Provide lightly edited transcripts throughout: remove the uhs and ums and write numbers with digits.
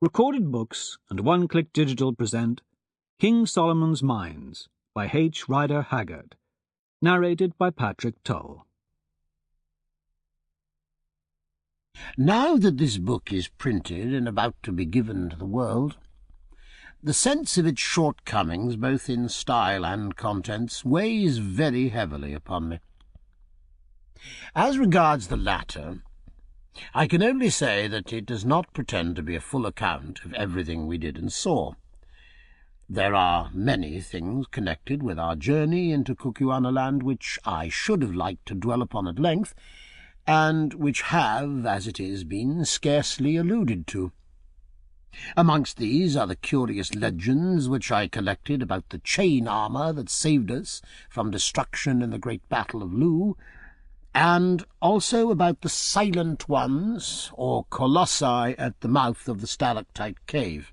Recorded Books and One Click Digital present King Solomon's Mines by H. Rider Haggard, narrated by Patrick Tull. Now that this book is printed and about to be given to the world, the sense of its shortcomings, both in style and contents, weighs very heavily upon me. As regards the latter, I can only say that it does not pretend to be a full account of everything we did and saw. There are many things connected with our journey into Kukuanaland which I should have liked to dwell upon at length, and which have, as it is, been scarcely alluded to. Amongst these are the curious legends which I collected about the chain armour that saved us from destruction in the great Battle of Loo, and also about the Silent Ones, or Colossi, at the mouth of the stalactite cave.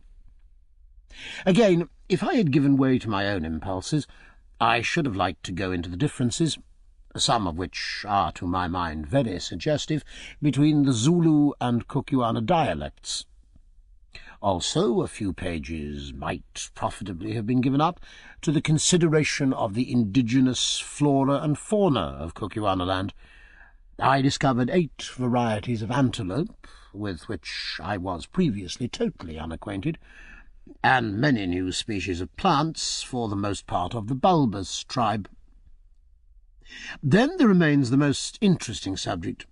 Again, if I had given way to my own impulses, I should have liked to go into the differences, some of which are to my mind very suggestive, between the Zulu and Kukuana dialects. Also, a few pages might profitably have been given up to the consideration of the indigenous flora and fauna of Kukuanaland. I discovered 8 varieties of antelope, with which I was previously totally unacquainted, and many new species of plants, for the most part of the bulbous tribe. Then there remains the most interesting subject.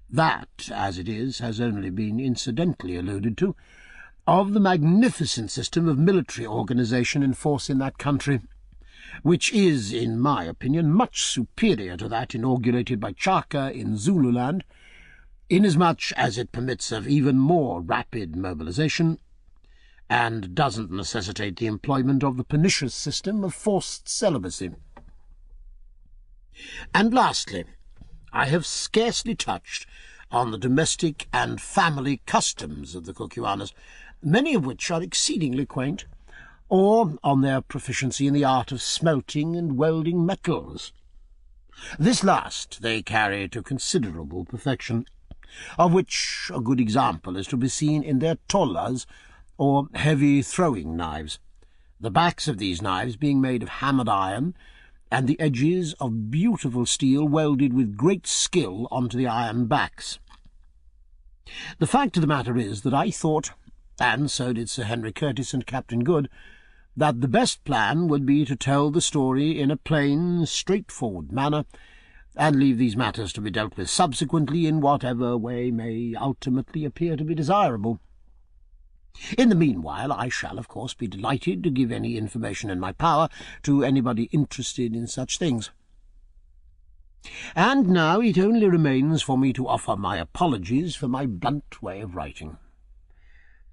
That, as it is, has only been incidentally alluded to, of the magnificent system of military organization in force in that country, which is, in my opinion, much superior to that inaugurated by Chaka in Zululand, inasmuch as it permits of even more rapid mobilization, and doesn't necessitate the employment of the pernicious system of forced celibacy. And lastly, I have scarcely touched on the domestic and family customs of the Kukuanas, many of which are exceedingly quaint, or on their proficiency in the art of smelting and welding metals. This last they carry to considerable perfection, of which a good example is to be seen in their tolas, or heavy throwing knives, the backs of these knives being made of hammered iron, and the edges of beautiful steel welded with great skill onto the iron backs. The fact of the matter is that I thought, and so did Sir Henry Curtis and Captain Good, that the best plan would be to tell the story in a plain, straightforward manner, and leave these matters to be dealt with subsequently in whatever way may ultimately appear to be desirable. In the meanwhile, I shall, of course, be delighted to give any information in my power to anybody interested in such things. And now it only remains for me to offer my apologies for my blunt way of writing.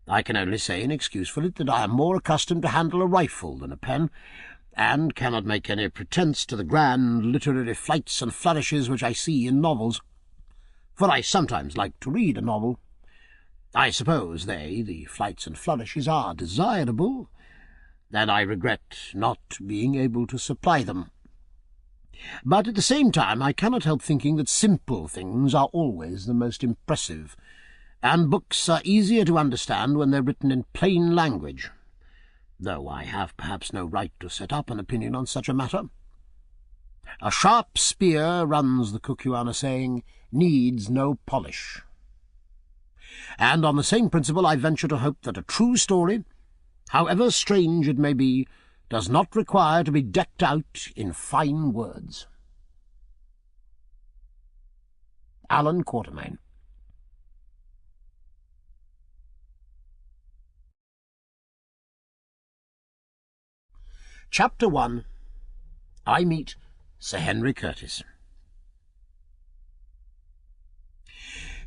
I can only say in excuse for it that I am more accustomed to handle a rifle than a pen, and cannot make any pretence to the grand literary flights and flourishes which I see in novels. For I sometimes like to read a novel. I suppose the flights and flourishes, are desirable, and I regret not being able to supply them. But at the same time I cannot help thinking that simple things are always the most impressive, and books are easier to understand when they're written in plain language, though I have perhaps no right to set up an opinion on such a matter. A sharp spear, runs the Kukuana saying, needs no polish. And on the same principle I venture to hope that a true story, however strange it may be, does not require to be decked out in fine words. Alan Quatermain. Chapter 1. I Meet Sir Henry Curtis.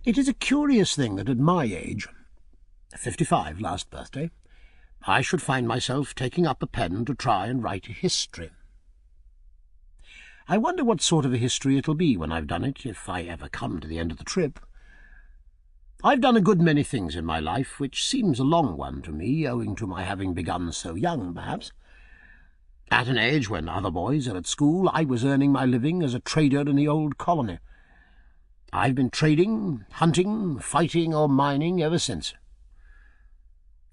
It is a curious thing that at my age, 55 last birthday, I should find myself taking up a pen to try and write a history. I wonder what sort of a history it'll be when I've done it, if I ever come to the end of the trip. I've done a good many things in my life, which seems a long one to me, owing to my having begun so young, perhaps. At an age when other boys are at school, I was earning my living as a trader in the old colony. I've been trading, hunting, fighting, or mining ever since.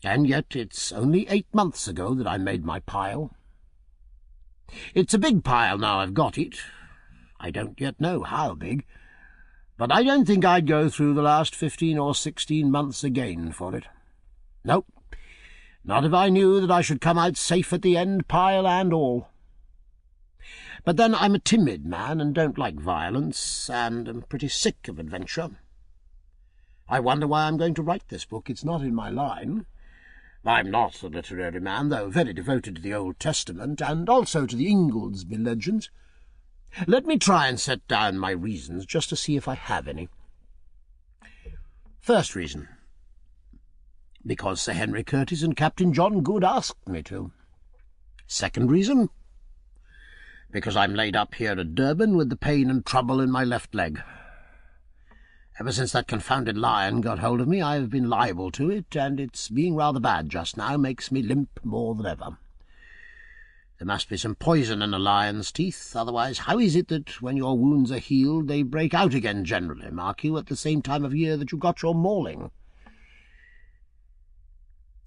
And yet it's only 8 months ago that I made my pile. It's a big pile now I've got it. I don't yet know how big, but I don't think I'd go through the last 15 or 16 months again for it. No, not if I knew that I should come out safe at the end, pile and all. But then I'm a timid man and don't like violence, and am pretty sick of adventure. I wonder why I'm going to write this book. It's not in my line. I'm not a literary man, though very devoted to the Old Testament, and also to the Ingoldsby legends. Let me try and set down my reasons, just to see if I have any. First reason, because Sir Henry Curtis and Captain John Good asked me to. Second reason, because I'm laid up here at Durban with the pain and trouble in my left leg. Ever since that confounded lion got hold of me, I've been liable to it, and its being rather bad just now makes me limp more than ever. There must be some poison in a lion's teeth, otherwise how is it that when your wounds are healed they break out again generally, mark you, at the same time of year that you got your mauling?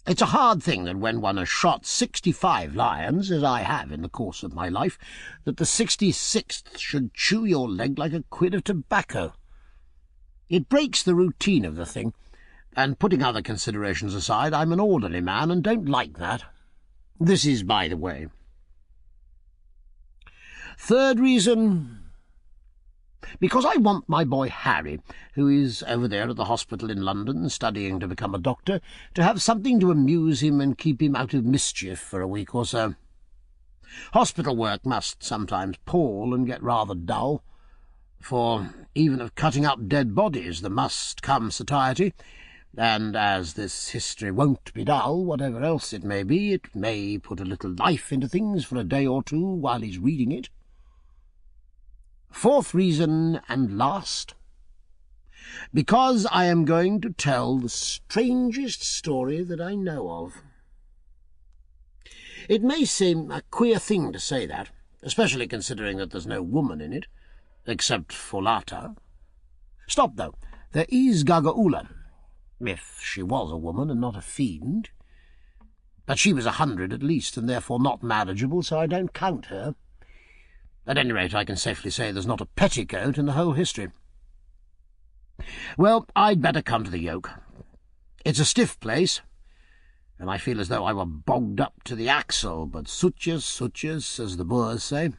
It's a hard thing that when one has shot 65 lions, as I have in the course of my life, that the 66th should chew your leg like a quid of tobacco. It breaks the routine of the thing, and putting other considerations aside, I'm an orderly man and don't like that. This is by the way. Third reason, because I want my boy Harry, who is over there at the hospital in London studying to become a doctor, to have something to amuse him and keep him out of mischief for a week or so. Hospital work must sometimes pall and get rather dull, for even of cutting up dead bodies there must come satiety, and as this history won't be dull, whatever else it may put a little life into things for a day or two while he's reading it. Fourth reason, and last, because I am going to tell the strangest story that I know of. It may seem a queer thing to say that, especially considering that there's no woman in it, except Folata. Stop, though. There is Gagaula, if she was a woman and not a fiend. But she was 100 at least, and therefore not marriageable, so I don't count her. At any rate, I can safely say there's not a petticoat in the whole history. Well, I'd better come to the yoke. It's a stiff place, and I feel as though I were bogged up to the axle, but sutjes, as the Boers say.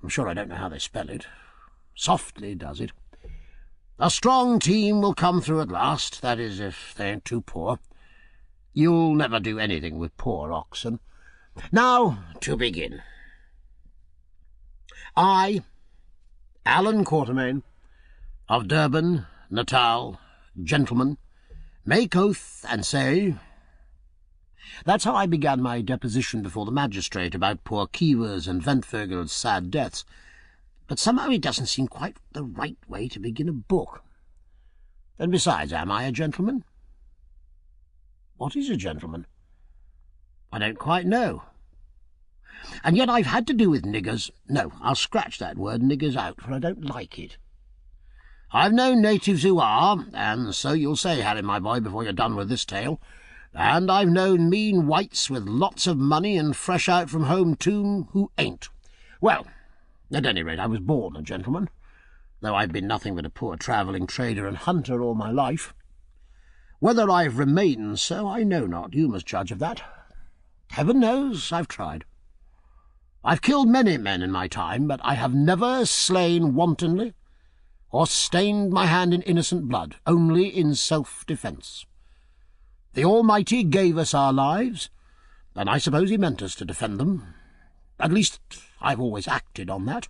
I'm sure I don't know how they spell it. Softly does it. A strong team will come through at last, that is, if they ain't too poor. You'll never do anything with poor oxen. Now, to begin. I, Alan Quatermain, of Durban, Natal, gentleman, make oath and say... That's how I began my deposition before the magistrate about poor Kiewer's and Ventvogel's sad deaths. But somehow it doesn't seem quite the right way to begin a book. And besides, am I a gentleman? What is a gentleman? I don't quite know. And yet I've had to do with niggers. No, I'll scratch that word niggers out, for I don't like it. I've known natives who are, and so you'll say, Harry, my boy, before you're done with this tale, and I've known mean whites with lots of money and fresh out from home too who ain't. Well, at any rate, I was born a gentleman, though I've been nothing but a poor travelling trader and hunter all my life. Whether I've remained so, I know not. You must judge of that. Heaven knows I've tried. I've killed many men in my time, but I have never slain wantonly or stained my hand in innocent blood, only in self-defence. The Almighty gave us our lives, and I suppose he meant us to defend them. At least I've always acted on that,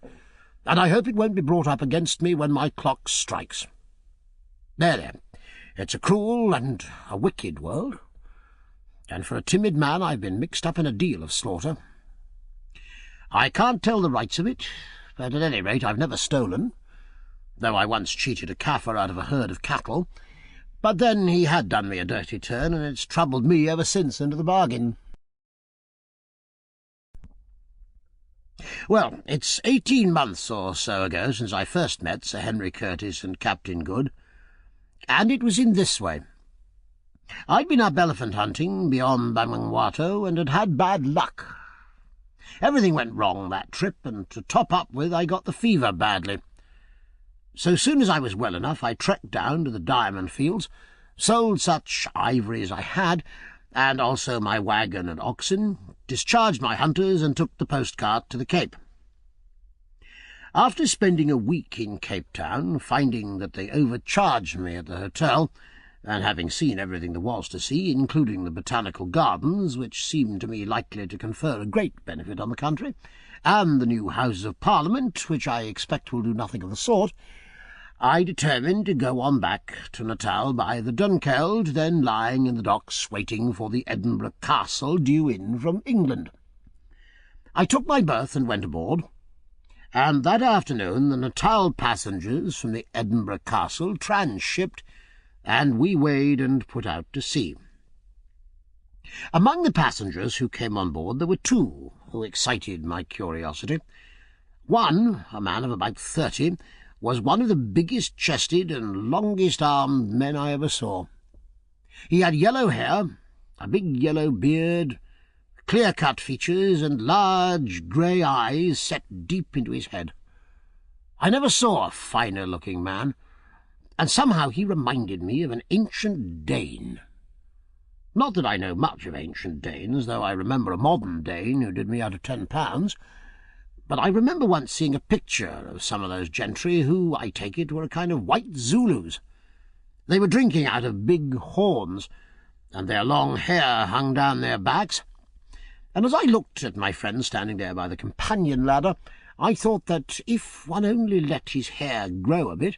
and I hope it won't be brought up against me when my clock strikes. There. It's a cruel and a wicked world, and for a timid man I've been mixed up in a deal of slaughter. I can't tell the rights of it, but at any rate I've never stolen, though I once cheated a Kaffir out of a herd of cattle. But then he had done me a dirty turn, and it's troubled me ever since into the bargain. Well, it's 18 months or so ago since I first met Sir Henry Curtis and Captain Good, and it was in this way. I'd been up elephant hunting beyond Bamangwato and had had bad luck. Everything went wrong that trip, and to top up with, I got the fever badly. So soon as I was well enough, I trekked down to the diamond fields, sold such ivory as I had, and also my waggon and oxen, discharged my hunters, and took the postcart to the Cape. After spending a week in Cape Town, finding that they overcharged me at the hotel, and having seen everything there was to see, including the botanical gardens, which seemed to me likely to confer a great benefit on the country, and the new Houses of Parliament, which I expect will do nothing of the sort, I determined to go on back to Natal by the Dunkeld, then lying in the docks waiting for the Edinburgh Castle due in from England. I took my berth and went aboard, and that afternoon the Natal passengers from the Edinburgh Castle transshipped, and we weighed and put out to sea. Among the passengers who came on board there were two who excited my curiosity. One, a man of about 30, was one of the biggest-chested and longest-armed men I ever saw. He had yellow hair, a big yellow beard, clear-cut features, and large grey eyes set deep into his head. I never saw a finer-looking man, and somehow he reminded me of an ancient Dane. Not that I know much of ancient Danes, though I remember a modern Dane who did me out of £10, but I remember once seeing a picture of some of those gentry who, I take it, were a kind of white Zulus. They were drinking out of big horns, and their long hair hung down their backs, and as I looked at my friend standing there by the companion ladder, I thought that if one only let his hair grow a bit,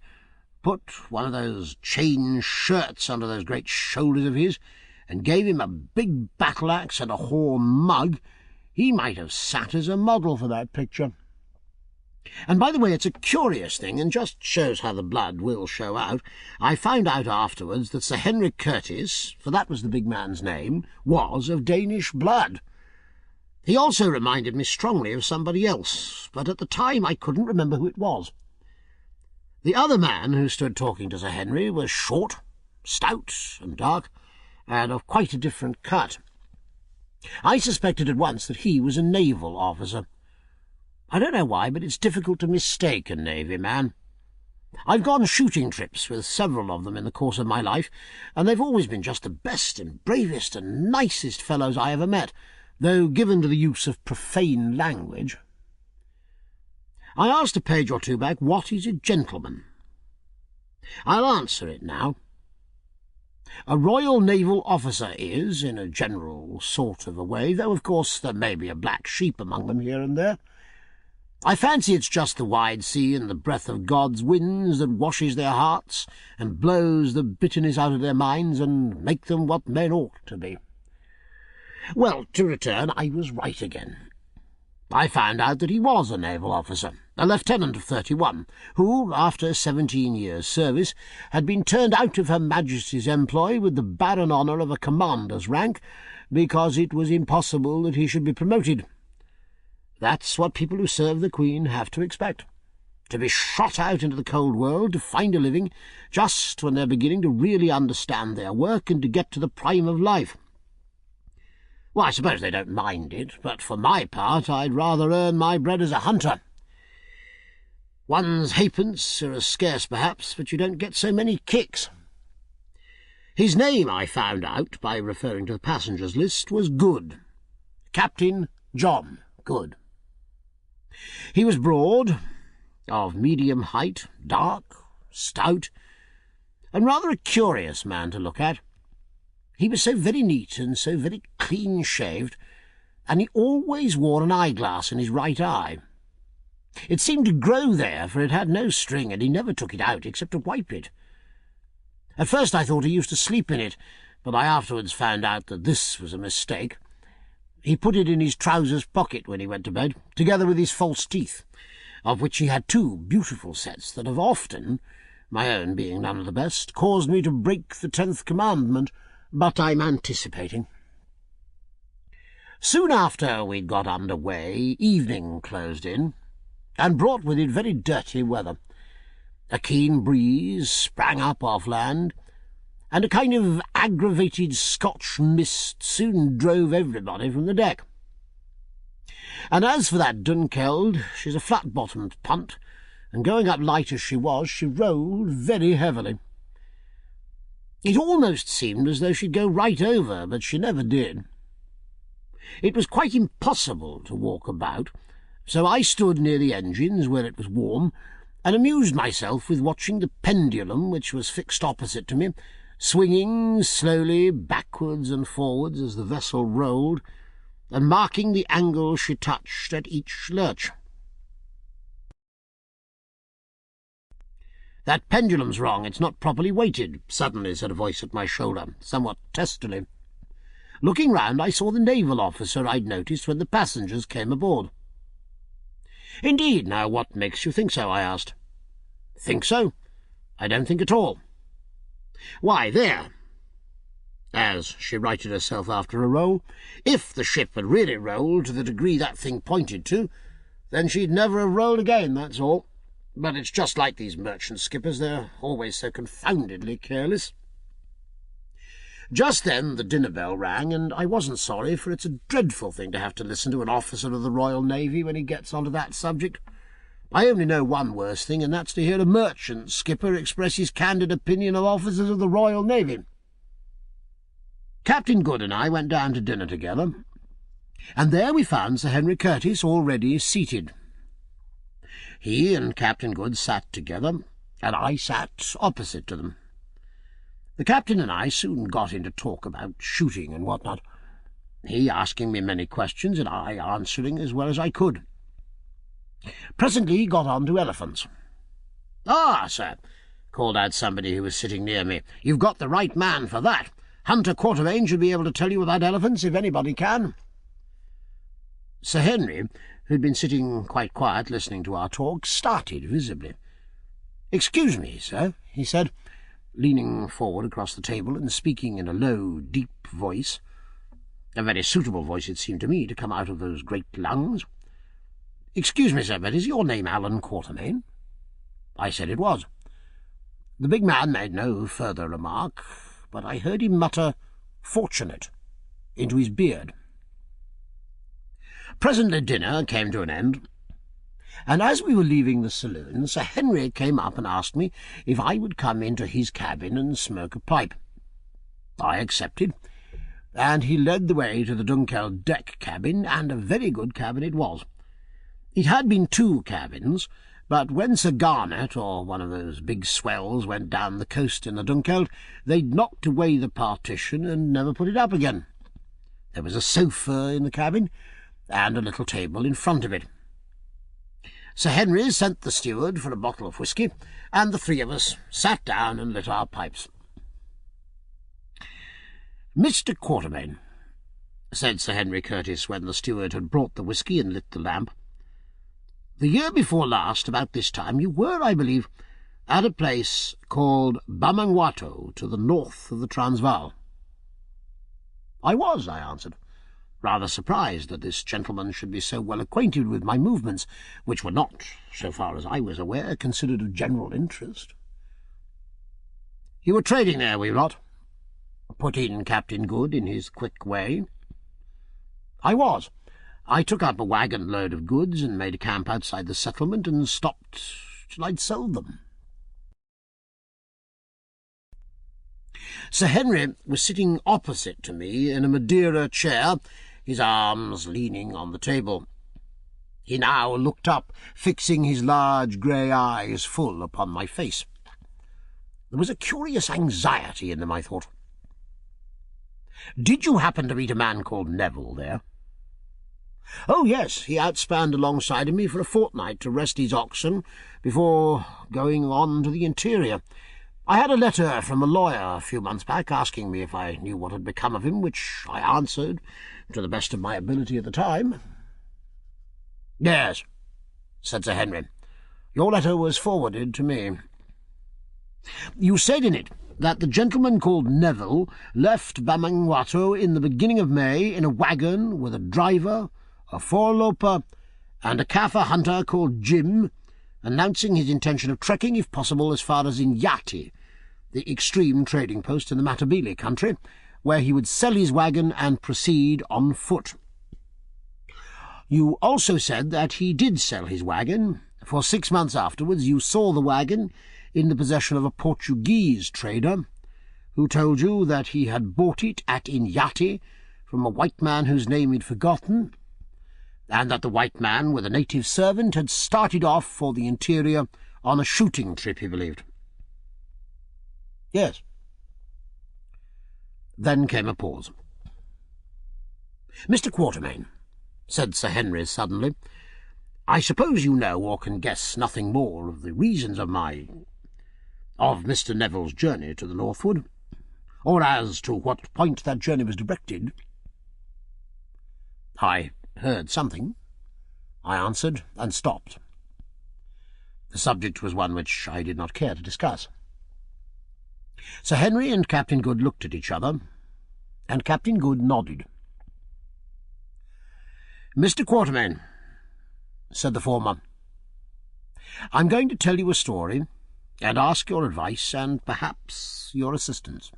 put one of those chain shirts under those great shoulders of his, and gave him a big battle-axe and a horn mug, he might have sat as a model for that picture. And by the way, it's a curious thing, and just shows how the blood will show out. I found out afterwards that Sir Henry Curtis, for that was the big man's name, was of Danish blood. He also reminded me strongly of somebody else, but at the time I couldn't remember who it was. The other man who stood talking to Sir Henry was short, stout, and dark, and of quite a different cut. I suspected at once that he was a naval officer. I don't know why, but it's difficult to mistake a navy man. I've gone shooting trips with several of them in the course of my life, and they've always been just the best and bravest and nicest fellows I ever met, though given to the use of profane language. I asked a page or two back, what is a gentleman? I'll answer it now. A Royal Naval Officer is, in a general sort of a way, though of course there may be a black sheep among them here and there. I fancy it's just the wide sea and the breath of God's winds that washes their hearts and blows the bitterness out of their minds and make them what men ought to be. Well, to return, I was right again. I found out that he was a naval officer, a lieutenant of 31, who, after 17 years' service, had been turned out of Her Majesty's employ with the barren honour of a commander's rank, because it was impossible that he should be promoted. That's what people who serve the Queen have to expect, to be shot out into the cold world to find a living just when they're beginning to really understand their work and to get to the prime of life. Well, I suppose they don't mind it, but for my part I'd rather earn my bread as a hunter. One's halfpence are as scarce, perhaps, but you don't get so many kicks. His name, I found out by referring to the passengers' list, was Good. Captain John Good. He was broad, of medium height, dark, stout, and rather a curious man to look at. He was so very neat and so very clean-shaved, and he always wore an eyeglass in his right eye. It seemed to grow there, for it had no string, and he never took it out except to wipe it. At first I thought he used to sleep in it, but I afterwards found out that this was a mistake. He put it in his trousers pocket when he went to bed, together with his false teeth, of which he had 2 beautiful sets that have often, my own being none of the best, caused me to break the 10th commandment, but I'm anticipating. Soon after we'd got under way, evening closed in, and brought with it very dirty weather. A keen breeze sprang up off land, and a kind of aggravated Scotch mist soon drove everybody from the deck. And as for that Dunkeld, she's a flat-bottomed punt, and going up light as she was, she rolled very heavily. It almost seemed as though she'd go right over, but she never did. It was quite impossible to walk about, so I stood near the engines where it was warm, and amused myself with watching the pendulum, which was fixed opposite to me, swinging slowly backwards and forwards as the vessel rolled, and marking the angle she touched at each lurch. "That pendulum's wrong. It's not properly weighted," suddenly said a voice at my shoulder, somewhat testily. Looking round, I saw the naval officer I'd noticed when the passengers came aboard. "Indeed, now what makes you think so?" I asked. "Think so? I don't think at all." "Why, there," as she righted herself after a roll, "if the ship had really rolled to the degree that thing pointed to, then she'd never have rolled again, that's all. But it's just like these merchant skippers, they're always so confoundedly careless." Just then the dinner bell rang, and I wasn't sorry, for it's a dreadful thing to have to listen to an officer of the Royal Navy when he gets onto that subject. I only know one worse thing, and that's to hear a merchant skipper express his candid opinion of officers of the Royal Navy. Captain Good and I went down to dinner together, and there we found Sir Henry Curtis already seated. He and Captain Good sat together, and I sat opposite to them. The captain and I soon got into talk about shooting and what not, he asking me many questions and I answering as well as I could. Presently he got on to elephants. "Ah, sir," called out somebody who was sitting near me, "you've got the right man for that. Hunter Quatermain should be able to tell you about elephants, if anybody can." Sir Henry, who'd been sitting quite quiet listening to our talk, started visibly. "Excuse me, sir," he said, leaning forward across the table and speaking in a low, deep voice, a very suitable voice it seemed to me to come out of those great lungs. "Excuse me, sir, but is your name Alan Quatermain?" I said it was. The big man made no further remark, but I heard him mutter "fortunate" into his beard. Presently dinner came to an end, and as we were leaving the saloon, Sir Henry came up and asked me if I would come into his cabin and smoke a pipe. I accepted, and he led the way to the Dunkeld deck cabin, and a very good cabin it was. It had been 2 cabins, but when Sir Garnet, or one of those big swells, went down the coast in the Dunkeld, they'd knocked away the partition and never put it up again. There was a sofa in the cabin, and a little table in front of it. Sir Henry sent the steward for a bottle of whisky, and the 3 of us sat down and lit our pipes. "Mr. Quatermain," said Sir Henry Curtis when the steward had brought the whisky and lit the lamp, "the year before last, about this time, you were, I believe, at a place called Bamangwato, to the north of the Transvaal." "I was," I answered, rather surprised that this gentleman should be so well acquainted with my movements, which were not, so far as I was aware, considered of general interest. "You were trading there, were you not?" put in Captain Good in his quick way. "I was. I took up a wagon load of goods and made a camp outside the settlement and stopped till I'd sold them." Sir Henry was sitting opposite to me in a Madeira chair, his arms leaning on the table. He now looked up, fixing his large grey eyes full upon my face. There was a curious anxiety in them, I thought. "Did you happen to meet a man called Neville there?" "Oh, yes, he outspanned alongside of me for a fortnight to rest his oxen before going on to the interior. I had a letter from a lawyer a few months back asking me if I knew what had become of him, which I answered to the best of my ability at the time." "Yes," said Sir Henry. "Your letter was forwarded to me. You said in it that the gentleman called Neville left Bamangwato in the beginning of May in a wagon with a driver, a foreloper, and a Kaffir hunter called Jim, announcing his intention of trekking, if possible, as far as Inyati, the extreme trading post in the Matabele country, where he would sell his wagon and proceed on foot. You also said that he did sell his wagon, for 6 months afterwards you saw the wagon in the possession of a Portuguese trader, who told you that he had bought it at Inyati from a white man whose name he'd forgotten, and that the white man, with a native servant, had started off for the interior on a shooting trip, he believed. Yes. Then came a pause. "Mr. Quatermain," said Sir Henry suddenly, "I suppose you know or can guess nothing more of the reasons of Mr. Neville's journey to the northward, or as to what point that journey was directed?" "I heard something," I answered, and stopped. The subject was one which I did not care to discuss. Sir Henry and Captain Good looked at each other, and Captain Good nodded. "Mr. Quatermain," said the former, "I'm going to tell you a story, and ask your advice, and perhaps your assistance.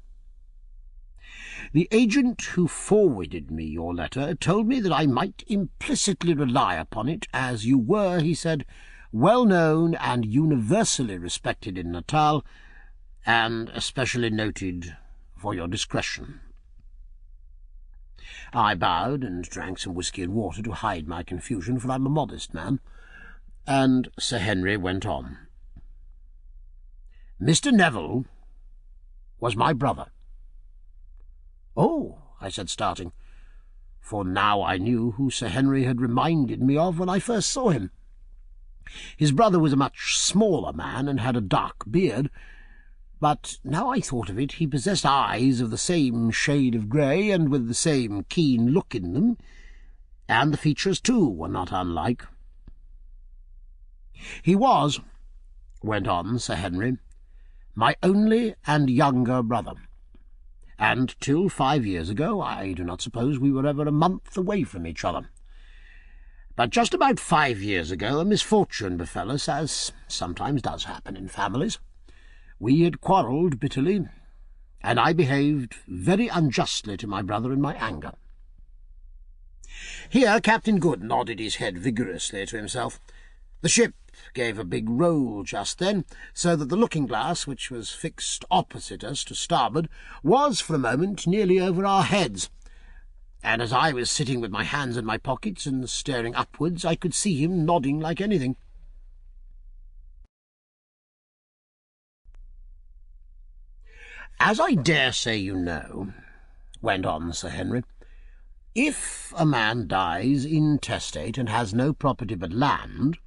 The agent who forwarded me your letter told me that I might implicitly rely upon it, as you were, he said, well known and universally respected in Natal, and especially noted for your discretion." I bowed and drank some whisky and water to hide my confusion, for I'm a modest man, and Sir Henry went on. "Mr. Neville was my brother." "Oh," I said, starting, for now I knew who Sir Henry had reminded me of when I first saw him. His brother was a much smaller man and had a dark beard, but now I thought of it, he possessed eyes of the same shade of grey and with the same keen look in them, and the features, too, were not unlike. "He was," went on Sir Henry, "my only and younger brother, and till 5 years ago I do not suppose we were ever a month away from each other. But just about 5 years ago a misfortune befell us, as sometimes does happen in families. We had quarrelled bitterly, and I behaved very unjustly to my brother in my anger." Here Captain Good nodded his head vigorously to himself. The ship gave a big roll just then, so that the looking-glass, which was fixed opposite us to starboard, was for a moment nearly over our heads, and as I was sitting with my hands in my pockets and staring upwards, I could see him nodding like anything. "As I dare say you know," went on Sir Henry, "if a man dies intestate and has no property but land,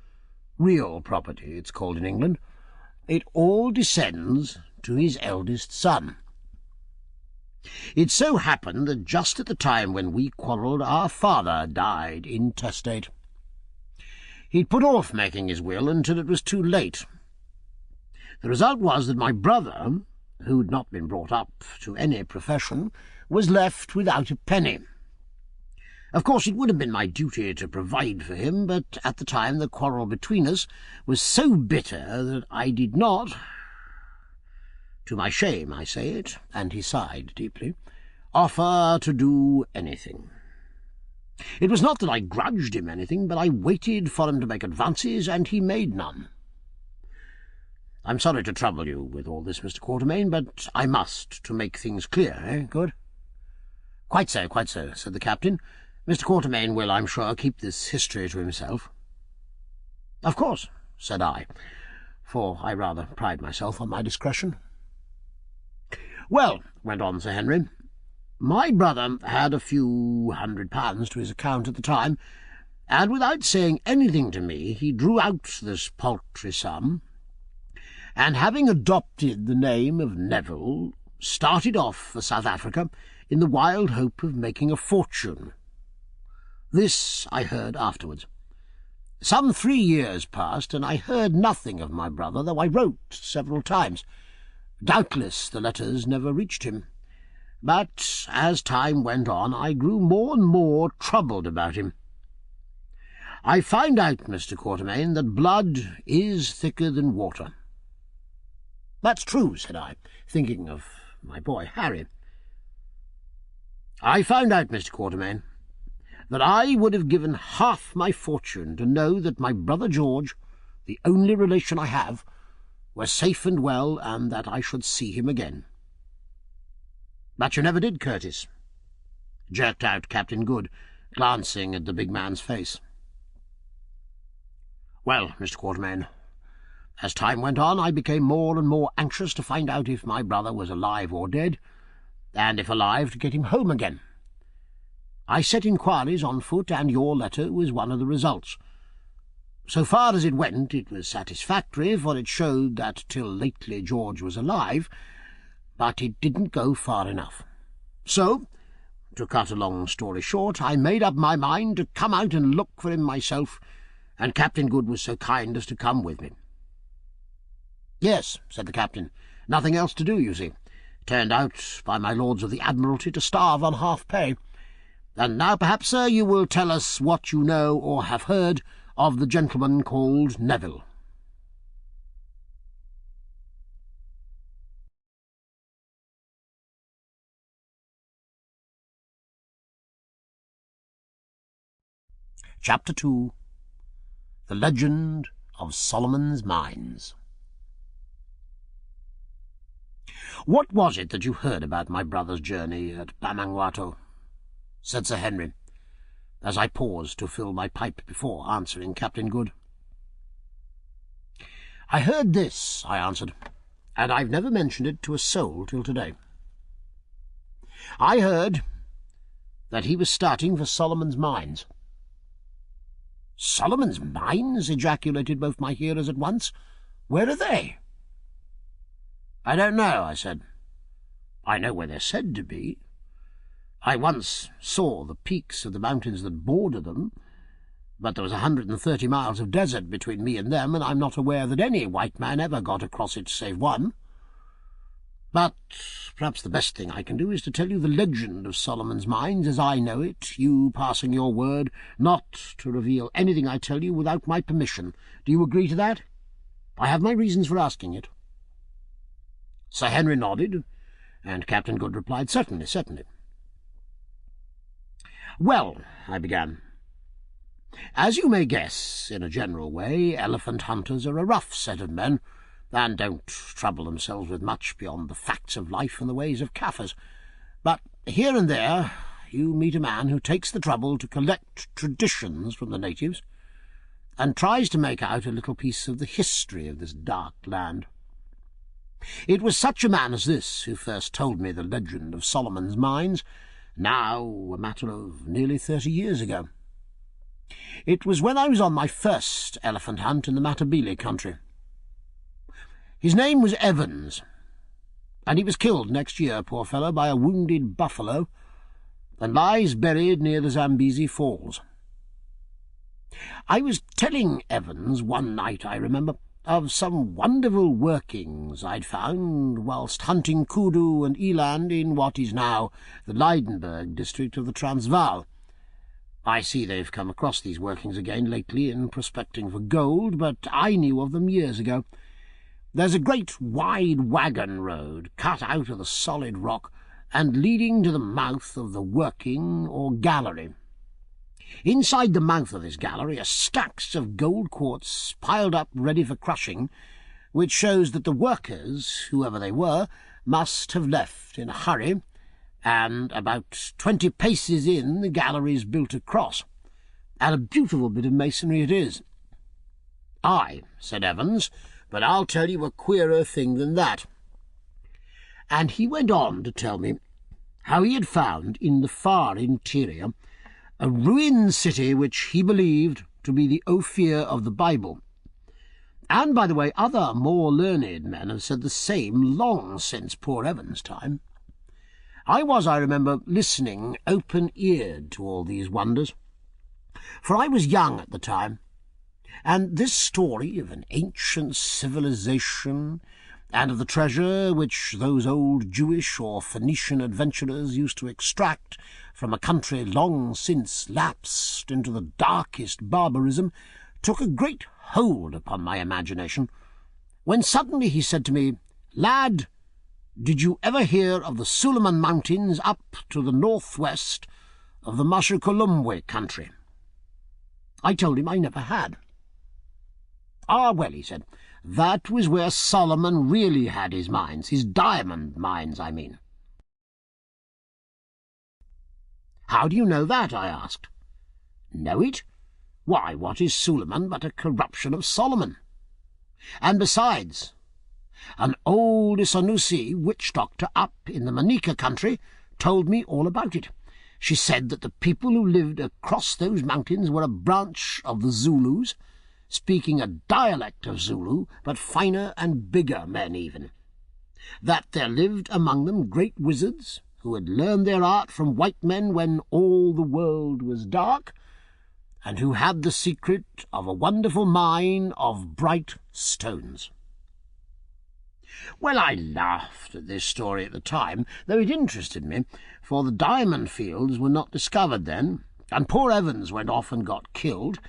real property it's called in England, it all descends to his eldest son. It so happened that just at the time when we quarrelled our father died intestate. He'd put off making his will until it was too late. The result was that my brother, who'd not been brought up to any profession, was left without a penny. Of course, it would have been my duty to provide for him, but at the time the quarrel between us was so bitter that I did not, to my shame I say it, and he sighed deeply, offer to do anything. It was not that I grudged him anything, but I waited for him to make advances, and he made none. I'm sorry to trouble you with all this, Mr. Quatermain, but I must, to make things clear, Good?" Quite so, said the captain. "Mr. Quatermain will, I'm sure, keep this history to himself." "Of course," said I, for I rather pride myself on my discretion. "Well," went on Sir Henry, "my brother had a few £100 to his account at the time, and without saying anything to me he drew out this paltry sum, and having adopted the name of Neville, started off for South Africa in the wild hope of making a fortune. This I heard afterwards. Some 3 years passed, and I heard nothing of my brother, though I wrote several times. Doubtless the letters never reached him. But as time went on, I grew more and more troubled about him. I found out, Mr. Quatermain, that blood is thicker than water. "That's true," said I, thinking of my boy Harry. "I found out, Mr. Quatermain, that I would have given half my fortune to know that my brother George, the only relation I have, was safe and well, and that I should see him again." "But you never did, Curtis," jerked out Captain Good, glancing at the big man's face. "Well, Mr. Quatermain, as time went on, I became more and more anxious to find out if my brother was alive or dead, and if alive, to get him home again. I set inquiries on foot, and your letter was one of the results. So far as it went, it was satisfactory, for it showed that till lately George was alive, but it didn't go far enough. So, to cut a long story short, I made up my mind to come out and look for him myself, and Captain Good was so kind as to come with me." "Yes," said the captain, "nothing else to do, you see. Turned out by my lords of the Admiralty to starve on half pay. And now, perhaps, sir, you will tell us what you know or have heard of the gentleman called Neville." Chapter 2. The Legend of Solomon's Mines. "What was it that you heard about my brother's journey at Bamangwato?" said Sir Henry, as I paused to fill my pipe before answering Captain Good. "I heard this," I answered, "and I've never mentioned it to a soul till to-day. I heard that he was starting for Solomon's Mines." "Solomon's Mines?" ejaculated both my hearers at once. "Where are they?" "I don't know," I said. "I know where they're said to be. I once saw the peaks of the mountains that border them, but there was 130 miles of desert between me and them, and I'm not aware that any white man ever got across it save one. But perhaps the best thing I can do is to tell you the legend of Solomon's Mines as I know it, you passing your word not to reveal anything I tell you without my permission. Do you agree to that? I have my reasons for asking it." Sir Henry nodded, and Captain Good replied, "Certainly, certainly." "Well," I began, "as you may guess, in a general way, elephant hunters are a rough set of men, and don't trouble themselves with much beyond the facts of life and the ways of Kaffirs. But here and there you meet a man who takes the trouble to collect traditions from the natives, and tries to make out a little piece of the history of this dark land. It was such a man as this who first told me the legend of Solomon's Mines, now a matter of nearly 30 years ago. It was when I was on my first elephant hunt in the Matabele country. His name was Evans, and he was killed next year, poor fellow, by a wounded buffalo, and lies buried near the Zambezi Falls. I was telling Evans one night, I remember, of some wonderful workings I'd found whilst hunting kudu and eland in what is now the Leidenburg district of the Transvaal. I see they've come across these workings again lately in prospecting for gold, but I knew of them years ago. There's a great wide wagon road cut out of the solid rock and leading to the mouth of the working or gallery. Inside the mouth of this gallery are stacks of gold quartz piled up ready for crushing, which shows that the workers, whoever they were, must have left in a hurry, and about 20 paces in the gallery's built across, and a beautiful bit of masonry it is. "Aye," said Evans, "but I'll tell you a queerer thing than that." And he went on to tell me how he had found in the far interior a ruined city which he believed to be the Ophir of the Bible. And, by the way, other more learned men have said the same long since poor Evans' time. I was, I remember, listening open-eared to all these wonders, for I was young at the time, and this story of an ancient civilization and of the treasure which those old Jewish or Phoenician adventurers used to extract from a country long since lapsed into the darkest barbarism took a great hold upon my imagination, when suddenly he said to me, "Lad, did you ever hear of the Suleiman Mountains up to the northwest of the Masharkulumwe country?" I told him I never had. "Ah, well," he said, "that was where Solomon really had his mines, his diamond mines, I mean." "How do you know that?" I asked. "Know it? Why, what is Suleiman but a corruption of Solomon? And besides, an old Isanusi witch-doctor up in the Manika country told me all about it. She said that the people who lived across those mountains were a branch of the Zulus, speaking a dialect of Zulu, but finer and bigger men even. That there lived among them great wizards, who had learned their art from white men when all the world was dark, and who had the secret of a wonderful mine of bright stones." Well, I laughed at this story at the time, though it interested me, for the diamond fields were not discovered then, and poor Evans went off and got killed,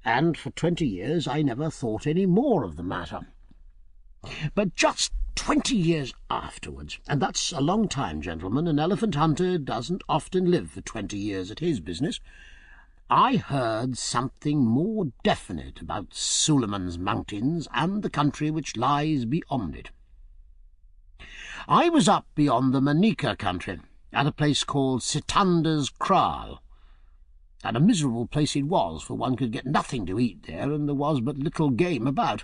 and for 20 years I never thought any more of the matter. But just 20 years afterwards, and that's a long time, gentlemen, an elephant hunter doesn't often live for 20 years at his business, I heard something more definite about Suleiman's Mountains and the country which lies beyond it. I was up beyond the Manika country, at a place called Sitanda's Kraal, and a miserable place it was, for one could get nothing to eat there, and there was but little game about.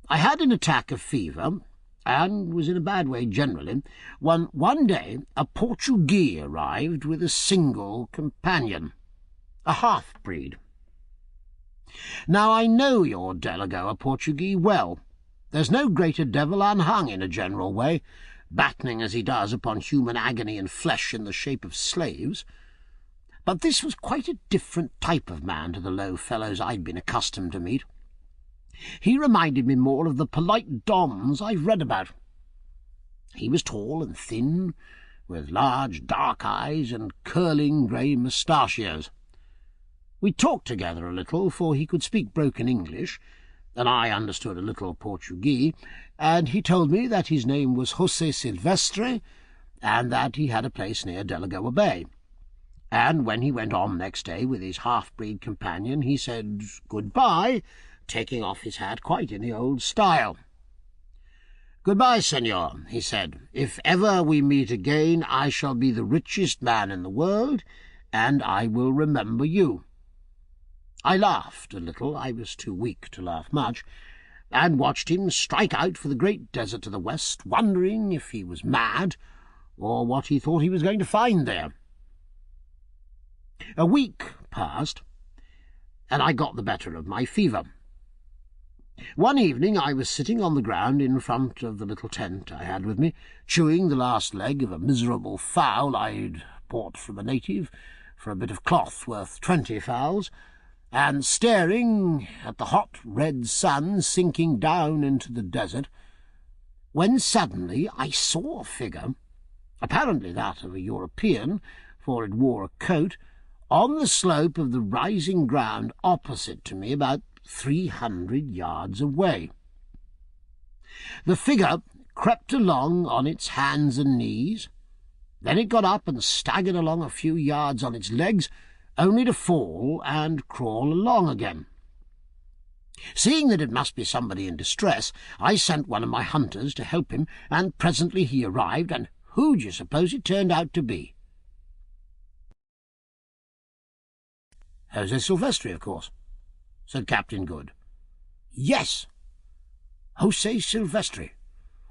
I had an attack of fever, and was in a bad way generally, when one day a Portuguese arrived with a single companion, a half-breed. Now I know your Delagoa Portuguese well. There's no greater devil unhung in a general way, battening as he does upon human agony and flesh in the shape of slaves. But this was quite a different type of man to the low fellows I'd been accustomed to meet. He reminded me more of the polite dons I've read about. He was tall and thin, with large dark eyes and curling grey mustachios. We talked together a little, for he could speak broken English, and I understood a little Portuguese, and he told me that his name was José Silvestre, and that he had a place near Delagoa Bay. And when he went on next day with his half-breed companion, he said "Goodbye," taking off his hat quite in the old style. "Goodbye, senor," he said. "If ever we meet again, I shall be the richest man in the world, and I will remember you." I laughed a little, I was too weak to laugh much, and watched him strike out for the great desert to the west, wondering if he was mad, or what he thought he was going to find there. A week passed, and I got the better of my fever. One evening I was sitting on the ground in front of the little tent I had with me, chewing the last leg of a miserable fowl I'd bought from a native for a bit of cloth worth 20 fowls, and staring at the hot red sun sinking down into the desert, when suddenly I saw a figure, apparently that of a European, for it wore a coat, on the slope of the rising ground opposite to me, about 300 yards away. The figure crept along on its hands and knees, then it got up and staggered along a few yards on its legs, only to fall and crawl along again. Seeing that it must be somebody in distress, I sent one of my hunters to help him, and presently he arrived, and who do you suppose it turned out to be? José Silvestre, of course, said Captain Good. Yes, José Silvestre,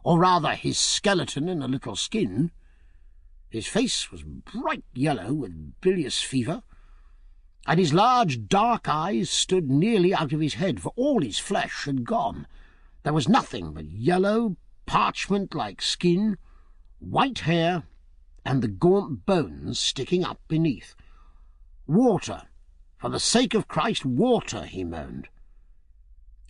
or rather his skeleton in a little skin. His face was bright yellow with bilious fever, and his large dark eyes stood nearly out of his head, for all his flesh had gone. There was nothing but yellow, parchment-like skin, white hair, and the gaunt bones sticking up beneath. "Water! For the sake of Christ, water!" he moaned.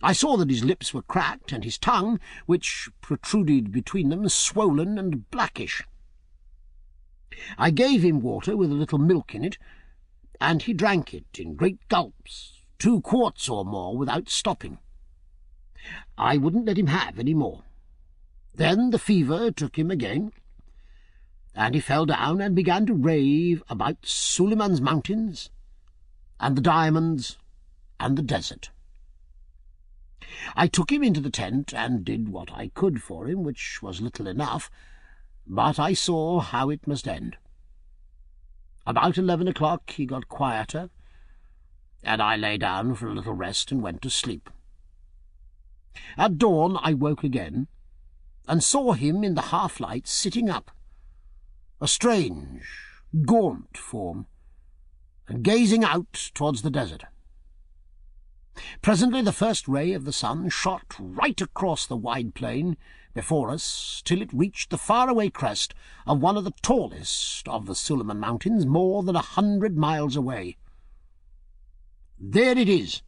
I saw that his lips were cracked, and his tongue, which protruded between them, swollen and blackish. I gave him water with a little milk in it, and he drank it in great gulps, 2 quarts or more, without stopping. I wouldn't let him have any more. Then the fever took him again, and he fell down and began to rave about Suleiman's mountains and the diamonds and the desert. I took him into the tent and did what I could for him, which was little enough, but I saw how it must end. About 11 o'clock he got quieter, and I lay down for a little rest and went to sleep. At dawn I woke again, and saw him in the half-light sitting up, a strange, gaunt form, and gazing out towards the desert. Presently the first ray of the sun shot right across the wide plain before us till it reached the far-away crest of one of the tallest of the Suleiman Mountains, more than 100 miles away. "There it is!"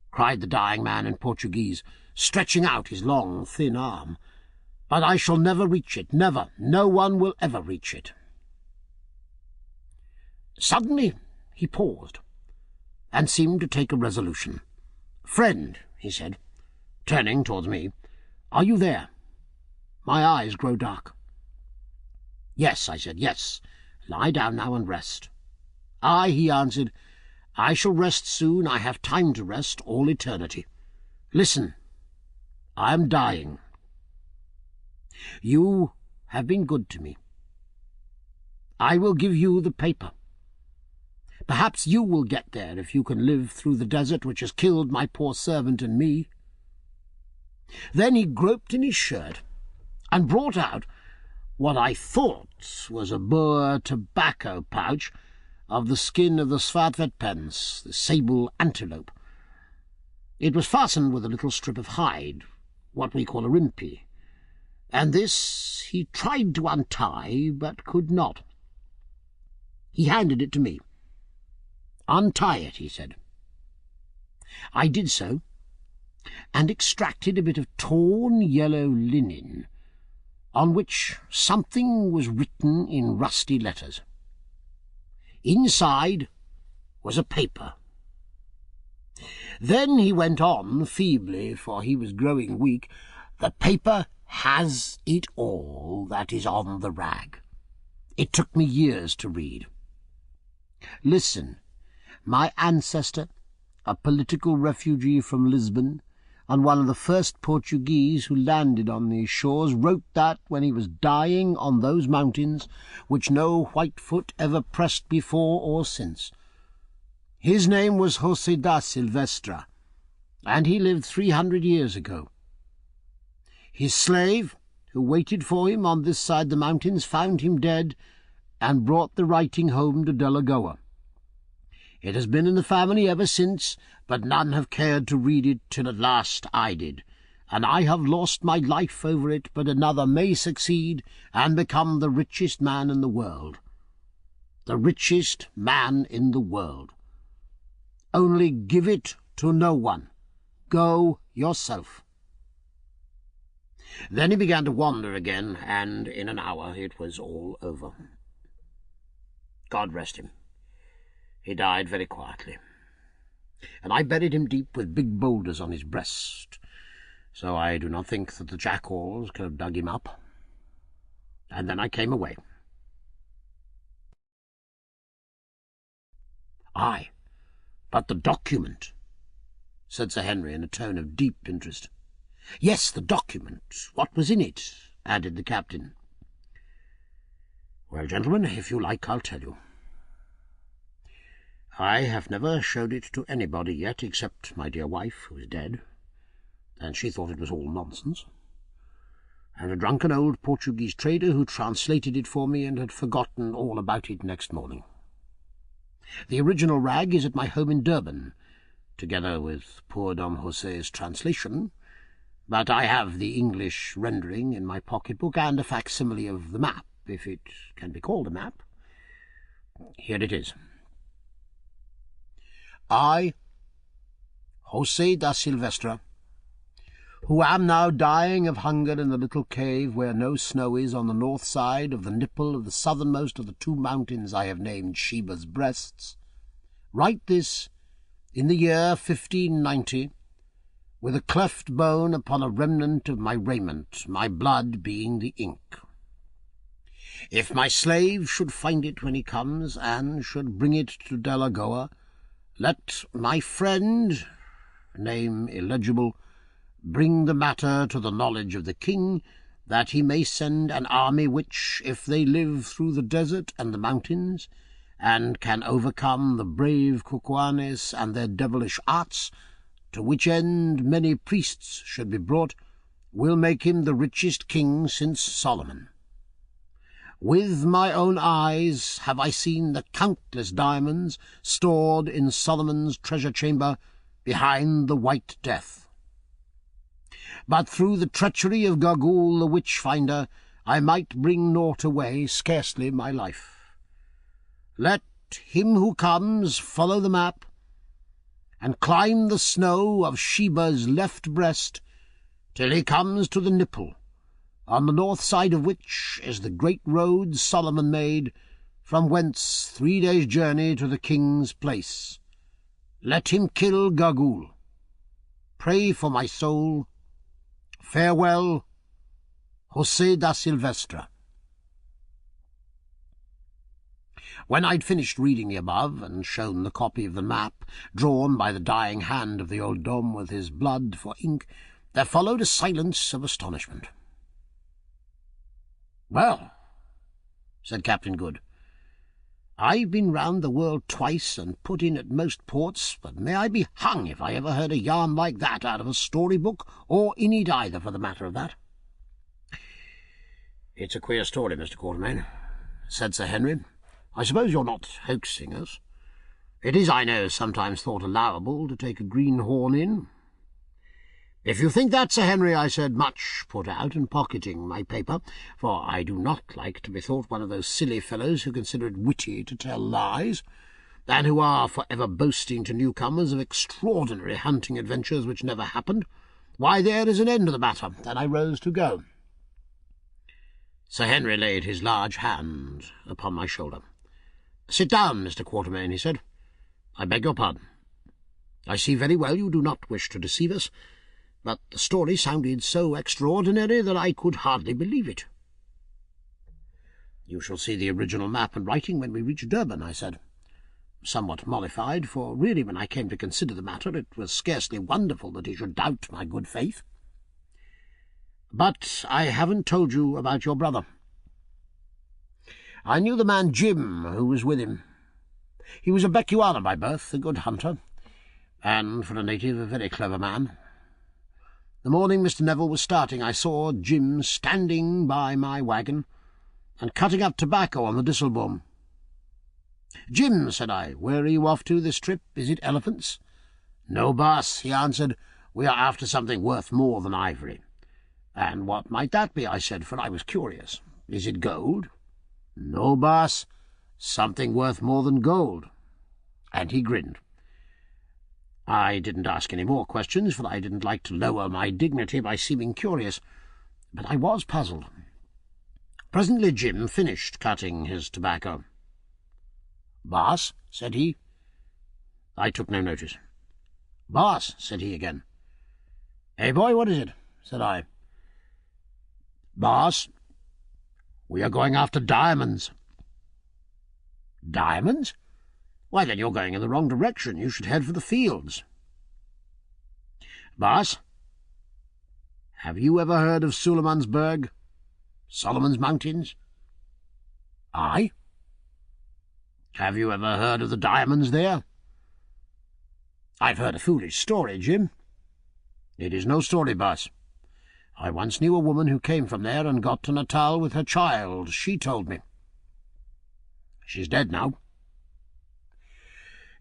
cried the dying man in Portuguese, stretching out his long, thin arm. "But I shall never reach it, never. No one will ever reach it." Suddenly he paused, and seemed to take a resolution. "Friend," he said, turning towards me, "are you there?" My eyes grow dark. "Yes," I said, "yes. Lie down now and rest." "Aye," he answered, "I shall rest soon. I have time to rest, all eternity. Listen, I am dying. You have been good to me. I will give you the paper. Perhaps you will get there if you can live through the desert which has killed my poor servant and me." Then he groped in his shirt and brought out what I thought was a Boer tobacco pouch of the skin of the Swartwetpens, the sable antelope. It was fastened with a little strip of hide, what we call a rimpi, and this he tried to untie, but could not. He handed it to me. "Untie it," he said. I did so, and extracted a bit of torn yellow linen, on which something was written in rusty letters. Inside was a paper. Then he went on feebly, for he was growing weak, "The paper has it all that is on the rag. It took me years to read. Listen, my ancestor, a political refugee from Lisbon, and one of the first Portuguese who landed on these shores, wrote that when he was dying on those mountains which no white foot ever pressed before or since. His name was José da Silvestra, and he lived 300 years ago. His slave, who waited for him on this side the mountains, found him dead and brought the writing home to Delagoa. It has been in the family ever since, but none have cared to read it till at last I did, and I have lost my life over it, but another may succeed and become the richest man in the world. The richest man in the world. Only give it to no one. Go yourself." Then he began to wander again, and in an hour it was all over. God rest him. He died very quietly, and I buried him deep with big boulders on his breast, so I do not think that the jackals could have dug him up. And then I came away. "Aye, but the document," said Sir Henry in a tone of deep interest. "Yes, the document. What was in it?" added the captain. "Well, gentlemen, if you like, I'll tell you. I have never showed it to anybody yet except my dear wife, who is dead, and she thought it was all nonsense, and a drunken old Portuguese trader who translated it for me and had forgotten all about it next morning. The original rag is at my home in Durban, together with poor Dom José's translation, but I have the English rendering in my pocket-book and a facsimile of the map, if it can be called a map. Here it is. I, José da Silvestra, who am now dying of hunger in the little cave where no snow is on the north side of the nipple of the southernmost of the two mountains I have named Sheba's Breasts, write this in the year 1590, with a cleft bone upon a remnant of my raiment, my blood being the ink. If my slave should find it when he comes, and should bring it to Delagoa, let my friend, name illegible, bring the matter to the knowledge of the king, that he may send an army which, if they live through the desert and the mountains, and can overcome the brave Kukuanes and their devilish arts, to which end many priests should be brought, will make him the richest king since Solomon. With my own eyes have I seen the countless diamonds stored in Solomon's treasure chamber behind the White Death. But through the treachery of Gagul the witch-finder I might bring naught away, scarcely my life. Let him who comes follow the map, and climb the snow of Sheba's left breast, till he comes to the nipple, on the north side of which is the great road Solomon made, from whence 3 days' journey to the king's place. Let him kill Gagul. Pray for my soul. Farewell, José da Silvestre. When I'd finished reading the above, and shown the copy of the map, drawn by the dying hand of the old Dom with his blood for ink, there followed a silence of astonishment. "Well," said Captain Good, "I've been round the world twice and put in at most ports, but may I be hung if I ever heard a yarn like that out of a story-book, or in it either, for the matter of that." "It's a queer story, Mr. Quatermain," said Sir Henry. "I suppose you're not hoaxing us. It is, I know, sometimes thought allowable to take a greenhorn in." "If you think that, Sir Henry," I said, much put out, and pocketing my paper, for I do not like to be thought one of those silly fellows who consider it witty to tell lies, and who are for ever boasting to newcomers of extraordinary hunting adventures which never happened, "why, there is an end of the matter," and I rose to go. Sir Henry laid his large hand upon my shoulder. "Sit down, Mr. Quatermain," he said. "I beg your pardon. I see very well you do not wish to deceive us, but the story sounded so extraordinary that I could hardly believe it." "You shall see the original map and writing when we reach Durban," I said, somewhat mollified, for really when I came to consider the matter it was scarcely wonderful that he should doubt my good faith. "But I haven't told you about your brother. I knew the man Jim who was with him. He was a Bechuana by birth, a good hunter, and for a native a very clever man. The morning Mr. Neville was starting I saw Jim standing by my waggon and cutting up tobacco on the Disselboom. 'Jim,' said I, 'where are you off to this trip? Is it elephants?' 'No, boss,' he answered, 'we are after something worth more than ivory.' 'And what might that be?' I said, for I was curious. 'Is it gold?' 'No, boss, something worth more than gold.' And he grinned. I didn't ask any more questions, for I didn't like to lower my dignity by seeming curious, but I was puzzled. Presently Jim finished cutting his tobacco. 'Boss,' said he. I took no notice. 'Boss,' said he again. 'Hey, boy, what is it?' said I. 'Boss, we are going after diamonds.' 'Diamonds? Why, then you're going in the wrong direction. You should head for the fields.' 'Boss, have you ever heard of Sulemansberg? Solomon's Mountains?' 'Aye.' 'Have you ever heard of the diamonds there?' 'I've heard a foolish story, Jim.' 'It is no story, boss. I once knew a woman who came from there and got to Natal with her child. She told me. She's dead now.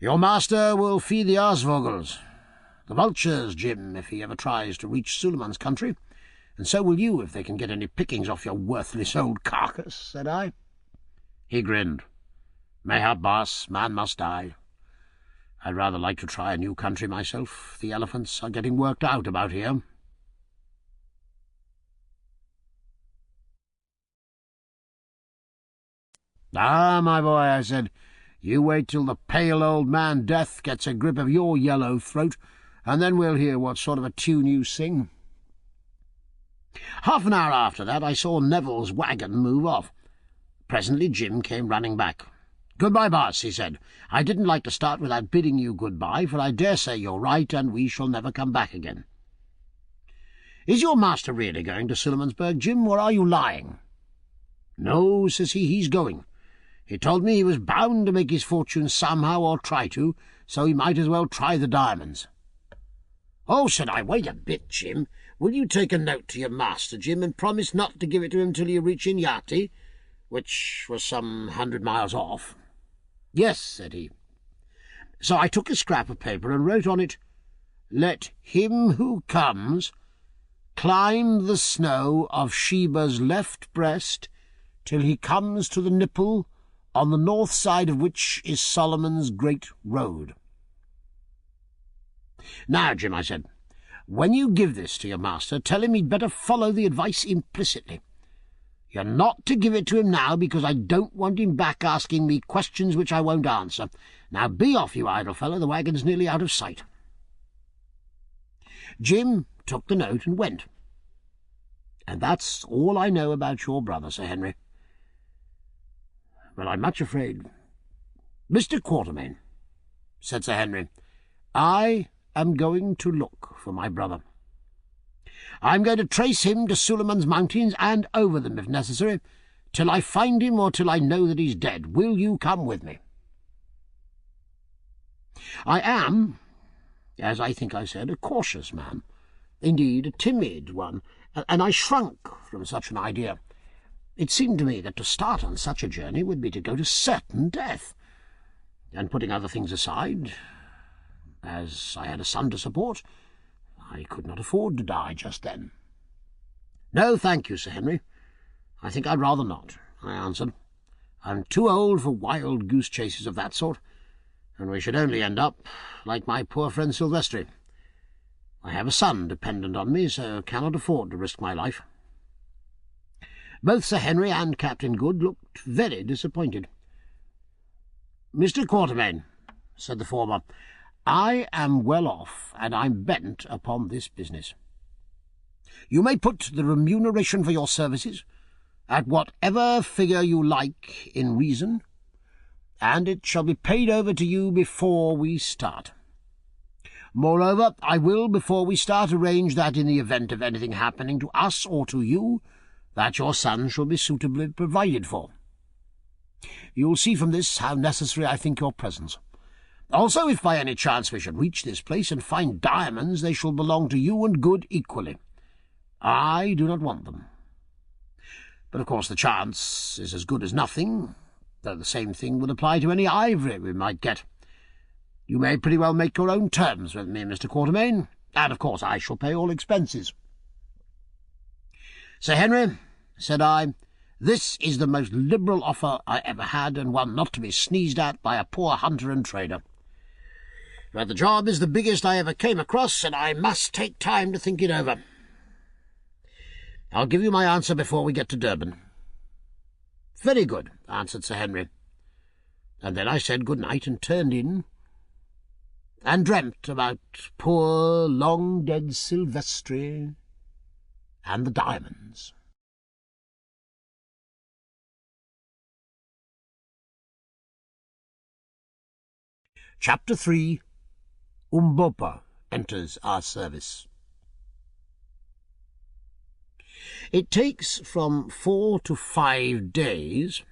Your master will feed the aasvogels, the vultures, Jim, if he ever tries to reach Suleiman's country, and so will you if they can get any pickings off your worthless old carcass,' said I. He grinned. 'Mayhap, boss, man must die. I'd rather like to try a new country myself. The elephants are getting worked out about here.' "'Ah, my boy,' I said, 'you wait till the pale old man Death gets a grip of your yellow throat, and then we'll hear what sort of a tune you sing." Half an hour after that I saw Neville's waggon move off. Presently Jim came running back. "Good-bye, boss," he said. "I didn't like to start without bidding you good-bye, for I dare say you're right, and we shall never come back again." "Is your master really going to Suleimansburg, Jim, or are you lying?" "No," says he, "he's going. He told me he was bound to make his fortune somehow, or try to, so he might as well try the diamonds." "Oh," said I, "wait a bit, Jim. Will you take a note to your master, Jim, and promise not to give it to him till you reach Inyati, which was some 100 miles off?" "Yes," said he. So I took a scrap of paper and wrote on it, "Let him who comes climb the snow of Sheba's left breast till he comes to the nipple on the north side of which is Solomon's great road." "Now, Jim," I said, "when you give this to your master, tell him he'd better follow the advice implicitly. You're not to give it to him now, because I don't want him back asking me questions which I won't answer. Now be off, you idle fellow, the waggon's nearly out of sight." Jim took the note and went. And that's all I know about your brother, Sir Henry. But I'm much afraid. "Mr. Quatermain," said Sir Henry, "I am going to look for my brother. I'm going to trace him to Suleiman's mountains and over them, if necessary, till I find him or till I know that he's dead. Will you come with me?" I am, as I think I said, a cautious man, indeed a timid one, and I shrunk from such an idea. It seemed to me that to start on such a journey would be to go to certain death, and putting other things aside, as I had a son to support, I could not afford to die just then. "No, thank you, Sir Henry. I think I'd rather not," I answered. "I'm too old for wild goose chases of that sort, and we should only end up like my poor friend Silvestri. I have a son dependent on me, so cannot afford to risk my life." Both Sir Henry and Captain Good looked very disappointed. "Mr. Quatermain," said the former, "I am well off, and I'm bent upon this business. You may put the remuneration for your services at whatever figure you like in reason, and it shall be paid over to you before we start. Moreover, I will, before we start, arrange that in the event of anything happening to us or to you, that your son shall be suitably provided for. You'll see from this how necessary I think your presence. Also, if by any chance we should reach this place and find diamonds, they shall belong to you and Good equally. I do not want them. But of course the chance is as good as nothing, though the same thing would apply to any ivory we might get. You may pretty well make your own terms with me, Mr. Quatermain, and of course I shall pay all expenses." "Sir Henry," said I, "this is the most liberal offer I ever had, and one not to be sneezed at by a poor hunter and trader. But the job is the biggest I ever came across, and I must take time to think it over. I'll give you my answer before we get to Durban." "Very good," answered Sir Henry. And then I said good night and turned in, and dreamt about poor long-dead Silvestri and the diamonds. Chapter 3. Umbopa enters our service. It takes from 4 to 5 days,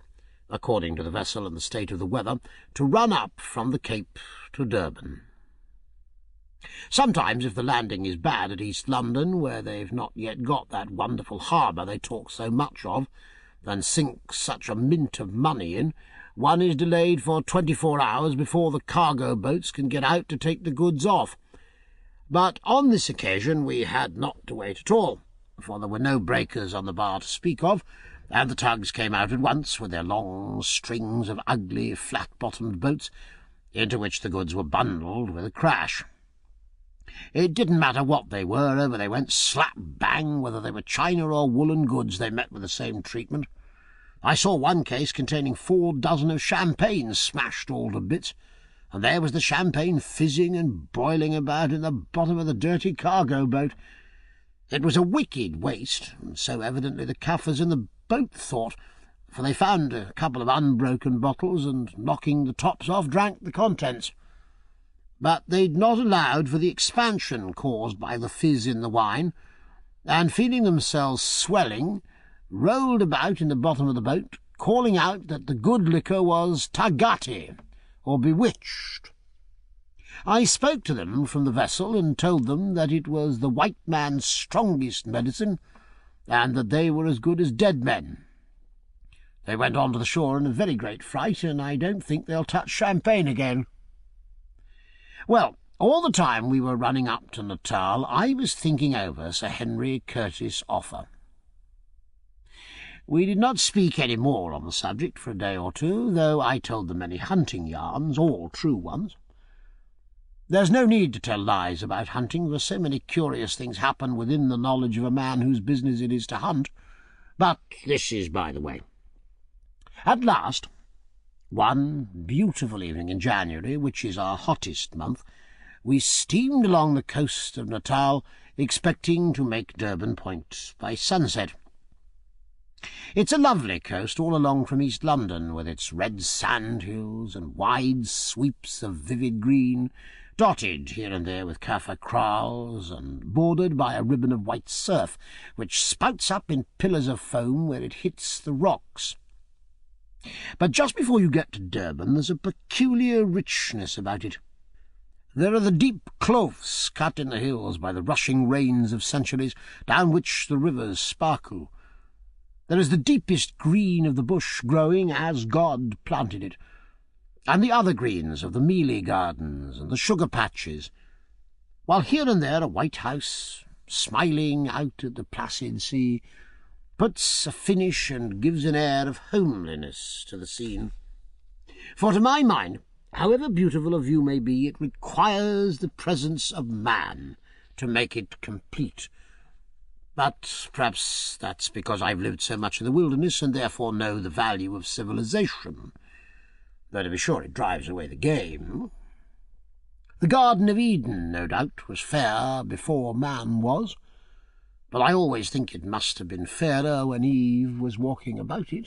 according to the vessel and the state of the weather, to run up from the Cape to Durban. Sometimes, if the landing is bad at East London, where they've not yet got that wonderful harbour they talk so much of, and sink such a mint of money in, one is delayed for 24 hours before the cargo boats can get out to take the goods off. But on this occasion we had not to wait at all, for there were no breakers on the bar to speak of, and the tugs came out at once with their long strings of ugly, flat-bottomed boats, into which the goods were bundled with a crash. It didn't matter what they were, over they went slap-bang, whether they were china or woolen goods, they met with the same treatment. I saw one case containing 4 dozen of champagne smashed all to bits, and there was the champagne fizzing and boiling about in the bottom of the dirty cargo boat. It was a wicked waste, and so evidently the Kaffirs in the boat thought, for they found a couple of unbroken bottles and, knocking the tops off, drank the contents. But they'd not allowed for the expansion caused by the fizz in the wine, and, feeling themselves swelling, rolled about in the bottom of the boat, calling out that the good liquor was tagati, or bewitched. I spoke to them from the vessel and told them that it was the white man's strongest medicine, and that they were as good as dead men. They went on to the shore in a very great fright, and I don't think they'll touch champagne again. Well, all the time we were running up to Natal, I was thinking over Sir Henry Curtis' offer. We did not speak any more on the subject for a day or two, though I told them many hunting yarns, all true ones. There's no need to tell lies about hunting, for so many curious things happen within the knowledge of a man whose business it is to hunt. But this is by the way. At last, one beautiful evening in January, which is our hottest month, we steamed along the coast of Natal, expecting to make Durban Point by sunset. It's a lovely coast all along from East London, with its red sand hills and wide sweeps of vivid green, dotted here and there with Kaffir kraals, and bordered by a ribbon of white surf, which spouts up in pillars of foam where it hits the rocks. But just before you get to Durban, there's a peculiar richness about it. There are the deep kloofs cut in the hills by the rushing rains of centuries, down which the rivers sparkle. There is the deepest green of the bush growing as God planted it, and the other greens of the mealie gardens and the sugar patches, while here and there a white house, smiling out at the placid sea, puts a finish and gives an air of homeliness to the scene. For to my mind, however beautiful a view may be, it requires the presence of man to make it complete. But perhaps that's because I've lived so much in the wilderness and therefore know the value of civilization, though to be sure it drives away the game. The Garden of Eden, no doubt, was fair before man was, but I always think it must have been fairer when Eve was walking about it.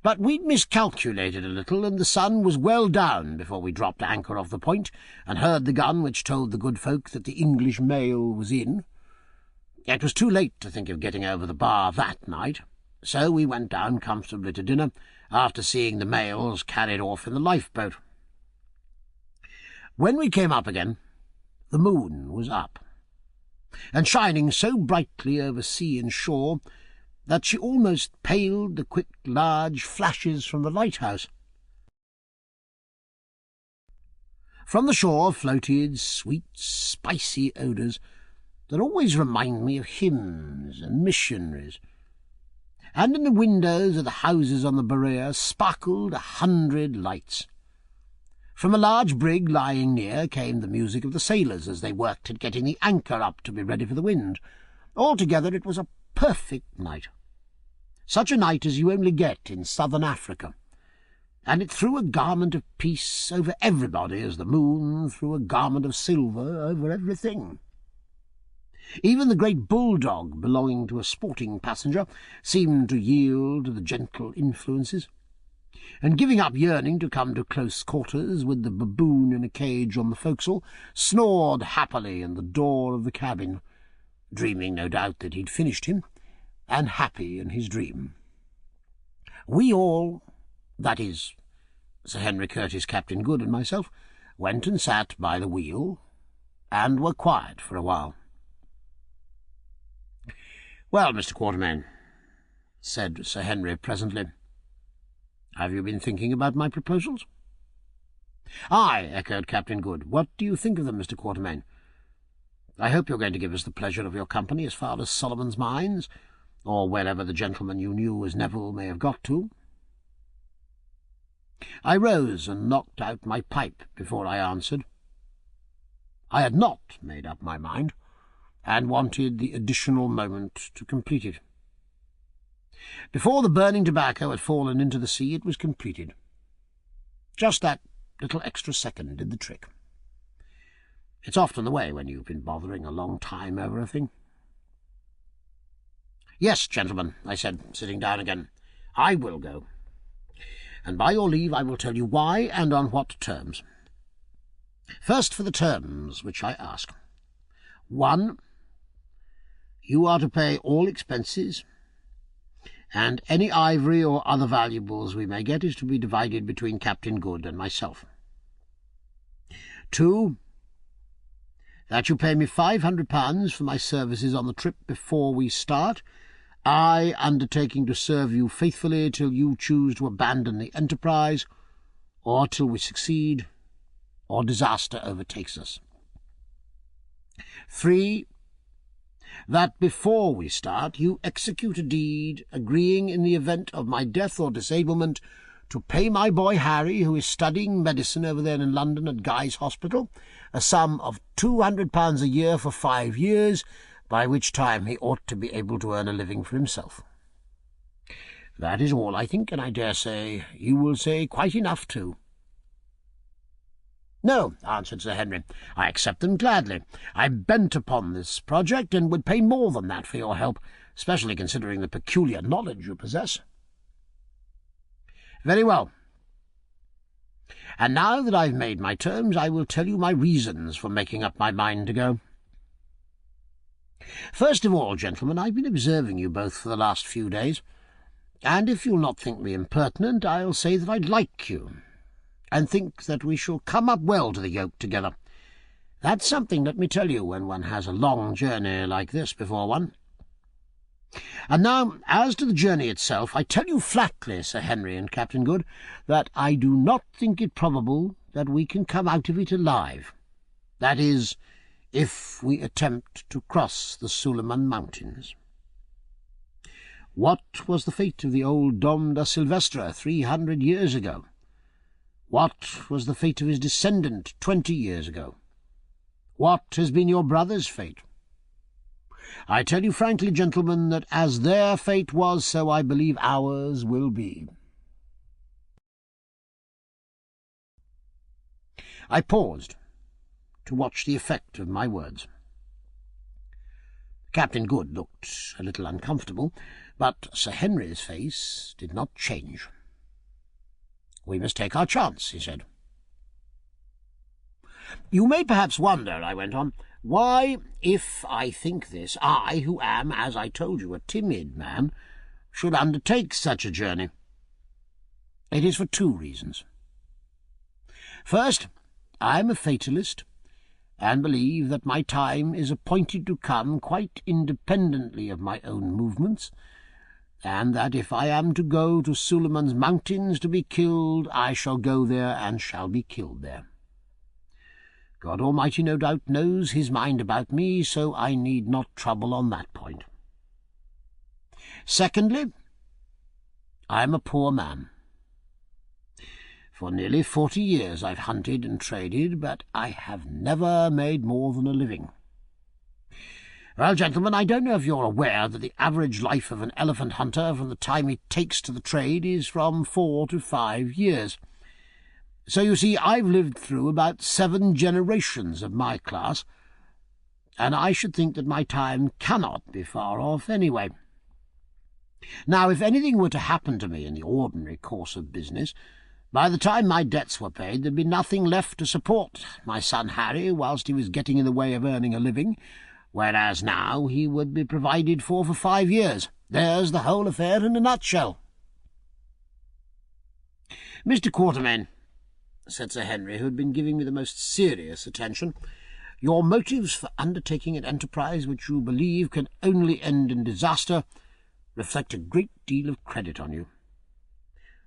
But we'd miscalculated a little, and the sun was well down before we dropped anchor off the point and heard the gun which told the good folk that the English mail was in. It was too late to think of getting over the bar that night, so we went down comfortably to dinner, after seeing the mails carried off in the lifeboat. When we came up again, the moon was up, and shining so brightly over sea and shore that she almost paled the quick large flashes from the lighthouse. From the shore floated sweet spicy odours that always remind me of hymns and missionaries, and in the windows of the houses on the Berea sparkled 100 lights. From a large brig lying near came the music of the sailors as they worked at getting the anchor up to be ready for the wind. Altogether it was a perfect night, such a night as you only get in southern Africa, and it threw a garment of peace over everybody as the moon threw a garment of silver over everything. Even the great bulldog belonging to a sporting passenger seemed to yield to the gentle influences, and giving up yearning to come to close quarters with the baboon in a cage on the forecastle, snored happily in the door of the cabin, dreaming no doubt that he'd finished him, and happy in his dream. We all, that is, Sir Henry Curtis, Captain Good, and myself, went and sat by the wheel, and were quiet for a while. "Well, Mr. Quatermain," said Sir Henry presently, "have you been thinking about my proposals?" "Aye," echoed Captain Good. "What do you think of them, Mr. Quatermain? I hope you're going to give us the pleasure of your company as far as Solomon's Mines, or wherever the gentleman you knew as Neville may have got to." I rose and knocked out my pipe before I answered. I had not made up my mind, and wanted the additional moment to complete it. Before the burning tobacco had fallen into the sea, it was completed. Just that little extra second did the trick. It's often the way when you've been bothering a long time over a thing. "Yes, gentlemen," I said, sitting down again, "I will go. And by your leave I will tell you why and on what terms. First for the terms which I ask. 1. You are to pay all expenses, and any ivory or other valuables we may get is to be divided between Captain Good and myself. 2. That you pay me £500 for my services on the trip before we start, I undertaking to serve you faithfully till you choose to abandon the enterprise, or till we succeed, or disaster overtakes us. 3. That before we start you execute a deed agreeing in the event of my death or disablement to pay my boy Harry, who is studying medicine over there in London at Guy's Hospital, a sum of £200 a year for 5 years, by which time he ought to be able to earn a living for himself. That is all, I think, and I dare say you will say quite enough too." "No," answered Sir Henry, "I accept them gladly. I'm bent upon this project, and would pay more than that for your help, especially considering the peculiar knowledge you possess." "Very well. And now that I've made my terms, I will tell you my reasons for making up my mind to go. First of all, gentlemen, I've been observing you both for the last few days, and if you'll not think me impertinent, I'll say that I like you, and think that we shall come up well to the yoke together. That's something, let me tell you, when one has a long journey like this before one. And now, as to the journey itself, I tell you flatly, Sir Henry and Captain Good, that I do not think it probable that we can come out of it alive. That is, if we attempt to cross the Suleiman Mountains. What was the fate of the old Dom da Silvestre 300 years ago? What was the fate of his descendant 20 years ago? What has been your brother's fate? I tell you frankly, gentlemen, that as their fate was, so I believe ours will be." I paused to watch the effect of my words. Captain Good looked a little uncomfortable, but Sir Henry's face did not change. "We must take our chance," he said. "You may perhaps wonder," I went on, "why, if I think this, I, who am, as I told you, a timid man, should undertake such a journey. It is for 2 reasons. First, I am a fatalist, and believe that my time is appointed to come quite independently of my own movements, and that if I am to go to Suleiman's Mountains to be killed, I shall go there and shall be killed there. God Almighty no doubt knows his mind about me, so I need not trouble on that point. Secondly, I am a poor man. For nearly 40 years I've hunted and traded, but I have never made more than a living. Well, gentlemen, I don't know if you're aware that the average life of an elephant hunter from the time he takes to the trade is from 4 to 5 years. So you see, I've lived through about 7 generations of my class, and I should think that my time cannot be far off anyway. Now, if anything were to happen to me in the ordinary course of business, by the time my debts were paid there'd be nothing left to support my son Harry whilst he was getting in the way of earning a living, whereas now he would be provided for 5 years. There's the whole affair in a nutshell." "Mr. Quatermain," said Sir Henry, who had been giving me the most serious attention, "your motives for undertaking an enterprise which you believe can only end in disaster reflect a great deal of credit on you.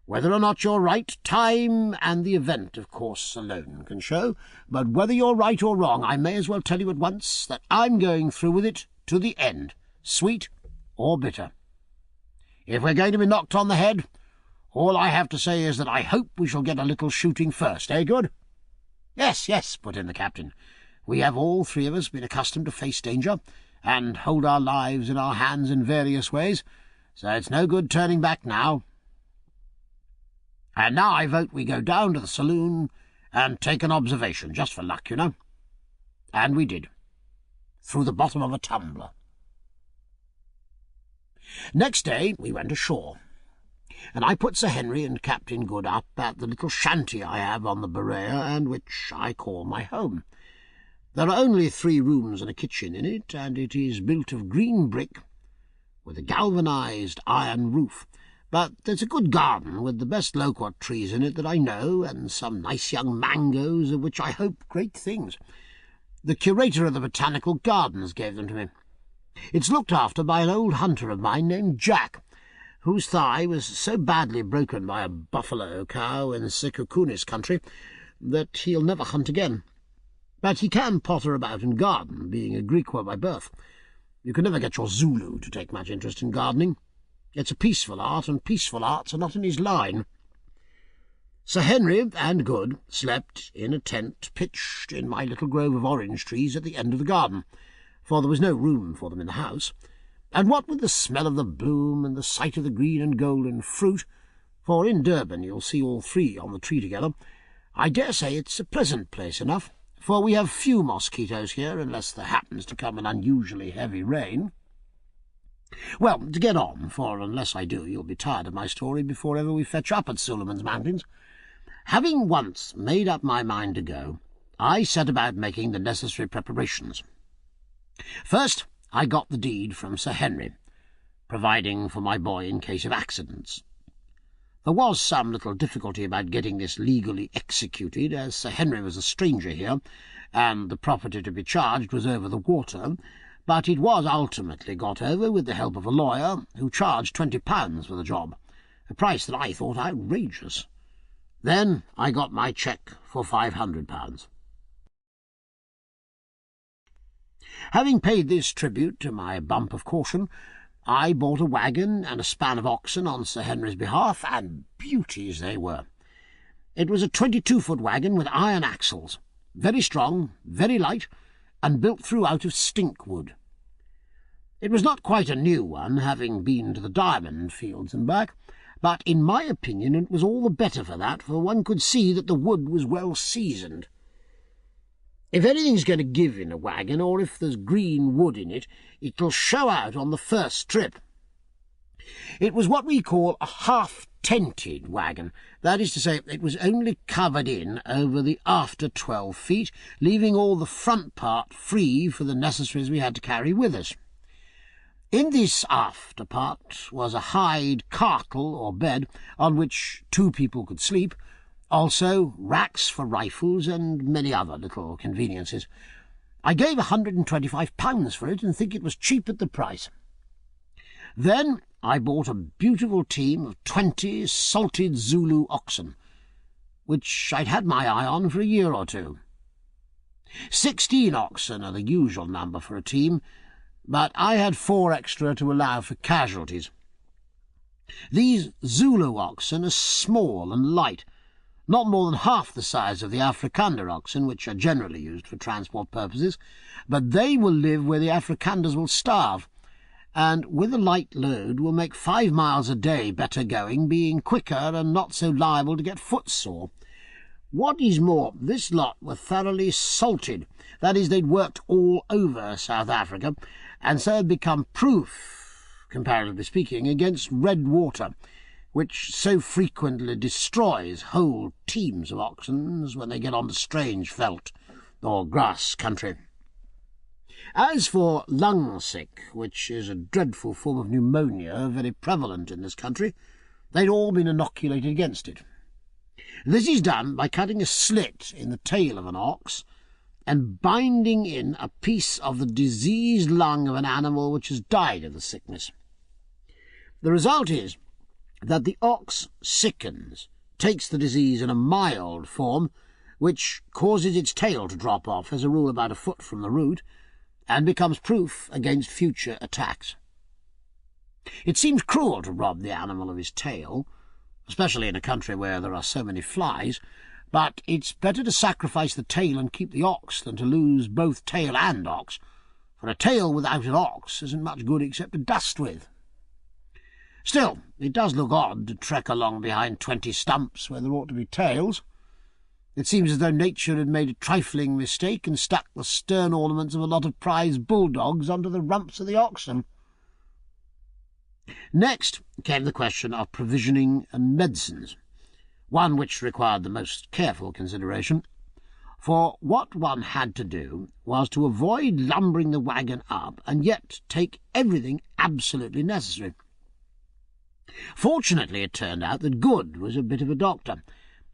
Whether or not you're right, time and the event, of course, alone can show, but whether you're right or wrong, I may as well tell you at once that I'm going through with it to the end, sweet or bitter. If we're going to be knocked on the head, all I have to say is that I hope we shall get a little shooting first, eh, Good?" "Yes, yes," put in the captain. "We have all 3 of us been accustomed to face danger, and hold our lives in our hands in various ways, so it's no good turning back now. And now I vote we go down to the saloon and take an observation, just for luck, you know. And we did, through the bottom of a tumbler. Next day we went ashore, and I put Sir Henry and Captain Good up at the little shanty I have on the Berea, and which I call my home. There are only 3 rooms and a kitchen in it, and it is built of green brick with a galvanized iron roof. But there's a good garden with the best loquat trees in it that I know, and some nice young mangoes, of which I hope great things. The curator of the Botanical Gardens gave them to me. It's looked after by an old hunter of mine named Jack, whose thigh was so badly broken by a buffalo cow in the Sikukunis country that he'll never hunt again. But he can potter about and garden, being a Griqua by birth. You can never get your Zulu to take much interest in gardening. It's a peaceful art, and peaceful arts are not in his line. Sir Henry and Good slept in a tent pitched in my little grove of orange trees at the end of the garden, for there was no room for them in the house, and what with the smell of the bloom and the sight of the green and golden fruit, for in Durban you'll see all 3 on the tree together, I dare say it's a pleasant place enough, for we have few mosquitoes here, unless there happens to come an unusually heavy rain. Well, to get on, for unless I do, you'll be tired of my story before ever we fetch up at Suleiman's Mountains. Having once made up my mind to go, I set about making the necessary preparations. First, I got the deed from Sir Henry, providing for my boy in case of accidents. There was some little difficulty about getting this legally executed, as Sir Henry was a stranger here, and the property to be charged was over the water, but it was ultimately got over with the help of a lawyer, who charged £20 for the job, a price that I thought outrageous. Then I got my cheque for £500. Having paid this tribute to my bump of caution, I bought a waggon and a span of oxen on Sir Henry's behalf, and beauties they were. It was a 22-foot waggon with iron axles, very strong, very light, and built throughout of stink wood. It was not quite a new one, having been to the diamond fields and back, but in my opinion it was all the better for that, for one could see that the wood was well seasoned. If anything's going to give in a waggon, or if there's green wood in it, it'll show out on the first trip. It was what we call a half-tented waggon. That is to say, it was only covered in over the after 12 feet, leaving all the front part free for the necessaries we had to carry with us. In this after part was a hide cartle or bed on which 2 people could sleep, also racks for rifles and many other little conveniences. I gave £125 for it, and think it was cheap at the price. Then I bought a beautiful team of 20 salted Zulu oxen, which I'd had my eye on for a year or 2. 16 oxen are the usual number for a team, but I had 4 extra to allow for casualties. These Zulu oxen are small and light, not more than half the size of the Afrikander oxen, which are generally used for transport purposes, but they will live where the Afrikanders will starve, and with a light load will make 5 miles a day better going, being quicker and not so liable to get footsore. What is more, this lot were thoroughly salted, that is, they'd worked all over South Africa, and so had become proof, comparatively speaking, against red water, which so frequently destroys whole teams of oxen when they get on to strange veldt or grass country. As for lung-sick, which is a dreadful form of pneumonia very prevalent in this country, they'd all been inoculated against it. This is done by cutting a slit in the tail of an ox and binding in a piece of the diseased lung of an animal which has died of the sickness. The result is that the ox sickens, takes the disease in a mild form, which causes its tail to drop off, as a rule about a foot from the root, and becomes proof against future attacks. It seems cruel to rob the animal of his tail, especially in a country where there are so many flies, but it's better to sacrifice the tail and keep the ox than to lose both tail and ox, for a tail without an ox isn't much good except to dust with. Still, it does look odd to trek along behind 20 stumps where there ought to be tails. It seems as though nature had made a trifling mistake and stuck the stern ornaments of a lot of prize bulldogs onto the rumps of the oxen. Next came the question of provisioning and medicines, one which required the most careful consideration, for what one had to do was to avoid lumbering the waggon up and yet take everything absolutely necessary. Fortunately, it turned out that Good was a bit of a doctor,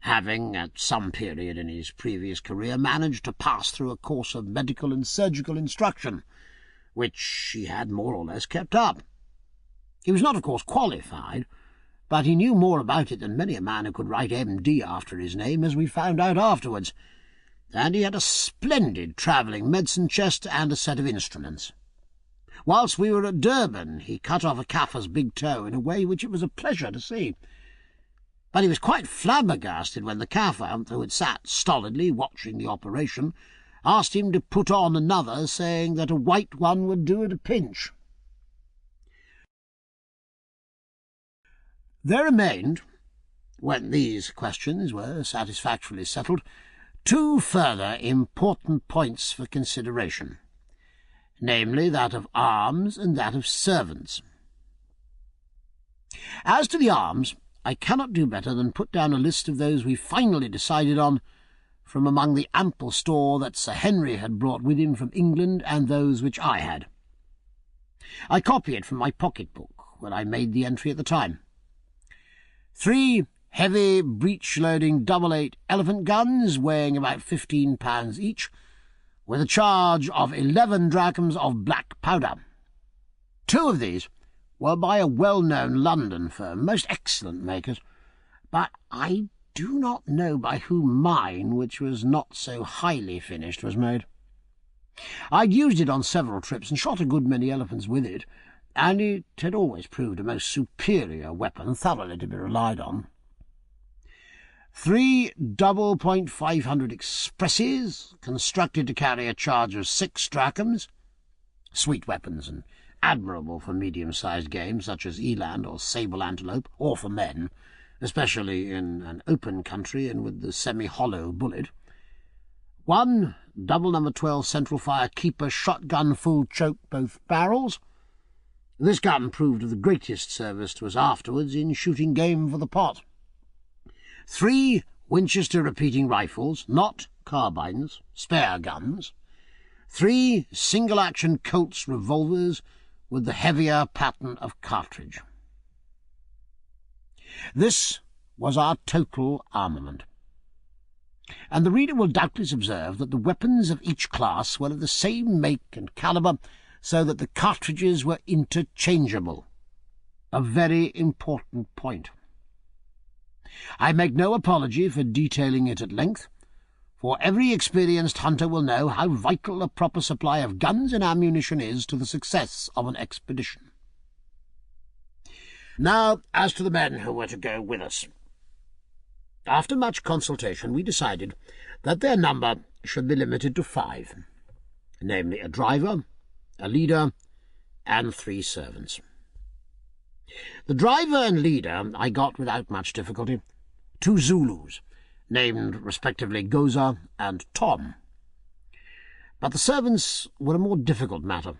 having at some period in his previous career managed to pass through a course of medical and surgical instruction, which he had more or less kept up. He was not, of course, qualified, but he knew more about it than many a man who could write M.D. after his name, as we found out afterwards, and he had a splendid travelling medicine chest and a set of instruments. Whilst we were at Durban, he cut off a Kaffir's big toe in a way which it was a pleasure to see. But he was quite flabbergasted when the Kaffir, who had sat stolidly watching the operation, asked him to put on another, saying that a white one would do at a pinch. There remained, when these questions were satisfactorily settled, two further important points for consideration, namely that of arms and that of servants. As to the arms, I cannot do better than put down a list of those we finally decided on from among the ample store that Sir Henry had brought with him from England and those which I had. I copy it from my pocket-book, where I made the entry at the time. 3 heavy breech-loading double-8 elephant guns, weighing about 15 pounds each, with a charge of 11 drachms of black powder. 2 of these were by a well-known London firm, most excellent makers, but I do not know by whom mine, which was not so highly finished, was made. I'd used it on several trips and shot a good many elephants with it, and it had always proved a most superior weapon, thoroughly to be relied on. 3 double-point 500 expresses, constructed to carry a charge of 6 drachms, sweet weapons and admirable for medium-sized game such as eland or sable antelope, or for men, especially in an open country and with the semi-hollow bullet. 1 double No. 12 central fire keeper shotgun, full choke both barrels. This gun proved of the greatest service to us afterwards in shooting game for the pot. 3 Winchester repeating rifles, not carbines, spare guns. 3 single-action Colt's revolvers with the heavier pattern of cartridge. This was our total armament. And the reader will doubtless observe that the weapons of each class were of the same make and calibre, so that the cartridges were interchangeable, a very important point. I make no apology for detailing it at length, for every experienced hunter will know how vital a proper supply of guns and ammunition is to the success of an expedition. Now, as to the men who were to go with us. After much consultation, we decided that their number should be limited to 5, namely a driver, a leader, and 3 servants. The driver and leader I got without much difficulty, 2 Zulus, named respectively Goza and Tom. But the servants were a more difficult matter.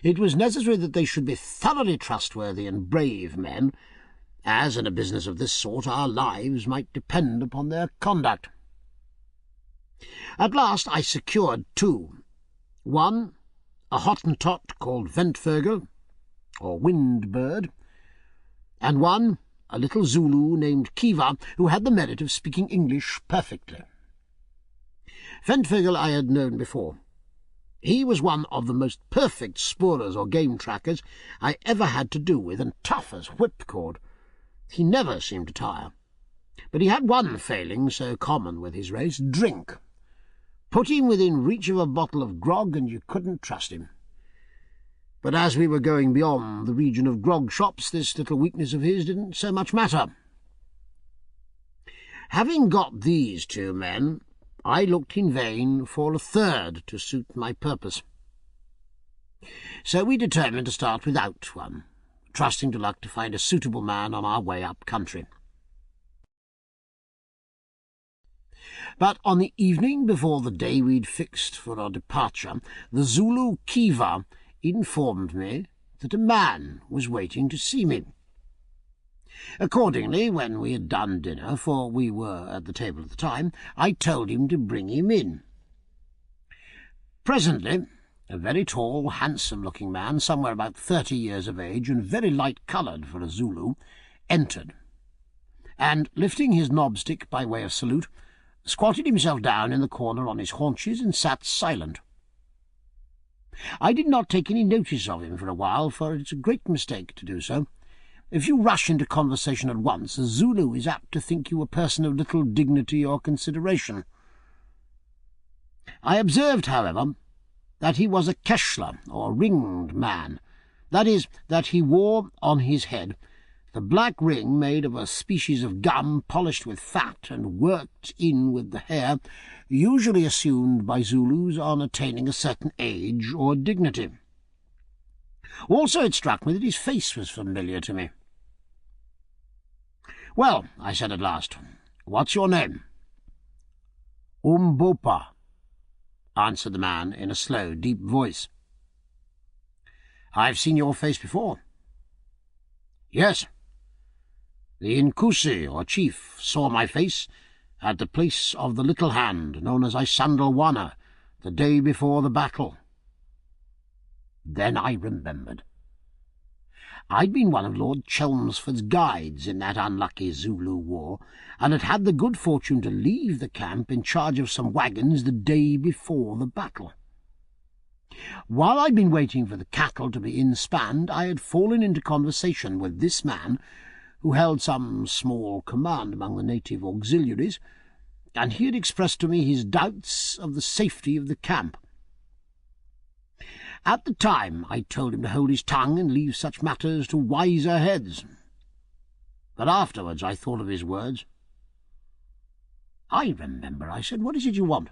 It was necessary that they should be thoroughly trustworthy and brave men, as in a business of this sort our lives might depend upon their conduct. At last I secured 2. 1, a Hottentot called Ventvögel, or Wind-Bird, and 1, a little Zulu named Kiva, who had the merit of speaking English perfectly. Ventvögel I had known before. He was one of the most perfect spoorers or game-trackers I ever had to do with, and tough as whipcord. He never seemed to tire. But he had one failing so common with his race, drink. Put him within reach of a bottle of grog, and you couldn't trust him. But as we were going beyond the region of grog shops, this little weakness of his didn't so much matter. Having got these 2 men, I looked in vain for a 3rd to suit my purpose. So we determined to start without one, trusting to luck to find a suitable man on our way up country. But on the evening before the day we'd fixed for our departure, the Zulu Kiva informed me that a man was waiting to see me. Accordingly, when we had done dinner, for we were at the table at the time, I told him to bring him in. Presently, a very tall, handsome-looking man, somewhere about 30 years of age and very light-coloured for a Zulu, entered, and, lifting his knobstick by way of salute, squatted himself down in the corner on his haunches and sat silent. I did not take any notice of him for a while, for it's a great mistake to do so. If you rush into conversation at once, a Zulu is apt to think you a person of little dignity or consideration. I observed, however, that he was a keshla, or ringed man, that is, that he wore on his head the black ring made of a species of gum polished with fat and worked in with the hair, usually assumed by Zulus on attaining a certain age or dignity. Also it struck me that his face was familiar to me. "Well," I said at last, "what's your name?" "Umbopa," answered the man in a slow, deep voice. "I've seen your face before." "Yes. The Inkusi, or chief, saw my face at the place of the Little Hand, known as Isandlwana, the day before the battle." Then I remembered. I'd been one of Lord Chelmsford's guides in that unlucky Zulu war, and had had the good fortune to leave the camp in charge of some wagons the day before the battle. While I'd been waiting for the cattle to be inspanned, I had fallen into conversation with this man, who held some small command among the native auxiliaries, and he had expressed to me his doubts of the safety of the camp. At the time I told him to hold his tongue and leave such matters to wiser heads. But afterwards I thought of his words. "I remember," I said. "What is it you want?"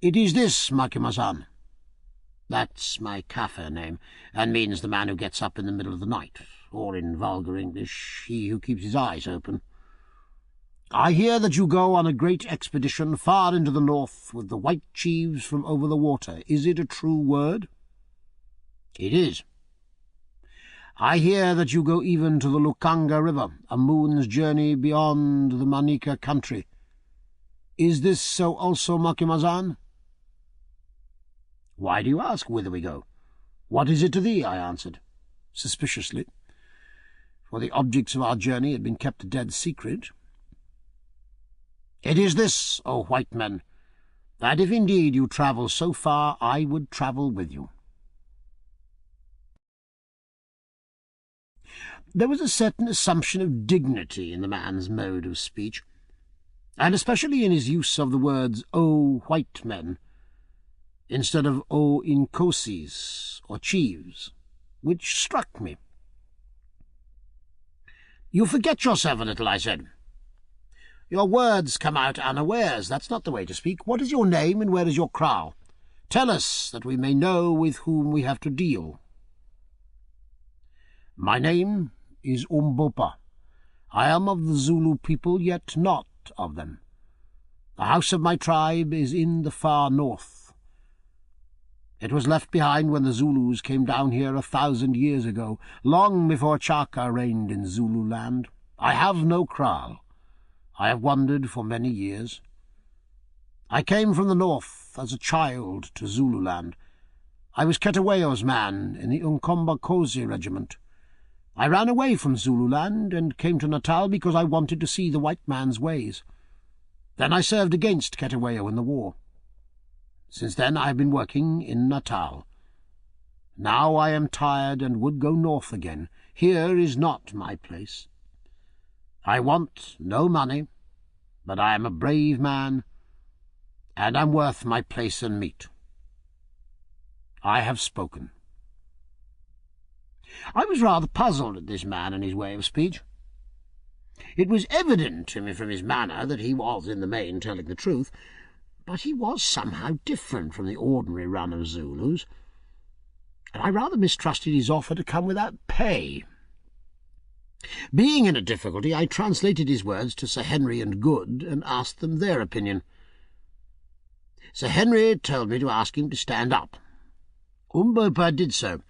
"It is this, Macumazahn." That's my Kaffir name, and means the man who gets up in the middle of the night, or in vulgar English, he who keeps his eyes open. "I hear that you go on a great expedition far into the north with the white chiefs from over the water. Is it a true word?" "It is." "I hear that you go even to the Lukanga River, a moon's journey beyond the Manika country. Is this so also, Macumazahn?" "Why do you ask whither we go? What is it to thee?" I answered, suspiciously, for the objects of our journey had been kept a dead secret. "It is this, O white men, that if indeed you travel so far, I would travel with you." There was a certain assumption of dignity in the man's mode of speech, and especially in his use of the words "O white men," instead of "O Inkosis," or chiefs, which struck me. "You forget yourself a little," I said. "Your words come out unawares. That's not the way to speak. What is your name, and where is your kraal? Tell us, that we may know with whom we have to deal." "My name is Umbopa. I am of the Zulu people, yet not of them. The house of my tribe is in the far north. It was left behind when the Zulus came down here 1,000 years ago, long before Chaka reigned in Zululand. I have no kraal. I have wandered for many years. I came from the north as a child to Zululand. I was Ketawayo's man in the Unkombakosi regiment. I ran away from Zululand and came to Natal because I wanted to see the white man's ways. Then I served against Ketawayo in the war. Since then I have been working in Natal. Now I am tired and would go north again. Here is not my place. I want no money, but I am a brave man, and am worth my place and meat. I have spoken." I was rather puzzled at this man and his way of speech. It was evident to me from his manner that he was in the main telling the truth, but he was somehow different from the ordinary run of Zulus, and I rather mistrusted his offer to come without pay. Being in a difficulty, I translated his words to Sir Henry and Good and asked them their opinion. Sir Henry told me to ask him to stand up. Umbopa did so,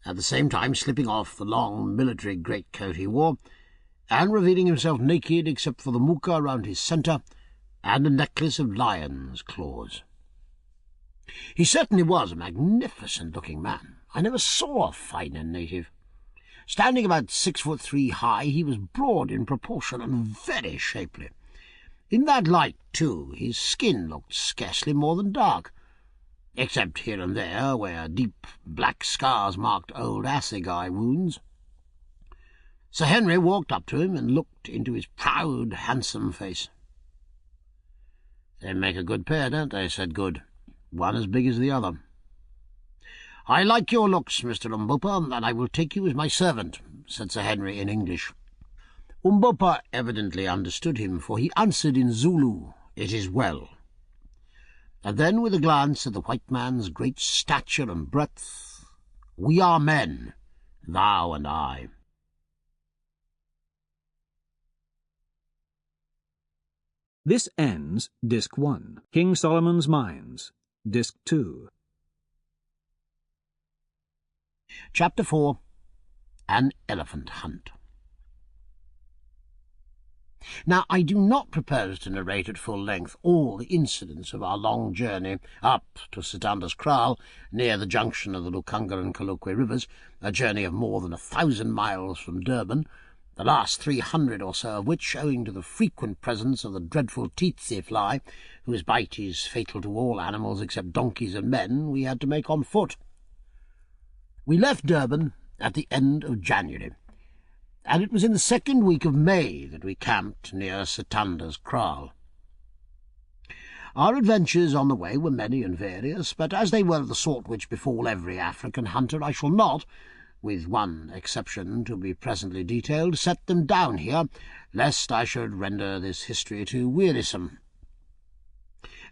at the same time slipping off the long military greatcoat he wore, and revealing himself naked except for the muka round his centre and a necklace of lion's claws. He certainly was a magnificent-looking man. I never saw a finer native. Standing about 6'3" high, he was broad in proportion and very shapely. In that light, too, his skin looked scarcely more than dark, except here and there where deep black scars marked old assegai wounds. Sir Henry walked up to him and looked into his proud, handsome face. "They make a good pair, don't they?" said Good. "One as big as the other." "I like your looks, Mr. Umbopa, and I will take you as my servant," said Sir Henry in English. Umbopa evidently understood him, for he answered in Zulu, "It is well." And then, with a glance at the white man's great stature and breadth, "We are men, thou and I." This ends Disc 1, King Solomon's Mines, Disc 2. Chapter 4. An Elephant Hunt. Now, I do not propose to narrate at full length all the incidents of our long journey up to Sitanda's Kraal, near the junction of the Lukunga and Kalukwe rivers, a journey of more than 1,000 miles from Durban, the last 300 or so of which, owing to the frequent presence of the dreadful tsetse fly, whose bite is fatal to all animals except donkeys and men, we had to make on foot. We left Durban at the end of January, and it was in the second week of May that we camped near Sitanda's Kraal. Our adventures on the way were many and various, but as they were of the sort which befall every African hunter, I shall not, with one exception to be presently detailed, set them down here, lest I should render this history too wearisome.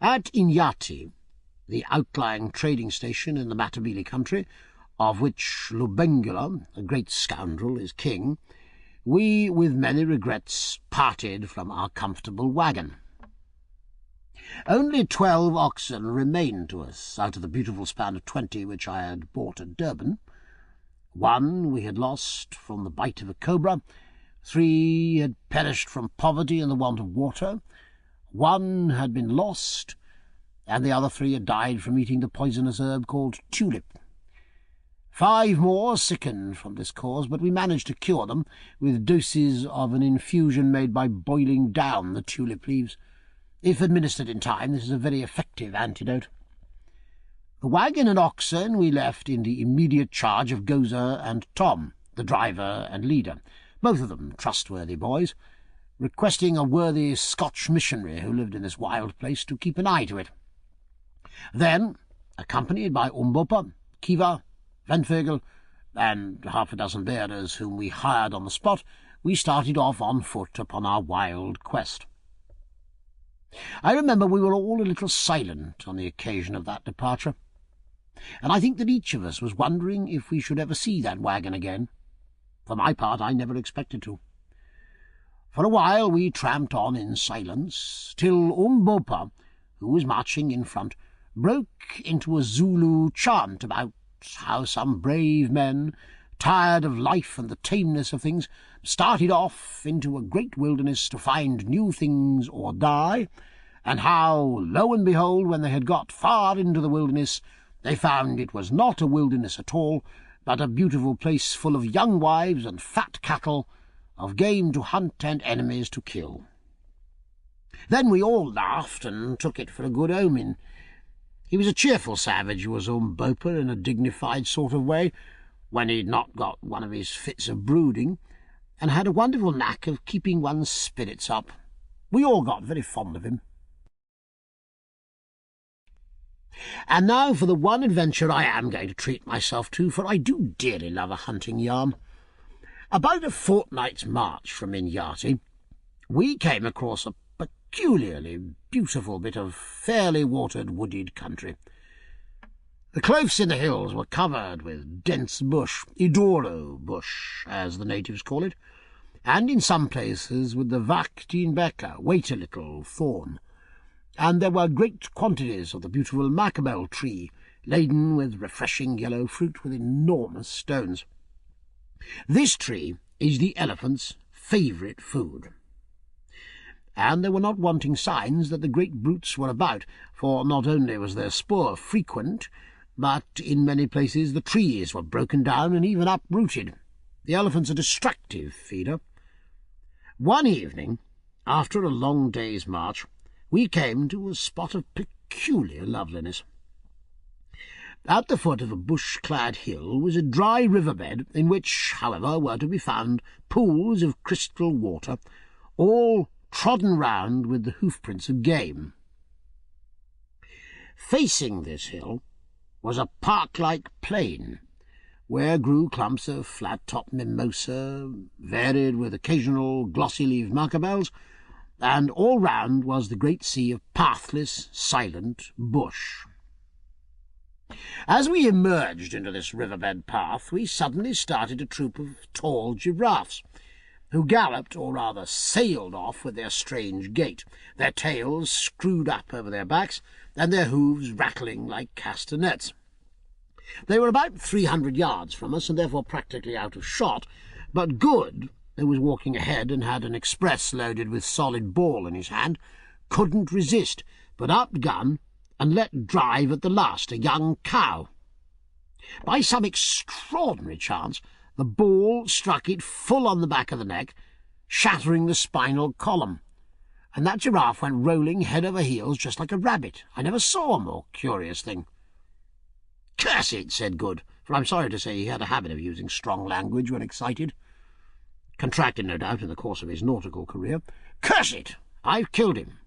At Inyati, the outlying trading station in the Matabele country, of which Lubengula, a great scoundrel, is king, we, with many regrets, parted from our comfortable waggon. Only 12 oxen remained to us out of the beautiful span of 20 which I had bought at Durban. 1 we had lost from the bite of a cobra, 3 had perished from poverty and the want of water, 1 had been lost, and the other 3 had died from eating the poisonous herb called tulip. 5 more sickened from this cause, but we managed to cure them with doses of an infusion made by boiling down the tulip leaves. If administered in time, this is a very effective antidote. The waggon and oxen we left in the immediate charge of Goza and Tom, the driver and leader, both of them trustworthy boys, requesting a worthy Scotch missionary who lived in this wild place to keep an eye to it. Then, accompanied by Umbopa, Kiva, Ventvegel, and half a dozen bearers whom we hired on the spot, we started off on foot upon our wild quest. I remember we were all a little silent on the occasion of that departure, and I think that each of us was wondering if we should ever see that waggon again. For my part, I never expected to. For a while we tramped on in silence, till Umbopa, who was marching in front, broke into a Zulu chant about how some brave men, tired of life and the tameness of things, started off into a great wilderness to find new things or die, and how, lo and behold, when they had got far into the wilderness, they found it was not a wilderness at all, but a beautiful place full of young wives and fat cattle, of game to hunt and enemies to kill. Then we all laughed and took it for a good omen. He was a cheerful savage, was Umbopa, in a dignified sort of way, when he'd not got one of his fits of brooding, and had a wonderful knack of keeping one's spirits up. We all got very fond of him. And now for the one adventure I am going to treat myself to, for I do dearly love a hunting yarn. About a fortnight's march from Inyati, we came across a peculiarly beautiful bit of fairly watered wooded country. The cliffs in the hills were covered with dense bush, idoro bush, as the natives call it, and in some places with the Wacht den Becker, wait a little, thorn, and there were great quantities of the beautiful macabell tree, laden with refreshing yellow fruit with enormous stones. This tree is the elephant's favourite food. And there were not wanting signs that the great brutes were about, for not only was their spoor frequent, but in many places the trees were broken down and even uprooted. The elephant's a destructive feeder. One evening, after a long day's march, we came to a spot of peculiar loveliness. At the foot of a bush-clad hill was a dry riverbed, in which, however, were to be found pools of crystal water, all trodden round with the hoofprints of game. Facing this hill was a park-like plain, where grew clumps of flat-topped mimosa, varied with occasional glossy-leaved macabells, and all round was the great sea of pathless, silent bush. As we emerged into this riverbed path, we suddenly started a troop of tall giraffes, who galloped, or rather sailed off with their strange gait, their tails screwed up over their backs, and their hooves rattling like castanets. They were about 300 yards from us, and therefore practically out of shot, but Good, who was walking ahead and had an express loaded with solid ball in his hand, couldn't resist, but upped gun and let drive at the last a young cow. By some extraordinary chance, the ball struck it full on the back of the neck, shattering the spinal column, and that giraffe went rolling head over heels just like a rabbit. I never saw a more curious thing. "Curse it," said Good, for I'm sorry to say he had a habit of using strong language when excited. Contracted, no doubt, in the course of his nautical career. "Curse it! I've killed him."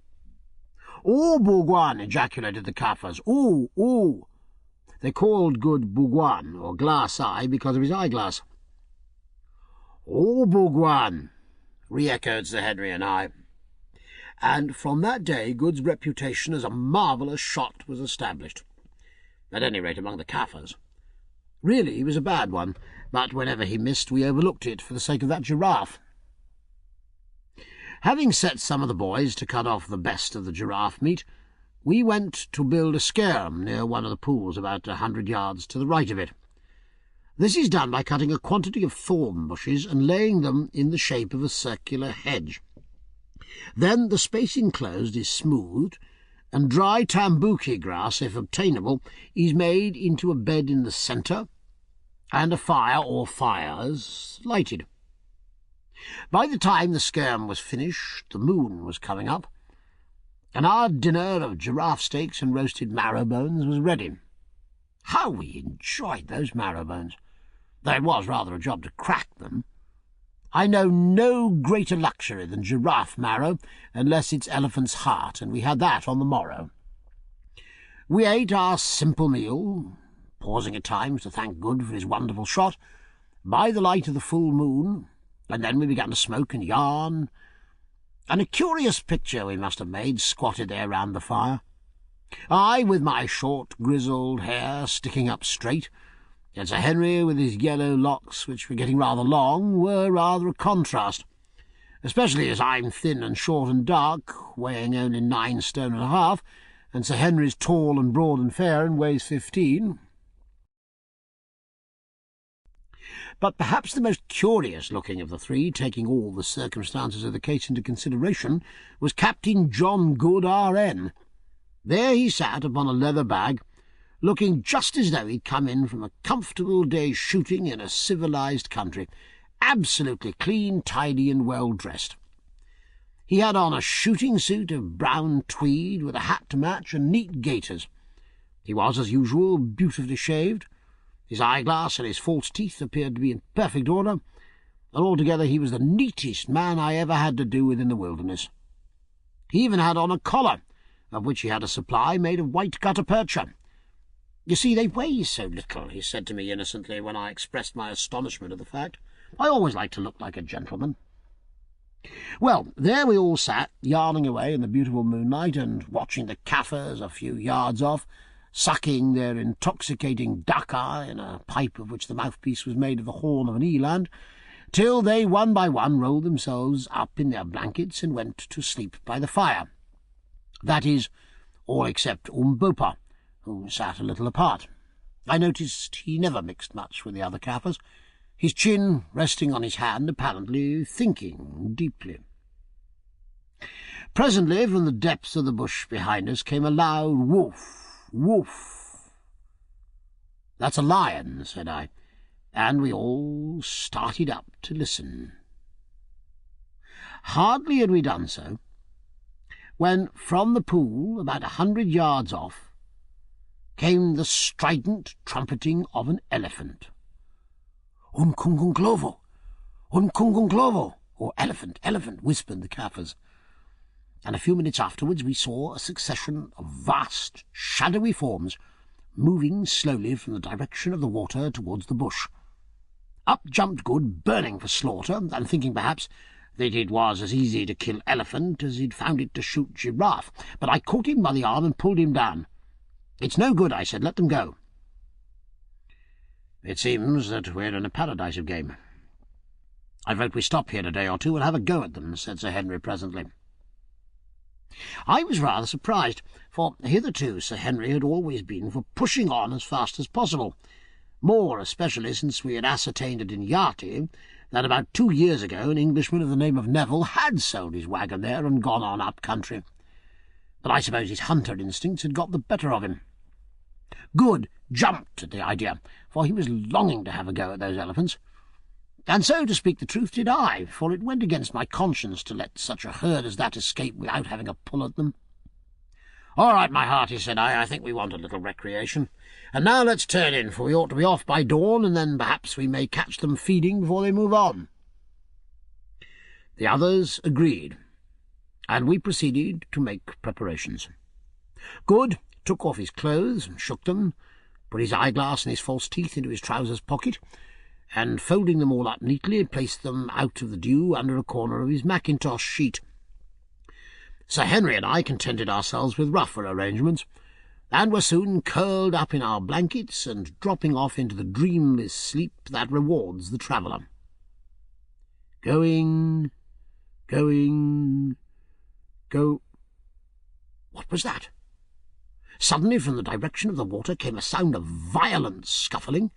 "Oh, Bourgoin!" ejaculated the Kaffirs. "Oh, oh!" They called Good Bourgoin, or glass-eye, because of his eyeglass. "Oh, Bourgoin!" re-echoed Sir Henry and I. And from that day Good's reputation as a marvellous shot was established, at any rate among the Kaffirs. Really, he was a bad one, but whenever he missed we overlooked it for the sake of that giraffe. Having set some of the boys to cut off the best of the giraffe meat, we went to build a skerm near one of the pools about 100 yards to the right of it. This is done by cutting a quantity of thorn bushes and laying them in the shape of a circular hedge. Then the space enclosed is smoothed, and dry tambouki grass, if obtainable, is made into a bed in the centre, and a fire or fires lighted. By the time the skerm was finished, the moon was coming up, and our dinner of giraffe steaks and roasted marrow bones was ready. How we enjoyed those marrow bones, though it was rather a job to crack them. I know no greater luxury than giraffe marrow, unless it's elephant's heart, and we had that on the morrow. We ate our simple meal, pausing at times to thank Good for his wonderful shot, by the light of the full moon, and then we began to smoke and yarn, and a curious picture we must have made squatted there round the fire. I, with my short grizzled hair sticking up straight, and Sir Henry, with his yellow locks, which were getting rather long, were rather a contrast, especially as I'm thin and short and dark, weighing only 9 stone and a half, and Sir Henry's tall and broad and fair and weighs 15. But perhaps the most curious-looking of the three, taking all the circumstances of the case into consideration, was Captain John Good, R.N. There he sat upon a leather bag, looking just as though he'd come in from a comfortable day's shooting in a civilized country, absolutely clean, tidy, and well-dressed. He had on a shooting suit of brown tweed with a hat to match and neat gaiters. He was, as usual, beautifully shaved. His eyeglass and his false teeth appeared to be in perfect order, and altogether he was the neatest man I ever had to do with in the wilderness. He even had on a collar, of which he had a supply made of white gutta-percha. "You see, they weigh so little," he said to me innocently when I expressed my astonishment at the fact. "I always like to look like a gentleman." Well, there we all sat, yarning away in the beautiful moonlight, and watching the Kaffirs a few yards off, sucking their intoxicating duck-eye in a pipe of which the mouthpiece was made of the horn of an eland, till they one by one rolled themselves up in their blankets and went to sleep by the fire. That is, all except Umbopa, who sat a little apart. I noticed he never mixed much with the other Kaffirs, his chin resting on his hand, apparently thinking deeply. Presently, from the depths of the bush behind us came a loud woof, woof. "That's a lion," said I, and we all started up to listen. Hardly had we done so, when from the pool, about 100 yards off, came the strident trumpeting of an elephant. "Unkungunklovo! Unkungunklovo!" or "Elephant, elephant!" whispered the Kaffirs. And a few minutes afterwards we saw a succession of vast, shadowy forms moving slowly from the direction of the water towards the bush. Up jumped Good, burning for slaughter, and thinking perhaps that it was as easy to kill elephant as he'd found it to shoot giraffe. But I caught him by the arm and pulled him down. "It's no good," I said. "Let them go." "It seems that we're in a paradise of game. I vote we stop here a day or two and have a go at them," said Sir Henry presently. I was rather surprised, for hitherto Sir Henry had always been for pushing on as fast as possible, more especially since we had ascertained at Inyati that about 2 years ago an Englishman of the name of Neville had sold his waggon there and gone on up country. But I suppose his hunter instincts had got the better of him. Good jumped at the idea, for he was longing to have a go at those elephants. And so, to speak the truth, did I, for it went against my conscience to let such a herd as that escape without having a pull at them. "All right, my hearty," said I think we want a little recreation. And now let's turn in, for we ought to be off by dawn, and then perhaps we may catch them feeding before they move on." The others agreed, and we proceeded to make preparations. Good took off his clothes and shook them, put his eyeglass and his false teeth into his trousers pocket, and folding them all up neatly, placed them out of the dew under a corner of his mackintosh sheet. Sir Henry and I contented ourselves with rougher arrangements, and were soon curled up in our blankets and dropping off into the dreamless sleep that rewards the traveller. Going. What was that? Suddenly from the direction of the water came a sound of violent scuffling,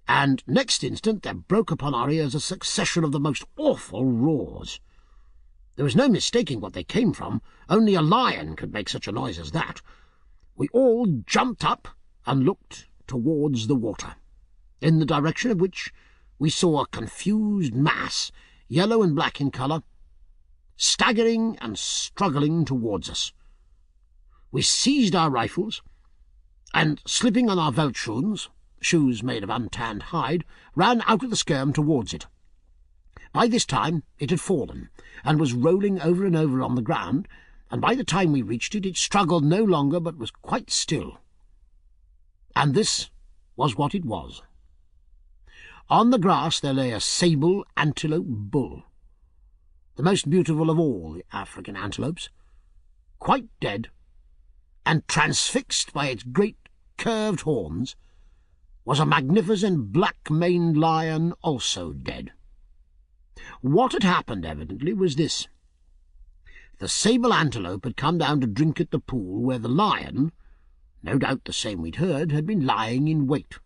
and next instant there broke upon our ears a succession of the most awful roars. There was no mistaking what they came from. Only a lion could make such a noise as that. We all jumped up and looked towards the water, in the direction of which we saw a confused mass, yellow and black in colour, staggering and struggling towards us. We seized our rifles, and, slipping on our veldschoens, shoes made of untanned hide, ran out of the skerm towards it. By this time it had fallen, and was rolling over and over on the ground, and by the time we reached it, it struggled no longer, but was quite still. And this was what it was. On the grass there lay a sable antelope bull, the most beautiful of all the African antelopes, quite dead, and transfixed by its great curved horns was a magnificent black-maned lion, also dead. What had happened, evidently, was this. The sable antelope had come down to drink at the pool where the lion, no doubt the same we'd heard, had been lying in wait.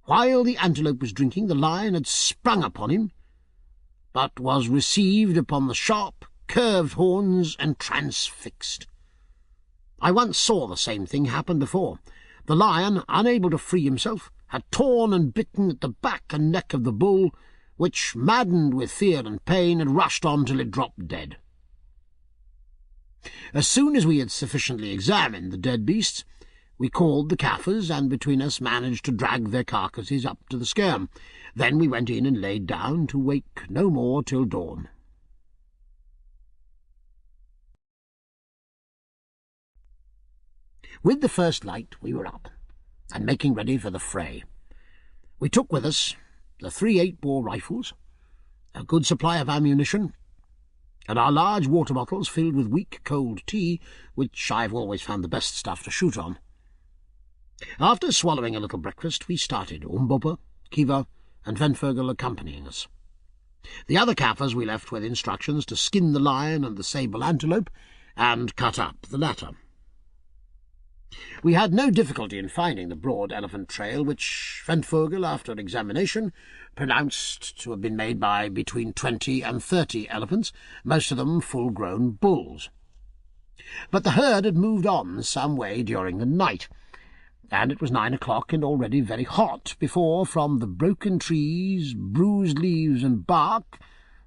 While the antelope was drinking, the lion had sprung upon him, but was received upon the sharp, curved horns and transfixed. I once saw the same thing happen before. The lion, unable to free himself, had torn and bitten at the back and neck of the bull, which, maddened with fear and pain, had rushed on till it dropped dead. As soon as we had sufficiently examined the dead beasts, we called the Kaffirs, and between us managed to drag their carcasses up to the skerm. Then we went in and laid down to wake no more till dawn. With the first light we were up, and making ready for the fray. We took with us the 3 8-bore rifles, a good supply of ammunition, and our large water bottles filled with weak cold tea, which I have always found the best stuff to shoot on. After swallowing a little breakfast, we started, Umbopa, Kiva, and Venfogel accompanying us. The other Kaffirs we left with instructions to skin the lion and the sable antelope and cut up the latter. We had no difficulty in finding the broad elephant trail, which Ventfogel, after examination, pronounced to have been made by between 20 and 30 elephants, most of them full-grown bulls. But the herd had moved on some way during the night, and it was 9 o'clock and already very hot before, from the broken trees, bruised leaves and bark,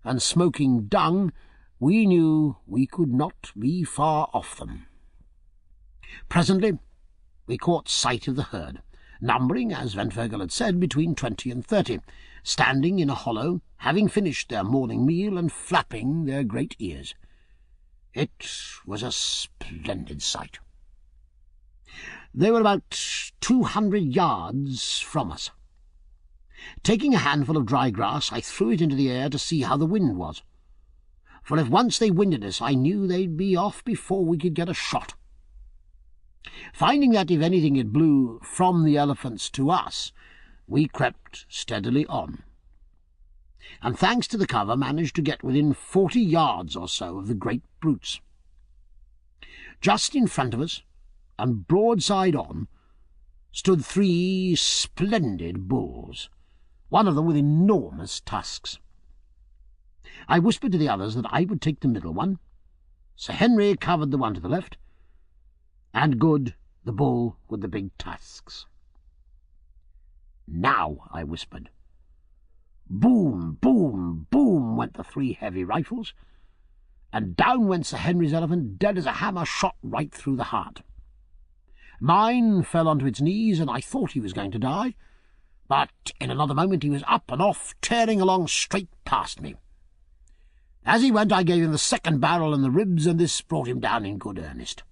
and smoking dung, we knew we could not be far off them. Presently we caught sight of the herd, numbering, as Ventfogel had said, between 20 and 30, standing in a hollow, having finished their morning meal and flapping their great ears. It was a splendid sight. They were about 200 yards from us. Taking a handful of dry grass, I threw it into the air to see how the wind was, for if once they winded us, I knew they'd be off before we could get a shot. Finding that, if anything, it blew from the elephants to us, we crept steadily on, and thanks to the cover managed to get within 40 yards or so of the great brutes. Just in front of us, and broadside on, stood 3 splendid bulls, one of them with enormous tusks. I whispered to the others that I would take the middle one. Sir Henry covered the one to the left, and Good, the bull with the big tusks. "Now," I whispered. Boom, boom, boom went the 3 heavy rifles, and down went Sir Henry's elephant, dead as a hammer shot right through the heart. Mine fell onto its knees, and I thought he was going to die, but in another moment he was up and off, tearing along straight past me. As he went, I gave him the second barrel in the ribs, and this brought him down in good earnest.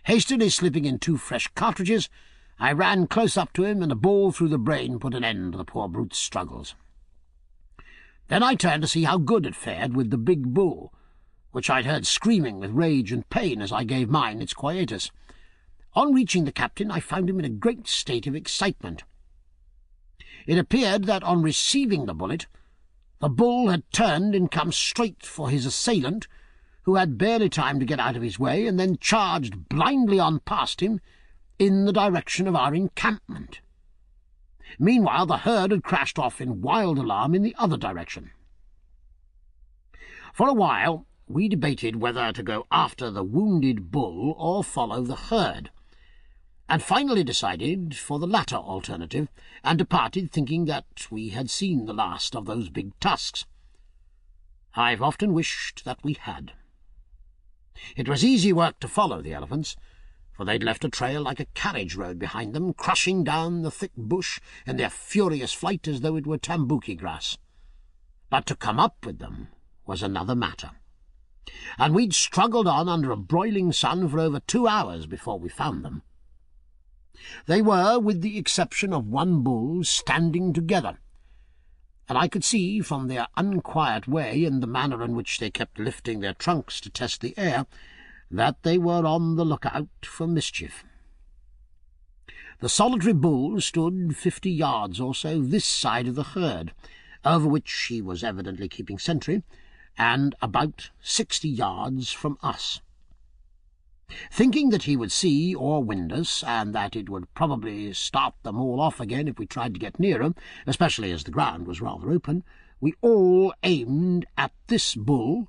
Hastily slipping in 2 fresh cartridges, I ran close up to him, and a ball through the brain put an end to the poor brute's struggles. Then I turned to see how Good had fared with the big bull, which I'd heard screaming with rage and pain as I gave mine its quietus. On reaching the captain, I found him in a great state of excitement. It appeared that on receiving the bullet, the bull had turned and come straight for his assailant, who had barely time to get out of his way, and then charged blindly on past him in the direction of our encampment. Meanwhile, the herd had crashed off in wild alarm in the other direction. For a while we debated whether to go after the wounded bull or follow the herd, and finally decided for the latter alternative, and departed thinking that we had seen the last of those big tusks. I've often wished that we had. It was easy work to follow the elephants, for they'd left a trail like a carriage road behind them, crushing down the thick bush in their furious flight as though it were tambouki grass. But to come up with them was another matter, and we'd struggled on under a broiling sun for over 2 hours before we found them. They were, with the exception of one bull, standing together, and I could see from their unquiet way and the manner in which they kept lifting their trunks to test the air that they were on the lookout for mischief. The solitary bull stood 50 yards or so this side of the herd, over which he was evidently keeping sentry, and about 60 yards from us. Thinking that he would see or wind us, and that it would probably start them all off again if we tried to get nearer, especially as the ground was rather open, we all aimed at this bull,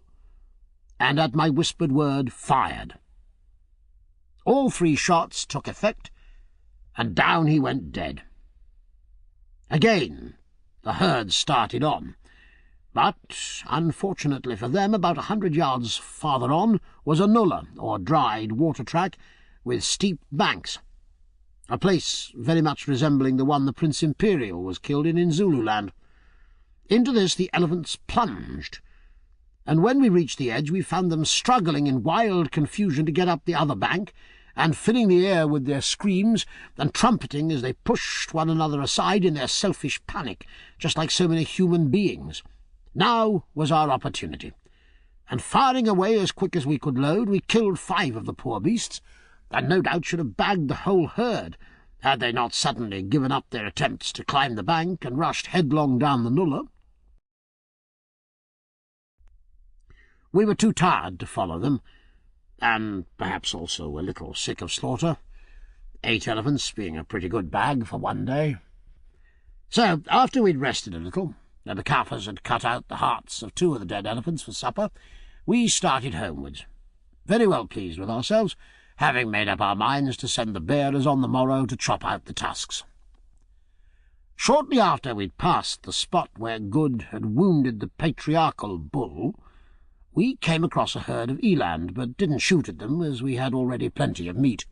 and at my whispered word fired. All 3 shots took effect, and down he went dead. Again the herd started on, but, unfortunately for them, about 100 yards farther on was a nullah, or dried water track, with steep banks, a place very much resembling the one the Prince Imperial was killed in Zululand. Into this the elephants plunged, and when we reached the edge we found them struggling in wild confusion to get up the other bank, and filling the air with their screams and trumpeting as they pushed one another aside in their selfish panic, just like so many human beings. Now was our opportunity, and firing away as quick as we could load, we killed 5 of the poor beasts, and no doubt should have bagged the whole herd, had they not suddenly given up their attempts to climb the bank and rushed headlong down the nullah. We were too tired to follow them, and perhaps also a little sick of slaughter, 8 elephants being a pretty good bag for one day. So, after we'd rested a little, and the Kaffirs had cut out the hearts of 2 of the dead elephants for supper, we started homewards, very well pleased with ourselves, having made up our minds to send the bearers on the morrow to chop out the tusks. Shortly after we'd passed the spot where Good had wounded the patriarchal bull, we came across a herd of eland, but didn't shoot at them, as we had already plenty of meat.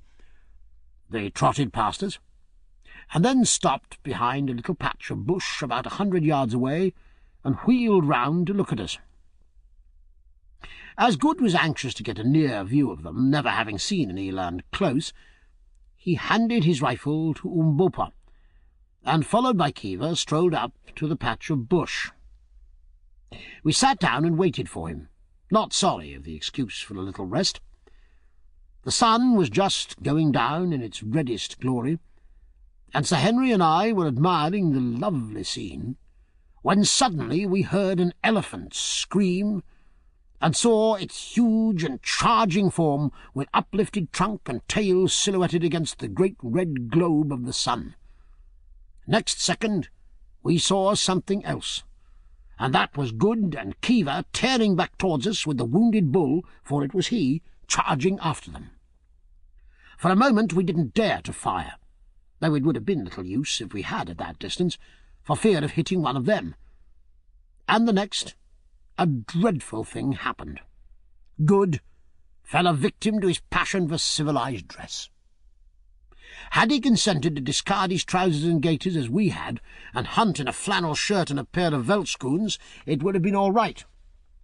They trotted past us, and then stopped behind a little patch of bush about 100 yards away, and wheeled round to look at us. As Good was anxious to get a near view of them, never having seen an eland close, he handed his rifle to Umbopa, and, followed by Kiva, strolled up to the patch of bush. We sat down and waited for him, not sorry of the excuse for a little rest. The sun was just going down in its reddest glory, and Sir Henry and I were admiring the lovely scene, when suddenly we heard an elephant scream, and saw its huge and charging form, with uplifted trunk and tail silhouetted against the great red globe of the sun. Next second we saw something else, and that was Good and Kiva tearing back towards us with the wounded bull, for it was he, charging after them. For a moment we didn't dare to fire, though it would have been little use if we had at that distance, for fear of hitting one of them. And the next, a dreadful thing happened. Good fell a victim to his passion for civilized dress. Had he consented to discard his trousers and gaiters as we had, and hunt in a flannel shirt and a pair of veldschoons, it would have been all right.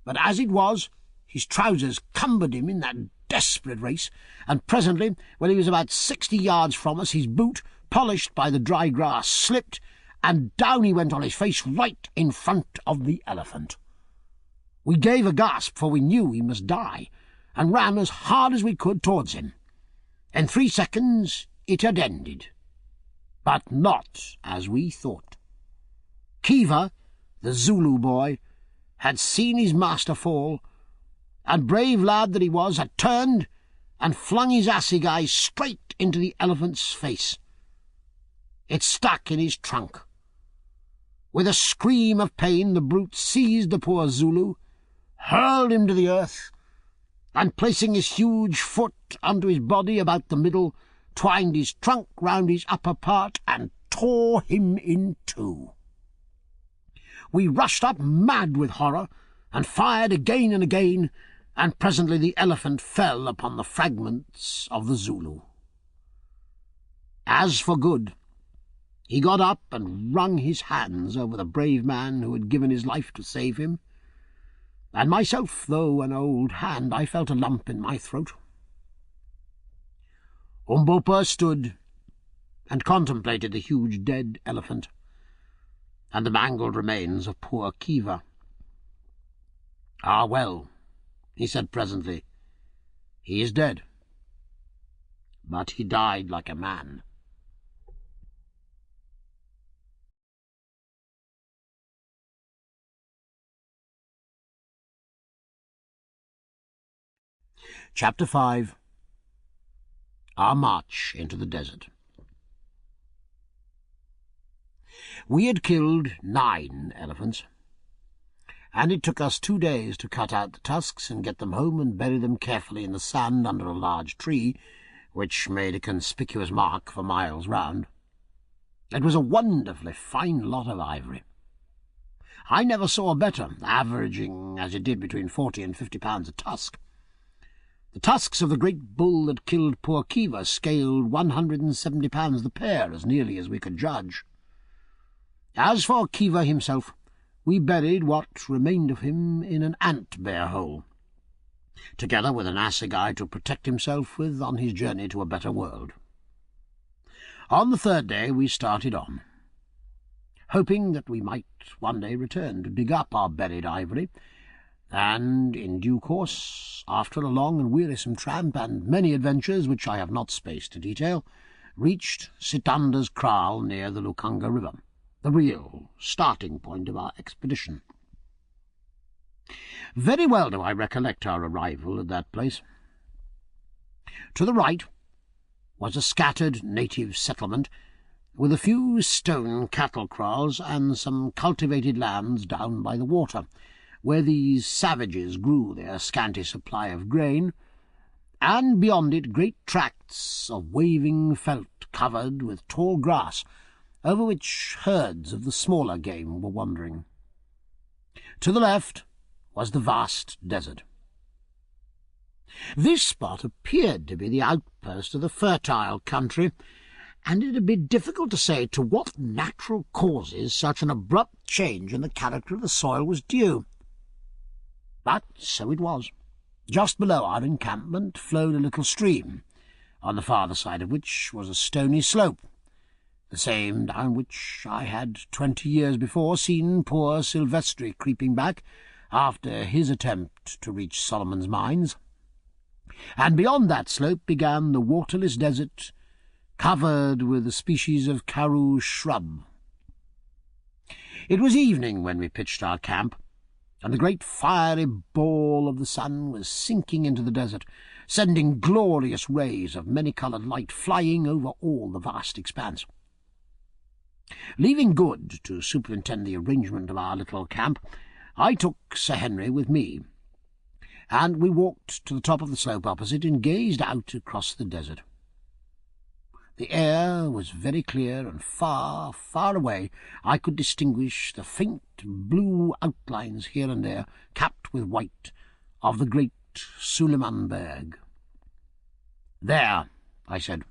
But as it was, his trousers cumbered him in that desperate race, and presently, when he was about 60 yards from us, his boot, polished by the dry grass, slipped, and down he went on his face right in front of the elephant. We gave a gasp, for we knew he must die, and ran as hard as we could towards him. In 3 seconds it had ended, but not as we thought. Kiva, the Zulu boy, had seen his master fall, and, brave lad that he was, had turned and flung his assegai straight into the elephant's face. It stuck in his trunk. With a scream of pain, the brute seized the poor Zulu, hurled him to the earth, and, placing his huge foot under his body about the middle, twined his trunk round his upper part and tore him in 2. We rushed up mad with horror, and fired again and again, and presently the elephant fell upon the fragments of the Zulu. As for Good, he got up and wrung his hands over the brave man who had given his life to save him, and myself, though an old hand, I felt a lump in my throat. Umbopa stood and contemplated the huge dead elephant, and the mangled remains of poor Kiva. "Ah, well," he said presently, "he is dead, but he died like a man." Chapter 5. Our March into the Desert. We had killed 9 elephants, and it took us 2 days to cut out the tusks and get them home and bury them carefully in the sand under a large tree, which made a conspicuous mark for miles round. It was a wonderfully fine lot of ivory. I never saw a better, averaging, as it did, between 40 and 50 pounds a tusk. The tusks of the great bull that killed poor Kiva scaled 170 pounds the pair, as nearly as we could judge. As for Kiva himself, we buried what remained of him in an ant-bear hole, together with an assegai to protect himself with on his journey to a better world. On the 3rd day we started on, hoping that we might one day return to dig up our buried ivory, and in due course, after a long and wearisome tramp and many adventures which I have not space to detail, reached Sitanda's kraal near the Lukanga River, the real starting point of our expedition. Very well do I recollect our arrival at that place. To the right was a scattered native settlement, with a few stone cattle kraals and some cultivated lands down by the water, where these savages grew their scanty supply of grain, and beyond it great tracts of waving veldt covered with tall grass, over which herds of the smaller game were wandering. To the left was the vast desert. This spot appeared to be the outpost of the fertile country, and it had been difficult to say to what natural causes such an abrupt change in the character of the soil was due. But so it was. Just below our encampment flowed a little stream, on the farther side of which was a stony slope, the same down which I had 20 years before seen poor Silvestri creeping back after his attempt to reach Solomon's Mines. And beyond that slope began the waterless desert, covered with a species of karoo shrub. It was evening when we pitched our camp, and the great fiery ball of the sun was sinking into the desert, sending glorious rays of many-coloured light flying over all the vast expanse. Leaving Good to superintend the arrangement of our little camp, I took Sir Henry with me, and we walked to the top of the slope opposite and gazed out across the desert. The air was very clear, and far, far away I could distinguish the faint blue outlines here and there, capped with white, of the great Suleimanberg. "There," I said.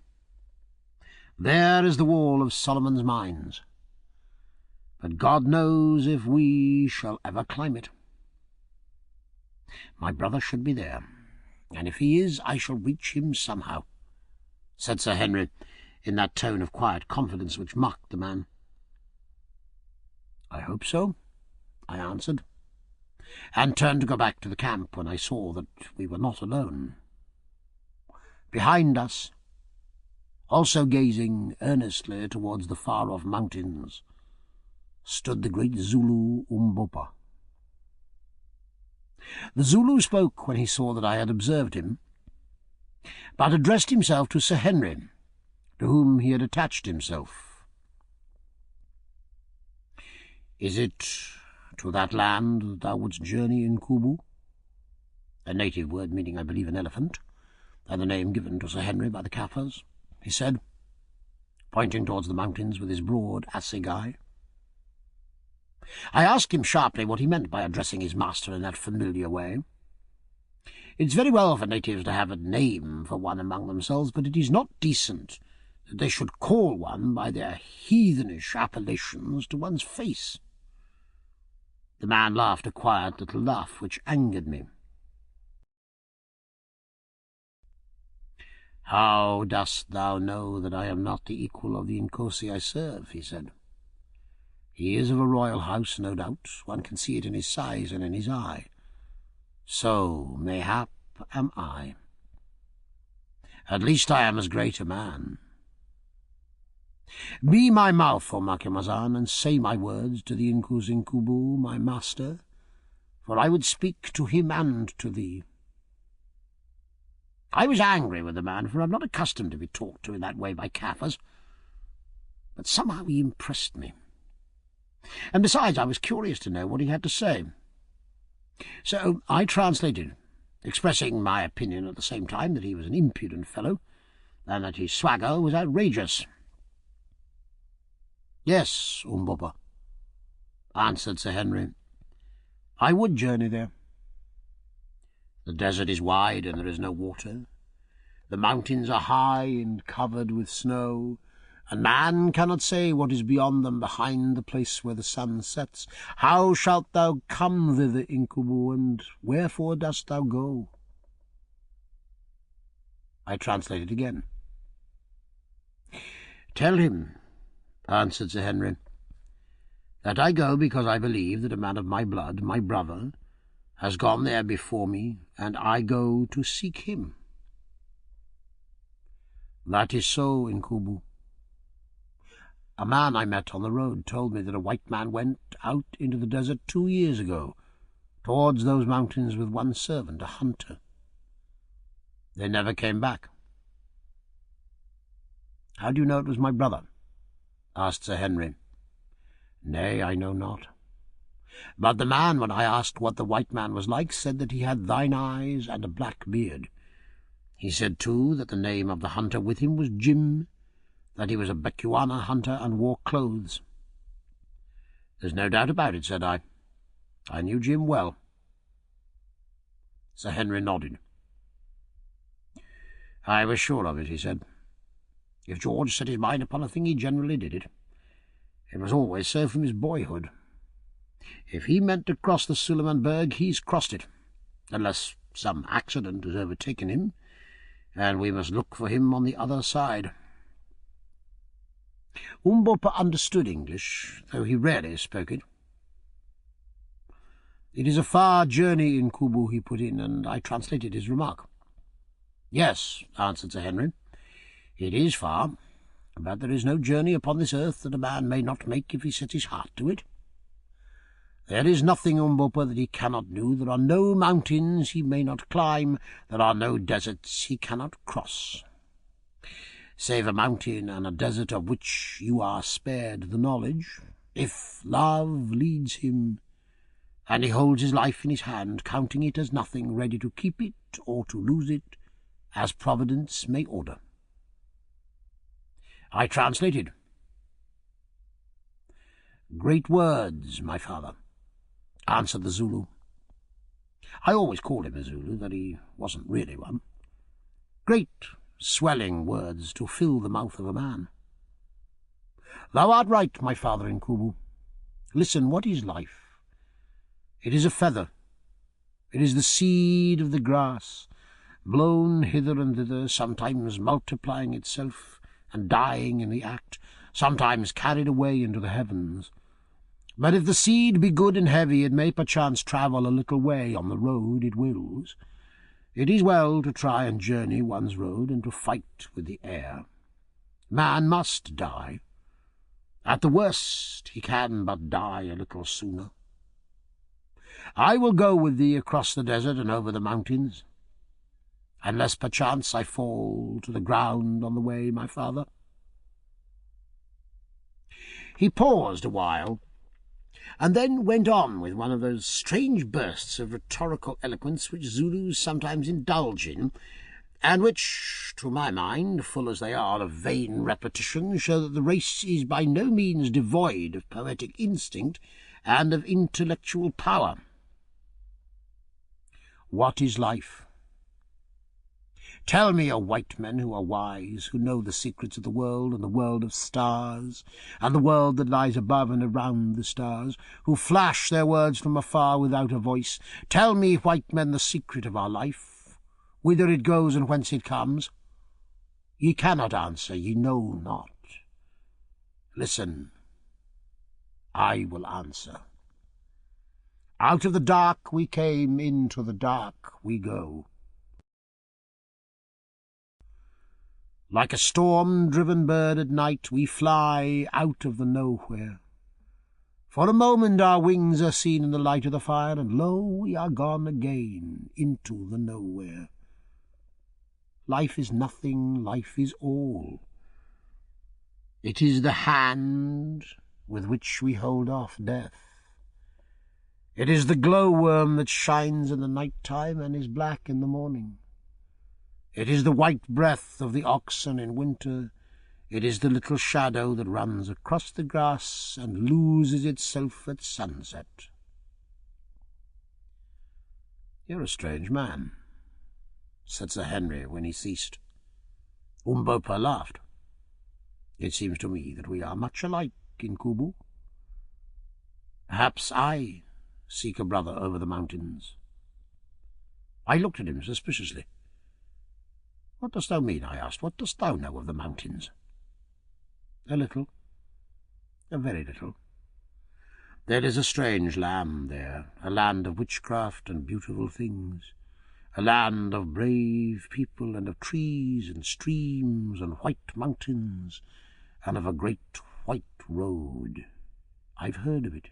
"There is the wall of Solomon's Mines. But God knows if we shall ever climb it. My brother should be there, and if he is, I shall reach him somehow," said Sir Henry, in that tone of quiet confidence which mocked the man. "I hope so," I answered, and turned to go back to the camp when I saw that we were not alone. Behind us, also gazing earnestly towards the far-off mountains, stood the great Zulu Umbopa. The Zulu spoke when he saw that I had observed him, but addressed himself to Sir Henry, to whom he had attached himself. "Is it to that land that thou wouldst journey in Kubu?" A native word meaning, I believe, an elephant, and the name given to Sir Henry by the Kaffirs, he said, pointing towards the mountains with his broad assegai. I asked him sharply what he meant by addressing his master in that familiar way. It's very well for natives to have a name for one among themselves, but it is not decent that they should call one by their heathenish appellations to one's face. The man laughed a quiet little laugh which angered me. "How dost thou know that I am not the equal of the Nkosi I serve?" he said. "He is of a royal house, no doubt. One can see it in his size and in his eye. So, mayhap, am I. At least I am as great a man. Be my mouth, O Macumazahn, and say my words to the Inkuzinkubu, my master, for I would speak to him and to thee." I was angry with the man, for I am not accustomed to be talked to in that way by Kaffirs, but somehow he impressed me. And besides, I was curious to know what he had to say. So I translated, expressing my opinion at the same time that he was an impudent fellow, and that his swagger was outrageous. "Yes, Umbopa," answered Sir Henry, "I would journey there. The desert is wide, and there is no water. The mountains are high and covered with snow, and man cannot say what is beyond them behind the place where the sun sets. How shalt thou come thither, Inkubu, and wherefore dost thou go?" I translated again. "Tell him," answered Sir Henry, "that I go because I believe that a man of my blood, my brother, has gone there before me, and I go to seek him." "That is so, Inkubu. A man I met on the road told me that a white man went out into the desert 2 years ago towards those mountains with one servant, a hunter. They never came back. How do you know it was my brother? Asked Sir Henry. Nay, I know not. But the man, when I asked what the white man was like, said that he had thine eyes and a black beard. He said, too, that the name of the hunter with him was Jim, that he was a Bechuana hunter and wore clothes. There's no doubt about it, said I. I knew Jim well. Sir Henry nodded. I was sure of it, he said. If George set his mind upon a thing, he generally did it. It was always so from his boyhood. If he meant to cross the Suleiman Berg, he's crossed it, unless some accident has overtaken him, and we must look for him on the other side. Umbopa understood English, though he rarely spoke it. It is a far journey in Kubu, he put in, and I translated his remark. Yes, answered Sir Henry, it is far, but there is no journey upon this earth that a man may not make if he set his heart to it. There is nothing, Umbopa, that he cannot do. There are no mountains he may not climb. There are no deserts he cannot cross. Save a mountain and a desert of which you are spared the knowledge, if love leads him, and he holds his life in his hand, counting it as nothing, ready to keep it or to lose it, as Providence may order. I translated. Great words, my father, answered the Zulu. I always called him a Zulu, though he wasn't really one. Great, swelling words to fill the mouth of a man. Thou art right, my father in Kubu. Listen, what is life? It is a feather. It is the seed of the grass, blown hither and thither, sometimes multiplying itself and dying in the act, sometimes carried away into the heavens. But if the seed be good and heavy, it may perchance travel a little way on the road it wills. It is well to try and journey one's road and to fight with the air. Man must die. At the worst, he can but die a little sooner. I will go with thee across the desert and over the mountains, unless perchance I fall to the ground on the way, my father. He paused a while, and then went on with one of those strange bursts of rhetorical eloquence which Zulus sometimes indulge in, and which, to my mind, full as they are of vain repetition, show that the race is by no means devoid of poetic instinct and of intellectual power. What is life? Tell me, O white men who are wise, who know the secrets of the world and the world of stars, and the world that lies above and around the stars, who flash their words from afar without a voice, tell me, white men, the secret of our life, whither it goes and whence it comes. Ye cannot answer, ye know not. Listen, I will answer. Out of the dark we came, into the dark we go. Like a storm-driven bird at night, we fly out of the nowhere. For a moment our wings are seen in the light of the fire, and lo, we are gone again into the nowhere. Life is nothing, life is all. It is the hand with which we hold off death. It is the glowworm that shines in the night-time and is black in the morning. It is the white breath of the oxen in winter. It is the little shadow that runs across the grass and loses itself at sunset. You're a strange man, said Sir Henry when he ceased. Umbopa laughed. It seems to me that we are much alike in Kubu. Perhaps I seek a brother over the mountains. I looked at him suspiciously. What dost thou mean? I asked. What dost thou know of the mountains? A little. A very little. There is a strange land there, a land of witchcraft and beautiful things, a land of brave people and of trees and streams and white mountains and of a great white road. I've heard of it.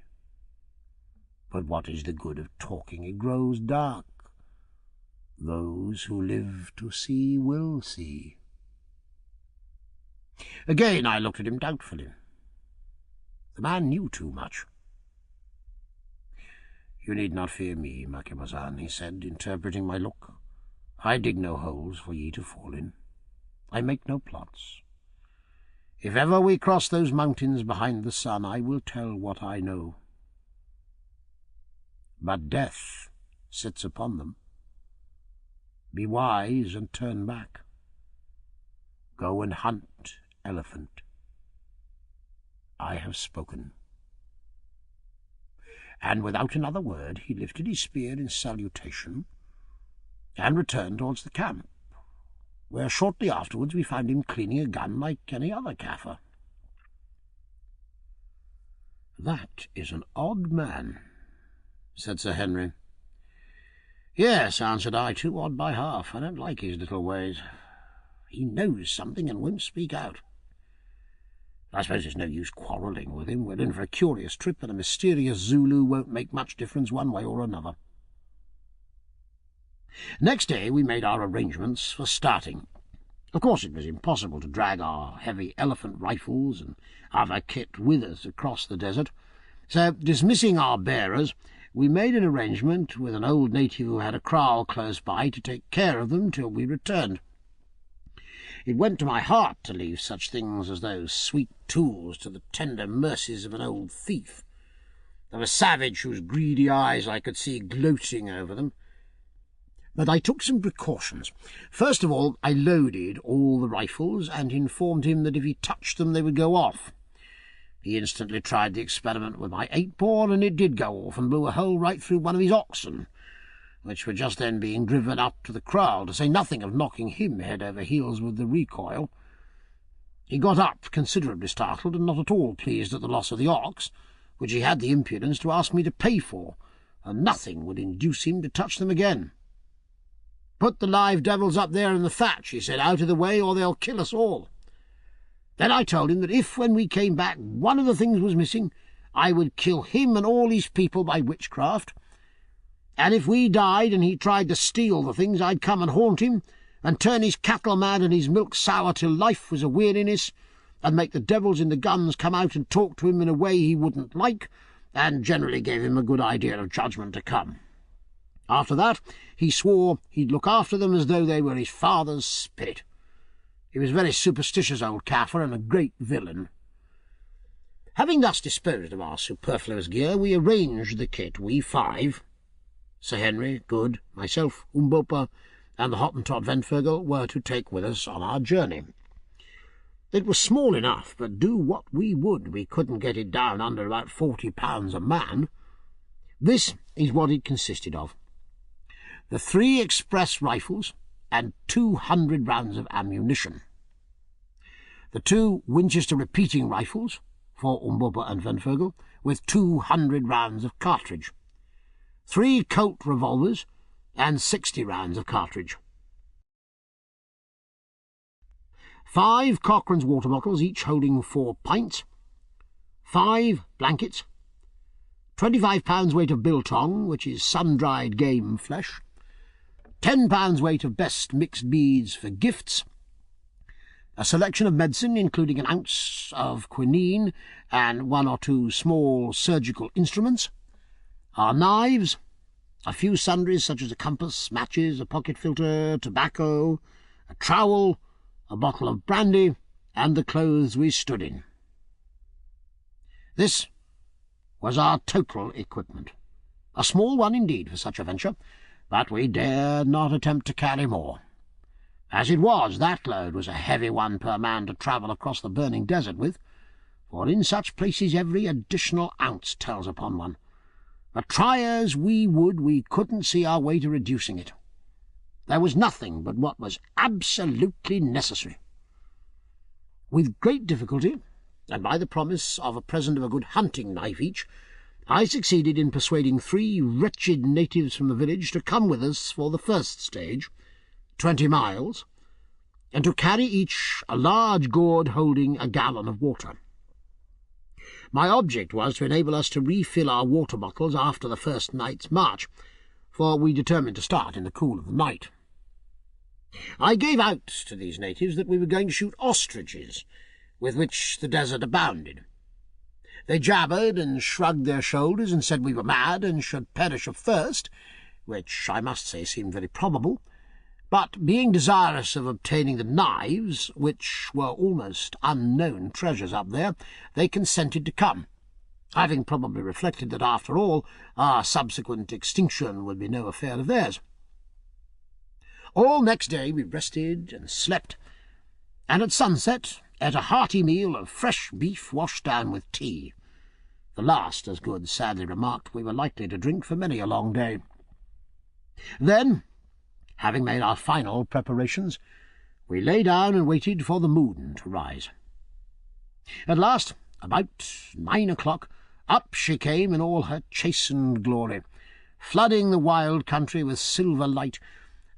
But what is the good of talking? It grows dark. Those who live to see will see. Again I looked at him doubtfully. The man knew too much. "You need not fear me, Macumazahn," he said, interpreting my look. "I dig no holes for ye to fall in. I make no plots. If ever we cross those mountains behind the sun, I will tell what I know. But death sits upon them. Be wise and turn back. Go and hunt elephant. I have spoken." And without another word he lifted his spear in salutation and returned towards the camp, where shortly afterwards we found him cleaning a gun like any other Kaffir. "That is an odd man," said Sir Henry. "Yes," answered I, "too odd by half. I don't like his little ways. He knows something and won't speak out. I suppose there's no use quarrelling with him. We're in for a curious trip, and a mysterious Zulu won't make much difference one way or another." Next day we made our arrangements for starting. Of course it was impossible to drag our heavy elephant rifles and other kit with us across the desert, so, dismissing our bearers, we made an arrangement with an old native who had a kraal close by to take care of them till we returned. It went to my heart to leave such things as those sweet tools to the tender mercies of an old thief, of a savage whose greedy eyes I could see gloating over them. But I took some precautions. First of all, I loaded all the rifles and informed him that if he touched them they would go off. He instantly tried the experiment with my 8-bore, and it did go off and blew a hole right through one of his oxen, which were just then being driven up to the kraal, to say nothing of knocking him head over heels with the recoil. He got up, considerably startled, and not at all pleased at the loss of the ox, which he had the impudence to ask me to pay for, and nothing would induce him to touch them again. "Put the live devils up there in the thatch," he said, "out of the way, or they'll kill us all." Then I told him that if, when we came back, one of the things was missing, I would kill him and all his people by witchcraft, and if we died and he tried to steal the things, I'd come and haunt him, and turn his cattle mad and his milk sour till life was a weariness, and make the devils in the guns come out and talk to him in a way he wouldn't like, and generally gave him a good idea of judgment to come. After that, he swore he'd look after them as though they were his father's spirit. He was a very superstitious old Kaffir and a great villain. Having thus disposed of our superfluous gear, we arranged the kit, we 5, Sir Henry, Good, myself, Umbopa, and the Hottentot Ventfurgle, were to take with us on our journey. It was small enough, but do what we would, we couldn't get it down under about 40 pounds a man. This is what it consisted of: the 3 express rifles and 200 rounds of ammunition, the 2 Winchester repeating rifles for Umbopa and Ventfurgle, with 200 rounds of cartridge, 3 Colt revolvers and 60 rounds of cartridge, 5 Cochrane's water bottles, each holding 4 pints, 5 blankets, 25 pounds weight of biltong, which is sun-dried game flesh, 10 pounds weight of best mixed beads for gifts, a selection of medicine, including an ounce of quinine and 1 or 2 small surgical instruments, our knives, a few sundries such as a compass, matches, a pocket filter, tobacco, a trowel, a bottle of brandy, and the clothes we stood in. This was our total equipment, a small one indeed for such a venture, but we dared not attempt to carry more. As it was, that load was a heavy one per man to travel across the burning desert with, for in such places every additional ounce tells upon one. But try as we would, we couldn't see our way to reducing it. There was nothing but what was absolutely necessary. With great difficulty, and by the promise of a present of a good hunting knife each, I succeeded in persuading 3 wretched natives from the village to come with us for the first stage, 20 miles, and to carry each a large gourd holding a gallon of water. My object was to enable us to refill our water bottles after the first night's march, for we determined to start in the cool of the night. I gave out to these natives that we were going to shoot ostriches, with which the desert abounded. They jabbered and shrugged their shoulders and said we were mad and should perish of thirst, which I must say seemed very probable, but being desirous of obtaining the knives, which were almost unknown treasures up there, they consented to come, having probably reflected that, after all, our subsequent extinction would be no affair of theirs. All next day we rested and slept, and at sunset ate a hearty meal of fresh beef washed down with tea. The last, as Good sadly remarked, we were likely to drink for many a long day. Then, having made our final preparations, we lay down and waited for the moon to rise. At last, about 9 o'clock, up she came in all her chastened glory, flooding the wild country with silver light,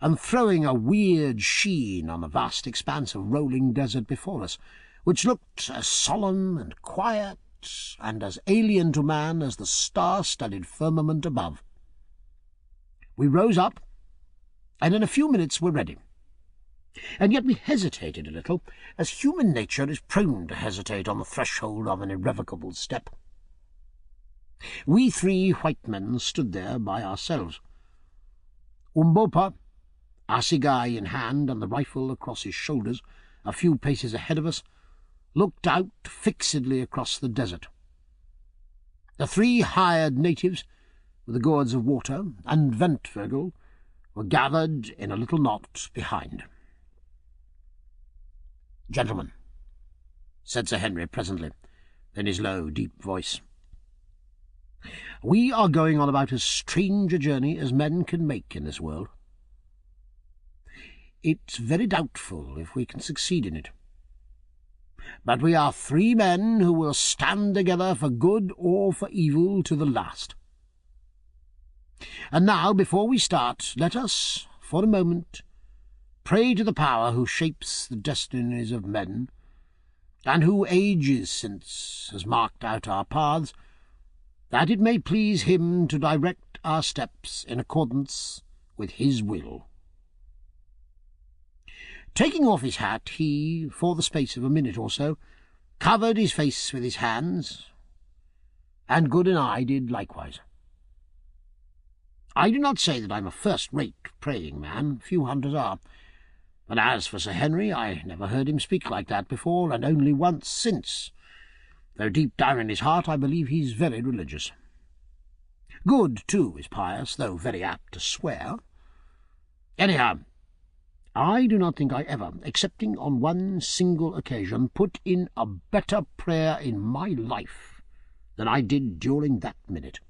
and throwing a weird sheen on the vast expanse of rolling desert before us, which looked as solemn and quiet and as alien to man as the star-studded firmament above. We rose up, and in a few minutes were ready. And yet we hesitated a little, as human nature is prone to hesitate on the threshold of an irrevocable step. We 3 white men stood there by ourselves. Umbopa, assegai in hand and the rifle across his shoulders, a few paces ahead of us, looked out fixedly across the desert. The 3 hired natives, with the gourds of water, and Ventvögel, were gathered in a little knot behind. "Gentlemen," said Sir Henry presently, in his low, deep voice, "we are going on about as strange a journey as men can make in this world. It's very doubtful if we can succeed in it. But we are 3 men who will stand together for good or for evil to the last. And now, before we start, let us, for a moment, pray to the power who shapes the destinies of men, and who ages since has marked out our paths, that it may please him to direct our steps in accordance with his will." Taking off his hat, he, for the space of a minute or so, covered his face with his hands, and Good and I did likewise. I do not say that I'm a first-rate praying man, few hunters are, but as for Sir Henry, I never heard him speak like that before, and only once since, though deep down in his heart I believe he's very religious. Good, too, is pious, though very apt to swear. Anyhow, I do not think I ever, excepting on one single occasion, put in a better prayer in my life than I did during that minute.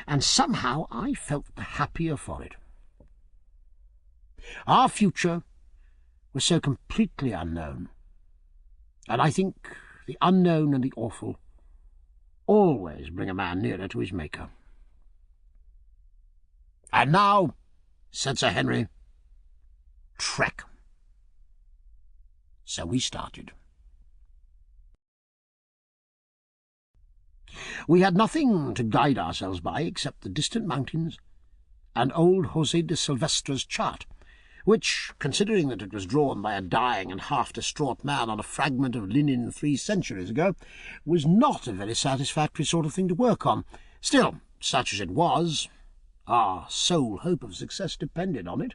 And somehow I felt the happier for it. Our future was so completely unknown, and I think the unknown and the awful always bring a man nearer to his Maker. "And now," said Sir Henry, "trek." So we started. We had nothing to guide ourselves by except the distant mountains and old José de Silvestra's chart, which, considering that it was drawn by a dying and half-distraught man on a fragment of linen 3 centuries ago, was not a very satisfactory sort of thing to work on. Still, such as it was, our sole hope of success depended on it.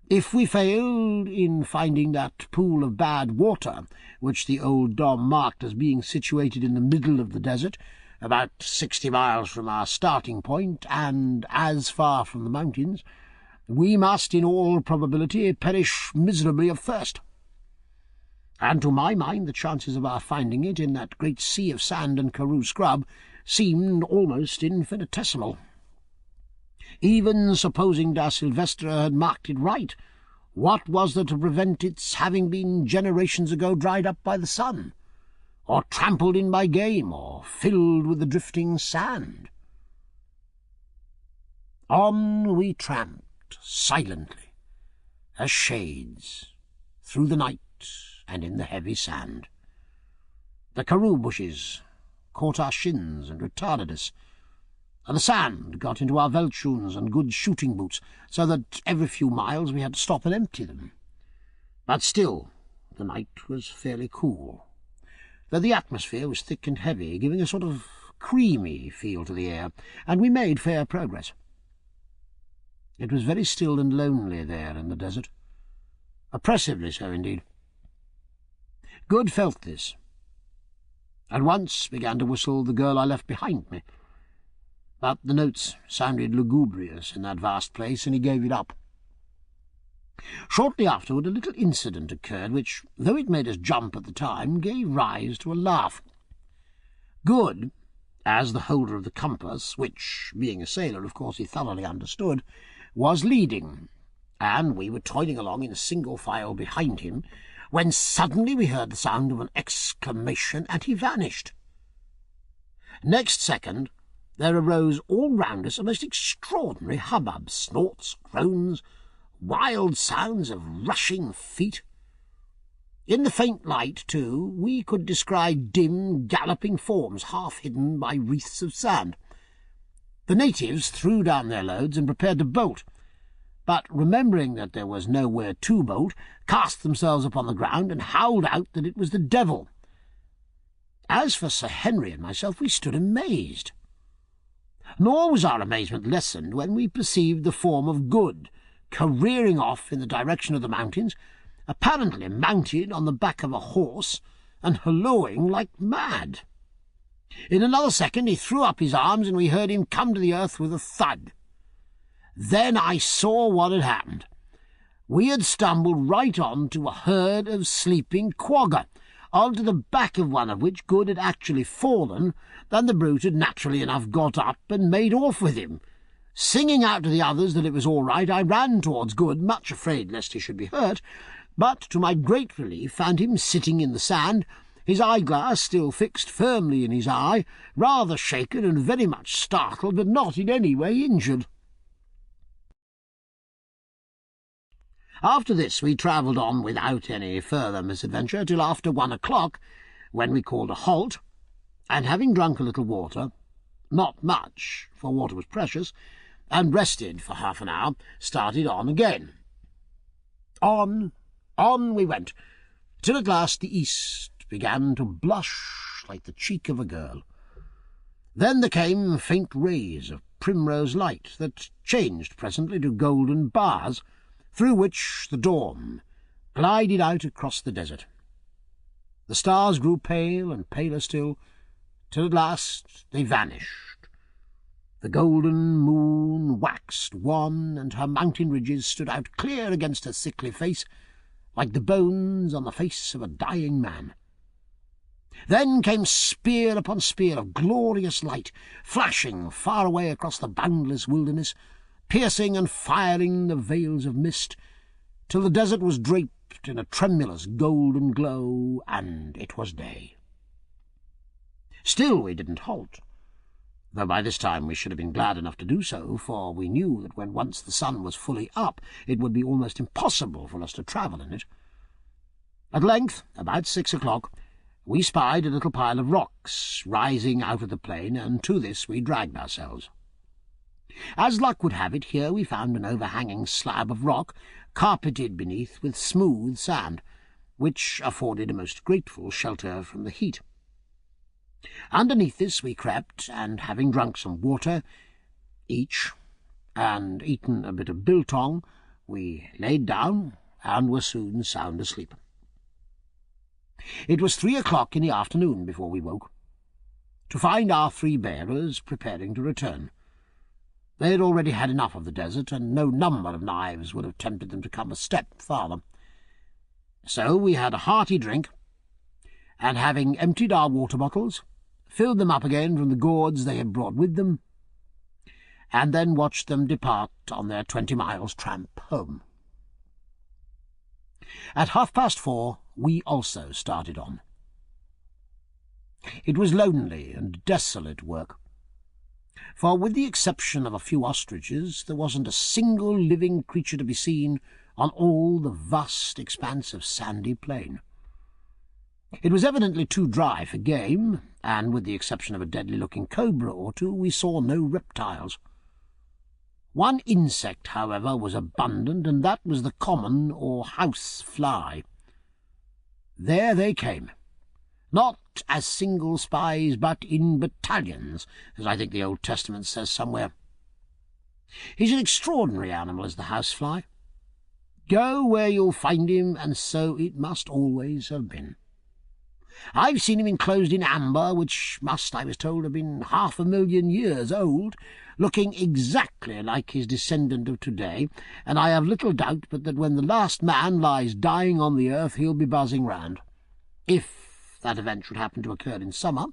If we failed in finding that pool of bad water which the old Dom marked as being situated in the middle of the desert, about 60 miles from our starting point, and as far from the mountains, we must, in all probability, perish miserably of thirst. And to my mind the chances of our finding it in that great sea of sand and karoo scrub seemed almost infinitesimal. Even supposing da Silvestra had marked it right, what was there to prevent its having been generations ago dried up by the sun, or trampled in by game, or filled with the drifting sand? On we tramped silently, as shades, through the night and in the heavy sand. The karoo bushes caught our shins and retarded us, and the sand got into our veldschoons and good shooting boots, so that every few miles we had to stop and empty them. But still the night was fairly cool, though the atmosphere was thick and heavy, giving a sort of creamy feel to the air, and we made fair progress. It was very still and lonely there in the desert, oppressively so indeed. Good felt this, and once began to whistle The Girl I Left Behind Me, but the notes sounded lugubrious in that vast place, and he gave it up. Shortly afterward a little incident occurred which, though it made us jump at the time, gave rise to a laugh. Good, as the holder of the compass, which, being a sailor, of course he thoroughly understood, was leading, and we were toiling along in single file behind him, when suddenly we heard the sound of an exclamation, and he vanished. Next second there arose all round us a most extraordinary hubbub, snorts, groans, wild sounds of rushing feet. In the faint light, too, we could descry dim, galloping forms, half hidden by wreaths of sand. The natives threw down their loads and prepared to bolt, but, remembering that there was nowhere to bolt, cast themselves upon the ground and howled out that it was the devil. As for Sir Henry and myself, we stood amazed. Nor was our amazement lessened when we perceived the form of Good careering off in the direction of the mountains, apparently mounted on the back of a horse, and hallooing like mad. In another second he threw up his arms, and we heard him come to the earth with a thud. Then I saw what had happened. We had stumbled right on to a herd of sleeping quagga, onto the back of one of which Good had actually fallen. Then the brute had naturally enough got up and made off with him. Singing out to the others that it was all right, I ran towards Good, much afraid lest he should be hurt, but to my great relief found him sitting in the sand, his eyeglass still fixed firmly in his eye, rather shaken and very much startled, but not in any way injured. After this we travelled on without any further misadventure till after 1 o'clock, when we called a halt, and having drunk a little water, not much, for water was precious, and rested for half an hour, started on again. On we went, till at last the east began to blush like the cheek of a girl. Then there came faint rays of primrose light that changed presently to golden bars, through which the dawn glided out across the desert. The stars grew pale and paler still, till at last they vanished. The golden moon waxed wan, and her mountain ridges stood out clear against her sickly face, like the bones on the face of a dying man. Then came spear upon spear of glorious light, flashing far away across the boundless wilderness, piercing and firing the veils of mist, till the desert was draped in a tremulous golden glow, and it was day. Still we didn't halt, though by this time we should have been glad enough to do so, for we knew that when once the sun was fully up it would be almost impossible for us to travel in it. At length, about 6 o'clock, we spied a little pile of rocks rising out of the plain, and to this we dragged ourselves. As luck would have it, here we found an overhanging slab of rock, carpeted beneath with smooth sand, which afforded a most grateful shelter from the heat. Underneath this we crept, and having drunk some water each, and eaten a bit of biltong, we laid down, and were soon sound asleep. It was 3 o'clock in the afternoon before we woke, to find our 3 bearers preparing to return. They had already had enough of the desert, and no number of knives would have tempted them to come a step farther. So we had a hearty drink, and having emptied our water bottles, filled them up again from the gourds they had brought with them, and then watched them depart on their 20 miles tramp home. At 4:30 we also started on. It was lonely and desolate work, for with the exception of a few ostriches there wasn't a single living creature to be seen on all the vast expanse of sandy plain. It was evidently too dry for game, and with the exception of a deadly-looking cobra or two, we saw no reptiles. One insect, however, was abundant, and that was the common or house fly. There they came, not as single spies, but in battalions, as I think the Old Testament says somewhere. He's an extraordinary animal, is the housefly. Go where you'll find him, and so it must always have been. I've seen him enclosed in amber, which must, I was told, have been 500,000 years old, looking exactly like his descendant of today, and I have little doubt but that when the last man lies dying on the earth he'll be buzzing round, if that event should happen to occur in summer,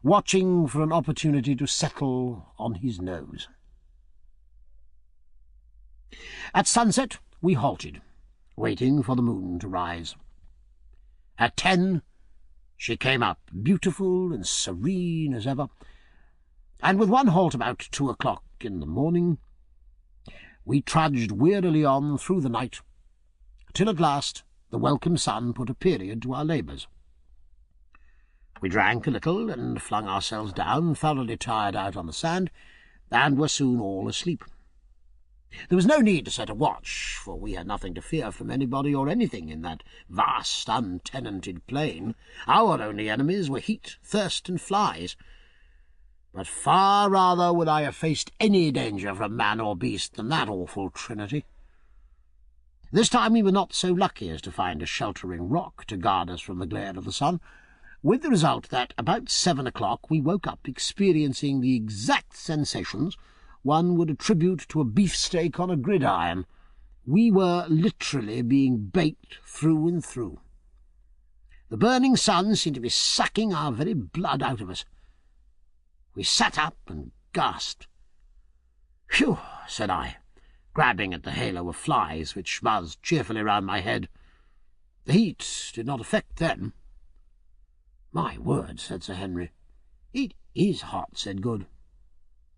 watching for an opportunity to settle on his nose. At sunset we halted, waiting for the moon to rise. At 10 she came up, beautiful and serene as ever, and with one halt about 2 o'clock in the morning, we trudged wearily on through the night, till at last the welcome sun put a period to our labours. We drank a little and flung ourselves down, thoroughly tired out on the sand, and were soon all asleep. There was no need to set a watch, for we had nothing to fear from anybody or anything in that vast, untenanted plain. Our only enemies were heat, thirst, and flies. But far rather would I have faced any danger from man or beast than that awful trinity. This time we were not so lucky as to find a sheltering rock to guard us from the glare of the sun, with the result that about 7 o'clock we woke up experiencing the exact sensations one would attribute to a beefsteak on a gridiron. We were literally being baked through and through. The burning sun seemed to be sucking our very blood out of us. We sat up and gasped. "Phew," said I, grabbing at the halo of flies which buzzed cheerfully round my head. The heat did not affect them. "My word," said Sir Henry. "It is hot," said Good.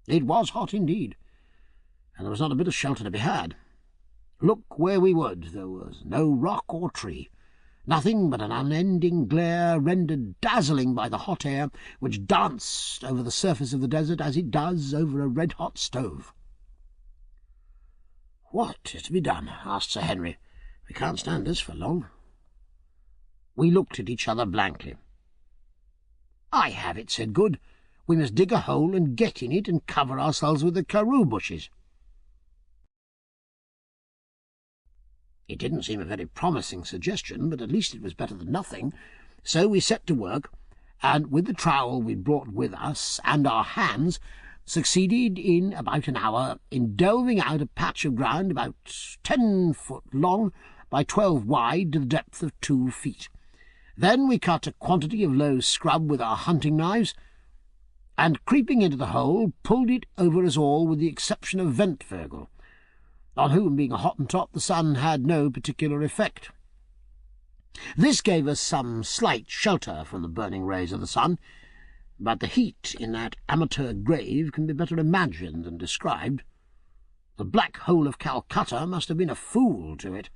It was hot indeed, and there was not a bit of shelter to be had. Look where we would, there was no rock or tree, nothing but an unending glare rendered dazzling by the hot air which danced over the surface of the desert as it does over a red-hot stove. "What is to be done?" asked Sir Henry. "We can't stand this for long." We looked at each other blankly. "I have it," said Good. "We must dig a hole and get in it and cover ourselves with the karoo bushes." It didn't seem a very promising suggestion, but at least it was better than nothing, so we set to work, and with the trowel we brought with us and our hands succeeded in about an hour in delving out a patch of ground about 10 foot long by 12 wide to the depth of 2 feet. Then we cut a quantity of low scrub with our hunting knives, and, creeping into the hole, pulled it over us all with the exception of Ventvirgil, on whom, being a Hottentot, the sun had no particular effect. This gave us some slight shelter from the burning rays of the sun, but the heat in that amateur grave can be better imagined than described. The Black Hole of Calcutta must have been a fool to it.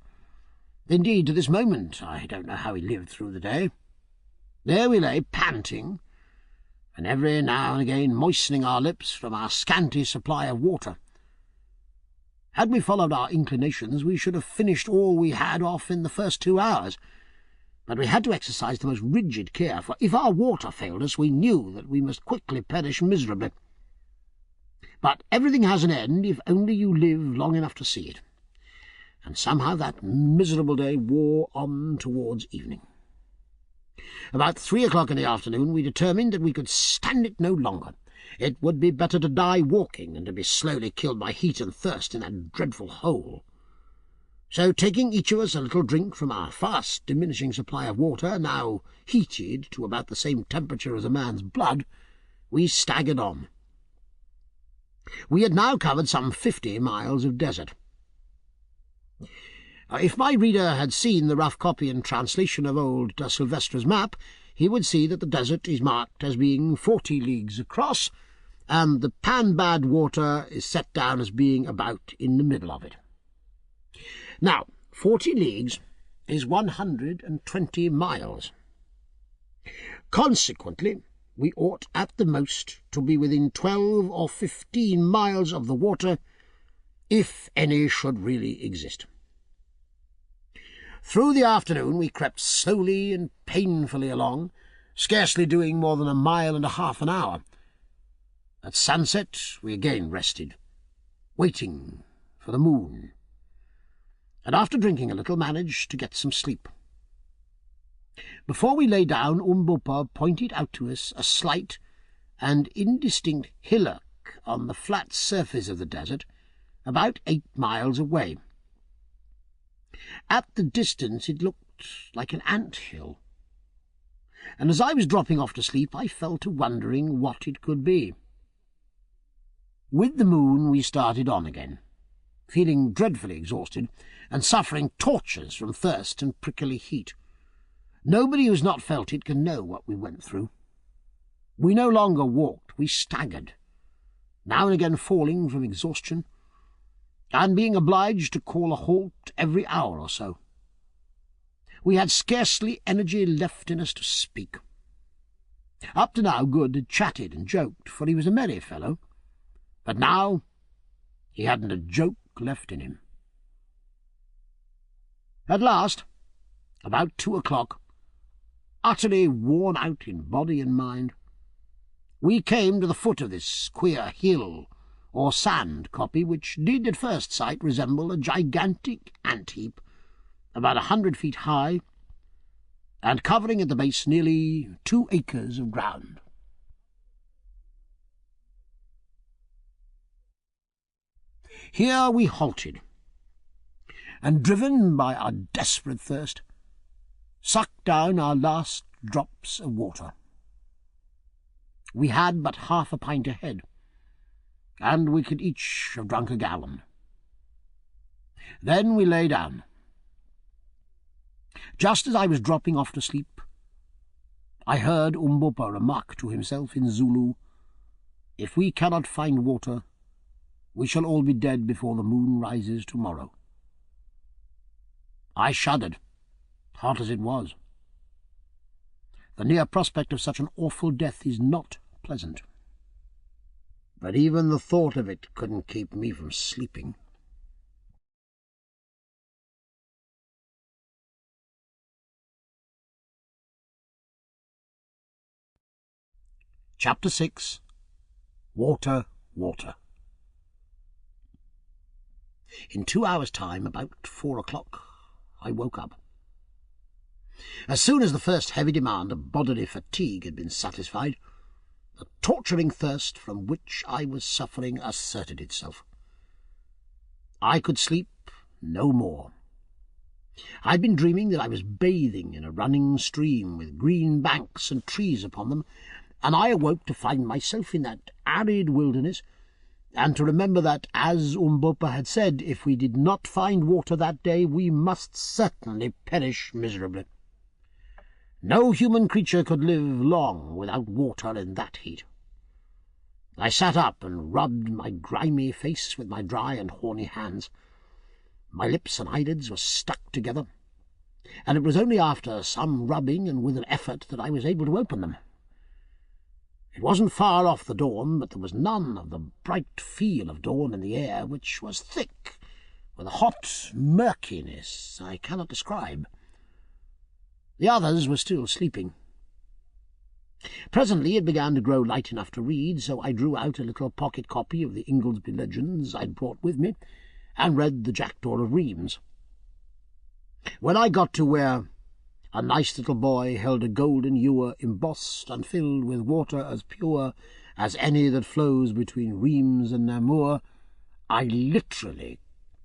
Indeed, to this moment, I don't know how he lived through the day. There we lay, panting, and every now and again moistening our lips from our scanty supply of water. Had we followed our inclinations, we should have finished all we had off in the first 2 hours, but we had to exercise the most rigid care, for if our water failed us, we knew that we must quickly perish miserably. But everything has an end if only you live long enough to see it, and somehow that miserable day wore on towards evening. About 3 o'clock in the afternoon we determined that we could stand it no longer. It would be better to die walking than to be slowly killed by heat and thirst in that dreadful hole. So, taking each of us a little drink from our fast diminishing supply of water, now heated to about the same temperature as a man's blood, we staggered on. We had now covered some 50 miles of desert. If my reader had seen the rough copy and translation of old da Silvestra's map, he would see that the desert is marked as being 40 leagues across, and the Panbad water is set down as being about in the middle of it. Now, 40 leagues is 120 miles. Consequently, we ought at the most to be within 12 or 15 miles of the water, if any should really exist. Through the afternoon we crept slowly and painfully along, scarcely doing more than 1.5 miles an hour. At sunset we again rested, waiting for the moon, and after drinking a little managed to get some sleep. Before we lay down, Umbopa pointed out to us a slight and indistinct hillock on the flat surface of the desert, about 8 miles away. At the distance it looked like an ant-hill, and as I was dropping off to sleep I fell to wondering what it could be. With the moon we started on again, feeling dreadfully exhausted and suffering tortures from thirst and prickly heat. Nobody who has not felt it can know what we went through. We no longer walked, we staggered, now and again falling from exhaustion, and being obliged to call a halt every hour or so. We had scarcely energy left in us to speak. Up to now Good had chatted and joked, for he was a merry fellow, but now he hadn't a joke left in him. At last, about 2 o'clock, utterly worn out in body and mind, we came to the foot of this queer hill or sand copy, which did at first sight resemble a gigantic ant-heap, about 100 feet high, and covering at the base nearly 2 acres of ground. Here we halted, and driven by our desperate thirst, sucked down our last drops of water. We had but half a pint ahead, and we could each have drunk a gallon. Then we lay down. Just as I was dropping off to sleep, I heard Umbopa remark to himself in Zulu, "If we cannot find water, we shall all be dead before the moon rises tomorrow." I shuddered, hot as it was. The near prospect of such an awful death is not pleasant. But even the thought of it couldn't keep me from sleeping. Chapter 6. Water, Water. In 2 hours' time, about 4 o'clock, I woke up. As soon as the first heavy demand of bodily fatigue had been satisfied, the torturing thirst from which I was suffering asserted itself. I could sleep no more. I had been dreaming that I was bathing in a running stream with green banks and trees upon them, and I awoke to find myself in that arid wilderness, and to remember that, as Umbopa had said, if we did not find water that day, we must certainly perish miserably. No human creature could live long without water in that heat. I sat up and rubbed my grimy face with my dry and horny hands. My lips and eyelids were stuck together, and it was only after some rubbing and with an effort that I was able to open them. It wasn't far off the dawn, but there was none of the bright feel of dawn in the air, which was thick with a hot murkiness I cannot describe. The others were still sleeping. Presently it began to grow light enough to read, so I drew out a little pocket copy of the Inglesby Legends I'd brought with me, and read the Jackdaw of Rheims. When I got to where a nice little boy held a golden ewer embossed and filled with water as pure as any that flows between Rheims and Namur, I literally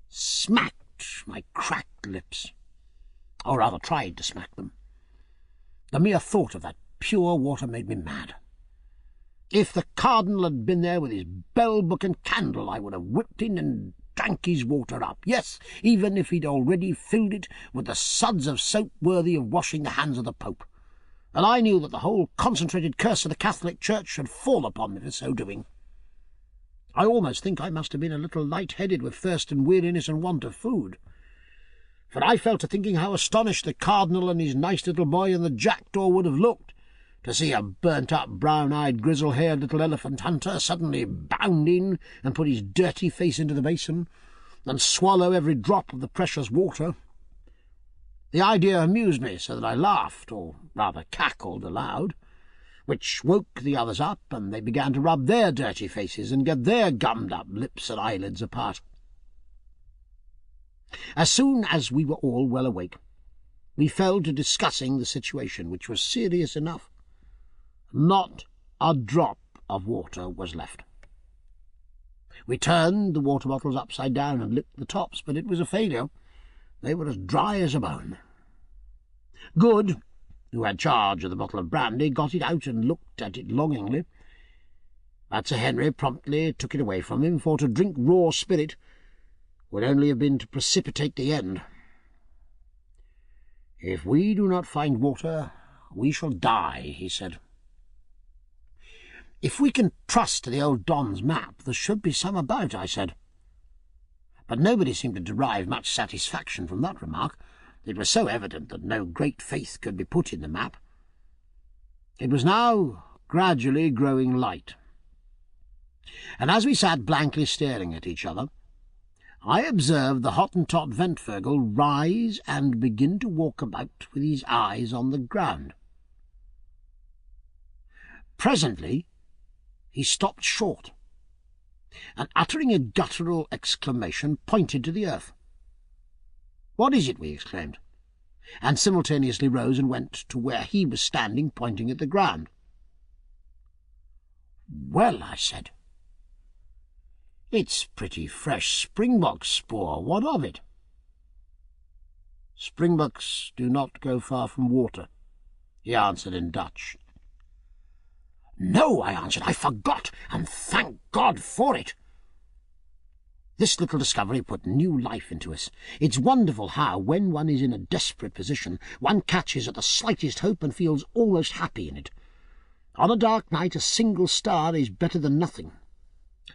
smacked my cracked lips, or rather tried to smack them. The mere thought of that pure water made me mad. If the cardinal had been there with his bell, book, and candle, I would have whipped in and drank his water up, yes, even if he'd already filled it with the suds of soap worthy of washing the hands of the Pope. And I knew that the whole concentrated curse of the Catholic Church should fall upon me for so doing. I almost think I must have been a little light-headed with thirst and weariness and want of food, for I fell to thinking how astonished the cardinal and his nice little boy and the jackdaw would have looked to see a burnt-up, brown-eyed, grizzle-haired little elephant hunter suddenly bound in and put his dirty face into the basin and swallow every drop of the precious water. The idea amused me so that I laughed, or rather cackled aloud, which woke the others up, and they began to rub their dirty faces and get their gummed-up lips and eyelids apart. As soon as we were all well awake, we fell to discussing the situation, which was serious enough. Not a drop of water was left. We turned the water bottles upside down and licked the tops, but it was a failure. They were as dry as a bone. Good, who had charge of the bottle of brandy, got it out and looked at it longingly. But Sir Henry promptly took it away from him, for to drink raw spirit would only have been to precipitate the end. "If we do not find water, we shall die," he said. "If we can trust to the old Don's map, there should be some about," I said. But nobody seemed to derive much satisfaction from that remark. It was so evident that no great faith could be put in the map. It was now gradually growing light, and as we sat blankly staring at each other, I observed the Hottentot Ventfurgle rise and begin to walk about with his eyes on the ground. Presently he stopped short, and uttering a guttural exclamation, pointed to the earth. "What is it?" we exclaimed, and simultaneously rose and went to where he was standing, pointing at the ground. "Well," I said, "it's pretty fresh springbok spoor. What of it?" "Springboks do not go far from water," he answered in Dutch. "No," I answered, "I forgot, and thank God for it." This little discovery put new life into us. It's wonderful how, when one is in a desperate position, one catches at the slightest hope and feels almost happy in it. On a dark night a single star is better than nothing.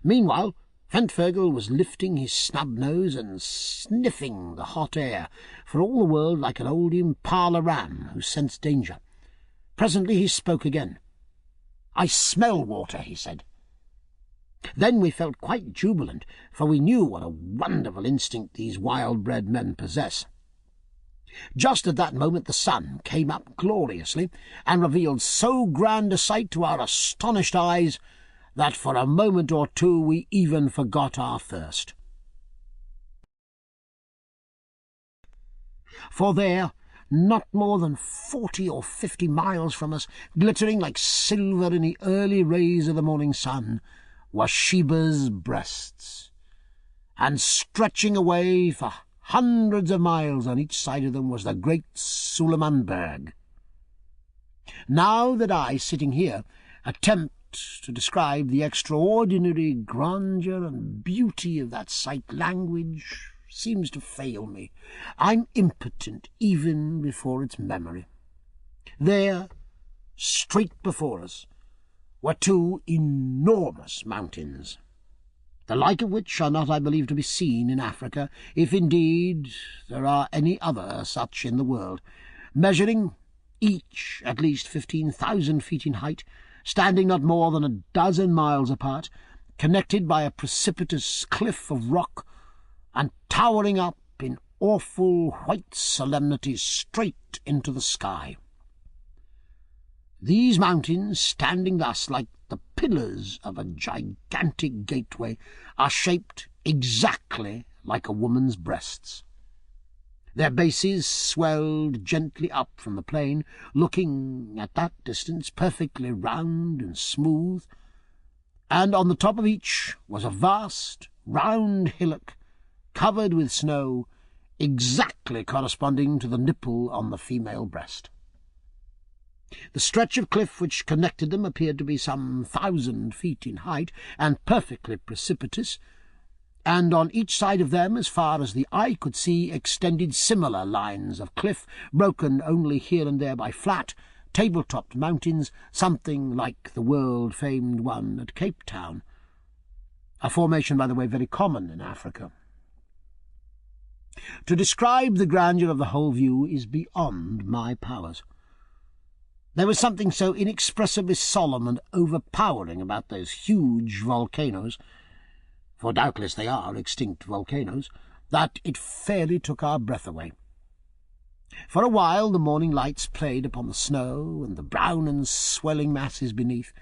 Meanwhile Ventfurgle was lifting his snub nose and sniffing the hot air, for all the world like an old impala ram who scents danger. Presently he spoke again. "I smell water," he said. Then we felt quite jubilant, for we knew what a wonderful instinct these wild-bred men possess. Just at that moment the sun came up gloriously, and revealed so grand a sight to our astonished eyes that for a moment or two we even forgot our thirst. For there, not more than 40 or 50 miles from us, glittering like silver in the early rays of the morning sun, were Sheba's breasts, and stretching away for hundreds of miles on each side of them was the great Suleimanberg. Now that I, sitting here, attempt to describe the extraordinary grandeur and beauty of that sight, language seems to fail me. I'm impotent even before its memory. There, straight before us, were two enormous mountains, the like of which are not, I believe, to be seen in Africa, if indeed there are any other such in the world, measuring each at least 15,000 feet in height, standing not more than a dozen miles apart, connected by a precipitous cliff of rock, and towering up in awful white solemnity straight into the sky. These mountains, standing thus like the pillars of a gigantic gateway, are shaped exactly like a woman's breasts. Their bases swelled gently up from the plain, looking at that distance perfectly round and smooth, and on the top of each was a vast, round hillock, covered with snow, exactly corresponding to the nipple on the female breast. The stretch of cliff which connected them appeared to be some 1,000 feet in height, and perfectly precipitous, and on each side of them, as far as the eye could see, extended similar lines of cliff, broken only here and there by flat, table-topped mountains, something like the world-famed one at Cape Town, a formation, by the way, very common in Africa. To describe the grandeur of the whole view is beyond my powers. There was something so inexpressibly solemn and overpowering about those huge volcanoes, for doubtless they are extinct volcanoes, that it fairly took our breath away. For a while the morning lights played upon the snow and the brown and swelling masses beneath,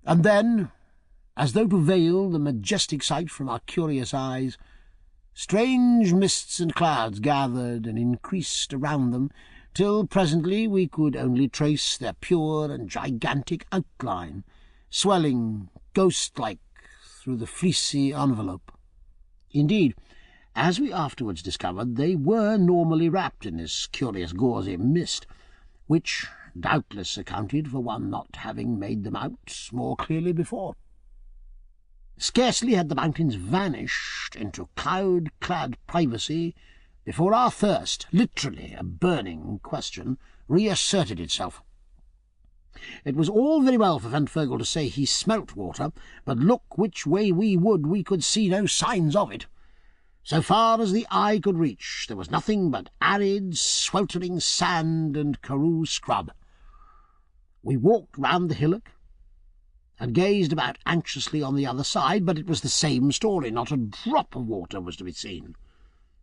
and then, as though to veil the majestic sight from our curious eyes, strange mists and clouds gathered and increased around them, till presently we could only trace their pure and gigantic outline, swelling ghost-like through the fleecy envelope. Indeed, as we afterwards discovered, they were normally wrapped in this curious gauzy mist, which doubtless accounted for one not having made them out more clearly before. Scarcely had the mountains vanished into cloud-clad privacy before our thirst, literally a burning question, reasserted itself. It was all very well for Ventfogle to say he smelt water, but look which way we would, we could see no signs of it. So far as the eye could reach, there was nothing but arid, sweltering sand and karoo scrub. We walked round the hillock and gazed about anxiously on the other side, but it was the same story. Not a drop of water was to be seen.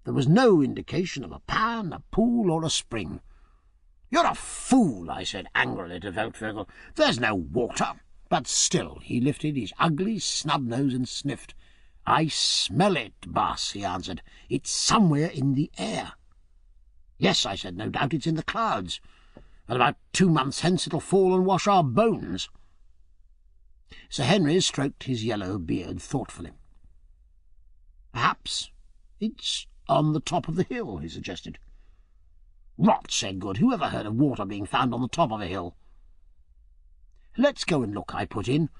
There was no indication of a pan, a pool, or a spring. "You're a fool," I said angrily to Ventfogle. "There's no water." But still he lifted his ugly snub nose and sniffed. "I smell it, boss," he answered. "It's somewhere in the air." "Yes," I said, "no doubt it's in the clouds, and about 2 months hence it'll fall and wash our bones." Sir Henry stroked his yellow beard thoughtfully. "Perhaps it's on the top of the hill," he suggested. "Rot," said Good. "Who ever heard of water being found on the top of a hill?" "Let's go and look," I put in,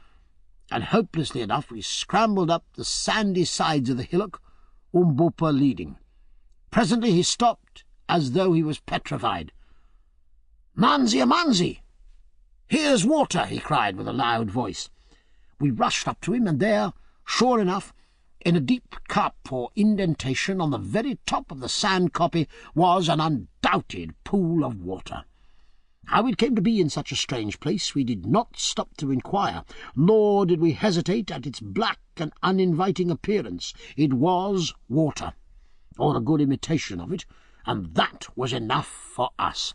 and hopelessly enough we scrambled up the sandy sides of the hillock, Umbopa leading. Presently he stopped as though he was petrified. "Manzi, Manzi! Here's water!" he cried with a loud voice. We rushed up to him, and there, sure enough, in a deep cup or indentation on the very top of the sand copy, was an undoubted pool of water. How it came to be in such a strange place we did not stop to inquire, nor did we hesitate at its black and uninviting appearance. It was water, or a good imitation of it, and that was enough for us.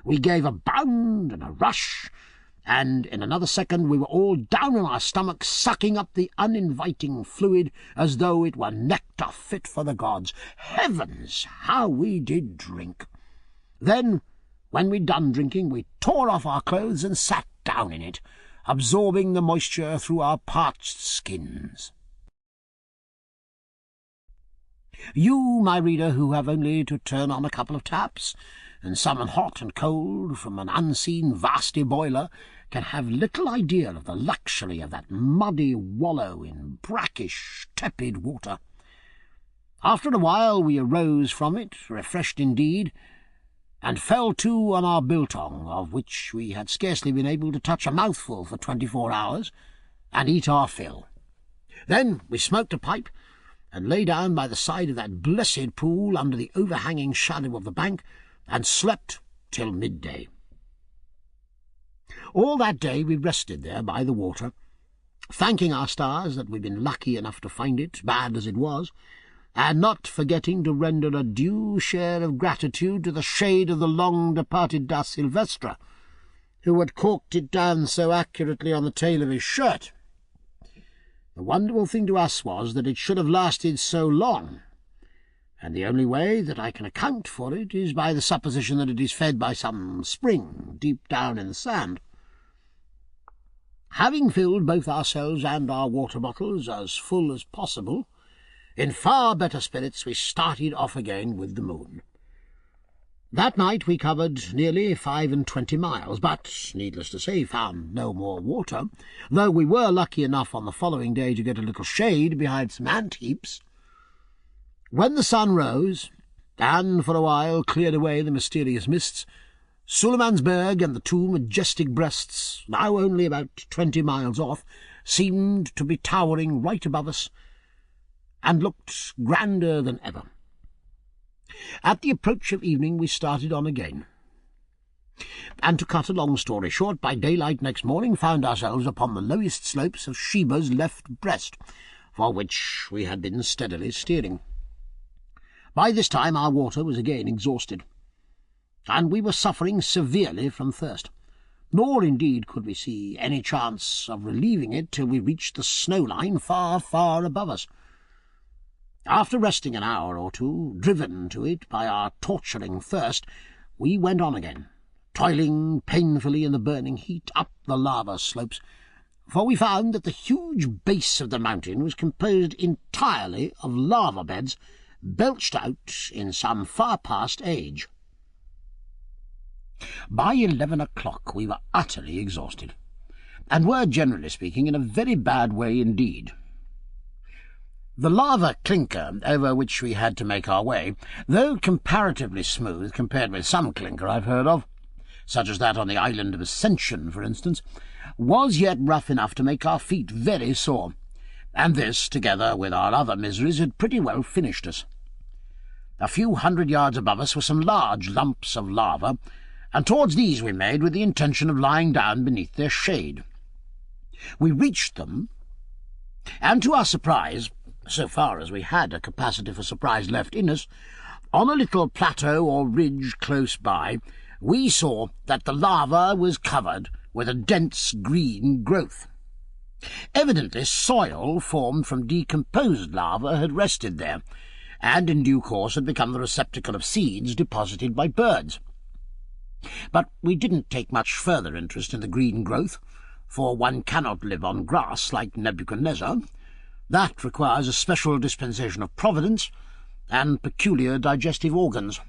We gave a bound and a rush, and in another second we were all down on our stomachs, sucking up the uninviting fluid as though it were nectar fit for the gods. Heavens, how we did drink! Then, when we'd done drinking, we tore off our clothes and sat down in it, absorbing the moisture through our parched skins. You, my reader, who have only to turn on a couple of taps and summon hot and cold from an unseen vasty boiler, can have little idea of the luxury of that muddy wallow in brackish, tepid water. After a while we arose from it, refreshed indeed, and fell to on our biltong, of which we had scarcely been able to touch a mouthful for 24 hours, and eat our fill. Then we smoked a pipe, and lay down by the side of that blessed pool under the overhanging shadow of the bank, and slept till midday. All that day we rested there by the water, thanking our stars that we'd been lucky enough to find it, bad as it was, and not forgetting to render a due share of gratitude to the shade of the long-departed Da Silvestra, who had corked it down so accurately on the tail of his shirt. The wonderful thing to us was that it should have lasted so long, and the only way that I can account for it is by the supposition that it is fed by some spring deep down in the sand. Having filled both ourselves and our water bottles as full as possible, in far better spirits we started off again with the moon. That night we covered nearly 25 miles, but, needless to say, found no more water, though we were lucky enough on the following day to get a little shade behind some ant-heaps. When the sun rose, and for a while cleared away the mysterious mists, Sulemansberg and the two majestic breasts, now only about 20 miles off, seemed to be towering right above us, and looked grander than ever. At the approach of evening we started on again. and to cut a long story short, by daylight next morning found ourselves upon the lowest slopes of Sheba's left breast, for which we had been steadily steering. By this time our water was again exhausted, and we were suffering severely from thirst, nor indeed could we see any chance of relieving it till we reached the snow line far, far above us. After resting an hour or two, driven to it by our torturing thirst, we went on again, toiling painfully in the burning heat up the lava slopes, for we found that the huge base of the mountain was composed entirely of lava beds belched out in some far-past age. By 11 o'clock we were utterly exhausted, and were, generally speaking, in a very bad way indeed. The lava clinker over which we had to make our way, though comparatively smooth compared with some clinker I've heard of, such as that on the island of Ascension, for instance, was yet rough enough to make our feet very sore, and this, together with our other miseries, had pretty well finished us. A few 100 yards above us were some large lumps of lava, and towards these we made with the intention of lying down beneath their shade. We reached them, and to our surprise, so far as we had a capacity for surprise left in us, on a little plateau or ridge close by, we saw that the lava was covered with a dense green growth. Evidently soil formed from decomposed lava had rested there, and in due course had become the receptacle of seeds deposited by birds. But we didn't take much further interest in the green growth, for one cannot live on grass like Nebuchadnezzar. That requires a special dispensation of Providence and peculiar digestive organs.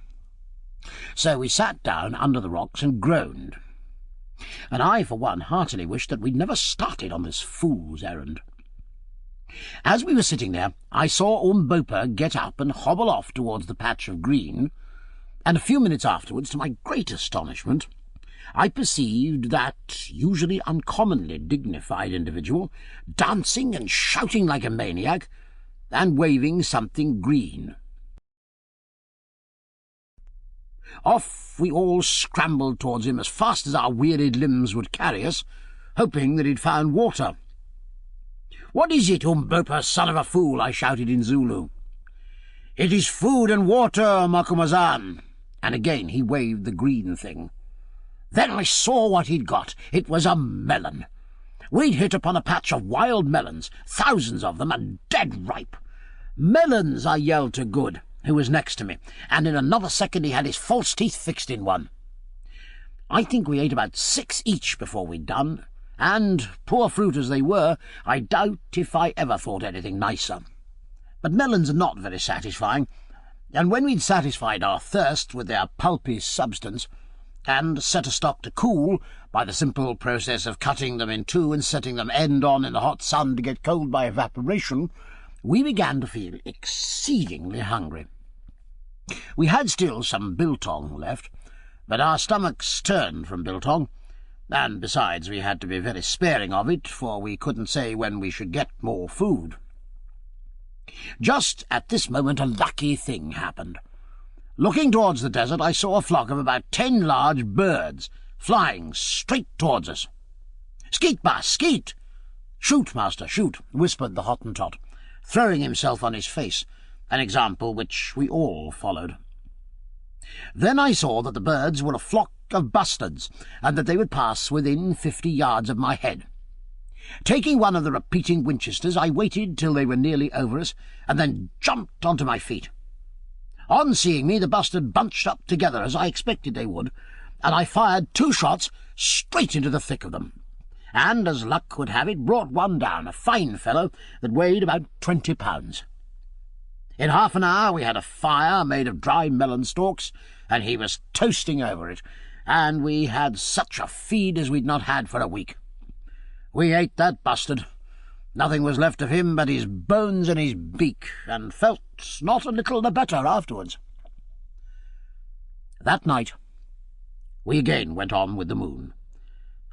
So we sat down under the rocks and groaned, and I, for one, heartily wished that we'd never started on this fool's errand. As we were sitting there, I saw Umbopa get up and hobble off towards the patch of green, and a few minutes afterwards, to my great astonishment, I perceived that usually uncommonly dignified individual dancing and shouting like a maniac, and waving something green. Off we all scrambled towards him as fast as our wearied limbs would carry us, hoping that he'd found water. "What is it, Umbopa, son of a fool?" I shouted in Zulu. "It is food and water, Macumazahn." And again he waved the green thing. Then I saw what he'd got. It was a melon. We'd hit upon a patch of wild melons, thousands of them, and dead ripe. "Melons!" I yelled to Good, who was next to me, and in another second he had his false teeth fixed in one. I think we ate about 6 each before we'd done, and, poor fruit as they were, I doubt if I ever thought anything nicer. But melons are not very satisfying, and when we'd satisfied our thirst with their pulpy substance, and set a stock to cool by the simple process of cutting them in two and setting them end on in the hot sun to get cold by evaporation, we began to feel exceedingly hungry. We had still some biltong left, but our stomachs turned from biltong, and besides we had to be very sparing of it, for we couldn't say when we should get more food. Just at this moment a lucky thing happened. Looking towards the desert, I saw a flock of about 10 large birds flying straight towards us. "Skeet, Baas, skeet!" "Shoot, master, shoot," whispered the Hottentot, throwing himself on his face, an example which we all followed. Then I saw that the birds were a flock of bustards, and that they would pass within 50 yards of my head. Taking one of the repeating Winchesters, I waited till they were nearly over us, and then jumped onto my feet. On seeing me, the bustard bunched up together, as I expected they would, and I fired 2 shots straight into the thick of them, and, as luck would have it, brought one down, a fine fellow that weighed about 20 pounds. In half an hour we had a fire made of dry melon stalks, and he was toasting over it, and we had such a feed as we'd not had for a week. We ate that bustard. Nothing was left of him but his bones and his beak, and felt not a little the better afterwards. That night we again went on with the moon,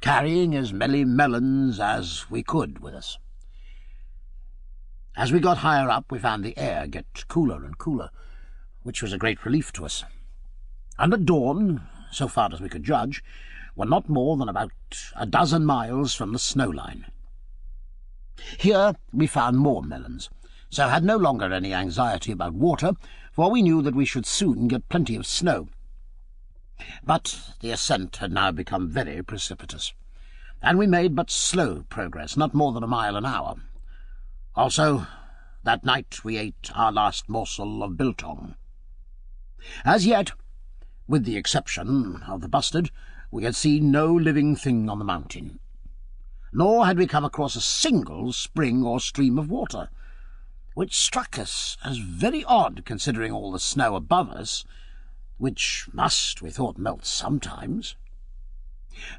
carrying as many melons as we could with us. As we got higher up, we found the air get cooler and cooler, which was a great relief to us. And at dawn, so far as we could judge, were not more than about a dozen miles from the snow line. Here we found more melons, so had no longer any anxiety about water, for we knew that we should soon get plenty of snow. But the ascent had now become very precipitous, and we made but slow progress, not more than a mile an hour. Also, that night we ate our last morsel of biltong. As yet, with the exception of the bustard, we had seen no living thing on the mountain, nor had we come across a single spring or stream of water, which struck us as very odd considering all the snow above us, which must, we thought, melt sometimes.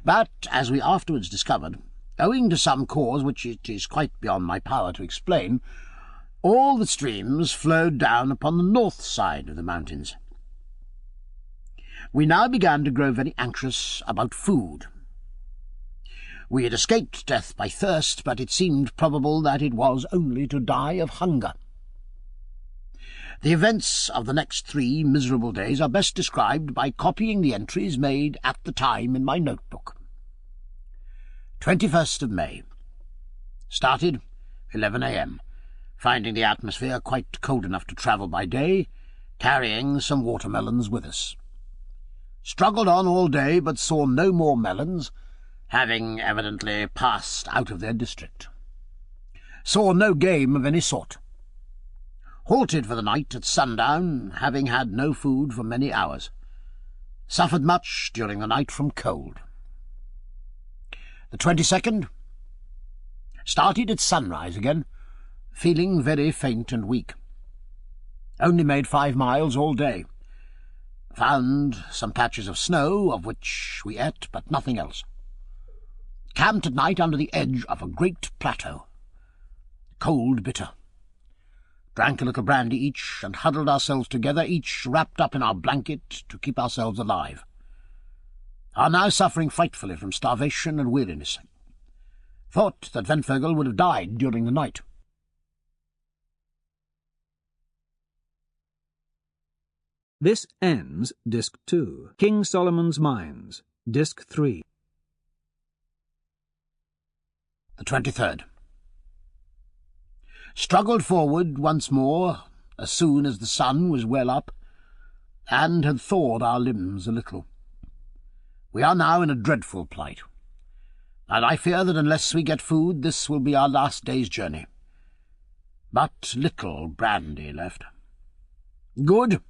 But, as we afterwards discovered, owing to some cause which it is quite beyond my power to explain, all the streams flowed down upon the north side of the mountains. We now began to grow very anxious about food. We had escaped death by thirst, but it seemed probable that it was only to die of hunger. The events of the next 3 miserable days are best described by copying the entries made at the time in my notebook. 21st of May. Started 11 a.m., finding the atmosphere quite cold enough to travel by day, carrying some watermelons with us. Struggled on all day, but saw no more melons, having evidently passed out of their district. Saw no game of any sort. Halted for the night at sundown, having had no food for many hours. Suffered much during the night from cold. The 22nd. Started at sunrise again, feeling very faint and weak. Only made 5 miles all day. Found some patches of snow, of which we ate, but nothing else. Camped at night under the edge of a great plateau. Cold bitter. Drank a little brandy each, and huddled ourselves together, each wrapped up in our blanket to keep ourselves alive. Are now suffering frightfully from starvation and weariness. Thought that Ventvögel would have died during the night. This ends Disc 2, King Solomon's Mines, Disc 3. The 23rd. Struggled forward once more as soon as the sun was well up, and had thawed our limbs a little. We are now in a dreadful plight, and I fear that unless we get food this will be our last day's journey. But little brandy left. Good.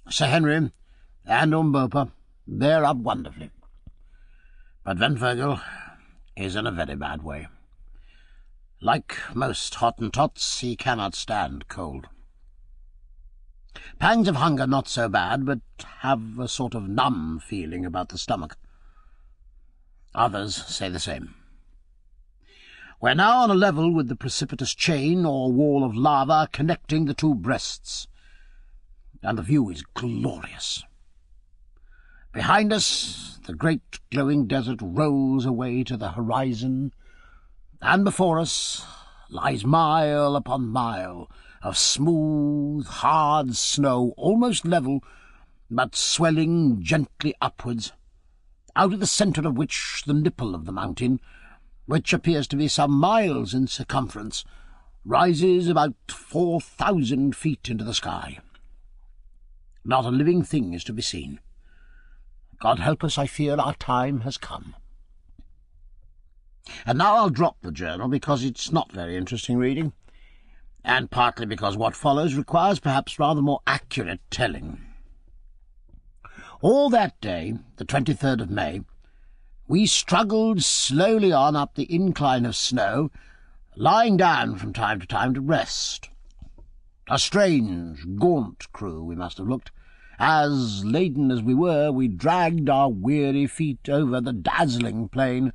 Sir Henry and Umbopa bear up wonderfully. But Ventvögel is in a very bad way. Like most Hottentots, he cannot stand cold. Pangs of hunger not so bad, but have a sort of numb feeling about the stomach. Others say the same. We're now on a level with the precipitous chain or wall of lava connecting the 2 breasts, and the view is glorious. Behind us, the great glowing desert rolls away to the horizon, and before us lies mile upon mile of smooth, hard snow, almost level, but swelling gently upwards, out of the centre of which the nipple of the mountain, which appears to be some miles in circumference, rises about 4,000 feet into the sky. Not a living thing is to be seen. God help us, I fear our time has come. And now I'll drop the journal, because it's not very interesting reading, and partly because what follows requires perhaps rather more accurate telling. All that day, the 23rd of May, we struggled slowly on up the incline of snow, lying down from time to time to rest. A strange, gaunt crew we must have looked, as, laden as we were, we dragged our weary feet over the dazzling plain,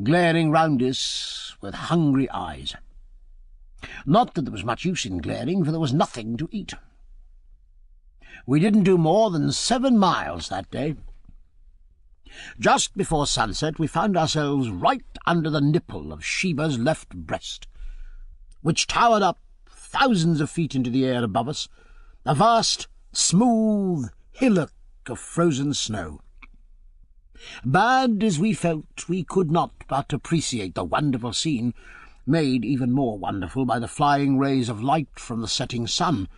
glaring round us with hungry eyes. Not that there was much use in glaring, for there was nothing to eat. We didn't do more than 7 miles that day. Just before sunset we found ourselves right under the nipple of Sheba's left breast, which towered up thousands of feet into the air above us, a vast, smooth hillock of frozen snow. Bad as we felt, we could not but appreciate the wonderful scene, made even more wonderful by the flying rays of light from the setting sun,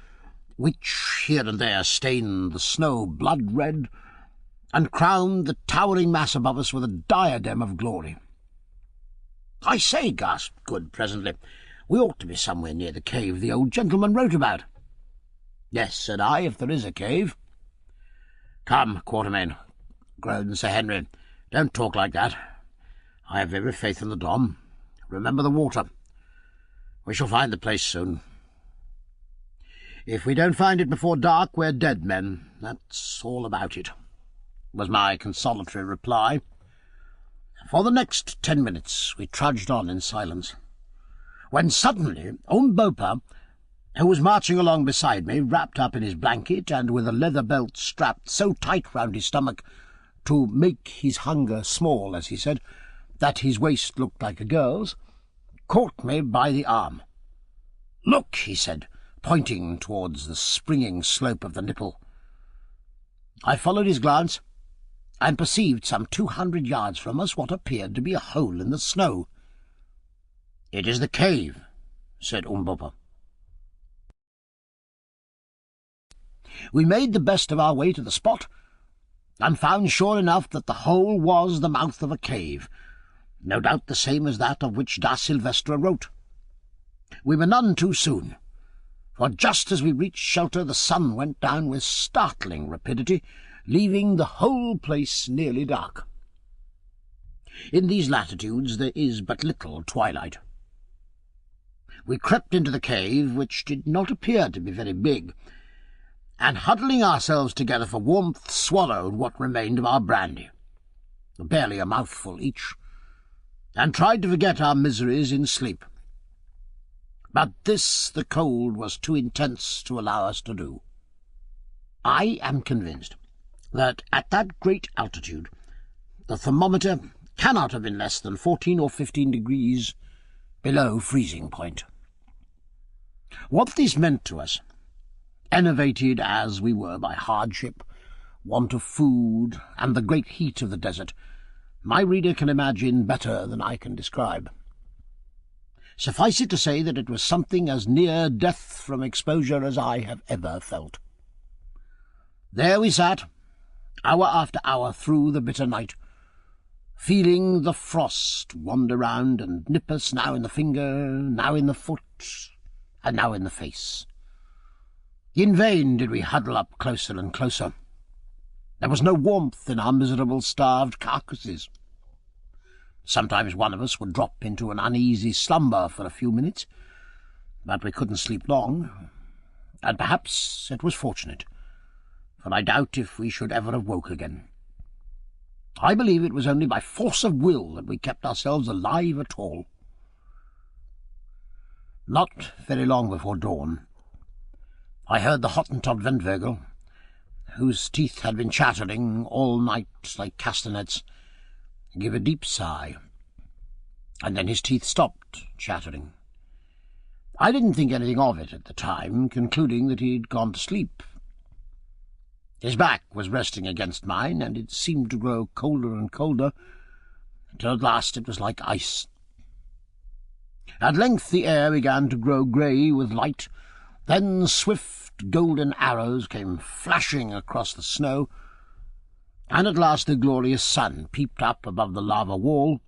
which here and there stained the snow blood-red and crowned the towering mass above us with a diadem of glory. "I say," gasped Good presently, "we ought to be somewhere near the cave the old gentleman wrote about." "Yes," said I, "if there is a cave." "Come, Quatermain," groaned Sir Henry, "don't talk like that. I have every faith in the Dom. Remember the water. We shall find the place soon. If we don't find it before dark, we're dead men. That's all about it," was my consolatory reply. For the next 10 minutes we trudged on in silence, when suddenly Umbopa, who was marching along beside me, wrapped up in his blanket and with a leather belt strapped so tight round his stomach to make his hunger small, as he said, that his waist looked like a girl's, caught me by the arm. "Look," he said, pointing towards the springing slope of the nipple. I followed his glance, and perceived some 200 yards from us what appeared to be a hole in the snow. "It is the cave," said Umbopa. We made the best of our way to the spot, and found sure enough that the hole was the mouth of a cave, no doubt the same as that of which Da Silvestra wrote. We were none too soon, for just as we reached shelter the sun went down with startling rapidity, leaving the whole place nearly dark. In these latitudes there is but little twilight. We crept into the cave, which did not appear to be very big, and huddling ourselves together for warmth, swallowed what remained of our brandy, barely a mouthful each, and tried to forget our miseries in sleep. But this the cold was too intense to allow us to do. I am convinced that at that great altitude the thermometer cannot have been less than 14 or 15 degrees below freezing point. What this meant to us, enervated as we were by hardship, want of food, and the great heat of the desert, my reader can imagine better than I can describe. Suffice it to say that it was something as near death from exposure as I have ever felt. There we sat, hour after hour through the bitter night, feeling the frost wander round and nip us now in the finger, now in the foot, and now in the face. In vain did we huddle up closer and closer. There was no warmth in our miserable, starved carcasses. Sometimes one of us would drop into an uneasy slumber for a few minutes, but we couldn't sleep long, and perhaps it was fortunate, for I doubt if we should ever have woke again. I believe it was only by force of will that we kept ourselves alive at all. Not very long before dawn, I heard the Hottentot Ventvirgel, whose teeth had been chattering all night like castanets, give a deep sigh, and then his teeth stopped chattering. I didn't think anything of it at the time, concluding that he'd gone to sleep. His back was resting against mine, and it seemed to grow colder and colder, until at last it was like ice. At length the air began to grow grey with light, then swift golden arrows came flashing across the snow, and at last the glorious sun peeped up above the lava wall,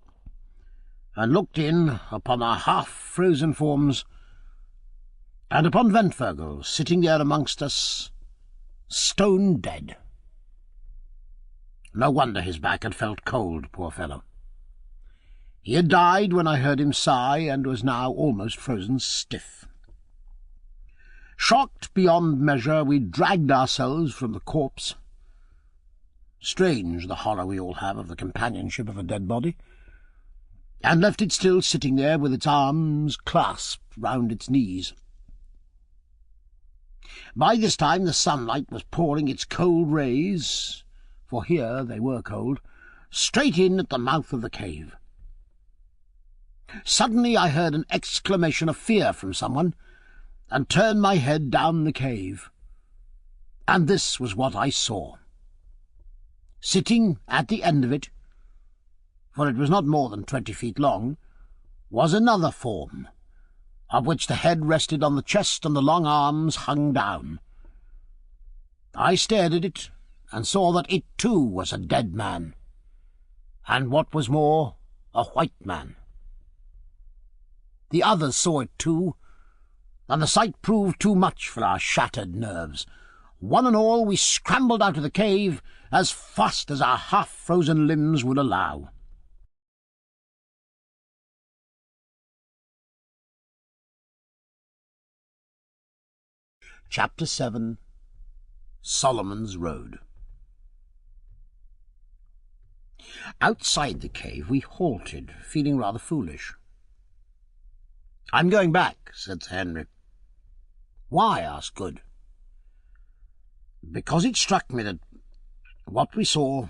and looked in upon our half-frozen forms, and upon Ventvirgel sitting there amongst us, stone dead. No wonder his back had felt cold, poor fellow. He had died when I heard him sigh, and was now almost frozen stiff. Shocked beyond measure, we dragged ourselves from the corpse. Strange the horror we all have of the companionship of a dead body, and left it still sitting there with its arms clasped round its knees. By this time the sunlight was pouring its cold rays, for here they were cold, straight in at the mouth of the cave. Suddenly I heard an exclamation of fear from someone, and turned my head down the cave. And this was what I saw. Sitting at the end of it, for it was not more than 20 feet long, was another form, of which the head rested on the chest and the long arms hung down. I stared at it, and saw that it too was a dead man, and what was more, a white man. The others saw it too, and the sight proved too much for our shattered nerves. One and all we scrambled out of the cave as fast as our half-frozen limbs would allow. Chapter 7. Solomon's Road. Outside the cave we halted, feeling rather foolish. "I'm going back," said Sir Henry. "Why?" asked Good. "Because it struck me that what we saw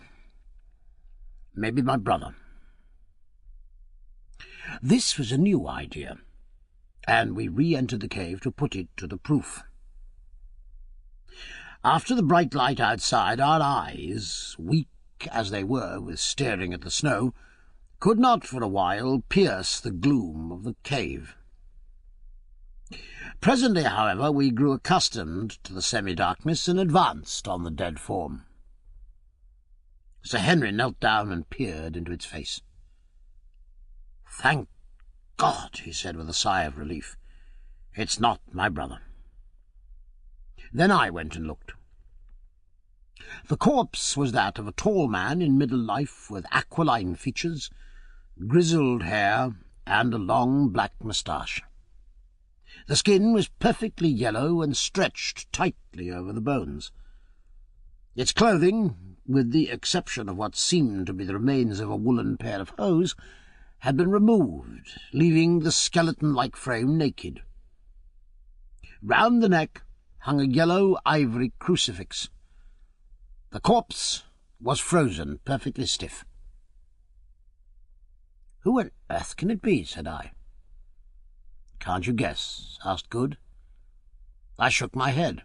may be my brother." This was a new idea, and we re-entered the cave to put it to the proof. After the bright light outside, our eyes, weak as they were with staring at the snow, could not for a while pierce the gloom of the cave. Presently, however, we grew accustomed to the semi-darkness and advanced on the dead form. Sir Henry knelt down and peered into its face. "Thank God," he said with a sigh of relief, "it's not my brother." Then I went and looked. The corpse was that of a tall man in middle life, with aquiline features, grizzled hair, and a long black moustache. The skin was perfectly yellow and stretched tightly over the bones. Its clothing, with the exception of what seemed to be the remains of a woolen pair of hose, had been removed, leaving the skeleton-like frame naked. Round the neck hung a yellow ivory crucifix. The corpse was frozen perfectly stiff. "Who on earth can it be?" said I. "Can't you guess?" asked Good. I shook my head.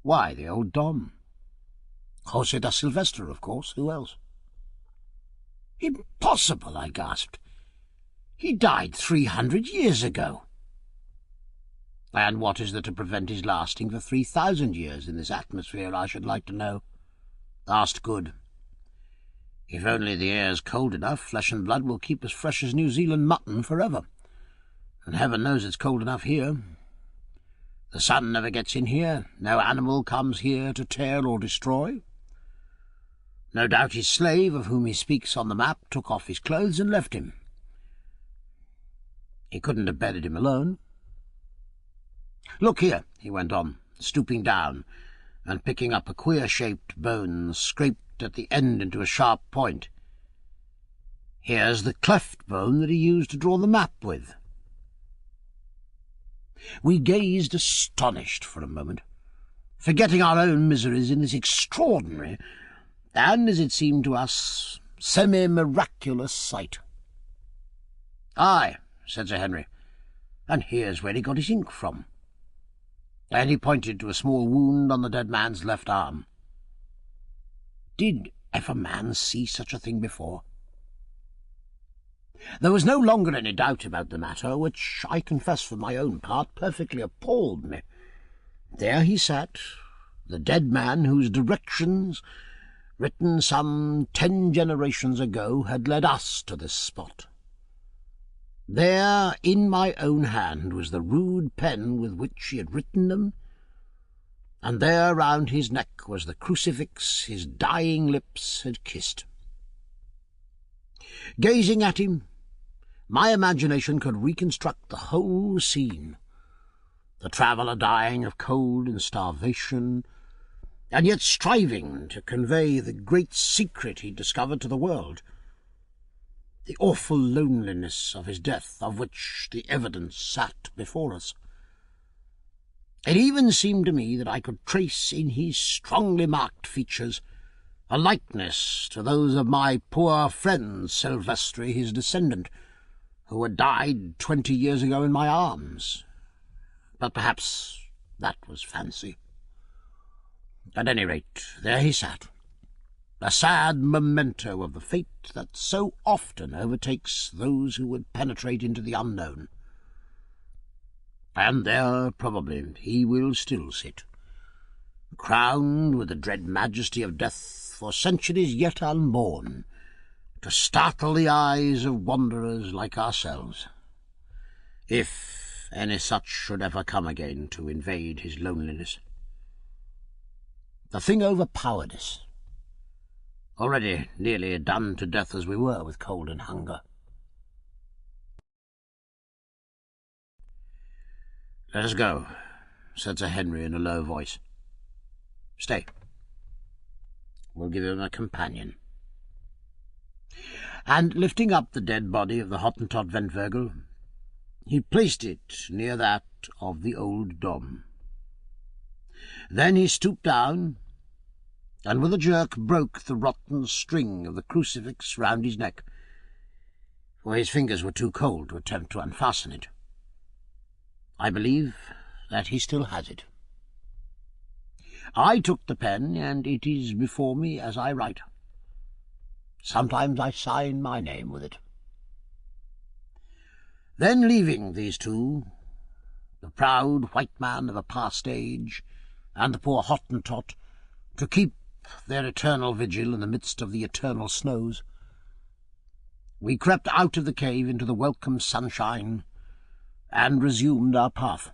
"Why, the old Dom. Jose da Silvestre, of course. Who else?" "Impossible!" I gasped. "He died 300 years ago." "And what is there to prevent his lasting for 3,000 years in this atmosphere, I should like to know?" asked Good. "If only the air's cold enough, flesh and blood will keep as fresh as New Zealand mutton forever. And heaven knows it's cold enough here. The sun never gets in here. No animal comes here to tear or destroy. No doubt his slave, of whom he speaks on the map, took off his clothes and left him. He couldn't have buried him alone. Look here," he went on, stooping down and picking up a queer-shaped bone scraped at the end into a sharp point. "Here's the cleft bone that he used to draw the map with." We gazed astonished for a moment, forgetting our own miseries in this extraordinary and, as it seemed to us, semi-miraculous sight. "Aye," said Sir Henry, "and here's where he got his ink from." And he pointed to a small wound on the dead man's left arm. Did ever man see such a thing before? There was no longer any doubt about the matter, which, I confess for my own part, perfectly appalled me. There he sat, the dead man whose directions, written some 10 generations ago, had led us to this spot. There, in my own hand, was the rude pen with which he had written them, and there round his neck was the crucifix his dying lips had kissed. Gazing at him, my imagination could reconstruct the whole scene, the traveller dying of cold and starvation, and yet striving to convey the great secret he discovered to the world, the awful loneliness of his death, of which the evidence sat before us. It even seemed to me that I could trace in his strongly marked features a likeness to those of my poor friend Silvestre, his descendant, who had died 20 years ago in my arms. But perhaps that was fancy. At any rate, there he sat, a sad memento of the fate that so often overtakes those who would penetrate into the unknown. And there, probably, he will still sit, crowned with the dread majesty of death for centuries yet unborn, to startle the eyes of wanderers like ourselves, if any such should ever come again to invade his loneliness. The thing overpowered us, already nearly done to death as we were with cold and hunger. "Let us go," said Sir Henry in a low voice. "Stay. We'll give him a companion." And lifting up the dead body of the Hottentot Ventvirgel, he placed it near that of the old Dom. Then he stooped down, and with a jerk broke the rotten string of the crucifix round his neck, for his fingers were too cold to attempt to unfasten it. I believe that he still has it. I took the pen, and it is before me as I write. Sometimes I sign my name with it. Then, leaving these two, the proud white man of a past age, and the poor Hottentot, to keep their eternal vigil in the midst of the eternal snows, we crept out of the cave into the welcome sunshine, and resumed our path,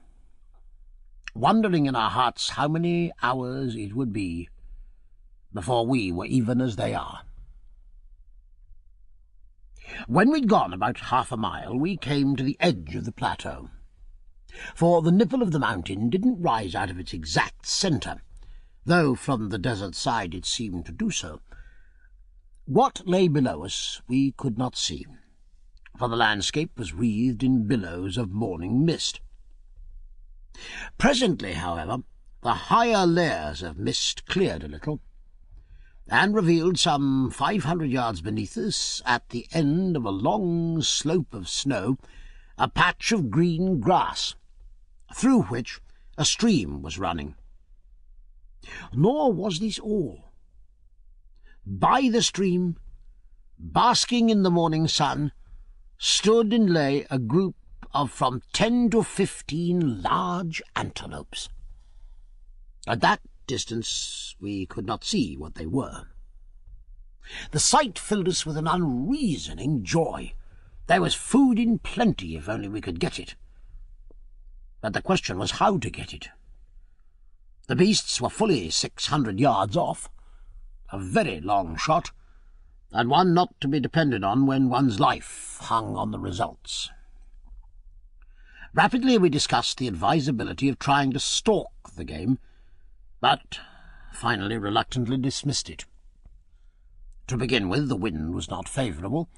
wondering in our hearts how many hours it would be before we were even as they are. When we'd gone about half a mile, we came to the edge of the plateau, for the nipple of the mountain didn't rise out of its exact centre, though from the desert side it seemed to do so. What lay below us we could not see, for the landscape was wreathed in billows of morning mist. Presently, however, the higher layers of mist cleared a little, and revealed some 500 yards beneath us, at the end of a long slope of snow, a patch of green grass, through which a stream was running. Nor was this all. By the stream, basking in the morning sun, stood and lay a group of from 10 to 15 large antelopes. At that distance we could not see what they were. The sight filled us with an unreasoning joy. There was food in plenty if only we could get it. But the question was how to get it. The beasts were fully 600 yards off, a very long shot, and one not to be depended on when one's life hung on the results. Rapidly we discussed the advisability of trying to stalk the game, but finally reluctantly dismissed it. To begin with, the wind was not favourable,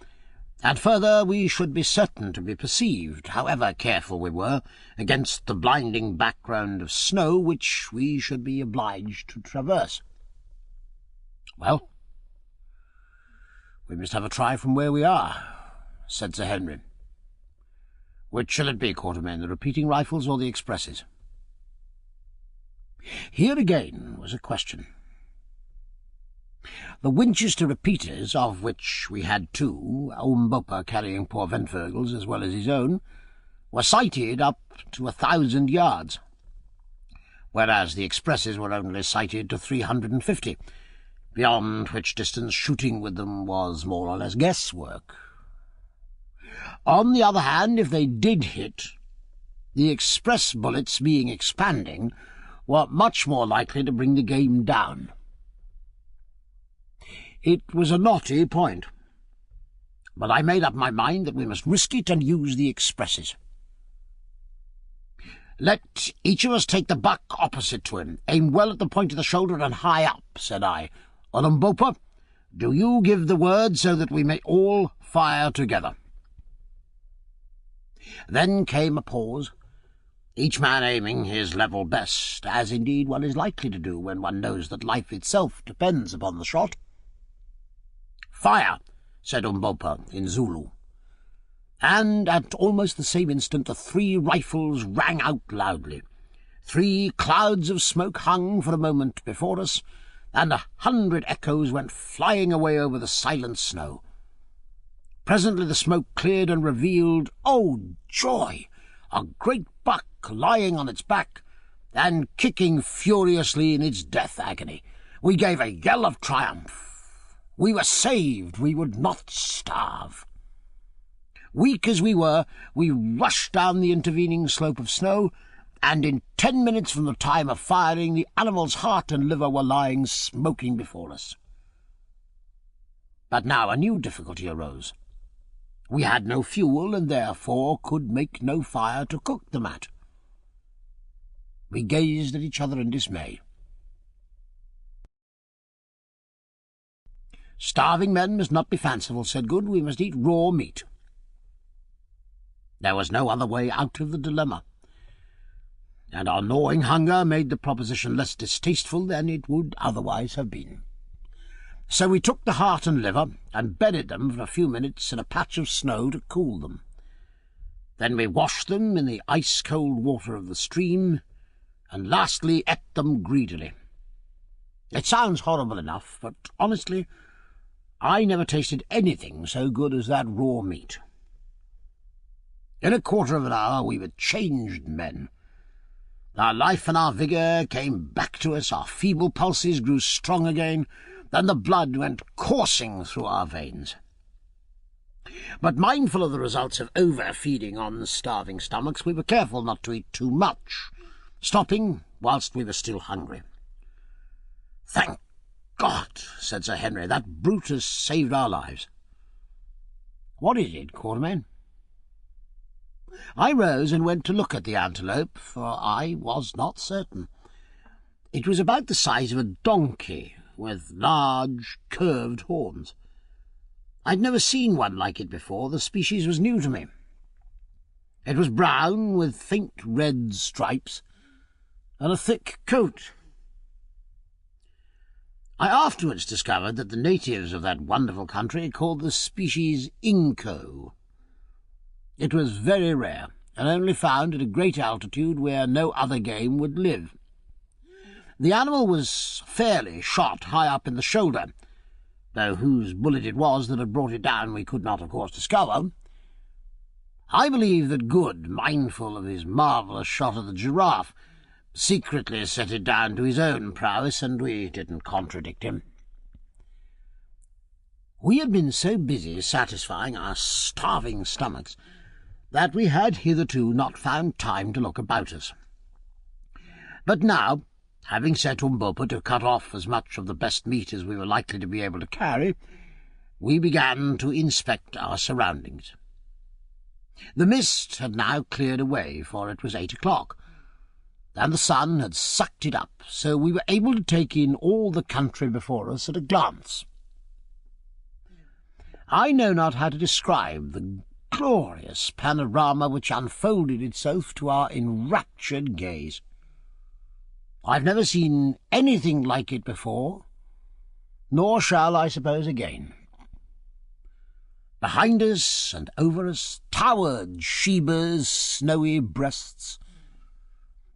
and further, we should be certain to be perceived, however careful we were, against the blinding background of snow which we should be obliged to traverse. "Well, we must have a try from where we are," said Sir Henry. "Which shall it be, Quartermain, the repeating rifles or the expresses?" Here again was a question. The Winchester repeaters, of which we had two, Umbopa carrying poor Ventvirgel's as well as his own, were sighted up to 1,000 yards, whereas the expresses were only sighted to 350, beyond which distance shooting with them was more or less guesswork. On the other hand, if they did hit, the express bullets, being expanding, were much more likely to bring the game down. It was a knotty point, but I made up my mind that we must risk it and use the expresses. "Let each of us take the buck opposite to him. Aim well at the point of the shoulder and high up," said I. "Olumbopa, do you give the word so that we may all fire together." Then came a pause, each man aiming his level best, as indeed one is likely to do when one knows that life itself depends upon the shot. "Fire," said Umbopa in Zulu, and at almost the same instant the 3 rifles rang out loudly. 3 clouds of smoke hung for a moment before us, and 100 echoes went flying away over the silent snow. Presently the smoke cleared and revealed, oh joy, a great buck lying on its back and kicking furiously in its death agony. We gave a yell of triumph. We were saved. We would not starve. Weak as we were, we rushed down the intervening slope of snow, and in 10 minutes from the time of firing, the animal's heart and liver were lying smoking before us. But now a new difficulty arose. We had no fuel, and therefore could make no fire to cook them at. We gazed at each other in dismay. "Starving men must not be fanciful," said Good. "We must eat raw meat." There was no other way out of the dilemma, and our gnawing hunger made the proposition less distasteful than it would otherwise have been. So we took the heart and liver and bedded them for a few minutes in a patch of snow to cool them. Then we washed them in the ice-cold water of the stream, and lastly ate them greedily. It sounds horrible enough, but honestly, I never tasted anything so good as that raw meat. In a quarter of an hour we were changed men. Our life and our vigour came back to us, our feeble pulses grew strong again, and the blood went coursing through our veins. But mindful of the results of overfeeding on starving stomachs, we were careful not to eat too much, stopping whilst we were still hungry. "Thank God," said Sir Henry, "that brute has saved our lives." "What is it, Quatermain?" I rose and went to look at the antelope, for I was not certain. It was about the size of a donkey, with large, curved horns. I'd never seen one like it before. The species was new to me. It was brown, with faint red stripes, and a thick coat. I afterwards discovered that the natives of that wonderful country called the species Inco. It was very rare, and only found at a great altitude where no other game would live. The animal was fairly shot high up in the shoulder, though whose bullet it was that had brought it down we could not, of course, discover. I believe that Good, mindful of his marvellous shot at the giraffe, secretly set it down to his own prowess, and we didn't contradict him. We had been so busy satisfying our starving stomachs that we had hitherto not found time to look about us. But now, having set Umbopa to cut off as much of the best meat as we were likely to be able to carry, we began to inspect our surroundings. The mist had now cleared away, for it was 8 o'clock, and the sun had sucked it up, so we were able to take in all the country before us at a glance. I know not how to describe the glorious panorama which unfolded itself to our enraptured gaze. I've never seen anything like it before, nor shall, I suppose, again. Behind us and over us towered Sheba's snowy breasts,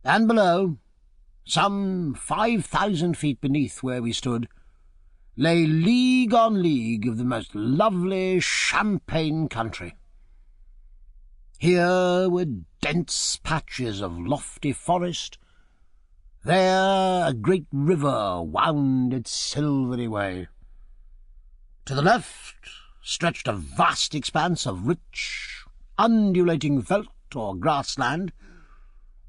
and below, some 5,000 feet beneath where we stood, lay league on league of the most lovely champaign country. Here were dense patches of lofty forest, there a great river wound its silvery way. To the left stretched a vast expanse of rich, undulating veldt or grassland,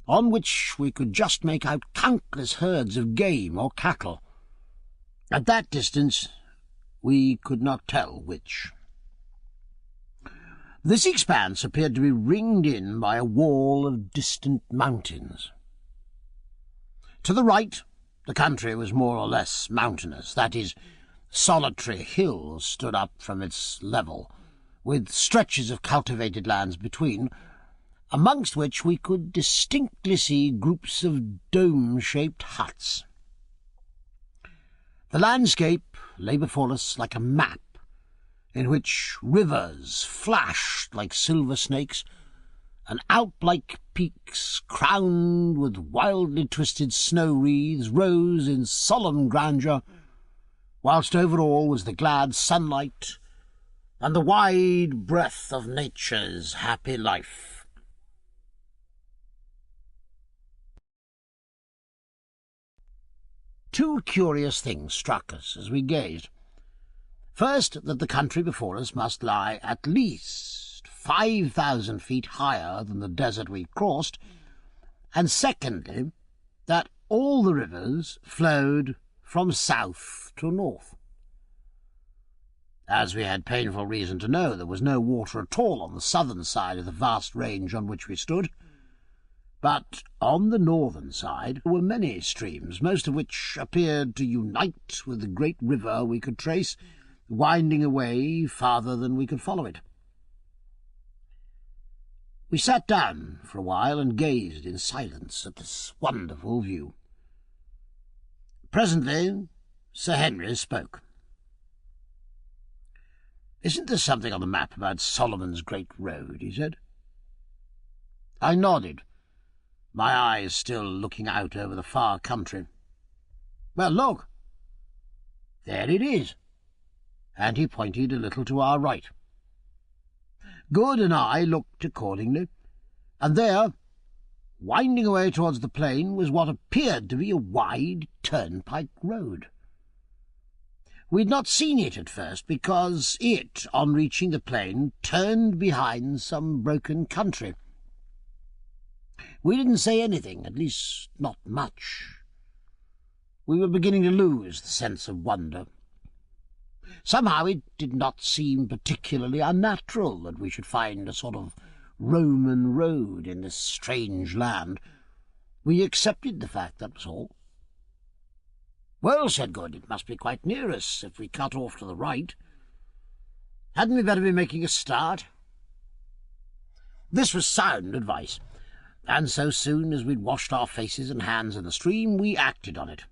on which we could just make out countless herds of game or cattle. At that distance we could not tell which. This expanse appeared to be ringed in by a wall of distant mountains. To the right, the country was more or less mountainous, that is, solitary hills stood up from its level, with stretches of cultivated lands between, amongst which we could distinctly see groups of dome-shaped huts. The landscape lay before us like a map, in which rivers flashed like silver snakes, and Alp-like peaks, crowned with wildly twisted snow wreaths, rose in solemn grandeur whilst over all was the glad sunlight and the wide breadth of nature's happy life. Two curious things struck us as we gazed. First, that the country before us must lie at least 5,000 feet higher than the desert we crossed, and secondly, that all the rivers flowed from south to north. As we had painful reason to know, there was no water at all on the southern side of the vast range on which we stood, but on the northern side were many streams, most of which appeared to unite with the great river we could trace, winding away farther than we could follow it. We sat down for a while and gazed in silence at this wonderful view. Presently Sir Henry spoke. "Isn't there something on the map about Solomon's Great Road?" he said. I nodded, my eyes still looking out over the far country. "Well, look, there it is," and he pointed a little to our right. Good and I looked accordingly, and there, winding away towards the plain, was what appeared to be a wide turnpike road. We had not seen it at first, because it, on reaching the plain, turned behind some broken country. We didn't say anything, at least not much. We were beginning to lose the sense of wonder. Somehow it did not seem particularly unnatural that we should find a sort of Roman road in this strange land. We accepted the fact, that was all. "Well," said Good, "it must be quite near us if we cut off to the right. Hadn't we better be making a start?" This was sound advice, and so soon as we'd washed our faces and hands in the stream, we acted on it.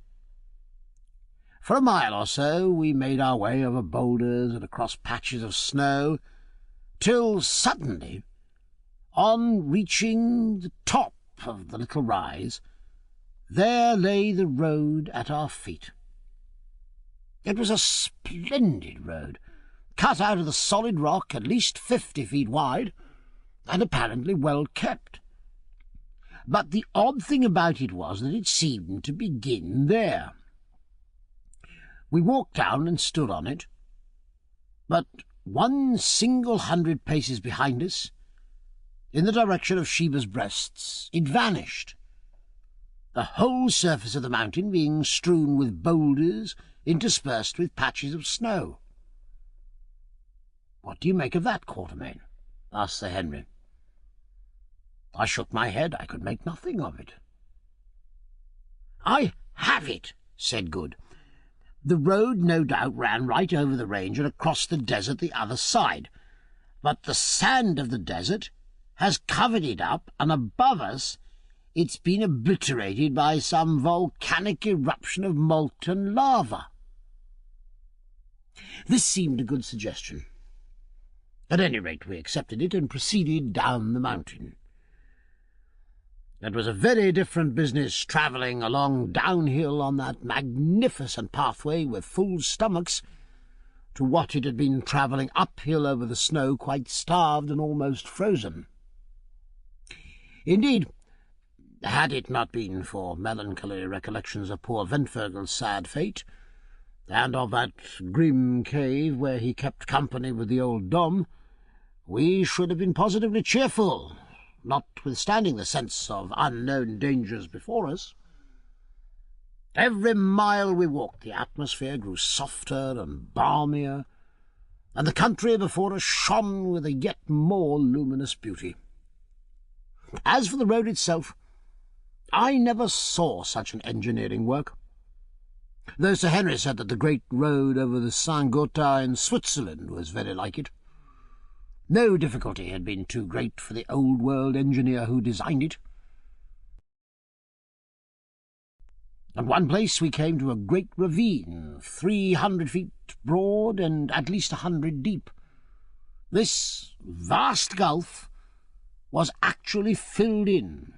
For a mile or so we made our way over boulders and across patches of snow, till suddenly, on reaching the top of the little rise, there lay the road at our feet. It was a splendid road, cut out of the solid rock, at least 50 feet wide, and apparently well kept. But the odd thing about it was that it seemed to begin there. We walked down and stood on it, but one single 100 paces behind us, in the direction of Sheba's Breasts, it vanished, the whole surface of the mountain being strewn with boulders interspersed with patches of snow. "What do you make of that, Quatermain?" asked Sir Henry. I shook my head. I could make nothing of it. "I have it," said Good. "The road no doubt ran right over the range and across the desert the other side, but the sand of the desert has covered it up, and above us it's been obliterated by some volcanic eruption of molten lava." This seemed a good suggestion. At any rate, we accepted it and proceeded down the mountain. It was a very different business travelling along downhill on that magnificent pathway with full stomachs to what it had been travelling uphill over the snow, quite starved and almost frozen. Indeed, had it not been for melancholy recollections of poor Ventfergel's sad fate, and of that grim cave where he kept company with the old Dom, we should have been positively cheerful, notwithstanding the sense of unknown dangers before us. Every mile we walked, the atmosphere grew softer and balmier, and the country before us shone with a yet more luminous beauty. As for the road itself, I never saw such an engineering work, though Sir Henry said that the great road over the Saint-Gothard in Switzerland was very like it. No difficulty had been too great for the old-world engineer who designed it. At one place we came to a great ravine, 300 feet broad and at least 100 deep. This vast gulf was actually filled in,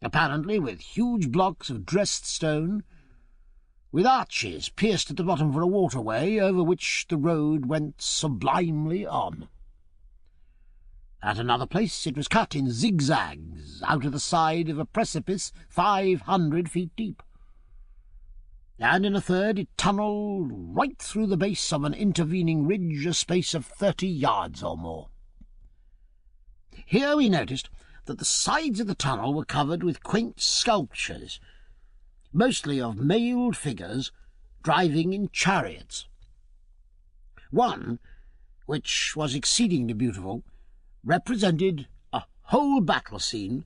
apparently with huge blocks of dressed stone, with arches pierced at the bottom for a waterway over which the road went sublimely on. At another place it was cut in zigzags out of the side of a precipice 500 feet deep, and in a third it tunnelled right through the base of an intervening ridge a space of 30 yards or more. Here we noticed that the sides of the tunnel were covered with quaint sculptures, mostly of mailed figures driving in chariots. One, which was exceedingly beautiful, represented a whole battle scene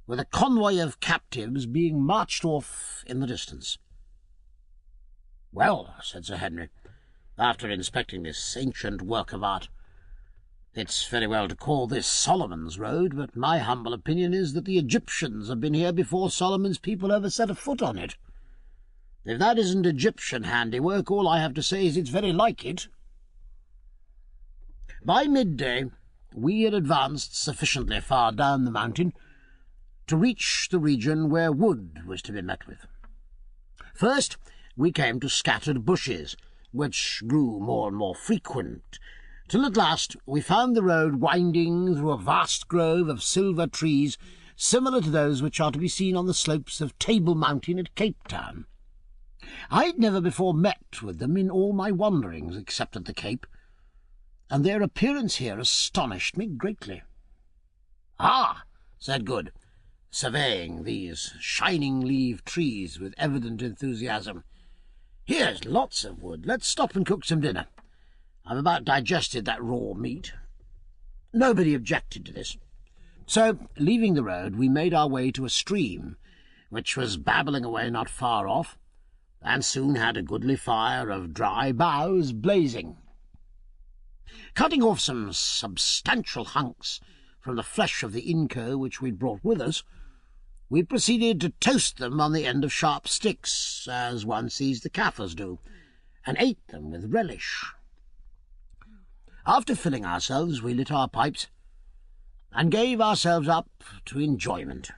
with a convoy of captives being marched off in the distance. "Well," said Sir Henry, after inspecting this ancient work of art, "it's very well to call this Solomon's Road, but my humble opinion is that the Egyptians have been here before Solomon's people ever set a foot on it. If that isn't Egyptian handiwork, all I have to say is it's very like it." By midday we had advanced sufficiently far down the mountain to reach the region where wood was to be met with. First we came to scattered bushes, which grew more and more frequent, till at last we found the road winding through a vast grove of silver trees, similar to those which are to be seen on the slopes of Table Mountain at Cape Town. I had never before met with them in all my wanderings, except at the Cape, and their appearance here astonished me greatly. "Ah," said Good, surveying these shining-leaved trees with evident enthusiasm, "here's lots of wood. Let's stop and cook some dinner. I've about digested that raw meat." Nobody objected to this. So, leaving the road, we made our way to a stream, which was babbling away not far off, and soon had a goodly fire of dry boughs blazing. Cutting off some substantial hunks from the flesh of the inco which we'd brought with us, we proceeded to toast them on the end of sharp sticks, as one sees the Kaffirs do, and ate them with relish. After filling ourselves, we lit our pipes and gave ourselves up to enjoyment,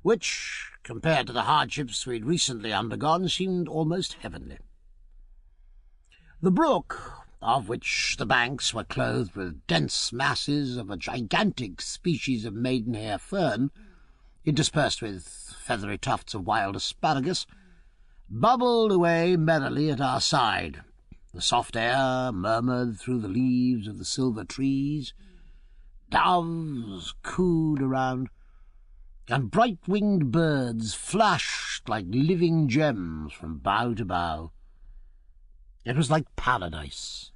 which, compared to the hardships we'd recently undergone, seemed almost heavenly. The brook, of which the banks were clothed with dense masses of a gigantic species of maidenhair fern, interspersed with feathery tufts of wild asparagus, bubbled away merrily at our side. The soft air murmured through the leaves of the silver trees, doves cooed around, and bright-winged birds flashed like living gems from bough to bough. It was like paradise.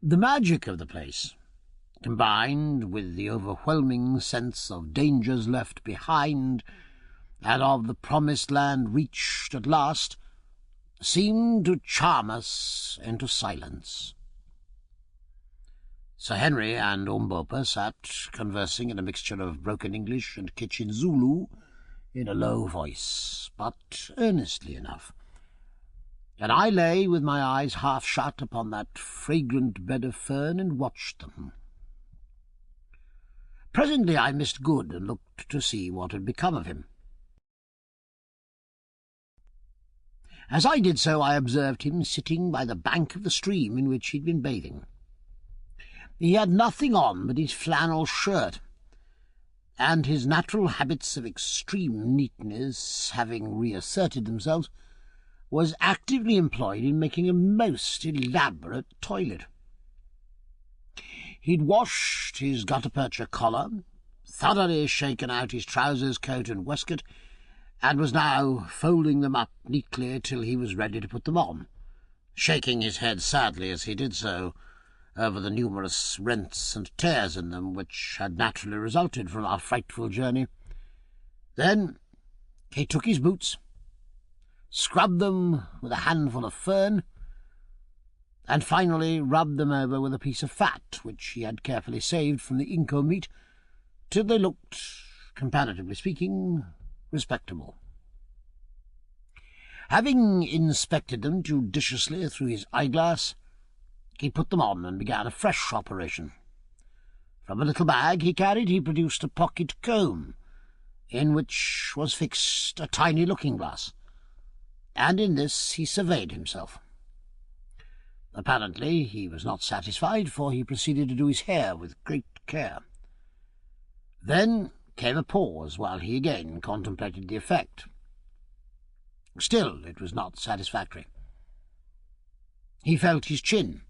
The magic of the place, combined with the overwhelming sense of dangers left behind and of the promised land reached at last, seemed to charm us into silence. Sir Henry and Umbopa sat conversing in a mixture of broken English and kitchen Zulu in a low voice, but earnestly enough, and I lay with my eyes half shut upon that fragrant bed of fern and watched them. Presently I missed Good and looked to see what had become of him. As I did so, I observed him sitting by the bank of the stream in which he had been bathing. He had nothing on but his flannel shirt, and his natural habits of extreme neatness having reasserted themselves, was actively employed in making a most elaborate toilet. He'd washed his gutta-percha collar, thoroughly shaken out his trousers, coat, and waistcoat, and was now folding them up neatly till he was ready to put them on, shaking his head sadly as he did so over the numerous rents and tears in them which had naturally resulted from our frightful journey. Then he took his boots, scrubbed them with a handful of fern, and finally rubbed them over with a piece of fat which he had carefully saved from the inco meat, till they looked, comparatively speaking, respectable. Having inspected them judiciously through his eyeglass, he put them on and began a fresh operation. From a little bag he carried he produced a pocket comb, in which was fixed a tiny looking-glass, and in this he surveyed himself. Apparently he was not satisfied, for he proceeded to do his hair with great care. Then came a pause while he again contemplated the effect. Still it was not satisfactory. He felt his chin,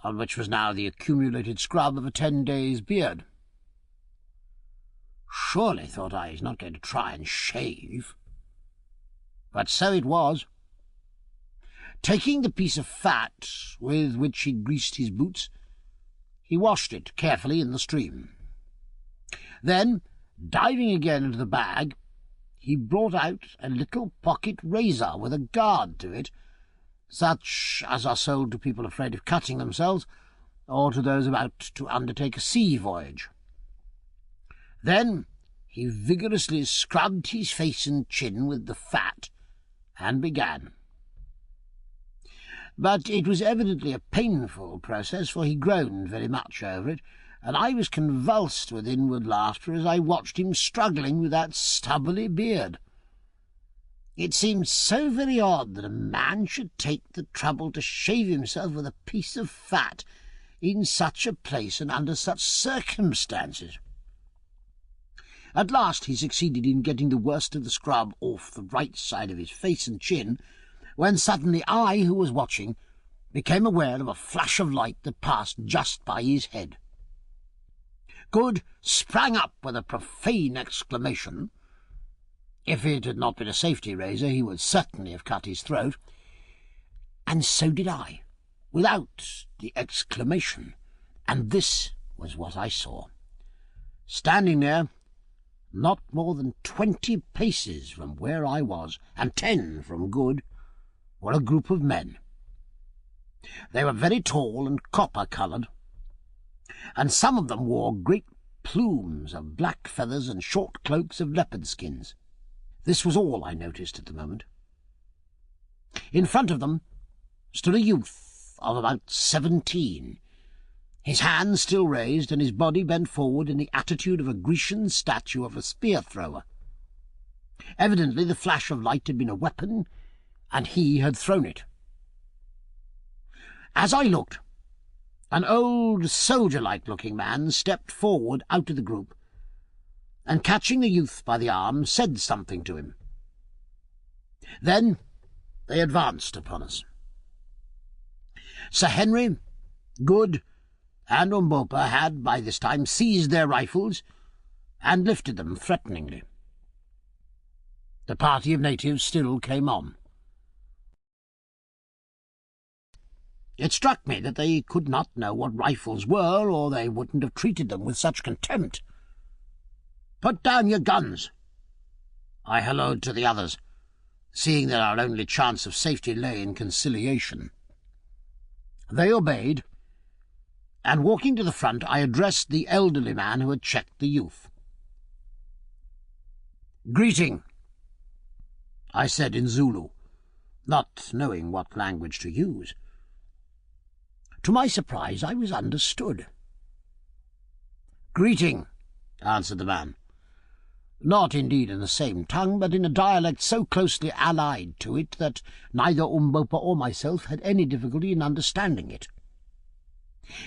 on which was now the accumulated scrub of a 10 days' beard. Surely, thought I, he's not going to try and shave. But so it was. Taking the piece of fat with which he greased his boots, he washed it carefully in the stream. Then, diving again into the bag, he brought out a little pocket razor with a guard to it, such as are sold to people afraid of cutting themselves, or to those about to undertake a sea voyage. Then he vigorously scrubbed his face and chin with the fat, and began. But it was evidently a painful process, for he groaned very much over it, and I was convulsed with inward laughter as I watched him struggling with that stubbly beard. It seemed so very odd that a man should take the trouble to shave himself with a piece of fat in such a place and under such circumstances. At last he succeeded in getting the worst of the scrub off the right side of his face and chin, when suddenly I, who was watching, became aware of a flash of light that passed just by his head. Good sprang up with a profane exclamation. If it had not been a safety razor, he would certainly have cut his throat, and so did I, without the exclamation, and this was what I saw. Standing there, not more than 20 paces from where I was, and 10 from Good, were a group of men. They were very tall and copper-coloured, and some of them wore great plumes of black feathers and short cloaks of leopard skins. This was all I noticed at the moment. In front of them stood a youth of about 17, his hands still raised and his body bent forward in the attitude of a Grecian statue of a spear-thrower. Evidently the flash of light had been a weapon, and he had thrown it. As I looked, an old soldier-like looking man stepped forward out of the group, and catching the youth by the arm, said something to him. Then they advanced upon us. Sir Henry, Good, and Umbopa had by this time seized their rifles and lifted them threateningly. The party of natives still came on. It struck me that they could not know what rifles were, or they wouldn't have treated them with such contempt. "Put down your guns," I halloed to the others, seeing that our only chance of safety lay in conciliation. They obeyed, and walking to the front I addressed the elderly man who had checked the youth. "Greeting," I said in Zulu, not knowing what language to use. To my surprise I was understood. "Greeting," answered the man, not indeed in the same tongue, but in a dialect so closely allied to it that neither Umbopa or myself had any difficulty in understanding it.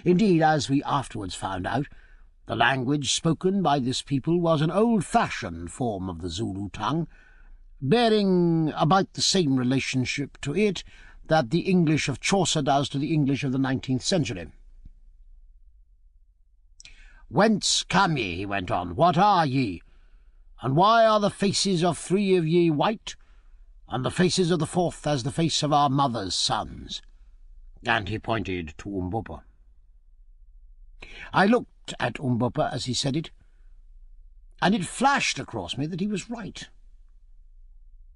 Indeed, as we afterwards found out, the language spoken by this people was an old-fashioned form of the Zulu tongue, bearing about the same relationship to it that the English of Chaucer does to the English of the 19th century. "Whence come ye?" he went on. "What are ye? And why are the faces of 3 of ye white, and the faces of the 4th as the face of our mother's sons?" And he pointed to Umbopa. I looked at Umbopa as he said it, and it flashed across me that he was right.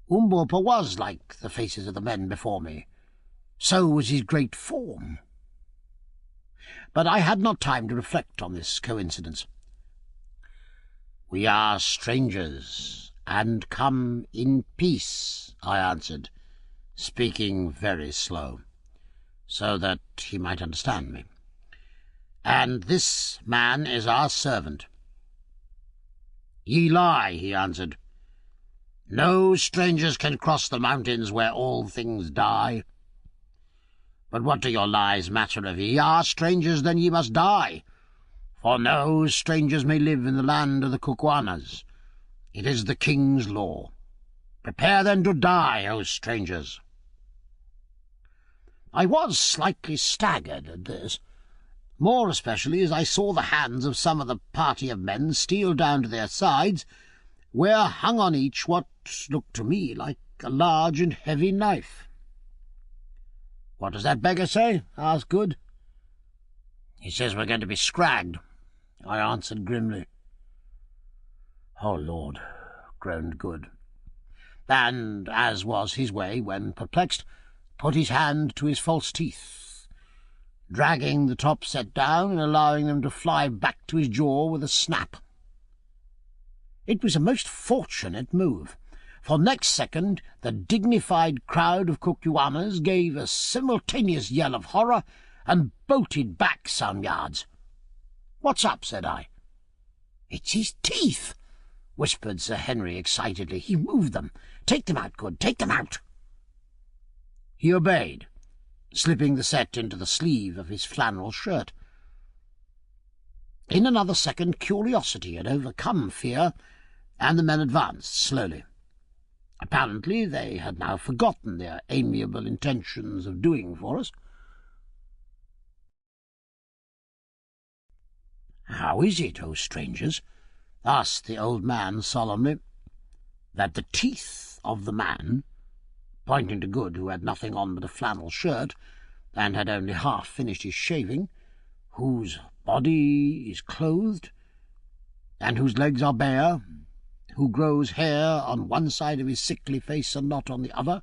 Umbopa was like the faces of the men before me. So was his great form. But I had not time to reflect on this coincidence. "We are strangers, and come in peace," I answered, speaking very slow, so that he might understand me. "And this man is our servant. "Ye lie," he answered. "No strangers can cross the mountains where all things die. But what do your lies matter? If ye are strangers, then ye must die. For no strangers may live in the land of the Kukuanas. It is the king's law. Prepare then to die, O strangers." I was slightly staggered at this, more especially as I saw the hands of some of the party of men steal down to their sides, where hung on each what looked to me like a large and heavy knife. "What does that beggar say?" asked Good. "He says we're going to be scragged," I answered grimly. "Oh, Lord," groaned Good, and, as was his way when perplexed, put his hand to his false teeth, dragging the top set down and allowing them to fly back to his jaw with a snap. It was a most fortunate move, for next second the dignified crowd of Kukuanas gave a simultaneous yell of horror and bolted back some yards. "What's up?" said I. "It's his teeth," whispered Sir Henry excitedly. "He moved them. Take them out, Good, take them out." He obeyed, slipping the set into the sleeve of his flannel shirt. In another second curiosity had overcome fear, and the men advanced slowly. Apparently they had now forgotten their amiable intentions of doing for us. "How is it, O strangers," asked the old man solemnly, "that the teeth of the man," pointing to Good, who had nothing on but a flannel shirt, and had only half finished his shaving, whose body is clothed, and whose legs are bare, who grows hair on one side of his sickly face and not on the other,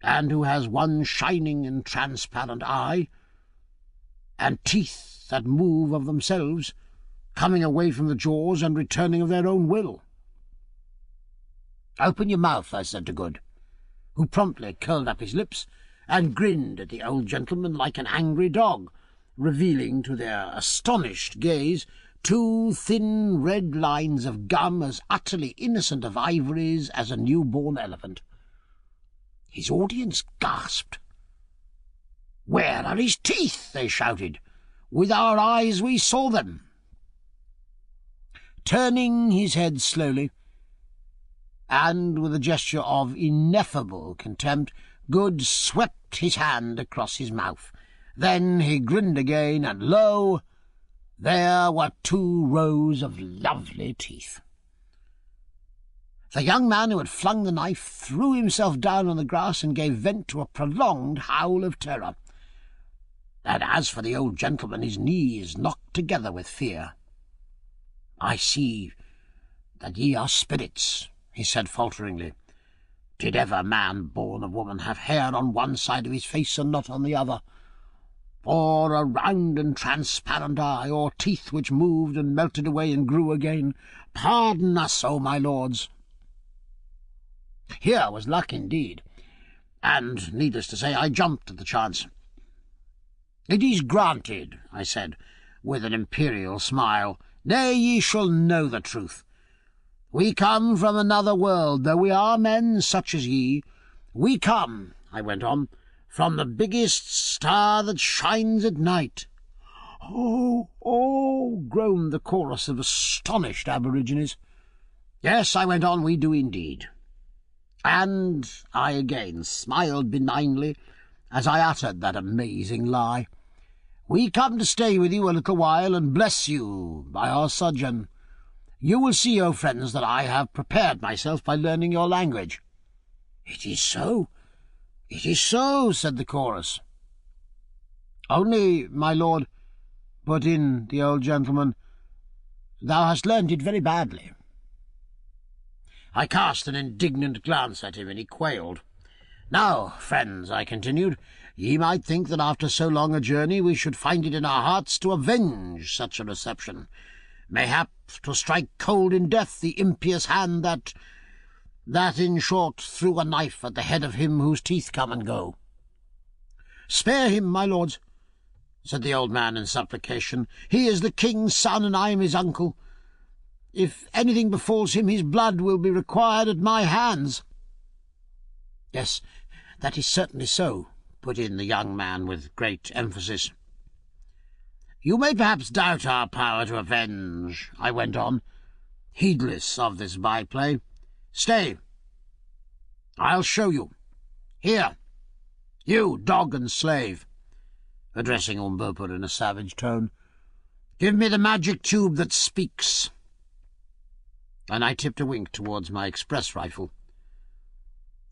and who has one shining and transparent eye, and teeth that move of themselves, coming away from the jaws and returning of their own will. "Open your mouth," I said to Good, who promptly curled up his lips and grinned at the old gentleman like an angry dog, revealing to their astonished gaze 2 thin red lines of gum as utterly innocent of ivories as a new-born elephant. His audience gasped. "Where are his teeth?" they shouted. "With our eyes we saw them." Turning his head slowly, and with a gesture of ineffable contempt, Good swept his hand across his mouth. Then he grinned again, and lo, there were 2 rows of lovely teeth. The young man who had flung the knife threw himself down on the grass and gave vent to a prolonged howl of terror. And as for the old gentleman, his knees knocked together with fear. "I see that ye are spirits," he said falteringly. "Did ever man born of woman have hair on one side of his face and not on the other, or a round and transparent eye, or teeth which moved and melted away and grew again? Pardon us, O my lords." Here was luck indeed, and, needless to say, I jumped at the chance. "It is granted," I said, with an imperial smile. "Nay, ye shall know the truth. We come from another world, though we are men such as ye. We come," I went on, "from the biggest star that shines at night." "Oh, oh!" groaned the chorus of astonished aborigines. "Yes," I went on, "we do indeed." And I again smiled benignly as I uttered that amazing lie. "We come to stay with you a little while and bless you by our sojourn. You will see, O friends, that I have prepared myself by learning your language." "It is so, it is so," said the chorus. "Only, my lord," put in the old gentleman, "thou hast learned it very badly." I cast an indignant glance at him, and he quailed. "Now, friends," I continued, "ye might think that after so long a journey we should find it in our hearts to avenge such a reception, mayhap to strike cold in death the impious hand that, in short, threw a knife at the head of him whose teeth come and go." "Spare him, my lords," said the old man in supplication. "He is the king's son, and I am his uncle. If anything befalls him, his blood will be required at my hands." "Yes, that is certainly so," put in the young man with great emphasis. "You may perhaps doubt our power to avenge," I went on, heedless of this byplay. "Stay, I'll show you. Here, you dog and slave," addressing Umbopa in a savage tone, "give me the magic tube that speaks." And I tipped a wink towards my express rifle.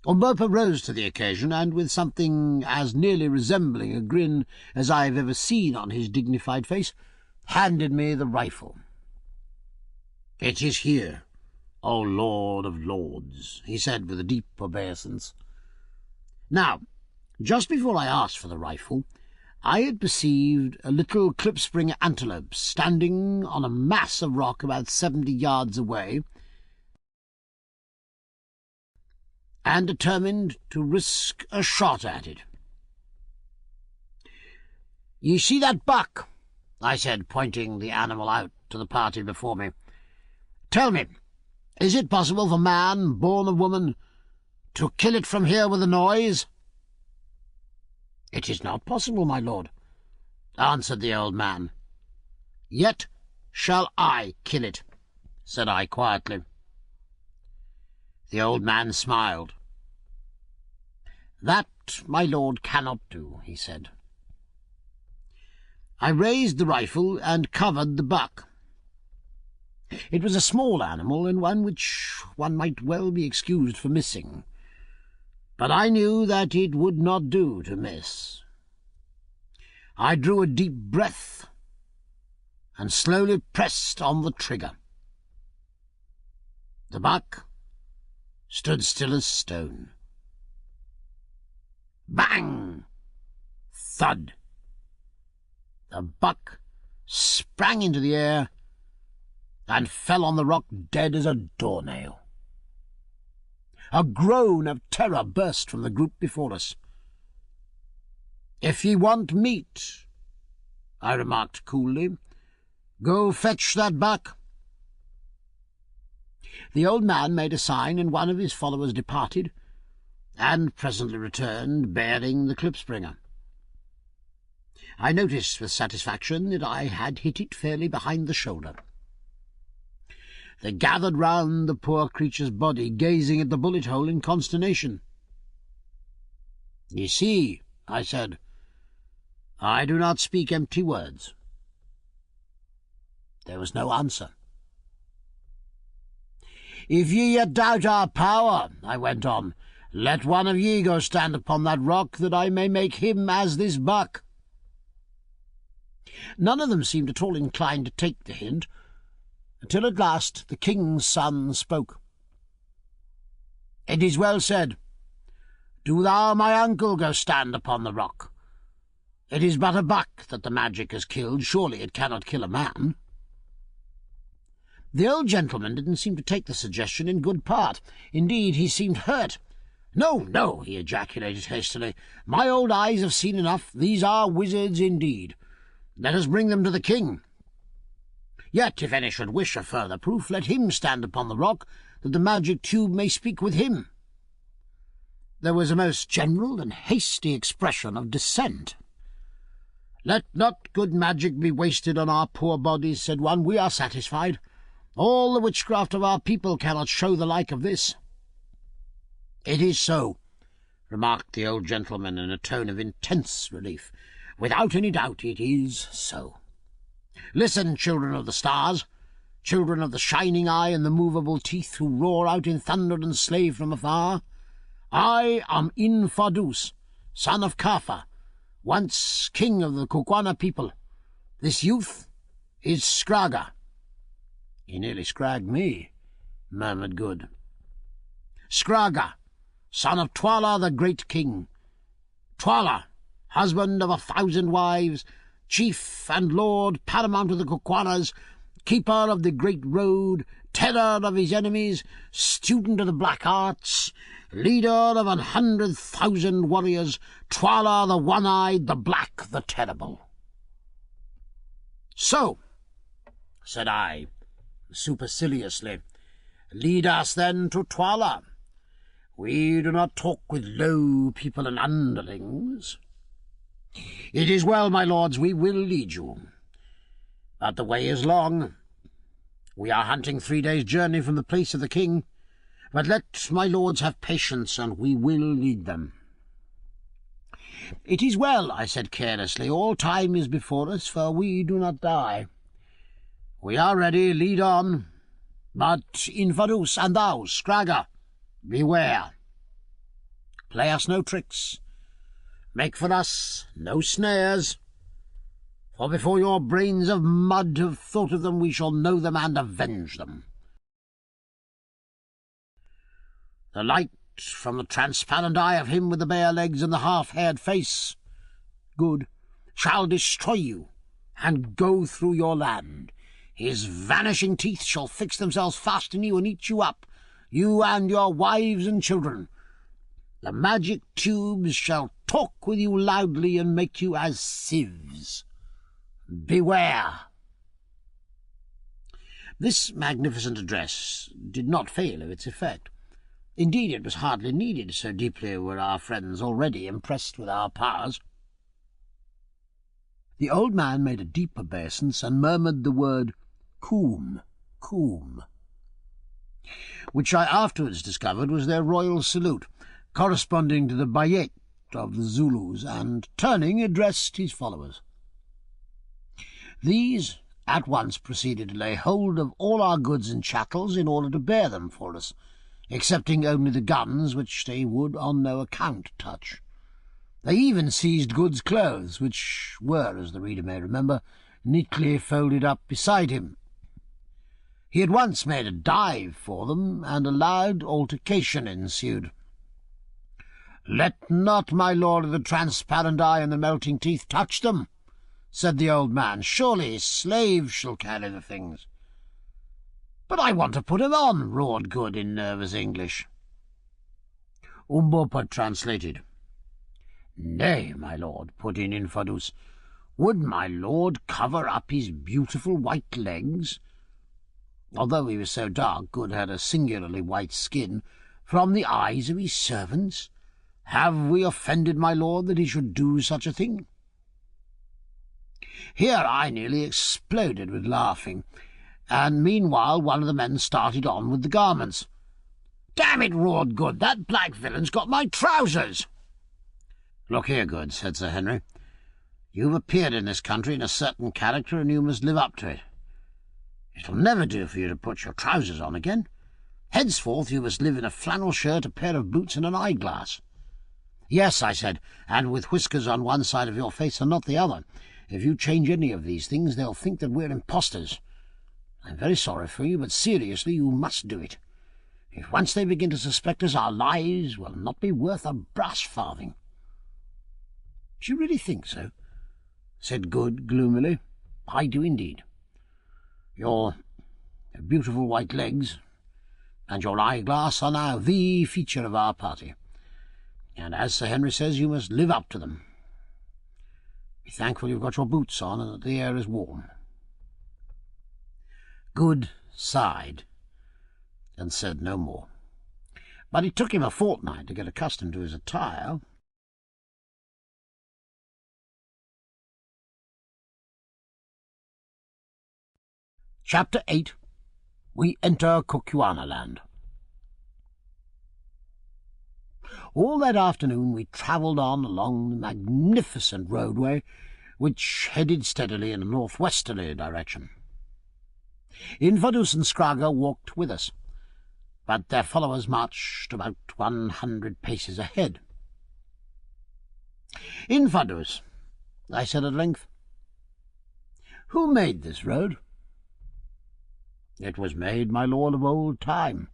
Umbopa rose to the occasion, and with something as nearly resembling a grin as I have ever seen on his dignified face, handed me the rifle. "It is here, O Lord of Lords," he said with a deep obeisance. Now, just before I asked for the rifle, I had perceived a little klipspringer antelope standing on a mass of rock about 70 yards away, and determined to risk a shot at it. "Ye see that buck?" I said, pointing the animal out to the party before me. "Tell me, is it possible for man, born of woman, to kill it from here with a noise?" "It is not possible, my lord," answered the old man. "Yet shall I kill it," said I quietly. The old man smiled. "That my lord cannot do," he said. I raised the rifle and covered the buck. It was a small animal, and one which one might well be excused for missing. But I knew that it would not do to miss. I drew a deep breath and slowly pressed on the trigger. The buck stood still as stone. Bang! Thud! The buck sprang into the air and fell on the rock dead as a doornail. A groan of terror burst from the group before us. "If ye want meat," I remarked coolly, "go fetch that buck." The old man made a sign, and one of his followers departed, and presently returned, bearing the klipspringer. I noticed with satisfaction that I had hit it fairly behind the shoulder. They gathered round the poor creature's body, gazing at the bullet hole in consternation. "Ye see," I said, "I do not speak empty words." There was no answer. "If ye yet doubt our power," I went on, "let one of ye go stand upon that rock, that I may make him as this buck." None of them seemed at all inclined to take the hint, until at last the king's son spoke. "It is well said. Do thou, my uncle, go stand upon the rock. It is but a buck that the magic has killed. Surely it cannot kill a man." The old gentleman didn't seem to take the suggestion in good part. Indeed, he seemed hurt. "No, no," he ejaculated hastily. "My old eyes have seen enough. These are wizards indeed. Let us bring them to the king. Yet, if any should wish a further proof, let him stand upon the rock, that the magic tube may speak with him." There was a most general and hasty expression of dissent. "Let not good magic be wasted on our poor bodies," said one. "We are satisfied. All the witchcraft of our people cannot show the like of this." "It is so," remarked the old gentleman in a tone of intense relief. "Without any doubt it is so. Listen, children of the stars, children of the shining eye and the movable teeth, who roar out in thunder and slay from afar. I am Infadus, son of Kafa, once king of the Kukwana people. This youth is Scraga." "He nearly scragged me," murmured Good. "Scraga, son of Twala, the great king. Twala, husband of 1,000 wives, chief and lord paramount of the Kukwanas, keeper of the great road, terror of his enemies, student of the black arts, leader of 100,000 warriors, Twala the one-eyed, the black, the terrible." "So," said I, superciliously. "Lead us, then, to Twala. We do not talk with low people and underlings." "It is well, my lords, we will lead you. But the way is long. We are hunting 3 days' journey from the place of the king. But let my lords have patience, and we will lead them." "It is well," I said carelessly. "All time is before us, for we do not die." "We are ready. Lead on. But Infadus, and thou, Scragga, beware. Play us no tricks. Make for us no snares. For before your brains of mud have thought of them, we shall know them and avenge them. The light from the transparent eye of him with the bare legs and the half-haired face, good, shall destroy you and go through your land. His vanishing teeth shall fix themselves fast in you and eat you up, you and your wives and children. The magic tubes shall talk with you loudly and make you as sieves. Beware!" This magnificent address did not fail of its effect. Indeed, it was hardly needed, so deeply were our friends already impressed with our powers. The old man made a deep obeisance and murmured the word "Coom, coom," which I afterwards discovered was their royal salute, corresponding to the bayet of the Zulus, and, turning, addressed his followers. These at once proceeded to lay hold of all our goods and chattels in order to bear them for us, excepting only the guns, which they would on no account touch. They even seized Good's clothes, which were, as the reader may remember, neatly folded up beside him. He at once made a dive for them, and a loud altercation ensued. "Let not my lord of the transparent eye and the melting teeth touch them," said the old man. "Surely slaves shall carry the things." "But I want to put him on," roared Good in nervous English. Umbopa translated. "Nay, my lord," put in Infadus, "would my lord cover up his beautiful white legs?" Although he was so dark, Good had a singularly white skin, "from the eyes of his servants? Have we offended my lord that he should do such a thing?" Here I nearly exploded with laughing, and meanwhile one of the men started on with the garments. "Damn it," roared Good, "that black villain's got my trousers!" "Look here, Good," said Sir Henry, "you've appeared in this country in a certain character, and you must live up to it. It'll never do for you to put your trousers on again. Henceforth you must live in a flannel shirt, a pair of boots, and an eyeglass." "Yes," I said, "and with whiskers on one side of your face and not the other. If you change any of these things, they'll think that we're impostors. I'm very sorry for you, but seriously, you must do it. If once they begin to suspect us, our lives will not be worth a brass farthing." "Do you really think so?" said Good gloomily. "I do indeed. Your beautiful white legs and your eyeglass are now the feature of our party, and as Sir Henry says, you must live up to them. Be thankful you've got your boots on and that the air is warm." Good sighed and said no more, but it took him a fortnight to get accustomed to his attire. Chapter 8. We enter Kukuanaland. All that afternoon we travelled on along the magnificent roadway, which headed steadily in a northwesterly direction. Infadus and Scragga walked with us, but their followers marched about 100 paces ahead. "Infadus," I said at length, "who made this road?" "It was made, my lord, of old time.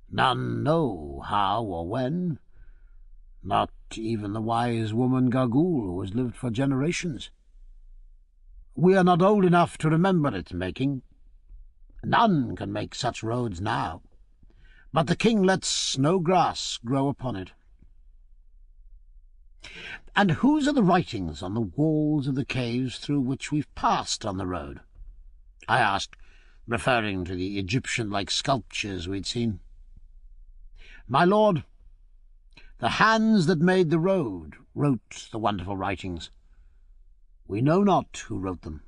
None know how or when, not even the wise woman Gagool, who has lived for generations. We are not old enough to remember its making. None can make such roads now, but the king lets no grass grow upon it." "And whose are the writings on the walls of the caves through which we've passed on the road?" I asked, referring to the Egyptian-like sculptures we'd seen. "My lord, the hands that made the road wrote the wonderful writings. We know not who wrote them."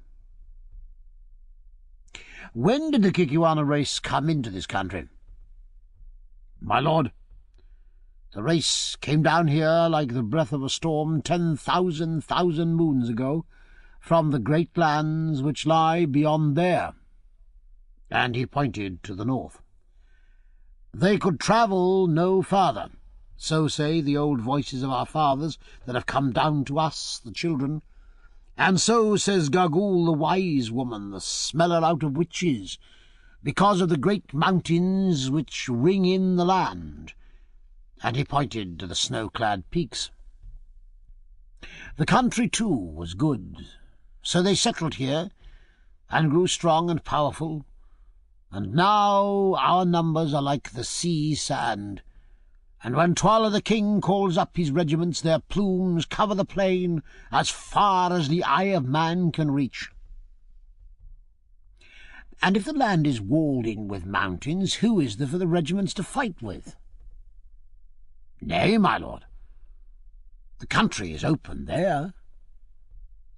"When did the Kikiwana race come into this country?" "My lord, the race came down here like the breath of a storm 10,000 moons ago from the great lands which lie beyond there." And he pointed to the north. "They could travel no farther, so say the old voices of our fathers that have come down to us, the children. And so says Gagul, the wise woman, the smeller out of witches, because of the great mountains which ring in the land." And he pointed to the snow-clad peaks. "The country, too, was good, so they settled here, and grew strong and powerful, and now our numbers are like the sea sand, and when Twala the king calls up his regiments, their plumes cover the plain as far as the eye of man can reach." "And if the land is walled in with mountains, who is there for the regiments to fight with?" "Nay, my lord, the country is open there."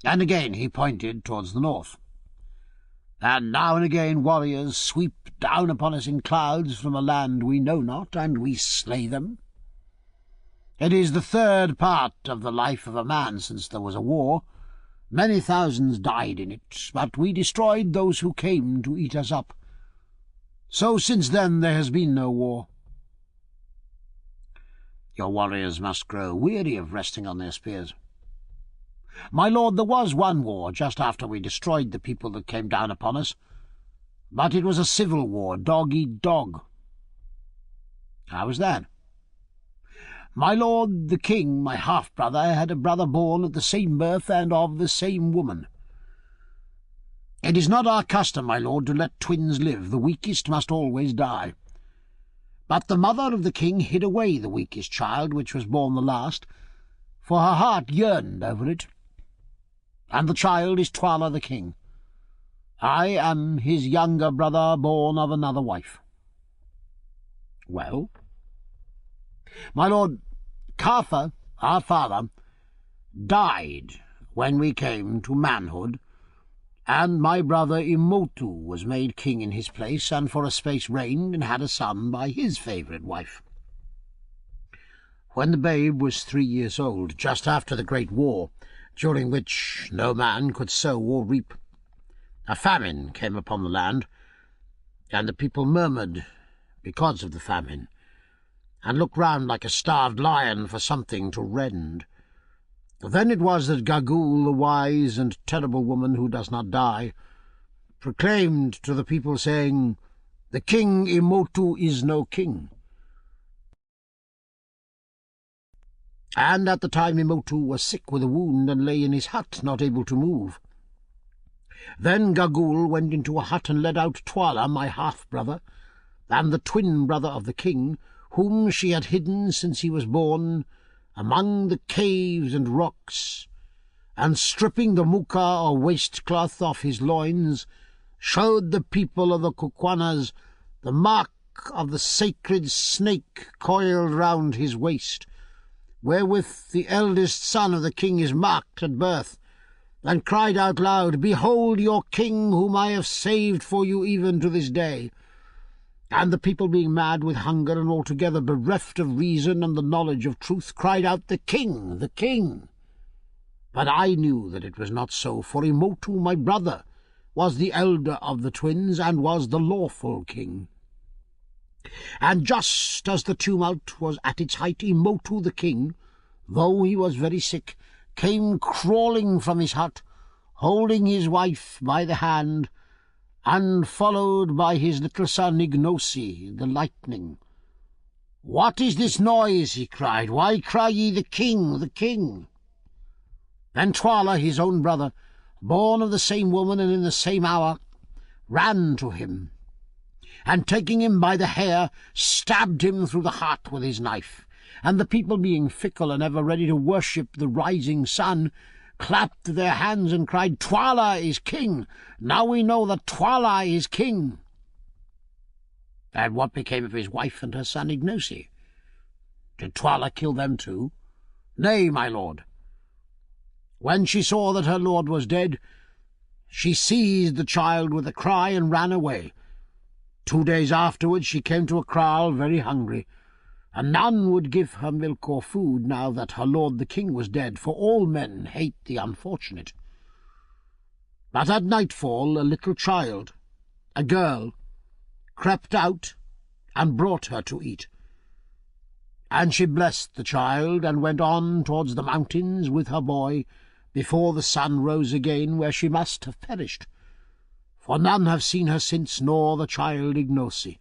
And again he pointed towards the north. "And now and again warriors sweep down upon us in clouds from a land we know not, and we slay them. It is the third part of the life of a man since there was a war. Many thousands died in it, but we destroyed those who came to eat us up. So since then there has been no war." "Your warriors must grow weary of resting on their spears." "My lord, there was one war just after we destroyed the people that came down upon us, but it was a civil war, dog eat dog." "How was that?" "My lord, the king, my half-brother, had a brother born at the same birth and of the same woman. It is not our custom, my lord, to let twins live. The weakest must always die. But the mother of the king hid away the weakest child, which was born the last, for her heart yearned over it. And the child is Twala the king. I am his younger brother, born of another wife." "Well?" "My lord, Kafa, our father, died when we came to manhood, and my brother Imotu was made king in his place, and for a space reigned and had a son by his favourite wife. When the babe was 3 years old, just after the Great War, during which no man could sow or reap, a famine came upon the land, and the people murmured because of the famine, and looked round like a starved lion for something to rend. Then it was that Gagul, the wise and terrible woman who does not die, proclaimed to the people, saying, 'The king Imotu is no king.' And at the time Imotu was sick with a wound and lay in his hut, not able to move. Then Gagul went into a hut and led out Twala, my half-brother, and the twin brother of the king, whom she had hidden since he was born, among the caves and rocks, and stripping the muka or waistcloth off his loins, showed the people of the Kukwanas the mark of the sacred snake coiled round his waist, wherewith the eldest son of the king is marked at birth, and cried out loud, 'Behold your king, whom I have saved for you even to this day.' And the people, being mad with hunger and altogether bereft of reason and the knowledge of truth, cried out, 'The king, the king!' But I knew that it was not so, for Imotu, my brother, was the elder of the twins, and was the lawful king. And just as the tumult was at its height, Imotu the king, though he was very sick, came crawling from his hut, holding his wife by the hand, and followed by his little son Ignosi, the lightning. 'What is this noise?' he cried. 'Why cry ye, the king, the king?' Then Twala, his own brother, born of the same woman and in the same hour, ran to him, and taking him by the hair, stabbed him through the heart with his knife. And the people, being fickle and ever ready to worship the rising sun, clapped their hands and cried, "Twala is king! Now we know that Twala is king!" And what became of his wife and her son Ignosi? Did Twala kill them too? Nay, my lord. When she saw that her lord was dead, she seized the child with a cry and ran away. 2 days afterwards she came to a kraal very hungry, and none would give her milk or food now that her lord the king was dead, for all men hate the unfortunate. But at nightfall a little child, a girl, crept out and brought her to eat. And she blessed the child and went on towards the mountains with her boy before the sun rose again, where she must have perished, for none have seen her since, nor the child Ignosi.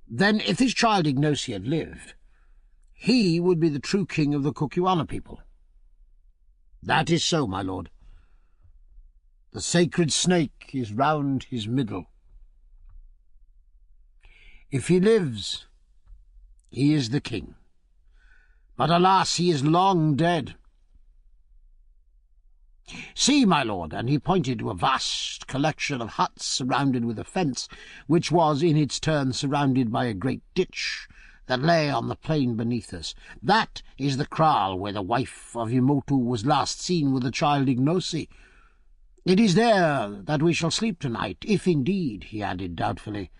Then, if this child Ignosi had lived, he would be the true king of the Kukuana people. That is so, my lord. The sacred snake is round his middle. If he lives, he is the king. But alas, he is long dead. See, my lord, and he pointed to a vast collection of huts surrounded with a fence, which was in its turn surrounded by a great ditch that lay on the plain beneath us. That is the kraal where the wife of Imotu was last seen with the child Ignosi. It is there that we shall sleep tonight, if indeed, he added doubtfully,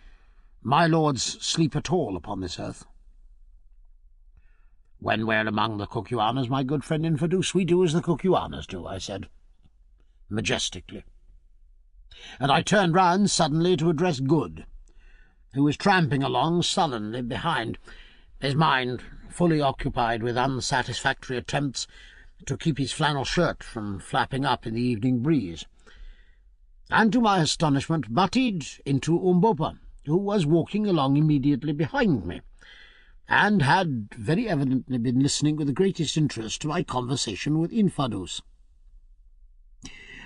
my lords sleep at all upon this earth. When we're among the Kukuanas, my good friend Infidus, we do as the Kukuanas do, I said, majestically. And I turned round suddenly to address Good, who was tramping along sullenly behind, his mind fully occupied with unsatisfactory attempts to keep his flannel shirt from flapping up in the evening breeze, and to my astonishment butted into Umbopa, who was walking along immediately behind me, and had very evidently been listening with the greatest interest to my conversation with Infidus.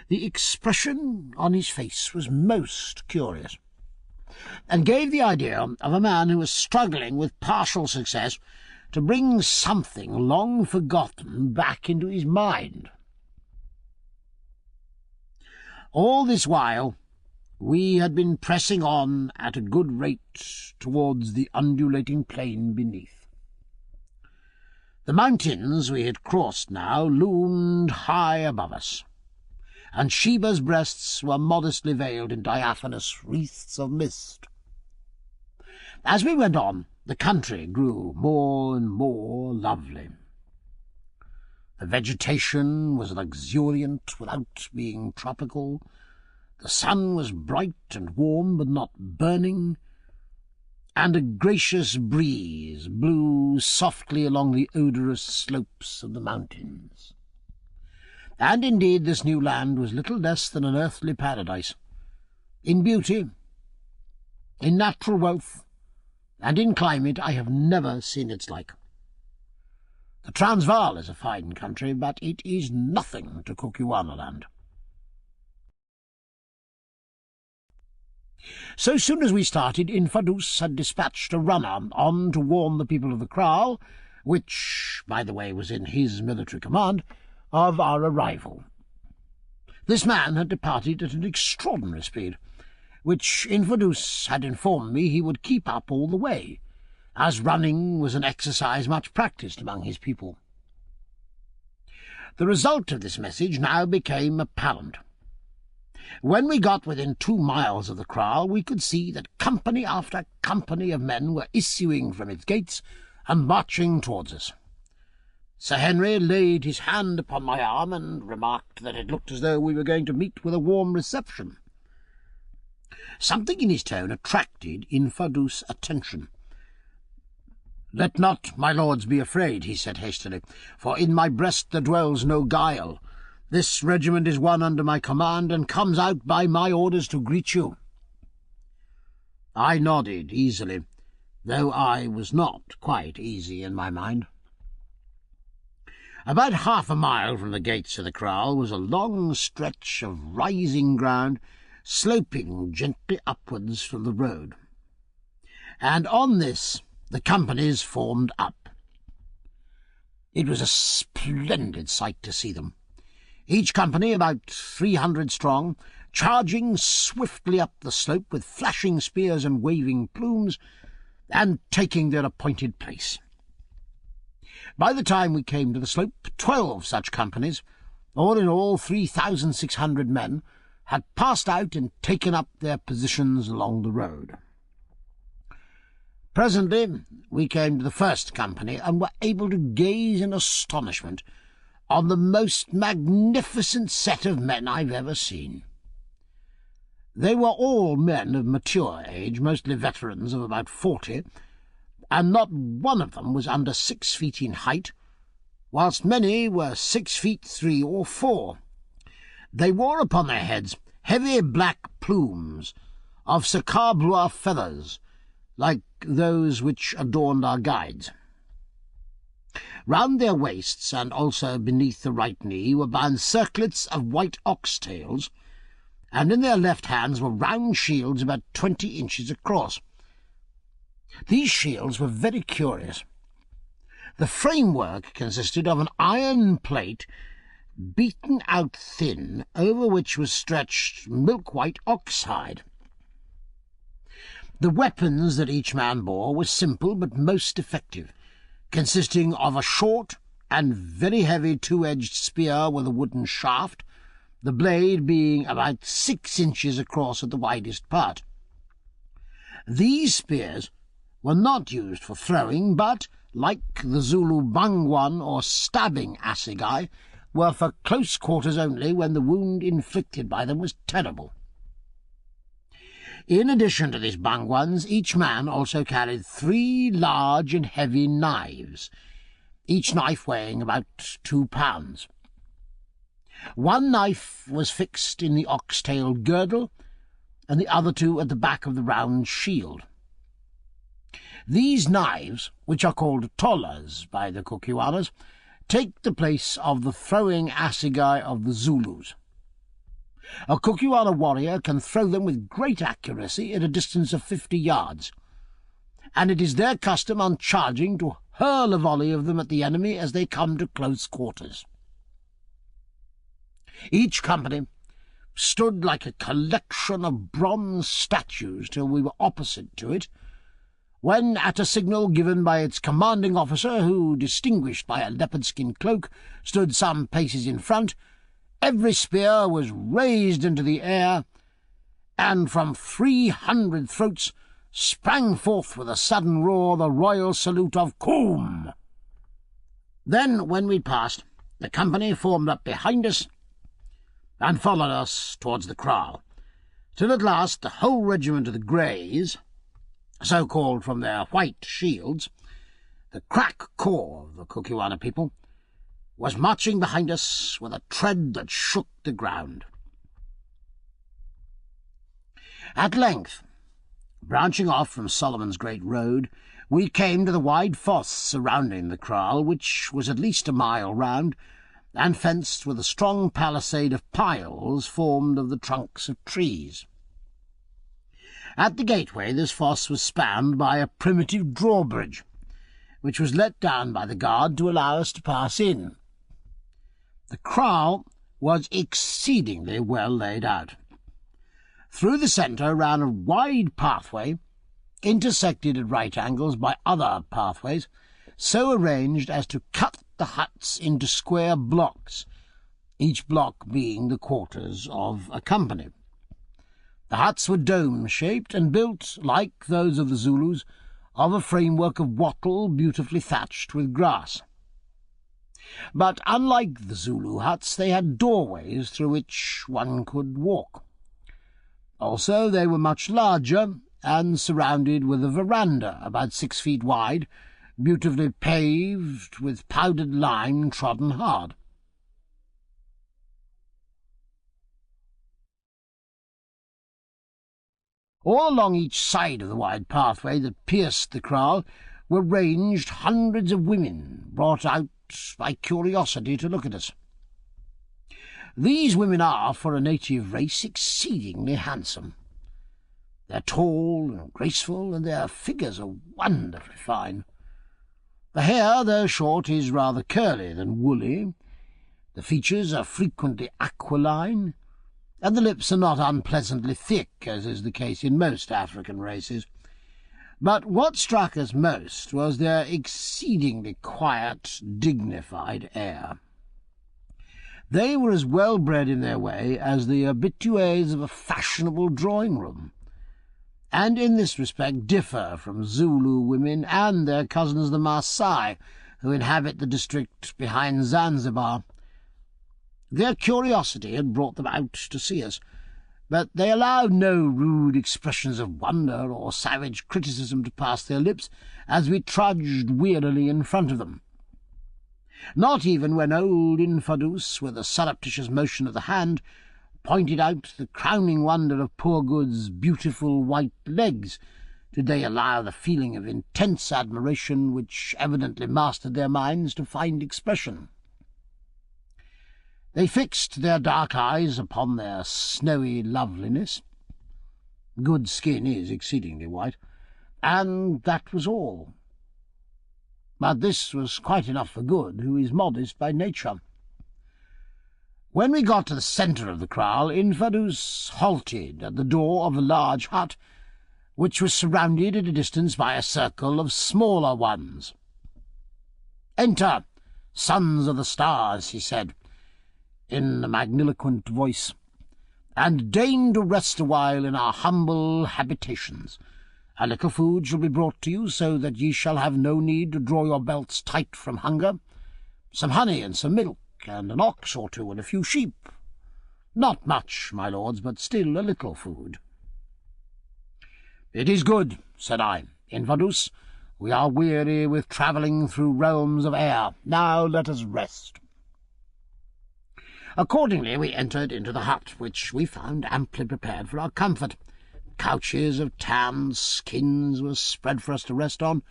The expression on his face was most curious, and gave the idea of a man who was struggling with partial success to bring something long forgotten back into his mind. All this while we had been pressing on at a good rate towards the undulating plain beneath. The mountains we had crossed now loomed high above us, and Sheba's breasts were modestly veiled in diaphanous wreaths of mist. As we went on, the country grew more and more lovely. The vegetation was luxuriant without being tropical. The sun was bright and warm, but not burning, and a gracious breeze blew softly along the odorous slopes of the mountains. And indeed this new land was little less than an earthly paradise, in beauty, in natural wealth, and in climate I have never seen its like. The Transvaal is a fine country, but it is nothing to Kukuanaland. So soon as we started, Infidus had dispatched a runner on to warn the people of the kraal, which, by the way, was in his military command, of our arrival. This man had departed at an extraordinary speed, which Infidus had informed me he would keep up all the way, as running was an exercise much practised among his people. The result of this message now became apparent. When we got within 2 miles of the kraal, we could see that company after company of men were issuing from its gates and marching towards us. Sir Henry laid his hand upon my arm and remarked that it looked as though we were going to meet with a warm reception. Something in his tone attracted Infidus' attention. "Let not my lords be afraid," he said hastily, "for in my breast there dwells no guile. This regiment is one under my command, and comes out by my orders to greet you." I nodded easily, though I was not quite easy in my mind. About 1/2 mile from the gates of the kraal was a long stretch of rising ground, sloping gently upwards from the road, and on this the companies formed up. It was a splendid sight to see them, each company about 300 strong, charging swiftly up the slope with flashing spears and waving plumes, and taking their appointed place. By the time we came to the slope, 12 such companies, all in all 3,600 men, had passed out and taken up their positions along the road. Presently we came to the first company, and were able to gaze in astonishment on the most magnificent set of men I've ever seen. They were all men of mature age, mostly veterans of about 40, and not one of them was under 6 feet in height, whilst many were 6 feet 3 or 4. They wore upon their heads heavy black plumes of sacabrois feathers, like those which adorned our guides. Round their waists, and also beneath the right knee, were bound circlets of white ox-tails, and in their left hands were round shields about 20 inches across. These shields were very curious. The framework consisted of an iron plate beaten out thin, over which was stretched milk-white ox-hide. The weapons that each man bore were simple but most effective, consisting of a short and very heavy 2-edged spear with a wooden shaft, the blade being about 6 inches across at the widest part. These spears were not used for throwing, but, like the Zulu bangwan or stabbing assegai, were for close quarters only when the wound inflicted by them was terrible. In addition to these bangwans, each man also carried 3 large and heavy knives, each knife weighing about 2 pounds. One knife was fixed in the ox-tail girdle, and the other 2 at the back of the round shield. These knives, which are called tolas by the Kukuanas, take the place of the throwing assegai of the Zulus. A Kukuana warrior can throw them with great accuracy at a distance of 50 yards, and it is their custom on charging to hurl a volley of them at the enemy as they come to close quarters. Each company stood like a collection of bronze statues till we were opposite to it, when, at a signal given by its commanding officer, who, distinguished by a leopard-skin cloak, stood some paces in front, every spear was raised into the air, and from 300 throats sprang forth with a sudden roar the royal salute of Coom. Then, when we passed, the company formed up behind us and followed us towards the kraal, till at last the whole regiment of the Greys, so called from their white shields, the crack corps of the Kukuana people, was marching behind us with a tread that shook the ground. At length, branching off from Solomon's Great Road, we came to the wide fosse surrounding the kraal, which was at least a mile round, and fenced with a strong palisade of piles formed of the trunks of trees. At the gateway this fosse was spanned by a primitive drawbridge, which was let down by the guard to allow us to pass in. The kraal was exceedingly well laid out. Through the centre ran a wide pathway, intersected at right angles by other pathways, so arranged as to cut the huts into square blocks, each block being the quarters of a company. The huts were dome-shaped and built, like those of the Zulus, of a framework of wattle beautifully thatched with grass. But unlike the Zulu huts, they had doorways through which one could walk. Also, they were much larger, and surrounded with a veranda about 6 feet wide, beautifully paved with powdered lime trodden hard. All along each side of the wide pathway that pierced the kraal were ranged hundreds of women, brought out by curiosity to look at us. These women are, for a native race, exceedingly handsome. They are tall and graceful, and their figures are wonderfully fine. The hair, though short, is rather curly than woolly. The features are frequently aquiline, and the lips are not unpleasantly thick, as is the case in most African races. But what struck us most was their exceedingly quiet, dignified air. They were as well-bred in their way as the habitués of a fashionable drawing-room, and in this respect differ from Zulu women and their cousins the Maasai, who inhabit the district behind Zanzibar. Their curiosity had brought them out to see us, but they allowed no rude expressions of wonder or savage criticism to pass their lips as we trudged wearily in front of them. Not even when old Infadus, with a surreptitious motion of the hand, pointed out the crowning wonder of poor Good's beautiful white legs, did they allow the feeling of intense admiration which evidently mastered their minds to find expression. They fixed their dark eyes upon their snowy loveliness. Good's skin is exceedingly white, and that was all. But this was quite enough for Good, who is modest by nature. When we got to the centre of the kraal, Infadus halted at the door of a large hut, which was surrounded at a distance by a circle of smaller ones. "Enter, sons of the stars," he said, in a magniloquent voice, "and deign to rest awhile in our humble habitations. A little food shall be brought to you, so that ye shall have no need to draw your belts tight from hunger. Some honey and some milk, and an ox or two and a few sheep. Not much, my lords, but still a little food." "It is good," said I. "Infadus, we are weary with travelling through realms of air. Now let us rest." Accordingly we entered into the hut, which we found amply prepared for our comfort. Couches of tanned skins were spread for us to rest on,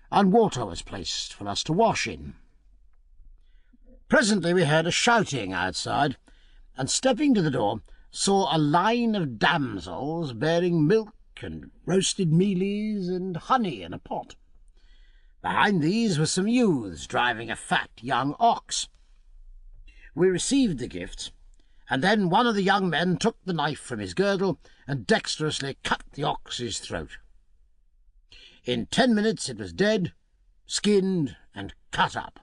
and water was placed for us to wash in. Presently we heard a shouting outside, and stepping to the door, saw a line of damsels bearing milk and roasted mealies and honey in a pot. Behind these were some youths driving a fat young ox. We received the gifts, and then one of the young men took the knife from his girdle and dexterously cut the ox's throat. In 10 minutes it was dead, skinned, and cut up.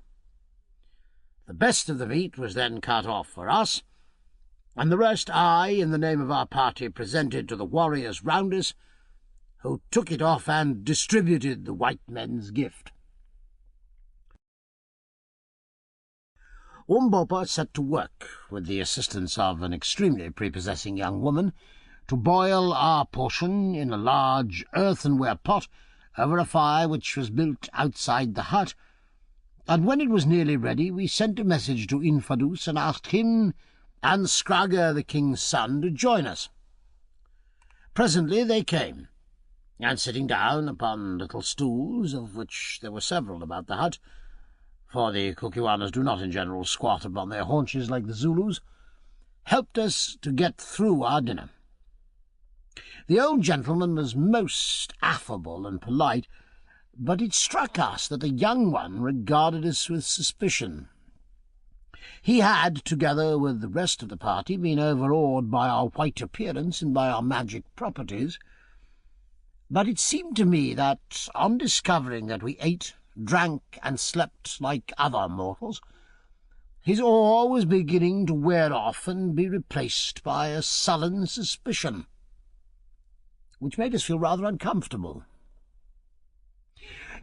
The best of the meat was then cut off for us, and the rest I, in the name of our party, presented to the warriors round us, who took it off and distributed the white men's gift. Umbopa set to work, with the assistance of an extremely prepossessing young woman, to boil our portion in a large earthenware pot over a fire which was built outside the hut, and when it was nearly ready we sent a message to Infadus and asked him and Scragga the king's son to join us. Presently they came, and sitting down upon little stools, of which there were several about the hut, for the Kukuanas do not in general squat upon their haunches like the Zulus, helped us to get through our dinner. The old gentleman was most affable and polite, but it struck us that the young one regarded us with suspicion. He had, together with the rest of the party, been overawed by our white appearance and by our magic properties, but it seemed to me that, on discovering that we ate, drank, and slept like other mortals, his awe was beginning to wear off and be replaced by a sullen suspicion, which made us feel rather uncomfortable.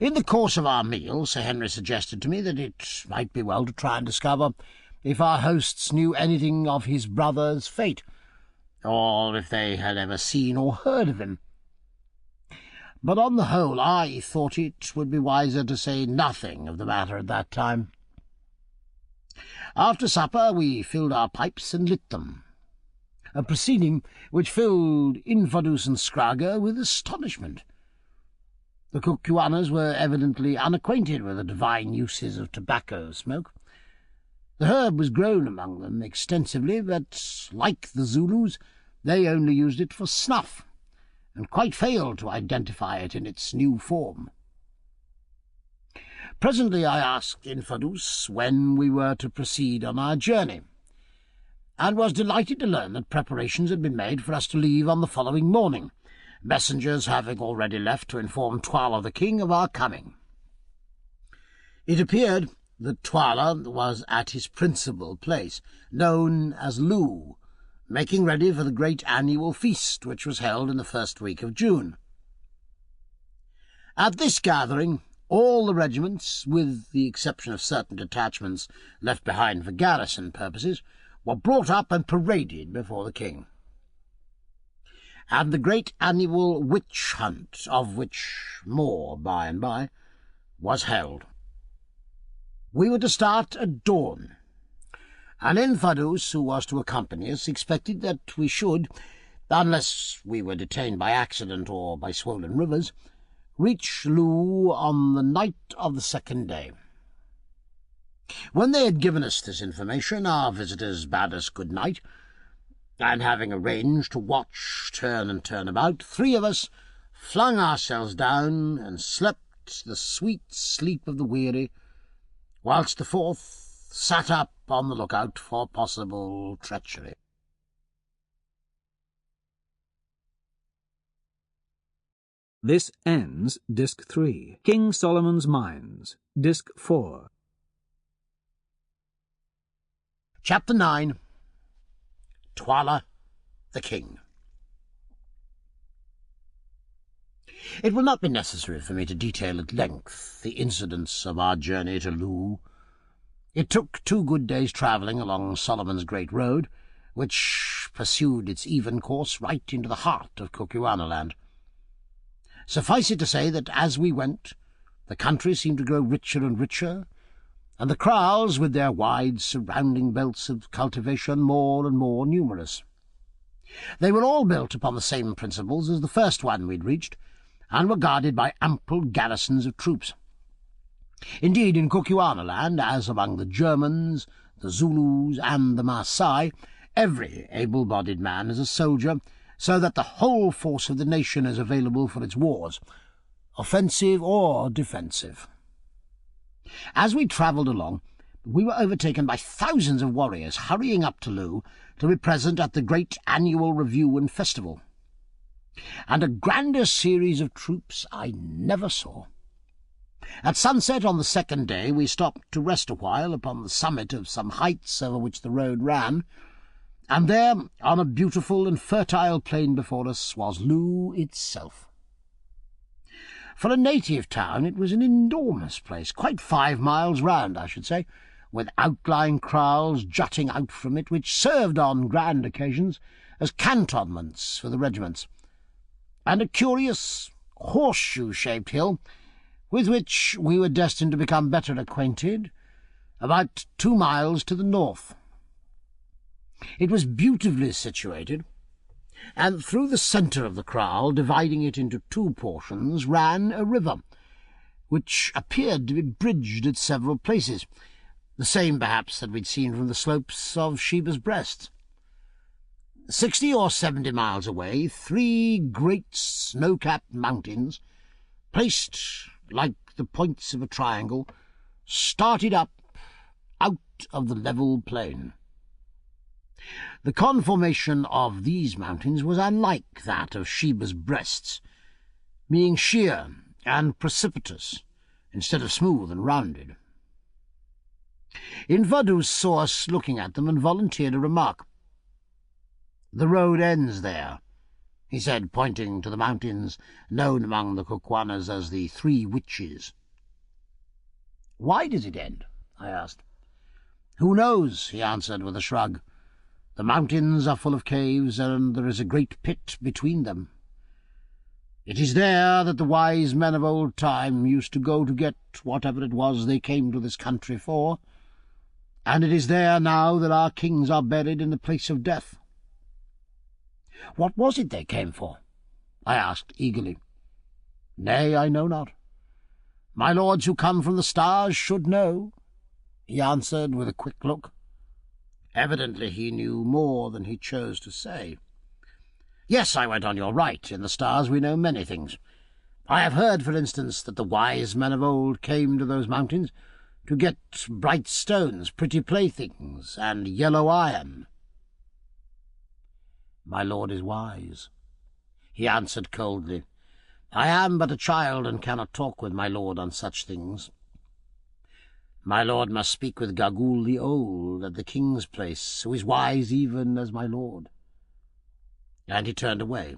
In the course of our meal, Sir Henry suggested to me that it might be well to try and discover if our hosts knew anything of his brother's fate, or if they had ever seen or heard of him. But on the whole I thought it would be wiser to say nothing of the matter at that time. After supper we filled our pipes and lit them, a proceeding which filled Infadus and Scragga with astonishment. The Kukuanas were evidently unacquainted with the divine uses of tobacco smoke. The herb was grown among them extensively, but, like the Zulus, they only used it for snuff, and quite failed to identify it in its new form. Presently I asked Infidus when we were to proceed on our journey, and was delighted to learn that preparations had been made for us to leave on the following morning, messengers having already left to inform Twala the king of our coming. It appeared that Twala was at his principal place, known as Loo, making ready for the great annual feast which was held in the first week of June. At this gathering, all the regiments, with the exception of certain detachments left behind for garrison purposes, were brought up and paraded before the king. And the great annual witch hunt, of which more by and by, was held. We were to start at dawn, and Infidus, who was to accompany us, expected that we should, unless we were detained by accident or by swollen rivers, reach Loo on the night of the second day. When they had given us this information, our visitors bade us good night, and having arranged to watch, turn and turn about, 3 of us flung ourselves down and slept the sweet sleep of the weary, whilst the 4th sat up on the lookout for possible treachery. This ends Disc 3. King Solomon's Mines, Disc 4. Chapter 9. Twala the King. It will not be necessary for me to detail at length the incidents of our journey to Loo. It took 2 good days' travelling along Solomon's Great Road, which pursued its even course right into the heart of Kukuanaland. Suffice it to say that as we went, the country seemed to grow richer and richer, and the kraals, with their wide surrounding belts of cultivation, more and more numerous. They were all built upon the same principles as the first one we'd reached, and were guarded by ample garrisons of troops. Indeed, in Kukuanaland, as among the Germans, the Zulus, and the Maasai, every able-bodied man is a soldier, so that the whole force of the nation is available for its wars, offensive or defensive. As we travelled along, we were overtaken by thousands of warriors hurrying up to Loo to be present at the great annual review and festival. And a grander series of troops I never saw. At sunset on the second day we stopped to rest a while upon the summit of some heights over which the road ran, and there, on a beautiful and fertile plain before us, was Loo itself. For a native town it was an enormous place, quite 5 miles round, I should say, with outlying kraals jutting out from it, which served on grand occasions as cantonments for the regiments, and a curious horseshoe-shaped hill, with which we were destined to become better acquainted, about 2 miles to the north. It was beautifully situated, and through the centre of the kraal, dividing it into 2 portions, ran a river, which appeared to be bridged at several places, the same perhaps that we'd seen from the slopes of Sheba's Breast. 60 or 70 miles away, 3 great snow-capped mountains, placed like the points of a triangle, started up out of the level plain. The conformation of these mountains was unlike that of Sheba's Breasts, being sheer and precipitous instead of smooth and rounded. Infidus saw us looking at them and volunteered a remark. "The road ends there," he said, pointing to the mountains known among the Kukwanas as the 3 Witches. "Why does it end?" I asked. "Who knows?" he answered with a shrug. "The mountains are full of caves, and there is a great pit between them. It is there that the wise men of old time used to go to get whatever it was they came to this country for, and it is there now that our kings are buried in the place of death." "What was it they came for?" I asked eagerly. "Nay, I know not. My lords who come from the stars should know," he answered with a quick look. Evidently he knew more than he chose to say. "Yes," I went on, "you're right. In the stars we know many things. I have heard, for instance, that the wise men of old came to those mountains to get bright stones, pretty playthings, and yellow iron. My lord is wise, he answered coldly. I am but a child and cannot talk with my lord on such things. My lord must speak with Gagul the Old at the king's place, who is wise even as my lord. And he turned away.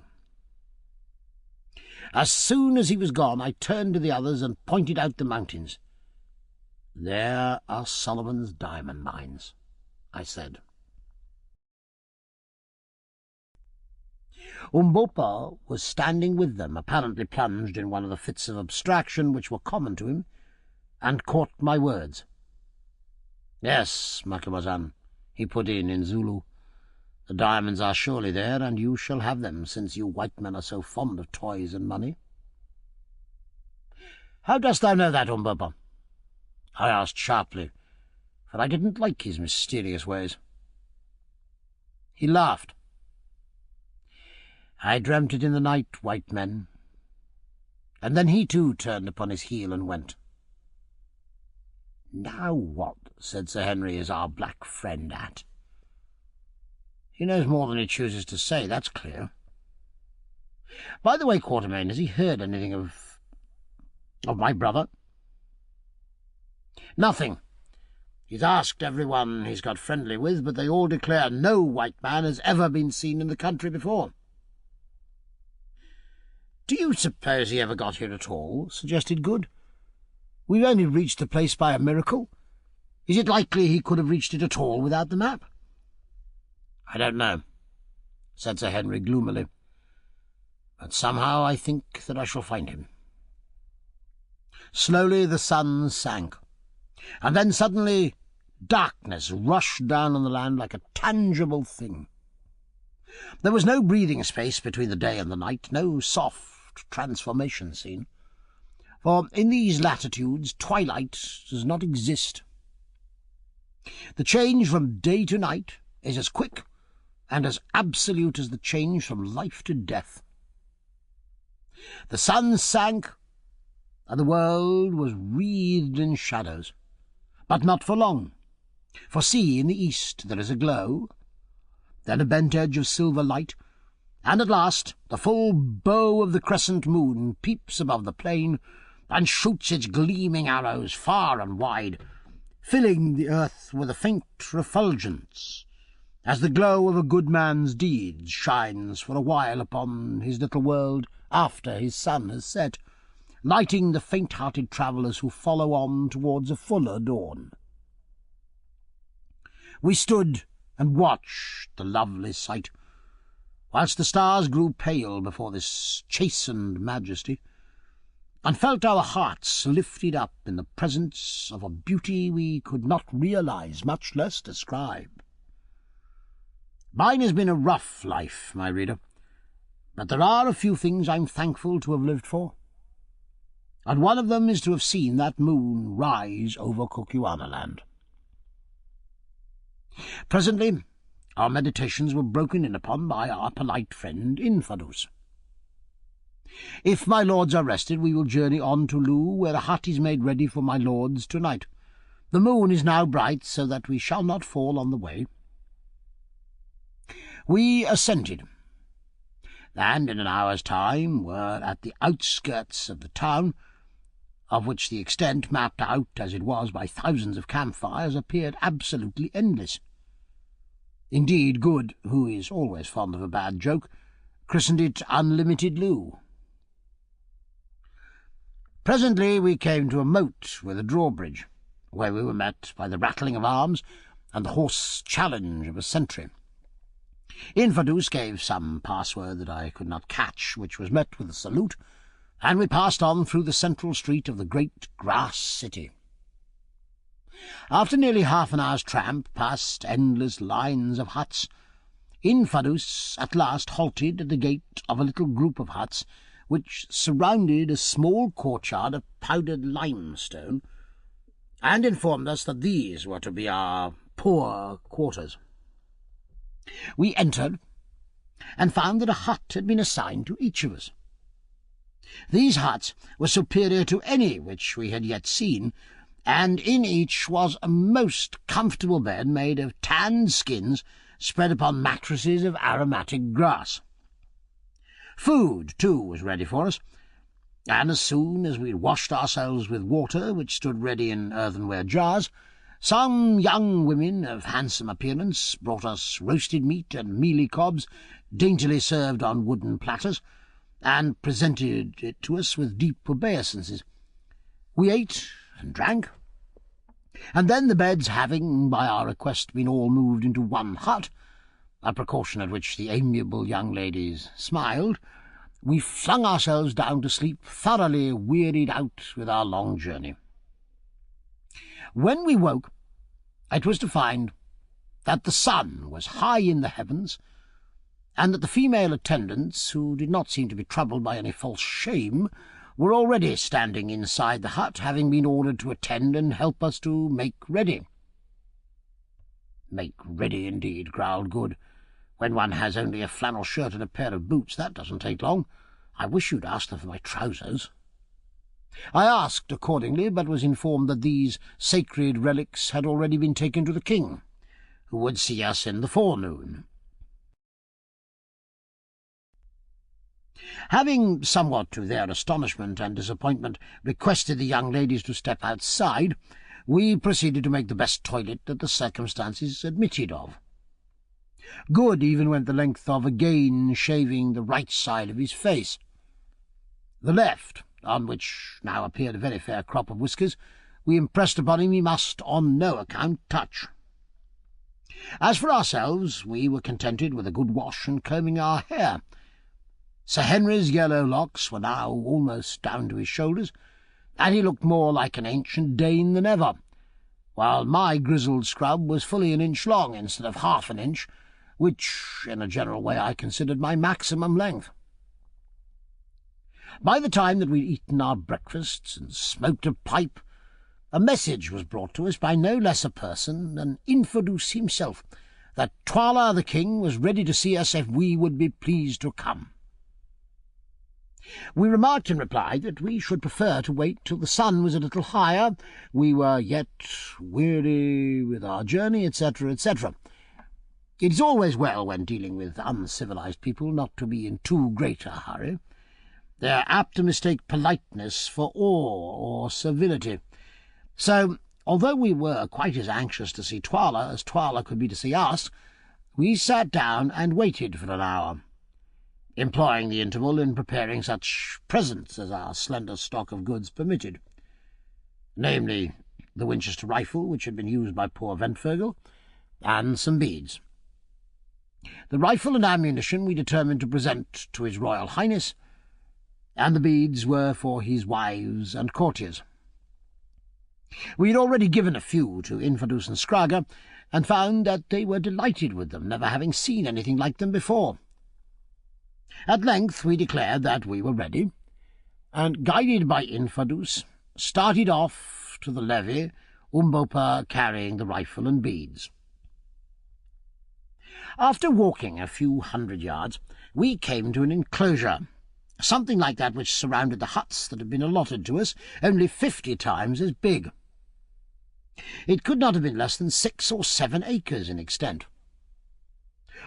As soon as he was gone, I turned to the others and pointed out the mountains. There are Solomon's diamond mines, I said. Umbopa was standing with them, apparently plunged in one of the fits of abstraction which were common to him, and caught my words. Yes, Macumazahn, he put in Zulu. The diamonds are surely there, and you shall have them, since you white men are so fond of toys and money. How dost thou know that, Umbopa? I asked sharply, for I didn't like his mysterious ways. He laughed. I dreamt it in the night, white men. And then he too turned upon his heel and went. Now what, said Sir Henry, is our black friend at? He knows more than he chooses to say, that's clear. By the way, Quatermain, has he heard anything of my brother? Nothing. He's asked everyone he's got friendly with, but they all declare no white man has ever been seen in the country before. Do you suppose he ever got here at all? Suggested Good. We've only reached the place by a miracle. Is it likely he could have reached it at all without the map? I don't know, said Sir Henry gloomily, but somehow I think that I shall find him. Slowly the sun sank, and then suddenly darkness rushed down on the land like a tangible thing. There was no breathing space between the day and the night, no soft transformation scene, for in these latitudes twilight does not exist. The change from day to night is as quick and as absolute as the change from life to death. The sun sank, and the world was wreathed in shadows, but not for long, for see, in the east there is a glow, then a bent edge of silver light, and at last the full bow of the crescent moon peeps above the plain and shoots its gleaming arrows far and wide, filling the earth with a faint refulgence, as the glow of a good man's deeds shines for a while upon his little world after his sun has set, lighting the faint-hearted travellers who follow on towards a fuller dawn. We stood and watched the lovely sight, whilst the stars grew pale before this chastened majesty, and felt our hearts lifted up in the presence of a beauty we could not realize, much less describe. Mine has been a rough life, my reader, but there are a few things I'm thankful to have lived for, and one of them is to have seen that moon rise over Kukuanaland. Presently our meditations were broken in upon by our polite friend Infadus. If my lords are rested, we will journey on to Loo, where a hut is made ready for my lords tonight. The moon is now bright, so that we shall not fall on the way. We assented, and in an hour's time were at the outskirts of the town, of which the extent, mapped out as it was by thousands of campfires, appeared absolutely endless. Indeed, Good, who is always fond of a bad joke, christened it Unlimited Loo. Presently we came to a moat with a drawbridge, where we were met by the rattling of arms and the hoarse challenge of a sentry. Infadus gave some password that I could not catch, which was met with a salute, and we passed on through the central street of the great grass city. After nearly half an hour's tramp past endless lines of huts, Infadus at last halted at the gate of a little group of huts which surrounded a small courtyard of powdered limestone, and informed us that these were to be our poor quarters. We entered, and found that a hut had been assigned to each of us. These huts were superior to any which we had yet seen, and in each was a most comfortable bed made of tanned skins spread upon mattresses of aromatic grass. Food, too, was ready for us, and as soon as we had washed ourselves with water, which stood ready in earthenware jars, some young women of handsome appearance brought us roasted meat and mealy cobs, daintily served on wooden platters, and presented it to us with deep obeisances. We ate and drank, and then the beds having, by our request, been all moved into one hut, a precaution at which the amiable young ladies smiled, we flung ourselves down to sleep, thoroughly wearied out with our long journey. When we woke, it was to find that the sun was high in the heavens, and that the female attendants, who did not seem to be troubled by any false shame, were already standing inside the hut, having been ordered to attend and help us to make ready. "Make ready, indeed," growled Good. "When one has only a flannel shirt and a pair of boots, that doesn't take long. I wish you'd asked them for my trousers." I asked accordingly, but was informed that these sacred relics had already been taken to the king, who would see us in the forenoon. Having, somewhat to their astonishment and disappointment, requested the young ladies to step outside, we proceeded to make the best toilet that the circumstances admitted of. Good even went the length of again shaving the right side of his face. The left, on which now appeared a very fair crop of whiskers, we impressed upon him he must on no account touch. As for ourselves, we were contented with a good wash and combing our hair. Sir Henry's yellow locks were now almost down to his shoulders, and he looked more like an ancient Dane than ever, while my grizzled scrub was fully an inch long instead of half an inch, which, in a general way, I considered my maximum length. By the time that we'd eaten our breakfasts and smoked a pipe, a message was brought to us by no less a person than Infidus himself, that Twala the king was ready to see us if we would be pleased to come. We remarked in reply that we should prefer to wait till the sun was a little higher, we were yet weary with our journey, etc., etc. It is always well, when dealing with uncivilized people, not to be in too great a hurry. They are apt to mistake politeness for awe or servility. So, although we were quite as anxious to see Twala as Twala could be to see us, we sat down and waited for an hour, employing the interval in preparing such presents as our slender stock of goods permitted, namely the Winchester rifle, which had been used by poor Ventfergal, and some beads. The rifle and ammunition we determined to present to His Royal Highness, and the beads were for his wives and courtiers. We had already given a few to Infidus and Scragga, and found that they were delighted with them, never having seen anything like them before. At length we declared that we were ready, and, guided by Infidus, started off to the levee, Umbopa carrying the rifle and beads. After walking a few 100 yards, we came to an enclosure, something like that which surrounded the huts that had been allotted to us, only 50 times as big. It could not have been less than 6 or 7 acres in extent.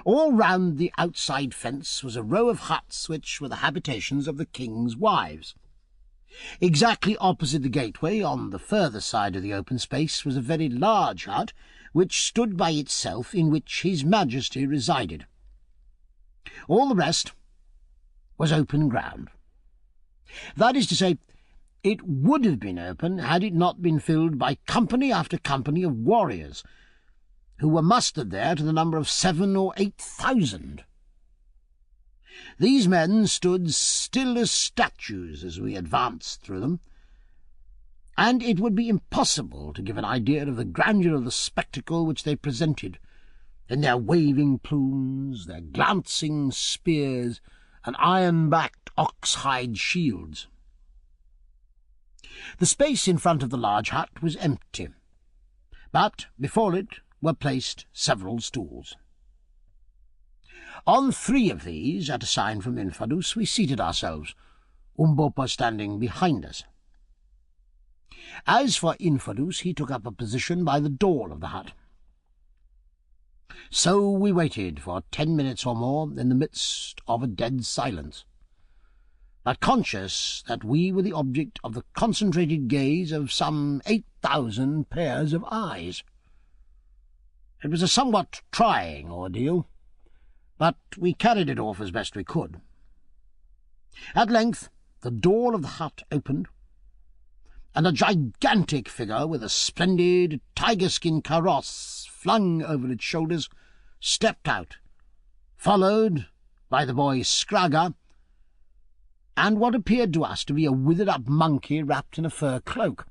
All round the outside fence was a row of huts which were the habitations of the king's wives. Exactly opposite the gateway, on the further side of the open space, was a very large hut, which stood by itself, in which His Majesty resided. All the rest was open ground. That is to say, it would have been open had it not been filled by company after company of warriors, who were mustered there to the number of 7,000 or 8,000. These men stood still as statues as we advanced through them, and it would be impossible to give an idea of the grandeur of the spectacle which they presented, in their waving plumes, their glancing spears, and iron-backed ox-hide shields. The space in front of the large hut was empty, but before it were placed several stools. On 3 of these, at a sign from Infidus, we seated ourselves, Umbopa standing behind us. As for Infidus, he took up a position by the door of the hut. So we waited for 10 minutes or more in the midst of a dead silence, but conscious that we were the object of the concentrated gaze of some 8,000 pairs of eyes. It was a somewhat trying ordeal, but we carried it off as best we could. At length the door of the hut opened, and a gigantic figure with a splendid tiger-skin kaross flung over its shoulders stepped out, followed by the boy Scragga and what appeared to us to be a withered-up monkey wrapped in a fur cloak.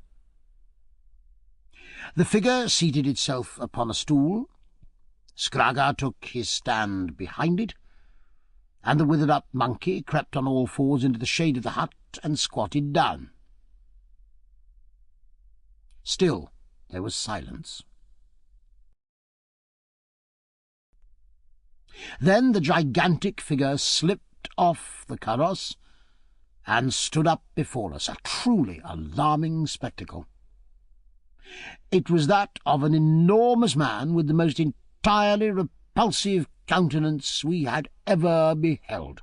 The figure seated itself upon a stool. Scragga took his stand behind it, and the withered-up monkey crept on all fours into the shade of the hut and squatted down. Still there was silence. Then the gigantic figure slipped off the kaross and stood up before us, a truly alarming spectacle. It was that of an enormous man with the most entirely repulsive countenance we had ever beheld.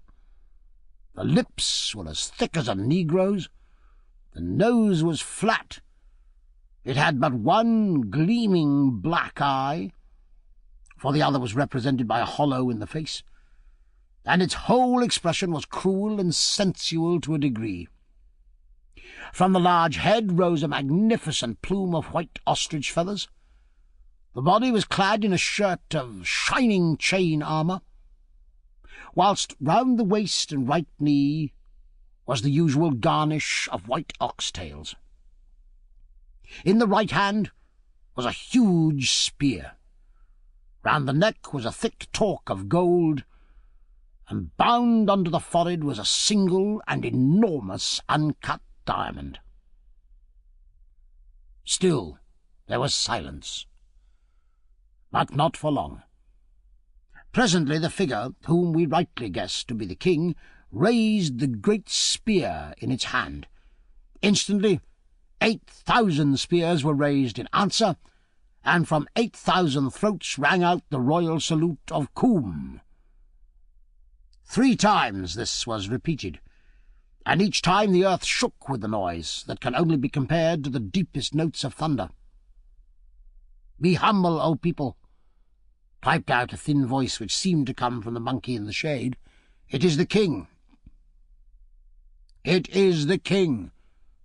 The lips were as thick as a negro's, the nose was flat, it had but one gleaming black eye, for the other was represented by a hollow in the face, and its whole expression was cruel and sensual to a degree. From the large head rose a magnificent plume of white ostrich feathers. The body was clad in a shirt of shining chain armour, whilst round the waist and right knee was the usual garnish of white ox-tails. In the right hand was a huge spear. Round the neck was a thick torque of gold, and bound under the forehead was a single and enormous uncut diamond. Still there was silence, but not for long. Presently the figure, whom we rightly guessed to be the king, raised the great spear in its hand. Instantly 8,000 spears were raised in answer, and from 8,000 throats rang out the royal salute of Coom. 3 times this was repeated, and each time the earth shook with the noise that can only be compared to the deepest notes of thunder. "Be humble, O people," piped out a thin voice which seemed to come from the monkey in the shade. "It is the king." "It is the king,"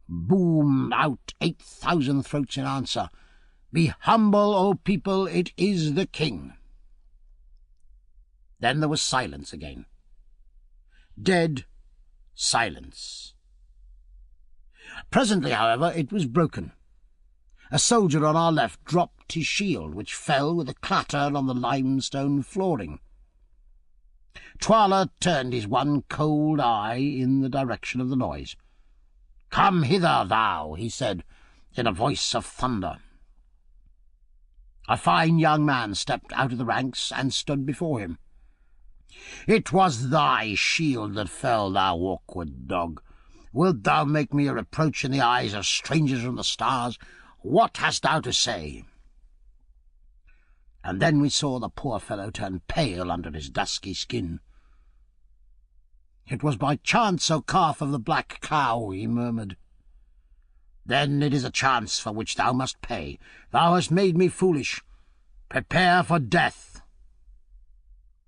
boomed out 8,000 throats in answer. "Be humble, O people, it is the king." Then there was silence again. Dead silence. Presently, however, it was broken. A soldier on our left dropped his shield, which fell with a clatter on the limestone flooring. Twala turned his one cold eye in the direction of the noise. "Come hither, thou," he said, in a voice of thunder. A fine young man stepped out of the ranks and stood before him. "It was thy shield that fell, thou awkward dog. Wilt thou make me a reproach in the eyes of strangers from the stars? What hast thou to say?" And then we saw the poor fellow turn pale under his dusky skin. "It was by chance, O calf of the black cow," he murmured. "Then it is a chance for which thou must pay. Thou hast made me foolish. Prepare for death."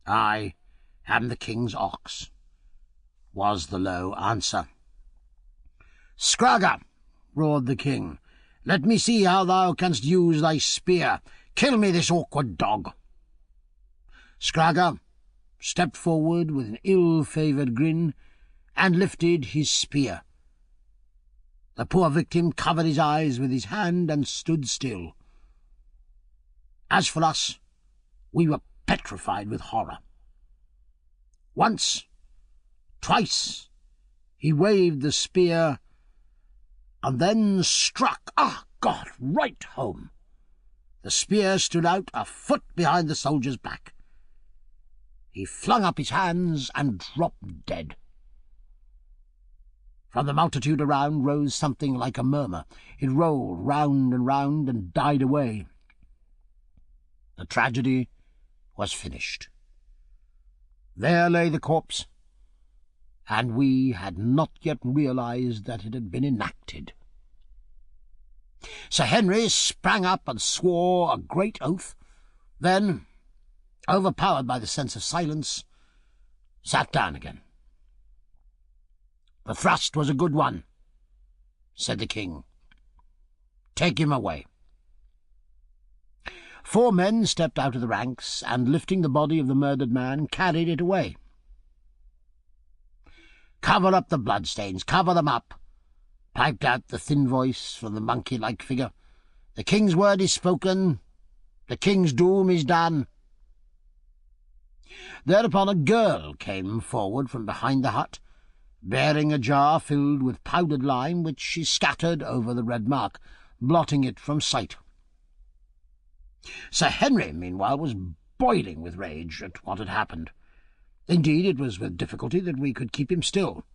"I am the king's ox," was the low answer. "Scragga," roared the king, "let me see how thou canst use thy spear. Kill me this awkward dog." Scragga stepped forward with an ill-favoured grin and lifted his spear. The poor victim covered his eyes with his hand and stood still. As for us, we were petrified with horror. Once, twice, he waved the spear, and then struck, God, right home. The spear stood out a foot behind the soldier's back. He flung up his hands and dropped dead. From the multitude around rose something like a murmur. It rolled round and round and died away. The tragedy was finished. There lay the corpse, and we had not yet realized that it had been enacted. Sir Henry sprang up and swore a great oath, then, overpowered by the sense of silence, sat down again. "The thrust was a good one," said the king. "Take him away." 4 men stepped out of the ranks, and, lifting the body of the murdered man, carried it away. "Cover up the bloodstains, cover them up," piped out the thin voice from the monkey-like figure. "The king's word is spoken, the king's doom is done." Thereupon a girl came forward from behind the hut, bearing a jar filled with powdered lime, which she scattered over the red mark, blotting it from sight. Sir Henry, meanwhile, was boiling with rage at what had happened. Indeed, it was with difficulty that we could keep him still.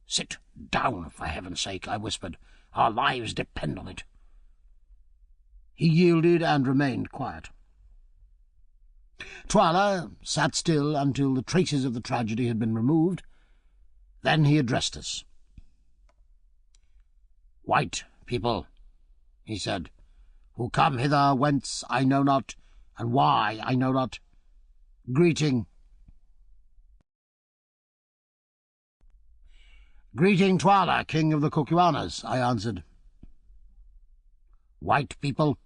"Sit down, for heaven's sake," I whispered. "Our lives depend on it." He yielded and remained quiet. Twyla sat still until the traces of the tragedy had been removed. Then he addressed us. "White people," he said, "who come hither whence I know not, and why I know not, greeting. "Greeting, Twyla, king of the Kukuanas," I answered. "White people,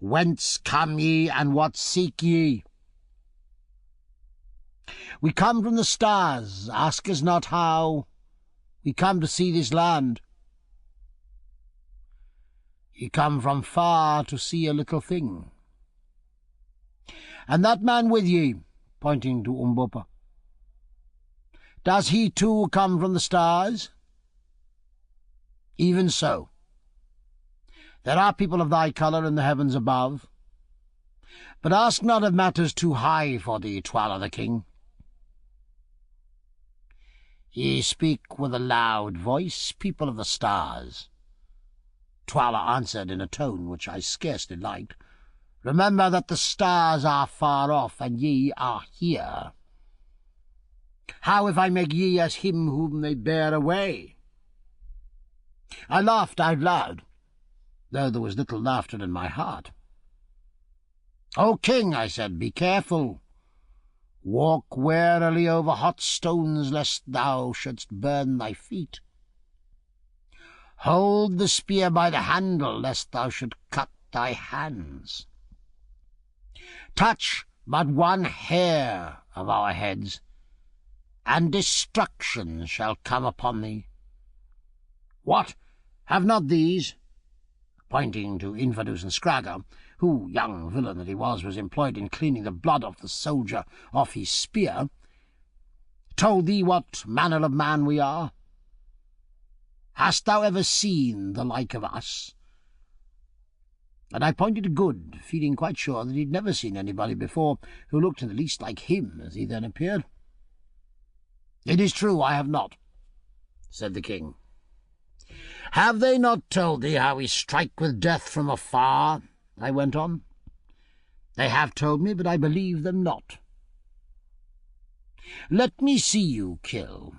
whence come ye, and what seek ye?" "We come from the stars, ask us not how. We come to see this land." "Ye come from far to see a little thing. And that man with ye," pointing to Umbopa, "does he too come from the stars?" "Even so. There are people of thy colour in the heavens above. But ask not of matters too high for thee, Twyla the king." "Ye speak with a loud voice, people of the stars," Twyla answered in a tone which I scarcely liked. "Remember that the stars are far off, and ye are here. How if I make ye as him whom they bear away?" I laughed out loud, though there was little laughter in my heart. "O king," I said, "be careful. Walk warily over hot stones, lest thou shouldst burn thy feet. Hold the spear by the handle, lest thou should cut thy hands. Touch but one hair of our heads, and destruction shall come upon thee. What, have not these," pointing to Infidus and Scragga, who, young villain that he was employed in cleaning the blood off the soldier off his spear, "told thee what manner of man we are? Hast thou ever seen the like of us?" And I pointed to Good, feeling quite sure that he'd never seen anybody before who looked in the least like him as he then appeared. "It is true, I have not," said the king. "Have they not told thee how we strike with death from afar?" I went on. "They have told me, but I believe them not. Let me see you kill.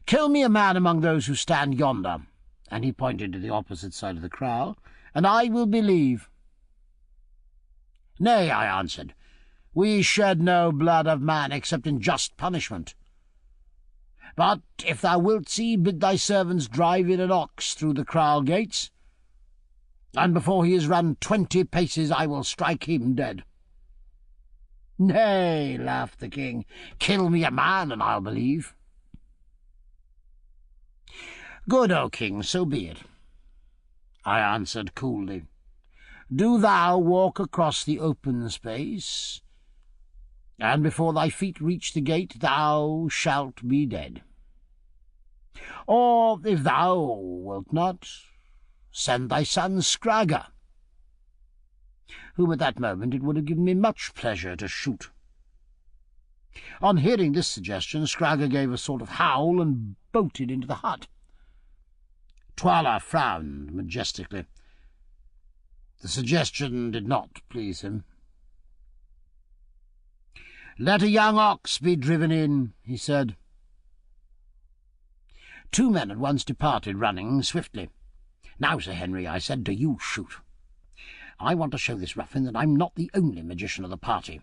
Kill me a man among those who stand yonder," and he pointed to the opposite side of the kraal, "and I will believe." "Nay," I answered, "we shed no blood of man except in just punishment. But if thou wilt see, bid thy servants drive in an ox through the kraal gates, and before he has run 20 paces I will strike him dead." "Nay," laughed the king, "kill me a man, and I'll believe." "Good, O king, so be it," I answered coolly. "Do thou walk across the open space, and before thy feet reach the gate thou shalt be dead. Or, if thou wilt not, send thy son Scragga, whom at that moment it would have given me much pleasure to shoot. On hearing this suggestion, Scragger gave a sort of howl and bolted into the hut. Twala frowned majestically. The suggestion did not please him. "Let a young ox be driven in," he said. Two men at once departed, running swiftly. "Now, Sir Henry," I said, "do you shoot. I want to show this ruffian that I'm not the only magician of the party."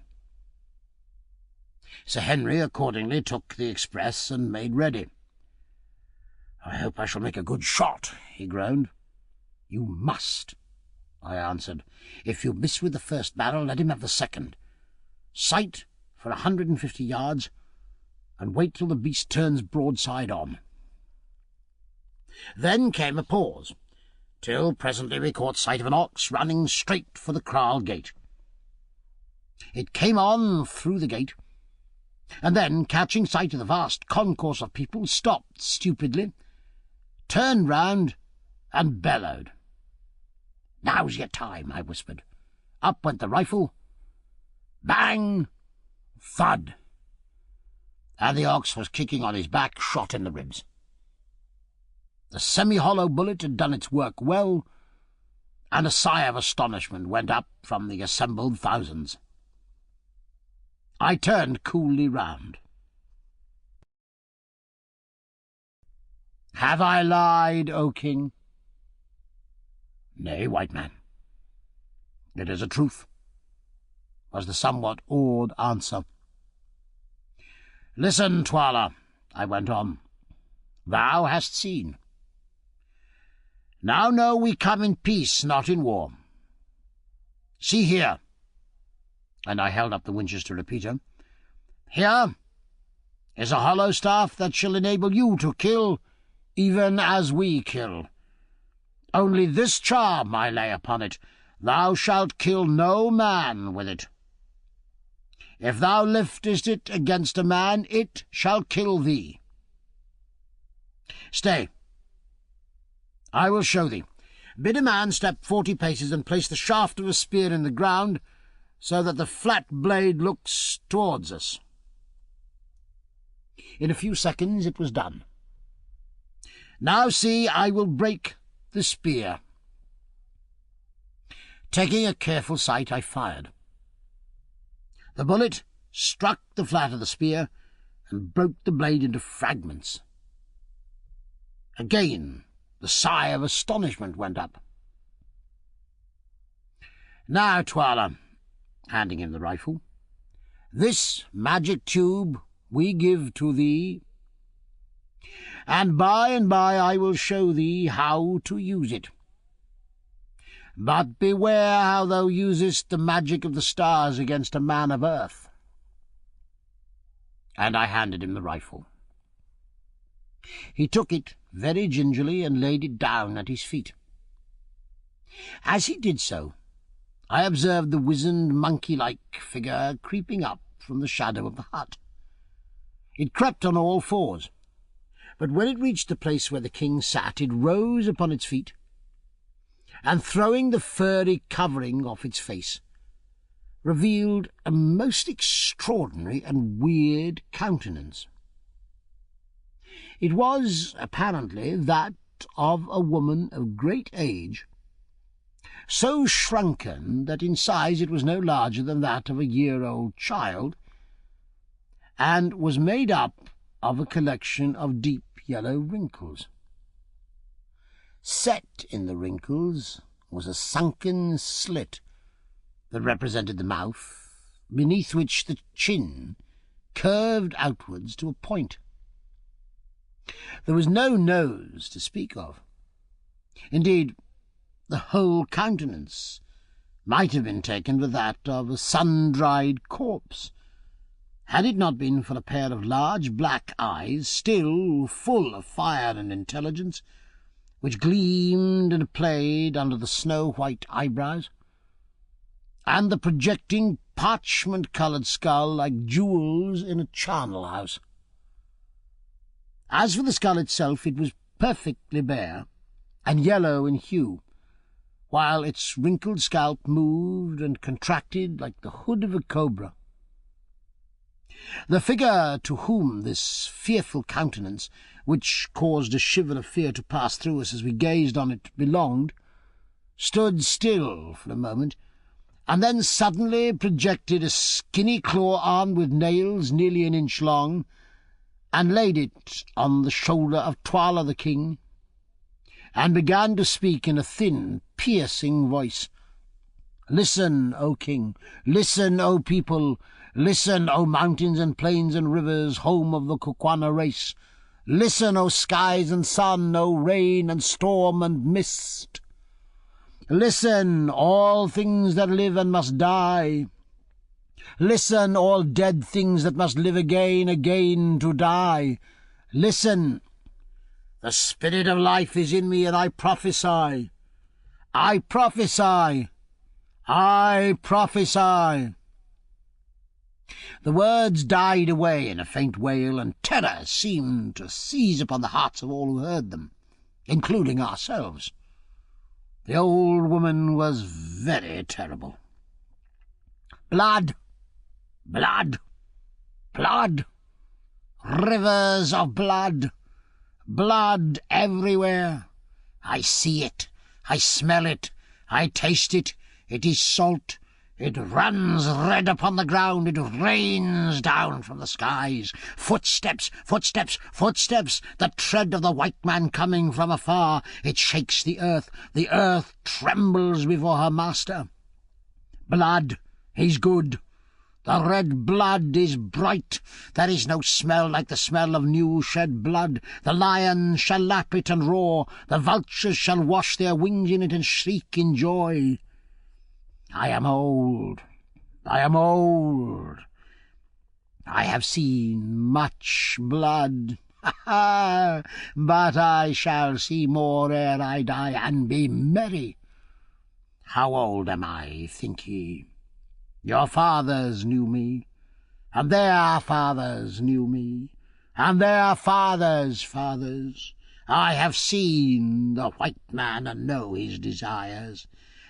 Sir Henry accordingly took the express and made ready. "I hope I shall make a good shot," he groaned. "You must," I answered. "If you miss with the first barrel, let him have the second. Sight for 150 yards, and wait till the beast turns broadside on." Then came a pause, till presently we caught sight of an ox running straight for the kraal gate. It came on through the gate, and then, catching sight of the vast concourse of people, stopped stupidly, turned round, and bellowed. "Now's your time," I whispered. Up went the rifle. Bang! Thud! And the ox was kicking on his back, shot in the ribs. The semi-hollow bullet had done its work well, and a sigh of astonishment went up from the assembled thousands. I turned coolly round. "Have I lied, O king?" "Nay, white man, it is a truth," was the somewhat awed answer. "Listen, Twala," I went on. "Thou hast seen. Now know we come in peace, not in war. See here," and I held up the Winchester repeater. "Here is a hollow staff that shall enable you to kill even as we kill. Only this charm I lay upon it: thou shalt kill no man with it. If thou liftest it against a man, it shall kill thee. Stay, I will show thee. Bid a man step 40 paces and place the shaft of a spear in the ground, so that the flat blade looks towards us." In a few seconds it was done. "Now see, I will break the spear." Taking a careful sight, I fired. The bullet struck the flat of the spear and broke the blade into fragments. Again the sigh of astonishment went up. "Now, Twala," handing him the rifle, "this magic tube we give to thee, and by I will show thee how to use it. But beware how thou usest the magic of the stars against a man of earth." And I handed him the rifle. He took it very gingerly and laid it down at his feet. As he did so, I observed the wizened, monkey-like figure creeping up from the shadow of the hut. It crept on all fours, but when it reached the place where the king sat, it rose upon its feet, and throwing the furry covering off its face, revealed a most extraordinary and weird countenance. It was, apparently, that of a woman of great age, so shrunken that in size it was no larger than that of a year-old child, and was made up of a collection of deep yellow wrinkles. Set in the wrinkles was a sunken slit that represented the mouth, beneath which the chin curved outwards to a point. There was no nose to speak of. Indeed, the whole countenance might have been taken for that of a sun-dried corpse, had it not been for a pair of large black eyes, still full of fire and intelligence, which gleamed and played under the snow-white eyebrows, and the projecting parchment-coloured skull like jewels in a charnel house. As for the skull itself, it was perfectly bare and yellow in hue, while its wrinkled scalp moved and contracted like the hood of a cobra. The figure to whom this fearful countenance, which caused a shiver of fear to pass through us as we gazed on it, belonged, stood still for a moment, and then suddenly projected a skinny claw armed with nails nearly an inch long, and laid it on the shoulder of Twala the king, and began to speak in a thin, piercing voice. "Listen, O king! Listen, O people! Listen, O mountains and plains and rivers, home of the Kukwana race! Listen, O skies and sun, O rain and storm and mist! Listen, all things that live and must die! Listen, all dead things that must live again, again to die! Listen! The spirit of life is in me, and I prophesy! I prophesy! I prophesy!" The words died away in a faint wail, and terror seemed to seize upon the hearts of all who heard them, including ourselves. The old woman was very terrible. "Blood! Blood! Blood! Rivers of blood! Blood everywhere! I see it, I smell it, I taste it. It is salt. It runs red upon the ground. It rains down from the skies. Footsteps, footsteps, footsteps, the tread of the white man coming from afar. It shakes the earth. The earth trembles before her master. Blood is good. The red blood is bright. There is no smell like the smell of new shed blood. The lion shall lap it and roar. The vultures shall wash their wings in it and shriek in joy. I am old. I am old. I have seen much blood. Ha! But I shall see more ere I die, and be merry. How old am I, think ye? Your fathers knew me, and their fathers knew me, and their fathers' fathers. I have seen the white man and know his desires.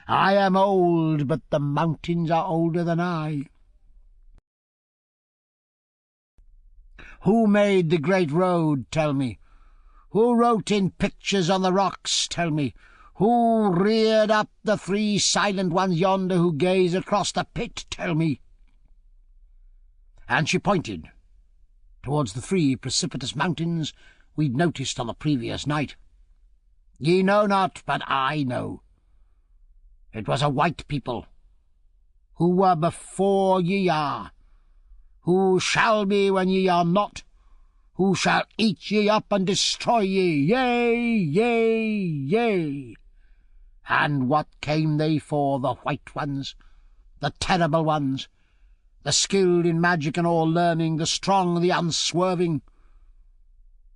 I am old, but the mountains are older than I. Who made the great road, tell me? Who wrote in pictures on the rocks, tell me? Who reared up the three silent ones yonder who gaze across the pit, tell me? And she pointed towards the three precipitous mountains we'd noticed on the previous night. Ye know not, but I know. It was a white people, who were before ye are, who shall be when ye are not, who shall eat ye up and destroy ye, yea, yea, yea. And what came they for, the white ones, the terrible ones, the skilled in magic and all learning, the strong, the unswerving?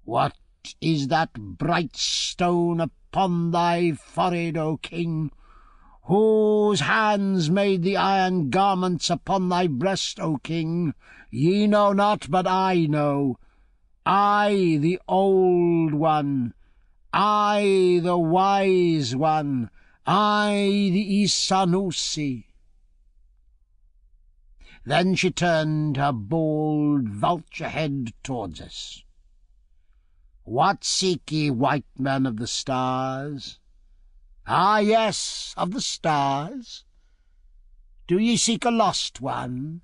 What is that bright stone upon thy forehead, O king? Whose hands made the iron garments upon thy breast, O king? Ye know not, but I know. I, the old one. I, the wise one. I, the Isanusi. Then she turned her bold vulture head towards us. What seek ye, white men of the stars? Ah, yes, of the stars. Do ye seek a lost one?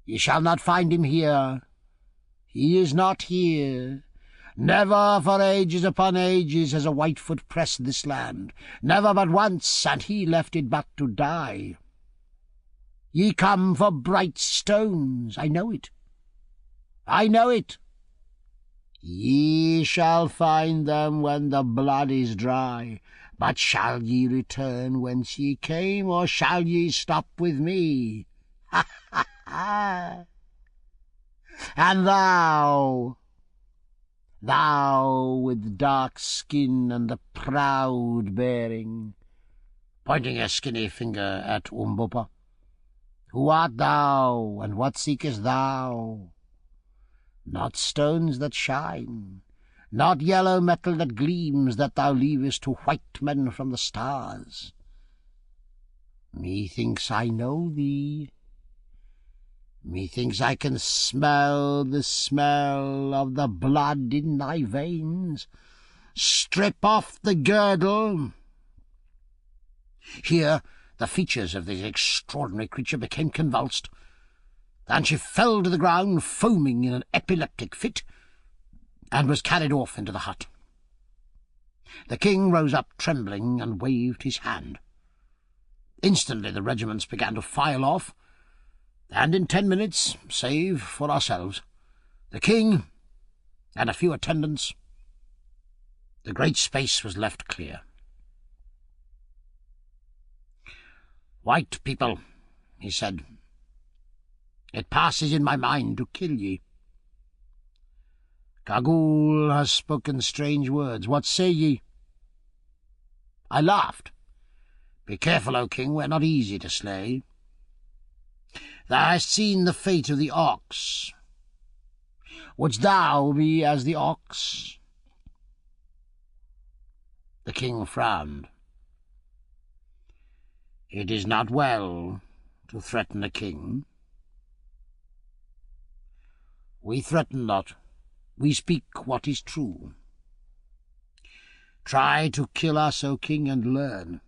Ye shall not find him here. He is not here. Never for ages upon ages has a Whitefoot pressed this land. Never but once, and he left it but to die. Ye come for bright stones, I know it. I know it. Ye shall find them when the blood is dry. But shall ye return whence ye came, or shall ye stop with me? Ha, ha, ha! And thou with dark skin and a proud bearing, pointing a skinny finger at Umbopa, who art thou, and what seekest thou? Not stones that shine, not yellow metal that gleams, that thou leavest to white men from the stars. Methinks I know thee. Methinks I can smell the smell of the blood in thy veins. Strip off the girdle." Here the features of this extraordinary creature became convulsed, and she fell to the ground, foaming in an epileptic fit, and was carried off into the hut. The king rose up trembling and waved his hand. Instantly the regiments began to file off, and in 10 minutes, save for ourselves, the king, and a few attendants, the great space was left clear. "White people," he said, "it passes in my mind to kill ye. Gagool has spoken strange words. What say ye?" I laughed. "Be careful, O king, we're not easy to slay. Thou hast seen the fate of the ox. Wouldst thou be as the ox?" The king frowned. "It is not well to threaten a king." "We threaten not. We speak what is true. Try to kill us, O king, and learn."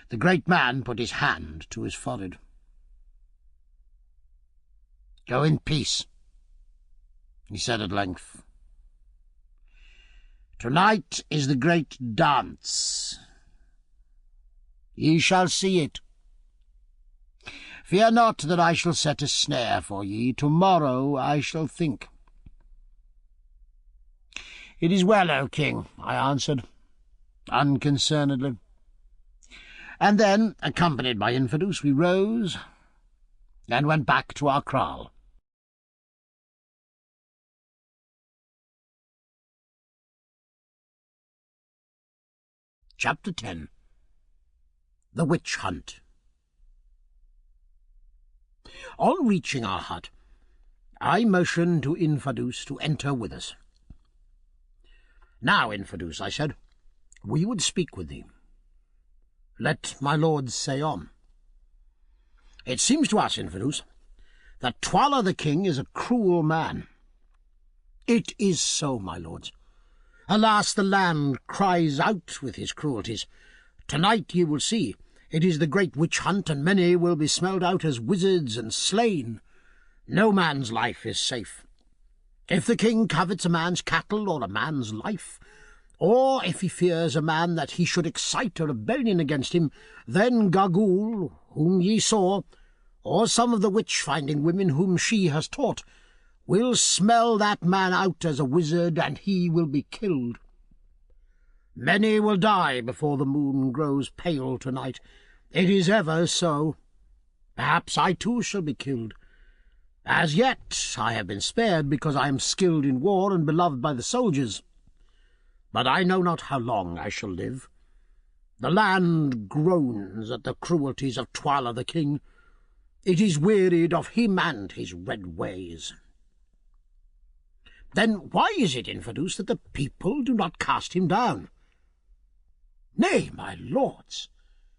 The great man put his hand to his forehead. "Go in peace," he said at length. "Tonight is the great dance. Ye shall see it. Fear not that I shall set a snare for ye. Tomorrow I shall think." "It is well, O king," I answered, unconcernedly. And then, accompanied by Infidus, we rose and went back to our kraal. Chapter 10. The Witch Hunt. On reaching our hut, I motioned to Infidus to enter with us. "Now, Infidus," I said, "we would speak with thee. Let my lords say on. It seems to us, Infidus, that Twala the king is a cruel man." "It is so, my lords. Alas, the land cries out with his cruelties. Tonight ye will see. It is the great witch hunt, and many will be smelled out as wizards and slain. No man's life is safe. If the king covets a man's cattle or a man's life, or if he fears a man that he should excite a rebellion against him, then Gagool, whom ye saw, or some of the witch-finding women whom she has taught, will smell that man out as a wizard, and he will be killed. Many will die before the moon grows pale tonight. It is ever so. Perhaps I too shall be killed. As yet I have been spared because I am skilled in war and beloved by the soldiers. But I know not how long I shall live. The land groans at the cruelties of Twala the king. It is wearied of him and his red ways." "Then why is it, Infidus, that the people do not cast him down?" "Nay, my lords,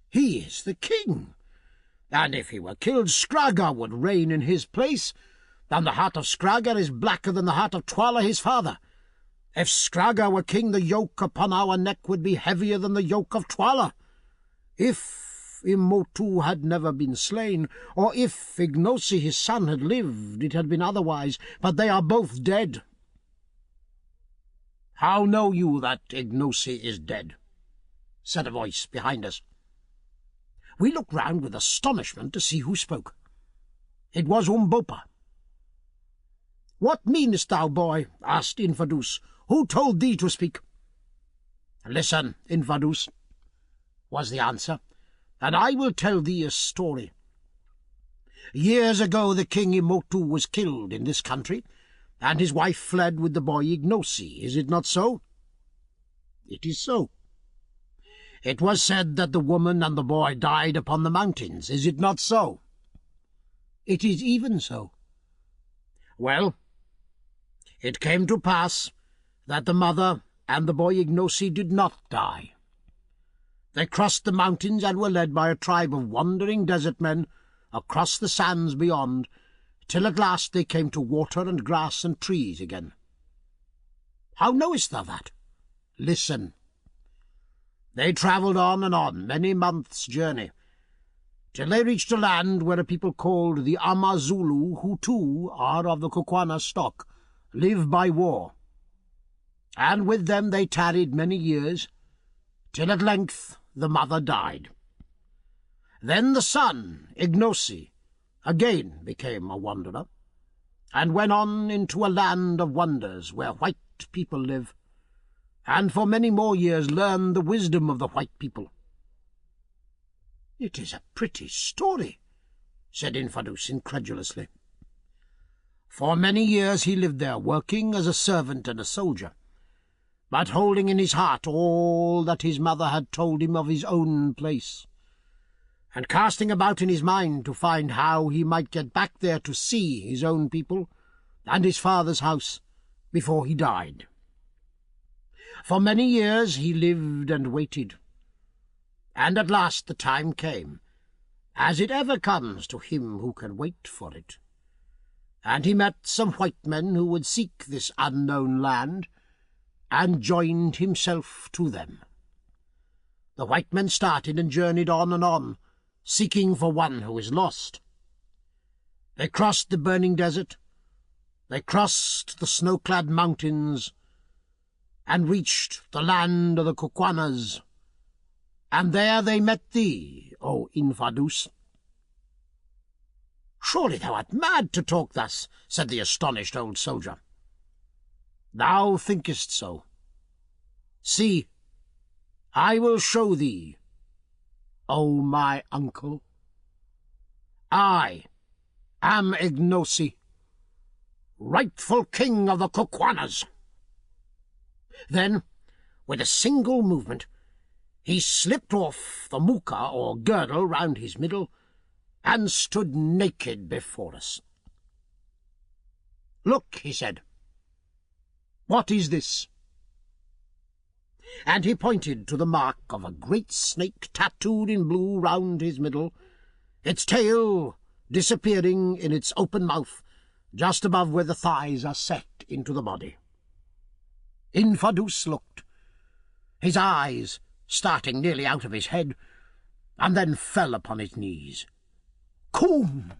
he is the king, and if he were killed, Skraga would reign in his place, and the heart of Skraga is blacker than the heart of Twala his father. If Skraga were king, the yoke upon our neck would be heavier than the yoke of Twala. If Imotu had never been slain, or if Ignosi his son had lived, it had been otherwise, but they are both dead." "How know you that Ignosi is dead?" said a voice behind us. We looked round with astonishment to see who spoke. It was Umbopa. "What meanest thou, boy?" asked Infidus. "Who told thee to speak?" "Listen, Infidus," was the answer, "and I will tell thee a story. Years ago the king Imotu was killed in this country, and his wife fled with the boy Ignosi. Is it not so?" "It is so." "It was said that the woman and the boy died upon the mountains. Is it not so?" "It is even so." "Well, it came to pass that the mother and the boy Ignosi did not die. They crossed the mountains and were led by a tribe of wandering desert men across the sands beyond, till at last they came to water and grass and trees again. How knowest thou that? Listen. They travelled on and on, many months' journey, till they reached a land where a people called the Amazulu, who too are of the Kukwana stock, live by war. And with them they tarried many years, till at length the mother died. Then the son, Ignosi, again became a wanderer, and went on into a land of wonders where white people live, and for many more years learned the wisdom of the white people. "It is a pretty story," said Infadus incredulously. For many years he lived there, working as a servant and a soldier, but holding in his heart all that his mother had told him of his own place, and casting about in his mind to find how he might get back there to see his own people and his father's house before he died. For many years he lived and waited, and at last the time came, as it ever comes to him who can wait for it, and he met some white men who would seek this unknown land, and joined himself to them. The white men started and journeyed on, seeking for one who is lost. They crossed the burning desert, they crossed the snow-clad mountains, and reached the land of the Kukwanas, and there they met thee, O Infadus. "Surely thou art mad to talk thus," said the astonished old soldier. "Thou thinkest so. See, I will show thee, O my uncle. I am Ignosi, rightful king of the Kukwanas." Then, with a single movement, he slipped off the muka or girdle round his middle, and stood naked before us. "Look," he said, "what is this?" And he pointed to the mark of a great snake tattooed in blue round his middle, its tail disappearing in its open mouth just above where the thighs are set into the body. Infadus looked, his eyes starting nearly out of his head, and then fell upon his knees. "Come,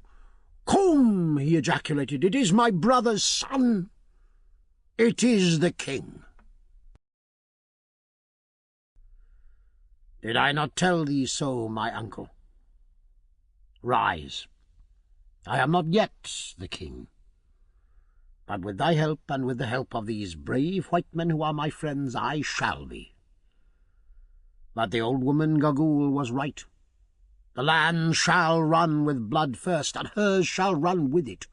come," he ejaculated, "it is my brother's son. It is the king." "Did I not tell thee so, my uncle? Rise. I am not yet the king, but with thy help and with the help of these brave white men who are my friends, I shall be. But the old woman Gagool was right. The land shall run with blood first, and hers shall run with it.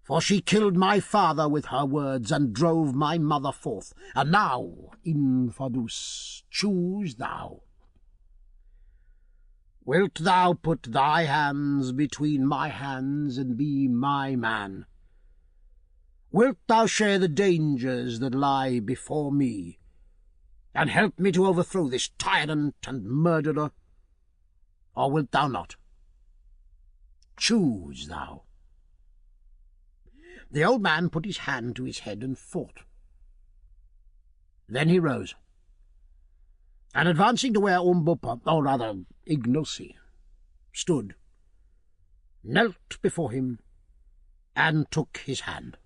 For she killed my father with her words, and drove my mother forth. And now, Infadus, choose thou. Wilt thou put thy hands between my hands, and be my man? Wilt thou share the dangers that lie before me, and help me to overthrow this tyrant and murderer? Or wilt thou not? Choose thou." The old man put his hand to his head and thought. Then he rose, and advancing to where Umbopa, or rather Ignosi, stood, knelt before him and took his hand.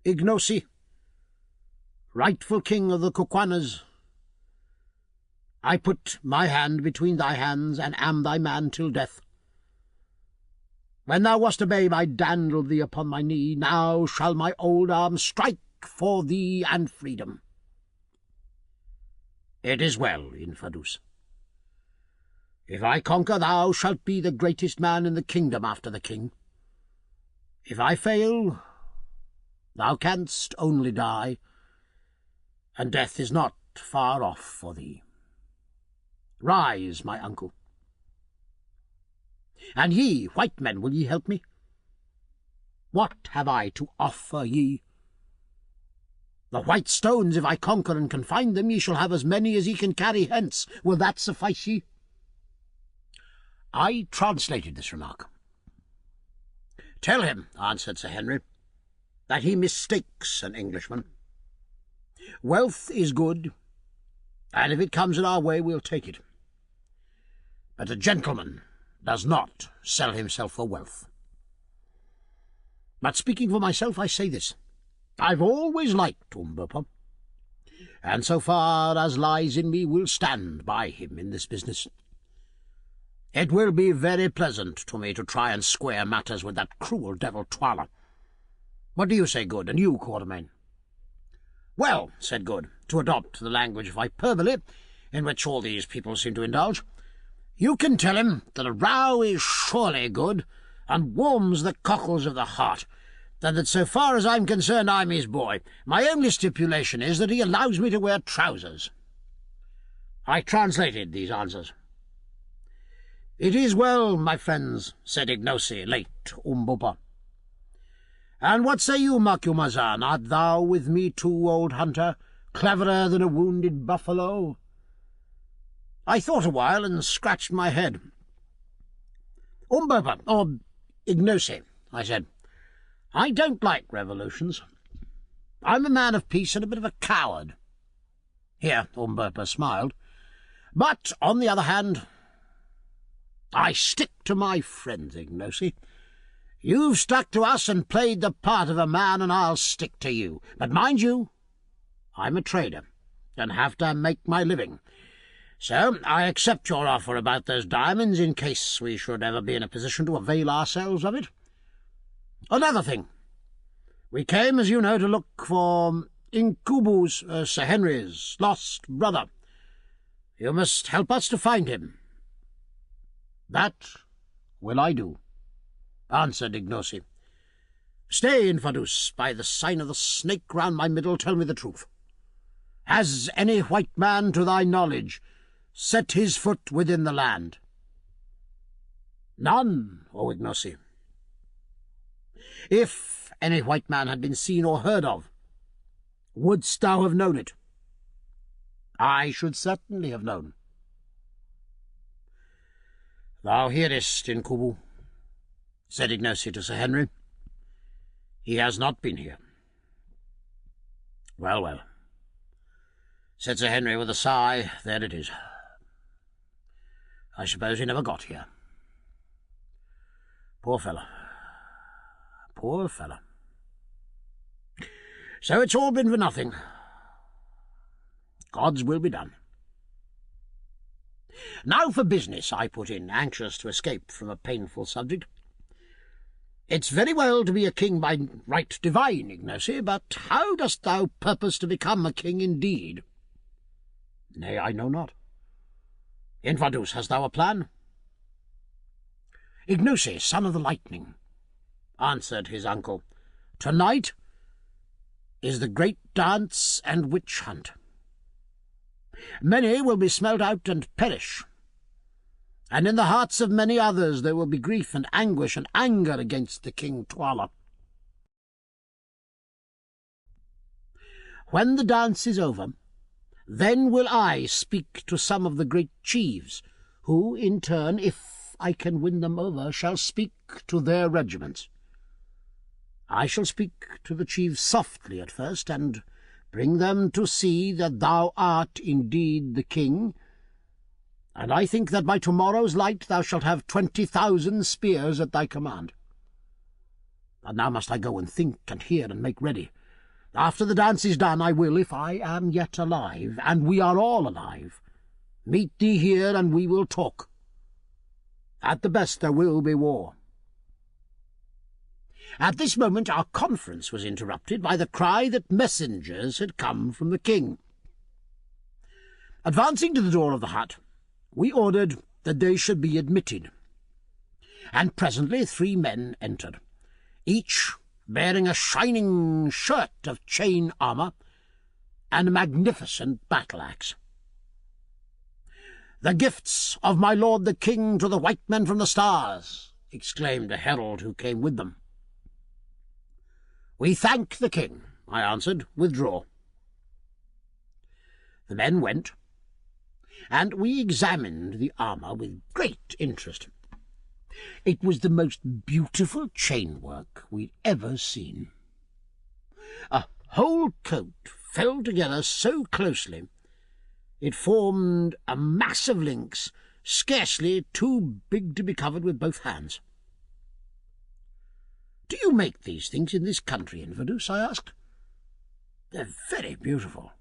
"Ignosi, rightful king of the Kukwanas, I put my hand between thy hands, and am thy man till death. When thou wast a babe, I dandled thee upon my knee. Now shall my old arm strike for thee and freedom." "It is well, Infadus. If I conquer, thou shalt be the greatest man in the kingdom after the king. If I fail, thou canst only die, and death is not far off for thee. Rise, my uncle. And ye, white men, will ye help me? What have I to offer ye? The white stones, if I conquer and can find them, ye shall have as many as ye can carry hence. Will that suffice ye?" I translated this remark. "Tell him," answered Sir Henry, "that he mistakes an Englishman. Wealth is good, and if it comes in our way, we'll take it. But a gentleman does not sell himself for wealth. But speaking for myself, I say this. I've always liked Umberpa, and so far as lies in me will stand by him in this business. It will be very pleasant to me to try and square matters with that cruel devil Twala. What do you say, Good, and you, Quatermain?" "Well," said Good, to adopt the language of hyperbole, in which all these people seem to indulge, "you can tell him that a row is surely good, and warms the cockles of the heart, and that so far as I'm concerned I'm his boy. My only stipulation is that he allows me to wear trousers." I translated these answers. "It is well, my friends," said Ignosi, late Umberpa. "And what say you, Macumazahn? Art thou with me too, old hunter, cleverer than a wounded buffalo?" I thought a while and scratched my head. "Umberpa, or Ignosi," I said, "I don't like revolutions. I'm a man of peace and a bit of a coward." Here Umberpa smiled. "But, on the other hand, I stick to my friends, Ignosi. You've stuck to us and played the part of a man, and I'll stick to you. But mind you, I'm a trader, and have to make my living. So I accept your offer about those diamonds in case we should ever be in a position to avail ourselves of it. Another thing. We came, as you know, to look for Incubu's, Sir Henry's, lost brother. You must help us to find him." "That will I do," answered Ignosi. "Stay, Infadus, by the sign of the snake round my middle, tell me the truth. Has any white man, to thy knowledge, set his foot within the land?" "None, O Ignosi." "If any white man had been seen or heard of, wouldst thou have known it?" "I should certainly have known." "Thou hearest, Incubu," said Ignosi to Sir Henry. "He has not been here." "Well, well," said Sir Henry with a sigh, "there it is. I suppose he never got here. Poor fellow. Poor fellow. So it's all been for nothing. God's will be done." "Now for business," I put in, anxious to escape from a painful subject. "It's very well to be a king by right divine, Ignosi, but how dost thou purpose to become a king indeed?" "Nay, I know not." "Infadus, hast thou a plan?" "Ignosi, son of the lightning," answered his uncle, "to-night is the great dance and witch hunt. Many will be smelt out and perish, and in the hearts of many others there will be grief and anguish and anger against the King Twala. When the dance is over, then will I speak to some of the great chiefs, who, in turn, if I can win them over, shall speak to their regiments. I shall speak to the chiefs softly at first, and bring them to see that thou art indeed the king, and I think that by tomorrow's light thou shalt have 20,000 spears at thy command. But now must I go and think and hear and make ready. After the dance is done, I will, if I am yet alive, and we are all alive, meet thee here, and we will talk. At the best there will be war." At this moment our conference was interrupted by the cry that messengers had come from the king. Advancing to the door of the hut, we ordered that they should be admitted, and presently 3 men entered, each bearing a shining shirt of chain armour and a magnificent battle-axe. "The gifts of my lord the king to the white men from the stars," exclaimed a herald who came with them. "We thank the king," I answered. "Withdraw." The men went, and we examined the armour with great interest. It was the most beautiful chain-work we'd ever seen. A whole coat fell together so closely it formed a mass of links scarcely too big to be covered with both hands. "Do you make these things in this country, Infidus?" I asked. "They're very beautiful."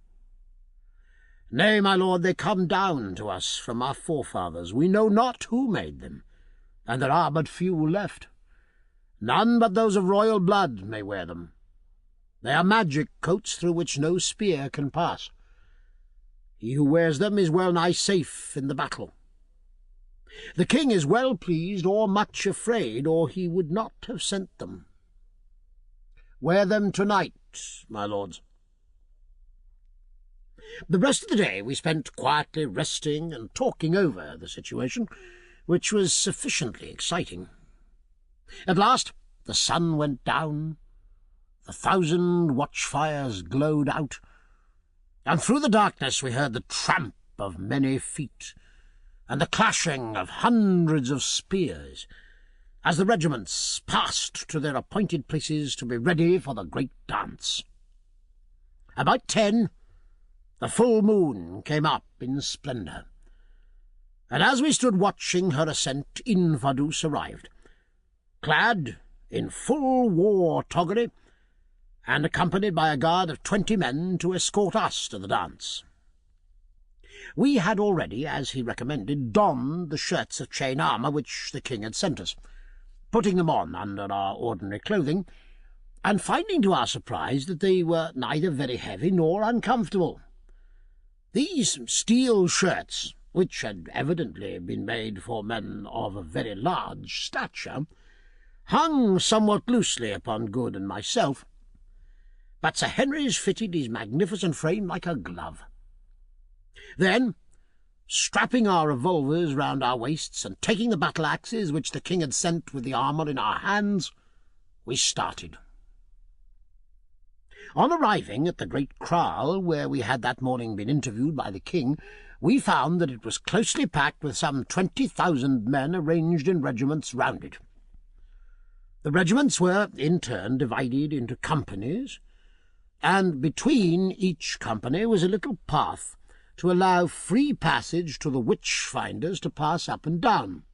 "Nay, my lord, they come down to us from our forefathers. We know not who made them, and there are but few left. None but those of royal blood may wear them. They are magic coats through which no spear can pass. He who wears them is well nigh safe in the battle. The king is well pleased or much afraid, or he would not have sent them. Wear them tonight, my lords." The rest of the day we spent quietly resting and talking over the situation, which was sufficiently exciting. At last the sun went down, the 1,000 watchfires glowed out, and through the darkness we heard the tramp of many feet and the clashing of hundreds of spears as the regiments passed to their appointed places to be ready for the great dance. About 10, the full moon came up in splendour, and as we stood watching her ascent, Infidus arrived, clad in full war toggery, and accompanied by a guard of 20 men to escort us to the dance. We had already, as he recommended, donned the shirts of chain armour which the king had sent us, putting them on under our ordinary clothing, and finding to our surprise that they were neither very heavy nor uncomfortable. These steel shirts, which had evidently been made for men of a very large stature, hung somewhat loosely upon Good and myself, but Sir Henry's fitted his magnificent frame like a glove. Then, strapping our revolvers round our waists and taking the battle-axes which the king had sent with the armour in our hands, we started. On arriving at the great kraal where we had that morning been interviewed by the king, we found that it was closely packed with some 20,000 men arranged in regiments round it. The regiments were, in turn, divided into companies, and between each company was a little path to allow free passage to the witch-finders to pass up and down.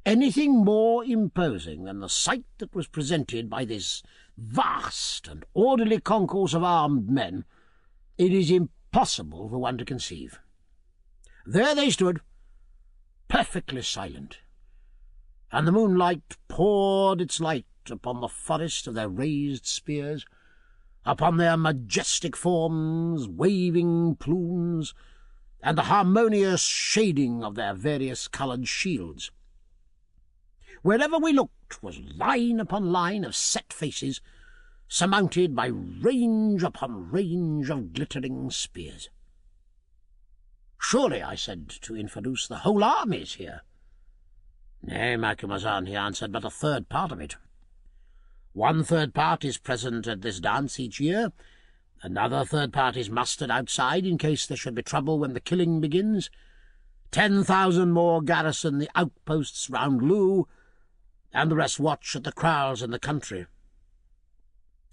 Anything more imposing than the sight that was presented by this vast and orderly concourse of armed men it is impossible for one to conceive. There they stood, perfectly silent, and the moonlight poured its light upon the forest of their raised spears, upon their majestic forms, waving plumes, and the harmonious shading of their various-coloured shields. Wherever we looked was line upon line of set faces, surmounted by range upon range of glittering spears. "Surely," I said to Infidus, "the whole army is here." "Nay, Macumazahn," he answered, "but a third part of it. 1/3 part is present at this dance each year. Another 1/3 part is mustered outside in case there should be trouble when the killing begins. 10,000 more garrison the outposts round Loo, and the rest watch at the kraals in the country.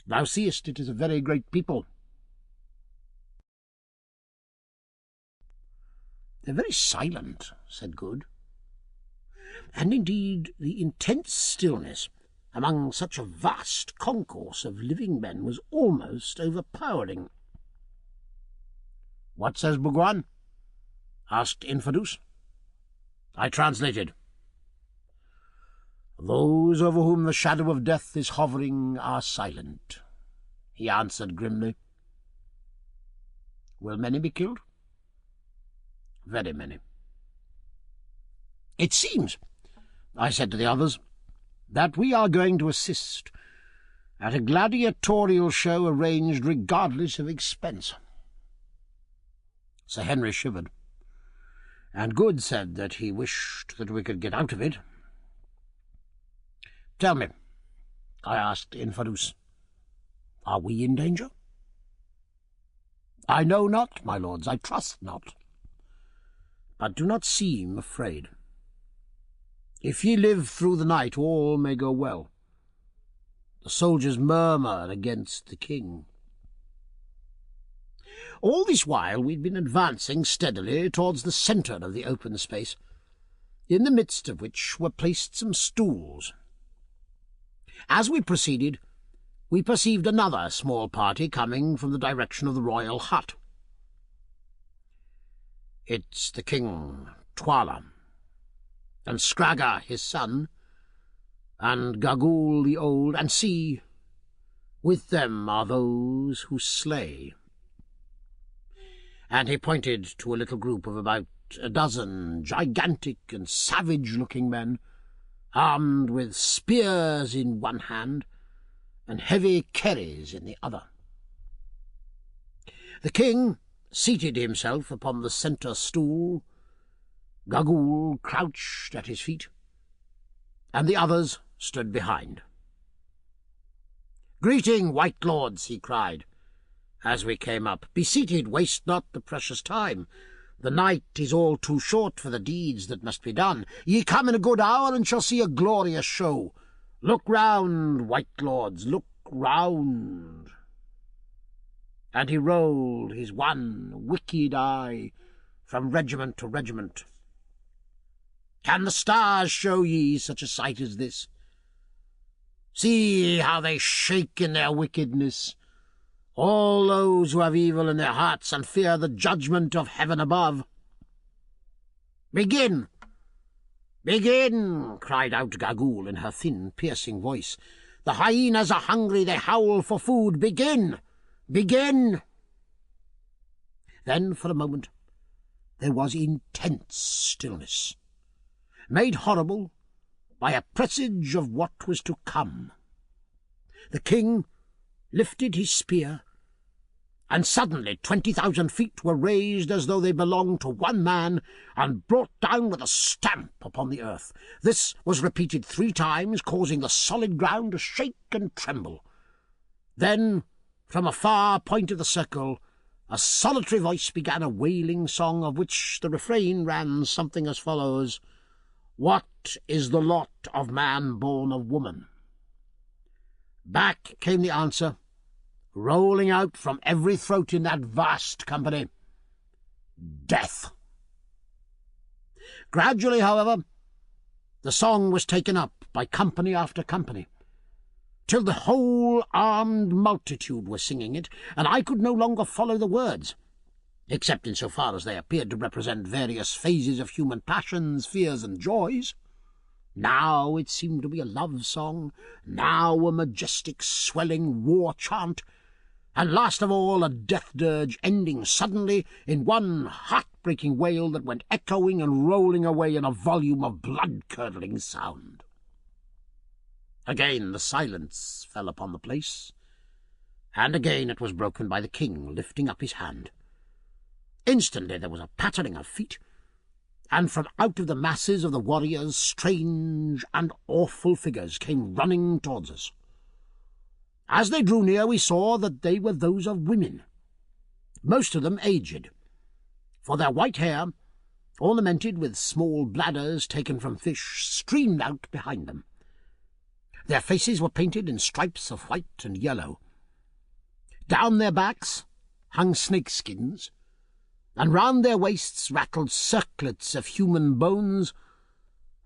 Thou seest it is a very great people." "They're very silent," said Good. And indeed the intense stillness among such a vast concourse of living men was almost overpowering. "What says Bhagwan?" asked Infidus. I translated. "Those over whom the shadow of death is hovering are silent," he answered grimly. "Will many be killed?" "Very many." "It seems," I said to the others, "that we are going to assist at a gladiatorial show arranged regardless of expense." Sir Henry shivered, and Good said that he wished that we could get out of it. "Tell me," I asked Infidus, "are we in danger?" "I know not, my lords, I trust not. But do not seem afraid. If ye live through the night, all may go well. The soldiers murmur against the king. All this while we'd been advancing steadily towards the centre of the open space, in the midst of which were placed some stools. As we proceeded, we perceived another small party coming from the direction of the royal hut. It's the king, Twala, and Scragga his son, and Gagul the old, and see, with them are those who slay. And he pointed to a little group of about a dozen gigantic and savage-looking men, armed with spears in one hand and heavy kerries in the other. The king seated himself upon the centre stool, Gagul crouched at his feet, and the others stood behind. "Greeting, white lords," he cried, as we came up. "Be seated, waste not the precious time. The night is all too short for the deeds that must be done. Ye come in a good hour, and shall see a glorious show. Look round, white lords, look round." And he rolled his one wicked eye from regiment to regiment. "Can the stars show ye such a sight as this? See how they shake in their wickedness, all those who have evil in their hearts and fear the judgment of heaven above." "Begin! Begin!" cried out Gagul in her thin, piercing voice. "The hyenas are hungry, they howl for food. Begin! Begin!" Then, for a moment, there was intense stillness, made horrible by a presage of what was to come. The king lifted his spear, and suddenly 20,000 feet were raised as though they belonged to one man, and brought down with a stamp upon the earth. This was repeated 3 times, causing the solid ground to shake and tremble. Then, from a far point of the circle, a solitary voice began a wailing song, of which the refrain ran something as follows: "What is the lot of man born of woman?" Back came the answer, rolling out from every throat in that vast company: "Death." Gradually, however, the song was taken up by company after company, till the whole armed multitude were singing it, and I could no longer follow the words, except in so far as they appeared to represent various phases of human passions, fears, and joys. Now it seemed to be a love song, now a majestic, swelling war chant, and last of all a death dirge, ending suddenly in one heart-breaking wail that went echoing and rolling away in a volume of blood-curdling sound. Again the silence fell upon the place, and again it was broken by the king lifting up his hand. Instantly there was a pattering of feet, and from out of the masses of the warriors strange and awful figures came running towards us. As they drew near, we saw that they were those of women, most of them aged, for their white hair, ornamented with small bladders taken from fish, streamed out behind them. Their faces were painted in stripes of white and yellow. Down their backs hung snakeskins, and round their waists rattled circlets of human bones,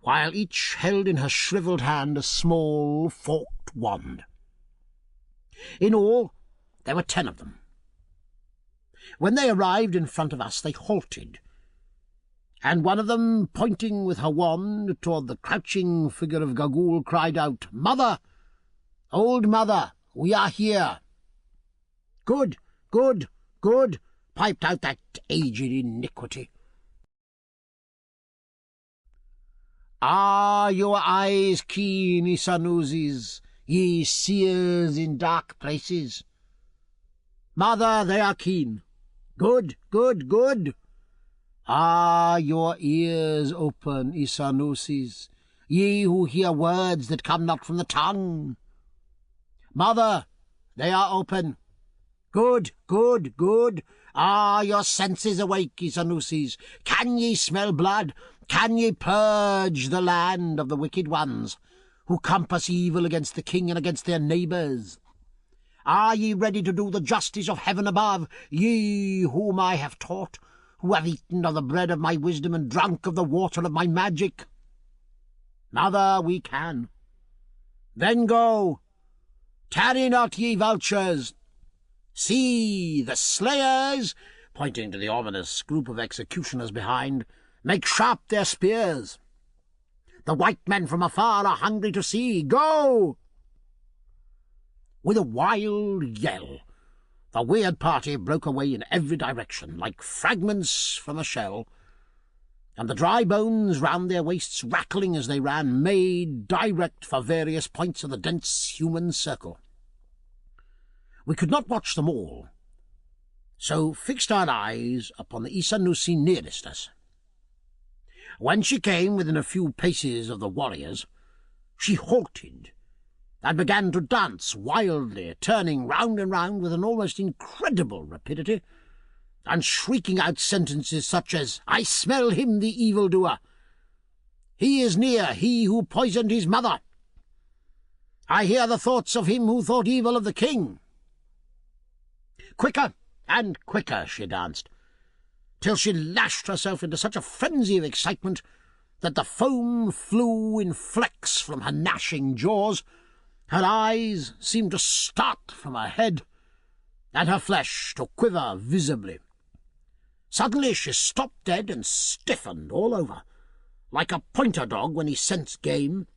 while each held in her shriveled hand a small forked wand. In all, there were 10 of them. When they arrived in front of us, they halted, and one of them, pointing with her wand toward the crouching figure of Gagul, cried out, "Mother! Old mother, we are here!" "Good, good, good!" piped out that aged iniquity. "Are your eyes keen, Isanusis, ye seers in dark places?" "Mother, they are keen." "Good, good, good!" "Are your ears open, Isanusis, ye who hear words that come not from the tongue?" "Mother, they are open." "Good, good, good!" "Are your senses awake, Isanusis? Can ye smell blood? Can ye purge the land of the wicked ones, who compass evil against the king and against their neighbours? Are ye ready to do the justice of heaven above, ye whom I have taught, who have eaten of the bread of my wisdom and drunk of the water of my magic? Mother, we can. Then go. Tarry not, ye vultures. See, the slayers, pointing to the ominous group of executioners behind, make sharp their spears. The white men from afar are hungry to see. Go! With a wild yell, the weird party broke away in every direction, like fragments from a shell, and the dry bones round their waists, rattling as they ran, made direct for various points of the dense human circle. We could not watch them all, so fixed our eyes upon the Isanusi nearest us. When she came within a few paces of the warriors, she halted and began to dance wildly, turning round and round with an almost incredible rapidity, and shrieking out sentences such as, "I smell him, the evildoer! He is near, he who poisoned his mother! I hear the thoughts of him who thought evil of the king!" Quicker and quicker she danced, till she lashed herself into such a frenzy of excitement that the foam flew in flecks from her gnashing jaws, her eyes seemed to start from her head, and her flesh to quiver visibly. Suddenly she stopped dead and stiffened all over, like a pointer dog when he scents game,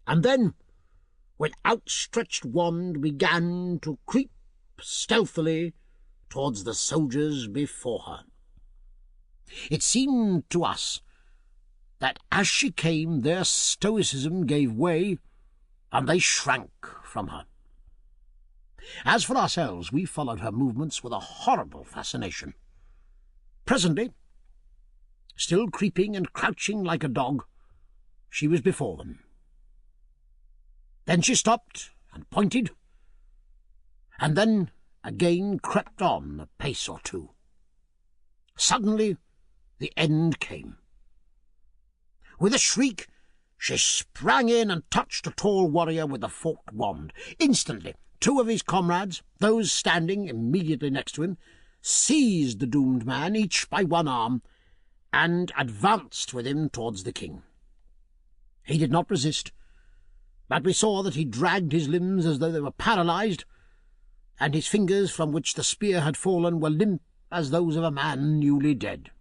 and then, with outstretched wand, began to creep stealthily towards the soldiers before her. It seemed to us that as she came their stoicism gave way, and they shrank from her. As for ourselves, we followed her movements with a horrible fascination. Presently, still creeping and crouching like a dog, she was before them. Then she stopped and pointed, and then again crept on a pace or two. Suddenly the end came. With a shriek, she sprang in and touched a tall warrior with a forked wand. Instantly, two of his comrades, those standing immediately next to him, seized the doomed man, each by one arm, and advanced with him towards the king. He did not resist, but we saw that he dragged his limbs as though they were paralyzed, and his fingers, from which the spear had fallen, were limp as those of a man newly dead.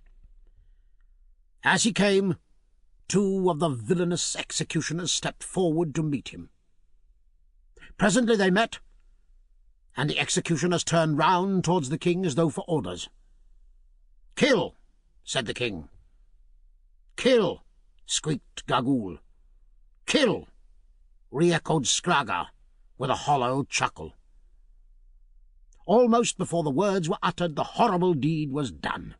As he came, two of the villainous executioners stepped forward to meet him. Presently they met, and the executioners turned round towards the king as though for orders. "Kill," said the king. "Kill," squeaked Gagool. "Kill," re-echoed Scraga with a hollow chuckle. Almost before the words were uttered, the horrible deed was done.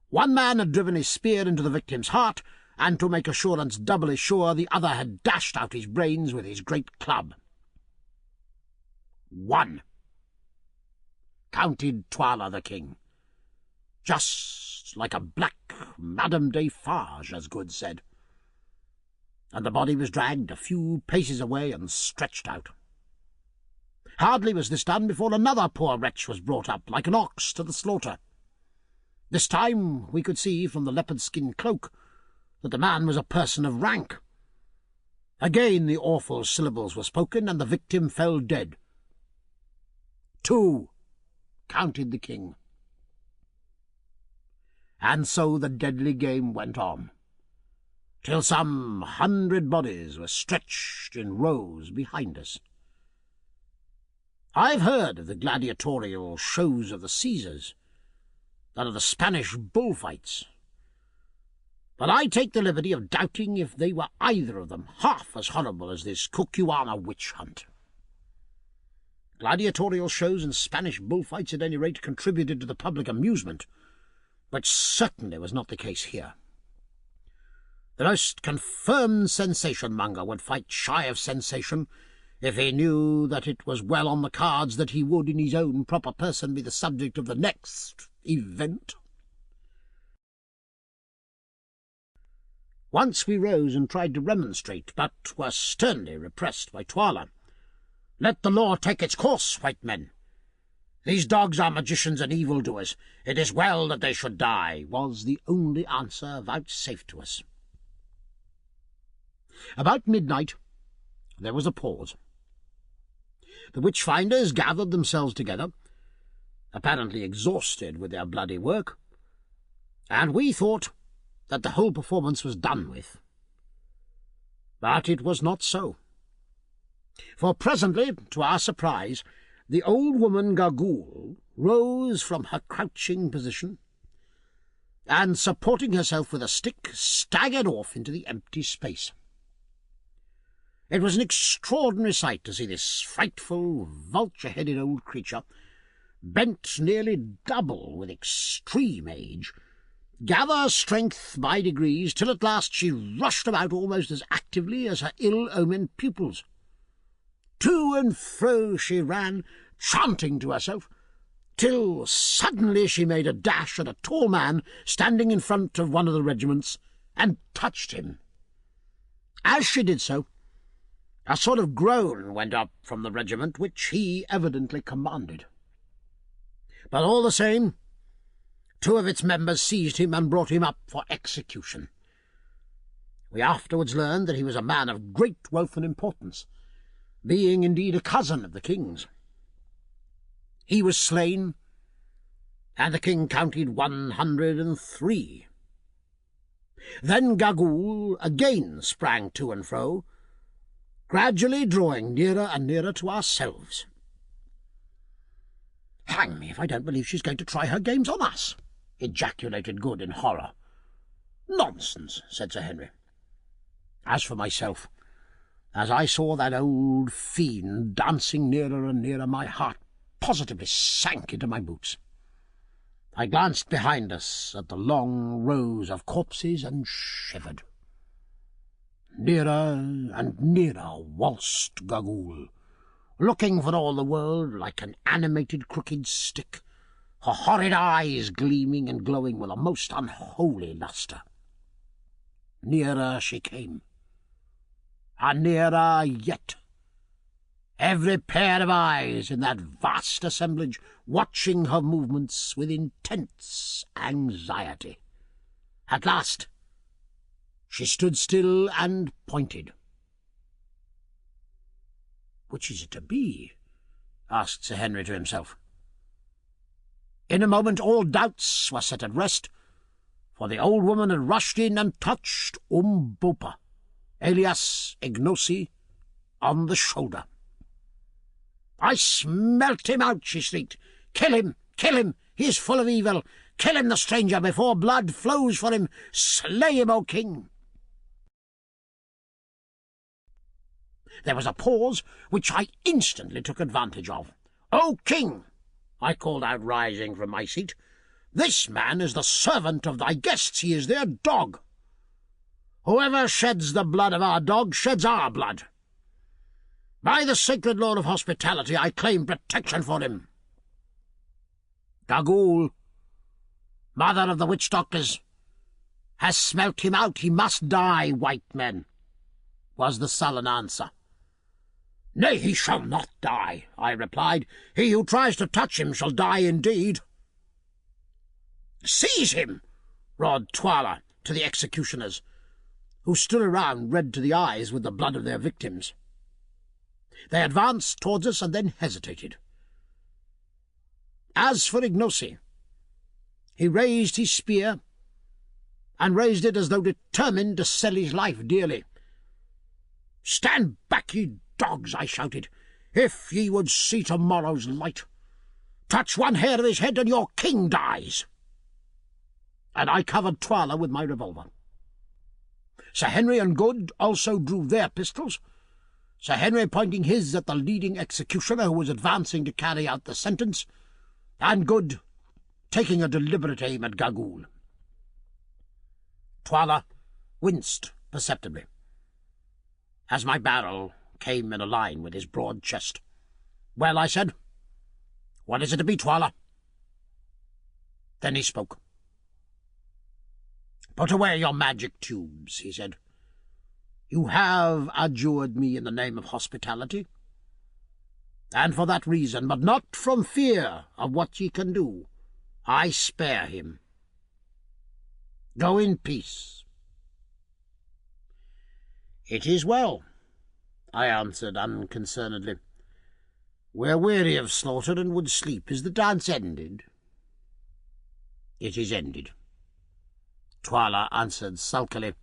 One man had driven his spear into the victim's heart, and to make assurance doubly sure, the other had dashed out his brains with his great club. "One," counted Twala the king, just like a black Madame Defarge, as Good said, and the body was dragged a few paces away and stretched out. Hardly was this done before another poor wretch was brought up, like an ox to the slaughter. This time we could see from the leopard-skin cloak that the man was a person of rank. Again the awful syllables were spoken, and the victim fell dead. "Two," counted the king. And so the deadly game went on, till some 100 bodies were stretched in rows behind us. I've heard of the gladiatorial shows of the Caesars, and of the Spanish bullfights, but I take the liberty of doubting if they were either of them half as horrible as this Kukuana witch hunt. Gladiatorial shows and Spanish bullfights at any rate contributed to the public amusement, which certainly was not the case here. The most confirmed sensation-monger would fight shy of sensation if he knew that it was well on the cards that he would in his own proper person be the subject of the next event. Once we rose and tried to remonstrate, but were sternly repressed by Twala. "Let the law take its course, white men. These dogs are magicians and evildoers. It is well that they should die," was the only answer vouchsafed to us. About midnight there was a pause. The witch-finders gathered themselves together, apparently exhausted with their bloody work, and we thought that the whole performance was done with. But it was not so. For presently, to our surprise, the old woman Gagool rose from her crouching position, and, supporting herself with a stick, staggered off into the empty space. It was an extraordinary sight to see this frightful, vulture-headed old creature, bent nearly double with extreme age, gather strength by degrees, till at last she rushed about almost as actively as her ill-omened pupils. To and fro she ran, chanting to herself, till suddenly she made a dash at a tall man standing in front of one of the regiments, and touched him. As she did so, a sort of groan went up from the regiment, which he evidently commanded. But all the same, 2 of its members seized him and brought him up for execution. We afterwards learned that he was a man of great wealth and importance, being indeed a cousin of the king's. He was slain, and the king counted 103. Then Gagool again sprang to and fro, gradually drawing nearer and nearer to ourselves. "Hang me if I don't believe she's going to try her games on us," ejaculated Good in horror. "Nonsense," said Sir Henry. As for myself, as I saw that old fiend dancing nearer and nearer, my heart positively sank into my boots. I glanced behind us at the long rows of corpses and shivered. Nearer and nearer waltzed Gagool, looking for all the world like an animated crooked stick, her horrid eyes gleaming and glowing with a most unholy lustre. Nearer she came, and nearer yet, every pair of eyes in that vast assemblage watching her movements with intense anxiety. At last she stood still and pointed. "Which is it to be?" asked Sir Henry to himself. In a moment all doubts were set at rest, for the old woman had rushed in and touched Umbopa, alias Ignosi, on the shoulder. "I smelt him out," she shrieked. "Kill him! Kill him! He is full of evil! Kill him, the stranger, before blood flows for him! Slay him, O king!" There was a pause, which I instantly took advantage of. "O king," I called out, rising from my seat, "this man is the servant of thy guests. He is their dog. Whoever sheds the blood of our dog sheds our blood. By the sacred law of hospitality, I claim protection for him. Gagool, mother of the witch-doctors, has smelt him out. He must die, white men," was the sullen answer. "Nay, he shall not die," I replied. "He who tries to touch him shall die indeed." "Seize him!" roared Twala to the executioners, who stood around red to the eyes with the blood of their victims. They advanced towards us and then hesitated. As for Ignosi, he raised his spear, and raised it as though determined to sell his life dearly. "Stand back, ye dogs," I shouted, "if ye would see tomorrow's light. Touch one hair of his head and your king dies." And I covered Twala with my revolver. Sir Henry and Good also drew their pistols, Sir Henry pointing his at the leading executioner who was advancing to carry out the sentence, and Good taking a deliberate aim at Gagool. Twala winced perceptibly as my barrel came in a line with his broad chest. "Well," I said, "what is it to be, Twala?" Then he spoke. "Put away your magic tubes," he said. "You have adjured me in the name of hospitality, and for that reason, but not from fear of what ye can do, I spare him. Go in peace." "It is well," I answered unconcernedly. "We're weary of slaughter and would sleep. Is the dance ended?" "It is ended," Twala answered sulkily.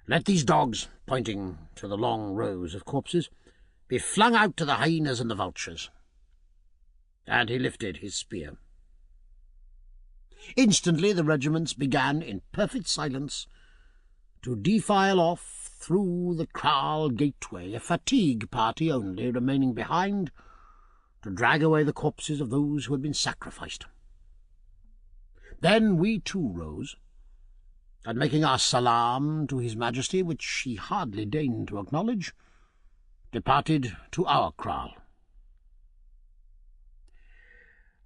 "Let these dogs," pointing to the long rows of corpses, "be flung out to the hyenas and the vultures." And he lifted his spear. Instantly the regiments began, in perfect silence, to defile off through the kraal gateway, a fatigue party only remaining behind to drag away the corpses of those who had been sacrificed. Then we too rose, and making our salaam to His Majesty, which he hardly deigned to acknowledge, departed to our kraal.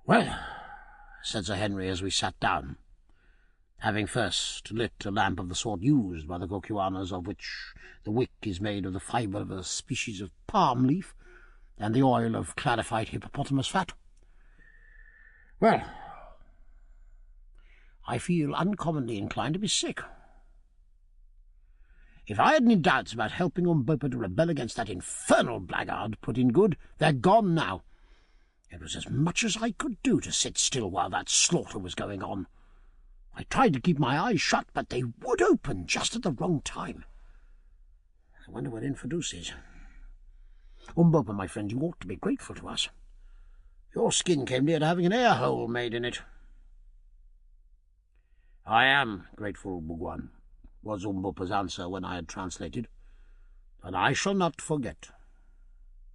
"Well," said Sir Henry as we sat down, having first lit a lamp of the sort used by the Gokuanas, of which the wick is made of the fibre of a species of palm leaf and the oil of clarified hippopotamus fat. "Well, I feel uncommonly inclined to be sick. If I had any doubts about helping Umbopa to rebel against that infernal blackguard," put in Good, "they're gone now. It was as much as I could do to sit still while that slaughter was going on. I tried to keep my eyes shut, but they would open just at the wrong time. I wonder where Infidus is. Umbopa, my friend, you ought to be grateful to us. Your skin came near to having an air hole made in it." "I am grateful, Bugwan," was Umbopa's answer when I had translated, "and I shall not forget.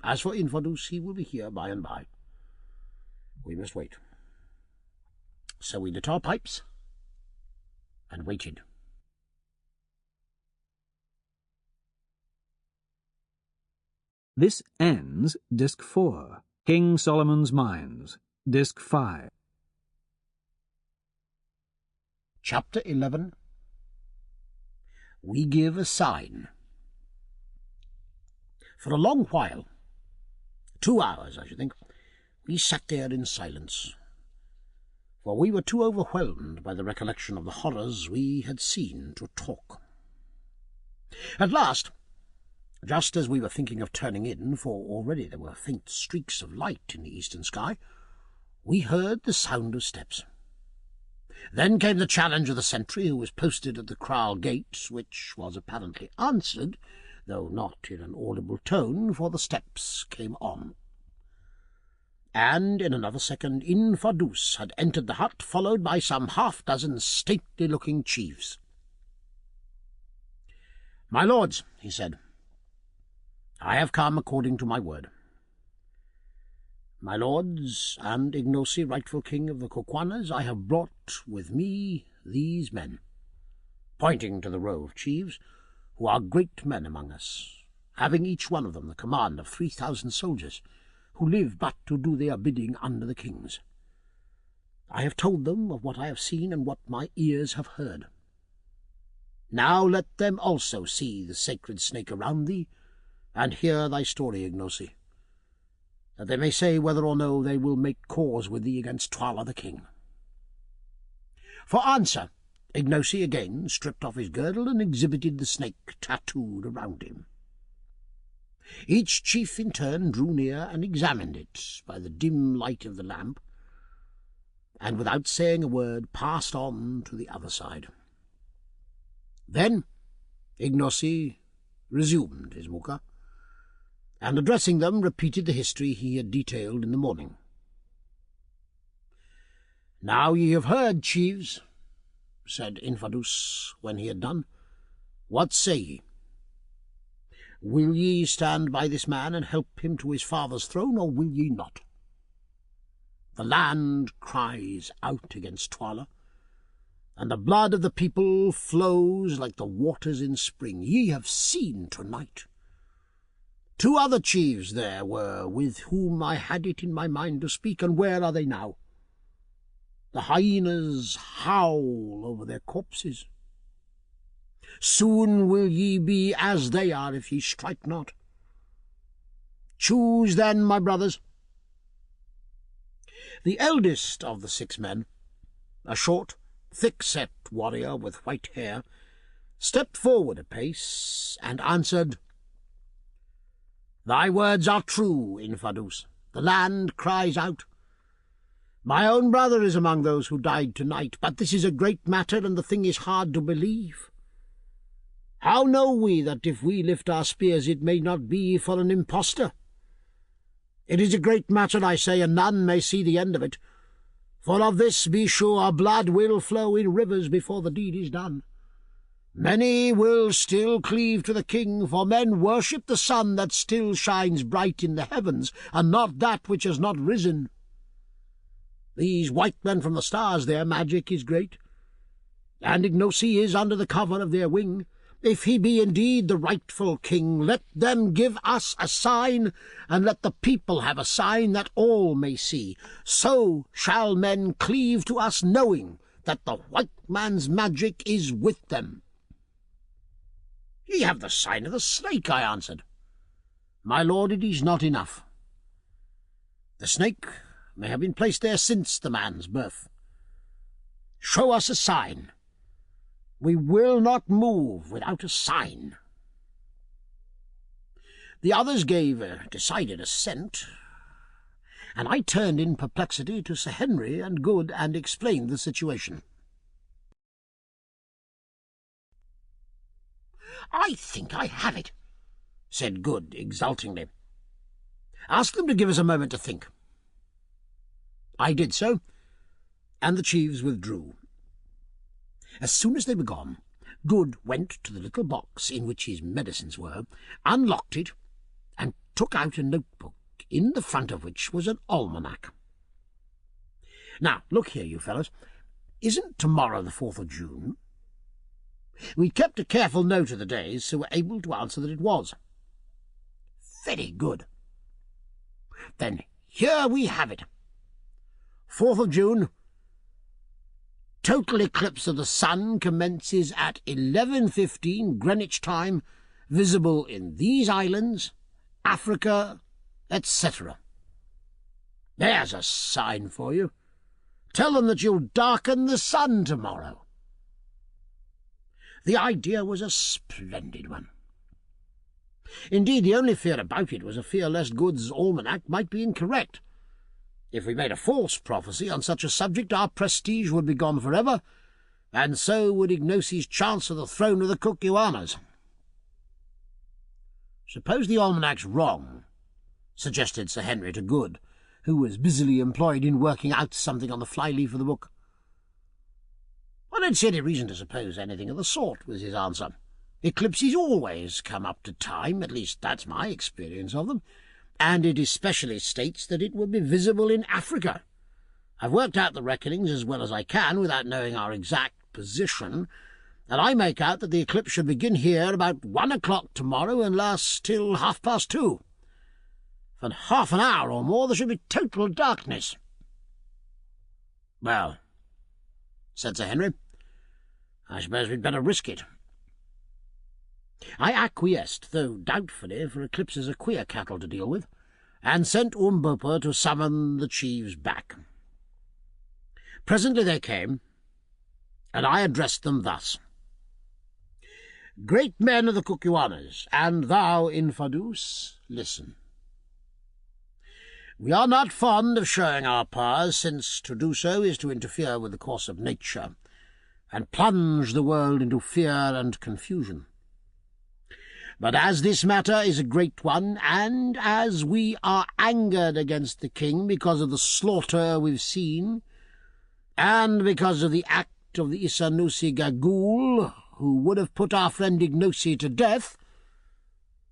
As for Infidus, he will be here by and by. We must wait." So we lit our pipes and waited. This ends Disc 4, King Solomon's Mines, Disc 5. Chapter 11. We give a sign. For a long while, 2 hours, I should think, we sat there in silence, for we were too overwhelmed by the recollection of the horrors we had seen to talk. At last, just as we were thinking of turning in, for already there were faint streaks of light in the eastern sky, we heard the sound of steps. Then came the challenge of the sentry who was posted at the kraal gate, which was apparently answered, though not in an audible tone, for the steps came on. And in another second Infidus had entered the hut, followed by some half-dozen stately-looking chiefs. "My lords," he said, "I have come according to my word. My lords and Ignosi, rightful king of the Kokwanas, I have brought with me these men," pointing to the row of chiefs, "who are great men among us, having each one of them the command of 3,000 soldiers, who live but to do their bidding under the king's. I have told them of what I have seen and what my ears have heard. Now let them also see the sacred snake around thee, and hear thy story, Ignosi, that they may say whether or no they will make cause with thee against Twala the king." For answer, Ignosi again stripped off his girdle and exhibited the snake tattooed around him. Each chief in turn drew near and examined it by the dim light of the lamp, and without saying a word passed on to the other side. Then Ignosi resumed his muka, and addressing them repeated the history he had detailed in the morning. "Now ye have heard, chiefs," said Infidus when he had done. "What say ye? Will ye stand by this man and help him to his father's throne, or will ye not? The land cries out against Twala, and the blood of the people flows like the waters in spring. Ye have seen tonight. 2 other chiefs there were with whom I had it in my mind to speak, and where are they now? The hyenas howl over their corpses. Soon will ye be as they are if ye strike not. Choose then, my brothers. The eldest of the 6 men, a short, thick-set warrior with white hair, stepped forward a pace and answered, Thy words are true, Infadus. The land cries out. My own brother is among those who died tonight, but this is a great matter, and the thing is hard to believe. How know we that if we lift our spears it may not be for an impostor? It is a great matter, I say, and none may see the end of it. For of this be sure, blood will flow in rivers before the deed is done. Many will still cleave to the king, for men worship the sun that still shines bright in the heavens, and not that which has not risen. These white men from the stars, their magic is great, and Ignosi is under the cover of their wing. If he be indeed the rightful king, let them give us a sign, and let the people have a sign that all may see. So shall men cleave to us, knowing that the white man's magic is with them. Ye have the sign of the snake, I answered. My lord, it is not enough. The snake may have been placed there since the man's birth. Show us a sign. We will not move without a sign. The others gave a decided assent, and I turned in perplexity to Sir Henry and Good and explained the situation. I think I have it, said Good exultingly. Ask them to give us a moment to think. I did so, and the chiefs withdrew. As soon as they were gone, Good went to the little box in which his medicines were, unlocked it, and took out a notebook, in the front of which was an almanac. Now, look here, you fellows. Isn't tomorrow the 4th of June? We kept a careful note of the days, so we're able to answer that it was. Very good. Then here we have it. 4th of June. Total eclipse of the sun commences at 11:15 Greenwich time, visible in these islands, Africa, etc. There's a sign for you. Tell them that you'll darken the sun tomorrow. The idea was a splendid one. Indeed, the only fear about it was a fear lest Good's almanac might be incorrect. If we made a false prophecy on such a subject, our prestige would be gone forever, and so would Ignosi's chance of the throne of the Kukuanas. Suppose the almanac's wrong, suggested Sir Henry to Good, who was busily employed in working out something on the fly-leaf of the book. I don't see any reason to suppose anything of the sort, was his answer. Eclipses always come up to time, at least that's my experience of them, and it especially states that it will be visible in Africa. I've worked out the reckonings as well as I can without knowing our exact position, and I make out that the eclipse should begin here about 1 o'clock tomorrow and last till 2:30. For half an hour or more there should be total darkness. Well, said Sir Henry, I suppose we'd better risk it. I acquiesced, though doubtfully, for eclipses are queer cattle to deal with, and sent Umbopa to summon the chiefs back. Presently they came, and I addressed them thus. Great men of the Kukuanas, and thou, Infadus, listen. We are not fond of showing our powers, since to do so is to interfere with the course of nature, and plunge the world into fear and confusion. But as this matter is a great one, and as we are angered against the king because of the slaughter we've seen, and because of the act of the Isanusi Gagool, who would have put our friend Ignosi to death,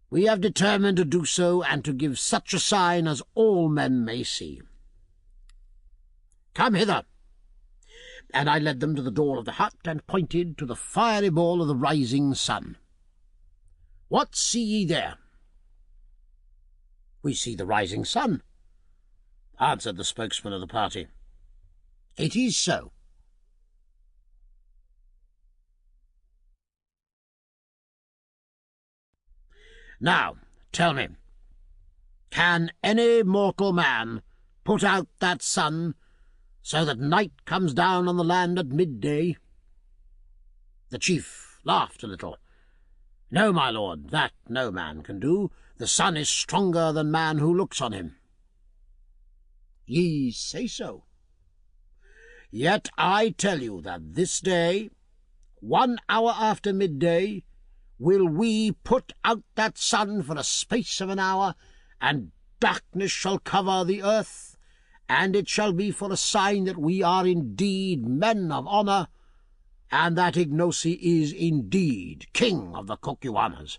we have determined to do so, and to give such a sign as all men may see. Come hither. And I led them to the door of the hut, and pointed to the fiery ball of the rising sun. What see ye there? We see the rising sun, answered the spokesman of the party. It is so. Now, tell me, can any mortal man put out that sun so that night comes down on the land at midday? The chief laughed a little. No, my lord, that no man can do. The sun is stronger than man who looks on him. Ye say so. Yet I tell you that this day, 1 hour after midday, will we put out that sun for a space of an hour, and darkness shall cover the earth, and it shall be for a sign that we are indeed men of honour, and that Ignosi is indeed king of the Cocuanas.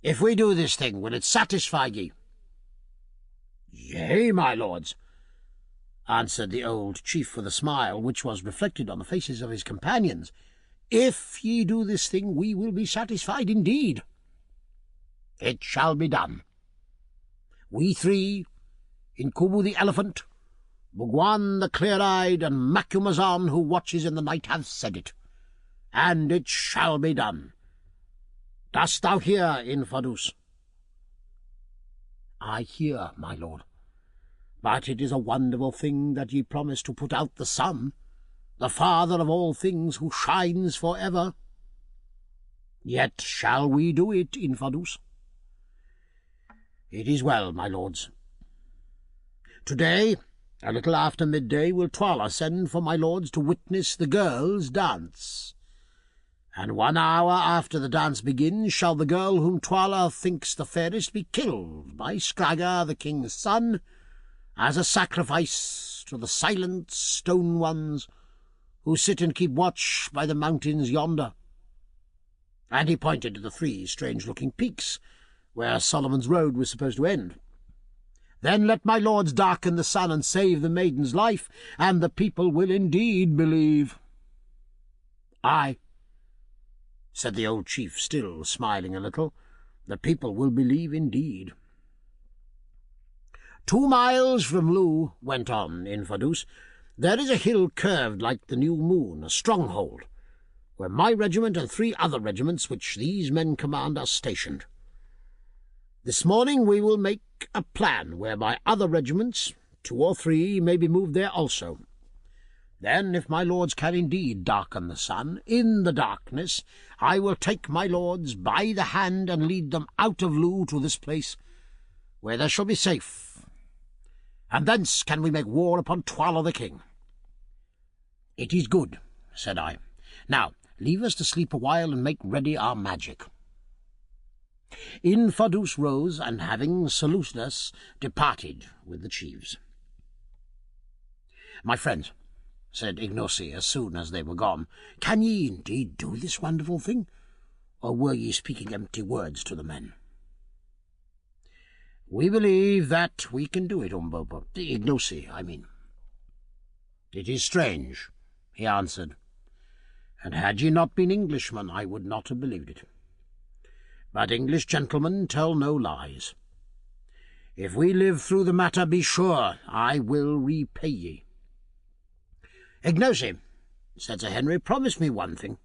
If we do this thing, will it satisfy ye? Yea, my lords, answered the old chief with a smile, which was reflected on the faces of his companions. If ye do this thing, we will be satisfied indeed. It shall be done. We three, Incubu the elephant, Bugwan the clear-eyed, and Macumazan who watches in the night, have said it, and it shall be done. Dost thou hear, Infadus? I hear, my lord. But it is a wonderful thing that ye promise to put out the sun, the father of all things, who shines for ever. Yet shall we do it, Infadus? It is well, my lords. Today, a little after midday, will Twala send for my lords to witness the girls' dance. And 1 hour after the dance begins, shall the girl whom Twala thinks the fairest be killed by Scragga, the king's son, as a sacrifice to the silent stone ones who sit and keep watch by the mountains yonder. And he pointed to the 3 strange-looking peaks, where Solomon's road was supposed to end. Then let my lords darken the sun and save the maiden's life, and the people will indeed believe. Aye, said the old chief, still smiling a little, the people will believe indeed. 2 miles from Loo, went on Infadus, there is a hill curved like the new moon, a stronghold, where my regiment and 3 other regiments which these men command are stationed. This morning we will make a plan whereby other regiments, 2 or 3, may be moved there also. Then, if my lords can indeed darken the sun, in the darkness, I will take my lords by the hand and lead them out of Loo to this place, where they shall be safe, and thence can we make war upon Twala the king. It is good, said I. Now, leave us to sleep a while and make ready our magic. Infadus rose, and having saluted us, departed with the chiefs. My friends, said Ignosi as soon as they were gone, can ye indeed do this wonderful thing, or were ye speaking empty words to the men? We believe that we can do it, Umbobo. Ignosi, I mean. It is strange, he answered, and had ye not been Englishmen, I would not have believed it. But English gentlemen tell no lies. If we live through the matter, be sure I will repay ye. Ignosi, said Sir Henry, promise me one thing.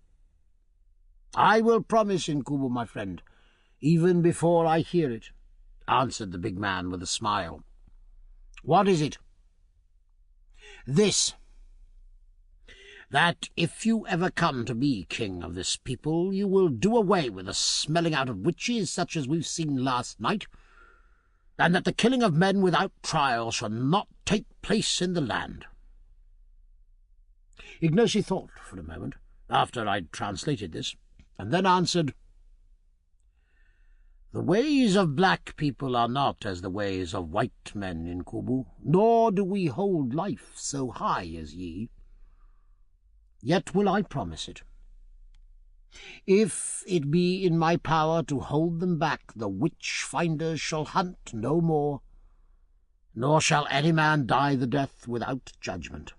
I will promise, Incubu, my friend, even before I hear it, answered the big man with a smile. What is it? This, that if you ever come to be king of this people, you will do away with the smelling out of witches such as we've seen last night, and that the killing of men without trial shall not take place in the land. Ignosi thought for a moment, after I'd translated this, and then answered, The ways of black people are not as the ways of white men, Incubu, nor do we hold life so high as ye. Yet will I promise it. If it be in my power to hold them back, the witch-finders shall hunt no more, nor shall any man die the death without judgment.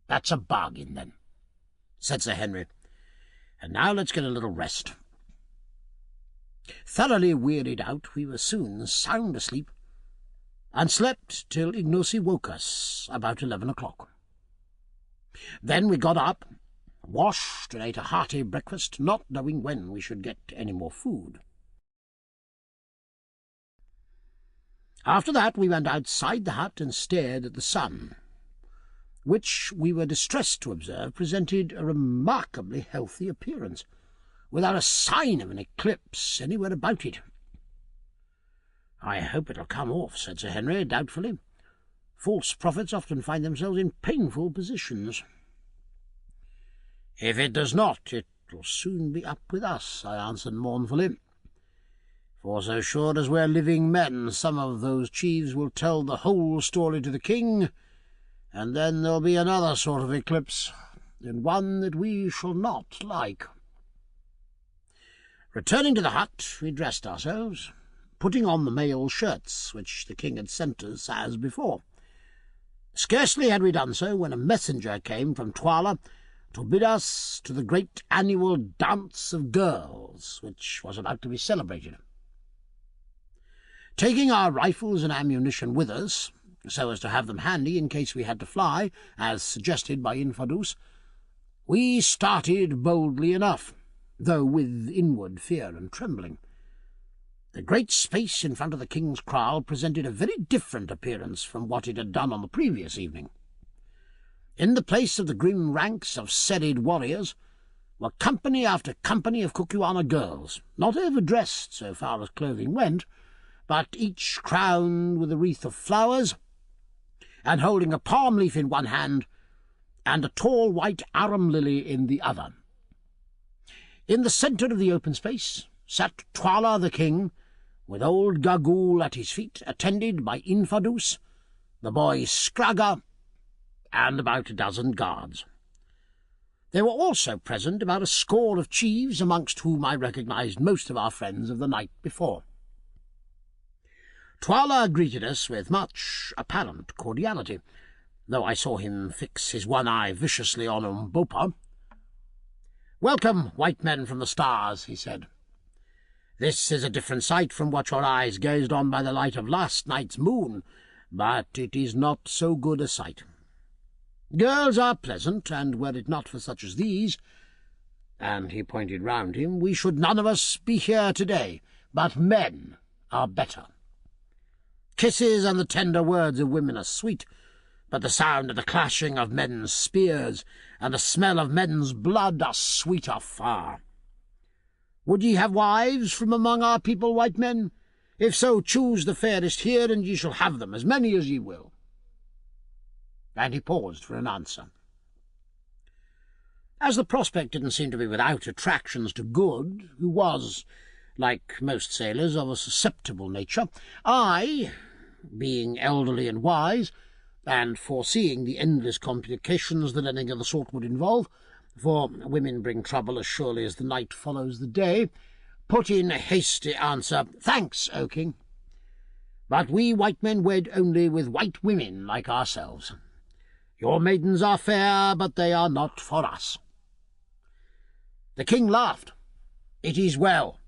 That's a bargain, then, said Sir Henry. And now let's get a little rest. Thoroughly wearied out, we were soon sound asleep, and slept till Ignacy woke us about 11 o'clock. Then we got up, washed, and ate a hearty breakfast, not knowing when we should get any more food. After that we went outside the hut and stared at the sun, which we were distressed to observe presented a remarkably healthy appearance, without a sign of an eclipse anywhere about it. "I hope it'll come off," said Sir Henry doubtfully. "False prophets often find themselves in painful positions." "If it does not, it will soon be up with us," I answered mournfully. "For so sure as we're living men, some of those chiefs will tell the whole story to the king, and then there'll be another sort of eclipse, and one that we shall not like." Returning to the hut, we dressed ourselves, putting on the mail shirts which the king had sent us as before. Scarcely had we done so when a messenger came from Twala to bid us to the great annual dance of girls, which was about to be celebrated. Taking our rifles and ammunition with us, so as to have them handy in case we had to fly, as suggested by Infidus, we started boldly enough, though with inward fear and trembling. The great space in front of the king's kraal presented a very different appearance from what it had done on the previous evening. In the place of the grim ranks of serried warriors were company after company of Kukuana girls, not overdressed so far as clothing went, but each crowned with a wreath of flowers, and holding a palm leaf in one hand and a tall white arum lily in the other. In the centre of the open space sat Twala the king, with old Gagool at his feet, attended by Infidus, the boy Scragga, and about a dozen guards. There were also present about a score of chiefs, amongst whom I recognised most of our friends of the night before. Twala greeted us with much apparent cordiality, though I saw him fix his one eye viciously on Umbopa. "Welcome, white men from the stars," he said. "This is a different sight from what your eyes gazed on by the light of last night's moon, but it is not so good a sight. Girls are pleasant, and were it not for such as these," and he pointed round him, "we should none of us be here today, but men are better. Kisses and the tender words of women are sweet, but the sound of the clashing of men's spears and the smell of men's blood are sweeter far. Would ye have wives from among our people, white men? If so, choose the fairest here, and ye shall have them, as many as ye will." And he paused for an answer. As the prospect didn't seem to be without attractions to Good, who was, like most sailors, of a susceptible nature, I, being elderly and wise, and foreseeing the endless complications that anything of the sort would involve, for women bring trouble as surely as the night follows the day, put in a hasty answer, "Thanks, O king, but we white men wed only with white women like ourselves. Your maidens are fair, but they are not for us." The king laughed. "It is well.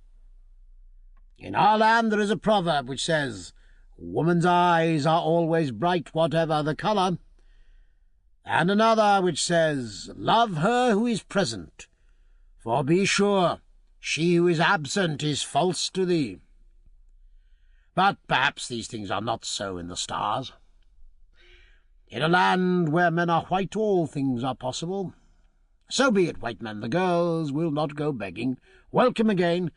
In our land there is a proverb which says, 'Woman's eyes are always bright, whatever the colour,' and another which says, 'Love her who is present, for be sure she who is absent is false to thee.' But perhaps these things are not so in the stars. In a land where men are white, all things are possible. So be it, white men, the girls will not go begging. Welcome again,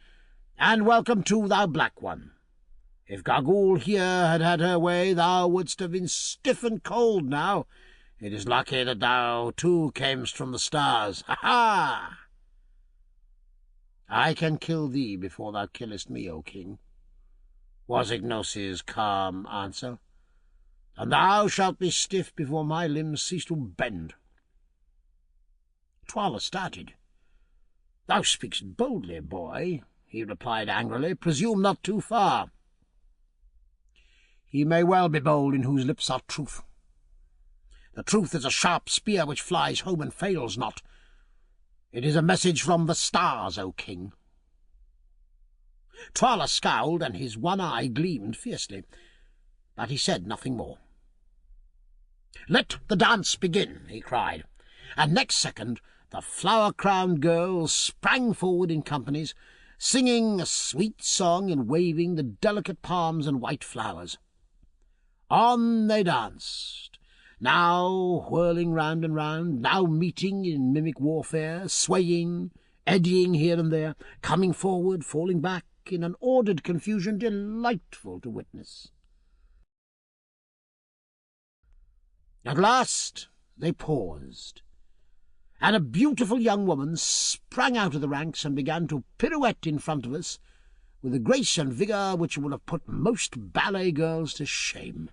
and welcome too, thou black one. If Gagool here had had her way, thou wouldst have been stiff and cold now. It is lucky that thou too camest from the stars. Ha-ha! I can kill thee before thou killest me, O king," was Ignacy's calm answer, "and thou shalt be stiff before my limbs cease to bend." Twala started. "Thou speakst boldly, boy," he replied angrily. "Presume not too far." "He may well be bold in whose lips are truth. The truth is a sharp spear which flies home and fails not. It is a message from the stars, O king." Twala scowled, and his one eye gleamed fiercely. but he said nothing more. "Let the dance begin," he cried, and next second the flower-crowned girls sprang forward in companies, singing a sweet song and waving the delicate palms and white flowers. On they danced, now whirling round and round, now meeting in mimic warfare, swaying, eddying here and there, coming forward, falling back, in an ordered confusion delightful to witness. At last they paused, and a beautiful young woman sprang out of the ranks and began to pirouette in front of us with a grace and vigour which would have put most ballet girls to shame.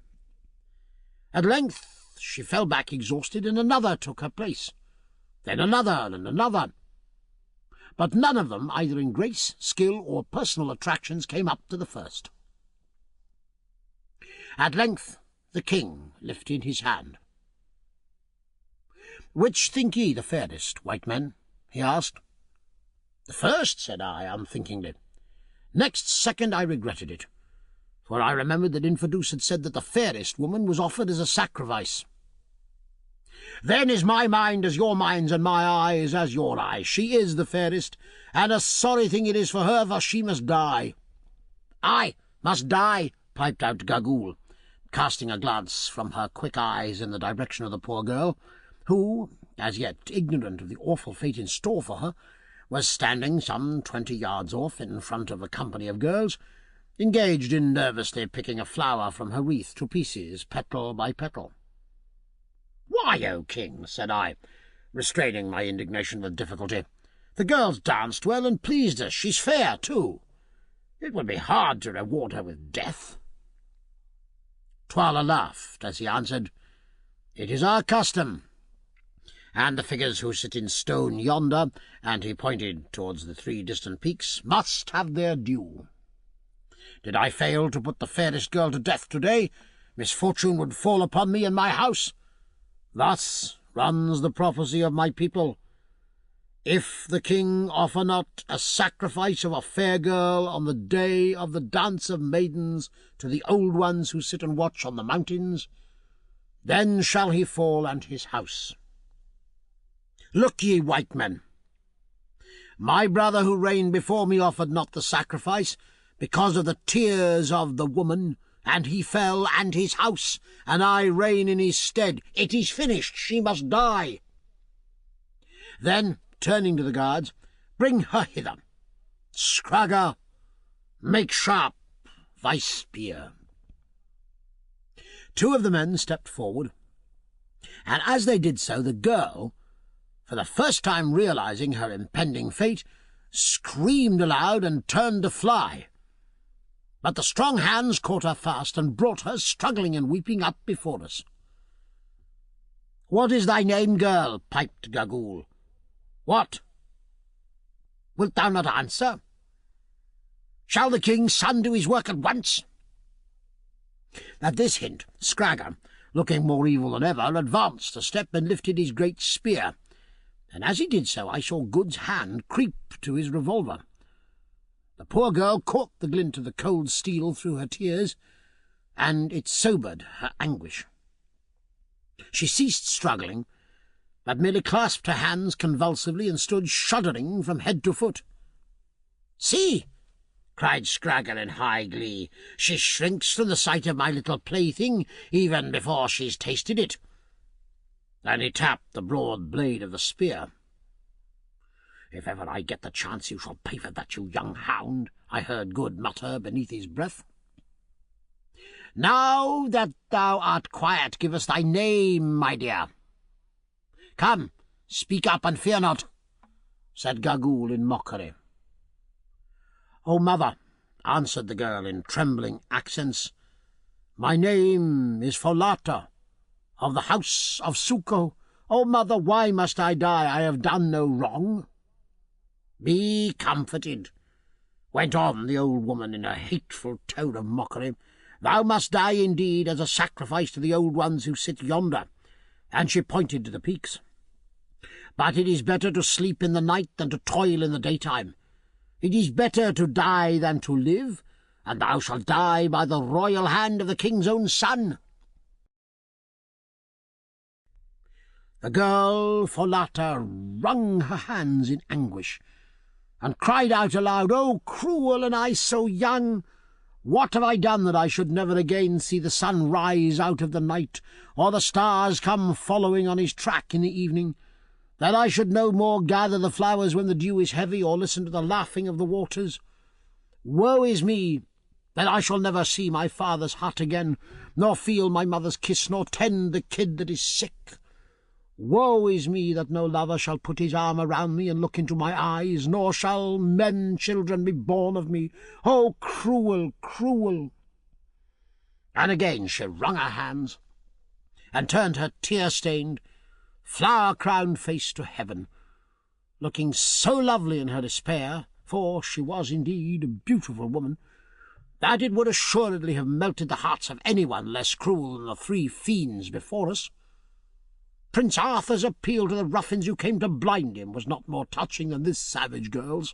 At length she fell back exhausted, and another took her place, then another and another. But none of them, either in grace, skill, or personal attractions, came up to the first. At length the king lifted his hand. "Which think ye the fairest, white men?" he asked. "The first," said I, unthinkingly. Next second I regretted it, for I remembered that Infadoos had said that the fairest woman was offered as a sacrifice. "Then is my mind as your minds, and my eyes as your eyes. She is the fairest, and a sorry thing it is for her, for she must die." "I must die," piped out Gagool, casting a glance from her quick eyes in the direction of the poor girl, who, as yet ignorant of the awful fate in store for her, was standing some 20 yards off in front of a company of girls, engaged in nervously picking a flower from her wreath to pieces, petal by petal. "Why, O king," said I, restraining my indignation with difficulty, "the girl's danced well and pleased us. She's fair, too. It would be hard to reward her with death." Twala laughed as he answered, "It is our custom, and the figures who sit in stone yonder," and he pointed towards the 3 distant peaks, "must have their due. Did I fail to put the fairest girl to death today, misfortune would fall upon me and my house. Thus runs the prophecy of my people. If the king offer not a sacrifice of a fair girl on the day of the dance of maidens to the old ones who sit and watch on the mountains, then shall he fall and his house. Look ye, white men, my brother who reigned before me offered not the sacrifice because of the tears of the woman, and he fell and his house, and I reign in his stead. It is finished. She must die." Then, turning to the guards, "Bring her hither. Scragga, make sharp thy spear." 2 of the men stepped forward, and as they did so, the girl, for the first time realizing her impending fate, screamed aloud and turned to fly. But the strong hands caught her fast and brought her, struggling and weeping, up before us. "What is thy name, girl?" piped Gagool. "What? Wilt thou not answer? Shall the king's son do his work at once?" At this hint, Scragga, looking more evil than ever, advanced a step and lifted his great spear, and as he did so I saw Good's hand creep to his revolver. The poor girl caught the glint of the cold steel through her tears, and it sobered her anguish. She ceased struggling, but merely clasped her hands convulsively and stood shuddering from head to foot. "See!" cried Scragga in high glee. "She shrinks from the sight of my little plaything even before she's tasted it." And he tapped the broad blade of the spear. "If ever I get the chance, you shall pay for that, you young hound," I heard Good mutter beneath his breath. "Now that thou art quiet, give us thy name, my dear." "Come, speak up and fear not," said Gagool in mockery. "O mother," answered the girl in trembling accents, "my name is Folata, of the house of Suko. O mother, why must I die? I have done no wrong." "Be comforted," went on the old woman in a hateful tone of mockery. "Thou must die indeed as a sacrifice to the old ones who sit yonder," and she pointed to the peaks. "But it is better to sleep in the night than to toil in the daytime. It is better to die than to live, and thou shalt die by the royal hand of the king's own son." The girl Folata wrung her hands in anguish, and cried out aloud, "O cruel, and I so young! What have I done that I should never again see the sun rise out of the night, or the stars come following on his track in the evening, that I should no more gather the flowers when the dew is heavy, or listen to the laughing of the waters? Woe is me, that I shall never see my father's hut again, nor feel my mother's kiss, nor tend the kid that is sick. Woe is me, that no lover shall put his arm around me and look into my eyes, nor shall men children be born of me. Oh, cruel, cruel!" And again she wrung her hands, and turned her tear-stained, flower-crowned face to heaven, looking so lovely in her despair, for she was indeed a beautiful woman, that it would assuredly have melted the hearts of anyone less cruel than the three fiends before us. Prince Arthur's appeal to the ruffians who came to blind him was not more touching than this savage girl's.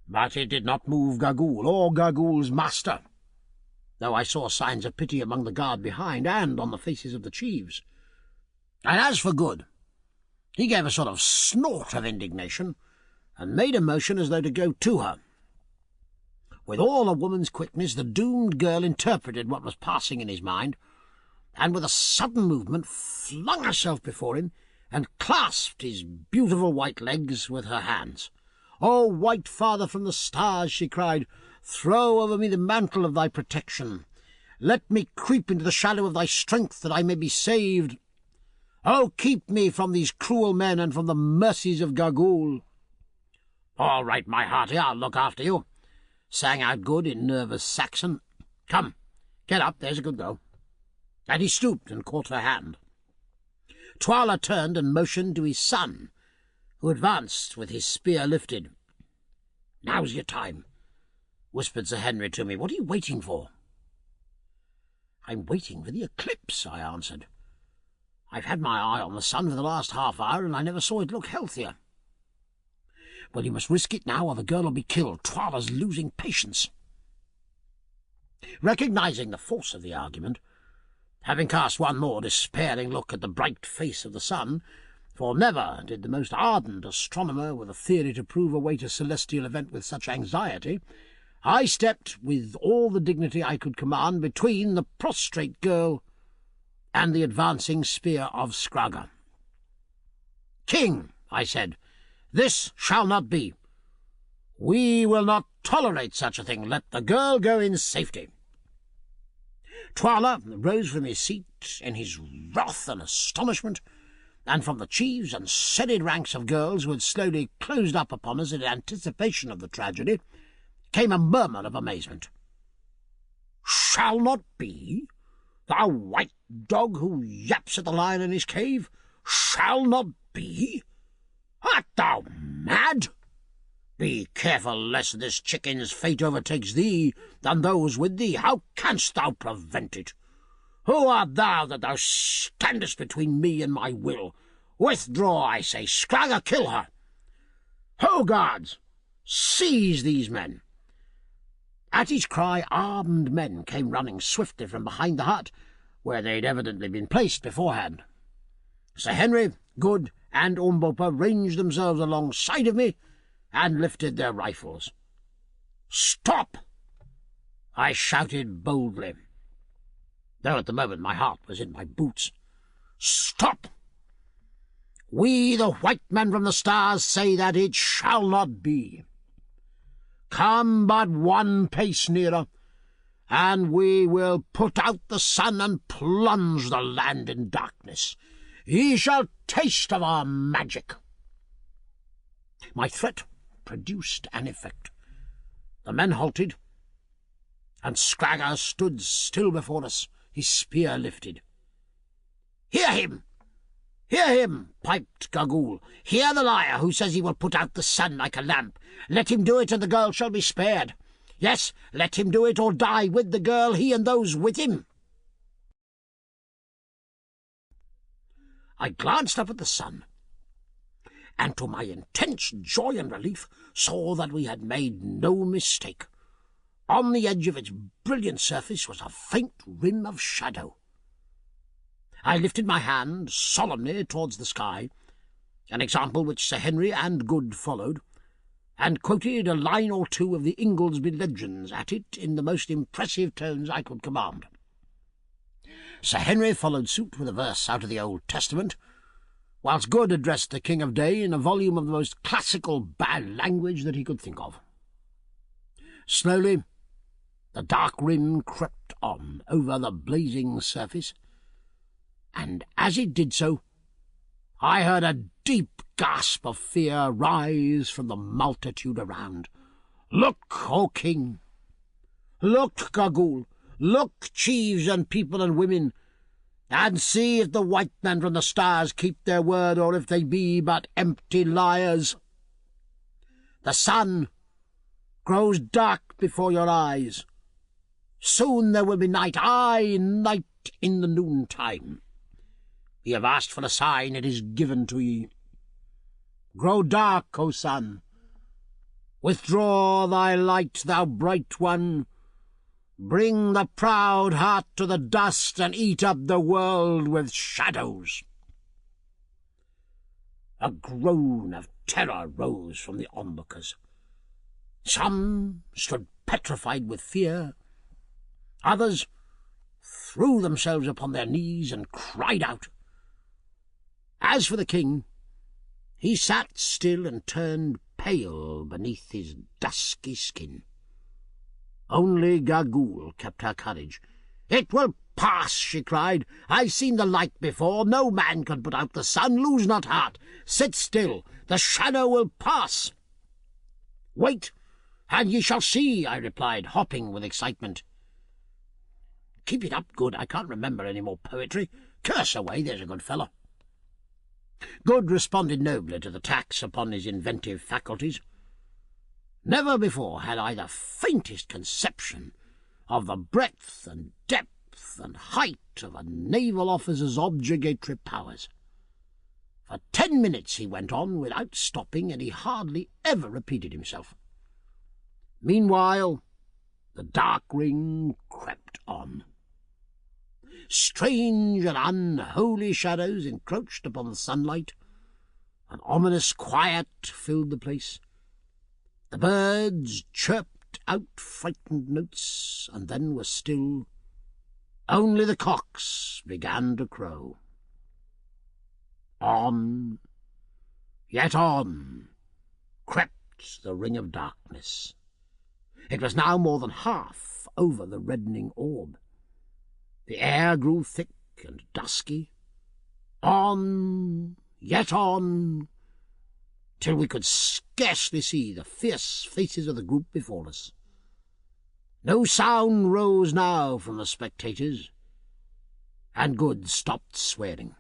But it did not move Gagul, or Gagul's master, though I saw signs of pity among the guard behind, and on the faces of the chiefs. And as for Good, he gave a sort of snort of indignation, and made a motion as though to go to her. With all a woman's quickness, the doomed girl interpreted what was passing in his mind, and with a sudden movement flung herself before him, and clasped his beautiful white legs with her hands. "O white father from the stars," she cried, "throw over me the mantle of thy protection. Let me creep into the shadow of thy strength, that I may be saved. Oh, keep me from these cruel men, and from the mercies of Gagul." "All right, my hearty, I'll look after you," sang out Good in nervous Saxon. "Come, get up, there's a good girl." And he stooped and caught her hand. Twala turned and motioned to his son, who advanced with his spear lifted. "Now's your time," whispered Sir Henry to me. "What are you waiting for?" "I'm waiting for the eclipse," I answered. "I've had my eye on the sun for the last half-hour, and I never saw it look healthier." "Well, you must risk it now, or the girl will be killed. Twala's losing patience." Recognizing the force of the argument, having cast one more despairing look at the bright face of the sun, for never did the most ardent astronomer with a theory to prove await a celestial event with such anxiety, I stepped, with all the dignity I could command, between the prostrate girl and the advancing spear of Scragga. "King," I said, "this shall not be. We will not tolerate such a thing. Let the girl go in safety." Twala rose from his seat in his wrath and astonishment, and from the chiefs and serried ranks of girls who had slowly closed up upon us in anticipation of the tragedy, came a murmur of amazement. "Shall not be? Thou white dog who yaps at the lion in his cave? Shall not be? Art thou mad? Be careful lest this chicken's fate overtakes thee and those with thee. How canst thou prevent it? Who art thou that thou standest between me and my will? Withdraw, I say. Scragga, kill her. Ho, guards! Seize these men." At his cry, armed men came running swiftly from behind the hut, where they'd evidently been placed beforehand. Sir Henry, Good, and Umbopa ranged themselves alongside of me, and lifted their rifles. "Stop!" I shouted boldly, though at the moment my heart was in my boots. "Stop! We, the white men from the stars, say that it shall not be. Come but one pace nearer, and we will put out the sun and plunge the land in darkness. Ye shall taste of our magic." My threat produced an effect. The men halted, and Scragga stood still before us, his spear lifted. "Hear him! Hear him!" piped Gagul. "Hear the liar who says he will put out the sun like a lamp. Let him do it, and the girl shall be spared. Yes, let him do it, or die with the girl, he and those with him." I glanced up at the sun, and to my intense joy and relief saw that we had made no mistake. On the edge of its brilliant surface was a faint rim of shadow. I lifted my hand solemnly towards the sky, an example which Sir Henry and Good followed, and quoted a line or two of the Ingoldsby Legends at it in the most impressive tones I could command. Sir Henry followed suit with a verse out of the Old Testament, whilst Good addressed the King of Day in a volume of the most classical bad language that he could think of. Slowly the dark rim crept on over the blazing surface, and as it did so, I heard a deep gasp of fear rise from the multitude around. "Look, O King! Look, Gagool! Look, chiefs and people and women, and see if the white men from the stars keep their word, or if they be but empty liars. The sun grows dark before your eyes. Soon there will be night, aye, night in the noontime. Ye have asked for a sign, it is given to ye. Grow dark, O sun. Withdraw thy light, thou bright one. Bring the proud heart to the dust, and eat up the world with shadows." A groan of terror rose from the onlookers. Some stood petrified with fear. Others threw themselves upon their knees and cried out. As for the king, he sat still and turned pale beneath his dusky skin. Only Gagool kept her courage. "It will pass," she cried. "I've seen the like before. No man can put out the sun. Lose not heart. Sit still. The shadow will pass." "Wait, and ye shall see," I replied, hopping with excitement. "Keep it up, Good. I can't remember any more poetry. Curse away, there's a good fellow." Good responded nobly to the tax upon his inventive faculties. Never before had I the faintest conception of the breadth and depth and height of a naval officer's objurgatory powers. For 10 minutes he went on without stopping, and he hardly ever repeated himself. Meanwhile the dark ring crept on. Strange and unholy shadows encroached upon the sunlight. An ominous quiet filled the place. The birds chirped out frightened notes, and then were still. Only the cocks began to crow. On, yet on, crept the ring of darkness. It was now more than half over the reddening orb. The air grew thick and dusky. On, yet on, till we could scarcely see the fierce faces of the group before us. No sound rose now from the spectators, and Good stopped swearing.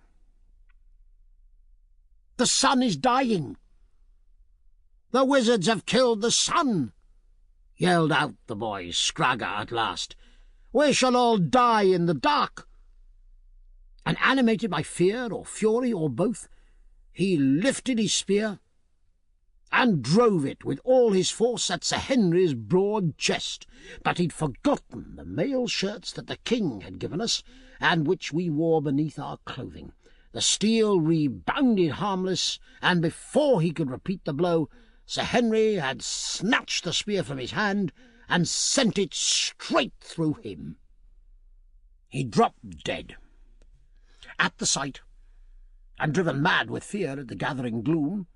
"The sun is dying! The wizards have killed the sun!" yelled out the boy Scragga at last. "We shall all die in the dark." And animated by fear or fury or both, he lifted his spear and drove it with all his force at Sir Henry's broad chest. But he'd forgotten the mail shirts that the king had given us, and which we wore beneath our clothing. The steel rebounded harmless, and before he could repeat the blow, Sir Henry had snatched the spear from his hand and sent it straight through him. He dropped dead. At the sight, and driven mad with fear at the gathering gloom,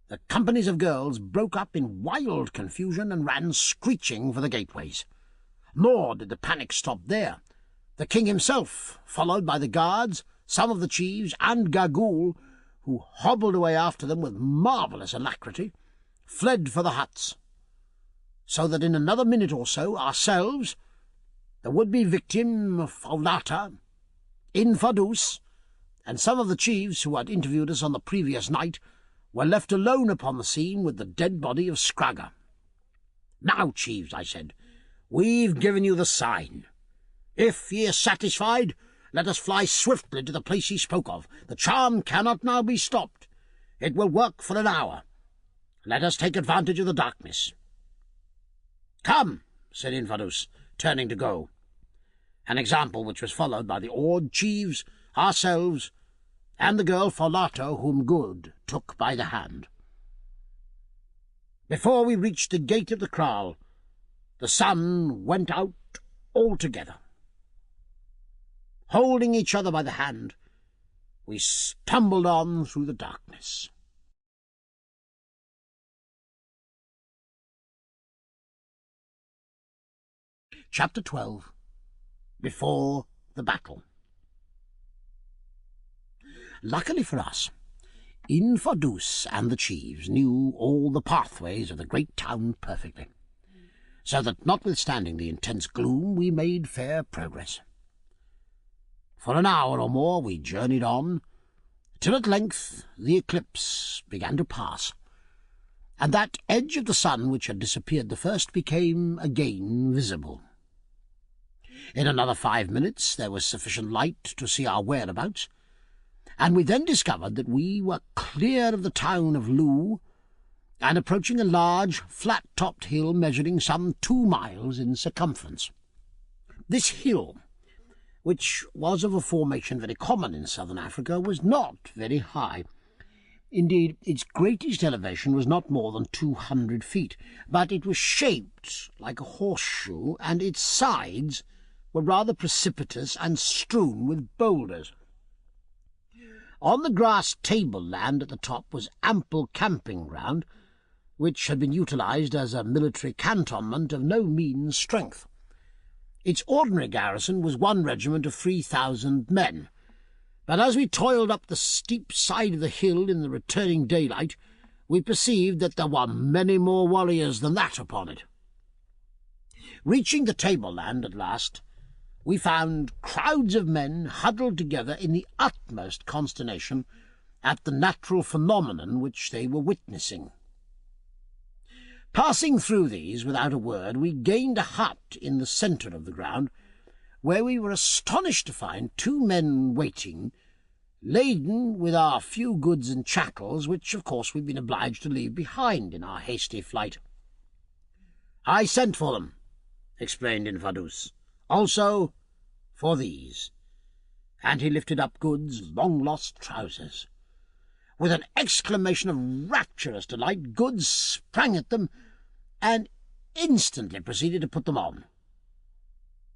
the companies of girls broke up in wild confusion and ran screeching for the gateways. Nor did the panic stop there. The king himself, followed by the guards, some of the chiefs, and Gagool, who hobbled away after them with marvellous alacrity, fled for the huts, so that in another minute or so ourselves, the would-be victim Faulata, Infadus, and some of the chiefs who had interviewed us on the previous night were left alone upon the scene with the dead body of Scragga. "Now, chiefs," I said, "we've given you the sign. If ye are satisfied, let us fly swiftly to the place ye spoke of. The charm cannot now be stopped. It will work for an hour. Let us take advantage of the darkness." "Come," said Infidus, turning to go, an example which was followed by the awed chiefs, ourselves, and the girl Folato, whom Good took by the hand. Before we reached the gate of the kraal, the sun went out altogether. Holding each other by the hand, we stumbled on through the darkness. Chapter 12. Before the Battle. Luckily for us, Infidus and the chiefs knew all the pathways of the great town perfectly, so that, notwithstanding the intense gloom, we made fair progress. For an hour or more we journeyed on, till at length the eclipse began to pass, and that edge of the sun which had disappeared the first became again visible. In another 5 minutes there was sufficient light to see our whereabouts, and we then discovered that we were clear of the town of Loo and approaching a large, flat-topped hill measuring some 2 miles in circumference. This hill, which was of a formation very common in southern Africa, was not very high. Indeed, its greatest elevation was not more than 200 feet, but it was shaped like a horseshoe, and its sides were rather precipitous and strewn with boulders. On the grass table-land at the top was ample camping ground, which had been utilized as a military cantonment of no mean strength. Its ordinary garrison was 1 regiment of 3,000 men, but as we toiled up the steep side of the hill in the returning daylight, we perceived that there were many more warriors than that upon it. Reaching the tableland at last, we found crowds of men huddled together in the utmost consternation at the natural phenomenon which they were witnessing. Passing through these without a word, we gained a hut in the centre of the ground, where we were astonished to find 2 men waiting, laden with our few goods and chattels, which of course we'd been obliged to leave behind in our hasty flight. "I sent for them," explained Infidus. "Also for these," and he lifted up Good's long-lost trousers. With an exclamation of rapturous delight, Good sprang at them and instantly proceeded to put them on.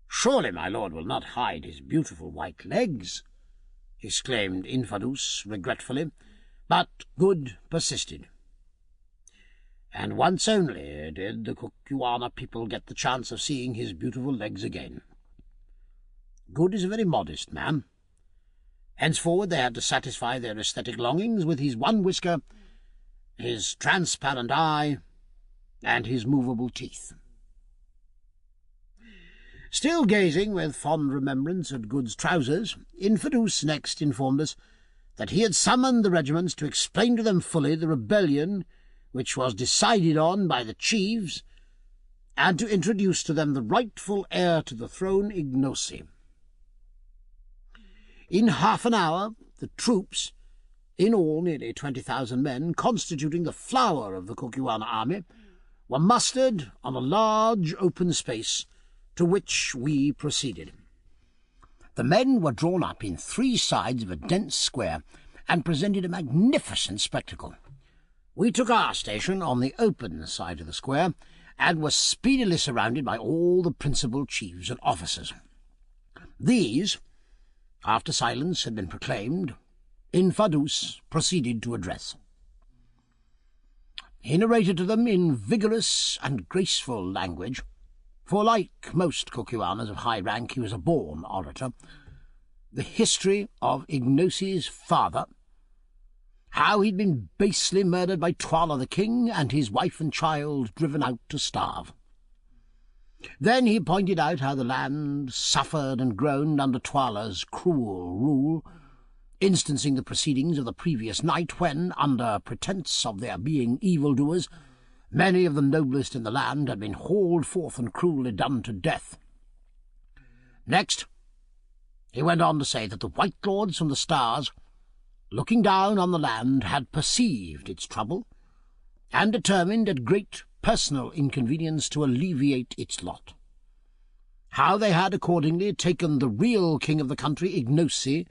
"Surely my lord will not hide his beautiful white legs," exclaimed Infidus regretfully, but Good persisted. And once only did the Kukuana people get the chance of seeing his beautiful legs again. Good is a very modest man. Henceforward they had to satisfy their aesthetic longings with his 1 whisker, his transparent eye, and his movable teeth. Still gazing with fond remembrance at Good's trousers, Infidus next informed us that he had summoned the regiments to explain to them fully the rebellion which was decided on by the chiefs, and to introduce to them the rightful heir to the throne, Ignosi. In half an hour the troops, in all nearly 20,000 men, constituting the flower of the Kukuana army, were mustered on a large open space, to which we proceeded. The men were drawn up in 3 sides of a dense square, and presented a magnificent spectacle. We took our station on the open side of the square, and were speedily surrounded by all the principal chiefs and officers. These, after silence had been proclaimed, Infidus proceeded to address. He narrated to them in vigorous and graceful language, for like most Kukuanas of high rank he was a born orator, the history of Ignosi's father, how he'd been basely murdered by Twala the king, and his wife and child driven out to starve. Then he pointed out how the land suffered and groaned under Twala's cruel rule, instancing the proceedings of the previous night when, under pretence of their being evildoers, many of the noblest in the land had been hauled forth and cruelly done to death. Next, he went on to say that the White Lords from the stars, looking down on the land, had perceived its trouble, and determined at great personal inconvenience to alleviate its lot. How they had accordingly taken the real king of the country, Ignosi,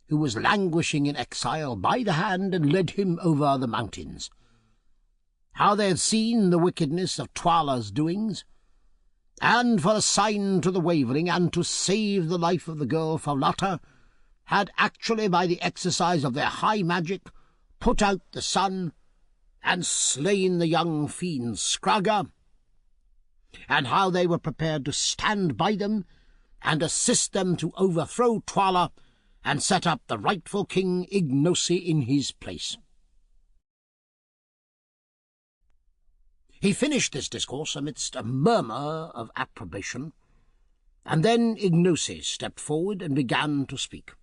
who was languishing in exile, by the hand and led him over the mountains. How they had seen the wickedness of Twala's doings, and for a sign to the wavering, and to save the life of the girl Faulata, had actually, by the exercise of their high magic, put out the sun, and slain the young fiend Scragga, and how they were prepared to stand by them, and assist them to overthrow Twala, and set up the rightful king Ignosi in his place. He finished this discourse amidst a murmur of approbation, and then Ignosi stepped forward and began to speak.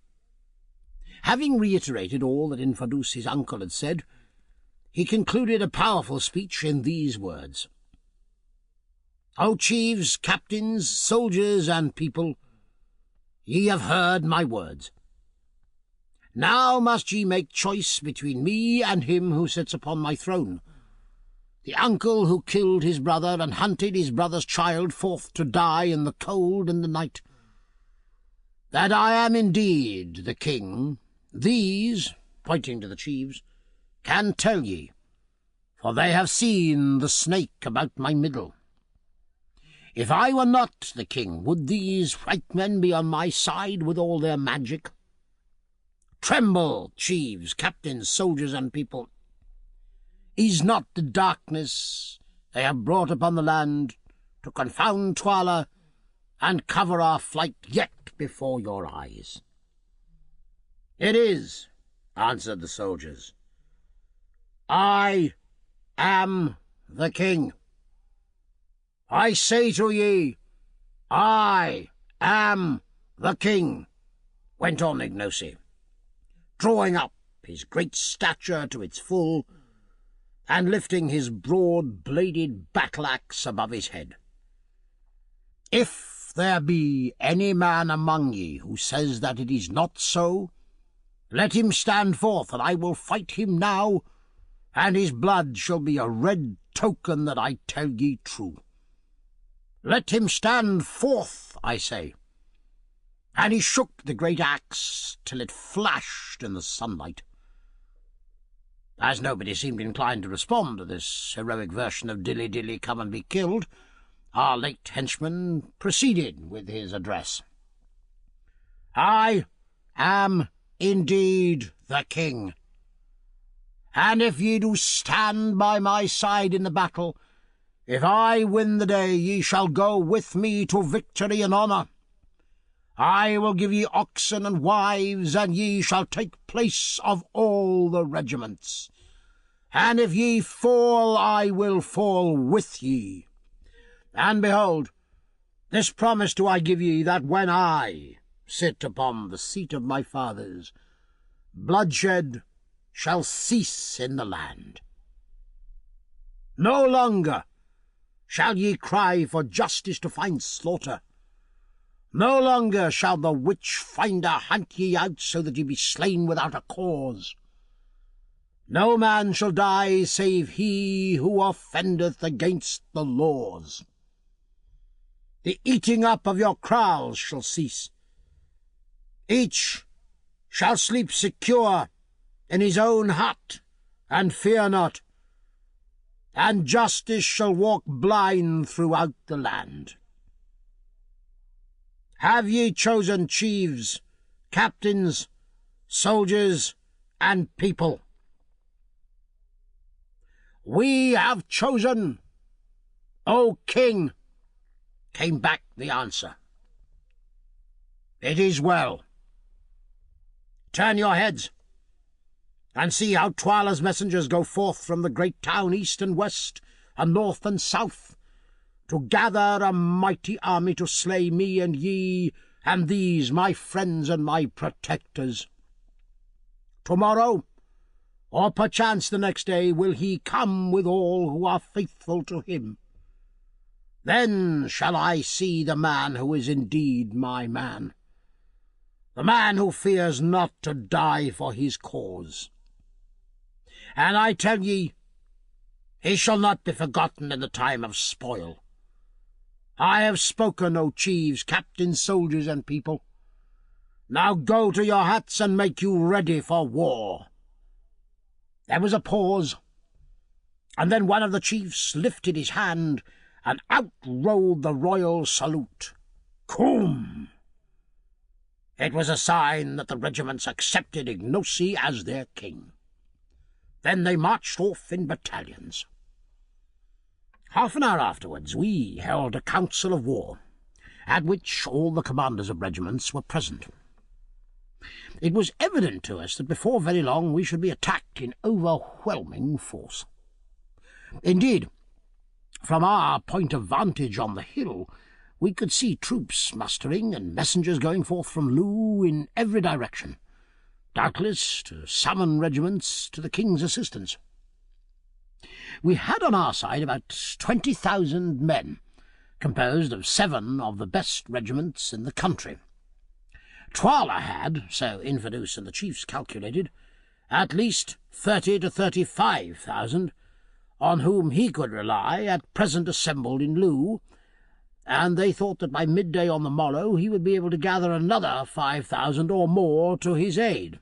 Having reiterated all that Infadus his uncle had said, he concluded a powerful speech in these words: "O chiefs, captains, soldiers, and people, ye have heard my words. Now must ye make choice between me and him who sits upon my throne, the uncle who killed his brother and hunted his brother's child forth to die in the cold and the night. That I am indeed the king, these," pointing to the chiefs, "can tell ye, for they have seen the snake about my middle. If I were not the king, would these white men be on my side with all their magic? Tremble, chiefs, captains, soldiers, and people. Is not the darkness they have brought upon the land to confound Twala and cover our flight yet before your eyes?" "It is," answered the soldiers. "I am the king. I say to ye, I am the king," went on Ignosi, drawing up his great stature to its full, and lifting his broad-bladed battle-axe above his head. "If there be any man among ye who says that it is not so, let him stand forth, and I will fight him now, and his blood shall be a red token that I tell ye true. Let him stand forth, I say." And he shook the great axe till it flashed in the sunlight. As nobody seemed inclined to respond to this heroic version of "Dilly-dilly, come and be killed," our late henchman proceeded with his address. "I am indeed the king, and if ye do stand by my side in the battle, if I win the day, ye shall go with me to victory and honour. I will give ye oxen and wives, and ye shall take place of all the regiments. And if ye fall, I will fall with ye. And behold, this promise do I give ye, that when I sit upon the seat of my fathers, bloodshed shall cease in the land. No longer shall ye cry for justice to find slaughter. No longer shall the witch-finder hunt ye out so that ye be slain without a cause. No man shall die save he who offendeth against the laws. The eating up of your kraals shall cease. Each shall sleep secure in his own hut, and fear not, and justice shall walk blind throughout the land. Have ye chosen chiefs, captains, soldiers, and people?" "We have chosen, O king," came back the answer. "It is well. Turn your heads, and see how Twala's messengers go forth from the great town east and west, and north and south, to gather a mighty army to slay me and ye, and these my friends and my protectors. Tomorrow, or perchance the next day, will he come with all who are faithful to him. Then shall I see the man who is indeed my man, the man who fears not to die for his cause. And I tell ye, He shall not be forgotten in the time of spoil. I have spoken, O chiefs, captains, soldiers, and people. Now go to your huts and make you ready for war." There was a pause, and then one of the chiefs lifted his hand, and out rolled the royal salute. Cum! It was a sign that the regiments accepted Ignosi as their king. Then they marched off in battalions. Half an hour afterwards we held a council of war, at which all the commanders of regiments were present. It was evident to us that before very long we should be attacked in overwhelming force. Indeed, from our point of vantage on the hill, we could see troops mustering and messengers going forth from Loo in every direction, doubtless to summon regiments to the king's assistance. We had on our side about 20,000 men, composed of 7 of the best regiments in the country. Twala had, so Infadoos and the chiefs calculated, at least 30 to 35,000, on whom he could rely, at present assembled in Loo, and they thought that by midday on the morrow he would be able to gather another 5,000 or more to his aid.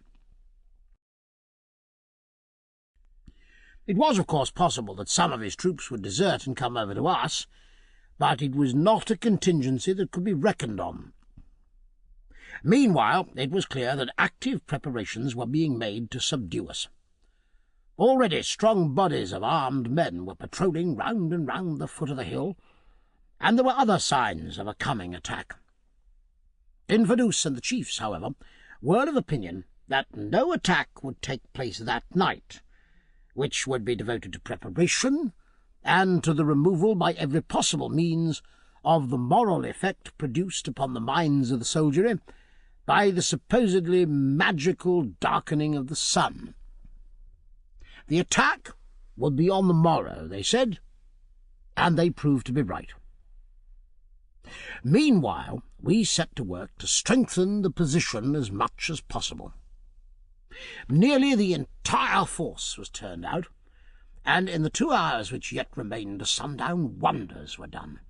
It was, of course, possible that some of his troops would desert and come over to us, but it was not a contingency that could be reckoned on. Meanwhile, it was clear that active preparations were being made to subdue us. Already strong bodies of armed men were patrolling round and round the foot of the hill, and there were other signs of a coming attack. Infadoos and the chiefs, however, were of opinion that no attack would take place that night, which would be devoted to preparation and to the removal by every possible means of the moral effect produced upon the minds of the soldiery by the supposedly magical darkening of the sun. The attack would be on the morrow, they said, and they proved to be right. Meanwhile, we set to work to strengthen the position as much as possible. Nearly the entire force was turned out, and in the 2 hours which yet remained to sundown, wonders were done.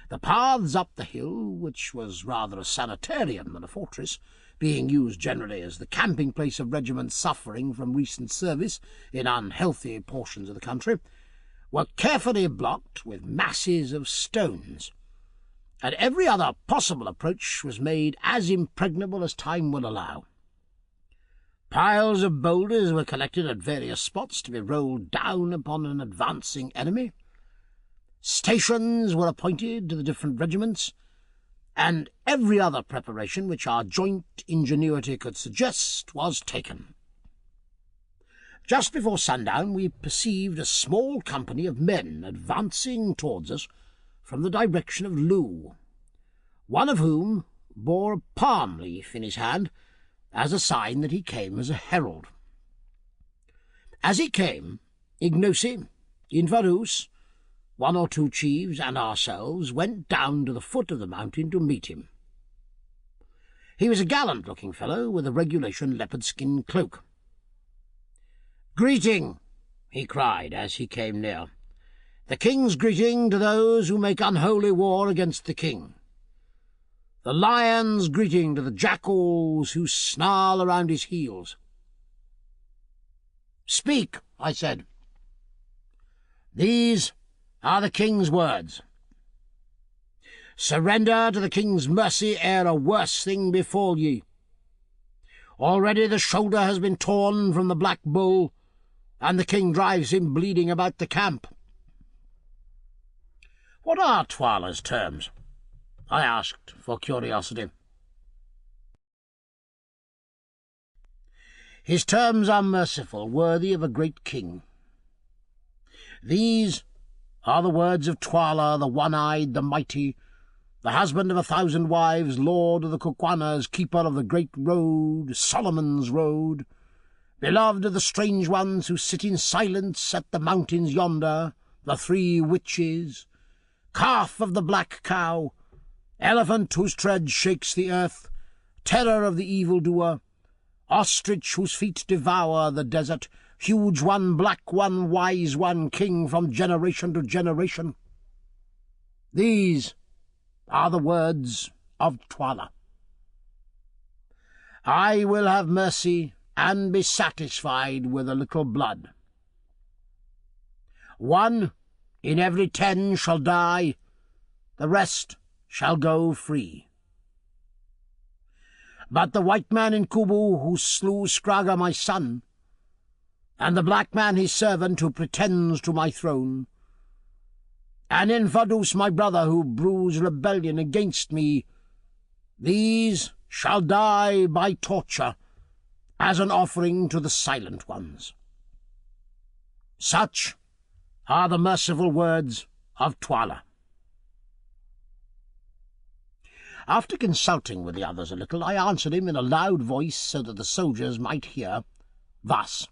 The paths up the hill, which was rather a sanitarium than a fortress, being used generally as the camping place of regiments suffering from recent service in unhealthy portions of the country, were carefully blocked with masses of stones, and every other possible approach was made as impregnable as time would allow. Piles of boulders were collected at various spots to be rolled down upon an advancing enemy. Stations were appointed to the different regiments, and every other preparation which our joint ingenuity could suggest was taken. Just before sundown we perceived a small company of men advancing towards us from the direction of Loo, one of whom bore a palm leaf in his hand, as a sign that he came as a herald. As he came, Ignosi, Infadoos, 1 or 2 chiefs, and ourselves went down to the foot of the mountain to meet him. He was a gallant-looking fellow with a regulation leopard-skin cloak. "Greeting," he cried as he came near. "The king's greeting to those who make unholy war against the king. The lion's greeting to the jackals who snarl around his heels." "Speak," I said. "These are the king's words. Surrender to the king's mercy ere a worse thing befall ye. Already the shoulder has been torn from the black bull, and the king drives him bleeding about the camp." "What are Twala's terms?" I asked for curiosity. "His terms are merciful, worthy of a great king. These are the words of Twala, the one-eyed, the mighty, the husband of 1,000 wives, lord of the Kukwanas, keeper of the great road, Solomon's road, beloved of the strange ones who sit in silence at the mountains yonder, the 3 witches, calf of the black cow, elephant whose tread shakes the earth, terror of the evildoer, ostrich whose feet devour the desert, huge one, black one, wise one, king from generation to generation. These are the words of Twala. I will have mercy and be satisfied with a little blood. 1 in every 10 shall die, the rest shall go free. But the white man in Kubu who slew Skraga my son, and the black man his servant who pretends to my throne, and in Vadus my brother who brews rebellion against me, these shall die by torture as an offering to the Silent Ones. Such are the merciful words of Twala. After consulting with the others a little, I answered him in a loud voice so that the soldiers might hear, thus: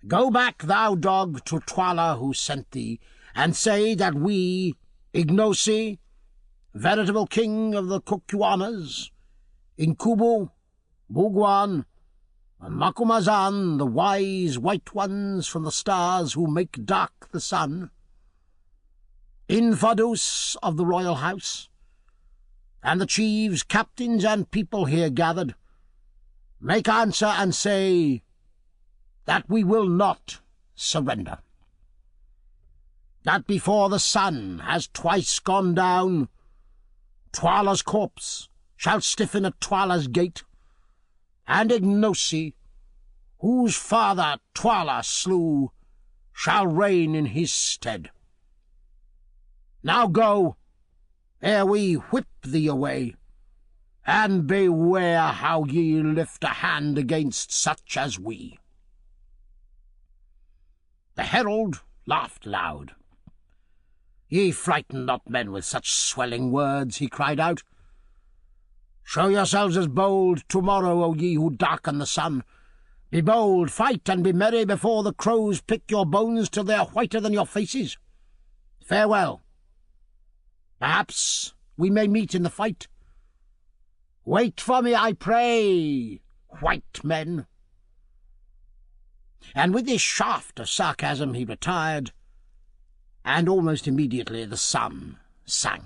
Go back, thou dog, to Twala who sent thee, and say that we, Ignosi, veritable king of the Kukuanas, Inkubu, Bugwan, and Makumazan, the wise white ones from the stars who make dark the sun, Infadus of the royal house, and the chiefs, captains, and people here gathered, make answer and say that we will not surrender. That before the sun has twice gone down, Twala's corpse shall stiffen at Twala's gate, and Ignosi, whose father Twala slew, shall reign in his stead. Now go, ere we whip thee away, and beware how ye lift a hand against such as we. The herald laughed loud. Ye frighten not men with such swelling words, he cried out. Show yourselves as bold tomorrow, O ye who darken the sun. Be bold, fight, and be merry before the crows pick your bones till they are whiter than your faces. Farewell. Perhaps we may meet in the fight. Wait for me, I pray, white men. And with this shaft of sarcasm he retired, and almost immediately the sun sank.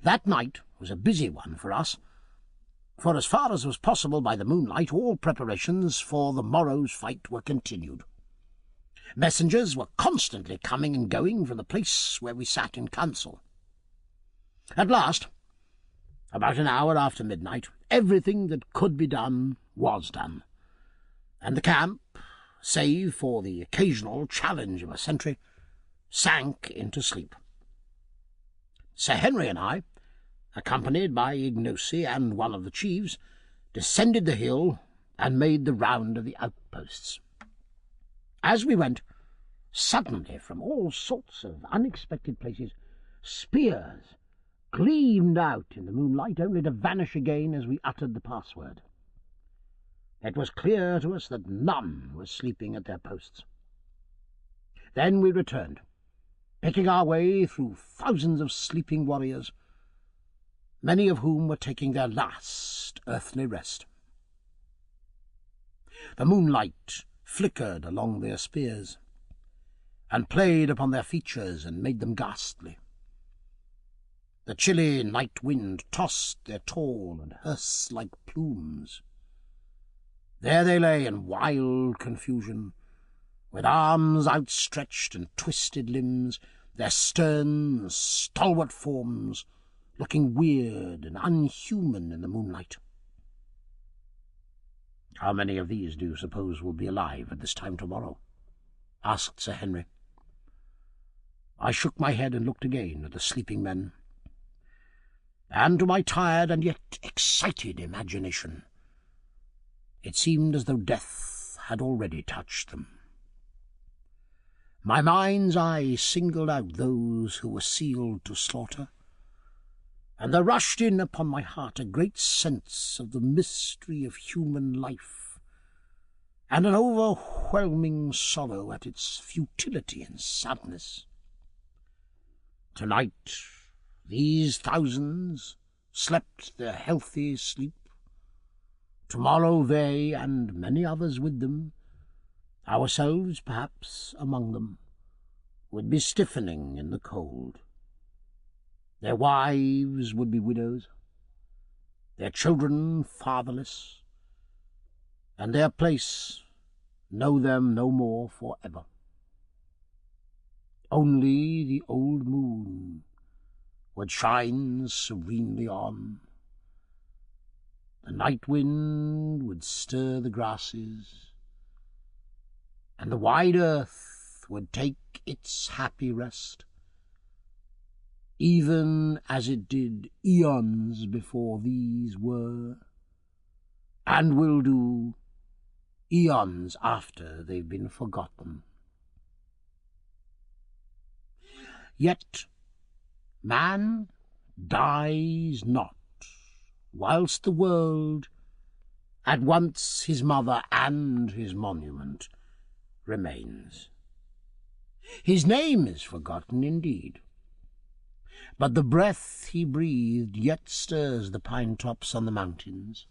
That night was a busy one for us, for as far as was possible by the moonlight, all preparations for the morrow's fight were continued. Messengers were constantly coming and going from the place where we sat in council. At last, about an hour after midnight, everything that could be done was done, and the camp, save for the occasional challenge of a sentry, sank into sleep. Sir Henry and I, accompanied by Ignosi and one of the chiefs, descended the hill and made the round of the outposts. As we went, suddenly from all sorts of unexpected places, spears gleamed out in the moonlight, only to vanish again as we uttered the password. It was clear to us that none was sleeping at their posts. Then we returned, picking our way through thousands of sleeping warriors, many of whom were taking their last earthly rest. The moonlight flickered along their spears, and played upon their features and made them ghastly. The chilly night wind tossed their tall and hearse-like plumes. There they lay in wild confusion, with arms outstretched and twisted limbs, their stern, stalwart forms looking weird and unhuman in the moonlight. "How many of these do you suppose will be alive at this time tomorrow?" asked Sir Henry. I shook my head and looked again at the sleeping men, and to my tired and yet excited imagination, it seemed as though death had already touched them. My mind's eye singled out those who were sealed to slaughter, and there rushed in upon my heart a great sense of the mystery of human life, and an overwhelming sorrow at its futility and sadness. Tonight these thousands slept their healthy sleep. Tomorrow they, and many others with them, ourselves perhaps among them, would be stiffening in the cold. Their wives would be widows, their children fatherless, and their place know them no more for ever. Only the old moon would shine serenely on. The night wind would stir the grasses, and the wide earth would take its happy rest, even as it did eons before these were, and will do eons after they've been forgotten. Yet man dies not, whilst the world, at once his mother and his monument, remains. His name is forgotten indeed, but the breath he breathed yet stirs the pine-tops on the mountains.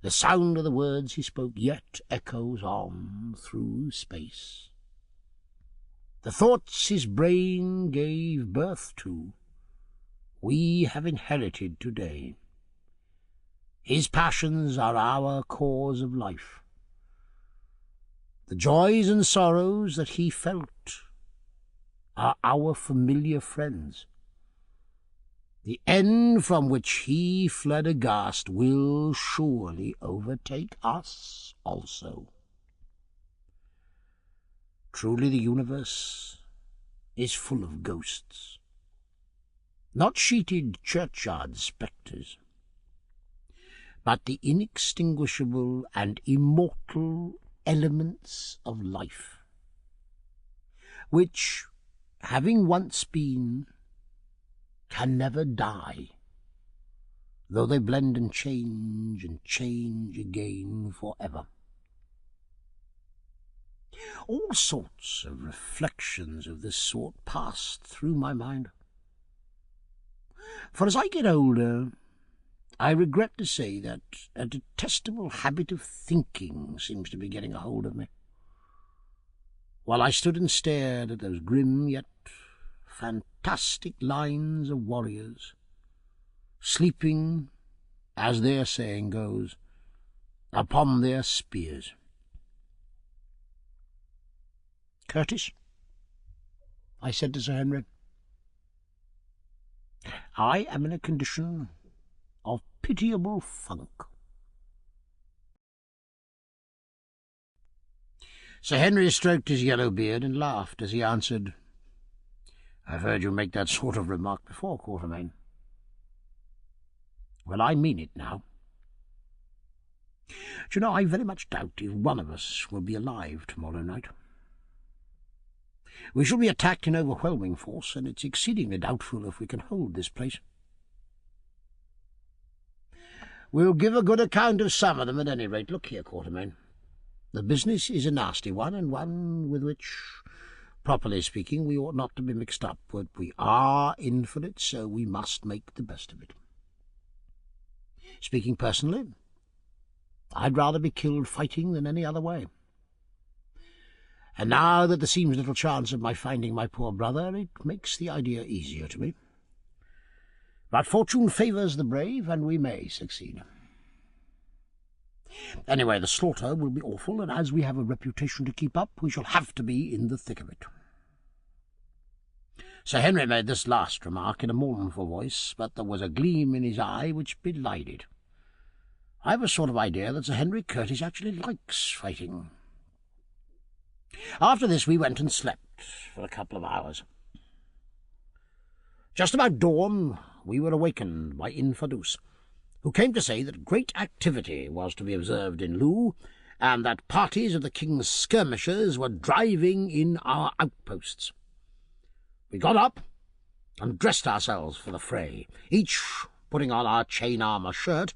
The sound of the words he spoke yet echoes on through space. The thoughts his brain gave birth to, we have inherited today. His passions are our cause of life. The joys and sorrows that he felt are our familiar friends. The end from which he fled aghast will surely overtake us also. Truly the universe is full of ghosts, not sheeted churchyard spectres, but the inextinguishable and immortal elements of life, which, having once been, can never die, though they blend and change again forever. All sorts of reflections of this sort passed through my mind. For as I get older, I regret to say that a detestable habit of thinking seems to be getting a hold of me. While I stood and stared at those grim yet fantastic lines of warriors, sleeping, as their saying goes, upon their spears. "Curtis," I said to Sir Henry, "I am in a condition of pitiable funk." Sir Henry stroked his yellow beard and laughed as he answered, "I've heard you make that sort of remark before, Quatermain." "Well, I mean it now. Do you know, I very much doubt if one of us will be alive tomorrow night. We shall be attacked in overwhelming force, and it's exceedingly doubtful if we can hold this place. We'll give a good account of some of them at any rate. Look here, Quatermain. The business is a nasty one, and one with which, properly speaking, we ought not to be mixed up, but we are in for it, so we must make the best of it. Speaking personally, I'd rather be killed fighting than any other way. And now that there seems little chance of my finding my poor brother, it makes the idea easier to me. But fortune favours the brave, and we may succeed. Anyway, the slaughter will be awful, and as we have a reputation to keep up, we shall have to be in the thick of it." Sir Henry made this last remark in a mournful voice, but there was a gleam in his eye which belied it. I have a sort of idea that Sir Henry Curtis actually likes fighting. After this we went and slept for a couple of hours. Just about dawn we were awakened by Infidus, who came to say that great activity was to be observed in Loo, and that parties of the king's skirmishers were driving in our outposts. We got up and dressed ourselves for the fray, each putting on our chain armour shirt,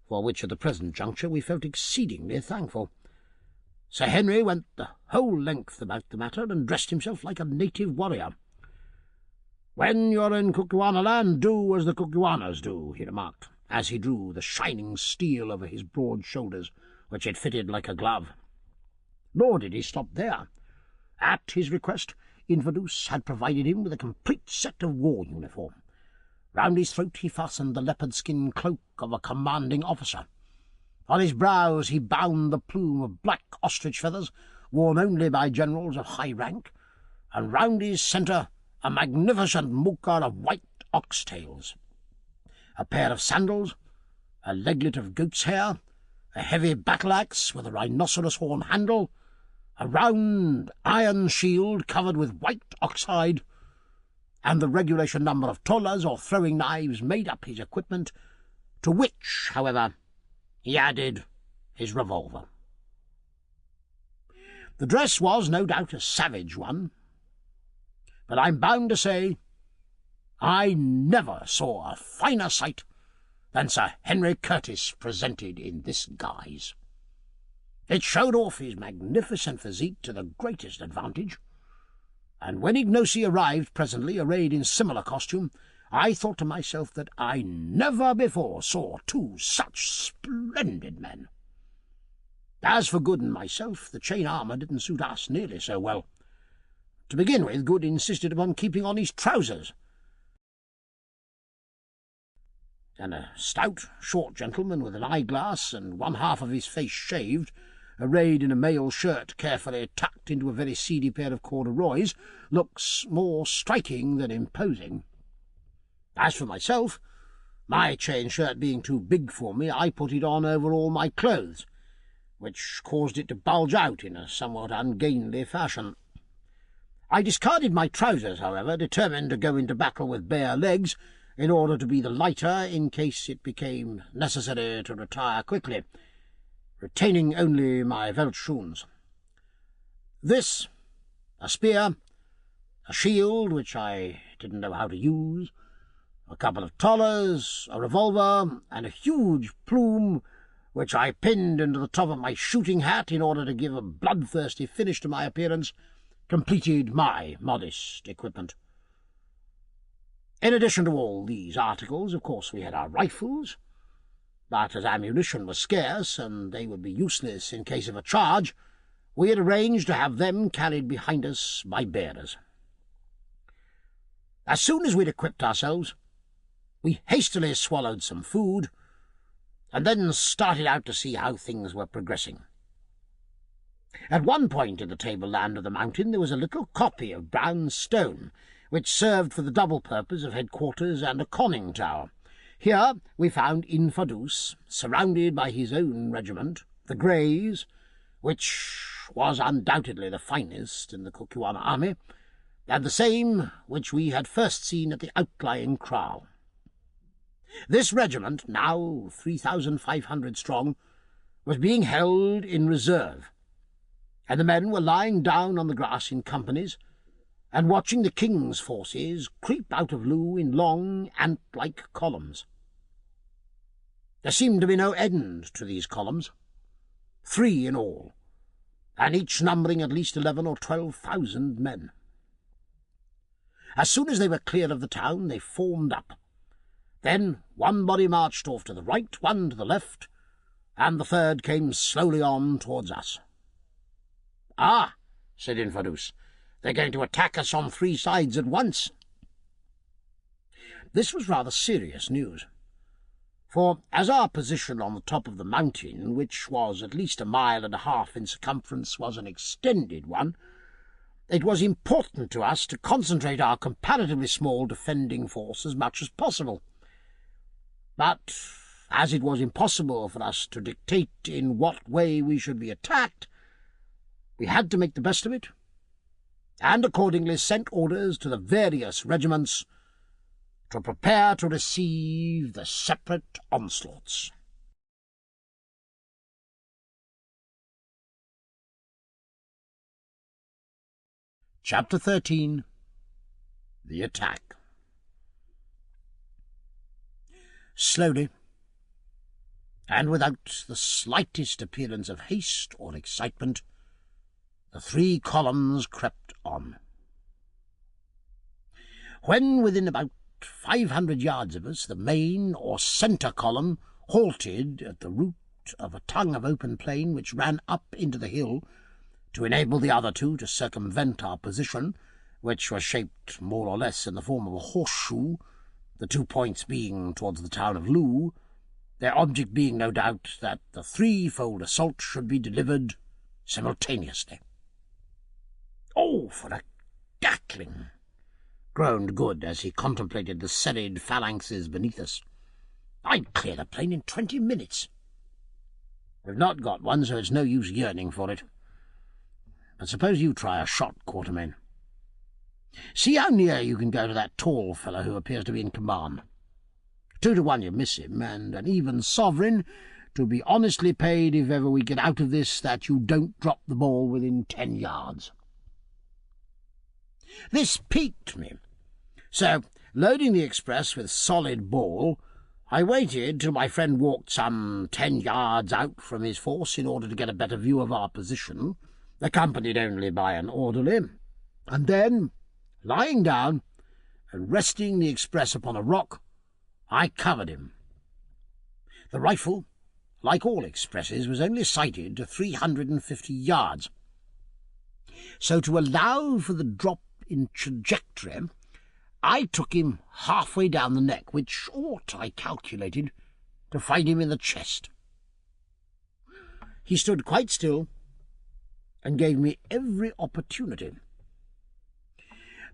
for which at the present juncture we felt exceedingly thankful. Sir Henry went the whole length about the matter, and dressed himself like a native warrior. "When you're in Kukuana land, do as the Kukuanas do," he remarked, as he drew the shining steel over his broad shoulders, which had fitted like a glove. Nor did he stop there. At his request, Infidus had provided him with a complete set of war uniform. Round his throat he fastened the leopard-skin cloak of a commanding officer. On his brows he bound the plume of black ostrich feathers, worn only by generals of high rank, and round his centre a magnificent mukar of white ox-tails. A pair of sandals, a leglet of goat's hair, a heavy battle-axe with a rhinoceros horn handle, a round iron shield covered with white oxhide, and the regulation number of tolas or throwing knives made up his equipment, to which, however, he added his revolver. The dress was no doubt a savage one, but I'm bound to say I never saw a finer sight than Sir Henry Curtis presented in this guise. It showed off his magnificent physique to the greatest advantage, and when Ignosi arrived presently, arrayed in similar costume, I thought to myself that I never before saw two such splendid men. As for Good and myself, the chain armour didn't suit us nearly so well. To begin with, Good insisted upon keeping on his trousers, and a stout, short gentleman with an eyeglass and one half of his face shaved, arrayed in a mail shirt carefully tucked into a very seedy pair of corduroys, looks more striking than imposing. As for myself, my chain shirt being too big for me, I put it on over all my clothes, which caused it to bulge out in a somewhat ungainly fashion. I discarded my trousers, however, determined to go into battle with bare legs, in order to be the lighter in case it became necessary to retire quickly, retaining only my veldschoons. This, a spear, a shield, which I didn't know how to use, a couple of tollers, a revolver, and a huge plume, which I pinned into the top of my shooting hat in order to give a bloodthirsty finish to my appearance, completed my modest equipment. In addition to all these articles, of course, we had our rifles, but as ammunition was scarce, and they would be useless in case of a charge, we had arranged to have them carried behind us by bearers. As soon as we'd equipped ourselves, we hastily swallowed some food, and then started out to see how things were progressing. At one point in the tableland of the mountain there was a little copy of brown stone, which served for the double purpose of headquarters and a conning tower. Here we found Infidus, surrounded by his own regiment, the Greys, which was undoubtedly the finest in the Kukuana army, and the same which we had first seen at the outlying kraal. This regiment, now 3,500 strong, was being held in reserve, and the men were lying down on the grass in companies, and watching the king's forces creep out of Loo in long, ant-like columns. There seemed to be no end to these columns, 3 in all, and each numbering at least 11,000 or 12,000 men. As soon as they were clear of the town, they formed up. Then one body marched off to the right, one to the left, and the third came slowly on towards us. "Ah," said Infidus, "they're going to attack us on 3 sides at once." This was rather serious news, for as our position on the top of the mountain, which was at least 1.5 miles in circumference, was an extended one, it was important to us to concentrate our comparatively small defending force as much as possible. But as it was impossible for us to dictate in what way we should be attacked, we had to make the best of it, and accordingly sent orders to the various regiments to prepare to receive the separate onslaughts. Chapter 13. The Attack. Slowly, and without the slightest appearance of haste or excitement, the 3 columns crept on. When within about 500 yards of us, the main or centre column halted at the root of a tongue of open plain which ran up into the hill to enable the other two to circumvent our position, which was shaped more or less in the form of a horseshoe, the 2 points being towards the town of Loo, their object being, no doubt, that the threefold assault should be delivered simultaneously. "Oh, for a gatling!" groaned Good as he contemplated the serried phalanxes beneath us. "I'd clear the plain in 20 minutes. We've not got one, so it's no use yearning for it. But suppose you try a shot, Quatermain. See how near you can go to that tall fellow who appears to be in command. 2 to 1 you miss him, and an even sovereign to be honestly paid if ever we get out of this that you don't drop the ball within 10 yards. This piqued me, so, loading the express with solid ball, I waited till my friend walked some 10 yards out from his force in order to get a better view of our position, accompanied only by an orderly, and then, lying down and resting the express upon a rock, I covered him. The rifle, like all expresses, was only sighted to 350 yards, so to allow for the drop in trajectory, I took him halfway down the neck, which ought, I calculated, to find him in the chest. He stood quite still and gave me every opportunity.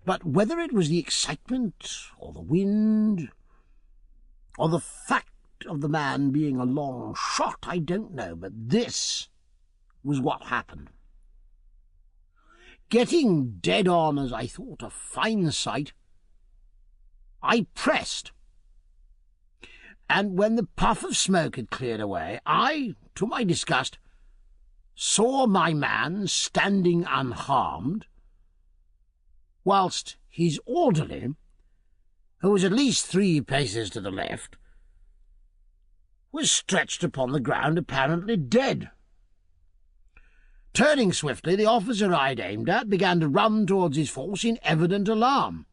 But whether it was the excitement, or the wind, or the fact of the man being a long shot, I don't know, but this was what happened. Getting dead on, as I thought, a fine sight, I pressed, and when the puff of smoke had cleared away, I, to my disgust, saw my man standing unharmed, whilst his orderly, who was at least 3 paces to the left, was stretched upon the ground, apparently dead. Turning swiftly, the officer I'd aimed at began to run towards his force in evident alarm.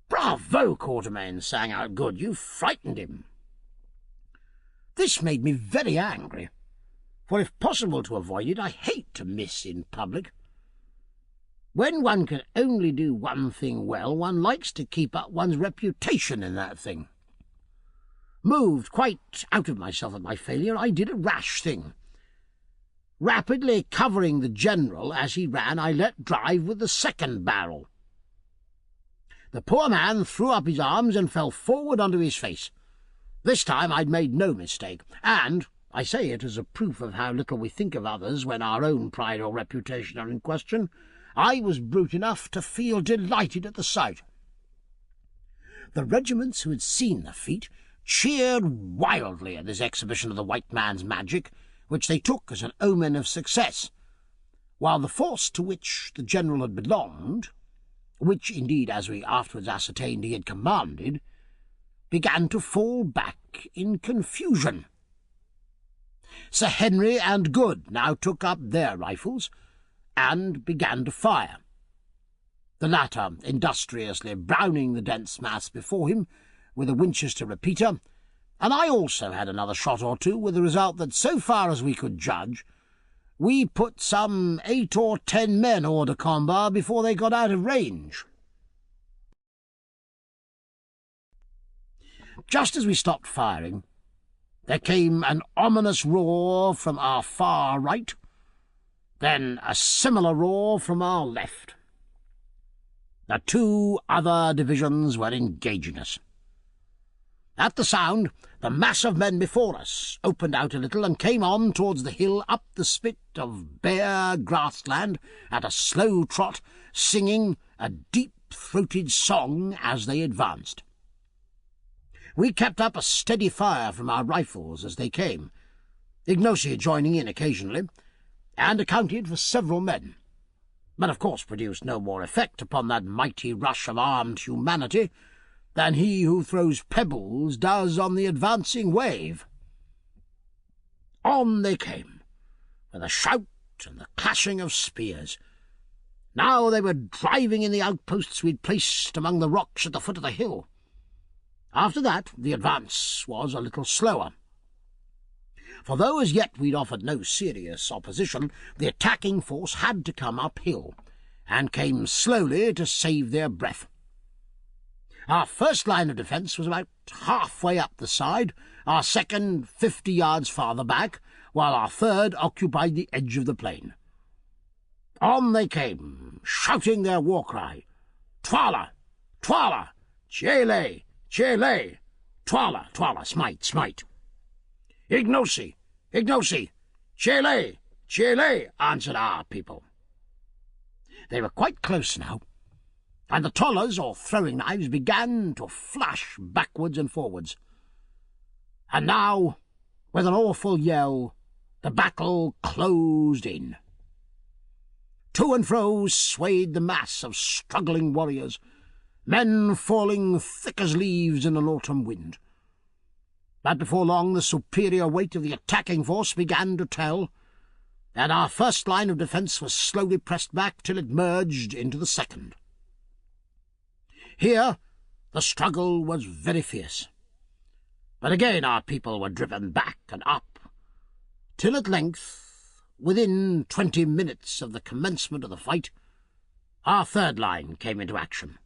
"Bravo, Quatermain!" sang out Good. "You frightened him." This made me very angry, for if possible to avoid it, I hate to miss in public. When one can only do one thing well, one likes to keep up one's reputation in that thing. Moved quite out of myself at my failure, I did a rash thing. Rapidly covering the general as he ran, I let drive with the second barrel. The poor man threw up his arms and fell forward onto his face. This time I'd made no mistake, and I say it as a proof of how little we think of others when our own pride or reputation are in question. I was brute enough to feel delighted at the sight. The regiments who had seen the feat cheered wildly at this exhibition of the white man's magic, which they took as an omen of success, while the force to which the general had belonged, which indeed, as we afterwards ascertained, he had commanded, began to fall back in confusion. Sir Henry and Good now took up their rifles and began to fire, the latter industriously browning the dense mass before him with a Winchester repeater, and I also had another shot or two, with the result that, so far as we could judge, we put some 8 or 10 men hors de combat before they got out of range. Just as we stopped firing, there came an ominous roar from our far right, then a similar roar from our left. The 2 other divisions were engaging us. At the sound, the mass of men before us opened out a little and came on towards the hill up the spit of bare grassland at a slow trot, singing a deep-throated song as they advanced. We kept up a steady fire from our rifles as they came, Ignocia joining in occasionally, and accounted for several men, but of course produced no more effect upon that mighty rush of armed humanity than he who throws pebbles does on the advancing wave. On they came, with a shout and the clashing of spears. Now they were driving in the outposts we'd placed among the rocks at the foot of the hill. After that, the advance was a little slower. For though as yet we'd offered no serious opposition, the attacking force had to come uphill, and came slowly to save their breath. Our first line of defence was about halfway up the side, our second 50 yards farther back, while our third occupied the edge of the plain. On they came, shouting their war cry, "Twala! Twala! Chele! Chele! Twala! Twala! Smite! Smite!" "Ignosi! Ignosi! Chele! Chele!" answered our people. They were quite close now, and the tollers, or throwing knives, began to flash backwards and forwards. And now, with an awful yell, the battle closed in. To and fro swayed the mass of struggling warriors, men falling thick as leaves in an autumn wind. But before long the superior weight of the attacking force began to tell, and our first line of defence was slowly pressed back till it merged into the second. Here the struggle was very fierce, but again our people were driven back and up, till at length, within 20 minutes of the commencement of the fight, our third line came into action.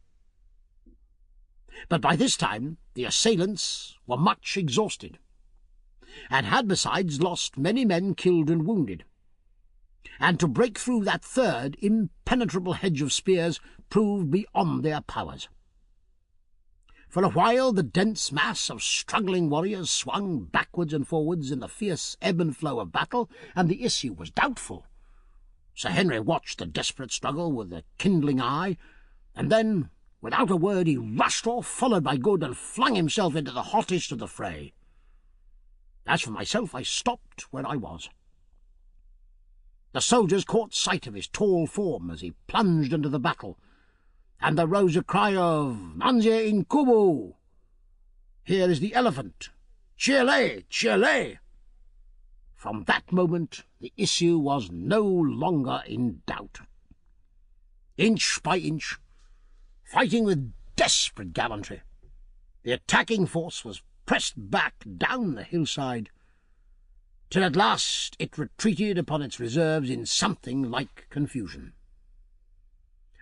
But by this time the assailants were much exhausted, and had besides lost many men killed and wounded, and to break through that third impenetrable hedge of spears proved beyond their powers. For a while the dense mass of struggling warriors swung backwards and forwards in the fierce ebb and flow of battle, and the issue was doubtful. Sir Henry watched the desperate struggle with a kindling eye, and then, without a word, he rushed off, followed by Good, and flung himself into the hottest of the fray. As for myself, I stopped where I was. The soldiers caught sight of his tall form as he plunged into the battle, and there rose a cry of "Manze in Kubu! Here is the elephant! Chile! Chile!" From that moment the issue was no longer in doubt. Inch by inch, fighting with desperate gallantry, the attacking force was pressed back down the hillside, till at last it retreated upon its reserves in something like confusion.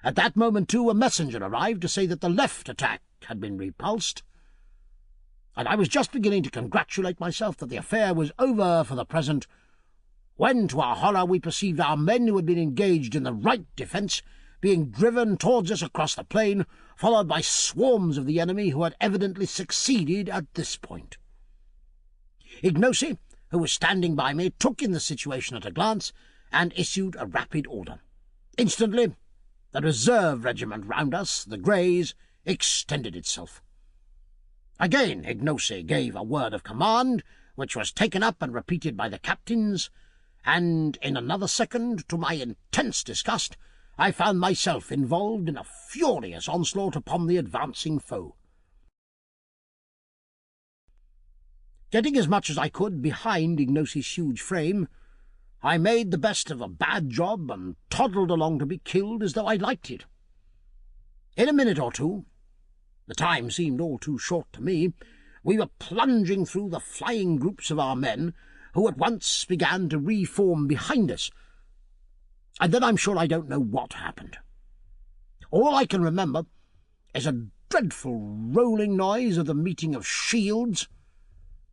At that moment, too, a messenger arrived to say that the left attack had been repulsed, and I was just beginning to congratulate myself that the affair was over for the present, when, to our horror, we perceived our men who had been engaged in the right defence being driven towards us across the plain, followed by swarms of the enemy who had evidently succeeded at this point. Ignosi, who was standing by me, took in the situation at a glance, and issued a rapid order. Instantly the reserve regiment round us, the Greys, extended itself. Again Ignosi gave a word of command, which was taken up and repeated by the captains, and in another second, to my intense disgust, I found myself involved in a furious onslaught upon the advancing foe. Getting as much as I could behind Ignosi's huge frame, I made the best of a bad job and toddled along to be killed as though I liked it. In a minute or two, the time seemed all too short to me, we were plunging through the flying groups of our men, who at once began to reform behind us, and then I'm sure I don't know what happened. All I can remember is a dreadful rolling noise of the meeting of shields,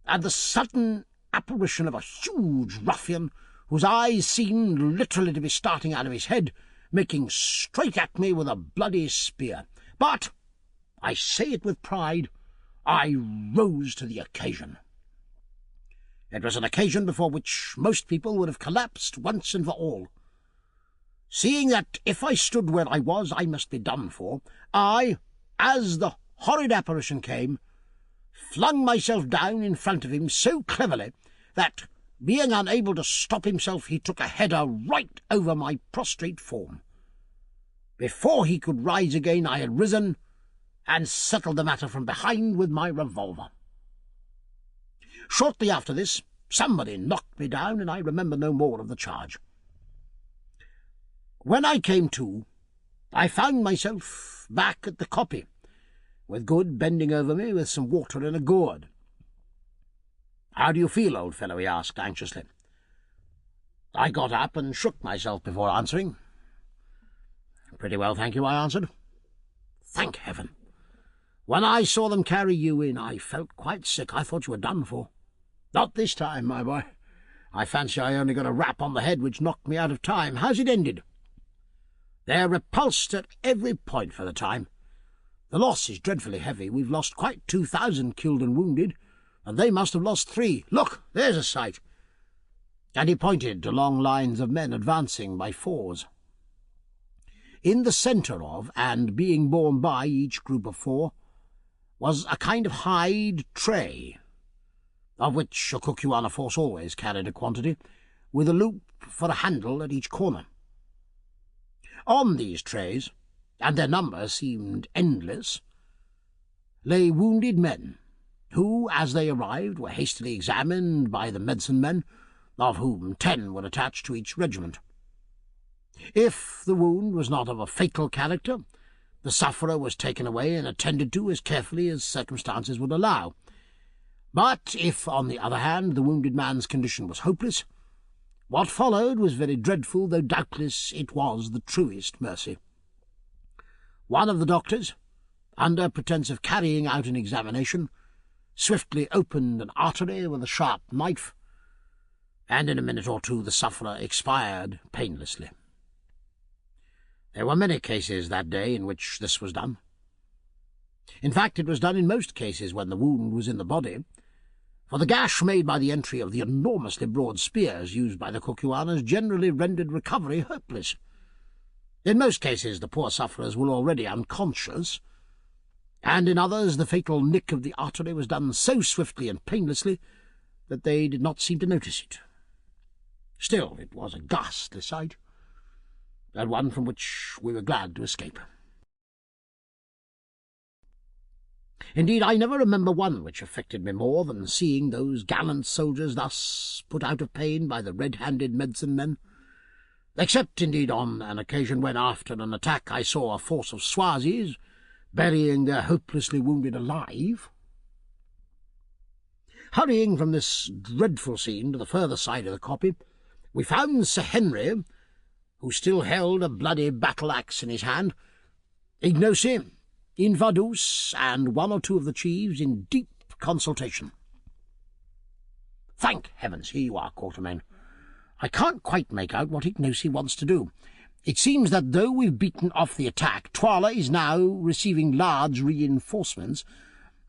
and the sudden apparition of a huge ruffian whose eyes seemed literally to be starting out of his head, making straight at me with a bloody spear. But, I say it with pride, I rose to the occasion. It was an occasion before which most people would have collapsed once and for all. Seeing that if I stood where I was I must be done for, I, as the horrid apparition came, flung myself down in front of him so cleverly that, being unable to stop himself, he took a header right over my prostrate form. Before he could rise again I had risen and settled the matter from behind with my revolver. Shortly after this somebody knocked me down, and I remember no more of the charge. When I came to, I found myself back at the copy, with Good bending over me with some water in a gourd. "How do you feel, old fellow?" he asked anxiously. I got up and shook myself before answering. "Pretty well, thank you," I answered. "Thank heaven! When I saw them carry you in, I felt quite sick. I thought you were done for." "Not this time, my boy. I fancy I only got a rap on the head which knocked me out of time. How's it ended?" "They're repulsed at every point for the time. The loss is dreadfully heavy. We've lost quite 2,000 killed and wounded, and they must have lost 3. Look, there's a sight." And he pointed to long lines of men advancing by 4s. In the centre of, and being borne by each group of 4, was a kind of hide tray, of which a Kukuana force always carried a quantity, with a loop for a handle at each corner. On these trays, and their number seemed endless, lay wounded men, who, as they arrived, were hastily examined by the medicine men, of whom 10 were attached to each regiment. If the wound was not of a fatal character, the sufferer was taken away and attended to as carefully as circumstances would allow. But if, on the other hand, the wounded man's condition was hopeless, what followed was very dreadful, though doubtless it was the truest mercy. One of the doctors, under pretence of carrying out an examination, swiftly opened an artery with a sharp knife, and in a minute or 2 the sufferer expired painlessly. There were many cases that day in which this was done. In fact, it was done in most cases when the wound was in the body, for the gash made by the entry of the enormously broad spears used by the Kukuanas generally rendered recovery hopeless. In most cases the poor sufferers were already unconscious, and in others the fatal nick of the artery was done so swiftly and painlessly that they did not seem to notice it. Still, it was a ghastly sight, and one from which we were glad to escape. Indeed, I never remember one which affected me more than seeing those gallant soldiers thus put out of pain by the red-handed medicine men, except, indeed, on an occasion when, after an attack, I saw a force of Swazis burying their hopelessly wounded alive. Hurrying from this dreadful scene to the further side of the copy, we found Sir Henry, who still held a bloody battle-axe in his hand, Ignosi, Invadus, and 1 or 2 of the chiefs in deep consultation. "Thank heavens, here you are, Quatermain. I can't quite make out what Ignosi wants to do. It seems that though we've beaten off the attack, Twala is now receiving large reinforcements,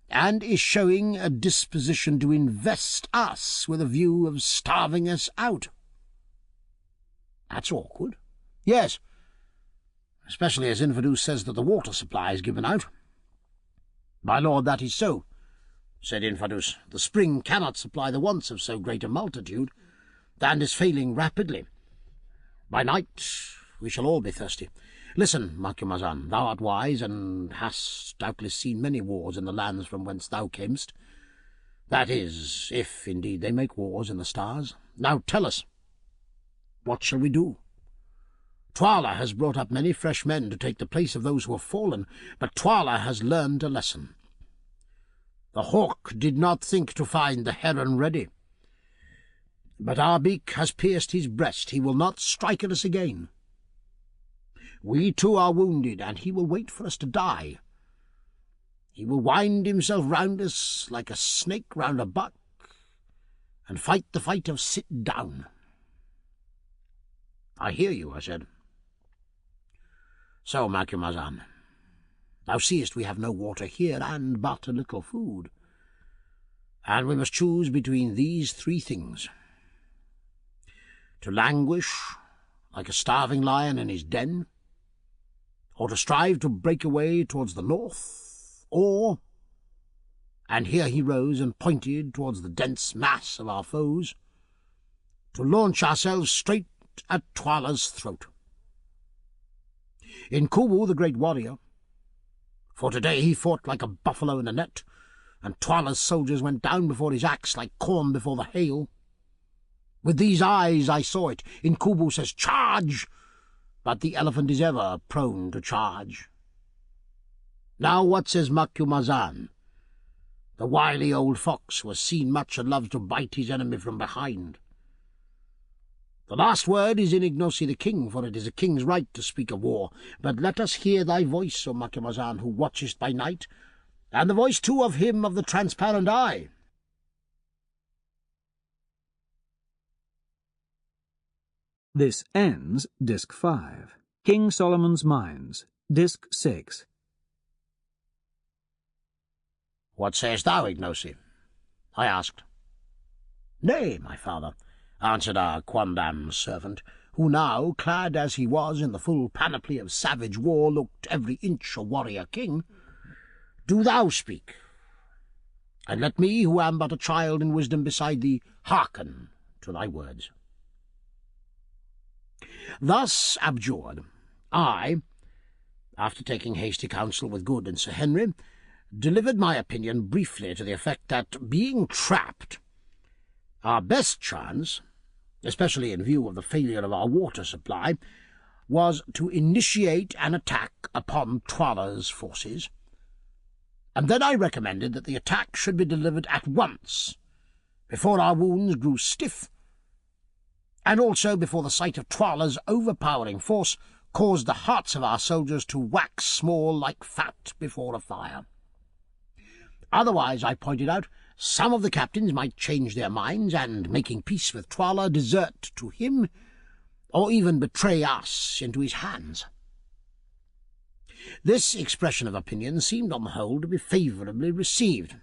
and is showing a disposition to invest us with a view of starving us out." "That's awkward." "Yes, especially as Invadus says that the water supply is given out." "My lord, that is so," said Invadus. "The spring cannot supply the wants of so great a multitude, and is failing rapidly. By night we shall all be thirsty. Listen, Macumazahn, thou art wise, and hast doubtless seen many wars in the lands from whence thou camest. That is, if indeed they make wars in the stars. Now tell us, what shall we do? Twala has brought up many fresh men to take the place of those who have fallen, but Twala has learned a lesson. The hawk did not think to find the heron ready. But our beak has pierced his breast. He will not strike at us again. We too are wounded, and he will wait for us to die. He will wind himself round us like a snake round a buck, and fight the fight of sit down." "I hear you," I said. "So, Macumazahn, thou seest we have no water here, and but a little food, and we must choose between these 3 things: to languish like a starving lion in his den, or to strive to break away towards the north, or—" and here he rose and pointed towards the dense mass of our foes, "to launch ourselves straight at Twala's throat. In Kubu, the great warrior, for today he fought like a buffalo in a net, and Twala's soldiers went down before his axe like corn before the hail. With these eyes I saw it. In Kubu says, 'Charge!' but the elephant is ever prone to charge. Now what says Macumazahn, the wily old fox who has seen much and loves to bite his enemy from behind? The last word is in Ignosi the king, for it is a king's right to speak of war. But let us hear thy voice, O Macumazahn, who watchest by night, and the voice too of him of the transparent eye. This ends Disc 5. King Solomon's Mines, Disc 6. What sayest thou, Ignosi? I asked. Nay, my father, answered our quondam servant, who now, clad as he was in the full panoply of savage war, looked every inch a warrior king. Do thou speak, and let me, who am but a child in wisdom beside thee, hearken to thy words. Thus abjured, I, after taking hasty counsel with Good and Sir Henry, delivered my opinion briefly to the effect that, being trapped, our best chance, especially in view of the failure of our water supply, was to initiate an attack upon Twala's forces, and then I recommended that the attack should be delivered at once, before our wounds grew stiff, and also before the sight of Twala's overpowering force caused the hearts of our soldiers to wax small like fat before a fire. Otherwise, I pointed out, some of the captains might change their minds, and, making peace with Twala, desert to him, or even betray us into his hands. This expression of opinion seemed on the whole to be favourably received.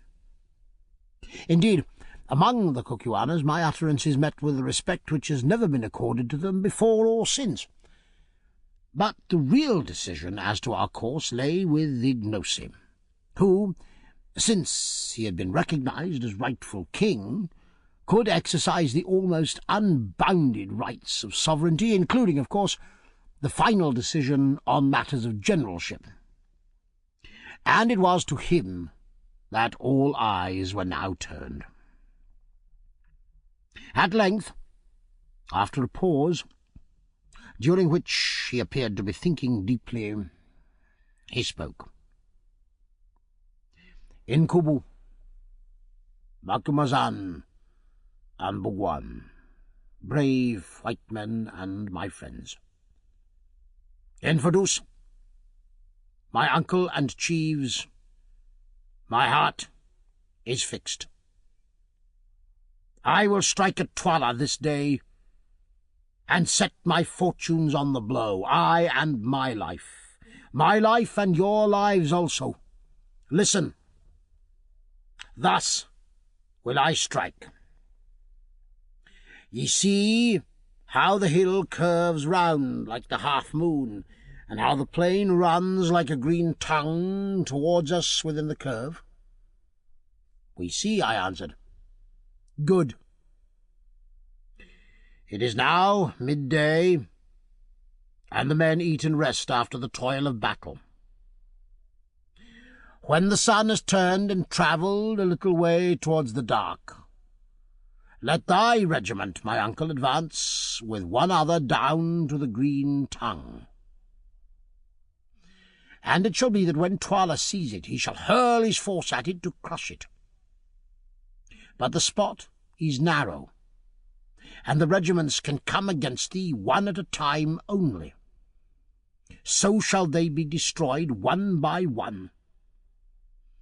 Indeed, among the Kukuanas my utterances met with a respect which has never been accorded to them before or since. But the real decision as to our course lay with Ignosi, who, since he had been recognized as rightful king, could exercise the almost unbounded rights of sovereignty, including, of course, the final decision on matters of generalship. And it was to him that all eyes were now turned. At length, after a pause, during which he appeared to be thinking deeply, he spoke. In Kubu, Macumazahn and Bugwan, brave white men and my friends. In Fadus, my uncle and chiefs, my heart is fixed. I will strike at Twala this day, and set my fortunes on the blow, I and my life and your lives also. Listen. Thus will I strike. Ye see how the hill curves round like the half-moon, and how the plain runs like a green tongue towards us within the curve? We see, I answered. Good. It is now midday, and the men eat and rest after the toil of battle. When the sun has turned and travelled a little way towards the dark, let thy regiment, my uncle, advance with one other down to the green tongue. And it shall be that when Twala sees it, he shall hurl his force at it to crush it. But the spot is narrow, and the regiments can come against thee one at a time only. So shall they be destroyed one by one,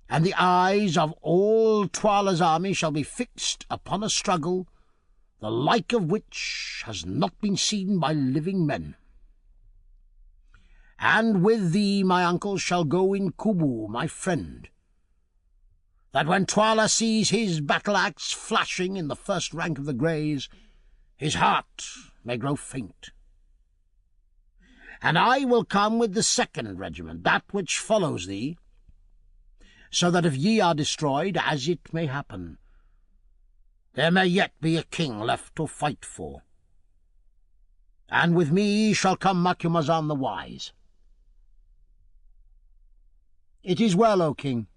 and the eyes of all Twala's army shall be fixed upon a struggle, the like of which has not been seen by living men. And with thee, my uncle, shall go in Kubu, my friend, that when Twala sees his battle-axe flashing in the first rank of the greys, his heart may grow faint. And I will come with the second regiment, that which follows thee, so that if ye are destroyed, as it may happen, there may yet be a king left to fight for. And with me shall come Macumazahn the Wise. It is well, O king,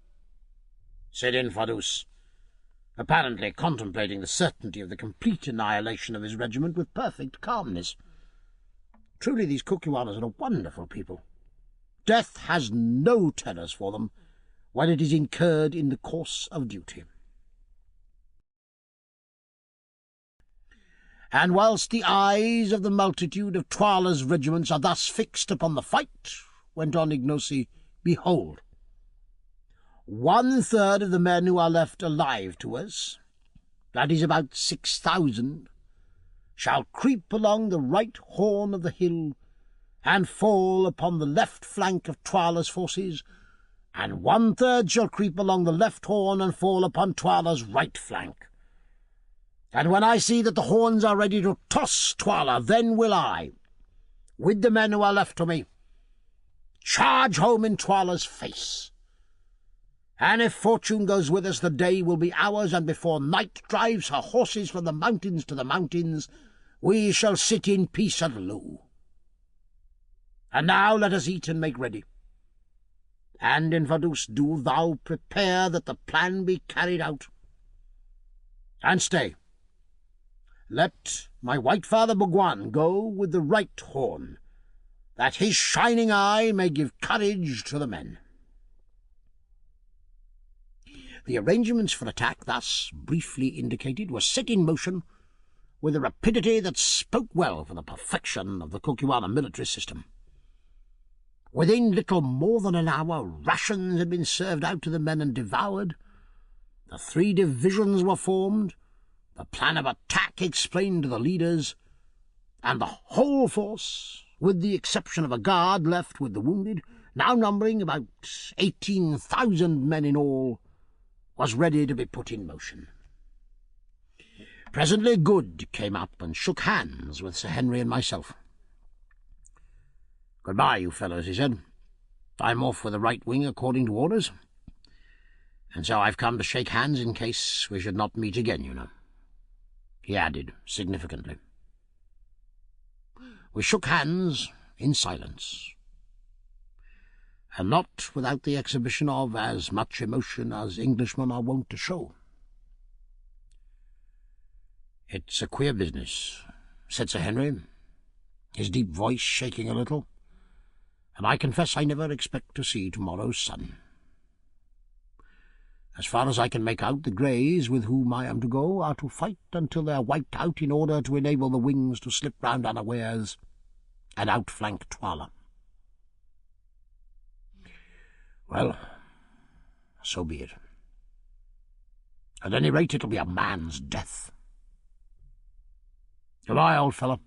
said Infadus, apparently contemplating the certainty of the complete annihilation of his regiment with perfect calmness. Truly these Kukuanas are a wonderful people. Death has no terrors for them when it is incurred in the course of duty. And whilst the eyes of the multitude of Twala's regiments are thus fixed upon the fight, went on Ignosi, behold, 1/3 of the men who are left alive to us, that is about 6,000, shall creep along the right horn of the hill and fall upon the left flank of Twala's forces, and 1/3 shall creep along the left horn and fall upon Twala's right flank. And when I see that the horns are ready to toss Twala, then will I, with the men who are left to me, charge home in Twala's face. And if fortune goes with us, the day will be ours, and before night drives her horses from the mountains to the mountains, we shall sit in peace at Loo. And now let us eat and make ready. And in Vaduz do thou prepare that the plan be carried out. And stay, let my white father Bhagwan go with the right horn, that his shining eye may give courage to the men. The arrangements for attack thus briefly indicated were set in motion with a rapidity that spoke well for the perfection of the Kukuana military system. Within little more than an hour, rations had been served out to the men and devoured. The 3 divisions were formed, the plan of attack explained to the leaders, and the whole force, with the exception of a guard left with the wounded, now numbering about 18,000 men in all, was ready to be put in motion. Presently Good came up and shook hands with Sir Henry and myself. "Good-bye, you fellows," he said. "I'm off with the right wing according to orders, and so I've come to shake hands in case we should not meet again, you know," he added significantly. We shook hands in silence, and not without the exhibition of as much emotion as Englishmen are wont to show. "It's a queer business," said Sir Henry, his deep voice shaking a little, "and I confess I never expect to see tomorrow's sun. As far as I can make out, the Greys with whom I am to go are to fight until they are wiped out in order to enable the wings to slip round unawares and outflank Twala. Well, so be it. At any rate, it'll be a man's death. Good-bye, old fellow.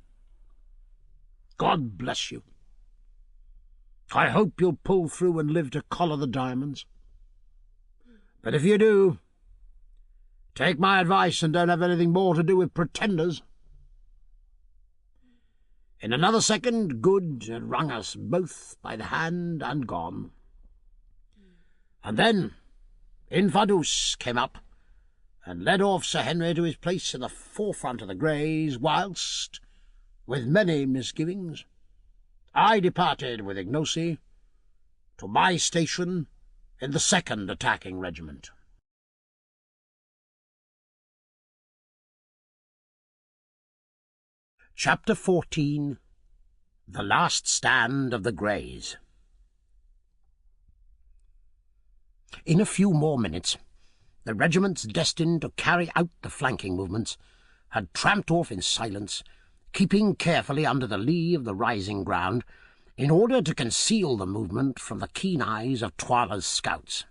God bless you. I hope you'll pull through and live to collar the diamonds. But if you do, take my advice and don't have anything more to do with pretenders." In another second, Good had wrung us both by the hand and gone. And then Infadus came up and led off Sir Henry to his place in the forefront of the Greys, whilst, with many misgivings, I departed with Ignosi to my station in the 2nd attacking regiment. Chapter 14. The Last Stand of the Greys. In a few more minutes, the regiments destined to carry out the flanking movements had tramped off in silence, keeping carefully under the lee of the rising ground in order to conceal the movement from the keen eyes of Twala's scouts.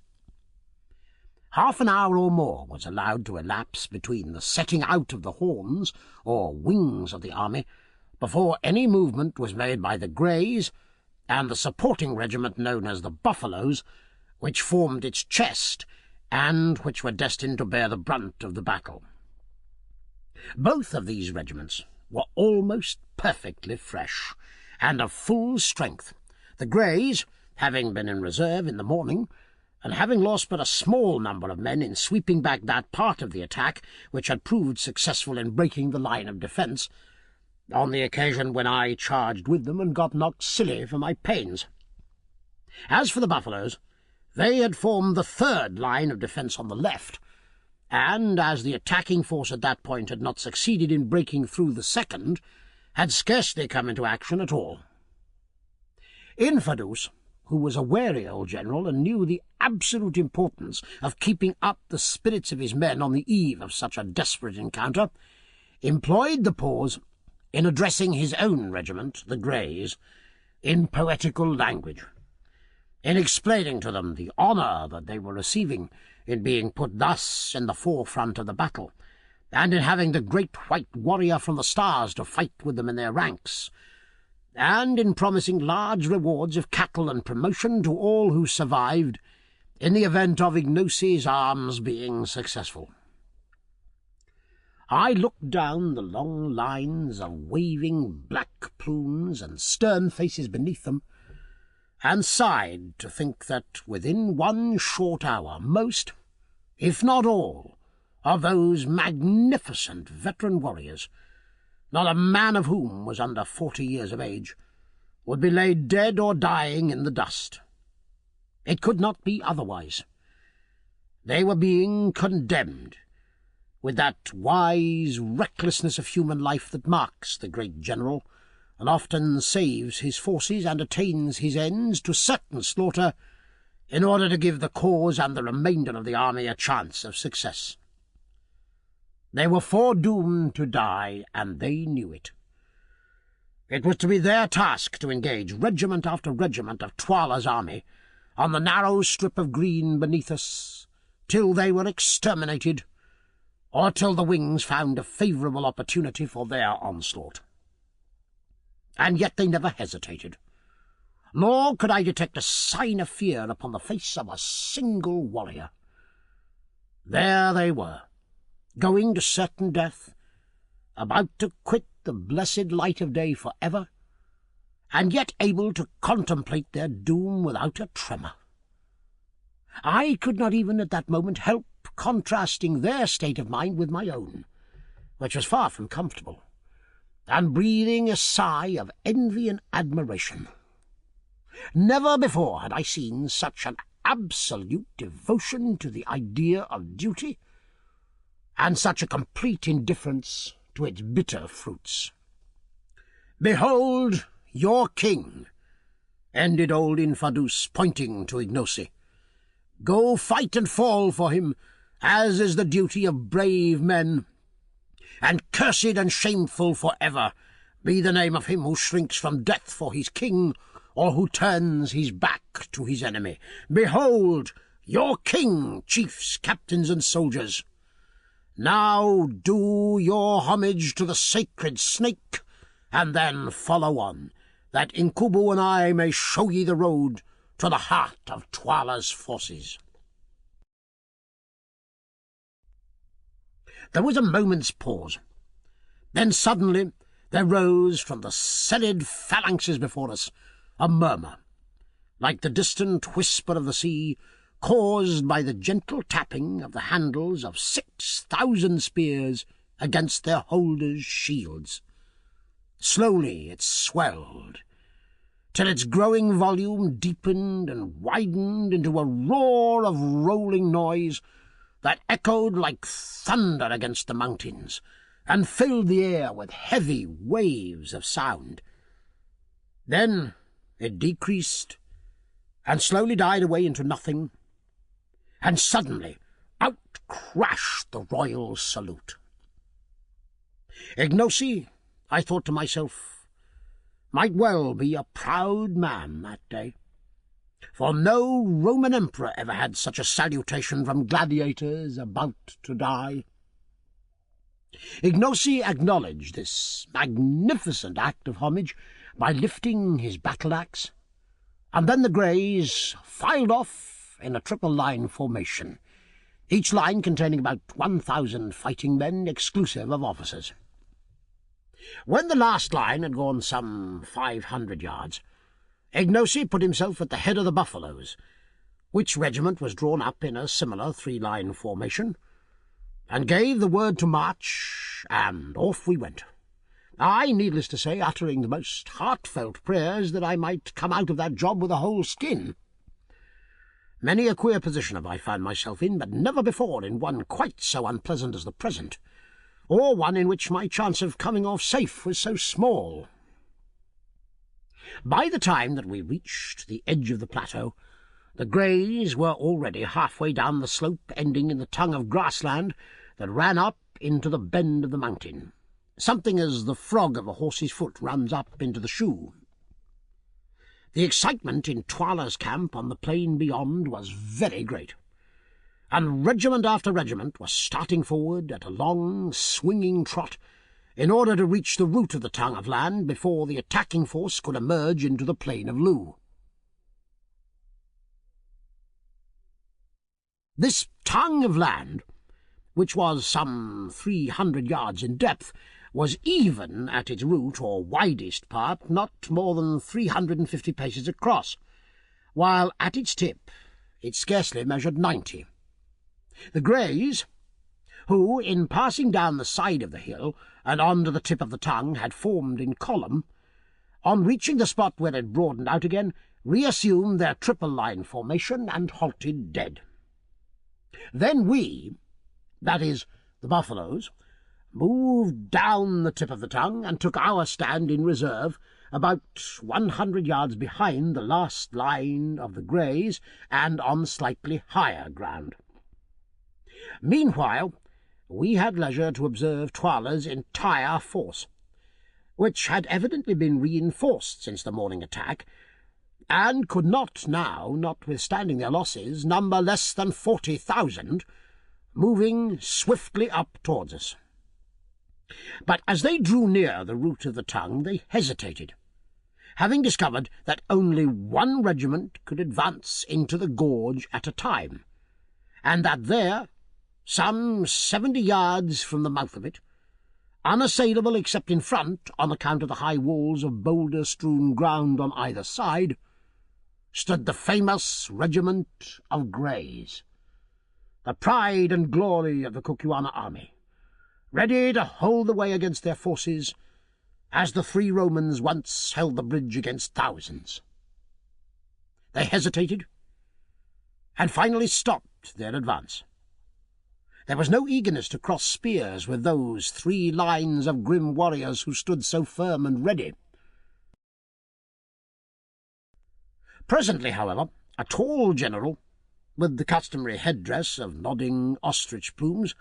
Half an hour or more was allowed to elapse between the setting out of the horns, or wings of the army, before any movement was made by the Greys and the supporting regiment known as the Buffaloes, which formed its chest, and which were destined to bear the brunt of the battle. Both of these regiments were almost perfectly fresh, and of full strength, the Greys having been in reserve in the morning, and having lost but a small number of men in sweeping back that part of the attack which had proved successful in breaking the line of defence, on the occasion when I charged with them and got knocked silly for my pains. As for the Buffaloes, they had formed the 3rd line of defence on the left, and, as the attacking force at that point had not succeeded in breaking through the 2nd, had scarcely come into action at all. Infidus, who was a wary old general and knew the absolute importance of keeping up the spirits of his men on the eve of such a desperate encounter, employed the pause in addressing his own regiment, the Greys, in poetical language, in explaining to them the honour that they were receiving in being put thus in the forefront of the battle, and in having the great white warrior from the stars to fight with them in their ranks, and in promising large rewards of cattle and promotion to all who survived in the event of Ignosi's arms being successful. I looked down the long lines of waving black plumes and stern faces beneath them, and sighed to think that within 1 short hour most, if not all, of those magnificent veteran warriors, not a man of whom was under 40 years of age, would be laid dead or dying in the dust. It could not be otherwise. They were being condemned, with that wise recklessness of human life that marks the great general, and often saves his forces and attains his ends to certain slaughter, in order to give the cause and the remainder of the army a chance of success. They were foredoomed to die, and they knew it. It was to be their task to engage regiment after regiment of Twala's army on the narrow strip of green beneath us, till they were exterminated, or till the wings found a favourable opportunity for their onslaught. And yet they never hesitated, nor could I detect a sign of fear upon the face of a single warrior. There they were, going to certain death, about to quit the blessed light of day for ever, and yet able to contemplate their doom without a tremor. I could not even at that moment help contrasting their state of mind with my own, which was far from comfortable, and breathing a sigh of envy and admiration. Never before had I seen such an absolute devotion to the idea of duty, and such a complete indifference to its bitter fruits. "Behold your king," ended old Infidus, pointing to Ignosi. "Go fight and fall for him, as is the duty of brave men, and cursed and shameful for ever be the name of him who shrinks from death for his king, or who turns his back to his enemy. Behold your king, chiefs, captains, and soldiers. Now do your homage to the sacred snake, and then follow on, that Incubu and I may show ye the road to the heart of Twala's forces." There was a moment's pause. Then suddenly there rose from the serried phalanxes before us a murmur, like the distant whisper of the sea, caused by the gentle tapping of the handles of 6,000 spears against their holders' shields. Slowly it swelled, till its growing volume deepened and widened into a roar of rolling noise that echoed like thunder against the mountains, and filled the air with heavy waves of sound. Then it decreased, and slowly died away into nothing, and suddenly out crashed the royal salute. Ignosi, I thought to myself, might well be a proud man that day, for no Roman emperor ever had such a salutation from gladiators about to die. Ignosi acknowledged this magnificent act of homage by lifting his battle-axe, and then the Greys filed off in a triple-line formation, each line containing about 1,000 fighting men, exclusive of officers. When the last line had gone some 500 yards, Ignosi put himself at the head of the buffaloes, which regiment was drawn up in a similar 3-line formation, and gave the word to march, and off we went. I, needless to say, uttering the most heartfelt prayers that I might come out of that job with a whole skin. Many a queer position have I found myself in, but never before in one quite so unpleasant as the present, or one in which my chance of coming off safe was so small. By the time that we reached the edge of the plateau, the greys were already halfway down the slope ending in the tongue of grassland that ran up into the bend of the mountain, something as the frog of a horse's foot runs up into the shoe. The excitement in Twala's camp on the plain beyond was very great, and regiment after regiment was starting forward at a long, swinging trot in order to reach the root of the tongue of land before the attacking force could emerge into the plain of Looe. This tongue of land, which was some 300 yards in depth, was even at its root or widest part not more than 350 paces across, while at its tip it scarcely measured 90. The greys, who, in passing down the side of the hill and on to the tip of the tongue, had formed in column, on reaching the spot where it broadened out again, reassumed their triple-line formation and halted dead. Then we, that is, the buffaloes, moved down the tip of the tongue and took our stand in reserve about 100 yards behind the last line of the greys and on slightly higher ground. Meanwhile, we had leisure to observe Twala's entire force, which had evidently been reinforced since the morning attack, and could not now, notwithstanding their losses, number less than 40,000, moving swiftly up towards us. But as they drew near the root of the tongue, they hesitated, having discovered that only one regiment could advance into the gorge at a time, and that there, some 70 yards from the mouth of it, unassailable except in front on account of the high walls of boulder-strewn ground on either side, stood the famous regiment of Greys, the pride and glory of the Kukuana army, ready to hold the way against their forces, as the 3 Romans once held the bridge against thousands. They hesitated, and finally stopped their advance. There was no eagerness to cross spears with those 3 lines of grim warriors who stood so firm and ready. Presently, however, a tall general, with the customary headdress of nodding ostrich plumes,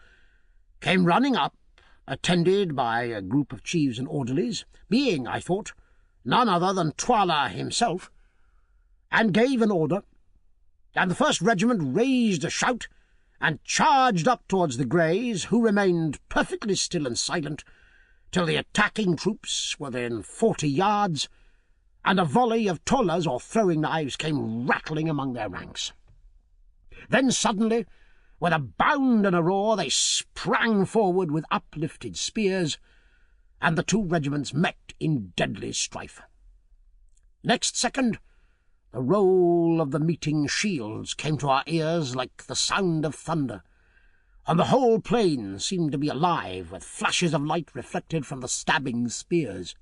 came running up, attended by a group of chiefs and orderlies, being, I thought, none other than Twala himself, and gave an order, and the first regiment raised a shout and charged up towards the Greys, who remained perfectly still and silent till the attacking troops were within 40 yards, and a volley of tolas or throwing knives came rattling among their ranks. Then suddenly, with a bound and a roar, they sprang forward with uplifted spears, and the 2 regiments met in deadly strife. Next second, the roll of the meeting shields came to our ears like the sound of thunder, and the whole plain seemed to be alive with flashes of light reflected from the stabbing spears.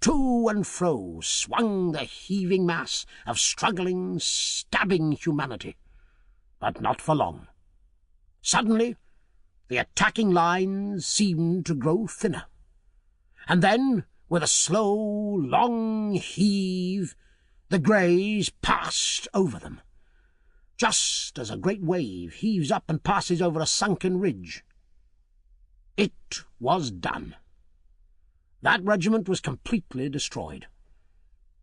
To and fro swung the heaving mass of struggling, stabbing humanity, but not for long. Suddenly, the attacking lines seemed to grow thinner, and then, with a slow, long heave, the Greys passed over them, just as a great wave heaves up and passes over a sunken ridge. It was done. That regiment was completely destroyed,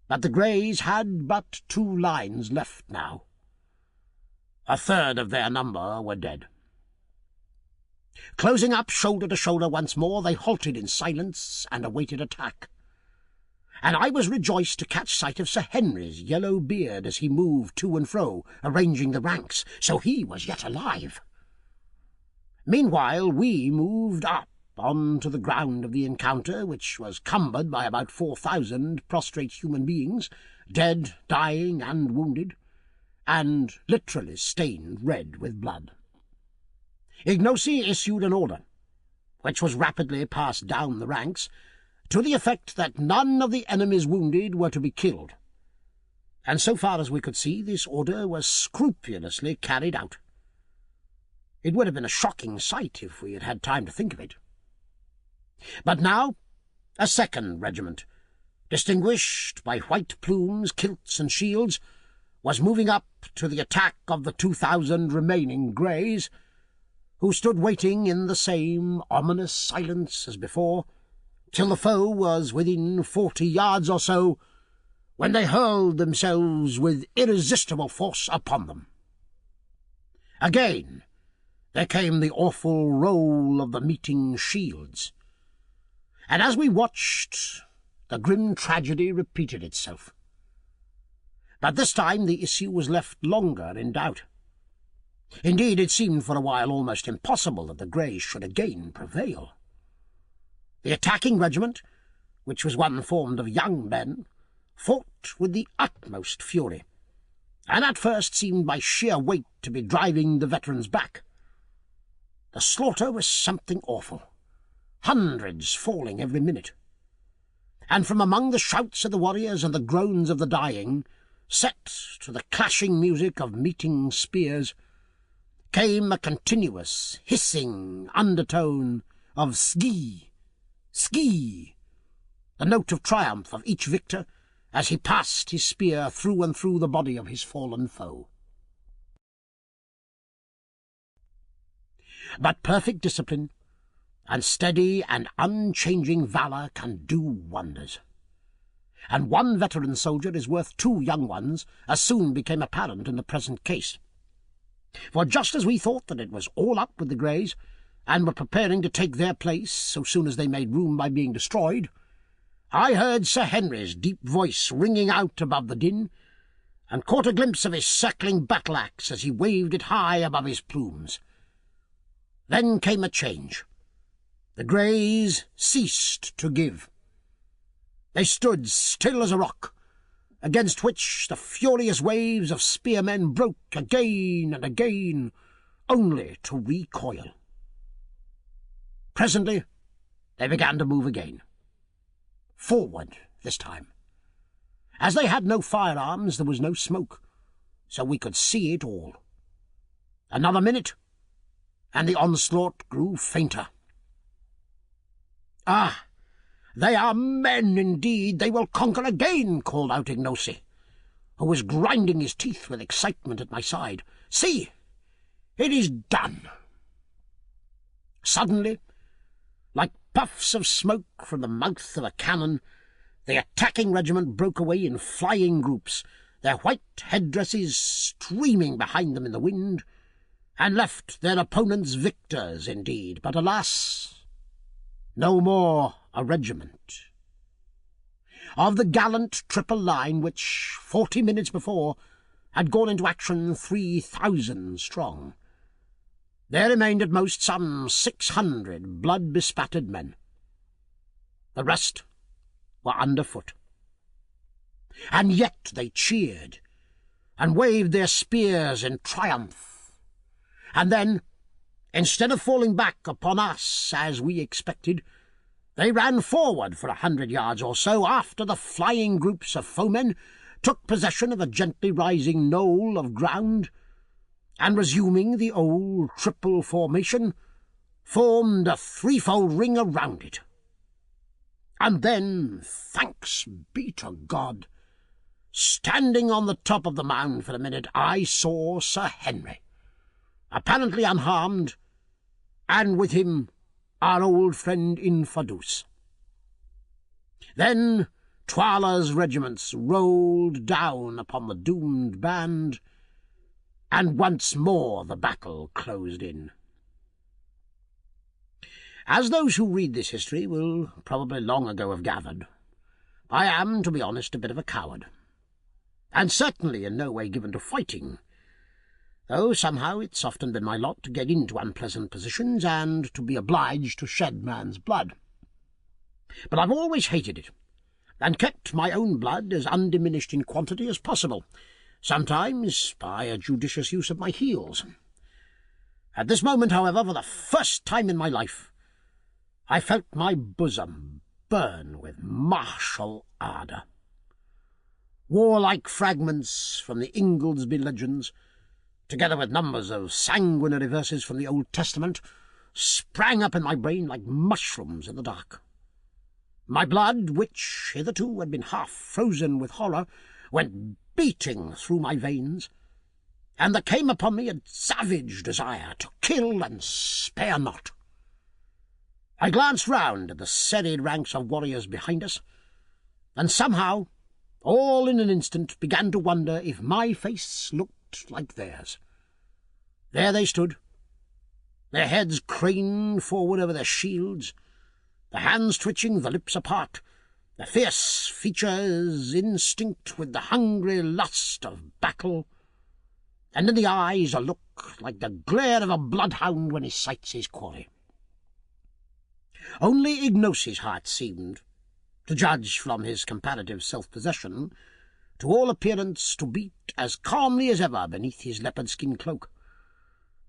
but the Greys had but 2 lines left now. A third of their number were dead. Closing up shoulder to shoulder once more, they halted in silence and awaited attack, and I was rejoiced to catch sight of Sir Henry's yellow beard as he moved to and fro, arranging the ranks, so he was yet alive. Meanwhile we moved up on to the ground of the encounter, which was cumbered by about 4,000 prostrate human beings, dead, dying, and wounded, and literally stained red with blood. Ignosi issued an order, which was rapidly passed down the ranks, to the effect that none of the enemy's wounded were to be killed, and so far as we could see, this order was scrupulously carried out. It would have been a shocking sight if we had had time to think of it, But now a second regiment, distinguished by white plumes, kilts, and shields, was moving up to the attack of the 2,000 remaining Greys, who stood waiting in the same ominous silence as before, till the foe was within 40 yards or so, when they hurled themselves with irresistible force upon them. Again there came the awful roll of the meeting shields, and as we watched, the grim tragedy repeated itself. But this time the issue was left longer in doubt. Indeed, it seemed for a while almost impossible that the Greys should again prevail. The attacking regiment, which was one formed of young men, fought with the utmost fury, and at first seemed by sheer weight to be driving the veterans back. The slaughter was something awful, hundreds falling every minute, and from among the shouts of the warriors and the groans of the dying, set to the clashing music of meeting spears, came a continuous hissing undertone of "Ski! Ski!" the note of triumph of each victor as he passed his spear through and through the body of his fallen foe. But perfect discipline and steady and unchanging valour can do wonders, and one veteran soldier is worth 2 young ones, as soon became apparent in the present case. For just as we thought that it was all up with the Greys, and were preparing to take their place so soon as they made room by being destroyed, I heard Sir Henry's deep voice ringing out above the din, and caught a glimpse of his circling battle-axe as he waved it high above his plumes. Then came a change. The Greys ceased to give. They stood still as a rock, against which the furious waves of spearmen broke again and again, only to recoil. Presently they began to move again. Forward this time. As they had no firearms, there was no smoke, so we could see it all. Another minute, and the onslaught grew fainter. "Ah, they are men indeed, they will conquer again," called out Ignosi, who was grinding his teeth with excitement at my side. "See, it is done." Suddenly, like puffs of smoke from the mouth of a cannon, the attacking regiment broke away in flying groups, their white headdresses streaming behind them in the wind, and left their opponents victors indeed, but alas, no more a regiment. Of the gallant triple line which, 40 minutes before, had gone into action 3,000 strong, there remained at most some 600 blood-bespattered men. The rest were underfoot. And yet they cheered and waved their spears in triumph. And then, instead of falling back upon us as we expected, they ran forward for 100 yards or so after the flying groups of foemen took possession of a gently rising knoll of ground, and resuming the old triple formation, formed a threefold ring around it. And then, thanks be to God, standing on the top of the mound for a minute, I saw Sir Henry, apparently unharmed, and with him our old friend Infadus. Then Twala's regiments rolled down upon the doomed band, and once more the battle closed in. As those who read this history will probably long ago have gathered, I am, to be honest, a bit of a coward, and certainly in no way given to fighting, though somehow it's often been my lot to get into unpleasant positions and to be obliged to shed man's blood. But I've always hated it, and kept my own blood as undiminished in quantity as possible, sometimes by a judicious use of my heels. At this moment, however, for the first time in my life, I felt my bosom burn with martial ardour. Warlike fragments from the Ingoldsby legends, together with numbers of sanguinary verses from the Old Testament, sprang up in my brain like mushrooms in the dark. My blood, which hitherto had been half frozen with horror, went beating through my veins, and there came upon me a savage desire to kill and spare not. I glanced round at the serried ranks of warriors behind us, and somehow, all in an instant, began to wonder if my face looked like theirs. There they stood, their heads craned forward over their shields, the hands twitching, the lips apart, the fierce features instinct with the hungry lust of battle, and in the eyes a look like the glare of a bloodhound when he sights his quarry. Only Ignosi's heart seemed, to judge from his comparative self-possession, to all appearance to beat as calmly as ever beneath his leopard-skin cloak,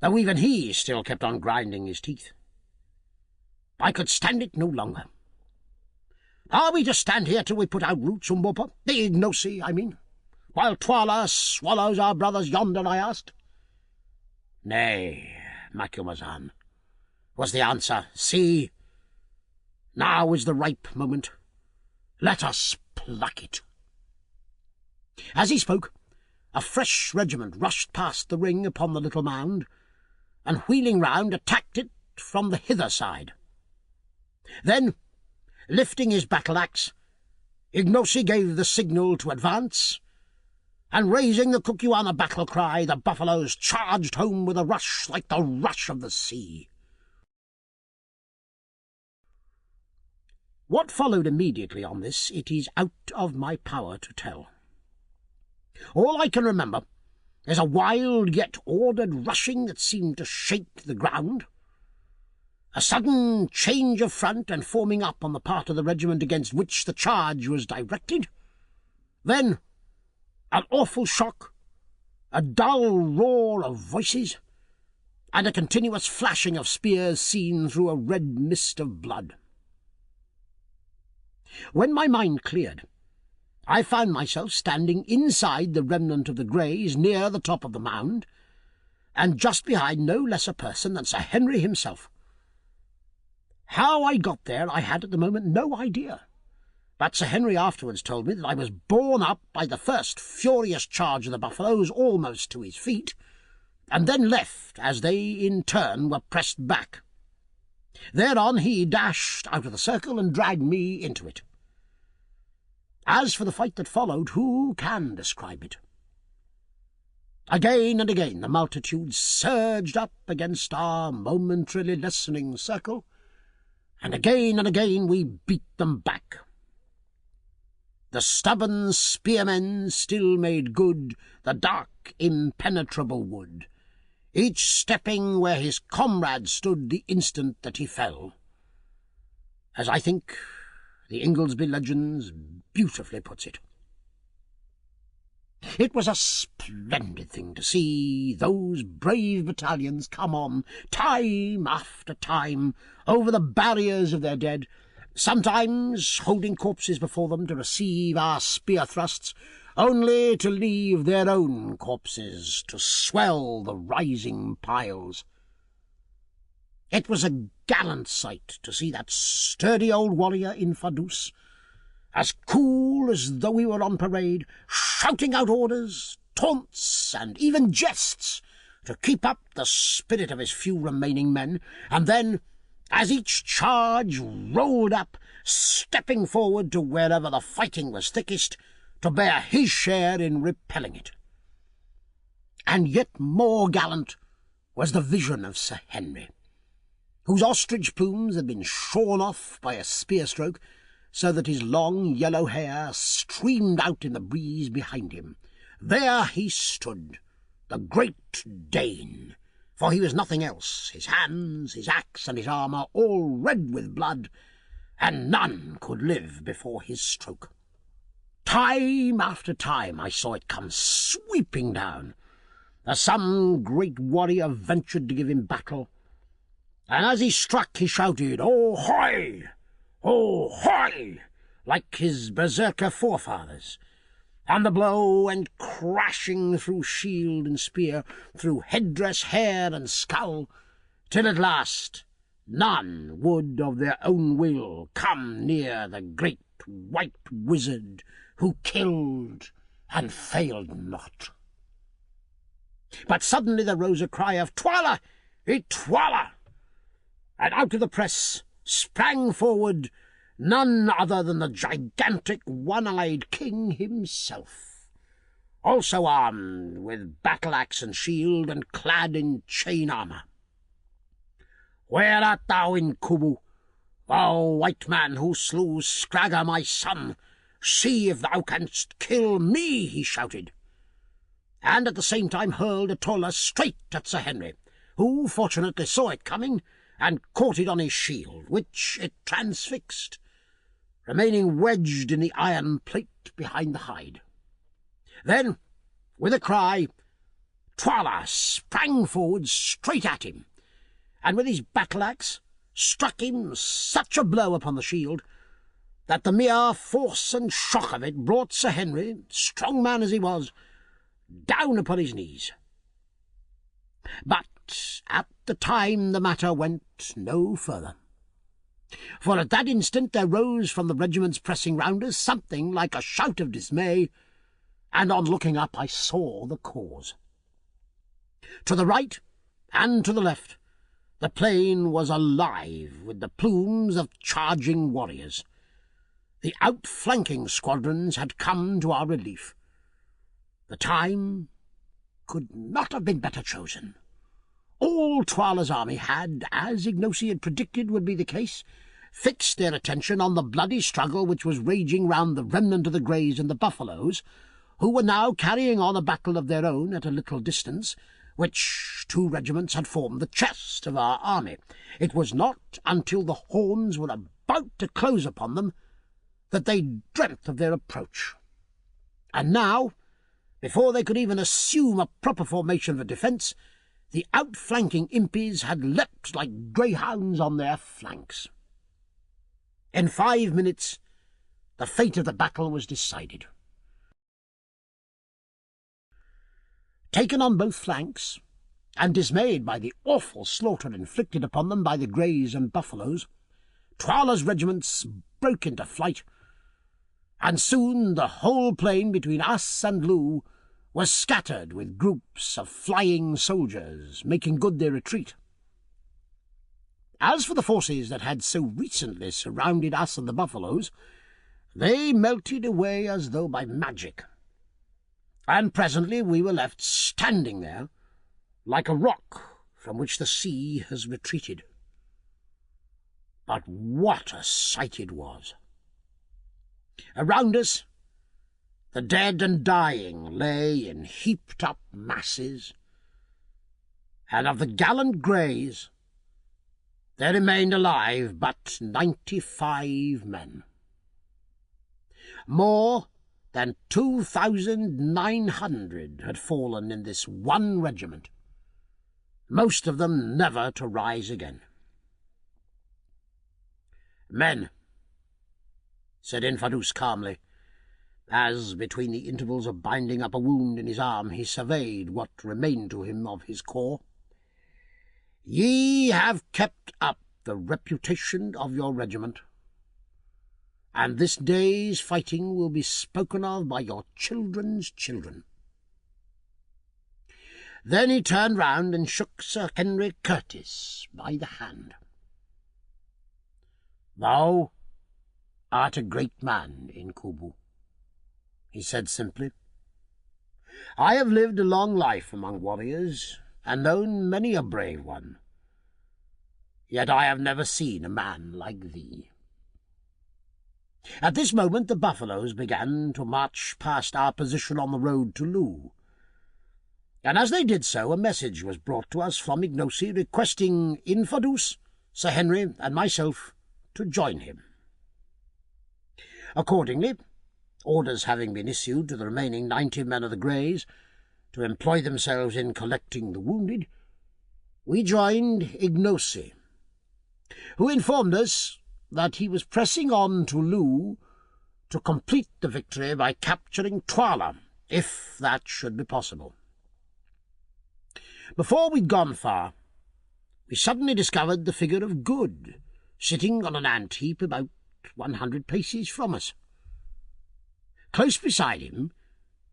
though even he still kept on grinding his teeth. I could stand it no longer. Are we to stand here till we put out roots, Umbopa? The Ignosi, I mean, while Twala swallows our brothers yonder? I asked. Nay, Macumazahn, was the answer. See, now is the ripe moment. Let us pluck it. As he spoke, a fresh regiment rushed past the ring upon the little mound, and wheeling round attacked it from the hither side. Then, lifting his battle-axe, Ignosi gave the signal to advance, and raising the Kukuana battle-cry, the buffaloes charged home with a rush like the rush of the sea. What followed immediately on this it is out of my power to tell. All I can remember is a wild yet ordered rushing that seemed to shake the ground, a sudden change of front and forming up on the part of the regiment against which the charge was directed, then an awful shock, a dull roar of voices, and a continuous flashing of spears seen through a red mist of blood. When my mind cleared, I found myself standing inside the remnant of the Greys near the top of the mound, and just behind no less a person than Sir Henry himself. How I got there I had at the moment no idea, but Sir Henry afterwards told me that I was borne up by the first furious charge of the buffaloes almost to his feet, and then left as they in turn were pressed back. Thereon he dashed out of the circle and dragged me into it. As for the fight that followed, who can describe it? Again and again the multitude surged up against our momentarily lessening circle, and again we beat them back. The stubborn spearmen still made good the dark, impenetrable wood, each stepping where his comrade stood the instant that he fell. As I think the Inglesby Legends beautifully puts it. It was a splendid thing to see those brave battalions come on, time after time, over the barriers of their dead, sometimes holding corpses before them to receive our spear thrusts, only to leave their own corpses to swell the rising piles. It was a gallant sight to see that sturdy old warrior in Fadus, as cool as though he were on parade, shouting out orders, taunts, and even jests to keep up the spirit of his few remaining men, and then, as each charge rolled up, stepping forward to wherever the fighting was thickest, to bear his share in repelling it. And yet more gallant was the vision of Sir Henry, whose ostrich plumes had been shorn off by a spear-stroke, so that his long yellow hair streamed out in the breeze behind him. There he stood, the great Dane, for he was nothing else, his hands, his axe, and his armour all red with blood, and none could live before his stroke. Time after time I saw it come sweeping down, as some great warrior ventured to give him battle, and as he struck he shouted, "Oh, hoy! Oh, hoy!" like his berserker forefathers, and the blow went crashing through shield and spear, through headdress, hair, and skull, till at last None would of their own will come near the great white wizard who killed and failed not. But suddenly there rose a cry of "Twala! Twala!" and out of the press sprang forward none other than the gigantic one-eyed king himself, also armed with battle-axe and shield and clad in chain armour. "Where art thou, Incubu, thou white man who slew Scragga my son? See if thou canst kill me," he shouted, and at the same time hurled a tola straight at Sir Henry, who fortunately saw it coming and caught it on his shield, which it transfixed, remaining wedged in the iron plate behind the hide. Then, with a cry, Twala sprang forward straight at him, and with his battle-axe struck him such a blow upon the shield that the mere force and shock of it brought Sir Henry, strong man as he was, down upon his knees. But at the time the matter went no further, for at that instant there rose from the regiments pressing round us something like a shout of dismay, and on looking up I saw the cause. To the right and to the left the plain was alive with the plumes of charging warriors. The outflanking squadrons had come to our relief. The time could not have been better chosen. All Twala's army had, as Ignosi had predicted would be the case, fixed their attention on the bloody struggle which was raging round the remnant of the Greys and the Buffaloes, who were now carrying on a battle of their own at a little distance, which 2 regiments had formed the chest of our army. It was not until the horns were about to close upon them that they dreamt of their approach. And now, before they could even assume a proper formation for defence, the outflanking impis had leapt like greyhounds on their flanks. In 5 minutes the fate of the battle was decided. Taken on both flanks, and dismayed by the awful slaughter inflicted upon them by the Greys and Buffaloes, Twala's regiments broke into flight, and soon the whole plain between us and Loo was scattered with groups of flying soldiers, making good their retreat. As for the forces that had so recently surrounded us and the Buffaloes, they melted away as though by magic, and presently we were left standing there like a rock from which the sea has retreated. But what a sight it was! Around us the dead and dying lay in heaped-up masses, and of the gallant Greys there remained alive but 95 men. More than 2,900 had fallen in this one regiment, most of them never to rise again. "Men," said Infadus calmly, as, between the intervals of binding up a wound in his arm, he surveyed what remained to him of his corps, "ye have kept up the reputation of your regiment, and this day's fighting will be spoken of by your children's children." Then he turned round and shook Sir Henry Curtis by the hand. "Thou art a great man, Incubu," he said simply. "I have lived a long life among warriors, and known many a brave one. Yet I have never seen a man like thee." At this moment the Buffaloes began to march past our position on the road to Loo, and as they did so a message was brought to us from Ignosi requesting Infadus, Sir Henry, and myself to join him. Accordingly, orders having been issued to the remaining 90 men of the Greys to employ themselves in collecting the wounded, we joined Ignosi, who informed us that he was pressing on to Loo to complete the victory by capturing Twala, if that should be possible. Before we'd gone far, we suddenly discovered the figure of Good, sitting on an ant-heap about 100 paces from us. Close beside him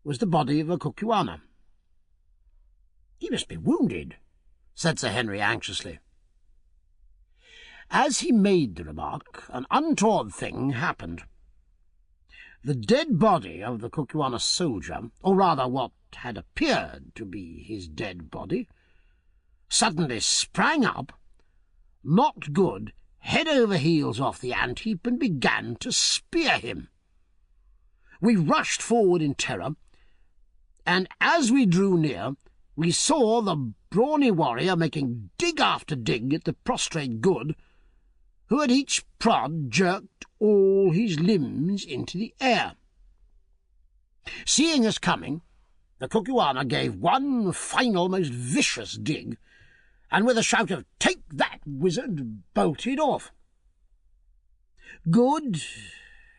was the body of a Kukuana. "He must be wounded," said Sir Henry anxiously. As he made the remark, an untoward thing happened. The dead body of the Kukuana soldier, or rather what had appeared to be his dead body, suddenly sprang up, knocked Good head over heels off the ant-heap, and began to spear him. We rushed forward in terror, and as we drew near, we saw the brawny warrior making dig after dig at the prostrate Good, who at each prod jerked all his limbs into the air. Seeing us coming, the Kukuana gave one final most vicious dig, and with a shout of "Take that, wizard!" bolted off. Good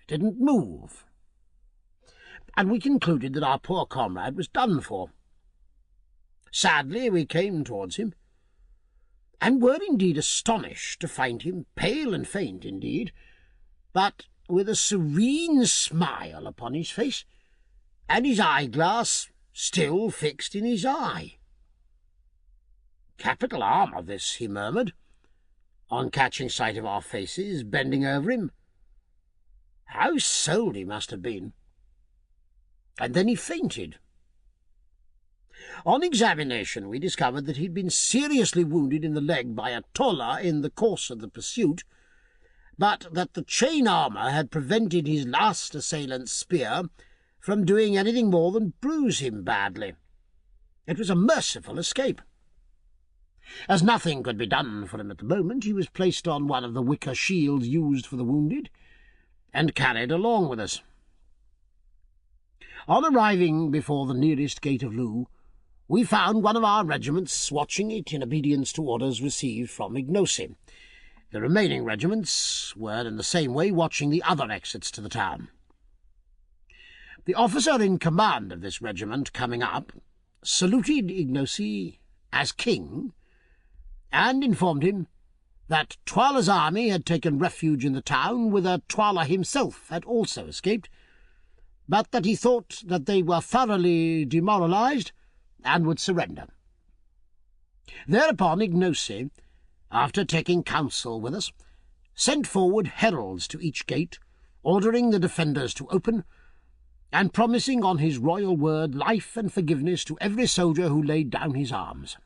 didn't move, and we concluded that our poor comrade was done for. Sadly we came towards him, and were indeed astonished to find him pale and faint indeed, but with a serene smile upon his face, and his eyeglass still fixed in his eye. "Capital armour, this," he murmured, on catching sight of our faces, bending over him. "How sold he must have been!" And then he fainted. On examination we discovered that he had been seriously wounded in the leg by a tola in the course of the pursuit, but that the chain armour had prevented his last assailant's spear from doing anything more than bruise him badly. It was a merciful escape. As nothing could be done for him at the moment, he was placed on one of the wicker shields used for the wounded, and carried along with us. On arriving before the nearest gate of Loo, we found one of our regiments watching it in obedience to orders received from Ignosi. The remaining regiments were in the same way watching the other exits to the town. The officer in command of this regiment, coming up, saluted Ignosi as king, and informed him that Twala's army had taken refuge in the town, whither Twala himself had also escaped, but that he thought that they were thoroughly demoralized and would surrender. Thereupon Ignosi, after taking counsel with us, sent forward heralds to each gate, ordering the defenders to open, and promising on his royal word life and forgiveness to every soldier who laid down his arms.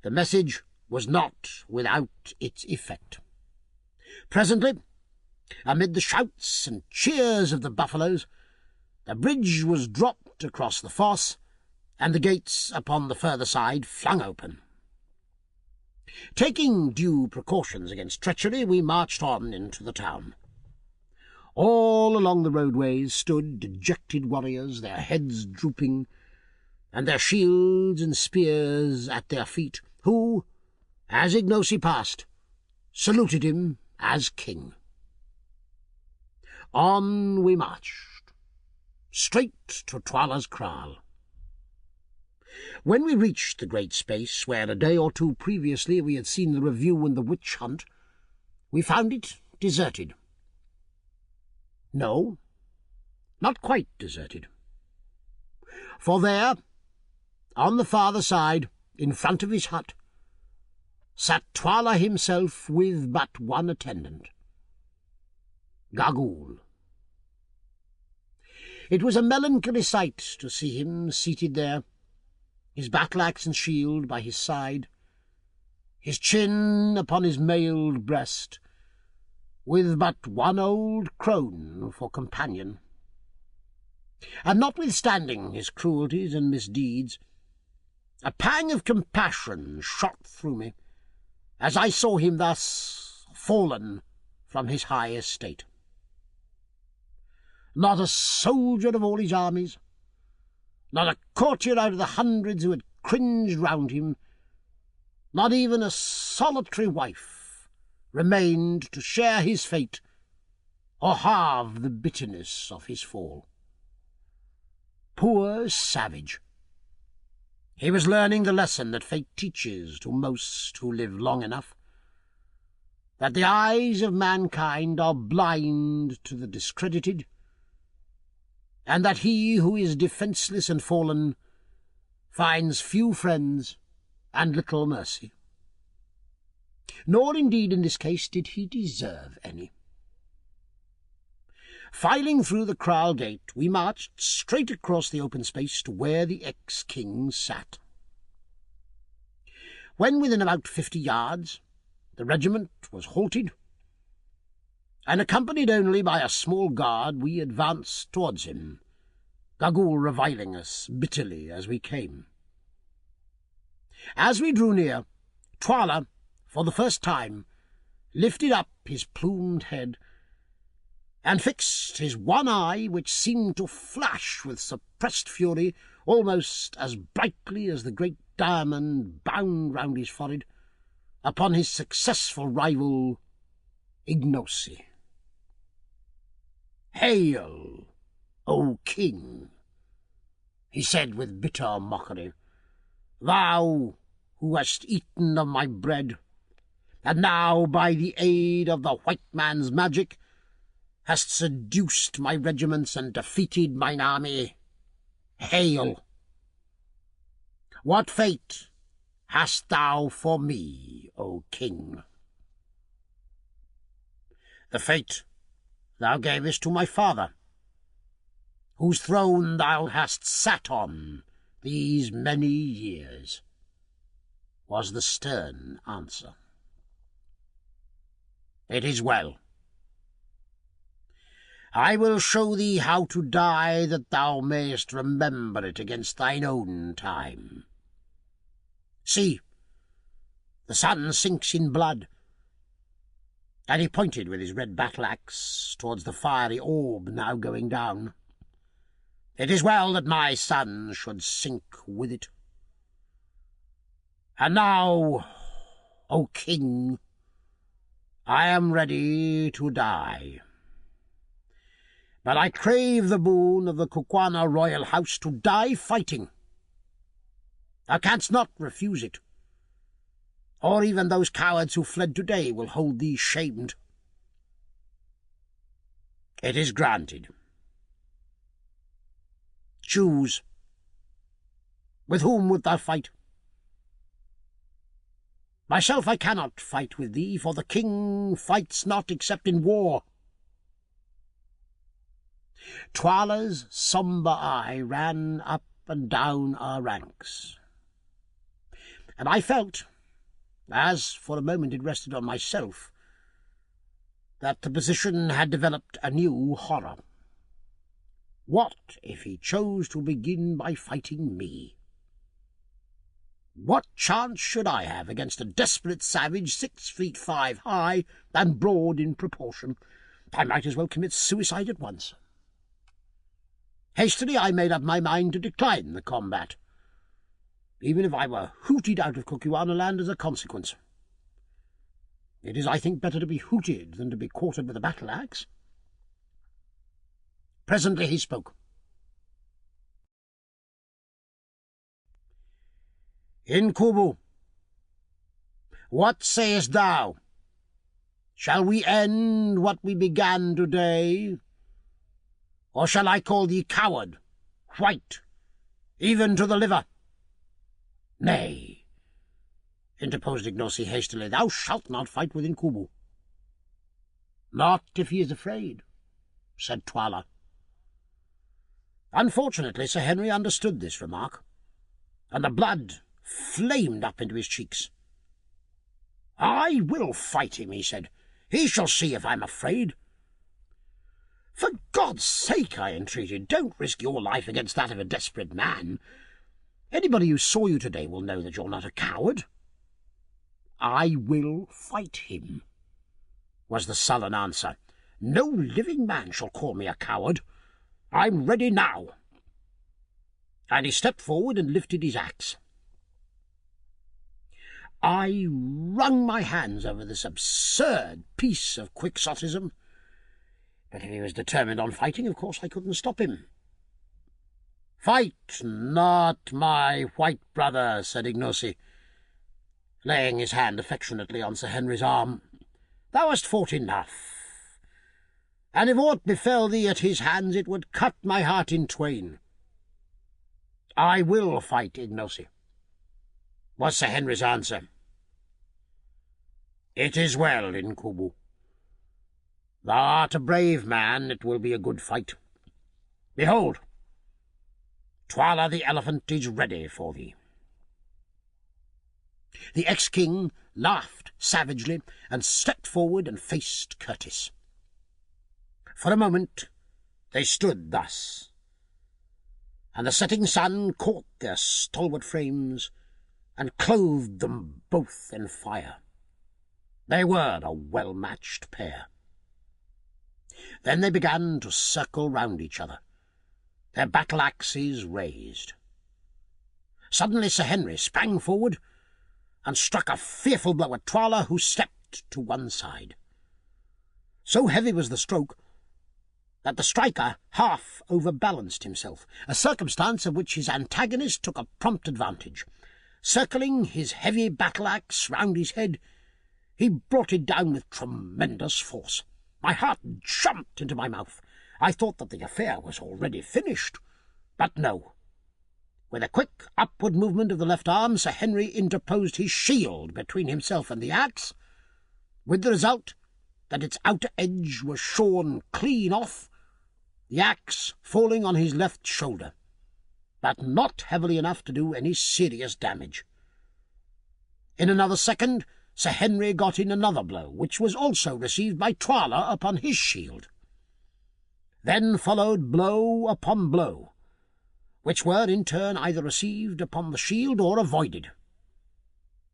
The message was not without its effect. Presently, amid the shouts and cheers of the buffaloes, the bridge was dropped across the fosse, and the gates upon the further side flung open. Taking due precautions against treachery, we marched on into the town. All along the roadways stood dejected warriors, their heads drooping, and their shields and spears at their feet, who, as Ignosi passed, saluted him as king. On we marched, straight to Twala's kraal. When we reached the great space where a day or two previously we had seen the review and the witch hunt, we found it deserted. No, not quite deserted. For there, on the farther side, in front of his hut, sat Twala himself with but one attendant, Gagool. It was a melancholy sight to see him seated there, his battle-axe and shield by his side, his chin upon his mailed breast, with but one old crone for companion. And notwithstanding his cruelties and misdeeds, a pang of compassion shot through me as I saw him thus fallen from his high estate. Not a soldier of all his armies, not a courtier out of the hundreds who had cringed round him, not even a solitary wife, remained to share his fate or halve the bitterness of his fall. Poor savage! He was learning the lesson that fate teaches to most who live long enough, that the eyes of mankind are blind to the discredited, and that he who is defenceless and fallen finds few friends and little mercy. Nor indeed in this case did he deserve any. Filing through the kraal gate, we marched straight across the open space to where the ex-king sat. When within about 50 yards, the regiment was halted, and accompanied only by a small guard, we advanced towards him, Gagool reviling us bitterly as we came. As we drew near, Twala, for the first time, lifted up his plumed head and fixed his one eye, which seemed to flash with suppressed fury almost as brightly as the great diamond bound round his forehead, upon his successful rival, Ignosi. "Hail, O king," he said with bitter mockery, "thou who hast eaten of my bread, and now by the aid of the white man's magic hast seduced my regiments and defeated mine army. Hail! What fate hast thou for me, O king?" "The fate thou gavest to my father, whose throne thou hast sat on these many years," was the stern answer. "It is well. I will show thee how to die, that thou mayest remember it against thine own time. See, the sun sinks in blood," and he pointed with his red battle-axe towards the fiery orb now going down. "It is well that my son should sink with it. And now, O king, I am ready to die. But I crave the boon of the Kukwana royal house to die fighting. Thou canst not refuse it, or even those cowards who fled today will hold thee shamed." "It is granted. Choose. With whom wilt thou fight?" "Myself I cannot fight with thee, for the king fights not except in war." Twala's sombre eye ran up and down our ranks, and I felt, as for a moment it rested on myself, that the position had developed a new horror. What if he chose to begin by fighting me? What chance should I have against a desperate savage 6'5" high and broad in proportion? I might as well commit suicide at once. Hastily I made up my mind to decline the combat, even if I were hooted out of Kukuana land as a consequence. It is, I think, better to be hooted than to be quartered with a battle-axe. Presently he spoke. "Inkubu, what sayest thou? Shall we end what we began today, or shall I call thee coward, white, even to the liver?" "Nay," interposed Ignosi hastily, "thou shalt not fight with Inkubu." "Not if he is afraid," said Twala. Unfortunately, Sir Henry understood this remark, and the blood flamed up into his cheeks. "I will fight him," he said. "He shall see if I'm afraid." "For God's sake," I entreated, "don't risk your life against that of a desperate man. Anybody who saw you today will know that you're not a coward." "I will fight him," was the sullen answer. "No living man shall call me a coward. I'm ready now." And he stepped forward and lifted his axe. I wrung my hands over this absurd piece of quixotism, but if he was determined on fighting, of course I couldn't stop him. "Fight not, my white brother," said Ignosi, laying his hand affectionately on Sir Henry's arm. "Thou hast fought enough, and if aught befell thee at his hands it would cut my heart in twain." "I will fight, Ignosi," was Sir Henry's answer. "It is well, Incubu. Thou art a brave man, it will be a good fight. Behold, Twala the elephant is ready for thee." The ex-king laughed savagely and stepped forward and faced Curtis. For a moment they stood thus, and the setting sun caught their stalwart frames and clothed them both in fire. They were a well-matched pair. Then they began to circle round each other, their battle-axes raised. Suddenly Sir Henry sprang forward and struck a fearful blow at Twala, who stepped to one side. So heavy was the stroke that the striker half overbalanced himself, a circumstance of which his antagonist took a prompt advantage. Circling his heavy battle-axe round his head, he brought it down with tremendous force. My heart jumped into my mouth. I thought that the affair was already finished, but no. With a quick upward movement of the left arm, Sir Henry interposed his shield between himself and the axe, with the result that its outer edge was shorn clean off, the axe falling on his left shoulder, but not heavily enough to do any serious damage. In another second, Sir Henry got in another blow, which was also received by Twala upon his shield. Then followed blow upon blow, which were in turn either received upon the shield or avoided.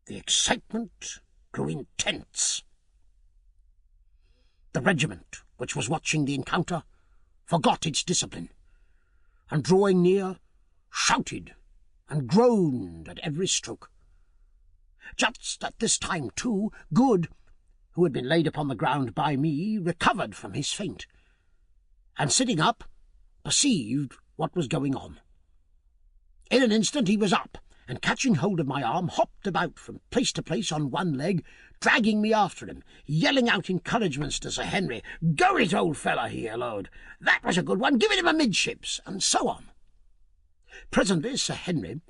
The excitement grew intense. The regiment, which was watching the encounter, forgot its discipline, and drawing near, shouted and groaned at every stroke. Just at this time, too, Good, who had been laid upon the ground by me, recovered from his faint, and sitting up, perceived what was going on. In an instant he was up, and catching hold of my arm, hopped about from place to place on one leg, dragging me after him, yelling out encouragements to Sir Henry. "Go it, old fellow," he hallooed. "That was a good one. Give it him amidships," and so on. Presently Sir Henry,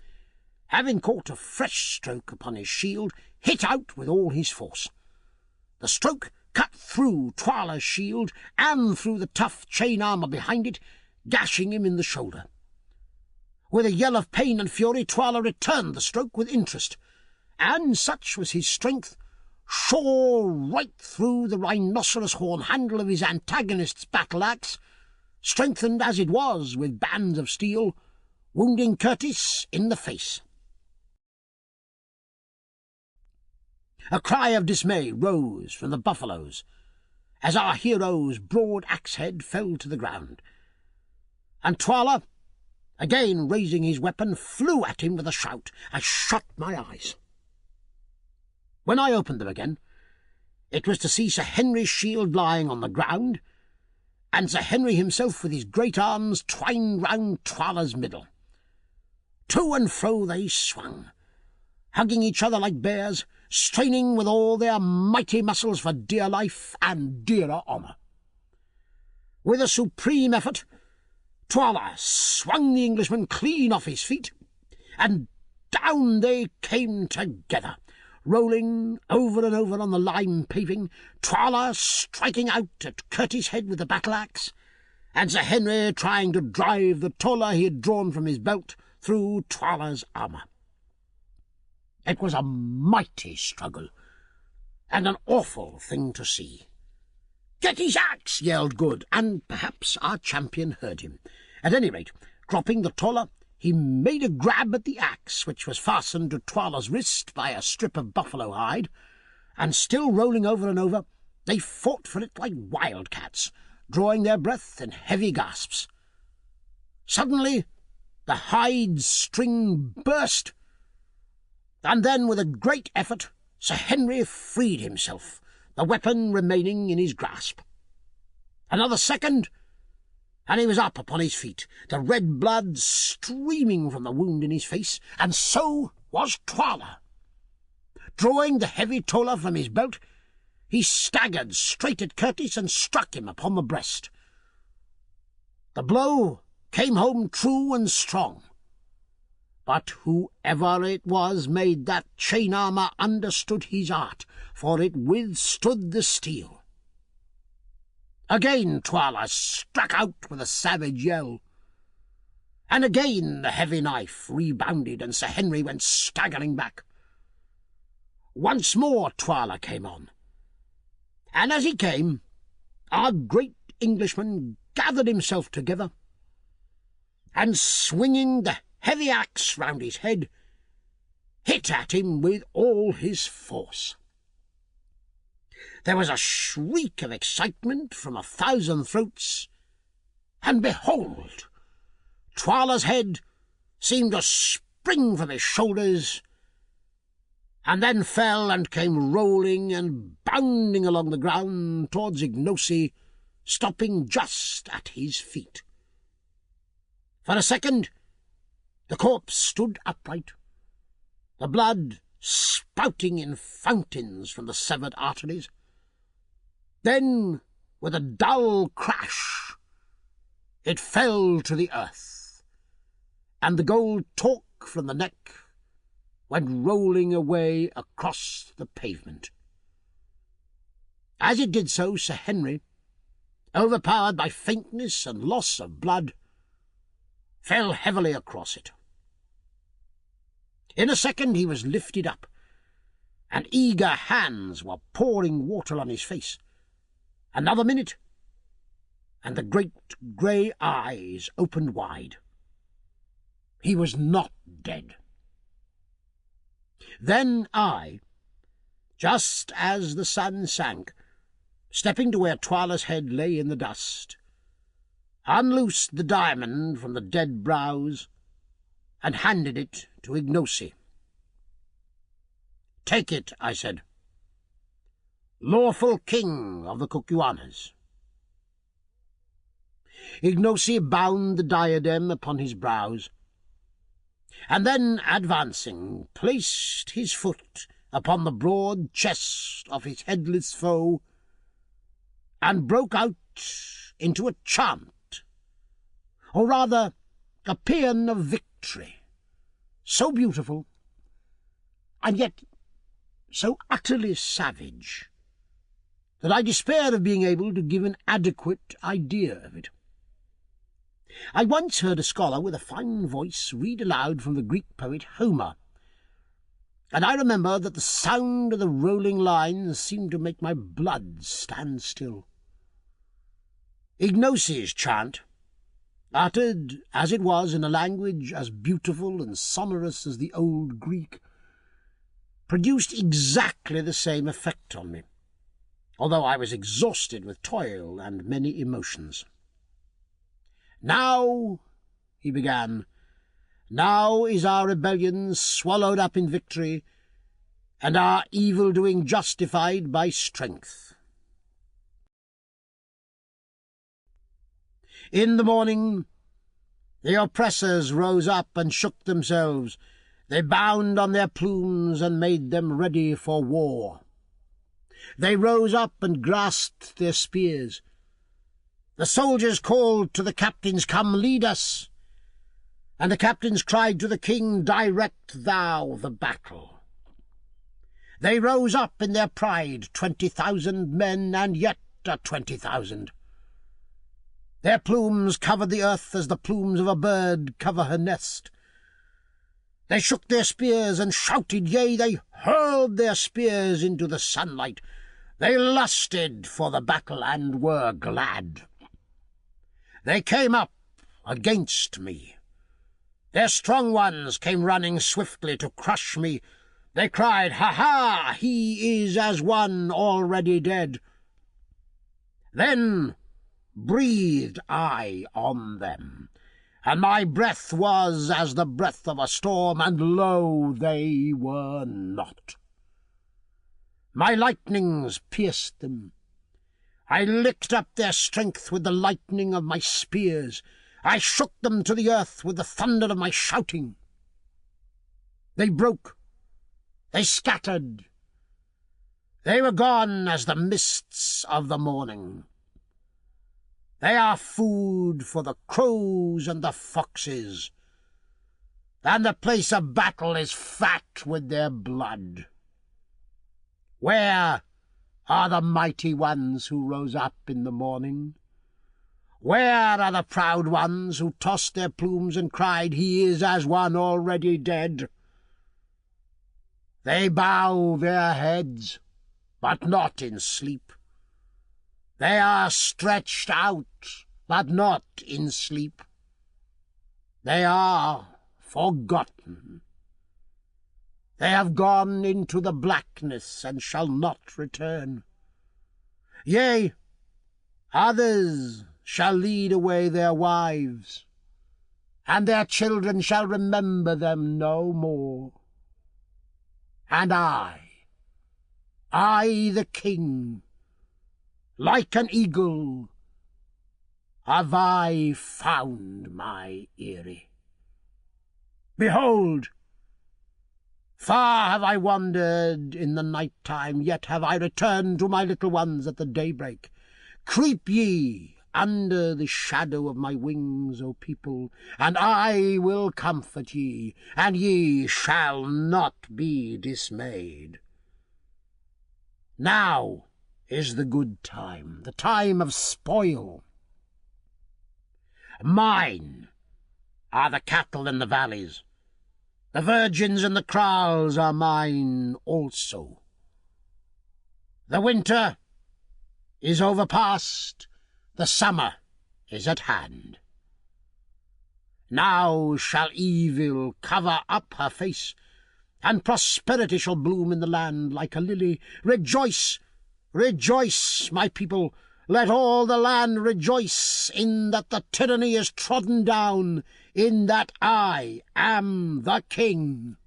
having caught a fresh stroke upon his shield, hit out with all his force. The stroke cut through Twala's shield and through the tough chain armour behind it, gashing him in the shoulder. With a yell of pain and fury, Twala returned the stroke with interest, and, such was his strength, shore right through the rhinoceros horn handle of his antagonist's battle-axe, strengthened as it was with bands of steel, wounding Curtis in the face. A cry of dismay rose from the buffaloes as our hero's broad axe-head fell to the ground, and Twala, again raising his weapon, flew at him with a shout. I shut my eyes. When I opened them again, it was to see Sir Henry's shield lying on the ground, and Sir Henry himself with his great arms twined round Twala's middle. To and fro they swung, hugging each other like bears, straining with all their mighty muscles for dear life and dearer honour. With a supreme effort, Twala swung the Englishman clean off his feet, and down they came together, rolling over and over on the lime paving, Twala striking out at Curtis' head with the battle-axe, and Sir Henry trying to drive the tola he had drawn from his belt through Twala's armour. It was a mighty struggle, and an awful thing to see. "Get his axe!" yelled Good, and perhaps our champion heard him. At any rate, dropping the tola, he made a grab at the axe, which was fastened to Twala's wrist by a strip of buffalo hide, and still rolling over and over, they fought for it like wildcats, drawing their breath in heavy gasps. Suddenly the hide string burst, and then, with a great effort, Sir Henry freed himself, the weapon remaining in his grasp. Another second, and he was up upon his feet, the red blood streaming from the wound in his face, and so was Twala. Drawing the heavy tola from his belt, he staggered straight at Curtis and struck him upon the breast. The blow came home true and strong, but whoever it was made that chain armour understood his art, for it withstood the steel. Again Twala struck out with a savage yell, and again the heavy knife rebounded, and Sir Henry went staggering back. Once more Twala came on, and as he came, our great Englishman gathered himself together, and swinging the heavy axe round his head, hit at him with all his force. There was a shriek of excitement from 1,000 throats, and behold, Twala's head seemed to spring from his shoulders, and then fell and came rolling and bounding along the ground towards Ignosi, stopping just at his feet. For a second the corpse stood upright, the blood spouting in fountains from the severed arteries. Then, with a dull crash, it fell to the earth, and the gold torque from the neck went rolling away across the pavement. As it did so, Sir Henry, overpowered by faintness and loss of blood, fell heavily across it. In a second he was lifted up, and eager hands were pouring water on his face. Another minute, and the great grey eyes opened wide. He was not dead. Then I, just as the sun sank, stepping to where Twala's head lay in the dust, unloosed the diamond from the dead brows and handed it to Ignosi. "Take it," I said. "Lawful king of the Kukuanas." Ignosi bound the diadem upon his brows, and then, advancing, placed his foot upon the broad chest of his headless foe, and broke out into a chant, or rather a paean of victory, so beautiful, and yet so utterly savage, that I despair of being able to give an adequate idea of it. I once heard a scholar with a fine voice read aloud from the Greek poet Homer, and I remember that the sound of the rolling lines seemed to make my blood stand still. Ignosi's chant, uttered as it was in a language as beautiful and sonorous as the old Greek, produced exactly the same effect on me, although I was exhausted with toil and many emotions. "Now," he began, "now is our rebellion swallowed up in victory, and our evil-doing justified by strength. In the morning the oppressors rose up and shook themselves. They bound on their plumes and made them ready for war. They rose up and grasped their spears. The soldiers called to the captains, 'Come, lead us!' And the captains cried to the king, 'Direct thou the battle.' They rose up in their pride, 20,000 men, and yet a 20,000. Their plumes covered the earth as the plumes of a bird cover her nest. They shook their spears and shouted, yea, they hurled their spears into the sunlight. They lusted for the battle and were glad. They came up against me. Their strong ones came running swiftly to crush me. They cried, 'Ha, ha! He is as one already dead.' Then breathed I on them, and my breath was as the breath of a storm, and lo, they were not. My lightnings pierced them. I licked up their strength with the lightning of my spears. I shook them to the earth with the thunder of my shouting. They broke. They scattered. They were gone as the mists of the morning. They are food for the crows and the foxes, and the place of battle is fat with their blood. Where are the mighty ones who rose up in the morning? Where are the proud ones who tossed their plumes and cried, "He is as one already dead"? They bow their heads, but not in sleep. They are stretched out, but not in sleep. They are forgotten. They have gone into the blackness and shall not return. Yea, others shall lead away their wives, and their children shall remember them no more. And I, the king, like an eagle, have I found my eyrie. Behold, far have I wandered in the night time, yet have I returned to my little ones at the daybreak. Creep ye under the shadow of my wings, O people, and I will comfort ye, and ye shall not be dismayed. Now is the good time, the time of spoil. Mine are the cattle in the valleys. The virgins and the kraals are mine also. The winter is overpast, the summer is at hand. Now shall evil cover up her face, and prosperity shall bloom in the land like a lily. Rejoice, rejoice, my people, let all the land rejoice in that the tyranny is trodden down, in that I am the king.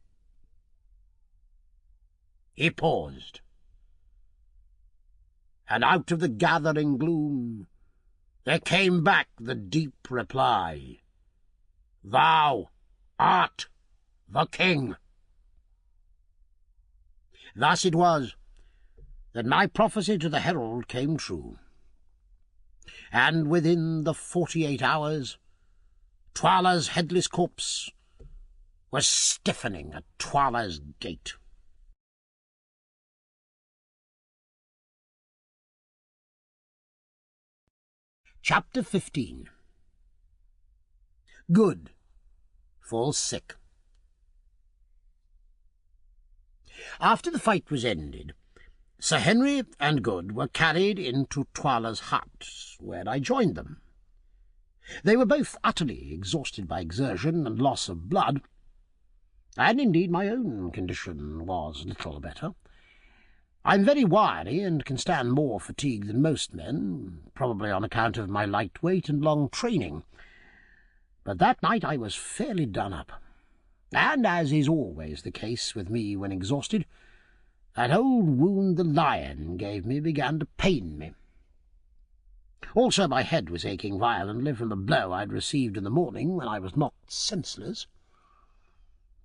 He paused, and out of the gathering gloom there came back the deep reply, "Thou art the king." Thus it was that my prophecy to the herald came true, and within the 48 hours Twala's headless corpse was stiffening at Twala's gate. Chapter 15. Good falls sick. After the fight was ended, Sir Henry and Good were carried into Twala's hut, where I joined them. They were both utterly exhausted by exertion and loss of blood, and indeed my own condition was little better. I am very wiry and can stand more fatigue than most men, probably on account of my light weight and long training. But that night I was fairly done up, and, as is always the case with me when exhausted, that old wound the lion gave me began to pain me. Also my head was aching violently from the blow I had received in the morning when I was knocked senseless.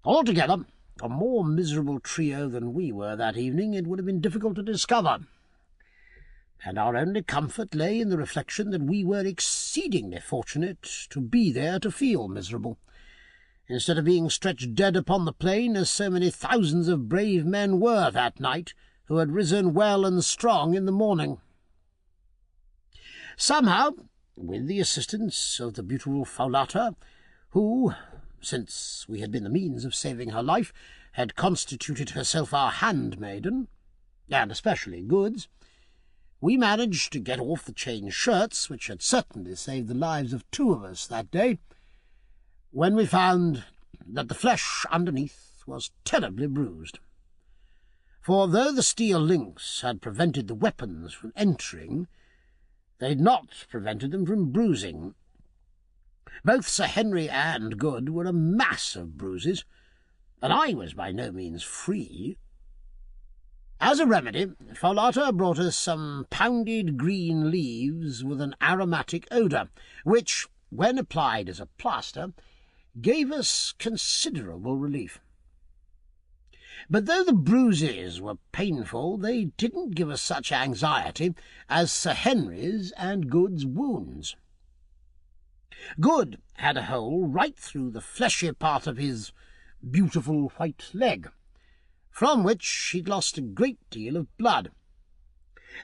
Altogether, a more miserable trio than we were that evening it would have been difficult to discover, and our only comfort lay in the reflection that we were exceedingly fortunate to be there to feel miserable, instead of being stretched dead upon the plain as so many thousands of brave men were that night who had risen well and strong in the morning. Somehow, with the assistance of the beautiful Faulata, who, since we had been the means of saving her life, had constituted herself our handmaiden, and especially Goods, we managed to get off the chain shirts, which had certainly saved the lives of 2 of us that day, when we found that the flesh underneath was terribly bruised. For though the steel links had prevented the weapons from entering, they had not prevented them from bruising. Both Sir Henry and Good were a mass of bruises, and I was by no means free. As a remedy, Falata brought us some pounded green leaves with an aromatic odour, which, when applied as a plaster, gave us considerable relief. But though the bruises were painful, they didn't give us such anxiety as Sir Henry's and Good's wounds. Good had a hole right through the fleshy part of his beautiful white leg, from which he'd lost a great deal of blood,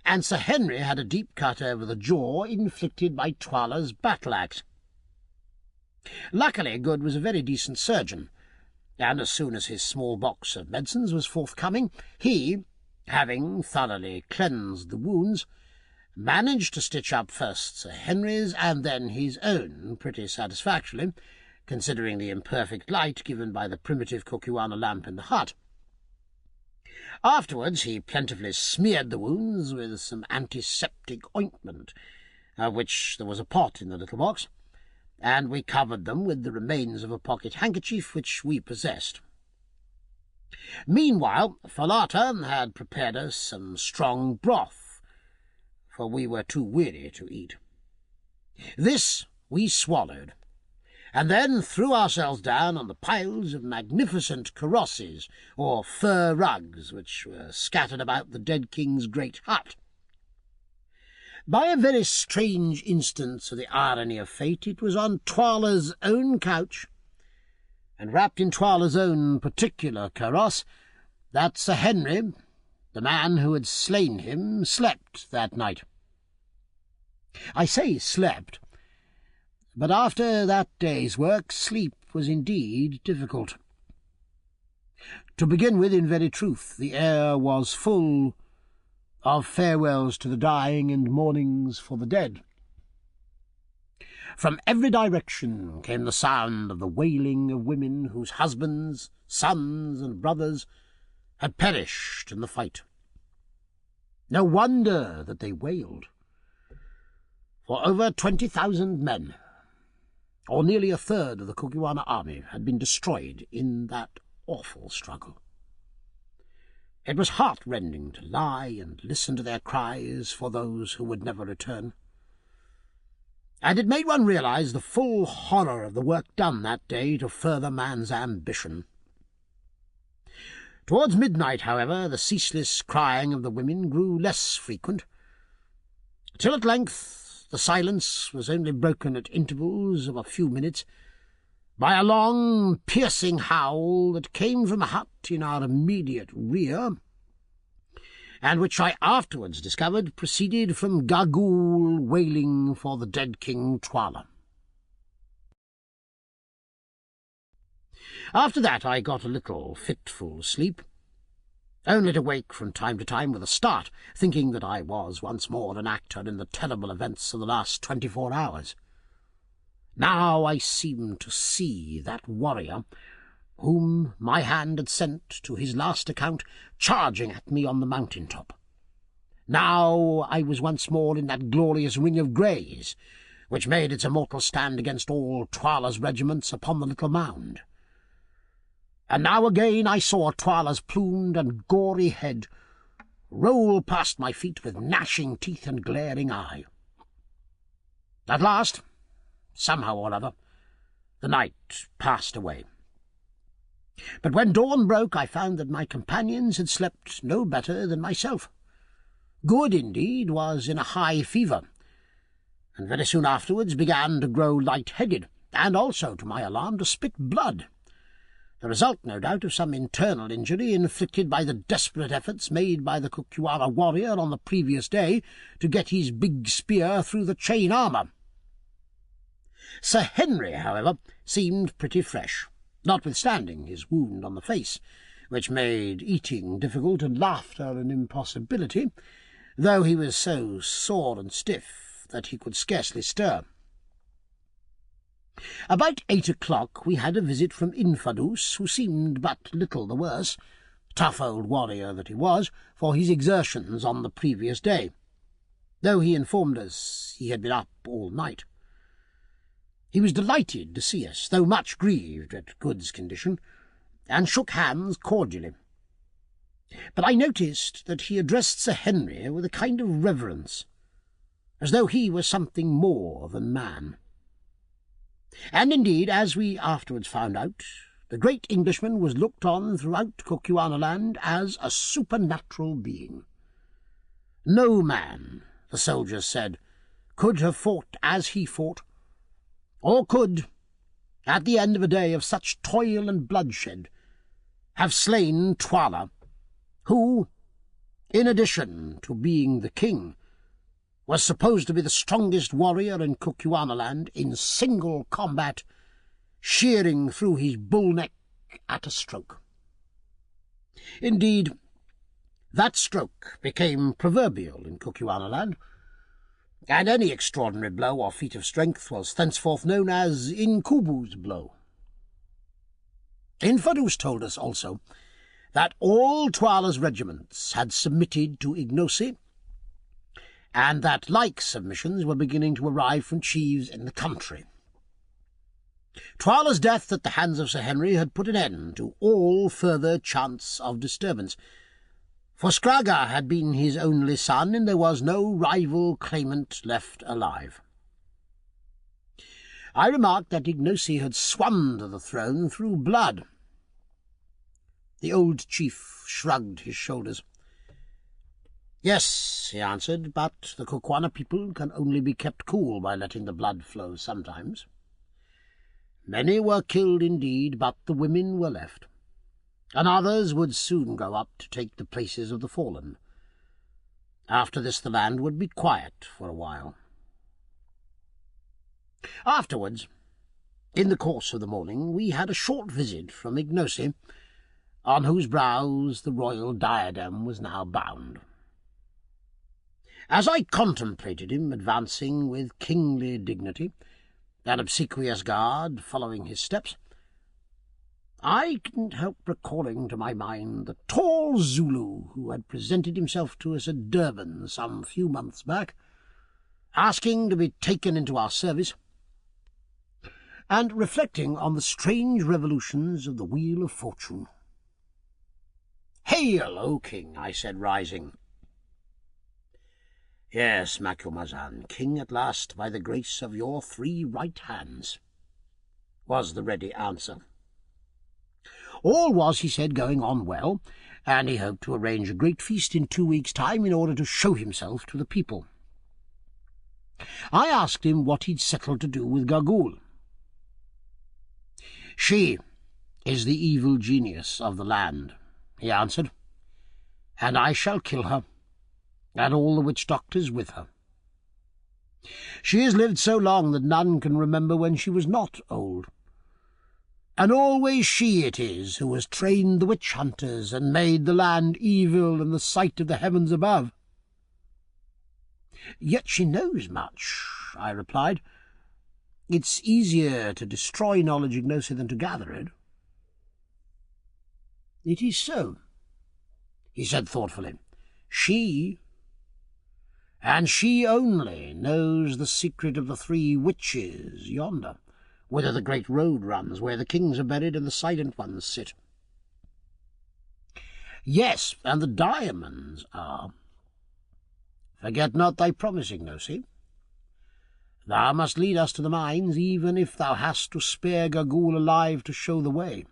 and Sir Henry had a deep cut over the jaw inflicted by Twala's battle-axe. Luckily, Good was a very decent surgeon, and as soon as his small box of medicines was forthcoming, he, having thoroughly cleansed the wounds, managed to stitch up first Sir Henry's and then his own pretty satisfactorily, considering the imperfect light given by the primitive Kukuana lamp in the hut. Afterwards he plentifully smeared the wounds with some antiseptic ointment, of which there was a pot in the little box, and we covered them with the remains of a pocket handkerchief which we possessed. Meanwhile, Falata had prepared us some strong broth, for we were too weary to eat. This we swallowed, and then threw ourselves down on the piles of magnificent karosses, or fur rugs, which were scattered about the dead king's great hut. By a very strange instance of the irony of fate, it was on Twala's own couch, and wrapped in Twala's own particular kaross, that Sir Henry, the man who had slain him, slept that night. I say slept, but after that day's work, sleep was indeed difficult. To begin with, in very truth, the air was full of farewells to the dying and mournings for the dead. From every direction came the sound of the wailing of women whose husbands, sons, and brothers had perished in the fight. No wonder that they wailed, for over 20,000 men, or nearly a third of the Kukuana army, had been destroyed in that awful struggle. It was heart-rending to lie and listen to their cries for those who would never return, and it made one realize the full horror of the work done that day to further man's ambition. Towards midnight, however, the ceaseless crying of the women grew less frequent, till at length the silence was only broken at intervals of a few minutes by a long, piercing howl that came from a hut in our immediate rear, and which I afterwards discovered proceeded from Gagool wailing for the dead King Twala. After that I got a little fitful sleep, only to wake from time to time with a start, thinking that I was once more an actor in the terrible events of the last 24 hours. Now I seemed to see that warrior, whom my hand had sent to his last account, charging at me on the mountain-top. Now I was once more in that glorious ring of greys, which made its immortal stand against all Twala's regiments upon the little mound. And now again I saw Twala's plumed and gory head roll past my feet with gnashing teeth and glaring eye. At last, somehow or other, the night passed away. But when dawn broke, I found that my companions had slept no better than myself. Good, indeed, was in a high fever, and very soon afterwards began to grow light-headed, and also, to my alarm, to spit blood, the result, no doubt, of some internal injury inflicted by the desperate efforts made by the Kukuana warrior on the previous day to get his big spear through the chain armour. Sir Henry, however, seemed pretty fresh, notwithstanding his wound on the face, which made eating difficult and laughter an impossibility, though he was so sore and stiff that he could scarcely stir. About 8 o'clock we had a visit from Infadus, who seemed but little the worse, tough old warrior that he was, for his exertions on the previous day, though he informed us he had been up all night. He was delighted to see us, though much grieved at Good's condition, and shook hands cordially. But I noticed that he addressed Sir Henry with a kind of reverence, as though he were something more than man. And indeed, as we afterwards found out, the great Englishman was looked on throughout Kukuanaland as a supernatural being. No man, the soldiers said, could have fought as he fought, or could, at the end of a day of such toil and bloodshed, have slain Twala, who, in addition to being the king, was supposed to be the strongest warrior in Kukuanaland in single combat, shearing through his bull neck at a stroke. Indeed, that stroke became proverbial in Kukuanaland, and any extraordinary blow or feat of strength was thenceforth known as Inkubu's blow. Infadus told us also that all Twala's regiments had submitted to Ignosi, and that like submissions were beginning to arrive from chiefs in the country. Twala's death at the hands of Sir Henry had put an end to all further chance of disturbance, for Scragga had been his only son, and there was no rival claimant left alive. I remarked that Ignosi had swum to the throne through blood. The old chief shrugged his shoulders. "Yes," he answered, "but the Kukwana people can only be kept cool by letting the blood flow sometimes. Many were killed indeed, but the women were left, and others would soon go up to take the places of the fallen. After this the land would be quiet for a while." Afterwards, in the course of the morning, we had a short visit from Ignosi, on whose brows the royal diadem was now bound. As I contemplated him advancing with kingly dignity, an obsequious guard following his steps, I couldn't help recalling to my mind the tall Zulu who had presented himself to us at Durban some few months back, asking to be taken into our service, and reflecting on the strange revolutions of the wheel of fortune. "Hail, O king," I said, rising. "Yes, Macumazahn, king at last by the grace of your 3 right hands," was the ready answer. All was, he said, going on well, and he hoped to arrange a great feast in 2 weeks' time in order to show himself to the people. I asked him what he'd settled to do with Gagool. "She is the evil genius of the land," he answered, "and I shall kill her, and all the witch-doctors with her. She has lived so long that none can remember when she was not old, and always she it is who has trained the witch-hunters and made the land evil in the sight of the heavens above." "Yet she knows much," I replied. "It's easier to destroy knowledge, Ignosi, than to gather it." "It is so," he said thoughtfully. "She, and she only, knows the secret of the 3 witches yonder, whither the great road runs, where the kings are buried and the silent ones sit." "Yes, and the diamonds are. Forget not thy promise, Ignosi. Thou must lead us to the mines, even if thou hast to spare Gagool alive to show the way."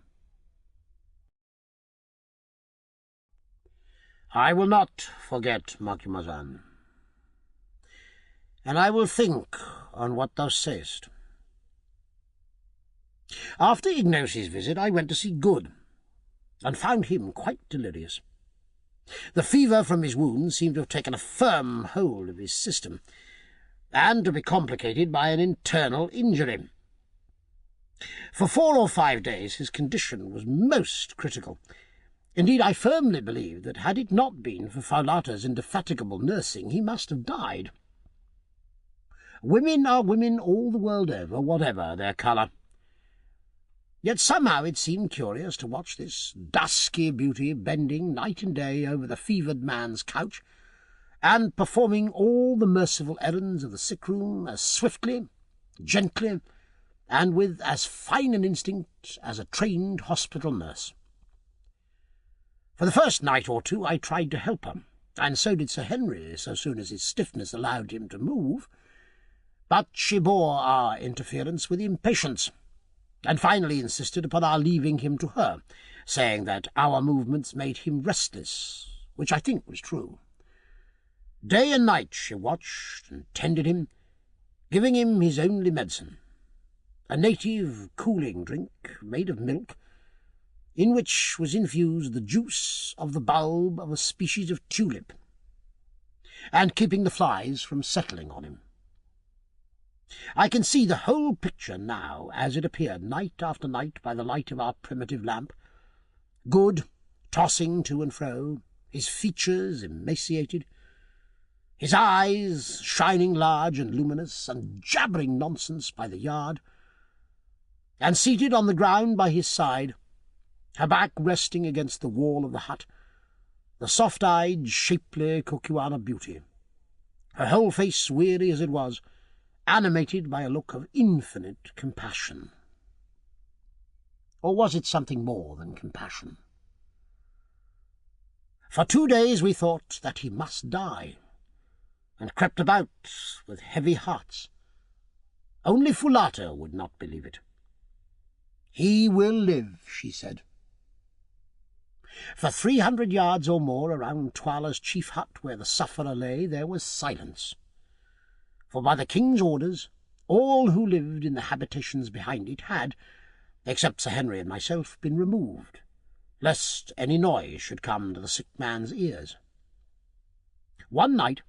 "I will not forget, Macumazahn, and I will think on what thou sayest." After Ignosi's visit I went to see Good, and found him quite delirious. The fever from his wounds seemed to have taken a firm hold of his system, and to be complicated by an internal injury. For 4 or 5 days his condition was most critical. Indeed, I firmly believe that had it not been for Faulata's indefatigable nursing, he must have died. Women are women all the world over, whatever their colour. Yet somehow it seemed curious to watch this dusky beauty bending night and day over the fevered man's couch, and performing all the merciful errands of the sick-room as swiftly, gently, and with as fine an instinct as a trained hospital nurse. For the first night or two I tried to help her, and so did Sir Henry so soon as his stiffness allowed him to move. But she bore our interference with impatience, and finally insisted upon our leaving him to her, saying that our movements made him restless, which I think was true. Day and night she watched and tended him, giving him his only medicine, a native cooling drink made of milk, in which was infused the juice of the bulb of a species of tulip, and keeping the flies from settling on him. I can see the whole picture now as it appeared night after night by the light of our primitive lamp. Good, tossing to and fro, his features emaciated, his eyes shining large and luminous, and jabbering nonsense by the yard, and seated on the ground by his side, her back resting against the wall of the hut, the soft-eyed, shapely Cocuana beauty, her whole face, weary as it was, animated by a look of infinite compassion. Or was it something more than compassion? For 2 days we thought that he must die, and crept about with heavy hearts. Only Foulata would not believe it. "He will live," she said. For 300 yards or more around Twala's chief hut where the sufferer lay there was silence, for by the king's orders all who lived in the habitations behind it had, except Sir Henry and myself, been removed, lest any noise should come to the sick man's ears. One night,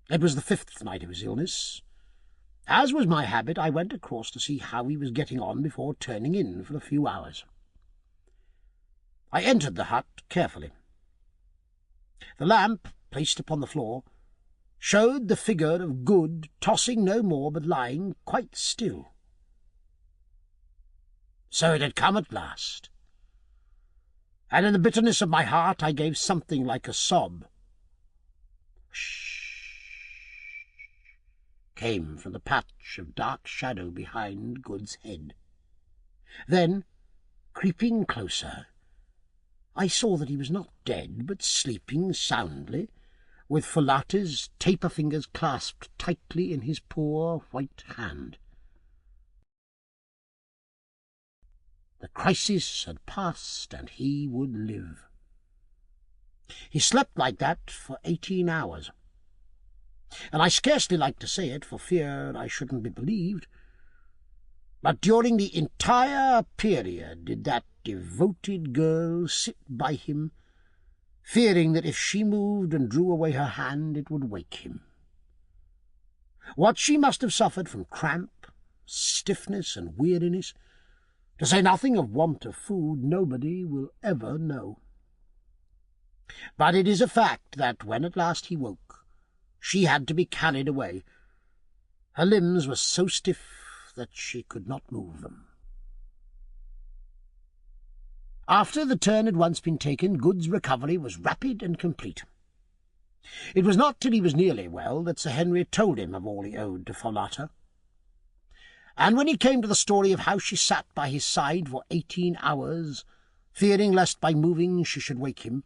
it was the 5th night of his illness, as was my habit, I went across to see how he was getting on before turning in for a few hours. I entered the hut carefully. The lamp, placed upon the floor, showed the figure of Good tossing no more but lying quite still. So it had come at last, and in the bitterness of my heart I gave something like a sob. "Shh!" came from the patch of dark shadow behind Good's head. Then, creeping closer, I saw that he was not dead, but sleeping soundly, with Foulata's taper fingers clasped tightly in his poor white hand. The crisis had passed, and he would live. He slept like that for 18 hours, and I scarcely like to say it for fear I shouldn't be believed, but during the entire period did that devoted girl sit by him, fearing that if she moved and drew away her hand it would wake him. What she must have suffered from cramp, stiffness, and weariness, to say nothing of want of food, nobody will ever know. But it is a fact that when at last he woke, she had to be carried away. Her limbs were so stiff that she could not move them. After the turn had once been taken, Good's recovery was rapid and complete. It was not till he was nearly well that Sir Henry told him of all he owed to Foulata, and when he came to the story of how she sat by his side for 18 hours, fearing lest by moving she should wake him,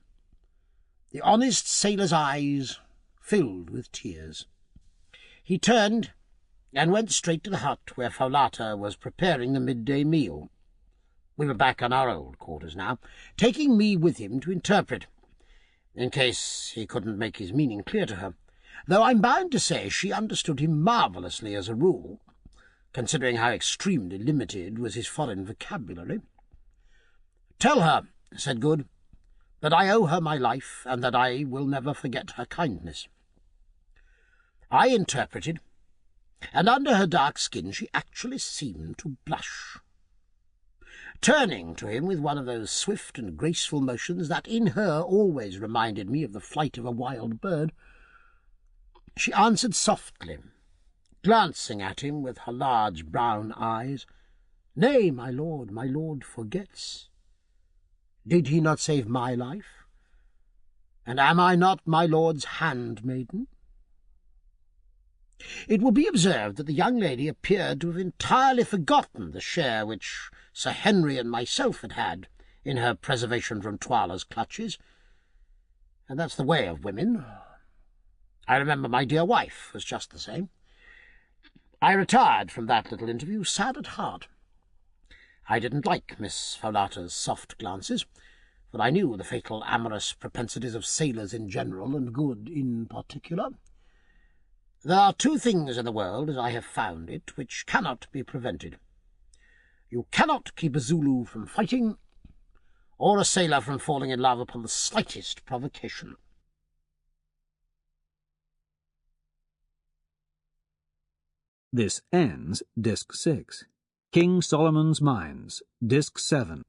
the honest sailor's eyes filled with tears. He turned and went straight to the hut where Foulata was preparing the midday meal. We were back on our old quarters now, taking me with him to interpret, in case he couldn't make his meaning clear to her, though I'm bound to say she understood him marvellously as a rule, considering how extremely limited was his foreign vocabulary. "Tell her," said Good, "that I owe her my life, and that I will never forget her kindness." I interpreted, and under her dark skin she actually seemed to blush. Turning to him with one of those swift and graceful motions that in her always reminded me of the flight of a wild bird, she answered softly, glancing at him with her large brown eyes, "Nay, my lord forgets. Did he not save my life? And am I not my lord's handmaiden?" It will be observed that the young lady appeared to have entirely forgotten the share which Sir Henry and myself had had in her preservation from Twyla's clutches. And that's the way of women. I remember my dear wife was just the same. I retired from that little interview sad at heart. I didn't like Miss Fowlata's soft glances, for I knew the fatal amorous propensities of sailors in general and Good in particular. There are two things in the world, as I have found it, which cannot be prevented. You cannot keep a Zulu from fighting, or a sailor from falling in love upon the slightest provocation. This ends Disc 6. King Solomon's Mines, Disc 7.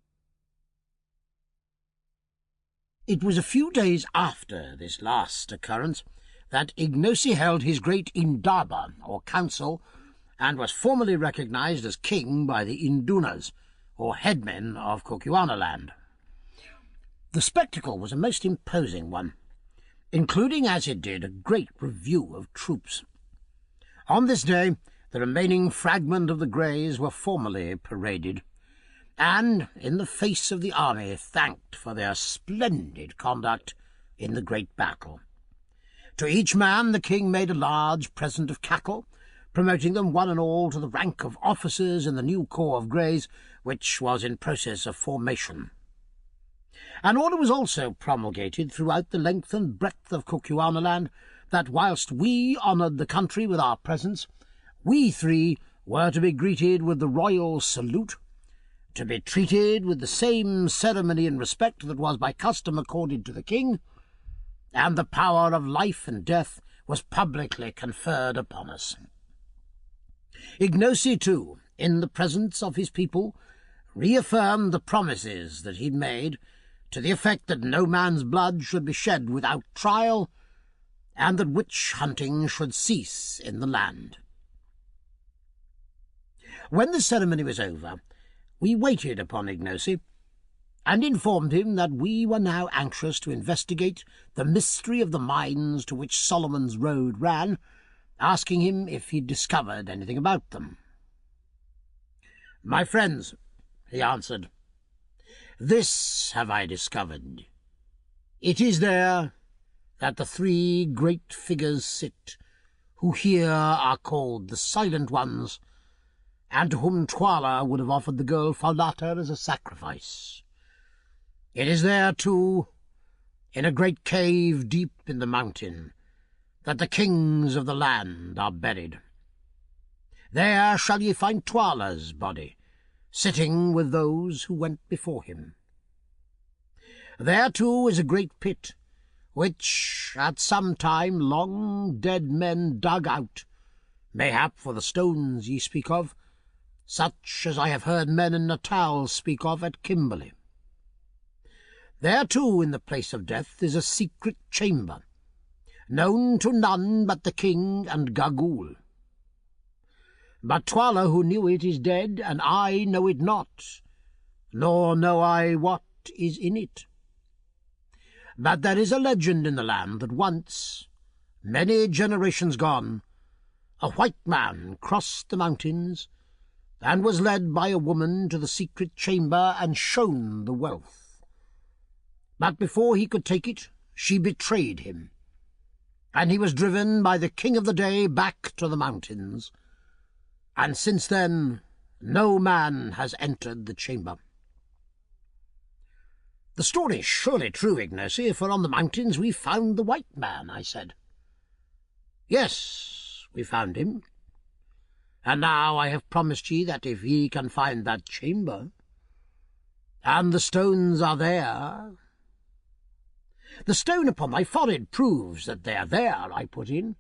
It was a few days after this last occurrence that Ignosi held his great Indaba, or council, and was formally recognized as king by the Indunas, or headmen of Kukuanaland. The spectacle was a most imposing one, including as it did a great review of troops. On this day the remaining fragment of the Greys were formally paraded, and, in the face of the army, thanked for their splendid conduct in the great battle. To each man the king made a large present of cattle, promoting them one and all to the rank of officers in the new corps of Greys, which was in process of formation. An order was also promulgated throughout the length and breadth of Kukuanaland that whilst we honoured the country with our presence, we three were to be greeted with the royal salute, to be treated with the same ceremony and respect that was by custom accorded to the king, and the power of life and death was publicly conferred upon us. Ignosi, too, in the presence of his people, reaffirmed the promises that he'd made, to the effect that no man's blood should be shed without trial, and that witch-hunting should cease in the land. When the ceremony was over, we waited upon Ignosi, and informed him that we were now anxious to investigate the mystery of the mines to which Solomon's road ran, asking him if he'd discovered anything about them. "My friends," he answered, "this have I discovered. It is there that the three great figures sit, who here are called the Silent Ones, and to whom Twyla would have offered the girl Fowlata as a sacrifice. It is there, too, in a great cave deep in the mountain, that the kings of the land are buried. There shall ye find Twyla's body, sitting with those who went before him. There, too, is a great pit, which at some time long dead men dug out, mayhap for the stones ye speak of, such as I have heard men in Natal speak of at Kimberley. There, too, in the place of death, is a secret chamber, known to none but the king and Gagool. But Twyla, who knew it, is dead, and I know it not, nor know I what is in it. But there is a legend in the land that once, many generations gone, a white man crossed the mountains, and was led by a woman to the secret chamber and shown the wealth. But before he could take it, she betrayed him, and he was driven by the king of the day back to the mountains, and since then no man has entered the chamber." "The story is surely true, Ignosi, for on the mountains we found the white man," I said. "Yes, we found him. And now I have promised ye that if ye can find that chamber, and the stones are there—" "The stone upon thy forehead proves that they are there," I put in,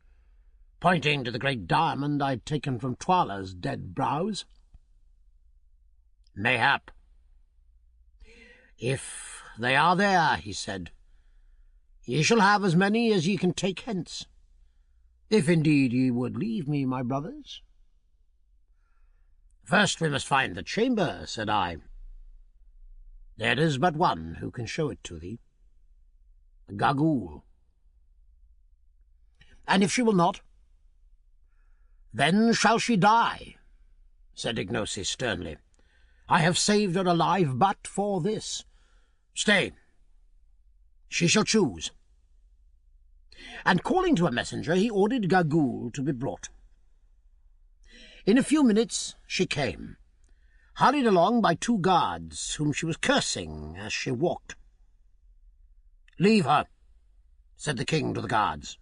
pointing to the great diamond I'd taken from Twyla's dead brows. "Mayhap. If they are there," he said, "ye shall have as many as ye can take hence, if indeed ye would leave me, my brothers." "First we must find the chamber," said I. "There is but one who can show it to thee, Gagool." "And if she will not?" "Then shall she die," said Ignosi sternly. "I have saved her alive but for this, Stay, she shall choose. And calling to a messenger, he ordered Gagool to be brought. In a few minutes she came, hurried along by 2 guards, whom she was cursing as she walked. "Leave her," said the king to the guards.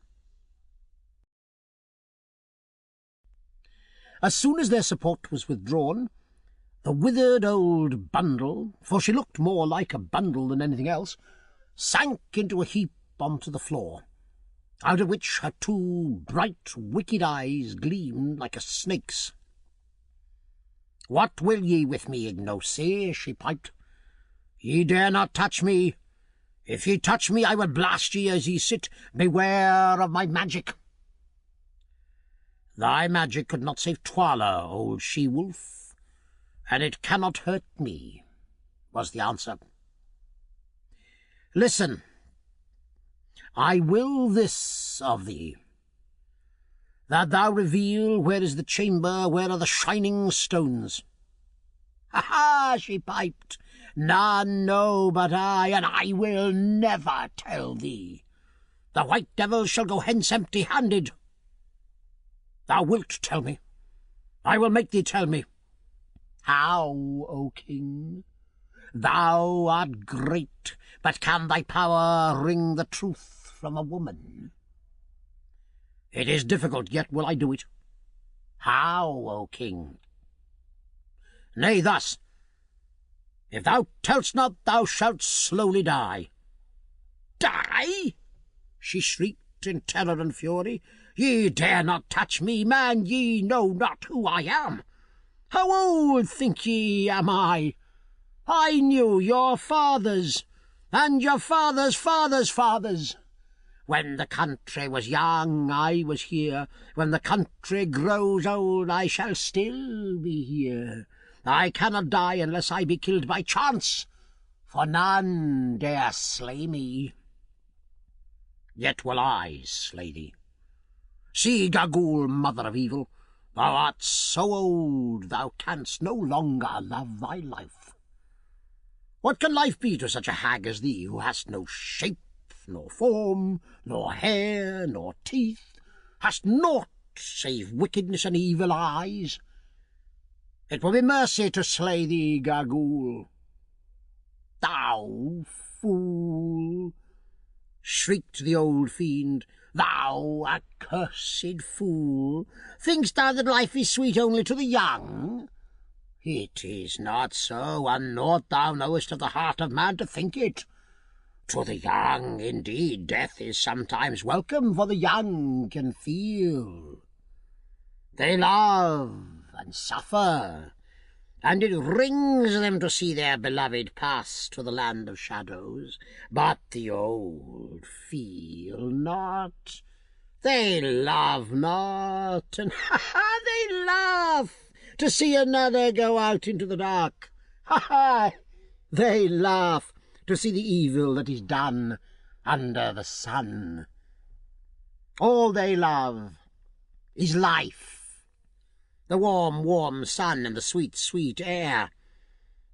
As soon as their support was withdrawn, the withered old bundle, for she looked more like a bundle than anything else, sank into a heap onto the floor, out of which her 2 bright, wicked eyes gleamed like a snake's. "What will ye with me, Ignosi?" she piped. "Ye dare not touch me. If ye touch me, I will blast ye as ye sit. Beware of my magic." "Thy magic could not save Twala, old she-wolf, and it cannot hurt me," was the answer. "Listen, I will this of thee, that thou reveal where is the chamber, where are the shining stones." "Ha ha!" she piped. "None know but I, and I will never tell thee. The white devil shall go hence empty-handed. Thou wilt tell me. I will make thee tell me. How, O king? Thou art great, but can thy power wring the truth from a woman? It is difficult, yet will I do it. How, O king? Nay, thus. If thou tell'st not, thou shalt slowly die." "Die?" she shrieked in terror and fury. "Ye dare not touch me, man. Ye know not who I am. How old, think ye, am I? I knew your fathers, and your fathers' fathers' fathers. When the country was young, I was here. When the country grows old, I shall still be here. I cannot die unless I be killed by chance, for none dare slay me. Yet will I slay thee. See, Gagool, mother of evil, thou art so old thou canst no longer love thy life. What can life be to such a hag as thee, who hast no shape, nor form, nor hair, nor teeth, hast naught save wickedness and evil eyes? It will be mercy to slay thee, Gagool." "Thou fool!" shrieked the old fiend. "Thou accursed fool! Think'st thou that life is sweet only to the young? It is not so, and naught thou knowest of the heart of man to think it. To the young, indeed, death is sometimes welcome, for the young can feel. They love and suffer, and it wrings them to see their beloved pass to the land of shadows. But the old feel not. They love not, and they laugh to see another go out into the dark. They laugh to see the evil that is done under the sun. All they love is life, the warm, warm sun and the sweet, sweet air.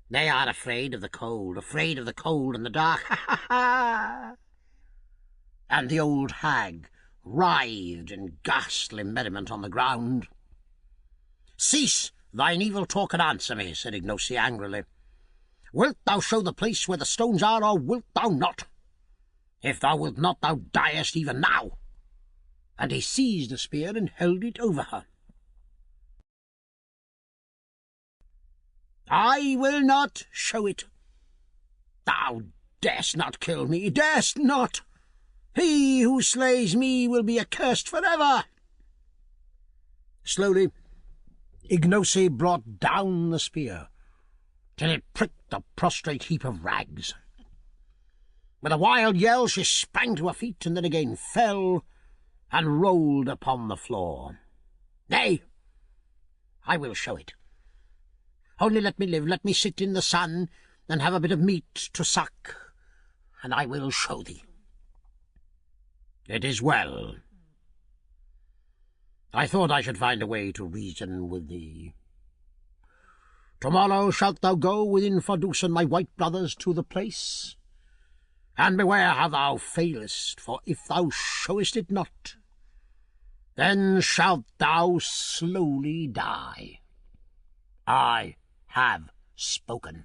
They are afraid of the cold and the dark. And the old hag writhed in ghastly merriment on the ground. "Cease thine evil talk and answer me," said Ignosi angrily. "Wilt thou show the place where the stones are, or wilt thou not? If thou wilt not, thou diest even now." And he seized a spear and held it over her. "I will not show it. Thou darest not kill me, darest not. He who slays me will be accursed forever." Slowly Ignosi brought down the spear, till it pricked the prostrate heap of rags. With a wild yell she sprang to her feet, and then again fell and rolled upon the floor. "Nay, I will show it. Only let me live, let me sit in the sun, and have a bit of meat to suck, and I will show thee." "It is well. I thought I should find a way to reason with thee. Tomorrow shalt thou go with Infadoos and my white brothers to the place And beware how thou failest, for if thou showest it not, then shalt thou slowly die. I have spoken.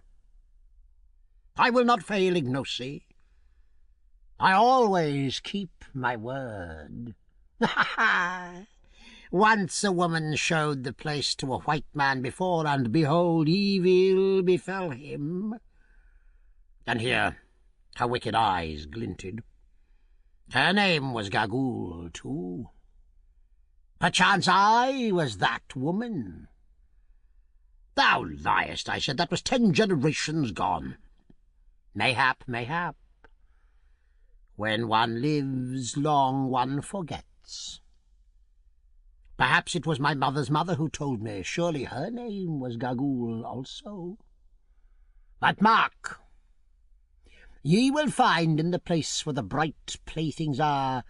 I will not fail, Ignosi. I always keep my word. Once a woman showed the place to a white man before, and behold, evil befell him. And here her wicked eyes glinted. Her name was Gagool, too. Perchance I was that woman. Thou liest, I said. That was 10 generations gone. Mayhap, mayhap. When one lives long, one forgets. Perhaps it was my mother's mother who told me. Surely her name was Gagool also. But mark, ye will find in the place where the bright playthings are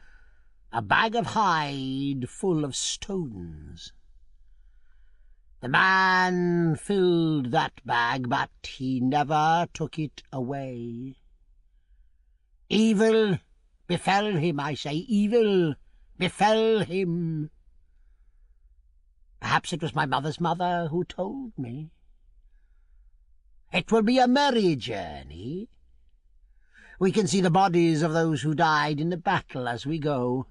a bag of hide full of stones. The man filled that bag, but he never took it away. Evil befell him, I say, evil befell him. Perhaps it was my mother's mother who told me. It will be a merry journey. We can see the bodies of those who died in the battle as we go.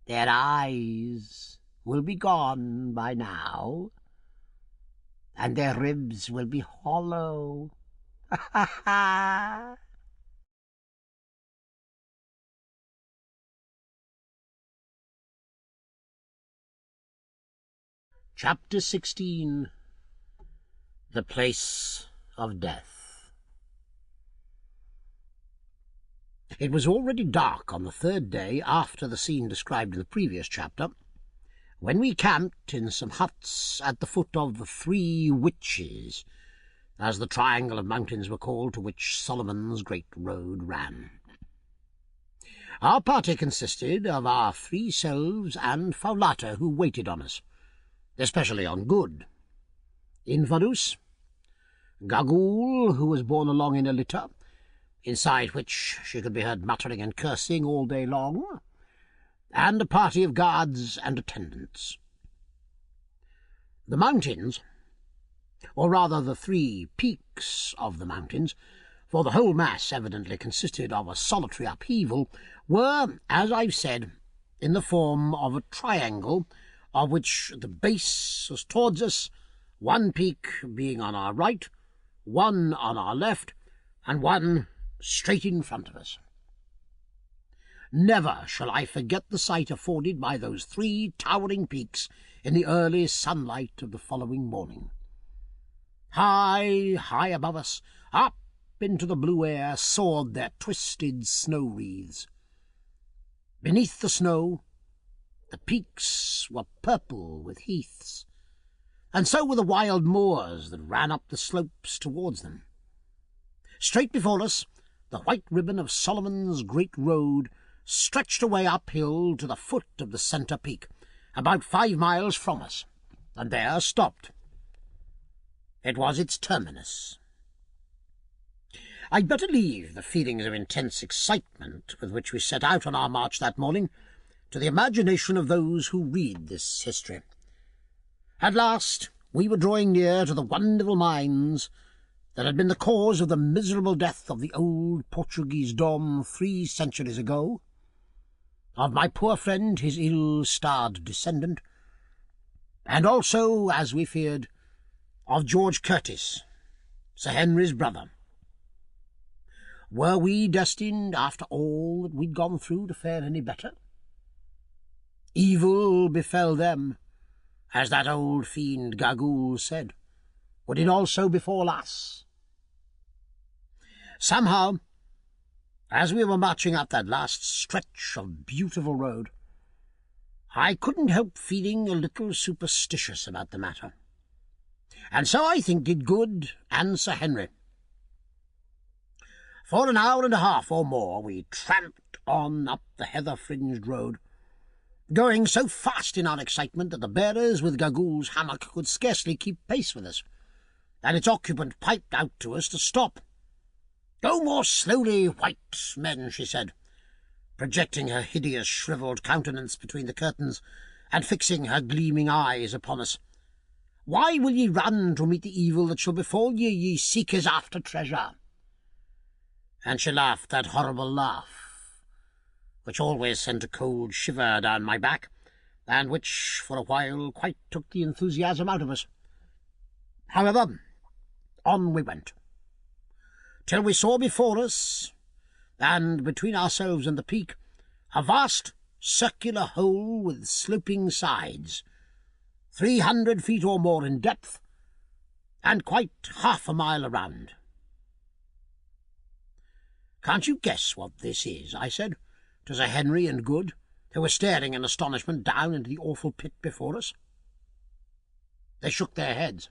Their eyes will be gone by now, and their ribs will be hollow. Ha ha ha! Chapter 16. The Place of Death. It was already dark on the 3rd day after the scene described in the previous chapter, when we camped in some huts at the foot of the 3 Witches, as the triangle of mountains were called to which Solomon's great road ran. Our party consisted of our 3 selves and Faulata, who waited on us, especially on Good, Invarus, Gagool, who was borne along in a litter, inside which she could be heard muttering and cursing all day long, and a party of guards and attendants. The mountains, or rather the 3 peaks of the mountains, for the whole mass evidently consisted of a solitary upheaval, were, as I've said, in the form of a triangle, of which the base was towards us, 1 peak being on our right, 1 on our left, and 1 straight in front of us. Never shall I forget the sight afforded by those 3 towering peaks in the early sunlight of the following morning. High, high above us, up into the blue air, soared their twisted snow wreaths. Beneath the snow, the peaks were purple with heaths, and so were the wild moors that ran up the slopes towards them. Straight before us, the white ribbon of Solomon's great road stretched away uphill to the foot of the centre peak, about 5 miles from us, and there stopped. It was its terminus. I'd better leave the feelings of intense excitement with which we set out on our march that morning to the imagination of those who read this history. At last we were drawing near to the wonderful mines that had been the cause of the miserable death of the old Portuguese Dom 3 centuries ago, of my poor friend, his ill-starred descendant, and also, as we feared, of George Curtis, Sir Henry's brother. Were we destined, after all that we'd gone through, to fare any better? Evil befell them, as that old fiend Gagool said. Would it also befall us? Somehow, as we were marching up that last stretch of beautiful road, I couldn't help feeling a little superstitious about the matter. And so I think did Good and Sir Henry. For an hour and a half or more we tramped on up the heather-fringed road, going so fast in our excitement that the bearers with Gagool's hammock could scarcely keep pace with us, and its occupant piped out to us to stop. "Go more slowly, white men," she said, projecting her hideous shrivelled countenance between the curtains, and fixing her gleaming eyes upon us. "Why will ye run to meet the evil that shall befall ye, ye seekers after treasure?" And she laughed that horrible laugh, which always sent a cold shiver down my back, and which for a while quite took the enthusiasm out of us. However, on we went, till we saw before us, and between ourselves and the peak, a vast circular hole with sloping sides, 300 feet or more in depth, and quite half a mile around. "Can't you guess what this is?" I said to Sir Henry and Good, who were staring in astonishment down into the awful pit before us. They shook their heads.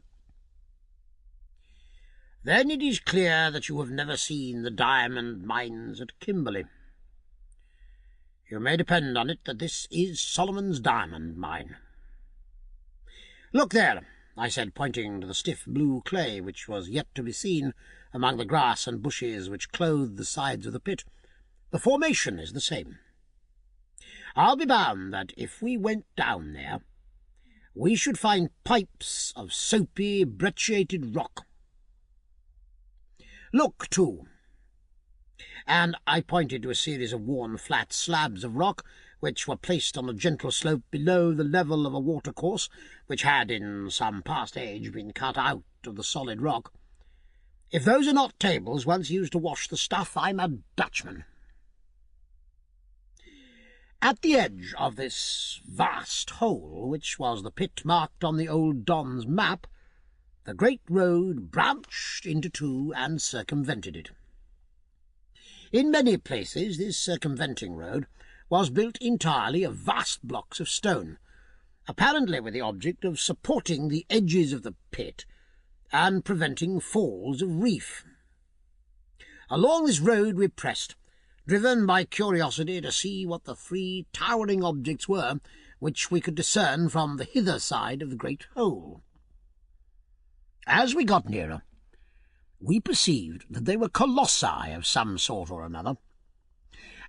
"Then it is clear that you have never seen the diamond mines at Kimberley. You may depend on it that this is Solomon's diamond mine. Look there," I said, pointing to the stiff blue clay which was yet to be seen among the grass and bushes which clothed the sides of the pit. "The formation is the same. I'll be bound that if we went down there, we should find pipes of soapy, brecciated rock. Look, too," and I pointed to a series of worn flat slabs of rock which were placed on a gentle slope below the level of a watercourse which had in some past age been cut out of the solid rock. "If those are not tables once used to wash the stuff, I'm a Dutchman." At the edge of this vast hole, which was the pit marked on the old Don's map, the great road branched into two and circumvented it. In many places this circumventing road was built entirely of vast blocks of stone, apparently with the object of supporting the edges of the pit and preventing falls of reef. Along this road we pressed, driven by curiosity to see what the three towering objects were which we could discern from the hither side of the great hole. As we got nearer, we perceived that they were colossi of some sort or another,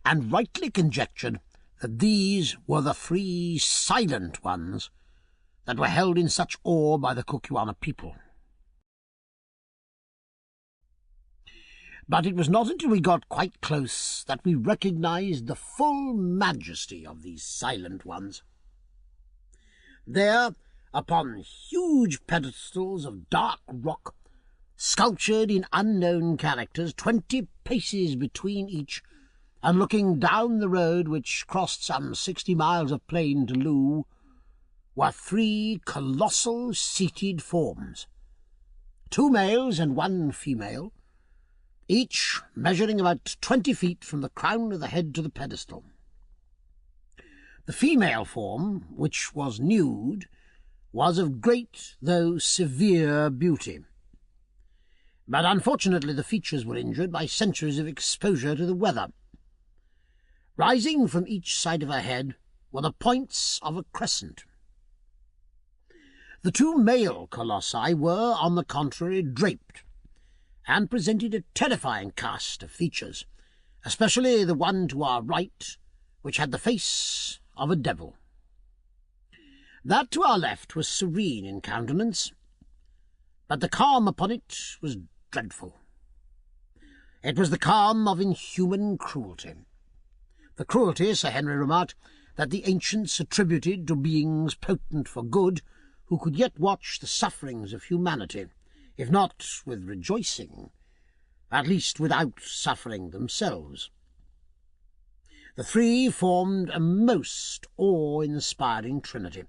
and rightly conjectured that these were the three silent ones that were held in such awe by the Kukuana people. But it was not until we got quite close that we recognized the full majesty of these silent ones. There, upon huge pedestals of dark rock, sculptured in unknown characters, 20 paces between each, and looking down the road which crossed some 60 miles of plain to Loo, were 3 colossal seated forms, 2 males and 1 female, each measuring about 20 feet from the crown of the head to the pedestal. The female form, which was nude, was of great though severe beauty, but unfortunately the features were injured by centuries of exposure to the weather. Rising from each side of her head were the points of a crescent. The 2 male colossi were, on the contrary, draped, and presented a terrifying cast of features, especially the one to our right, which had the face of a devil. That to our left was serene in countenance, but the calm upon it was dreadful. It was the calm of inhuman cruelty. The cruelty, Sir Henry remarked, that the ancients attributed to beings potent for good, who could yet watch the sufferings of humanity, if not with rejoicing, at least without suffering themselves. The 3 formed a most awe-inspiring trinity,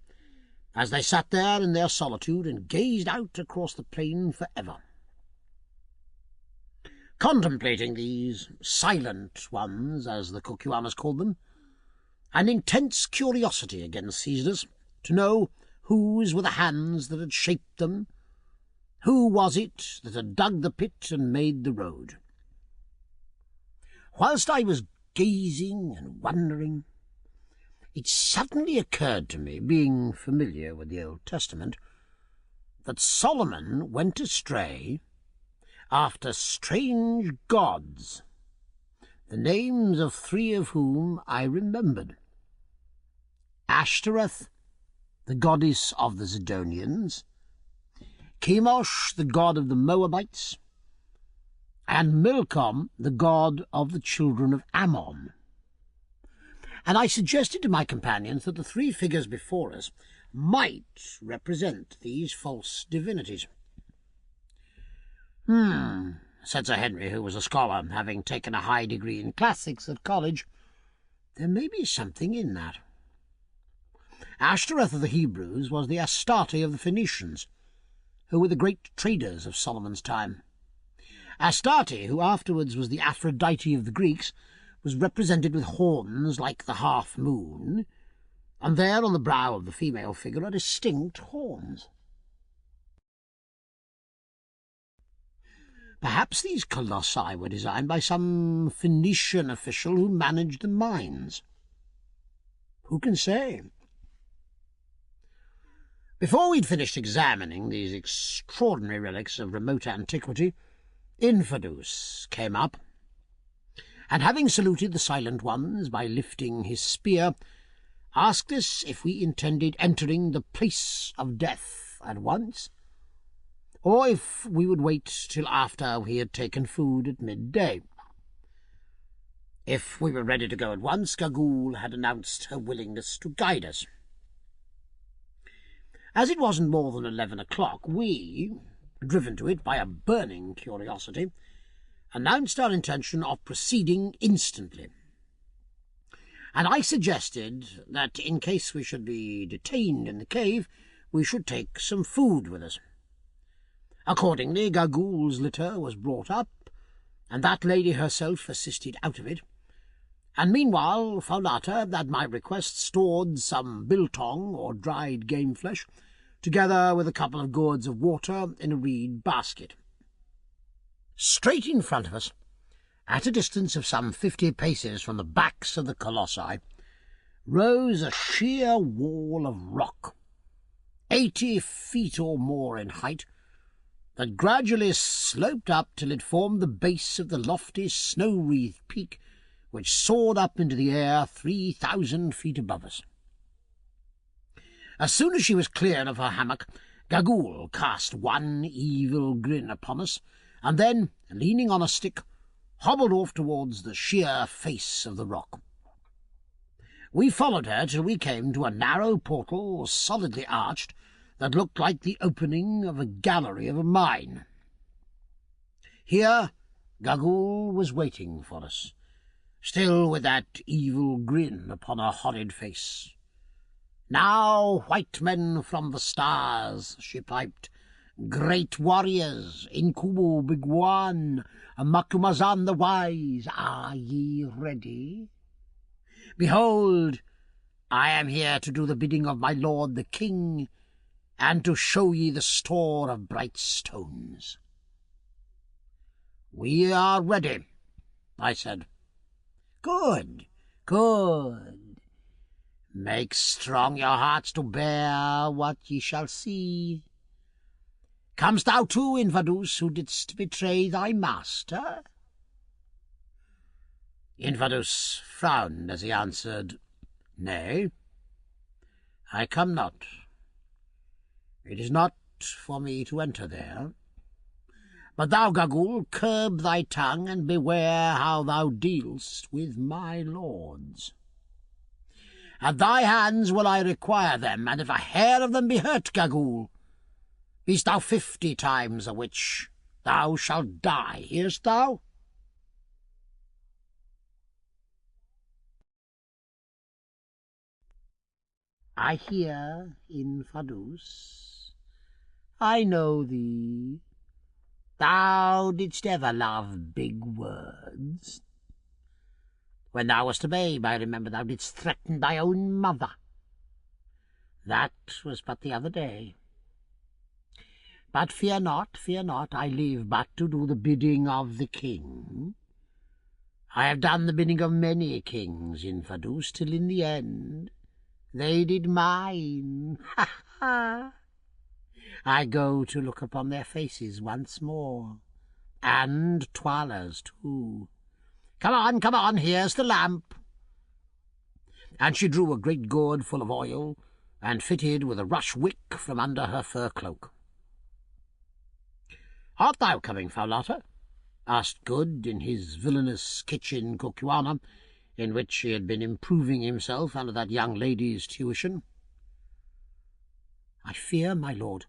as they sat there in their solitude and gazed out across the plain for ever. Contemplating these silent ones, as the Kukuanas called them, an intense curiosity again seized us to know whose were the hands that had shaped them, who was it that had dug the pit and made the road. Whilst I was gazing and wondering, it suddenly occurred to me, being familiar with the Old Testament, that Solomon went astray after strange gods, the names of 3 of whom I remembered: Ashtoreth, the goddess of the Zidonians; Chemosh, the god of the Moabites; and Milcom, the god of the children of Ammon. And I suggested to my companions that the 3 figures before us might represent these false divinities. Said Sir Henry, who was a scholar, having taken a high degree in classics at college. There may be something in that. Ashtoreth of the Hebrews was the Astarte of the Phoenicians, who were the great traders of Solomon's time. Astarte, who afterwards was the Aphrodite of the Greeks, was represented with horns like the half-moon, and there on the brow of the female figure are distinct horns. Perhaps these colossi were designed by some Phoenician official who managed the mines. Who can say? Before we'd finished examining these extraordinary relics of remote antiquity, Infidus came up, and having saluted the silent ones by lifting his spear, asked us if we intended entering the place of death at once, or if we would wait till after we had taken food at midday. If we were ready to go at once, Gagool had announced her willingness to guide us. As it wasn't more than 11 o'clock, we, driven to it by a burning curiosity, announced our intention of proceeding instantly, and I suggested that in case we should be detained in the cave, we should take some food with us. Accordingly, Gagool's litter was brought up, and that lady herself assisted out of it, and meanwhile Faulata, at my request, stored some biltong or dried game flesh, together with a couple of gourds of water in a reed basket. Straight in front of us, at a distance of some 50 paces from the backs of the colossi, rose a sheer wall of rock, 80 feet or more in height, that gradually sloped up till it formed the base of the lofty snow-wreathed peak which soared up into the air 3,000 feet above us. As soon as she was clear of her hammock, Gagool cast one evil grin upon us, and then, leaning on a stick, hobbled off towards the sheer face of the rock. We followed her till we came to a narrow portal solidly arched that looked like the opening of a gallery of a mine. Here Gagool was waiting for us, still with that evil grin upon her horrid face. "Now, white men from the stars," she piped, "great warriors, Incubu Bigwan, and Macumazan the Wise, are ye ready? Behold, I am here to do the bidding of my lord the king, and to show ye the store of bright stones." "We are ready," I said. "Good, good. Make strong your hearts to bear what ye shall see. Comest thou too, Infidus, who didst betray thy master?" Infidus frowned as he answered, "Nay, I come not. It is not for me to enter there. But thou, Gagool, curb thy tongue, and beware how thou dealst with my lords. At thy hands will I require them, and if a hair of them be hurt, Gagool, be'st thou 50 times a witch, thou shalt die. Hear'st thou?" "I hear, Infidus. I know thee. Thou didst ever love big words. When thou wast a babe, I remember thou didst threaten thy own mother. That was but the other day. But fear not, I live but to do the bidding of the king. I have done the bidding of many kings, Infidus, till in the end they did mine. Ha, ha! I go to look upon their faces once more, And toilers, too. Come on, here's the lamp." And she drew a great gourd full of oil, and fitted with a rush wick from under her fur cloak. "Art thou coming, Foulata?" asked Good in his villainous kitchen Kukuana, in which he had been improving himself under that young lady's tuition. "I fear, my lord,"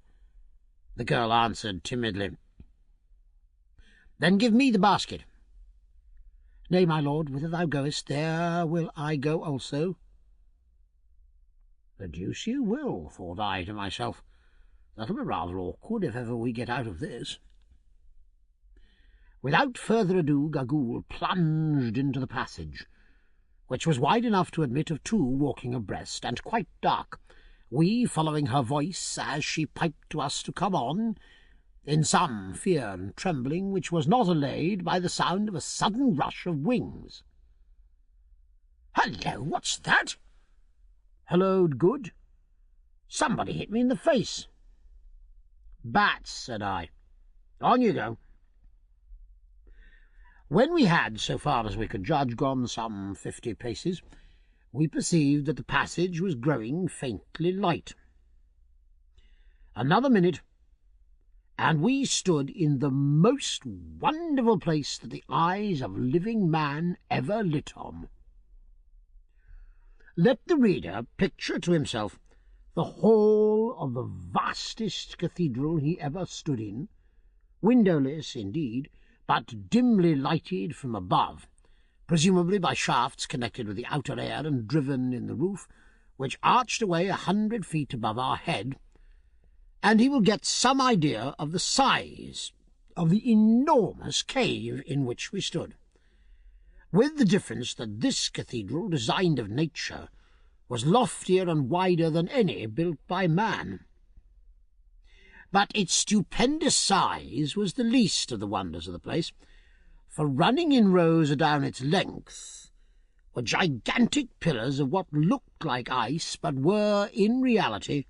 the girl answered timidly. "Then give me the basket." "Nay, my lord, whither thou goest, there will I go also." "The deuce you will," thought I to myself. "That'll be rather awkward if ever we get out of this." Without further ado, Gagool plunged into the passage, which was wide enough to admit of two walking abreast, and quite dark, we following her voice as she piped to us to come on, in some fear and trembling which was not allayed by the sound of a sudden rush of wings. "Hullo, what's that?" halloed Good. "Somebody hit me in the face." "Bats," said I. "On you go." When we had, so far as we could judge, gone some 50 paces, we perceived that the passage was growing faintly light. Another minute, and we stood in the most wonderful place that the eyes of living man ever lit on. Let the reader picture to himself the hall of the vastest cathedral he ever stood in, windowless indeed, but dimly lighted from above, presumably by shafts connected with the outer air and driven in the roof, which arched away 100 feet above our head, and he will get some idea of the size of the enormous cave in which we stood, with the difference that this cathedral, designed of nature, was loftier and wider than any built by man. But its stupendous size was the least of the wonders of the place, for running in rows down its length were gigantic pillars of what looked like ice, but were, in reality,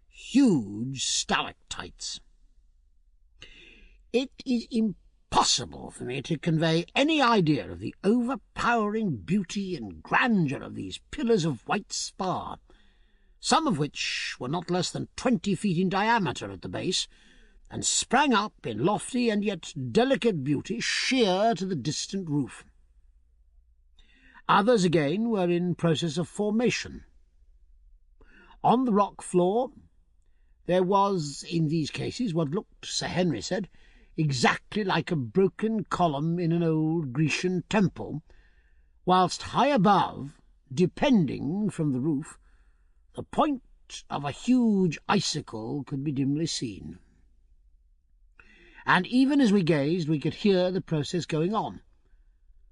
huge stalactites. It is impossible for me to convey any idea of the overpowering beauty and grandeur of these pillars of white spar, some of which were not less than 20 feet in diameter at the base, and sprang up in lofty and yet delicate beauty sheer to the distant roof. Others, again, were in process of formation. On the rock floor there was, in these cases, what looked, Sir Henry said, exactly like a broken column in an old Grecian temple, whilst high above, depending from the roof, the point of a huge icicle could be dimly seen. And even as we gazed, we could hear the process going on,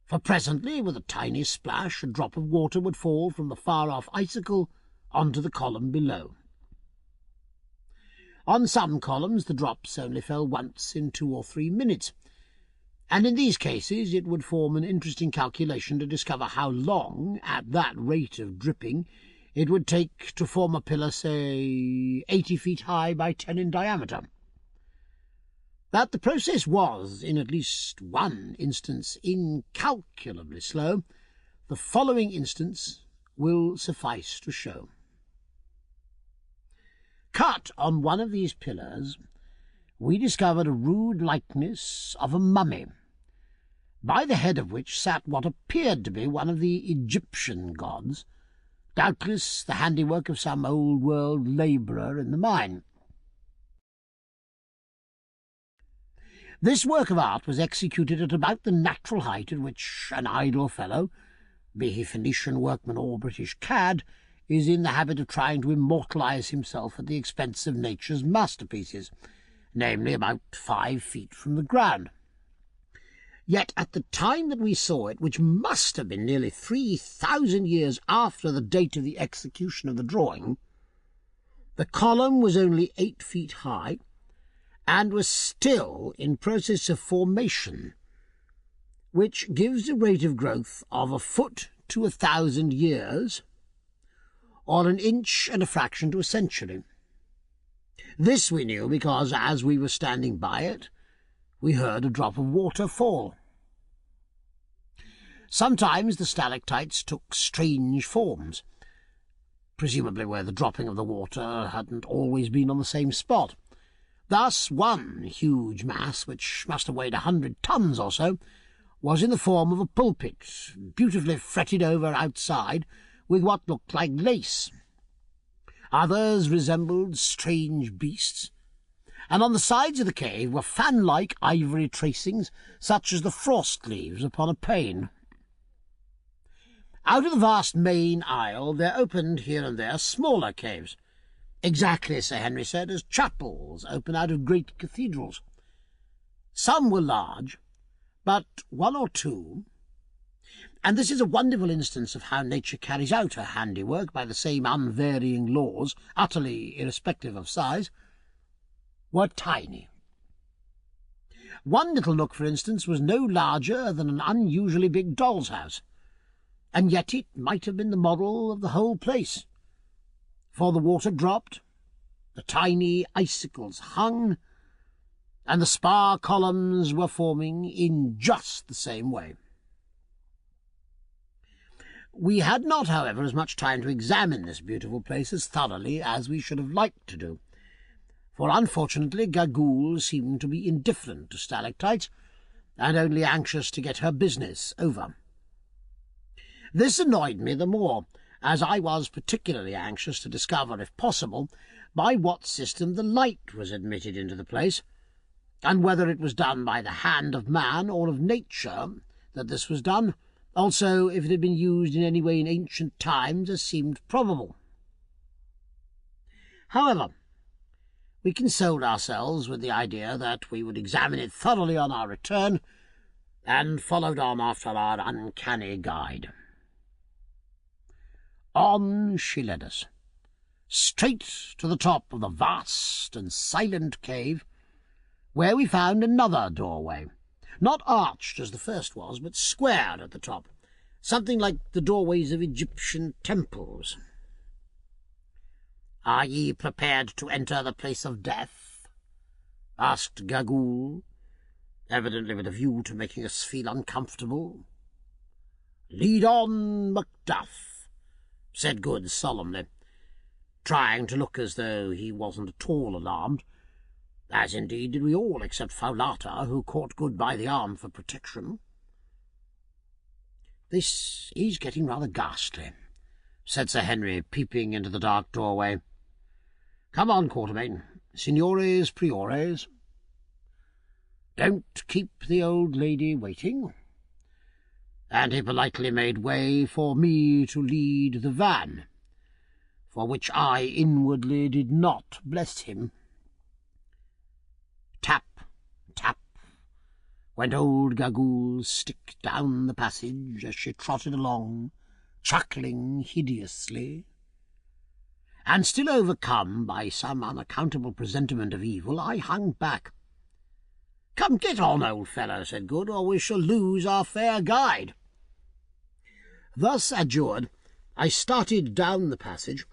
for presently, with a tiny splash, a drop of water would fall from the far-off icicle onto the column below. On some columns the drops only fell once in 2 or 3 minutes, and in these cases it would form an interesting calculation to discover how long, at that rate of dripping, it would take to form a pillar, say, 80 feet high by 10 in diameter. That the process was, in at least one instance, incalculably slow, the following instance will suffice to show. Cut on one of these pillars, we discovered a rude likeness of a mummy, by the head of which sat what appeared to be one of the Egyptian gods, doubtless the handiwork of some old-world labourer in the mine. This work of art was executed at about the natural height at which an idle fellow, be he Phoenician workman or British cad, is in the habit of trying to immortalize himself at the expense of nature's masterpieces, namely about 5 feet from the ground. Yet at the time that we saw it, which must have been nearly 3,000 years after the date of the execution of the drawing, the column was only 8 feet high, and was still in process of formation, which gives a rate of growth of 1 foot to 1,000 years, or 1 inch and a fraction to a century. This we knew because, as we were standing by it, we heard a drop of water fall. Sometimes the stalactites took strange forms, presumably where the dropping of the water hadn't always been on the same spot. Thus one huge mass, which must have weighed 100 tons or so, was in the form of a pulpit, beautifully fretted over outside with what looked like lace. Others resembled strange beasts, and on the sides of the cave were fan-like ivory tracings, such as the frost leaves upon a pane. Out of the vast main aisle there opened here and there smaller caves, exactly, Sir Henry said, as chapels open out of great cathedrals. Some were large, but one or two, and this is a wonderful instance of how nature carries out her handiwork by the same unvarying laws, utterly irrespective of size, were tiny. One little nook, for instance, was no larger than an unusually big doll's house, and yet it might have been the model of the whole place, for the water dropped, the tiny icicles hung, and the spar columns were forming in just the same way. We had not, however, as much time to examine this beautiful place as thoroughly as we should have liked to do, for unfortunately Gagool seemed to be indifferent to stalactites, and only anxious to get her business over. This annoyed me the more, as I was particularly anxious to discover, if possible, by what system the light was admitted into the place, and whether it was done by the hand of man or of nature that this was done, also if it had been used in any way in ancient times, as seemed probable. However, we consoled ourselves with the idea that we would examine it thoroughly on our return, and followed on after our uncanny guide. On she led us, straight to the top of the vast and silent cave, where we found another doorway, not arched as the first was, but squared at the top, something like the doorways of Egyptian temples. "Are ye prepared to enter the place of death?" asked Gagool, evidently with a view to making us feel uncomfortable. "Lead on, Macduff," said Good solemnly, trying to look as though he wasn't at all alarmed, as indeed did we all except Foulata, who caught Good by the arm for protection. "This is getting rather ghastly," said Sir Henry, peeping into the dark doorway. "Come on, Quatermain, signores priores. Don't keep the old lady waiting." And he politely made way for me to lead the van, for which I inwardly did not bless him. Tap, tap, went old Gagool's stick down the passage as she trotted along, chuckling hideously. And still overcome by some unaccountable presentiment of evil, I hung back. "Come, get on, old fellow," said Good, "or we shall lose our fair guide." Thus adjured, I started down the passage,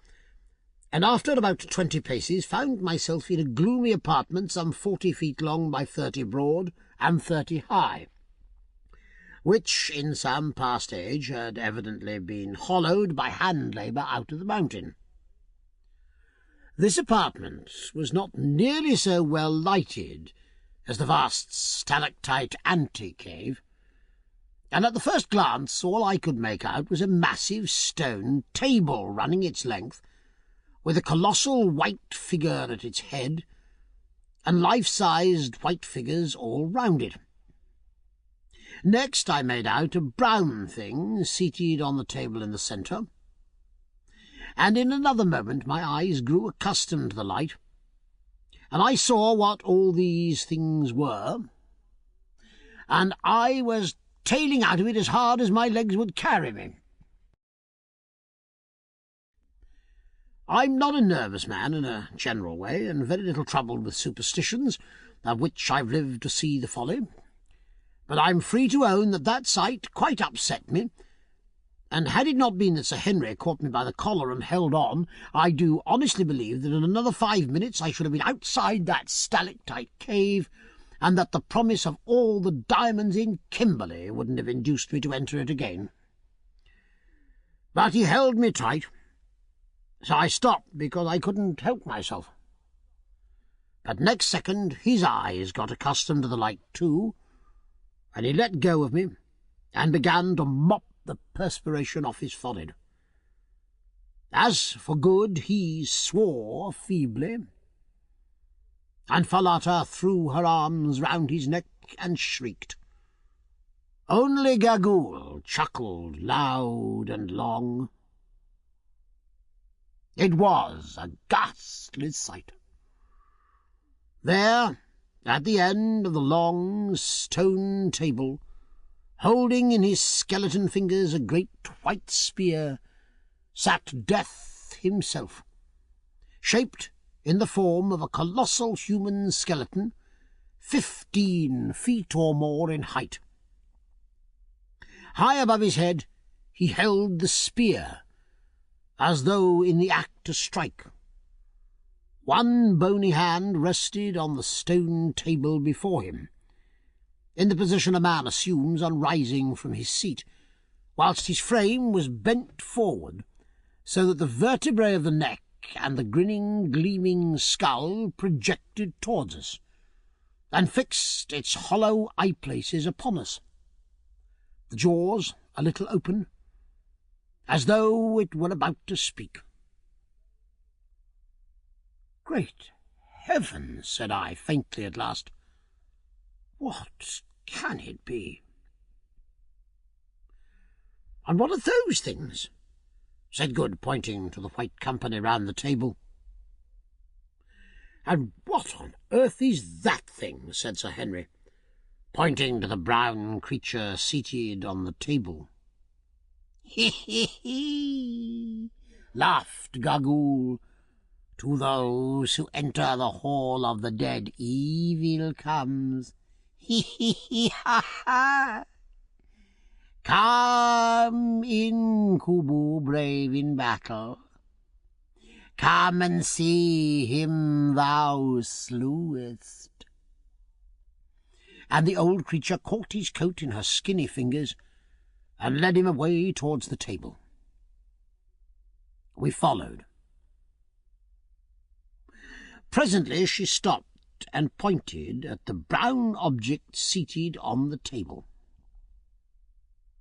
and after about 20 paces found myself in a gloomy apartment some 40 feet long by 30 broad and 30 high, which in some past age had evidently been hollowed by hand labour out of the mountain. This apartment was not nearly so well lighted as the vast stalactite ante-cave, and at the first glance all I could make out was a massive stone table running its length, with a colossal white figure at its head, and life-sized white figures all round it. Next I made out a brown thing seated on the table in the centre, and in another moment my eyes grew accustomed to the light, and I saw what all these things were, and I was tailing out of it as hard as my legs would carry me. I'm not a nervous man in a general way, and very little troubled with superstitions, of which I've lived to see the folly, but I'm free to own that that sight quite upset me, and had it not been that Sir Henry caught me by the collar and held on, I do honestly believe that in another 5 minutes I should have been outside that stalactite cave, and that the promise of all the diamonds in Kimberley wouldn't have induced me to enter it again. But he held me tight, so I stopped because I couldn't help myself. But next second his eyes got accustomed to the light too, and he let go of me and began to mop the perspiration off his forehead. As for good, he swore feebly, and Falata threw her arms round his neck and shrieked. Only Gagool chuckled loud and long. It was a ghastly sight. There, at the end of the long stone table, holding in his skeleton fingers a great white spear, sat Death himself, shaped in the form of a colossal human skeleton, 15 feet or more in height. High above his head he held the spear, as though in the act to strike. One bony hand rested on the stone table before him, in the position a man assumes on rising from his seat, whilst his frame was bent forward, so that the vertebrae of the neck and the grinning, gleaming skull projected towards us, and fixed its hollow eye-places upon us, the jaws a little open, as though it were about to speak. "Great heavens," said I, faintly at last. "What can it be?" "And what are those things?" said Good, pointing to the white company round the table. "And what on earth is that thing?" said Sir Henry, pointing to the brown creature seated on the table. "He, he, he!" laughed Gagool. "To those who enter the hall of the dead, evil comes. He, he, ha, ha! Come in, Kubu, brave in battle. Come and see him thou slewest." And the old creature caught his coat in her skinny fingers and led him away towards the table. We followed. Presently she stopped and pointed at the brown object seated on the table.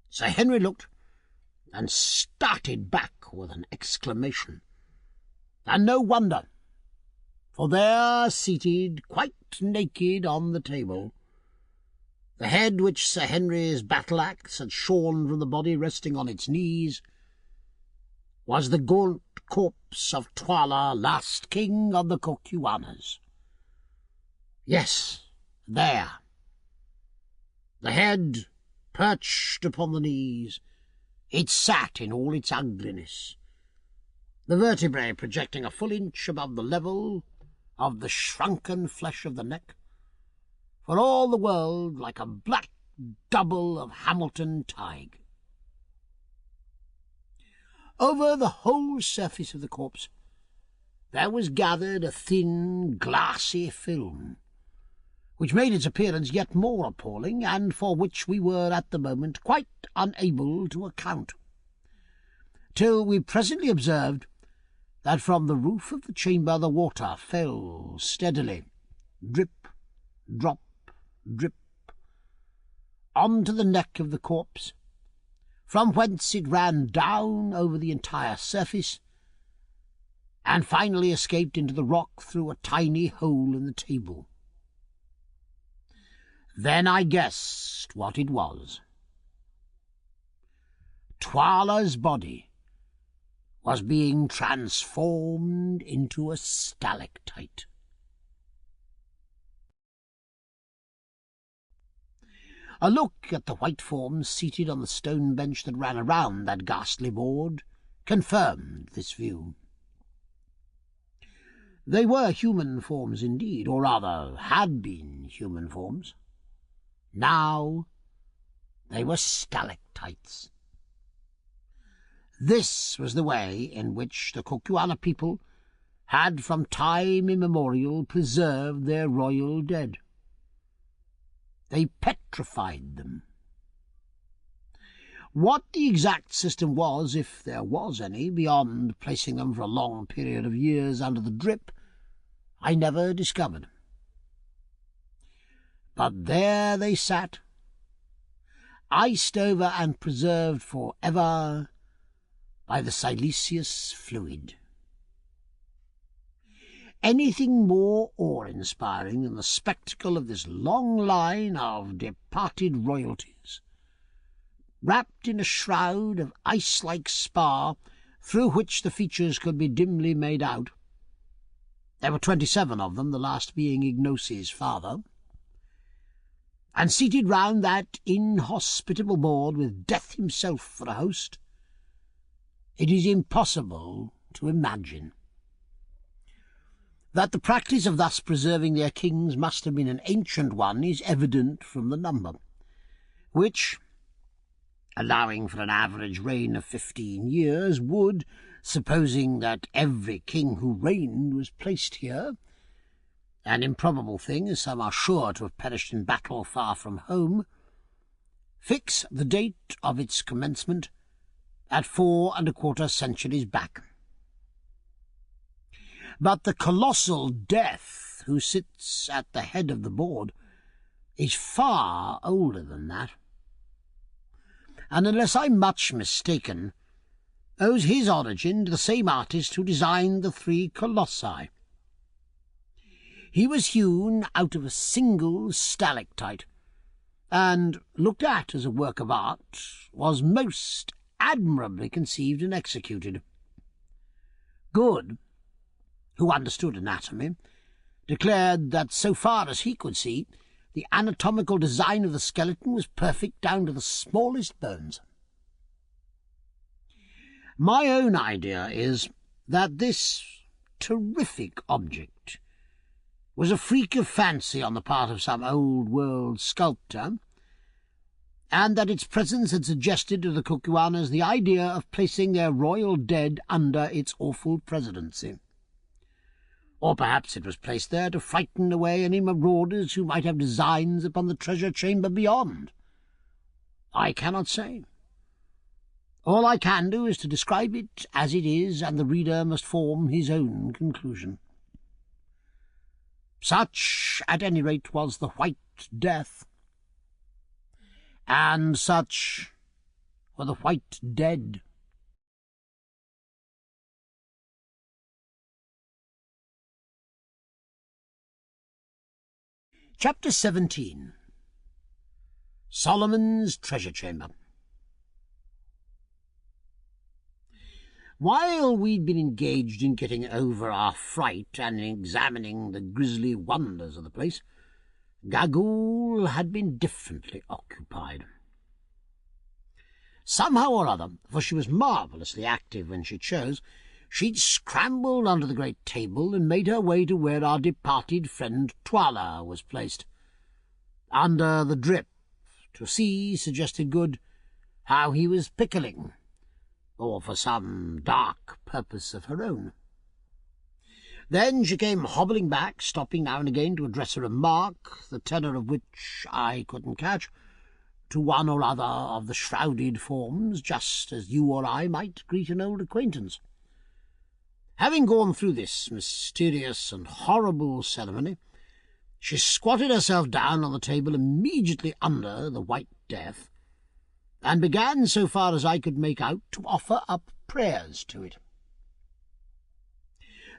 Sir Henry looked and started back with an exclamation. And no wonder, for there, seated quite naked on the table, the head which Sir Henry's battle-axe had shorn from the body resting on its knees, was the gaunt corpse of Twala, last king of the Cocuanas. Yes, there. The head perched upon the knees, it sat in all its ugliness, the vertebrae projecting a full inch above the level of the shrunken flesh of the neck, for all the world like a black double of Hamilton Tige. Over the whole surface of the corpse there was gathered a thin, glassy film, which made its appearance yet more appalling, and for which we were at the moment quite unable to account, till we presently observed that from the roof of the chamber the water fell steadily, drip, drop, drip, on to the neck of the corpse, from whence it ran down over the entire surface, and finally escaped into the rock through a tiny hole in the table. Then I guessed what it was. Twala's body was being transformed into a stalactite. A look at the white forms seated on the stone bench that ran around that ghastly board confirmed this view. They were human forms indeed, or rather had been human forms. Now they were stalactites. This was the way in which the Cocuana people had from time immemorial preserved their royal dead. They petrified them. What the exact system was, if there was any, beyond placing them for a long period of years under the drip, I never discovered. But there they sat, iced over and preserved for ever by the siliceous fluid. Anything more awe-inspiring than the spectacle of this long line of departed royalties, wrapped in a shroud of ice-like spar through which the features could be dimly made out. There were 27 of them, the last being Ignosi's father, and seated round that inhospitable board with Death himself for a host, it is impossible to imagine. That the practice of thus preserving their kings must have been an ancient one is evident from the number, which, allowing for an average reign of 15 years, would, supposing that every king who reigned was placed here, an improbable thing, as some are sure to have perished in battle far from home, fix the date of its commencement at 4¼ centuries back. But the colossal Death who sits at the head of the board is far older than that, and unless I'm much mistaken, owes his origin to the same artist who designed the 3 colossi. He was hewn out of a single stalactite, and, looked at as a work of art, was most admirably conceived and executed. Good, who understood anatomy, declared that, so far as he could see, the anatomical design of the skeleton was perfect down to the smallest bones. My own idea is that this terrific object was a freak of fancy on the part of some old-world sculptor, and that its presence had suggested to the Kukuanas the idea of placing their royal dead under its awful presidency. Or perhaps it was placed there to frighten away any marauders who might have designs upon the treasure-chamber beyond. I cannot say. All I can do is to describe it as it is, and the reader must form his own conclusion. Such, at any rate, was the White Death, and such were the White Dead. Chapter 17. Solomon's Treasure Chamber. While we'd been engaged in getting over our fright and in examining the grisly wonders of the place, Gagool had been differently occupied. Somehow or other, for she was marvellously active when she chose, she'd scrambled under the great table and made her way to where our departed friend Twala was placed. Under the drip, to see, suggested Good, how he was pickling, or for some dark purpose of her own. Then she came hobbling back, stopping now and again to address a remark, the tenor of which I couldn't catch, to one or other of the shrouded forms, just as you or I might greet an old acquaintance. Having gone through this mysterious and horrible ceremony, she squatted herself down on the table immediately under the White Death, and began, so far as I could make out, to offer up prayers to it.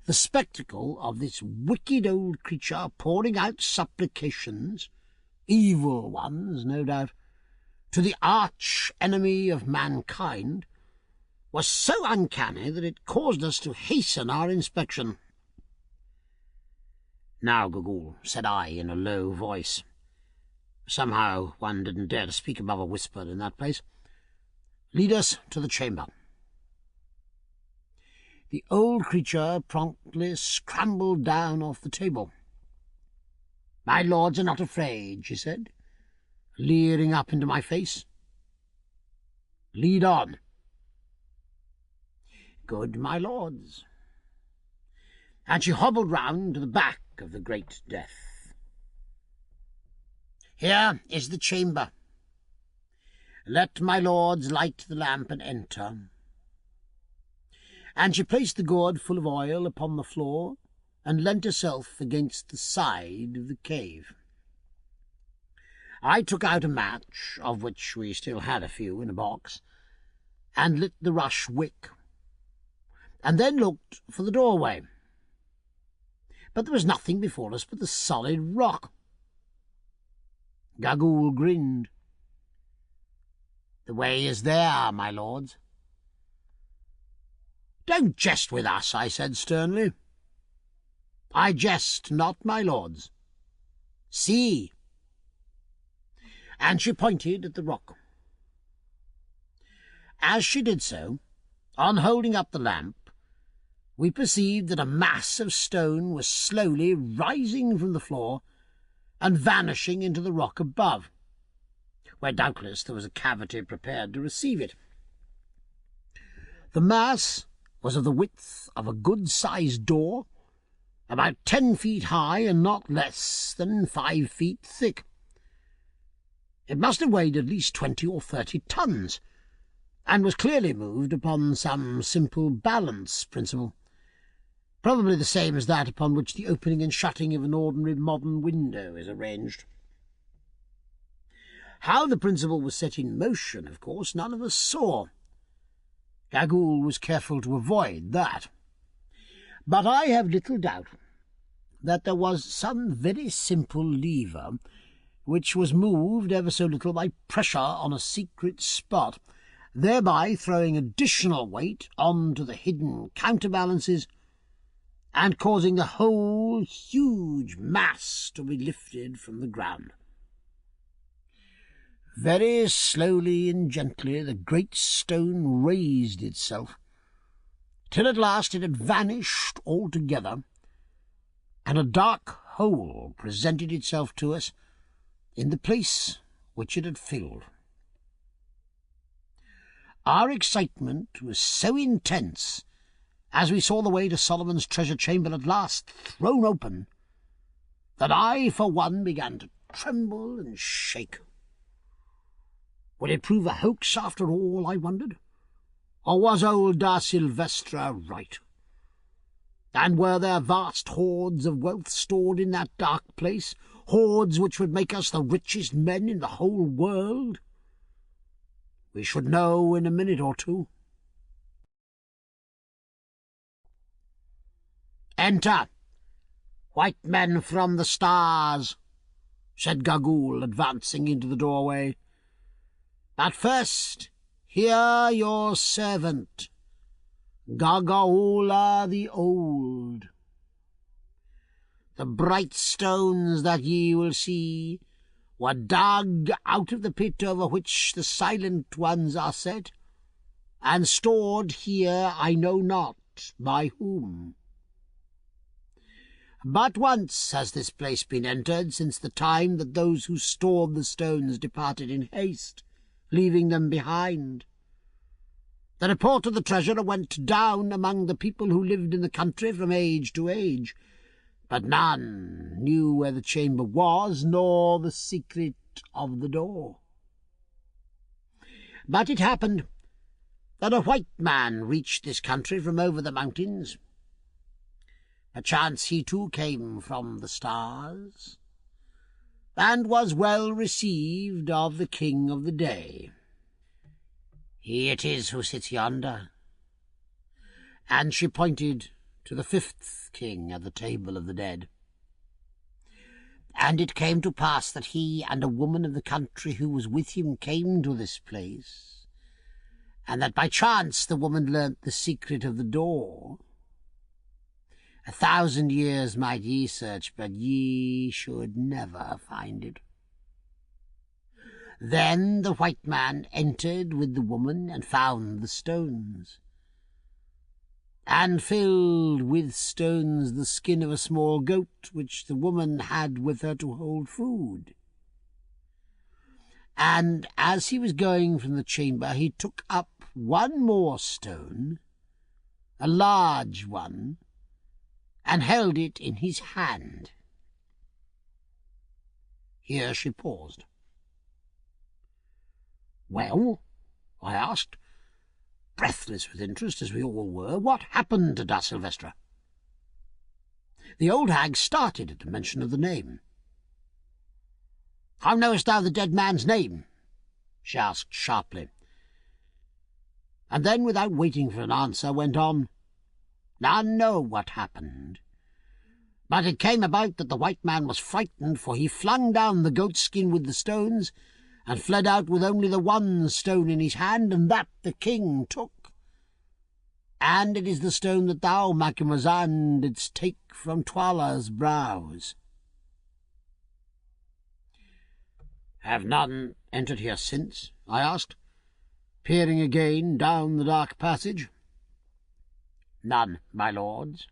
The spectacle of this wicked old creature pouring out supplications, evil ones, no doubt, to the arch-enemy of mankind, was so uncanny that it caused us to hasten our inspection. "Now, Gagool," said I in a low voice. Somehow one didn't dare to speak above a whisper in that place. "Lead us to the chamber." The old creature promptly scrambled down off the table. "My lords are not afraid," she said, leering up into my face. "Lead on." "Good, my lords." And she hobbled round to the back of the Great Death. Here is the chamber. Let my lords light the lamp and enter. And she placed the gourd full of oil upon the floor, and leant herself against the side of the cave. I took out a match, of which we still had a few in a box, and lit the rush wick, and then looked for the doorway. But there was nothing before us but the solid rock. Gagool grinned. "The way is there, my lords." "Don't jest with us," I said sternly. "I jest not, my lords. See." And she pointed at the rock. As she did so, on holding up the lamp, we perceived that a mass of stone was slowly rising from the floor and vanishing into the rock above, where doubtless there was a cavity prepared to receive it. The mass was of the width of a good-sized door, about 10 feet high and not less than 5 feet thick. It must have weighed at least 20 or 30 tons, and was clearly moved upon some simple balance principle, probably the same as that upon which the opening and shutting of an ordinary modern window is arranged. How the principle was set in motion, of course, none of us saw. Gagool was careful to avoid that. But I have little doubt that there was some very simple lever which was moved ever so little by pressure on a secret spot, thereby throwing additional weight on to the hidden counterbalances and causing the whole huge mass to be lifted from the ground. Very slowly and gently the great stone raised itself, till at last it had vanished altogether, and a dark hole presented itself to us in the place which it had filled. Our excitement was so intense, as we saw the way to Solomon's treasure chamber at last thrown open, that I, for one, began to tremble and shake. Would it prove a hoax after all, I wondered, or was old Da Silvestra right? And were there vast hoards of wealth stored in that dark place, hoards which would make us the richest men in the whole world? We should know in a minute or two. "Enter, white men from the stars," said Gagool, advancing into the doorway. "But first, hear your servant, Gagaoola the Old. The bright stones that ye will see were dug out of the pit over which the silent ones are set, and stored here I know not by whom. But once has this place been entered since the time that those who stored the stones departed in haste, leaving them behind. The report of the treasurer went down among the people who lived in the country from age to age, but none knew where the chamber was, nor the secret of the door. But it happened that a white man reached this country from over the mountains. Perchance he too came from the stars, and was well received of the king of the day. He it is who sits yonder." And she pointed to the 5th king at the table of the dead. "And it came to pass that he and a woman of the country who was with him came to this place, and that by chance the woman learnt the secret of the door. 1,000 years might ye search, but ye should never find it. Then the white man entered with the woman and found the stones, and filled with stones the skin of a small goat which the woman had with her to hold food. And as he was going from the chamber, he took up one more stone, a large one, and held it in his hand. Here she paused. "Well," I asked, breathless with interest as we all were, "what happened to Da Silvestra?" The old hag started at the mention of the name. "How knowest thou the dead man's name?" she asked sharply, and then, without waiting for an answer, went on, "I know what happened. But it came about that the white man was frightened, for he flung down the goatskin with the stones, and fled out with only the one stone in his hand, and that the king took. And it is the stone that thou, Macumazahn, didst take from Twala's brows." "Have none entered here since?" I asked, peering again down the dark passage. "None, my lords.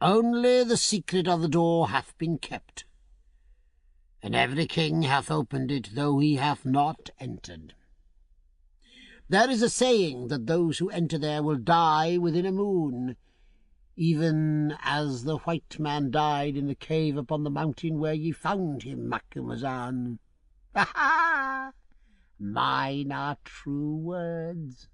Only the secret of the door hath been kept, and every king hath opened it, though he hath not entered. There is a saying that those who enter there will die within a moon, even as the white man died in the cave upon the mountain where ye found him, Macumazahn. Ha ha! Mine are true words."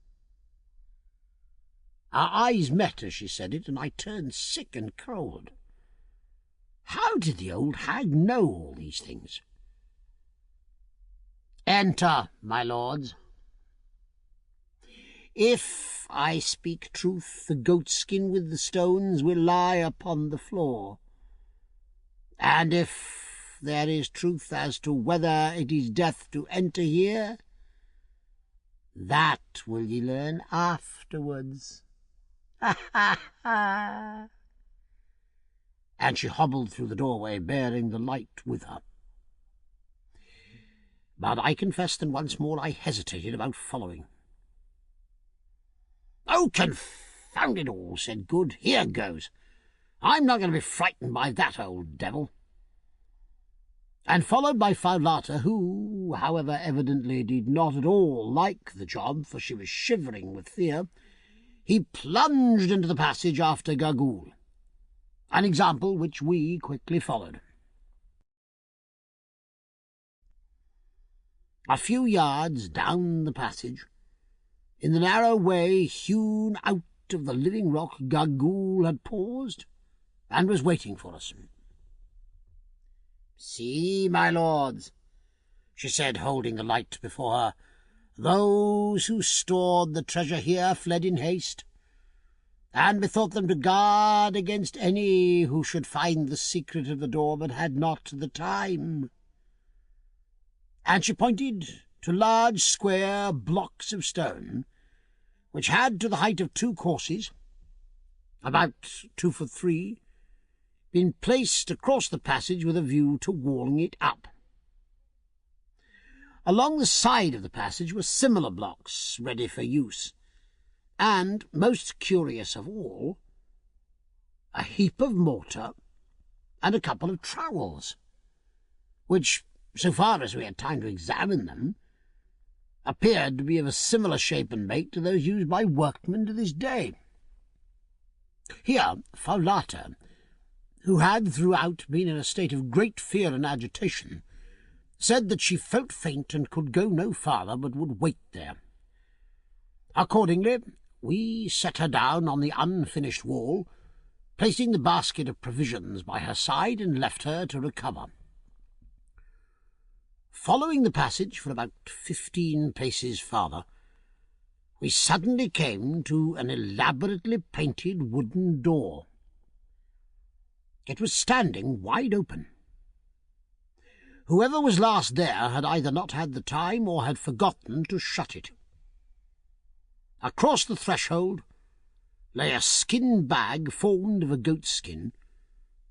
Our eyes met as she said it, and I turned sick and cold. How did the old hag know all these things? "Enter, my lords. If I speak truth, the goatskin with the stones will lie upon the floor, and if there is truth as to whether it is death to enter here, that will ye learn afterwards. Ha ha ha!" And she hobbled through the doorway, bearing the light with her. But I confess that once more I hesitated about following. "Oh, confound it all," said Good. "Here goes. I'm not going to be frightened by that old devil." And followed by Faulata, who, however, evidently did not at all like the job, for she was shivering with fear, he plunged into the passage after Gagool, an example which we quickly followed. A few yards down the passage, in the narrow way hewn out of the living rock, Gagool had paused and was waiting for us. "See, my lords," she said, holding the light before her, "those who stored the treasure here fled in haste, and bethought them to guard against any who should find the secret of the door, but had not the time." And she pointed to large square blocks of stone, which had, to the height of 2 courses, about 2 foot 3, been placed across the passage with a view to walling it up. Along the side of the passage were similar blocks ready for use, and, most curious of all, a heap of mortar and a couple of trowels, which, so far as we had time to examine them, appeared to be of a similar shape and make to those used by workmen to this day. Here Faulata, who had throughout been in a state of great fear and agitation, said that she felt faint and could go no farther, but would wait there. Accordingly, we set her down on the unfinished wall, placing the basket of provisions by her side, and left her to recover. Following the passage for about 15 paces farther, we suddenly came to an elaborately painted wooden door. It was standing wide open. Whoever was last there had either not had the time or had forgotten to shut it. Across the threshold lay a skin bag formed of a goatskin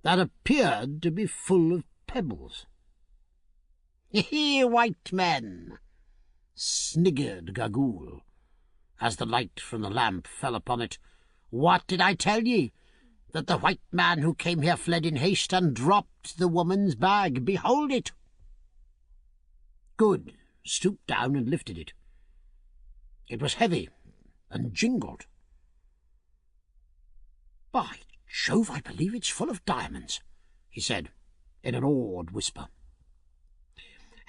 that appeared to be full of pebbles. "He, white men!" sniggered Gagool, as the light from the lamp fell upon it. "What did I tell ye? That the white man who came here fled in haste and dropped the woman's bag. Behold it!" Good stooped down and lifted it. It was heavy and jingled. "By Jove, I believe it's full of diamonds," he said in an awed whisper.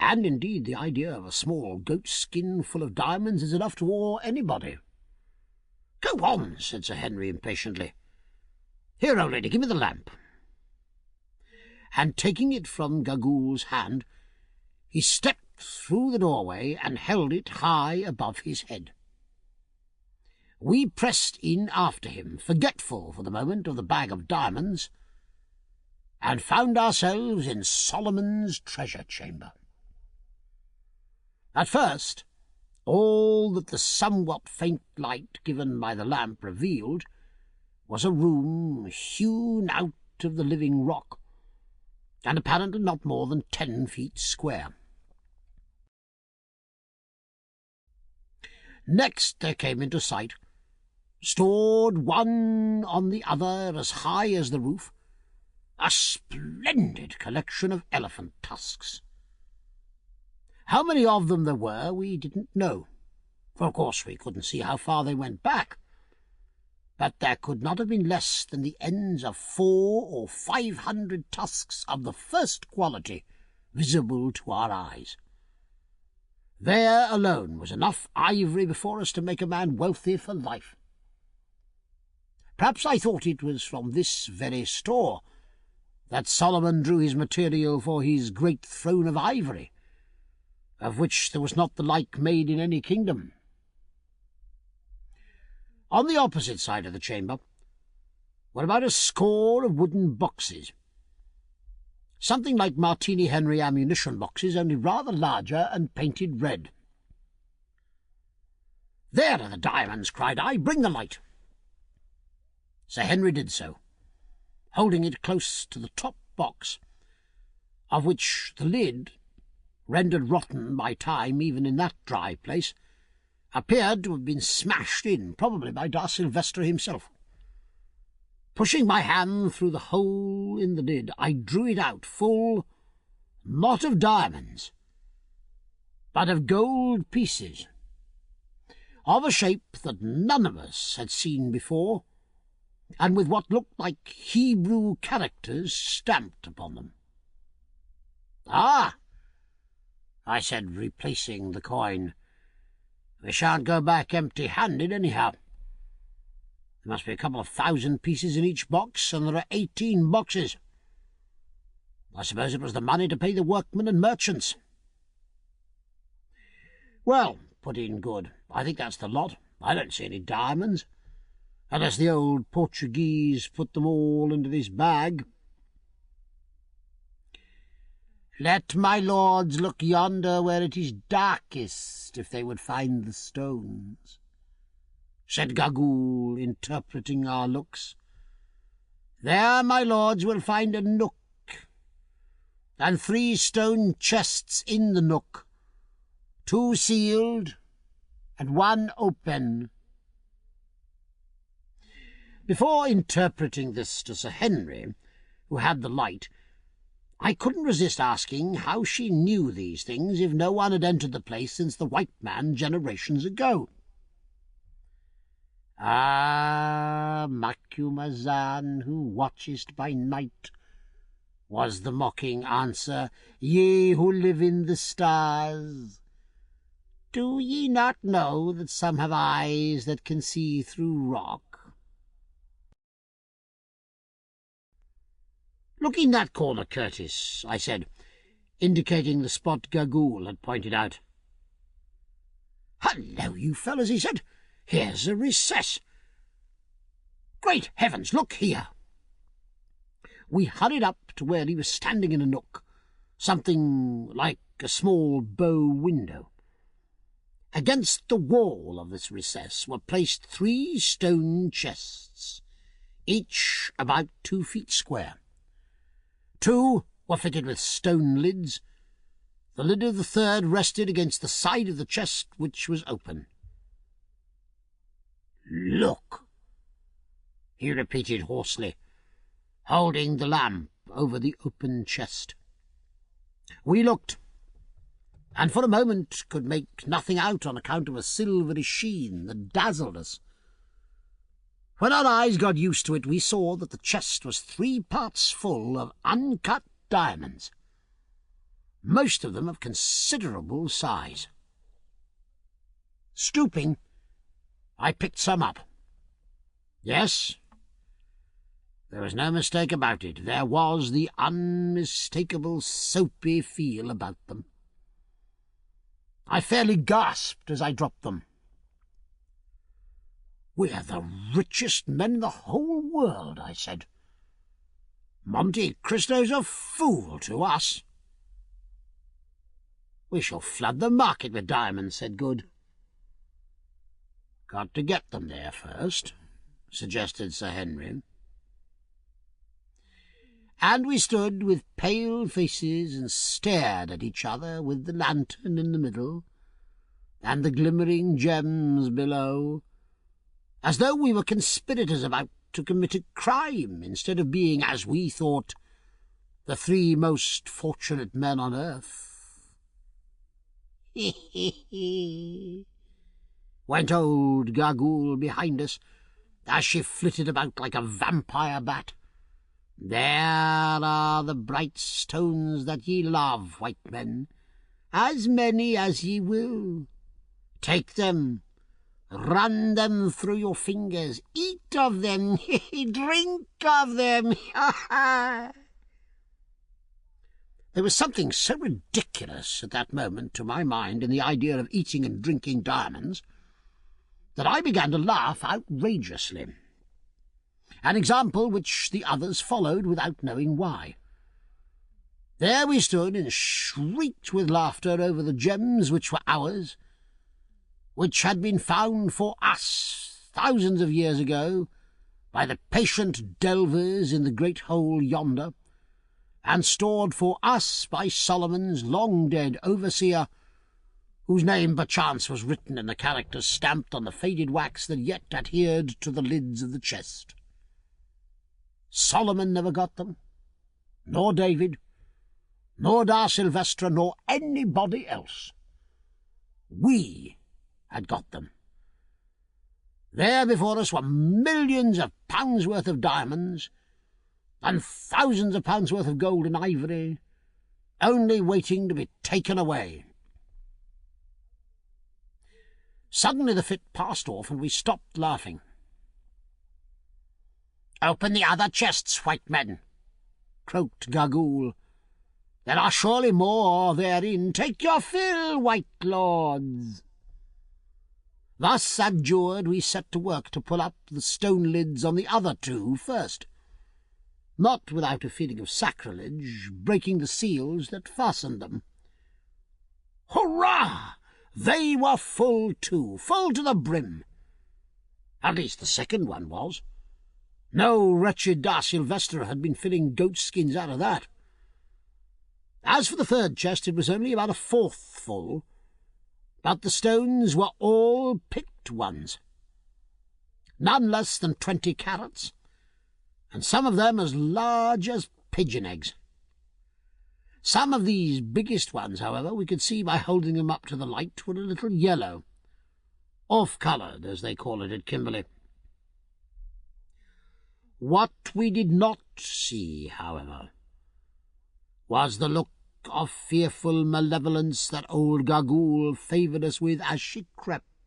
And indeed the idea of a small goat skin full of diamonds is enough to awe anybody. "Go on," said Sir Henry impatiently. "Here, old lady, give me the lamp." And taking it from Gagool's hand, he stepped through the doorway and held it high above his head. We pressed in after him, forgetful for the moment of the bag of diamonds, and found ourselves in Solomon's treasure chamber. At first, all that the somewhat faint light given by the lamp revealed was a room hewn out of the living rock, and apparently not more than 10 feet square. Next there came into sight, stored one on the other as high as the roof, a splendid collection of elephant tusks. How many of them there were we didn't know, for of course we couldn't see how far they went back, but there could not have been less than the ends of 400 or 500 tusks of the first quality visible to our eyes. There alone was enough ivory before us to make a man wealthy for life. Perhaps I thought it was from this very store that Solomon drew his material for his great throne of ivory, of which there was not the like made in any kingdom. On the opposite side of the chamber were about a score of wooden boxes, something like Martini Henry ammunition boxes, only rather larger and painted red. "There are the diamonds," cried I. "Bring the light." Sir Henry did so, holding it close to the top box, of which the lid, rendered rotten by time even in that dry place, appeared to have been smashed in, probably by Dar Sylvester himself. Pushing my hand through the hole in the lid, I drew it out full, not of diamonds, but of gold pieces, of a shape that none of us had seen before, and with what looked like Hebrew characters stamped upon them. "Ah," I said, replacing the coin, "we shan't go back empty-handed, anyhow. There must be a couple of 1,000 pieces in each box, and there are 18 boxes. I suppose it was the money to pay the workmen and merchants." "Well," put in Good, "I think that's the lot. I don't see any diamonds, unless the old Portuguese put them all into this bag." "Let my lords look yonder where it is darkest, if they would find the stones," said Gagool, interpreting our looks. "There my lords will find a nook, and 3 stone chests in the nook, 2 sealed and 1 open." Before interpreting this to Sir Henry, who had the light, I couldn't resist asking how she knew these things if no one had entered the place since the white man generations ago. "Ah, Macumazahn, who watchest by night," was the mocking answer, "ye who live in the stars, do ye not know that some have eyes that can see through rock? "Look in that corner, Curtis," I said, indicating the spot Gagool had pointed out. "Hullo, you fellows," he said. "Here's a recess. Great heavens, look here!" We hurried up to where he was standing in a nook, something like a small bow window. Against the wall of this recess were placed 3 stone chests, each about 2 feet square. 2 were fitted with stone lids. The lid of the third rested against the side of the chest, which was open. "Look," he repeated hoarsely, holding the lamp over the open chest. We looked, and for a moment could make nothing out on account of a silvery sheen that dazzled us. When our eyes got used to it, we saw that the chest was 3 parts full of uncut diamonds. most of them of considerable size. Stooping, I picked some up. Yes, there was no mistake about it. There was the unmistakable soapy feel about them. I fairly gasped as I dropped them. "We're the richest men in the whole world," I said. "Monte Cristo's a fool to us." "We shall flood the market with diamonds," said Good. "Got to get them there first," suggested Sir Henry. And we stood with pale faces and stared at each other with the lantern in the middle and the glimmering gems below, as though we were conspirators about to commit a crime instead of being, as we thought, the three most fortunate men on earth. "He, he, he," went old Gagool behind us, as she flitted about like a vampire bat. "There are the bright stones that ye love, white men, as many as ye will. Take them, run them through your fingers, eat of them, drink of them." There was something so ridiculous at that moment, to my mind, in the idea of eating and drinking diamonds, that I began to laugh outrageously, an example which the others followed without knowing why. There we stood and shrieked with laughter over the gems which were ours, which had been found for us thousands of years ago by the patient delvers in the great hole yonder, and stored for us by Solomon's long-dead overseer, whose name perchance was written in the characters stamped on the faded wax that yet adhered to the lids of the chest. Solomon never got them, nor David, nor Da Silvestra, nor anybody else. We had got them. There before us were millions of pounds worth of diamonds and thousands of pounds worth of gold and ivory, only waiting to be taken away. Suddenly the fit passed off, and we stopped laughing. "Open the other chests, white men," croaked Gagool. "There are surely more therein. Take your fill, white lords." Thus adjured, we set to work to pull up the stone lids on the other two first, not without a feeling of sacrilege, breaking the seals that fastened them. Hurrah! They were full too, full to the brim. At least the second one was. No wretched Da Silvestra had been filling goat-skins out of that. As for the third chest, it was only about a fourth full, but the stones were all picked ones, none less than 20 carats, and some of them as large as pigeon eggs. Some of these biggest ones, however, we could see by holding them up to the light, were a little yellow, off-coloured, as they call it at Kimberley. What we did not see, however, was the look of fearful malevolence that old Gagool favoured us with as she crept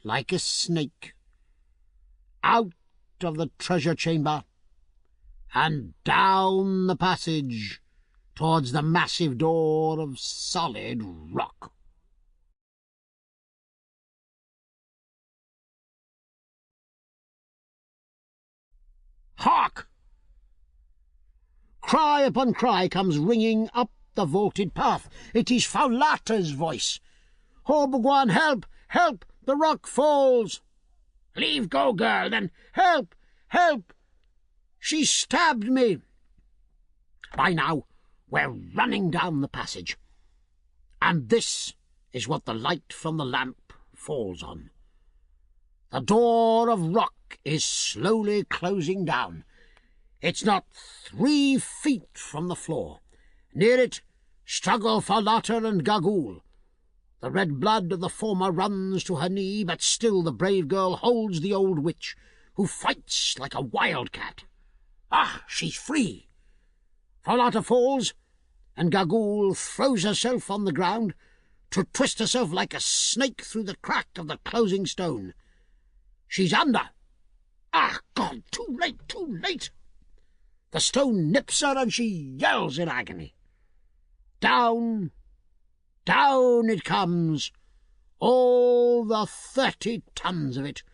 like a snake, out of the treasure chamber and down the passage towards the massive door of solid rock. Hark! Cry upon cry comes ringing up the vaulted path. It is Faulata's voice. "Oh, Bhagwan, help! Help! The rock falls!" "Leave go, girl, then! Help! Help! She stabbed me!" By now we're running down the passage, and this is what the light from the lamp falls on. The door of rock is slowly closing down. It's not 3 feet from the floor. Near it struggle Faulata and Gagool. The red blood of the former runs to her knee, but still the brave girl holds the old witch, who fights like a wildcat. Ah, she's free! Foulata falls, and Gagool throws herself on the ground to twist herself like a snake through the crack of the closing stone. She's under. Ah, God, too late, too late! The stone nips her, and she yells in agony. Down, down it comes, all the 30 tons of it,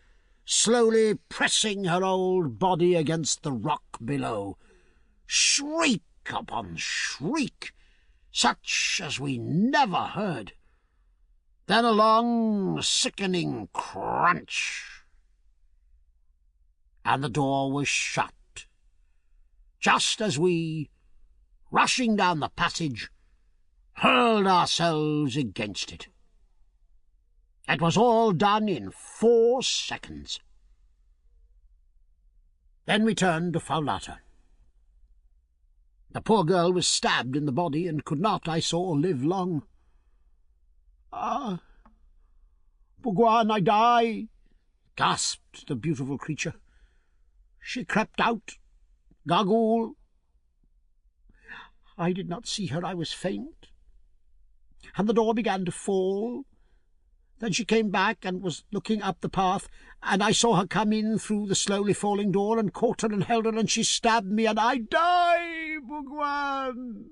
slowly pressing her old body against the rock below. Shriek upon shriek, such as we never heard. Then a long, sickening crunch, and the door was shut, just as we, rushing down the passage, hurled ourselves against it. It was all done in 4 seconds. Then we turned to Foulata. The poor girl was stabbed in the body and could not, I saw, live long. "Ah, Bhagwan, I die," gasped the beautiful creature. She crept out. Gagool. I did not see her, I was faint. And the door began to fall. Then she came back and was looking up the path, and I saw her come in through the slowly falling door and caught her and held her, and she stabbed me, and I die, Bhagwan.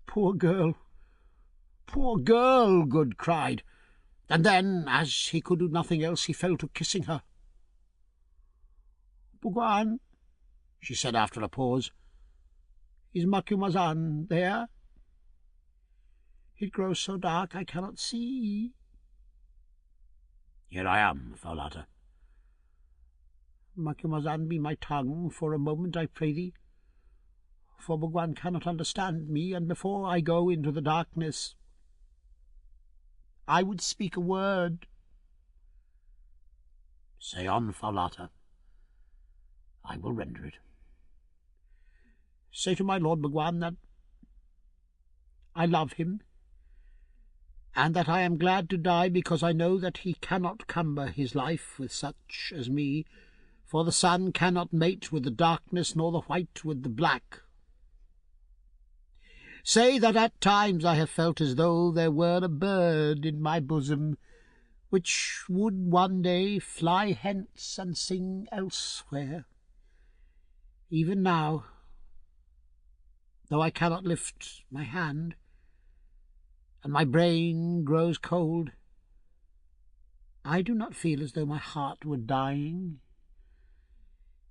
Poor girl, Good cried, and then, as he could do nothing else, he fell to kissing her. Bhagwan, she said after a pause, is Macumazahn there? It grows so dark I cannot see. Here I am, Foulata. Macumazahn, be my tongue for a moment, I pray thee, for Bhagwan cannot understand me, and before I go into the darkness, I would speak a word. Say on, Foulata. I will render it. Say to my lord Bhagwan that I love him, and that I am glad to die because I know that he cannot cumber his life with such as me, for the sun cannot mate with the darkness, nor the white with the black. Say that at times I have felt as though there were a bird in my bosom, which would one day fly hence and sing elsewhere. Even now, though I cannot lift my hand, and my brain grows cold, I do not feel as though my heart were dying.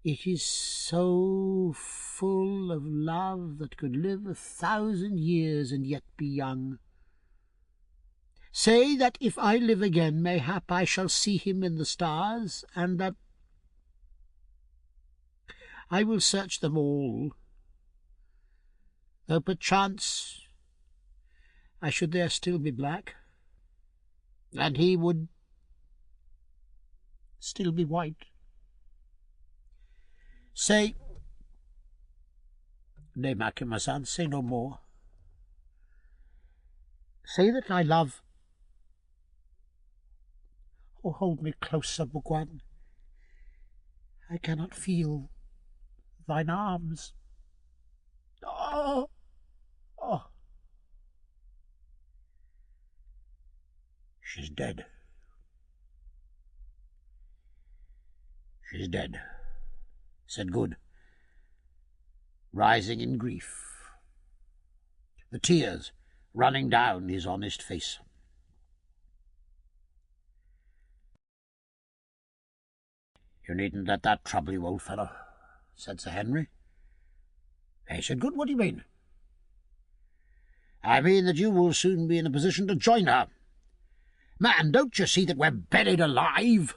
It is so full of love that could live 1,000 years and yet be young. Say that if I live again, mayhap I shall see him in the stars, and that I will search them all, though perchance I should there still be black, and he would still be white. Say, nay, Macumazahn, say no more. Say that I love. Oh, hold me closer, Bhagwan. I cannot feel thine arms. Oh, oh. She's dead. She's dead, said Good, rising in grief, the tears running down his honest face. You needn't let that trouble you, old fellow, said Sir Henry. Hey, said Good, what do you mean? I mean that you will soon be in a position to join her. Man, don't you see that we're buried alive?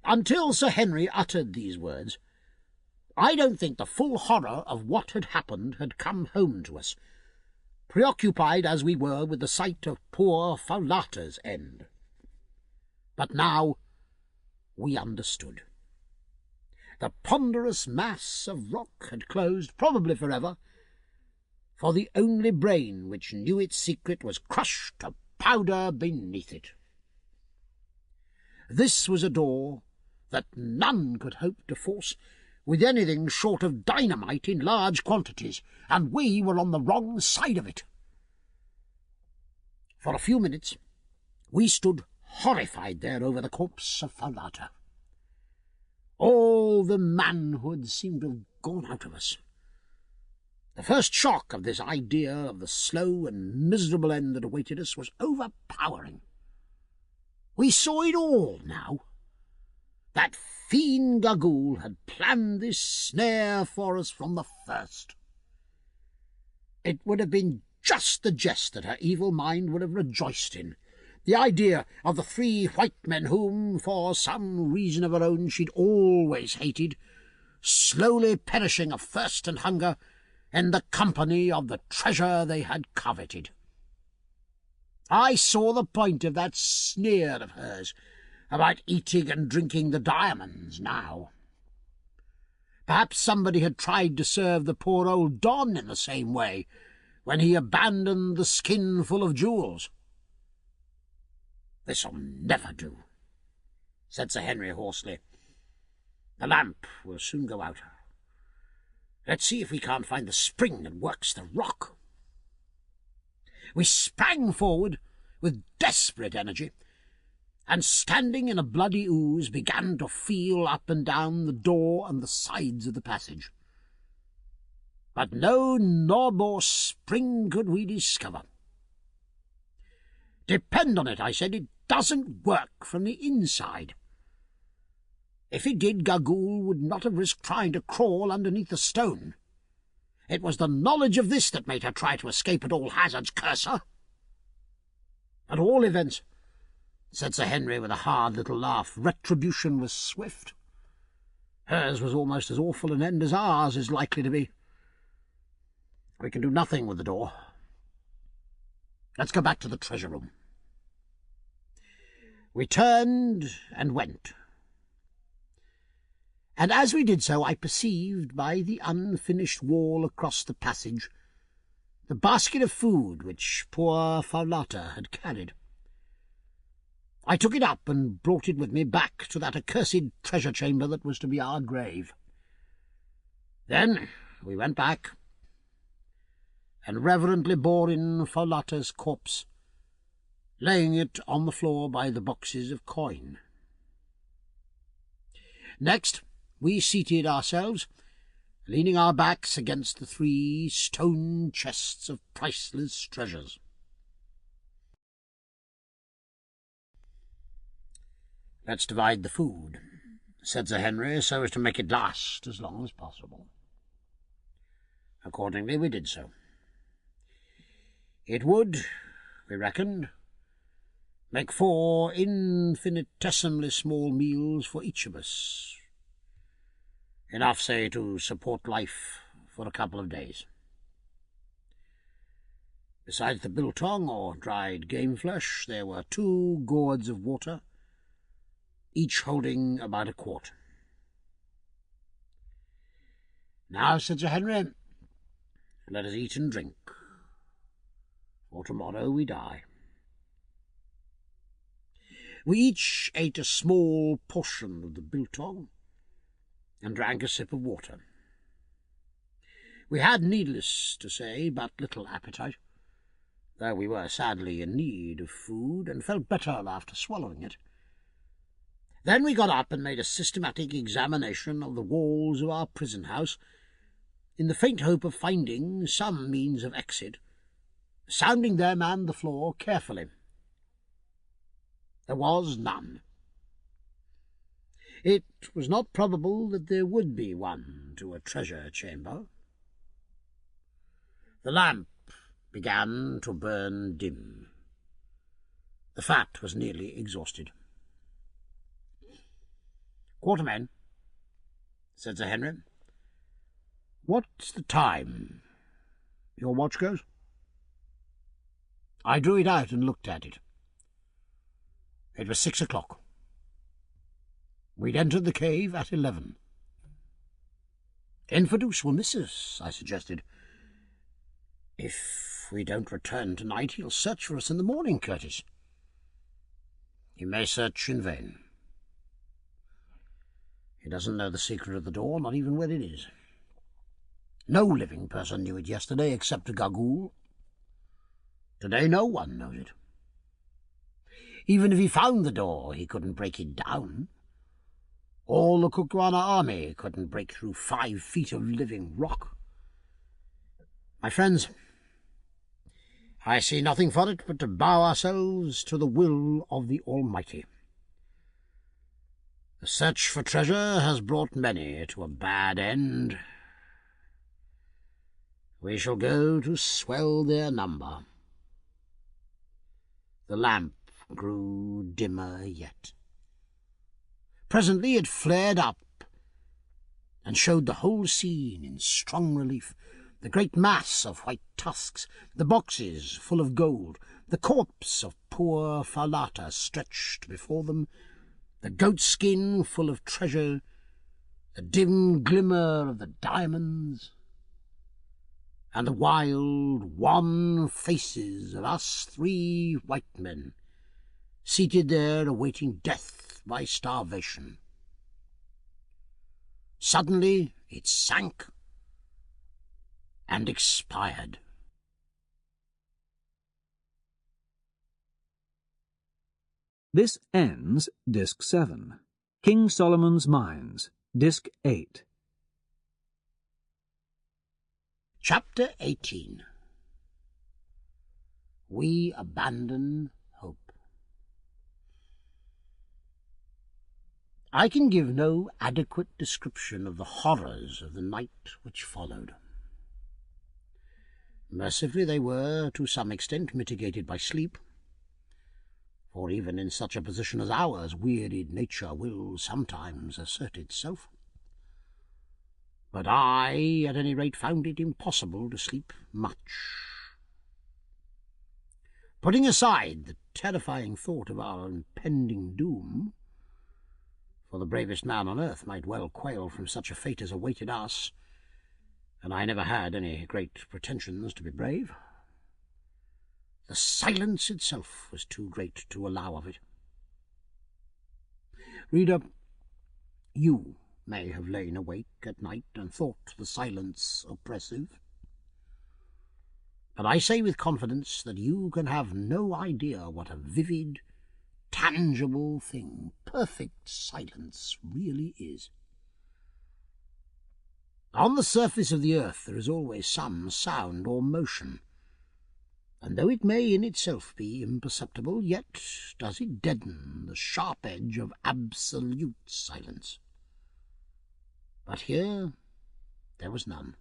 Until Sir Henry uttered these words, I don't think the full horror of what had happened had come home to us, preoccupied as we were with the sight of poor Foulata's end. But now we understood. The ponderous mass of rock had closed, probably forever, for the only brain which knew its secret was crushed to powder beneath it. This was a door that none could hope to force, with anything short of dynamite in large quantities, and we were on the wrong side of it. For a few minutes we stood horrified there over the corpse of Falata. All the manhood seemed to have gone out of us. The first shock of this idea of the slow and miserable end that awaited us was overpowering. We saw it all now. That fiend Gagool had planned this snare for us from the first. It would have been just the jest that her evil mind would have rejoiced in. The idea of the 3 white men whom, for some reason of her own, she'd always hated, slowly perishing of thirst and hunger in the company of the treasure they had coveted. I saw the point of that sneer of hers about eating and drinking the diamonds now. Perhaps somebody had tried to serve the poor old Don in the same way when he abandoned the skin full of jewels. "This'll never do," said Sir Henry hoarsely. "The lamp will soon go out. Let's see if we can't find the spring that works the rock." We sprang forward with desperate energy, and standing in a bloody ooze began to feel up and down the door and the sides of the passage. But no knob or spring could we discover. "Depend on it," I said, "it doesn't work from the inside." If it did, Gagool would not have risked trying to crawl underneath the stone. It was the knowledge of this that made her try to escape at all hazards, curse her. "At all events," said Sir Henry with a hard little laugh, "retribution was swift. Hers was almost as awful an end as ours is likely to be. We can do nothing with the door. Let's go back to the treasure room." We turned and went. And as we did so, I perceived by the unfinished wall across the passage the basket of food which poor Falata had carried. I took it up and brought it with me back to that accursed treasure chamber that was to be our grave. Then we went back and reverently bore in Falata's corpse, laying it on the floor by the boxes of coin. Next we seated ourselves, leaning our backs against the 3 stone chests of priceless treasures. "Let's divide the food," said Sir Henry, "so as to make it last as long as possible." Accordingly we did so. It would, we reckoned, make 4 infinitesimally small meals for each of us. Enough, say, to support life for a couple of days. Besides the biltong, or dried game flesh, there were 2 gourds of water, each holding about a quart. "Now," said Sir Henry, "let us eat and drink, for tomorrow we die." We each ate a small portion of the biltong and drank a sip of water. We had, needless to say, but little appetite, though we were sadly in need of food, and felt better after swallowing it. Then we got up and made a systematic examination of the walls of our prison-house, in the faint hope of finding some means of exit, sounding them and the floor carefully. There was none. It was not probable that there would be one to a treasure chamber. The lamp began to burn dim. The fat was nearly exhausted. "Quartermain," said Sir Henry, "what's the time? Your watch goes?" I drew it out and looked at it. It was 6 o'clock. We'd entered the cave at 11. "Infadoos will miss us," I suggested. "If we don't return tonight, he'll search for us in the morning, Curtis." "He may search in vain. He doesn't know the secret of the door, not even where it is. No living person knew it yesterday except a Gagool. Today no one knows it. Even if he found the door, he couldn't break it down. All the Kukuana army couldn't break through 5 feet of living rock. My friends, I see nothing for it but to bow ourselves to the will of the Almighty. The search for treasure has brought many to a bad end. We shall go to swell their number. The lamp grew dimmer yet. Presently it flared up and showed the whole scene in strong relief. The great mass of white tusks, the boxes full of gold, the corpse of poor Falata stretched before them, the goatskin full of treasure, the dim glimmer of the diamonds, and the wild, wan faces of us 3 white men, seated there awaiting death by starvation. Suddenly it sank and expired. This ends Disc 7. King Solomon's Mines, Disc 8. Chapter 18. We abandon hope. I can give no adequate description of the horrors of the night which followed. Mercifully they were, to some extent, mitigated by sleep, for even in such a position as ours, wearied nature will sometimes assert itself. But I, at any rate, found it impossible to sleep much. Putting aside the terrifying thought of our impending doom, for the bravest man on earth might well quail from such a fate as awaited us, and I never had any great pretensions to be brave, the silence itself was too great to allow of it. Reader, you may have lain awake at night and thought the silence oppressive, but I say with confidence that you can have no idea what a vivid, tangible thing perfect silence really is. On the surface of the earth there is always some sound or motion, and though it may in itself be imperceptible, yet does it deaden the sharp edge of absolute silence. But here there was none.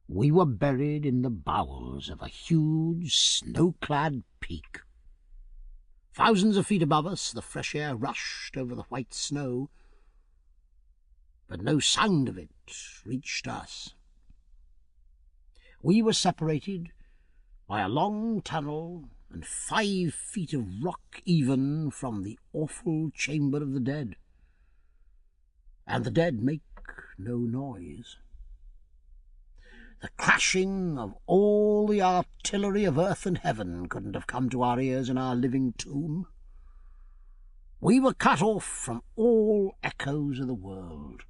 We were buried in the bowels of a huge, snow-clad peak. Thousands of feet above us the fresh air rushed over the white snow, but no sound of it reached us. We were separated by a long tunnel and 5 feet of rock even from the awful chamber of the dead. And the dead make no noise. The crashing of all the artillery of earth and heaven couldn't have come to our ears in our living tomb. We were cut off from all echoes of the world.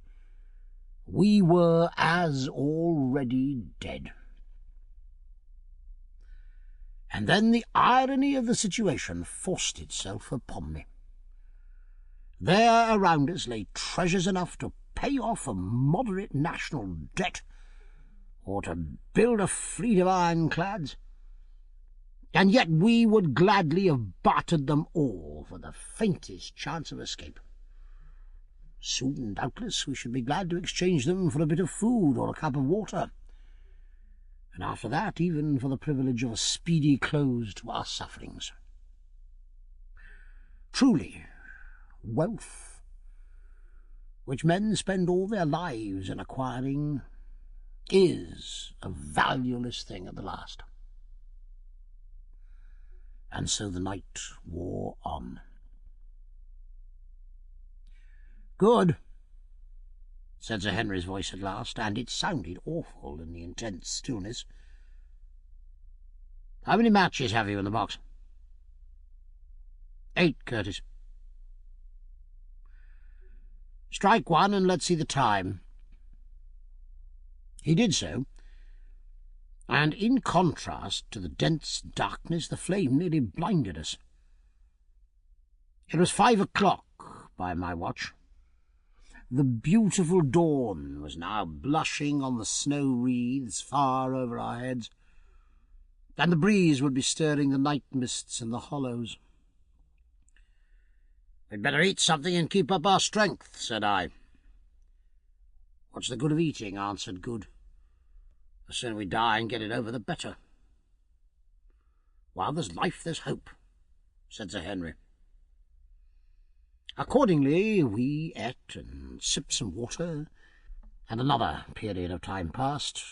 We were as already dead. And then the irony of the situation forced itself upon me. There around us lay treasures enough to pay off a moderate national debt, or to build a fleet of ironclads, and yet we would gladly have bartered them all for the faintest chance of escape. Soon, doubtless, we should be glad to exchange them for a bit of food or a cup of water, and after that even for the privilege of a speedy close to our sufferings. Truly, wealth, which men spend all their lives in acquiring, is a valueless thing at the last. And so the night wore on. "Good," said Sir Henry's voice at last, and it sounded awful in the intense stillness. "How many matches have you in the box?" "8, Curtis." "Strike one and let's see the time." He did so, and in contrast to the dense darkness, the flame nearly blinded us. It was 5 o'clock by my watch. The beautiful dawn was now blushing on the snow wreaths far over our heads, and the breeze would be stirring the night mists in the hollows. "We'd better eat something and keep up our strength," said I. "What's the good of eating?" answered Good. "The sooner we die and get it over, the better." "While there's life, there's hope," said Sir Henry. Accordingly, we ate and sipped some water, and another period of time passed,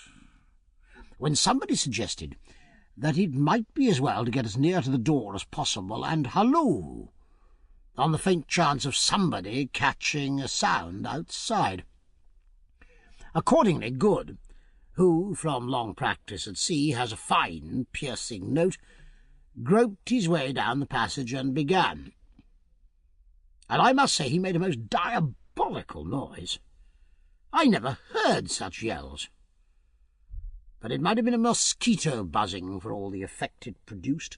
when somebody suggested that it might be as well to get as near to the door as possible and halloo, on the faint chance of somebody catching a sound outside. Accordingly, Good, who from long practice at sea has a fine piercing note, groped his way down the passage and began. And I must say he made a most diabolical noise. I never heard such yells. But it might have been a mosquito buzzing for all the effect it produced.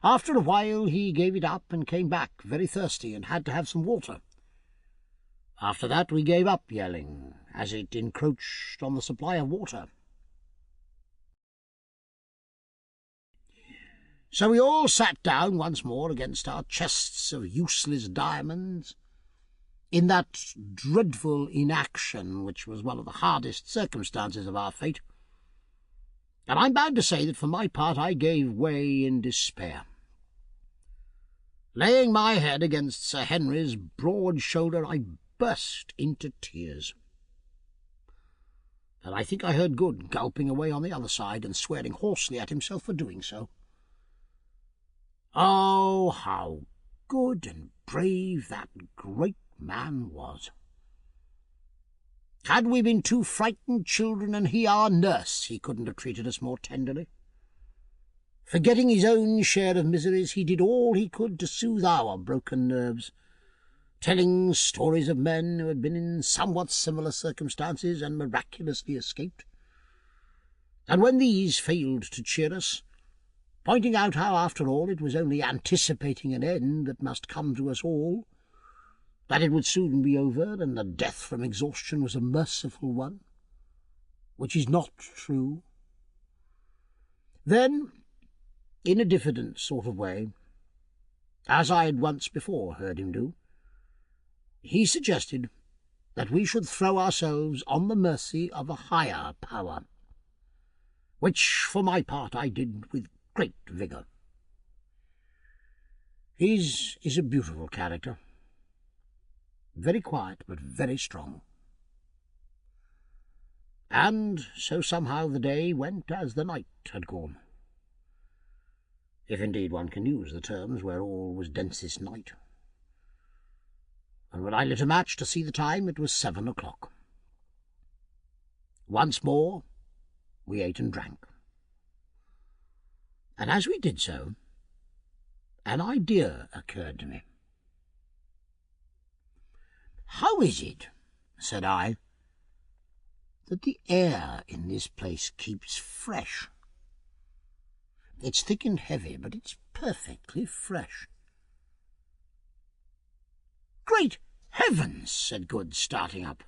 After a while he gave it up and came back very thirsty and had to have some water. After that we gave up yelling, as it encroached on the supply of water. So we all sat down once more against our chests of useless diamonds, in that dreadful inaction which was one of the hardest circumstances of our fate, and I'm bound to say that for my part I gave way in despair. Laying my head against Sir Henry's broad shoulder, I burst into tears. And I think I heard Good gulping away on the other side and swearing hoarsely at himself for doing so. Oh, how good and brave that great man was! Had we been two frightened children and he our nurse, he couldn't have treated us more tenderly. Forgetting his own share of miseries, he did all he could to soothe our broken nerves, telling stories of men who had been in somewhat similar circumstances and miraculously escaped. And when these failed to cheer us, pointing out how, after all, it was only anticipating an end that must come to us all, that it would soon be over, and the death from exhaustion was a merciful one, which is not true. Then, in a diffident sort of way, as I had once before heard him do, he suggested that we should throw ourselves on the mercy of a higher power, which, for my part, I did with great vigour. His is a beautiful character, very quiet but very strong. And so somehow the day went as the night had gone, if indeed one can use the terms where all was densest night. And when I lit a match to see the time, it was 7 o'clock. Once more we ate and drank. And as we did so, an idea occurred to me. "How is it," said I, "that the air in this place keeps fresh? It's thick and heavy, but it's perfectly fresh." "Great heavens!" said Good, starting up.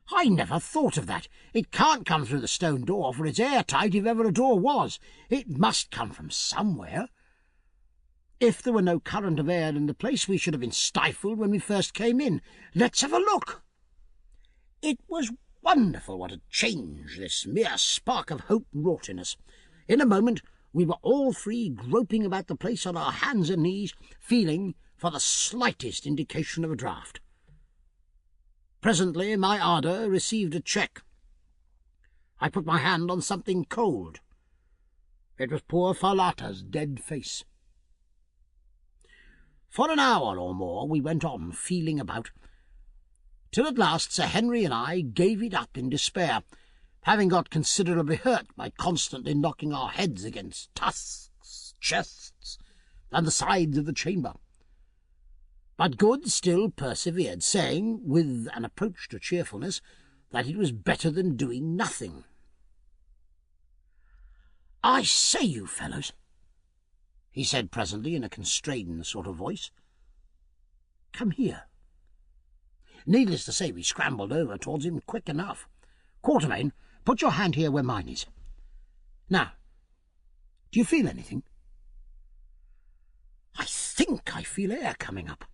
"I never thought of that. It can't come through the stone door, for it's airtight if ever a door was. It must come from somewhere. If there were no current of air in the place, we should have been stifled when we first came in. Let's have a look." It was wonderful what a change this mere spark of hope wrought in us. In a moment we were all three groping about the place on our hands and knees, feeling for the slightest indication of a draught. Presently my ardour received a check. I put my hand on something cold. It was poor Falata's dead face. For an hour or more we went on feeling about, till at last Sir Henry and I gave it up in despair, having got considerably hurt by constantly knocking our heads against tusks, chests, and the sides of the chamber. But Good still persevered, saying, with an approach to cheerfulness, that it was better than doing nothing. "I say, you fellows," he said presently in a constrained sort of voice, "come here." Needless to say, we scrambled over towards him quick enough. "Quatermain, put your hand here where mine is. Now, do you feel anything?" "I think I feel air coming up."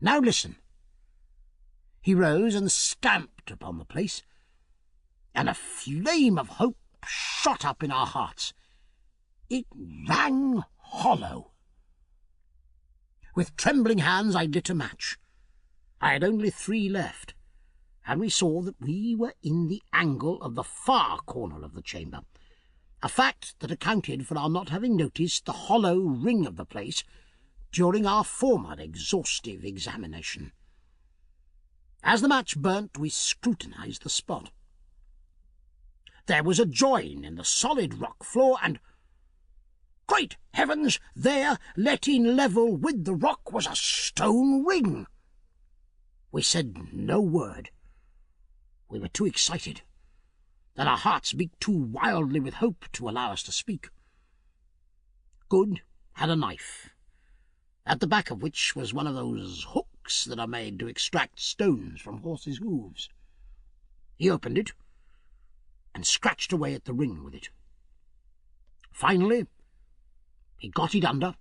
"Now listen." He rose and stamped upon the place, and a flame of hope shot up in our hearts. It rang hollow. With trembling hands I lit a match. I had only 3 left, and we saw that we were in the angle of the far corner of the chamber, a fact that accounted for our not having noticed the hollow ring of the place during our former exhaustive examination. As the match burnt, we scrutinized the spot. There was a join in the solid rock floor, and, great heavens, there, let in level with the rock, was a stone ring. We said no word. We were too excited, and our hearts beat too wildly with hope to allow us to speak. Good had a knife, at the back of which was one of those hooks that are made to extract stones from horses' hooves. He opened it and scratched away at the ring with it. Finally, he got it under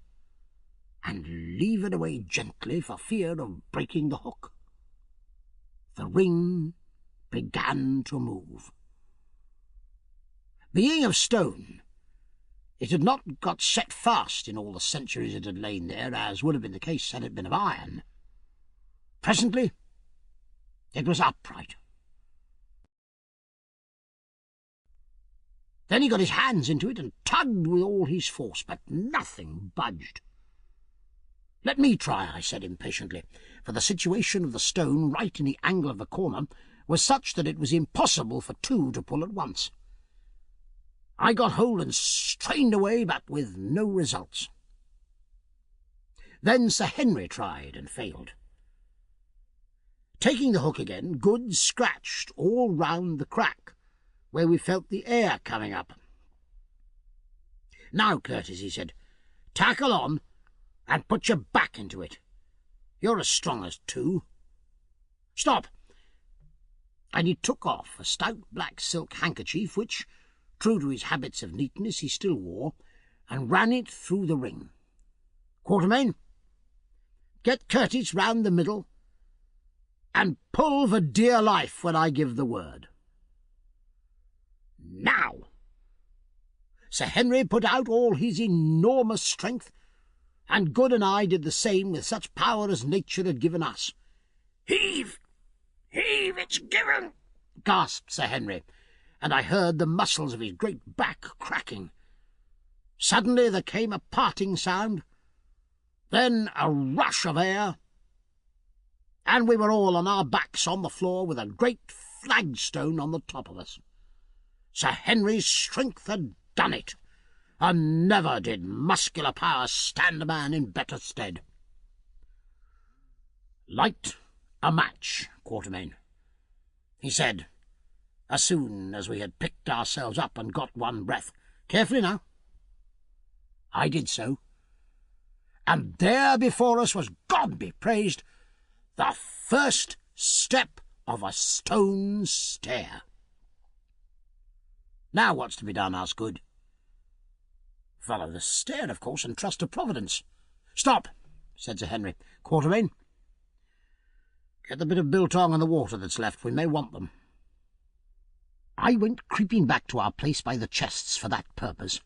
and levered away gently for fear of breaking the hook. The ring began to move. Being of stone, it had not got set fast in all the centuries it had lain there, as would have been the case had it been of iron. Presently, it was upright. Then he got his hands into it and tugged with all his force, but nothing budged. "Let me try," I said impatiently, for the situation of the stone right in the angle of the corner was such that it was impossible for 2 to pull at once. I got hold and strained away, but with no results. Then Sir Henry tried and failed. Taking the hook again, Good scratched all round the crack, where we felt the air coming up. "Now, Curtis," he said, "tackle on and put your back into it. You're as strong as 2. Stop!" And he took off a stout black silk handkerchief, which, true to his habits of neatness, he still wore, and ran it through the ring. "Quatermain, get Curtis round the middle, and pull for dear life when I give the word. Now!" Sir Henry put out all his enormous strength, and Good and I did the same with such power as nature had given us. "Heave! Heave! It's given!" gasped Sir Henry, and I heard the muscles of his great back cracking. Suddenly there came a parting sound, then a rush of air, and we were all on our backs on the floor with a great flagstone on the top of us. Sir Henry's strength had done it, and never did muscular power stand a man in better stead. "Light a match, Quatermain," he said, as soon as we had picked ourselves up and got one breath. "Carefully now." I did so, and there before us was, God be praised, the first step of a stone stair. "Now what's to be done?" asked Good. "Follow the stair, of course, and trust to Providence." "Stop," said Sir Henry. "Quatermain, get the bit of biltong and the water that's left. We may want them." I went creeping back to our place by the chests for that purpose,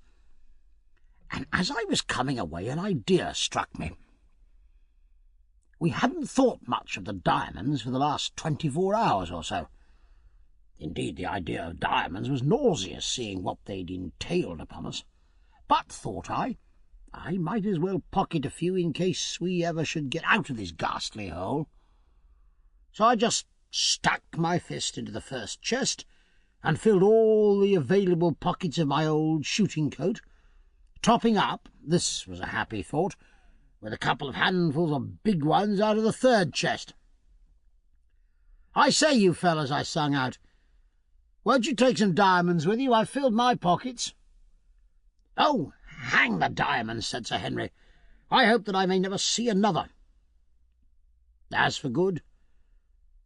and as I was coming away an idea struck me. We hadn't thought much of the diamonds for the last 24 hours or so. Indeed, the idea of diamonds was nauseous, seeing what they'd entailed upon us. But, thought I might as well pocket a few in case we ever should get out of this ghastly hole. So I just stuck my fist into the first chest and filled all the available pockets of my old shooting coat, topping up, this was a happy thought, with a couple of handfuls of big ones out of the third chest. "I say, you fellows," I sung out, "won't you take some diamonds with you? I've filled my pockets." "Oh, hang the diamonds," said Sir Henry. "I hope that I may never see another." As for Good,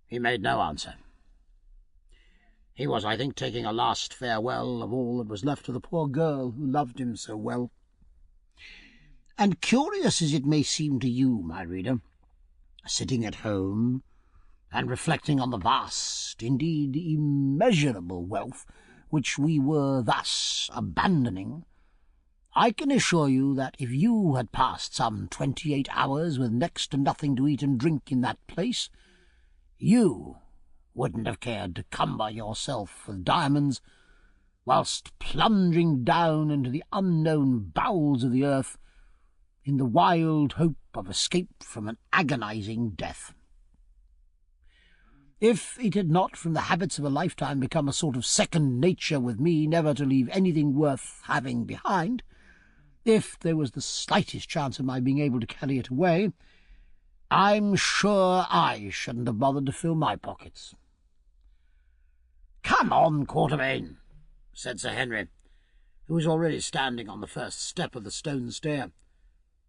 he made no answer. He was, I think, taking a last farewell of all that was left of the poor girl who loved him so well. And curious as it may seem to you, my reader, sitting at home and reflecting on the vast, indeed immeasurable wealth which we were thus abandoning, I can assure you that if you had passed some 28 hours with next to nothing to eat and drink in that place, you wouldn't have cared to cumber yourself with diamonds whilst plunging down into the unknown bowels of the earth in the wild hope of escape from an agonizing death. If it had not, from the habits of a lifetime, become a sort of second nature with me never to leave anything worth having behind, if there was the slightest chance of my being able to carry it away, I'm sure I shouldn't have bothered to fill my pockets. "Come on, Quatermain," said Sir Henry, who was already standing on the first step of the stone stair.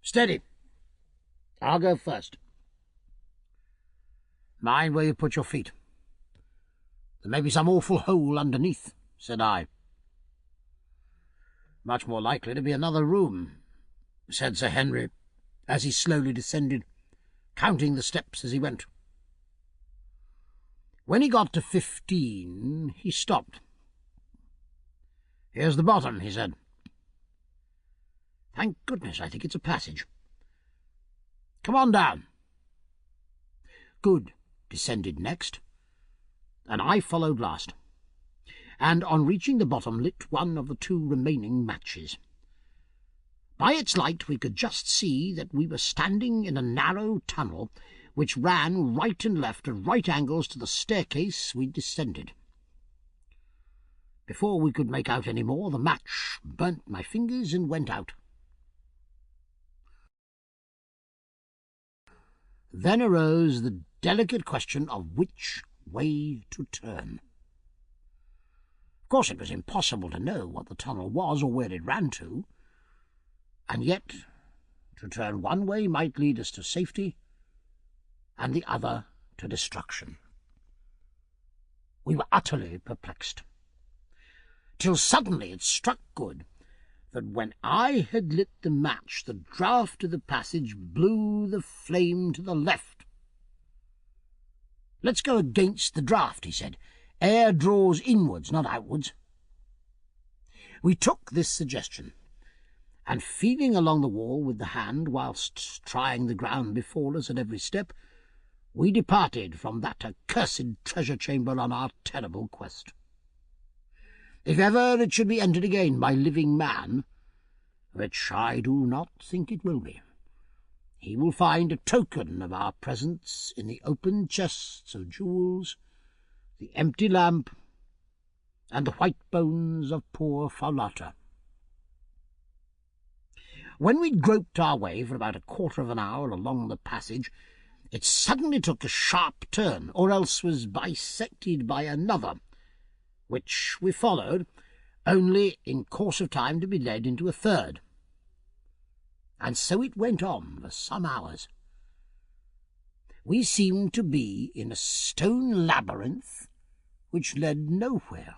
"Steady. I'll go first. Mind where you put your feet. There may be some awful hole underneath," said I. "Much more likely to be another room," said Sir Henry, as he slowly descended, counting the steps as he went. When he got to 15, he stopped. "Here's the bottom," he said. "Thank goodness, I think it's a passage. Come on down." Good descended next, and I followed last, and on reaching the bottom lit one of the two remaining matches. By its light we could just see that we were standing in a narrow tunnel which ran right and left at right angles to the staircase we descended. Before we could make out any more, the match burnt my fingers and went out. Then arose the delicate question of which way to turn. Of course, it was impossible to know what the tunnel was or where it ran to, and yet to turn one way might lead us to safety, and the other to destruction. We were utterly perplexed, till suddenly it struck Good that when I had lit the match, the draught of the passage blew the flame to the left. "Let's go against the draught," he said. "Air draws inwards, not outwards." We took this suggestion, and feeling along the wall with the hand, whilst trying the ground before us at every step, we departed from that accursed treasure-chamber on our terrible quest. If ever it should be entered again by living man, which I do not think it will be, he will find a token of our presence in the open chests of jewels, the empty lamp, and the white bones of poor Faulata. When we'd groped our way for about a quarter of an hour along the passage, it suddenly took a sharp turn, or else was bisected by another, which we followed, only in course of time to be led into a third. And so it went on for some hours. We seemed to be in a stone labyrinth which led nowhere.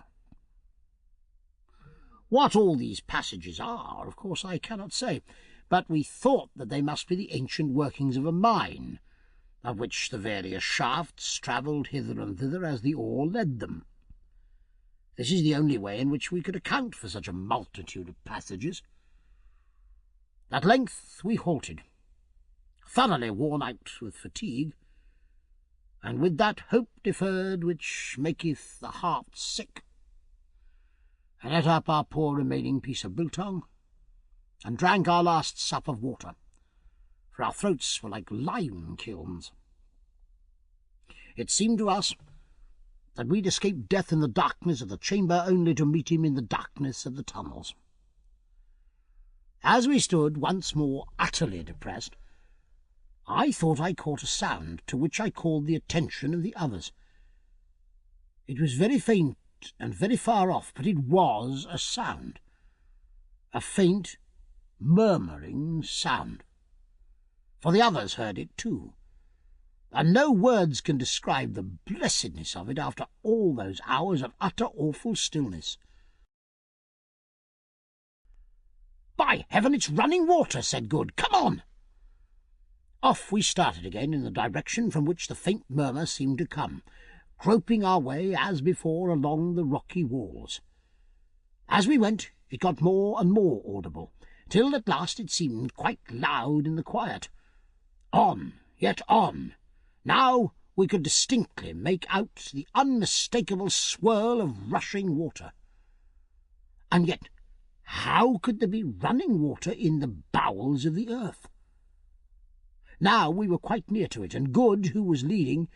What all these passages are, of course, I cannot say, but we thought that they must be the ancient workings of a mine, of which the various shafts travelled hither and thither as the ore led them. This is the only way in which we could account for such a multitude of passages. At length we halted, thoroughly worn out with fatigue, and with that hope deferred which maketh the heart sick, and ate up our poor remaining piece of biltong, and drank our last sup of water, for our throats were like lime kilns. It seemed to us that we'd escaped death in the darkness of the chamber only to meet him in the darkness of the tunnels. As we stood once more utterly depressed, I thought I caught a sound, to which I called the attention of the others. It was very faint and very far off, but it was a sound, a faint, murmuring sound. For the others heard it too, and no words can describe the blessedness of it after all those hours of utter awful stillness. "By heaven, it's running water," said Good. "Come on!" Off we started again in the direction from which the faint murmur seemed to come, groping our way as before along the rocky walls. As we went, it got more and more audible, till at last it seemed quite loud in the quiet. On, yet on. Now we could distinctly make out the unmistakable swirl of rushing water. And yet, how could there be running water in the bowels of the earth? Now we were quite near to it, and Good, who was leading,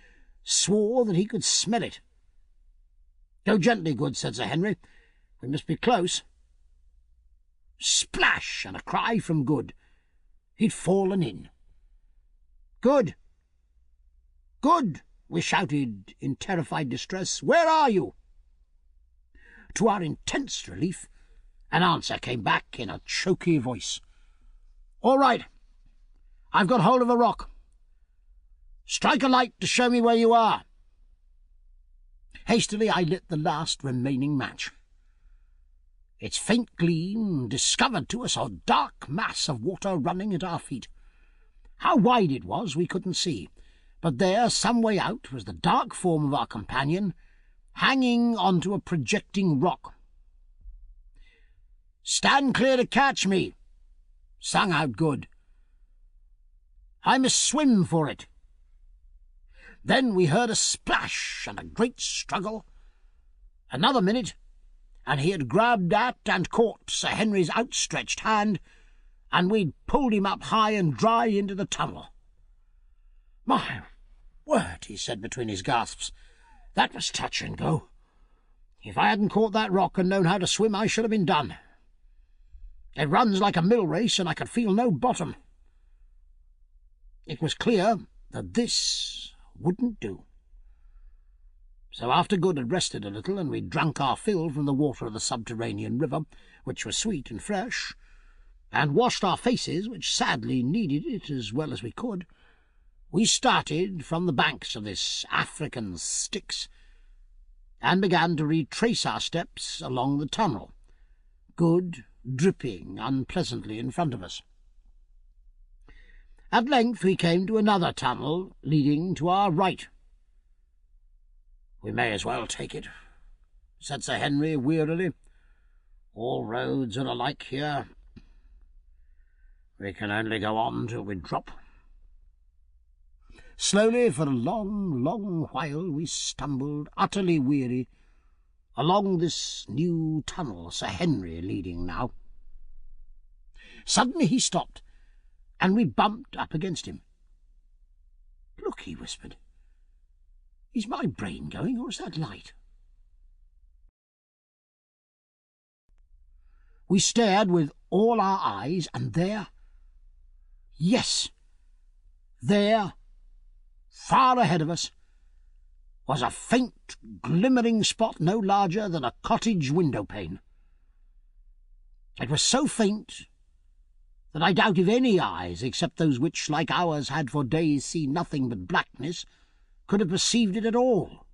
swore that he could smell it. "Go gently, Good," said Sir Henry. "We must be close." Splash! And a cry from Good. He'd fallen in. "Good! Good!" we shouted in terrified distress. "Where are you?" To our intense relief, an answer came back in a choky voice. "All right. I've got hold of a rock. Strike a light to show me where you are." Hastily I lit the last remaining match. Its faint gleam discovered to us a dark mass of water running at our feet. How wide it was we couldn't see, but there, some way out, was the dark form of our companion, hanging onto a projecting rock. "Stand clear to catch me," sang out Good. "I must swim for it." Then we heard a splash and a great struggle. Another minute, and he had grabbed at and caught Sir Henry's outstretched hand, and we'd pulled him up high and dry into the tunnel. "My word," he said between his gasps, "that was touch and go. If I hadn't caught that rock and known how to swim, I should have been done. It runs like a mill race, and I could feel no bottom." It was clear that this wouldn't do. So after Good had rested a little, and we drank our fill from the water of the subterranean river, which was sweet and fresh, and washed our faces, which sadly needed it as well as we could, we started from the banks of this African Styx, and began to retrace our steps along the tunnel, Good dripping unpleasantly in front of us. At length we came to another tunnel leading to our right. "We may as well take it," said Sir Henry wearily. "All roads are alike here. We can only go on till we drop." Slowly, for a long, long while, we stumbled, utterly weary, along this new tunnel, Sir Henry leading now. Suddenly he stopped, and we bumped up against him. "Look," he whispered. "Is my brain going, or is that light?" We stared with all our eyes, and there, yes, there, far ahead of us, was a faint, glimmering spot no larger than a cottage window-pane. It was so faint that I doubt if any eyes, except those which, like ours, had for days seen nothing but blackness, could have perceived it at all.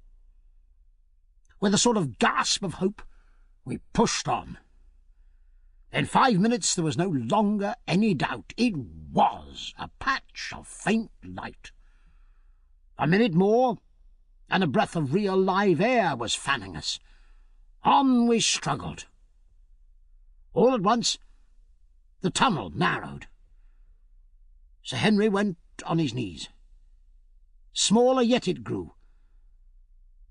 With a sort of gasp of hope, we pushed on. In 5 minutes there was no longer any doubt. It was a patch of faint light. A minute more, and a breath of real live air was fanning us. On we struggled. All at once, the tunnel narrowed. Sir Henry went on his knees. Smaller yet it grew,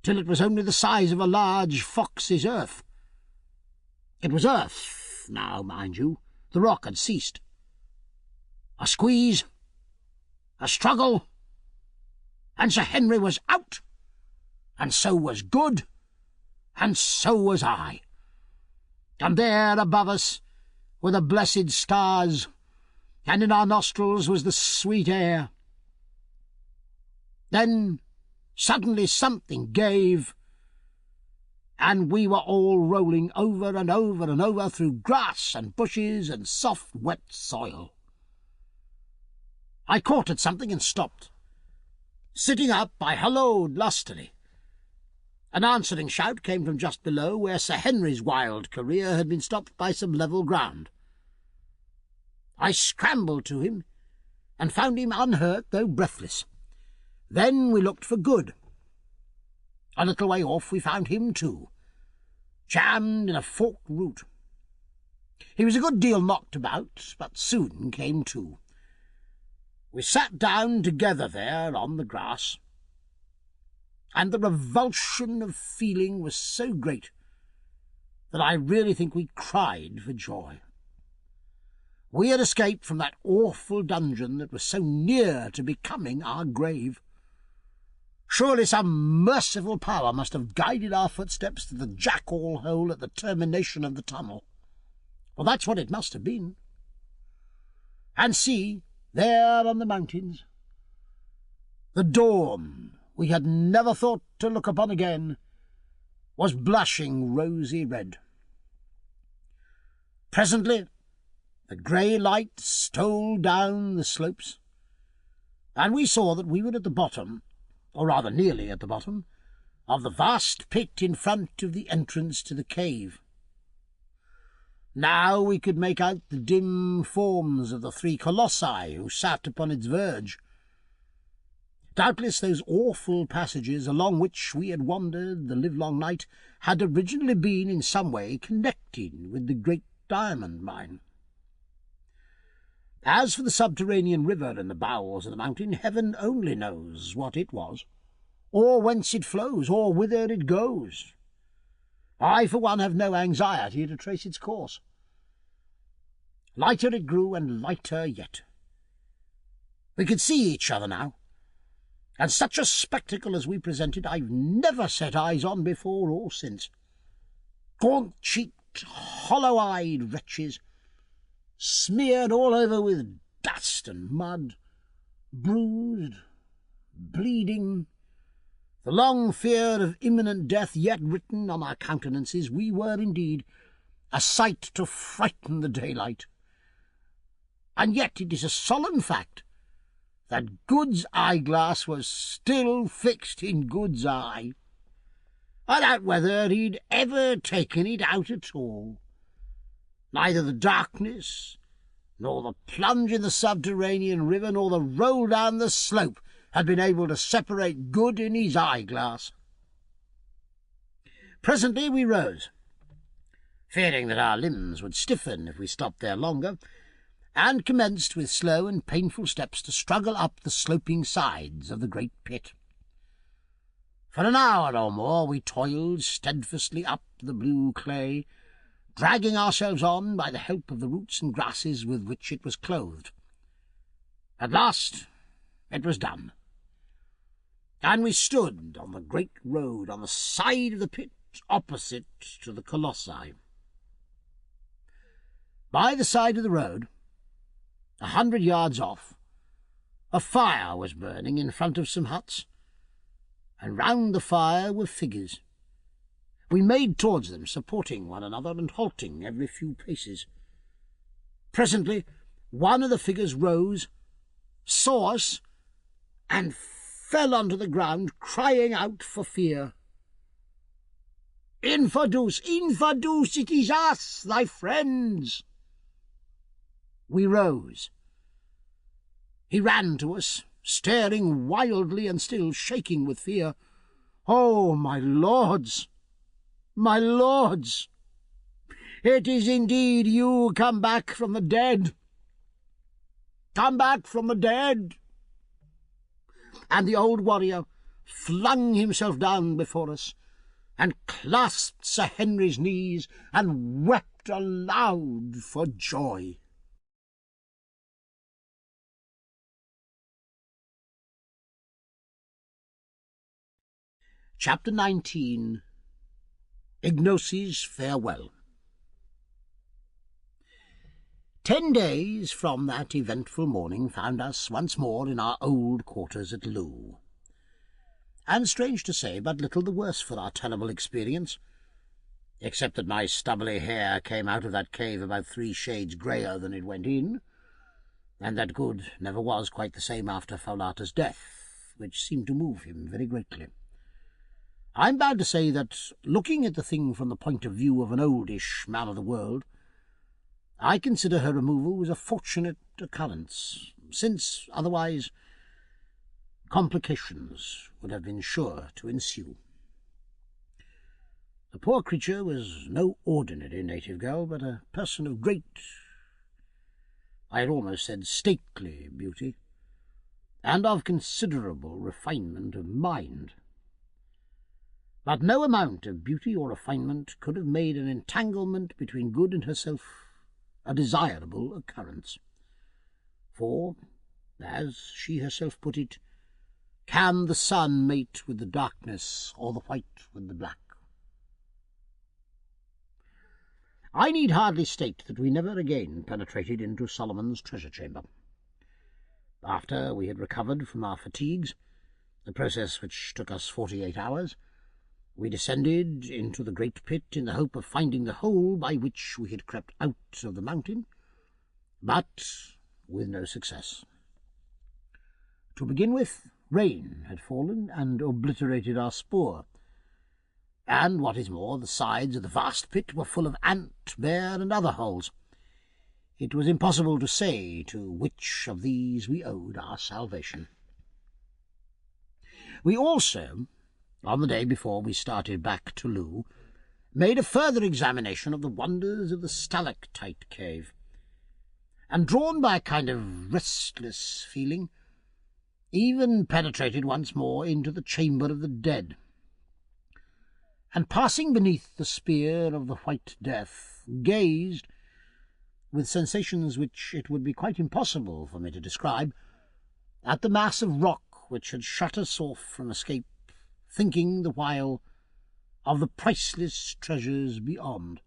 till it was only the size of a large fox's earth. It was earth now, mind you. The rock had ceased. A squeeze, a struggle, and Sir Henry was out, and so was Good, and so was I. And there above us were the blessed stars, and in our nostrils was the sweet air. Then suddenly something gave, and we were all rolling over and over and over through grass and bushes and soft, wet soil. I caught at something and stopped. Sitting up, I halloed lustily. An answering shout came from just below, where Sir Henry's wild career had been stopped by some level ground. I scrambled to him and found him unhurt, though breathless. Then we looked for Good. A little way off we found him too, jammed in a forked root. He was a good deal knocked about, but soon came to. We sat down together there on the grass, and the revulsion of feeling was so great that I really think we cried for joy. We had escaped from that awful dungeon that was so near to becoming our grave. Surely some merciful power must have guided our footsteps to the jackal hole at the termination of the tunnel. Well, that's what it must have been. And see, there on the mountains, the dawn we had never thought to look upon again was blushing rosy red. Presently the grey light stole down the slopes, and we saw that we were at the bottom, or rather nearly at the bottom, of the vast pit in front of the entrance to the cave. Now we could make out the dim forms of the three colossi who sat upon its verge. Doubtless those awful passages along which we had wandered the livelong night had originally been in some way connected with the great diamond mine. As for the subterranean river in the bowels of the mountain, heaven only knows what it was, or whence it flows, or whither it goes. I, for one, have no anxiety to trace its course. Lighter it grew, and lighter yet. We could see each other now, and such a spectacle as we presented I've never set eyes on before or since. Gaunt-cheeked, hollow-eyed wretches, smeared all over with dust and mud, bruised, bleeding, the long fear of imminent death yet written on our countenances, we were indeed a sight to frighten the daylight. And yet it is a solemn fact that Good's eyeglass was still fixed in Good's eye. I doubt whether he'd ever taken it out at all. Neither the darkness, nor the plunge in the subterranean river, nor the roll down the slope had been able to separate Good in his eyeglass. Presently we rose, fearing that our limbs would stiffen if we stopped there longer, and commenced with slow and painful steps to struggle up the sloping sides of the great pit. For an hour or more we toiled steadfastly up the blue clay, dragging ourselves on by the help of the roots and grasses with which it was clothed. At last it was done, and we stood on the great road on the side of the pit opposite to the colossi. By the side of the road, 100 yards off, a fire was burning in front of some huts, and round the fire were figures. We made towards them, supporting one another and halting every few paces. Presently one of the figures rose, saw us, and fell onto the ground, crying out for fear. "Infidus, Infidus, it is us, thy friends!" We rose. He ran to us, staring wildly and still shaking with fear. "Oh, my lords! My lords! It is indeed you come back from the dead! Come back from the dead!" And the old warrior flung himself down before us, and clasped Sir Henry's knees, and wept aloud for joy. Chapter 19. Ignosi's Farewell. 10 days from that eventful morning found us once more in our old quarters at Loo. and, strange to say, but little the worse for our terrible experience, except that my stubbly hair came out of that cave about 3 shades greyer than it went in, and that good never was quite the same after Fowlata's death, which seemed to move him very greatly. I'm bound to say that, looking at the thing from the point of view of an oldish man of the world, I consider her removal was a fortunate occurrence, since, otherwise, complications would have been sure to ensue. The poor creature was no ordinary native girl, but a person of great, I had almost said stately beauty, and of considerable refinement of mind. But no amount of beauty or refinement could have made an entanglement between Good and herself a desirable occurrence. For, as she herself put it, can the sun mate with the darkness, or the white with the black? I need hardly state that we never again penetrated into Solomon's treasure-chamber. After we had recovered from our fatigues, a process which took us 48 hours, we descended into the great pit in the hope of finding the hole by which we had crept out of the mountain, but with no success. To begin with, rain had fallen and obliterated our spoor, and, what is more, the sides of the vast pit were full of ant, bear, and other holes. It was impossible to say to which of these we owed our salvation. We also, on the day before we started back to Loo, made a further examination of the wonders of the stalactite cave, and, drawn by a kind of restless feeling, even penetrated once more into the chamber of the dead, and, passing beneath the spear of the White Death, gazed, with sensations which it would be quite impossible for me to describe, at the mass of rock which had shut us off from escape, thinking the while of the priceless treasures beyond,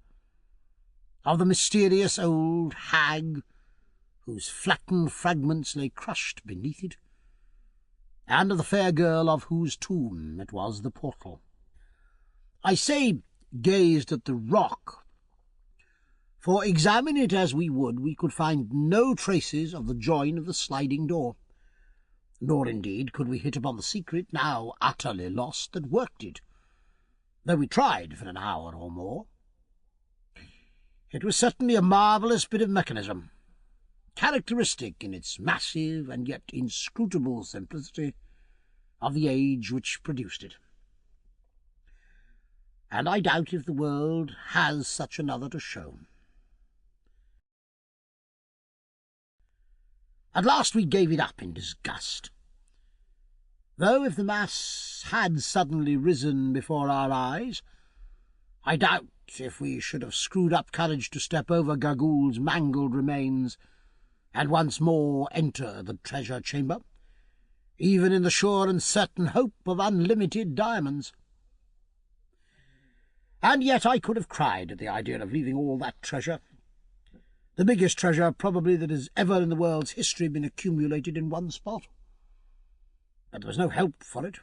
of the mysterious old hag whose flattened fragments lay crushed beneath it, and of the fair girl of whose tomb it was the portal. I say gazed at the rock, for examine it as we would, we could find no traces of the join of the sliding door, nor indeed could we hit upon the secret, now utterly lost, that worked it, though we tried for an hour or more. It was certainly a marvellous bit of mechanism, characteristic in its massive and yet inscrutable simplicity of the age which produced it. And I doubt if the world has such another to show. At last we gave it up in disgust, though if the mass had suddenly risen before our eyes, I doubt if we should have screwed up courage to step over Gagool's mangled remains and once more enter the treasure chamber, even in the sure and certain hope of unlimited diamonds. And yet I could have cried at the idea of leaving all that treasure, the biggest treasure probably that has ever in the world's history been accumulated in one spot. But there was no help for it.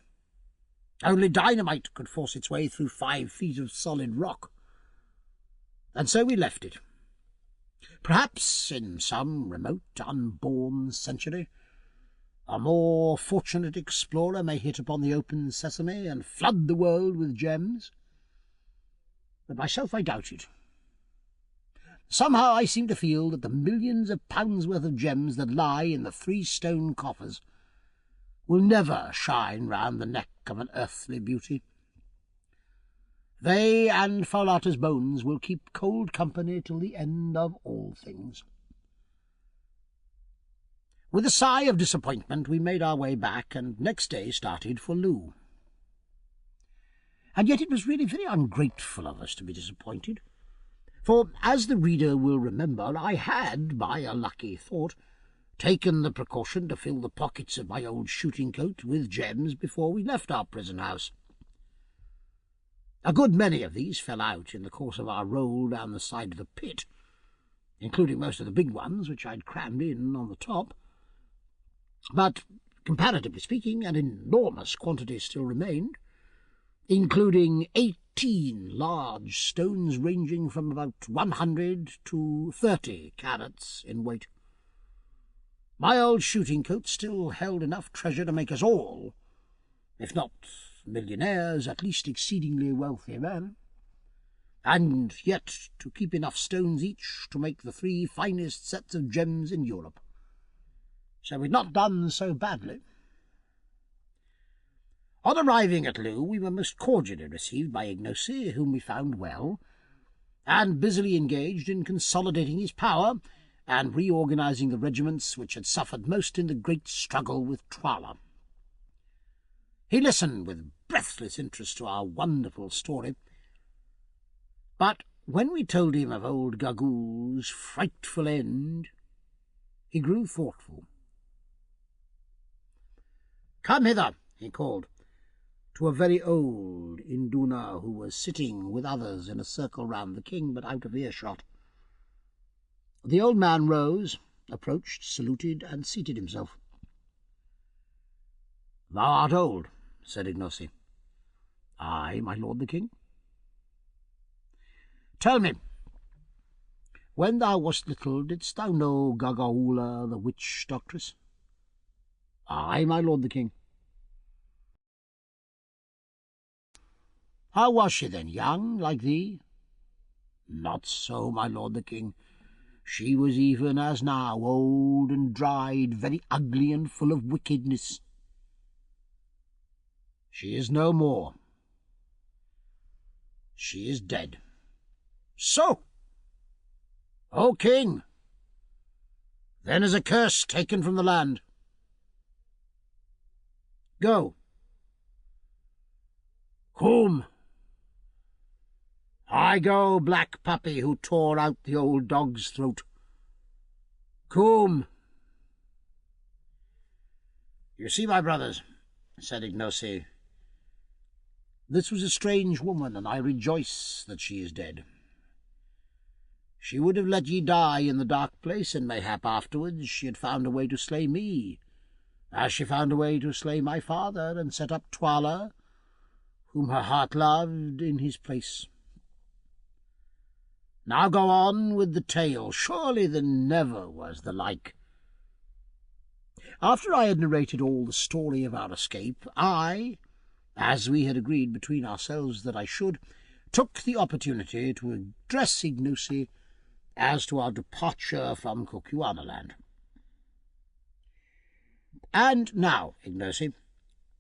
Only dynamite could force its way through 5 feet of solid rock. And so we left it. Perhaps in some remote, unborn century, a more fortunate explorer may hit upon the open sesame and flood the world with gems. But myself I doubt it. Somehow I seem to feel that the millions of pounds worth of gems that lie in the 3 stone coffers will never shine round the neck of an earthly beauty. They and Fowlata's bones will keep cold company till the end of all things. With a sigh of disappointment we made our way back, and next day started for Loo. And yet it was really very ungrateful of us to be disappointed, for, as the reader will remember, I had, by a lucky thought, taken the precaution to fill the pockets of my old shooting-coat with gems before we left our prison-house. A good many of these fell out in the course of our roll down the side of the pit, including most of the big ones, which I'd crammed in on the top. But Comparatively speaking, an enormous quantity still remained, including 18 large stones ranging from about 100 to 30 carats in weight. My old shooting coat still held enough treasure to make us all, if not millionaires, at least exceedingly wealthy men, and yet to keep enough stones each to make the 3 finest sets of gems in Europe. So we'd not done so badly. On arriving at Loo, we were most cordially received by Ignacy, whom we found well, and busily engaged in consolidating his power and reorganizing the regiments which had suffered most in the great struggle with Twala. He listened with breathless interest to our wonderful story, but when we told him of old Gagool's frightful end, he grew thoughtful. "Come hither," he called, to a very old Induna who was sitting with others in a circle round the king, but out of earshot. The old man rose, approached, saluted, and seated himself. "Thou art old," said Ignacy. "Aye, my lord the king." "Tell me, when thou wast little, didst thou know Gagaula, the witch doctress?" "Aye, my lord the king." "How was she then, young, like thee?" "Not so, my lord the king. She was even as now, old and dried, very ugly and full of wickedness." "She is no more." "She is dead." "So! O king, then is a curse taken from the land. Go." "Whom?" "I go, black puppy who tore out the old dog's throat." "Whom?" "You see, my brothers," said Ignacy, "this was a strange woman, and I rejoice that she is dead. She would have let ye die in the dark place, and mayhap afterwards she had found a way to slay me, as she found a way to slay my father, and set up Twala, whom her heart loved, in his place. Now go on with the tale. Surely there never was the like." After I had narrated all the story of our escape, I, as we had agreed between ourselves that I should, took the opportunity to address Ignacy as to our departure from Kukuanaland. "And now, Ignacy,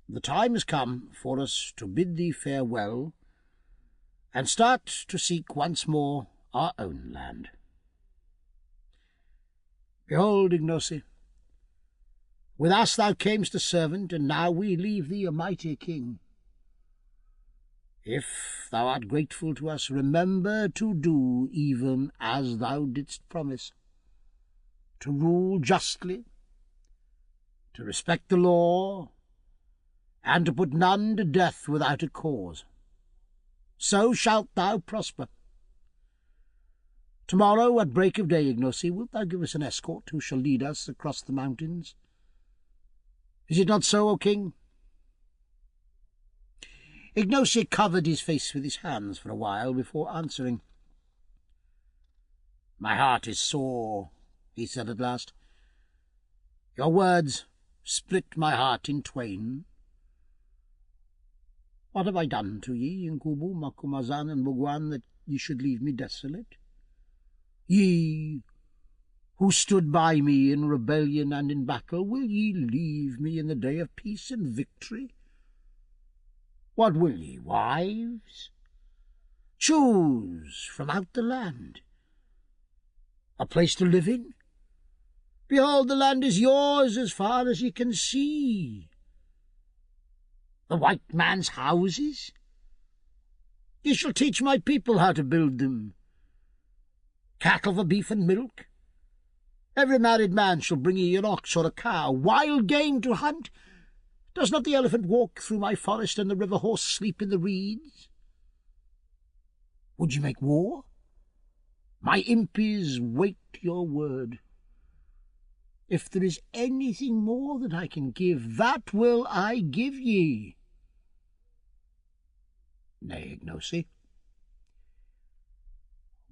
the time has come for us to bid thee farewell and start to seek once more our own land. Behold, Ignacy, with us thou camest a servant, and now we leave thee a mighty king. If thou art grateful to us, remember to do even as thou didst promise, to rule justly, to respect the law, and to put none to death without a cause. So shalt thou prosper. Tomorrow at break of day, Ignacy, wilt thou give us an escort who shall lead us across the mountains? Is it not so, O king?" Ignacy covered his face with his hands for a while before answering. "My heart is sore," he said at last. "Your words split my heart in twain. What have I done to ye in Kubu, Macumazan, and Bugwan, that ye should leave me desolate? Ye, who stood by me in rebellion and in battle, will ye leave me in the day of peace and victory? What will ye, wives? Choose from out the land a place to live in. Behold, the land is yours as far as ye can see. The white man's houses? Ye shall teach my people how to build them. Cattle for beef and milk? Every married man shall bring ye an ox or a cow. Wild game to hunt? Does not the elephant walk through my forest, and the river horse sleep in the reeds? Would ye make war? My impis wait your word. If there is anything more that I can give, that will I give ye. Nay, Ignosi,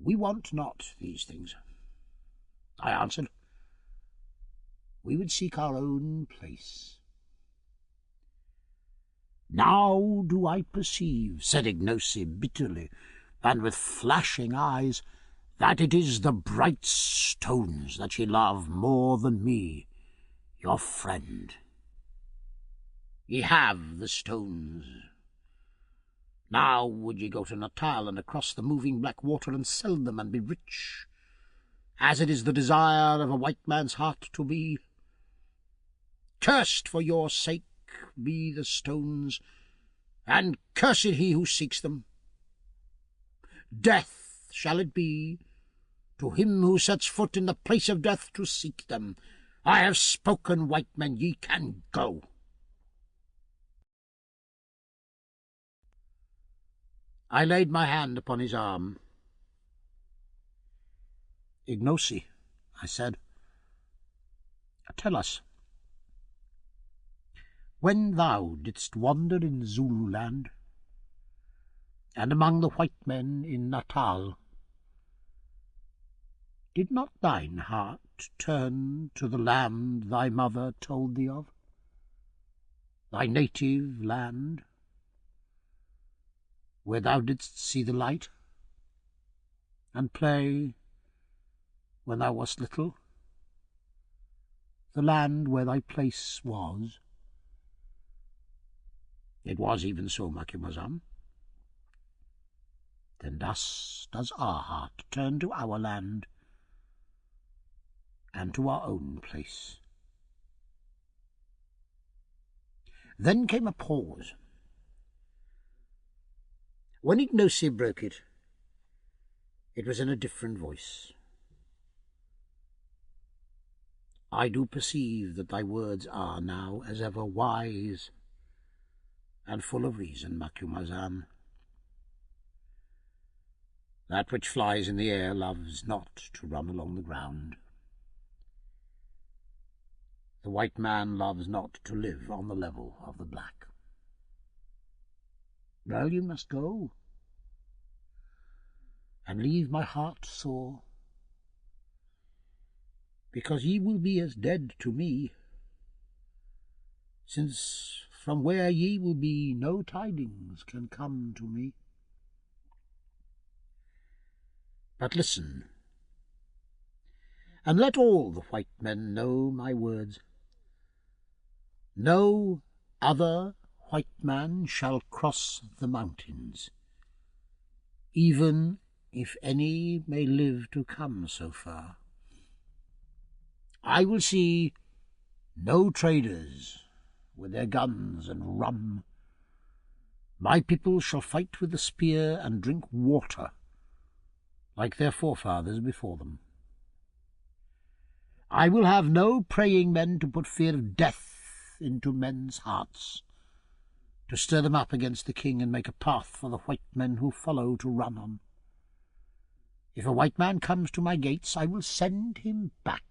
we want not these things. I answered, we would seek our own place. Now do I perceive, said Ignosi bitterly, and with flashing eyes, that it is the bright stones that ye love more than me, your friend. Ye have the stones. Now would ye go to Natal and across the moving black water and sell them and be rich, as it is the desire of a white man's heart to be. Cursed for your sake be the stones, and cursed he who seeks them. Death shall it be to him who sets foot in the place of death to seek them. I have spoken, white men, ye can go. I laid my hand upon his arm. Ignosi, I said, tell us, when thou didst wander in Zululand, and among the white men in Natal, did not thine heart turn to the land thy mother told thee of, thy native land, where thou didst see the light, and play when thou wast little, the land where thy place was? It was even so, Macumazahn. Then thus does our heart turn to our land, and to our own place. Then came a pause. When Ignosi broke it, it was in a different voice. I do perceive that thy words are now, as ever, wise and full of reason, Macumazahn. That which flies in the air loves not to run along the ground. The white man loves not to live on the level of the black. Well, you must go, and leave my heart sore, because ye will be as dead to me, since from where ye will be no tidings can come to me. But listen, and let all the white men know my words. No other white man shall cross the mountains, even if any may live to come so far. I will see no traders with their guns and rum. My people shall fight with the spear and drink water, like their forefathers before them. I will have no praying men to put fear of death into men's hearts, to stir them up against the king and make a path for the white men who follow to run on. If a white man comes to my gates, I will send him back.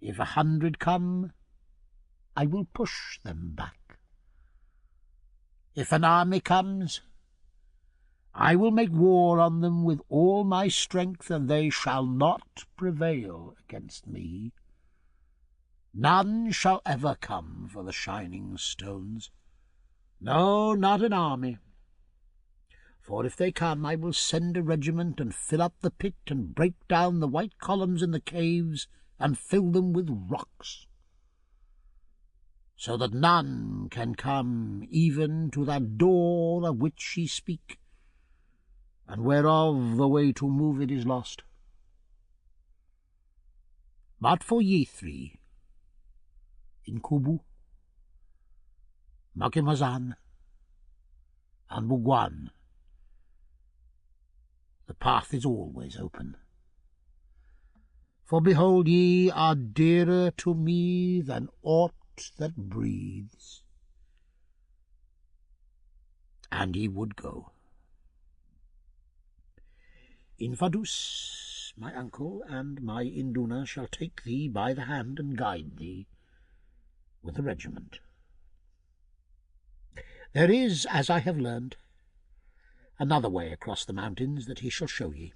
If 100 come, I will push them back. If an army comes, I will make war on them with all my strength, and they shall not prevail against me. None shall ever come for the shining stones. No, not an army. For if they come, I will send a regiment and fill up the pit and break down the white columns in the caves and fill them with rocks, so that none can come even to that door of which ye speak, and whereof the way to move it is lost. But for ye three, Incubu, Macumazahn, and Bugwan, the path is always open. For behold, ye are dearer to me than aught that breathes. And ye would go. Infadus my uncle, and my Induna shall take thee by the hand and guide thee with the regiment. There is, as I have learned, another way across the mountains that he shall show ye.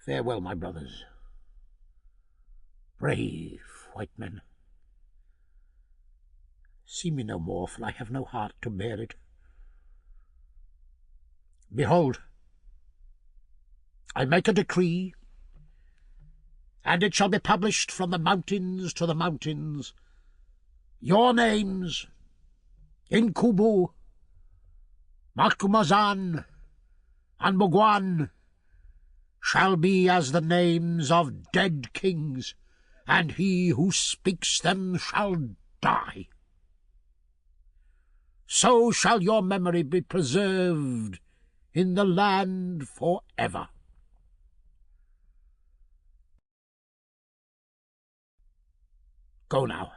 Farewell, my brothers, brave white men. See me no more, for I have no heart to bear it. Behold, I make a decree, and it shall be published from the mountains to the mountains. Your names, Inkubu, Macumazan, and Bogwan, shall be as the names of dead kings, and he who speaks them shall die. So shall your memory be preserved in the land forever. Go now,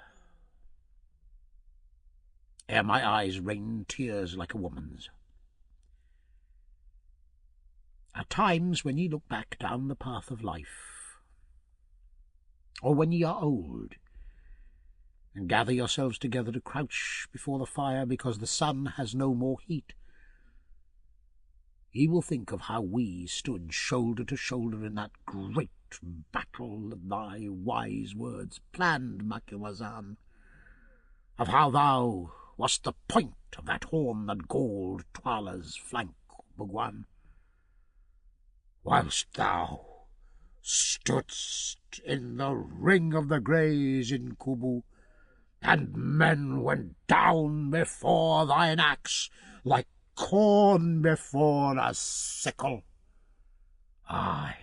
ere my eyes rain tears like a woman's. At times when ye look back down the path of life, or when ye are old, and gather yourselves together to crouch before the fire because the sun has no more heat, ye will think of how we stood shoulder to shoulder in that great battle that thy wise words planned, Macumazan, of how thou wast the point of that horn that galled Twala's flank, Bogwan, whilst thou stoodst in the ring of the greys in Kubu, and men went down before thine axe like corn before a sickle. Aye,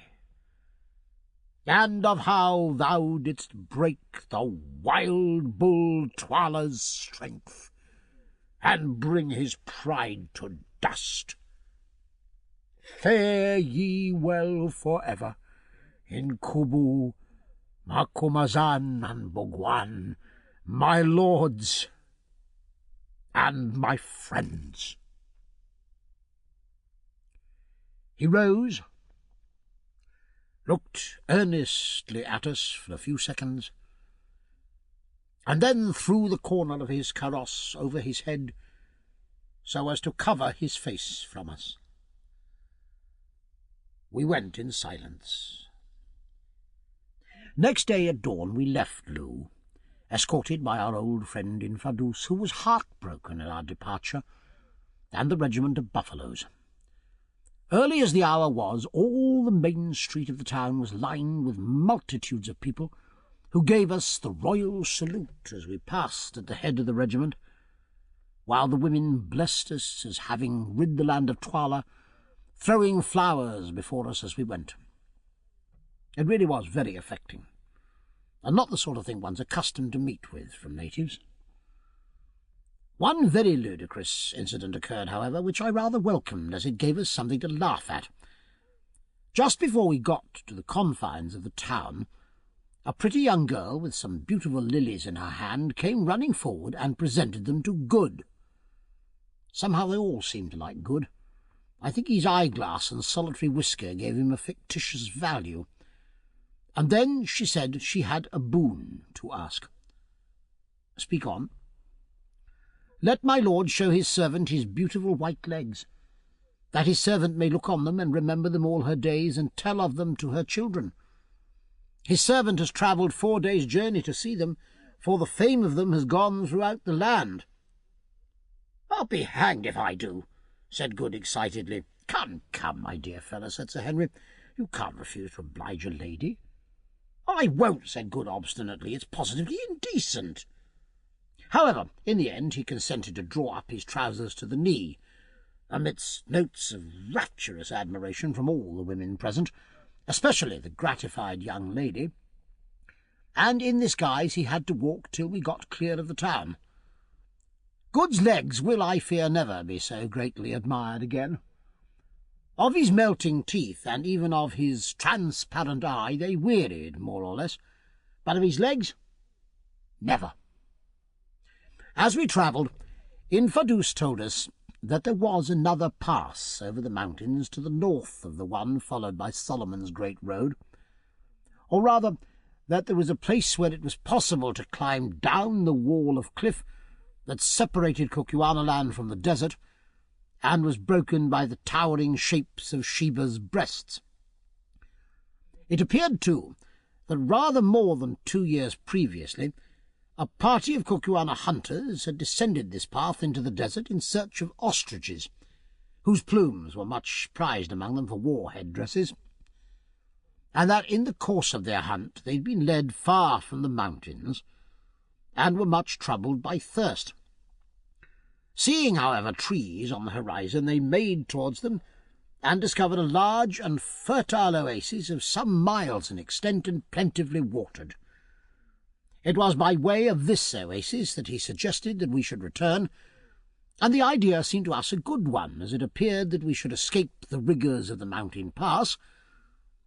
and of how thou didst break the wild bull Twala's strength, and bring his pride to dust. Fare ye well forever in Kubu, Macumazan, and Bogwan, my lords and my friends. He rose, looked earnestly at us for a few seconds, and then threw the corner of his kaross over his head so as to cover his face from us. We went in silence. Next day at dawn we left Loo, escorted by our old friend in Fadus, who was heartbroken at our departure, and the regiment of buffaloes. Early as the hour was, all the main street of the town was lined with multitudes of people, who gave us the royal salute as we passed at the head of the regiment, while the women blessed us as having rid the land of Twala, throwing flowers before us as we went. It really was very affecting, and not the sort of thing one's accustomed to meet with from natives. One very ludicrous incident occurred, however, which I rather welcomed, as it gave us something to laugh at. Just before we got to the confines of the town, a pretty young girl with some beautiful lilies in her hand came running forward and presented them to Good. Somehow they all seemed to like Good. I think his eyeglass and solitary whisker gave him a fictitious value. And then she said she had a boon to ask. Speak on. Let my lord show his servant his beautiful white legs, that his servant may look on them and remember them all her days, and tell of them to her children. His servant has travelled 4 days' journey to see them, for the fame of them has gone throughout the land. I'll be hanged if I do, said Good excitedly. Come, come, my dear fellow, said Sir Henry. You can't refuse to oblige a lady. I won't, said Good obstinately. It's positively indecent. However, in the end he consented to draw up his trousers to the knee, amidst notes of rapturous admiration from all the women present, especially the gratified young lady, and in this guise he had to walk till we got clear of the town. Good's legs will, I fear, never be so greatly admired again. Of his melting teeth, and even of his transparent eye, they wearied, more or less, but of his legs, never. As we travelled, Infadus told us that there was another pass over the mountains to the north of the one followed by Solomon's Great Road, or rather that there was a place where it was possible to climb down the wall of cliff that separated Kukuanaland from the desert and was broken by the towering shapes of Sheba's breasts. It appeared, too, that rather more than 2 years previously a party of Kukuana hunters had descended this path into the desert in search of ostriches, whose plumes were much prized among them for war headdresses, and that in the course of their hunt they had been led far from the mountains, and were much troubled by thirst. Seeing, however, trees on the horizon, they made towards them, and discovered a large and fertile oasis of some miles in extent and plentifully watered. It was by way of this oasis that he suggested that we should return, and the idea seemed to us a good one, as it appeared that we should escape the rigours of the mountain pass,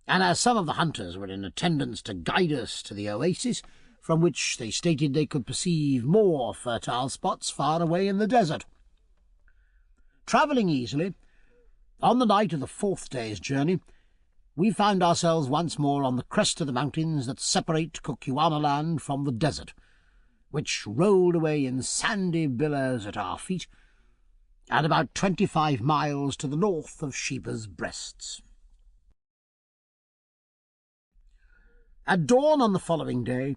and as some of the hunters were in attendance to guide us to the oasis, from which they stated they could perceive more fertile spots far away in the desert. Travelling easily, on the night of the 4th day's journey, we found ourselves once more on the crest of the mountains that separate Kukuanaland from the desert, which rolled away in sandy billows at our feet, and about 25 miles to the north of Sheba's breasts. At dawn on the following day,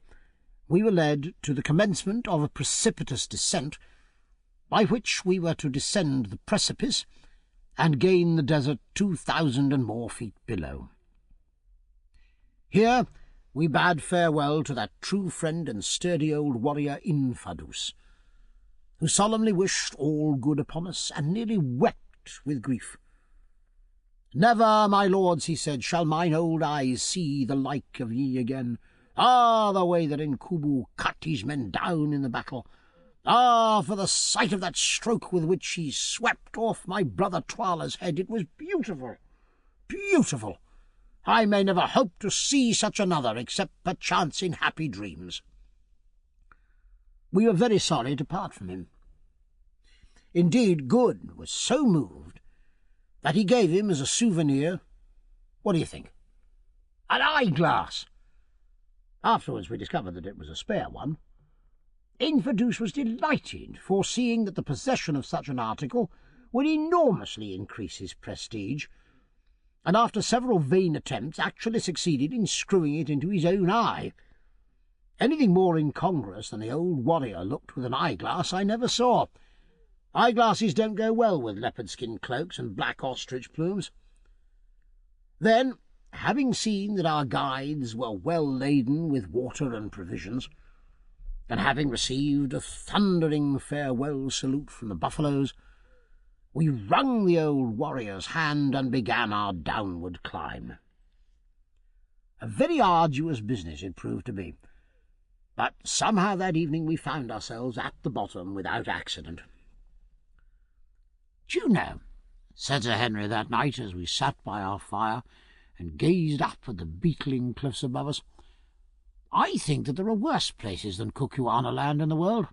we were led to the commencement of a precipitous descent, by which we were to descend the precipice and gain the desert 2,000 and more feet below. Here we bade farewell to that true friend and sturdy old warrior Infadus, who solemnly wished all good upon us, and nearly wept with grief. "Never, my lords," he said, "shall mine old eyes see the like of ye again. Ah, the way that Inkubu cut his men down in the battle! Ah, for the sight of that stroke with which he swept off my brother Twala's head! It was beautiful, beautiful! I may never hope to see such another, except perchance in happy dreams." We were very sorry to part from him. Indeed, Good was so moved that he gave him as a souvenir, what do you think? An eyeglass! Afterwards we discovered that it was a spare one. Infadus was delighted, foreseeing that the possession of such an article would enormously increase his prestige, and after several vain attempts actually succeeded in screwing it into his own eye. Anything more incongruous than the old warrior looked with an eyeglass I never saw. Eyeglasses don't go well with leopard-skin cloaks and black ostrich plumes. Then, having seen that our guides were well laden with water and provisions, and having received a thundering farewell salute from the buffaloes, we wrung the old warrior's hand and began our downward climb. A very arduous business it proved to be, but somehow that evening we found ourselves at the bottom without accident. "Do you know," said Sir Henry that night as we sat by our fire and gazed up at the beetling cliffs above us, "I think that there are worse places than Kukuanaland in the world,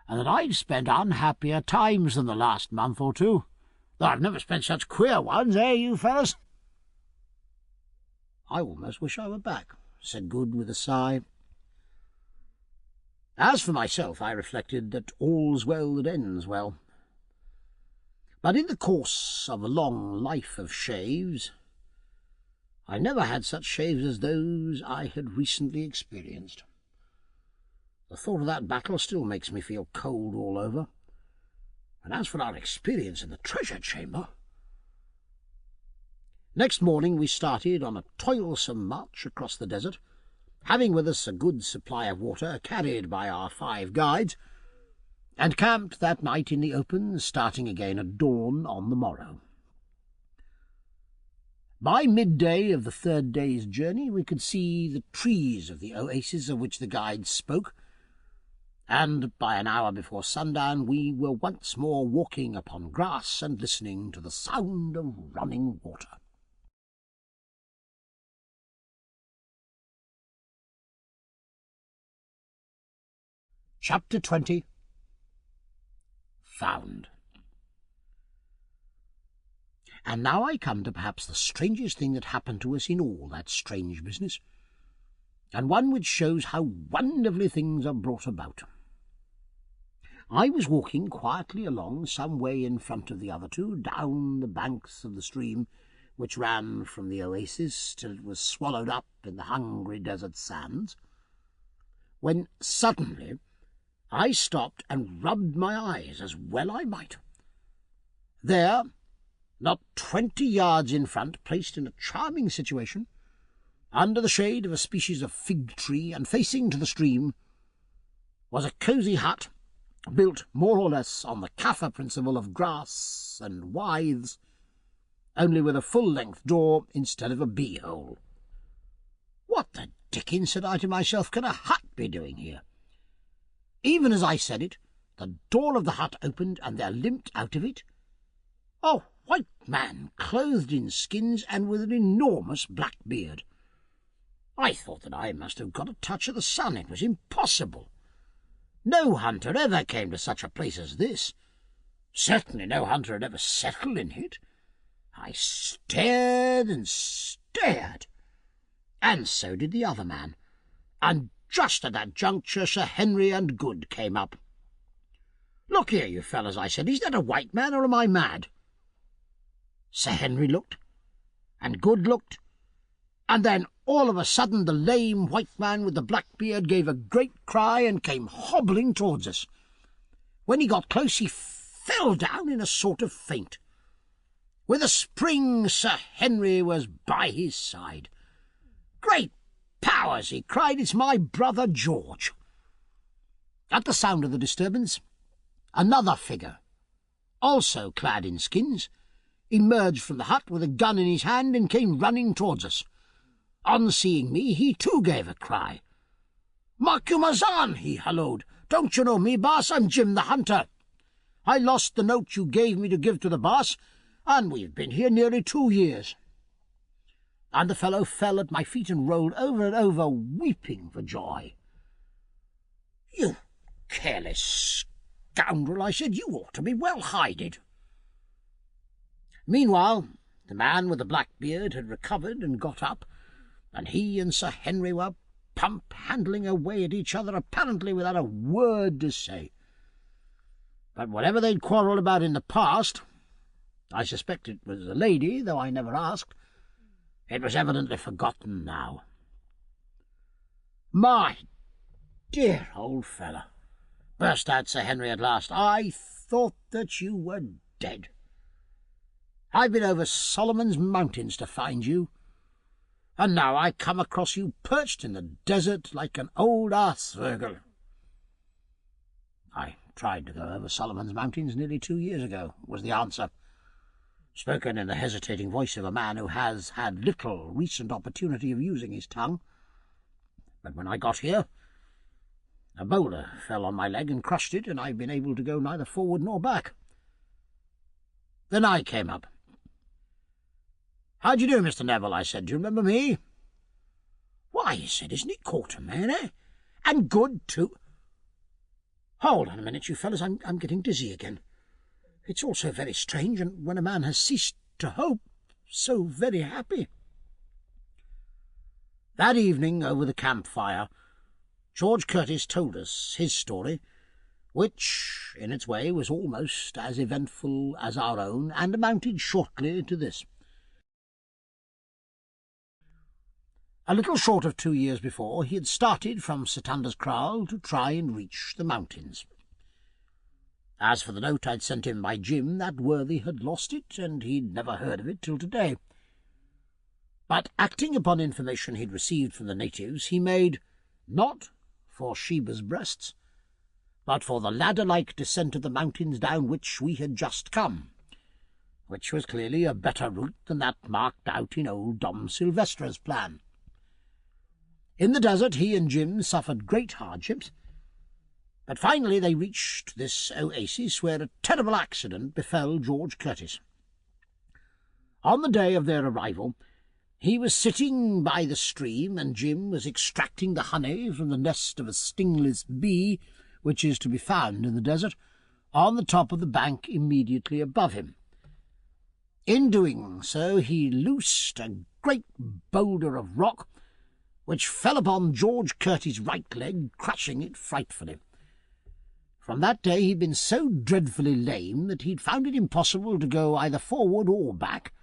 and that I've spent unhappier times than the last month or two, though I've never spent such queer ones, eh, you fellows?" "I almost wish I were back," said Good with a sigh. As for myself, I reflected that all's well that ends well. But in the course of a long life of shaves, I never had such shaves as those I had recently experienced. The thought of that battle still makes me feel cold all over. And as for our experience in the treasure chamber... Next morning we started on a toilsome march across the desert, having with us a good supply of water carried by our 5 guides, and camped that night in the open, starting again at dawn on the morrow. By midday of the 3rd day's journey we could see the trees of the oasis of which the guides spoke, and by an hour before sundown we were once more walking upon grass and listening to the sound of running water. Chapter 20. Found. And now I come to perhaps the strangest thing that happened to us in all that strange business, and one which shows how wonderfully things are brought about. I was walking quietly along some way in front of the other two, down the banks of the stream which ran from the oasis till it was swallowed up in the hungry desert sands, when suddenly I stopped and rubbed my eyes, as well I might. There, not 20 yards in front, placed in a charming situation, under the shade of a species of fig tree and facing to the stream, was a cosy hut, built more or less on the Kaffir principle of grass and withes, only with a full-length door instead of a bee-hole. What the dickens, said I to myself, can a hut be doing here? Even as I said it, the door of the hut opened, and there limped out of it a white man, clothed in skins and with an enormous black beard. I thought that I must have got a touch of the sun. It was impossible. No hunter ever came to such a place as this. Certainly no hunter had ever settled in it. I stared and stared, and so did the other man, and just at that juncture Sir Henry and Good came up. "Look here, you fellows," I said, "is that a white man, or am I mad?" Sir Henry looked, and Good looked, and then all of a sudden the lame white man with the black beard gave a great cry and came hobbling towards us. When he got close he fell down in a sort of faint. With a spring Sir Henry was by his side. "Great powers!" he cried, "it's my brother George." At the sound of the disturbance, another figure, also clad in skins, emerged from the hut with a gun in his hand and came running towards us. On seeing me, he too gave a cry. "Macumazahn," he halloed, "don't you know me, boss? I'm Jim the Hunter. I lost the note you gave me to give to the boss, and we've been here nearly 2 years. And the fellow fell at my feet and rolled over and over, weeping for joy. "You careless scoundrel," I said, "you ought to be well hided." Meanwhile, the man with the black beard had recovered and got up, and he and Sir Henry were pump-handling away at each other, apparently without a word to say. But whatever they'd quarrelled about in the past, I suspect it was a lady, though I never asked, it was evidently forgotten now. "My dear old fellow," burst out Sir Henry at last, "I thought that you were dead. I've been over Solomon's Mountains to find you, and now I come across you perched in the desert like an old aasvögel." "I tried to go over Solomon's Mountains nearly 2 years ago," was the answer, spoken in the hesitating voice of a man who has had little recent opportunity of using his tongue. "But when I got here, a boulder fell on my leg and crushed it, and I've been able to go neither forward nor back. Then I came up. 'How do you do, Mr. Neville?' I said. 'Do you remember me?' 'Why,' he said, 'isn't it Quatermain, eh? And Good, too. Hold on a minute, you fellows, I'm getting dizzy again. It's all so very strange, and when a man has ceased to hope, so very happy.' That evening, over the campfire, George Curtis told us his story, which, in its way, was almost as eventful as our own, and amounted shortly to this. A little short of 2 years before, he had started from Sitanda's Kraal to try and reach the mountains. As for the note I'd sent him by Jim, that worthy had lost it, and he'd never heard of it till to-day. But acting upon information he'd received from the natives, he made, not for Sheba's breasts, but for the ladder-like descent of the mountains down which we had just come, which was clearly a better route than that marked out in old Dom Silvestra's plan. In the desert he and Jim suffered great hardships, but finally they reached this oasis where a terrible accident befell George Curtis. On the day of their arrival, he was sitting by the stream, and Jim was extracting the honey from the nest of a stingless bee, which is to be found in the desert, on the top of the bank immediately above him. In doing so, he loosed a great boulder of rock, which fell upon George Curtis's right leg, crushing it frightfully. From that day he'd been so dreadfully lame that he'd found it impossible to go either forward or back,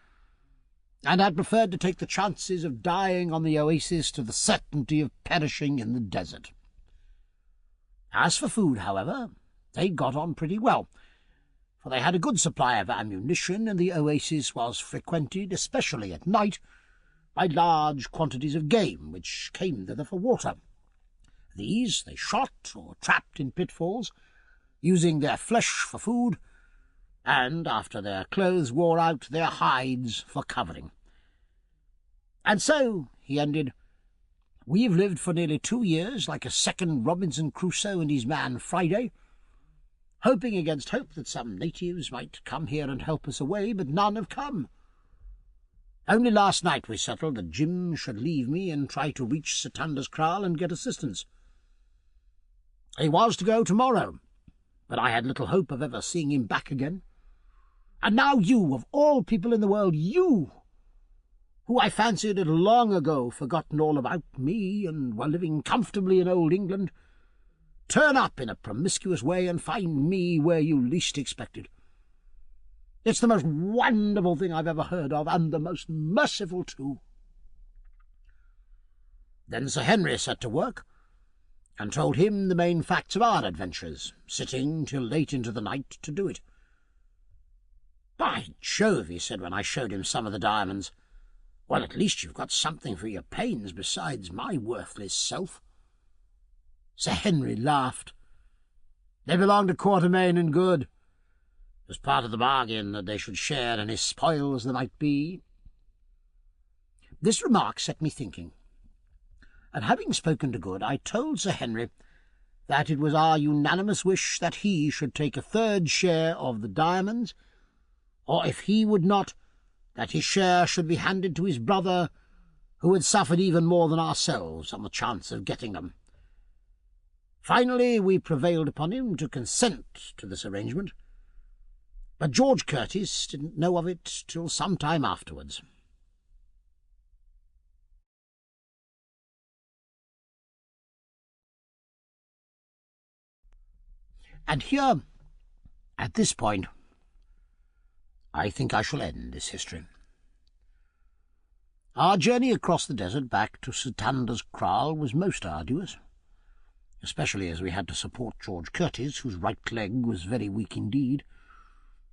and had preferred to take the chances of dying on the oasis to the certainty of perishing in the desert. As for food, however, they got on pretty well, for they had a good supply of ammunition, and the oasis was frequented, especially at night, by large quantities of game which came thither for water. These they shot or trapped in pitfalls, using their flesh for food, and, after their clothes wore out, their hides for covering. And so, he ended, we've lived for nearly 2 years like a second Robinson Crusoe and his man Friday, hoping against hope that some natives might come here and help us away, but none have come. Only last night we settled that Jim should leave me and try to reach Satanda's kraal and get assistance. He was to go tomorrow, but I had little hope of ever seeing him back again. And now you, of all people in the world, you, who I fancied had long ago forgotten all about me and were living comfortably in old England, turn up in a promiscuous way and find me where you least expected. It's the most wonderful thing I've ever heard of, and the most merciful too. Then Sir Henry set to work, and told him the main facts of our adventures, sitting till late into the night to do it. By Jove, he said when I showed him some of the diamonds, well, at least you've got something for your pains besides my worthless self. Sir Henry laughed. They belonged to Quatermain and Good. It was part of the bargain that they should share any spoils there might be. This remark set me thinking, and having spoken to Good, I told Sir Henry that it was our unanimous wish that he should take a third share of the diamonds, or if he would not, that his share should be handed to his brother, who had suffered even more than ourselves on the chance of getting them. Finally, we prevailed upon him to consent to this arrangement, but George Curtis didn't know of it till some time afterwards. And here, at this point, I think I shall end this history. Our journey across the desert back to Satanda's kraal was most arduous, especially as we had to support George Curtis, whose right leg was very weak indeed,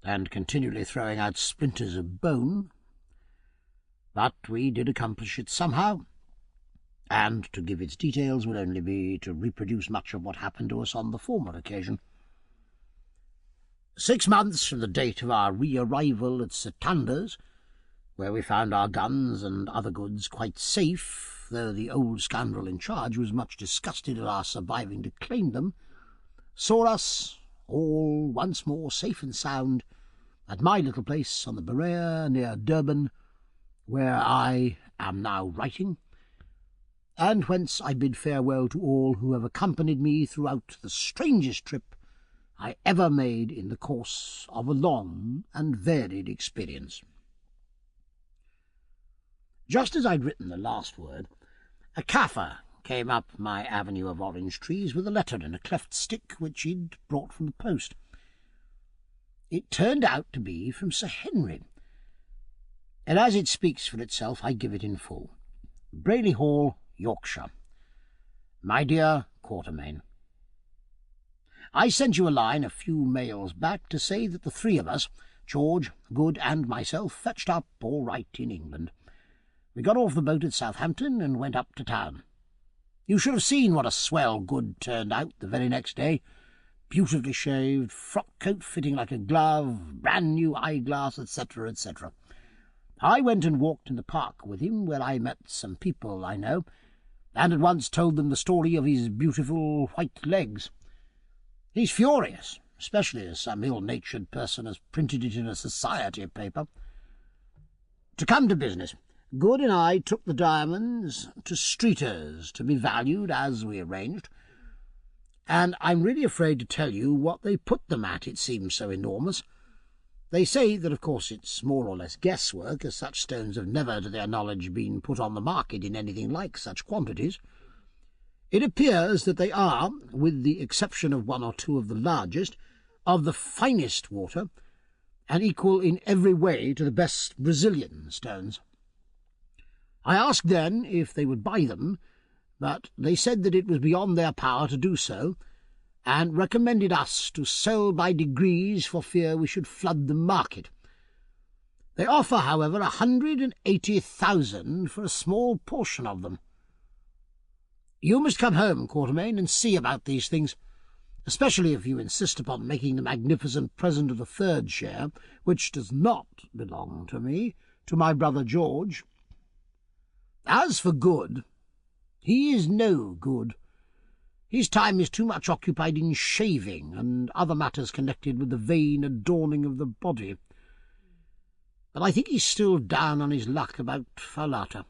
and continually throwing out splinters of bone. But we did accomplish it somehow, and to give its details would only be to reproduce much of what happened to us on the former occasion. 6 months from the date of our re-arrival at Satanda's, where we found our guns and other goods quite safe, though the old scoundrel in charge was much disgusted at our surviving to claim them, saw us all once more safe and sound at my little place on the Berea near Durban, where I am now writing, and whence I bid farewell to all who have accompanied me throughout the strangest trip I ever made in the course of a long and varied experience. Just as I'd written the last word, a Kaffir came up my avenue of orange trees with a letter in a cleft stick which he'd brought from the post. It turned out to be from Sir Henry, and as it speaks for itself, I give it in full. Brayley Hall, Yorkshire. My dear Quatermain, I sent you a line a few mails back to say that the 3 of us, George, Good, and myself, fetched up all right in England. We got off the boat at Southampton and went up to town. You should have seen what a swell Good turned out the very next day. Beautifully shaved, frock coat fitting like a glove, brand-new eyeglass, etc., etc. I went and walked in the park with him, where I met some people I know, and at once told them the story of his beautiful white legs. He's furious, especially as some ill-natured person has printed it in a society paper. To come to business, Good and I took the diamonds to Streeter's to be valued as we arranged, and I'm really afraid to tell you what they put them at, it seems so enormous. They say that, of course, it's more or less guesswork, as such stones have never, to their knowledge, been put on the market in anything like such quantities. It appears that they are, with the exception of one or two of the largest, of the finest water, and equal in every way to the best Brazilian stones. I asked then if they would buy them, but they said that it was beyond their power to do so, and recommended us to sell by degrees for fear we should flood the market. They offer, however, 180,000 for a small portion of them. You must come home, Quatermain, and see about these things, especially if you insist upon making the magnificent present of the third share, which does not belong to me, to my brother George. As for Good, he is no good. His time is too much occupied in shaving and other matters connected with the vain adorning of the body. But I think he's still down on his luck about Falata.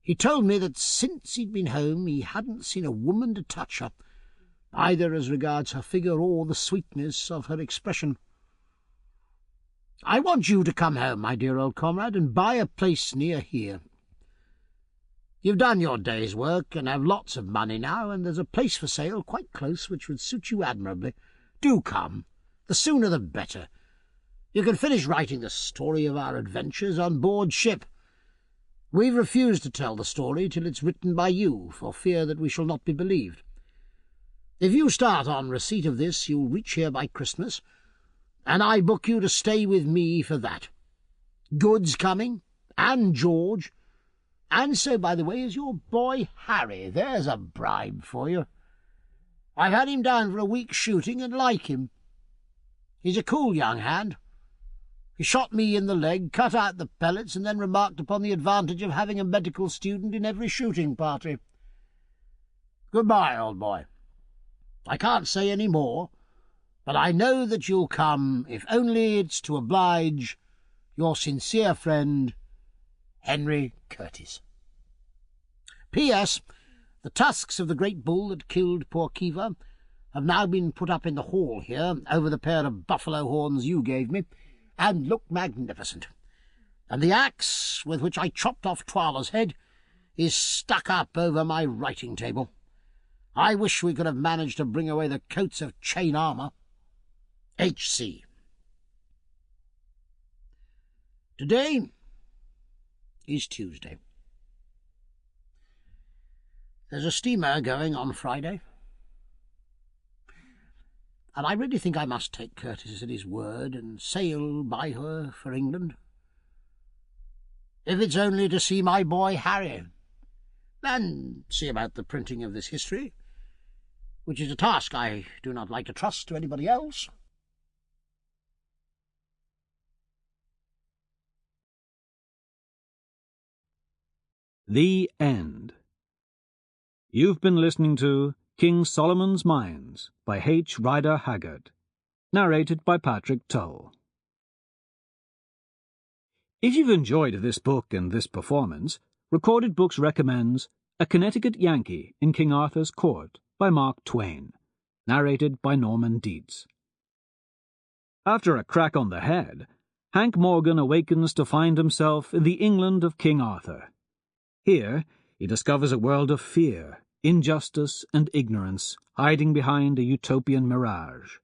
He told me that since he'd been home he hadn't seen a woman to touch her, either as regards her figure or the sweetness of her expression. I want you to come home, my dear old comrade, and buy a place near here. You've done your day's work and have lots of money now, and there's a place for sale quite close which would suit you admirably. Do come. The sooner the better. You can finish writing the story of our adventures on board ship. We've refused to tell the story till it's written by you, for fear that we shall not be believed. If you start on receipt of this, you'll reach here by Christmas, and I book you to stay with me for that. Good's coming, and George, and so, by the way, is your boy Harry. There's a bribe for you. I've had him down for a week's shooting and like him. He's a cool young hand. He shot me in the leg, cut out the pellets, and then remarked upon the advantage of having a medical student in every shooting party. Good-bye, old boy. I can't say any more, but I know that you'll come, if only it's to oblige your sincere friend, Henry Curtis. P.S. The tusks of the great bull that killed poor Kiva have now been put up in the hall here, over the pair of buffalo horns you gave me, and look magnificent. And the axe with which I chopped off Twala's head is stuck up over my writing-table. I wish we could have managed to bring away the coats of chain armour. H.C. Today is Tuesday. There's a steamer going on Friday, and I really think I must take Curtis at his word and sail by her for England, if it's only to see my boy Harry, and see about the printing of this history, which is a task I do not like to trust to anybody else. The End. You've been listening to King Solomon's Mines by H. Rider Haggard, narrated by Patrick Tull. If you've enjoyed this book and this performance, Recorded Books recommends A Connecticut Yankee in King Arthur's Court by Mark Twain, narrated by Norman Dietz. After a crack on the head, Hank Morgan awakens to find himself in the England of King Arthur. Here, he discovers a world of fear, injustice, and ignorance hiding behind a utopian mirage.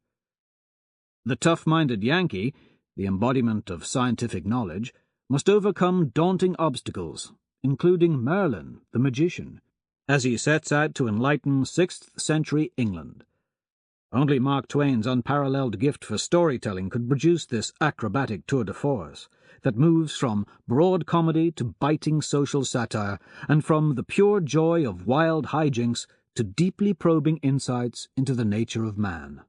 The tough-minded Yankee, the embodiment of scientific knowledge, must overcome daunting obstacles, including Merlin, the magician, as he sets out to enlighten 6th-century England. Only Mark Twain's unparalleled gift for storytelling could produce this acrobatic tour de force that moves from broad comedy to biting social satire, and from the pure joy of wild hijinks to deeply probing insights into the nature of man.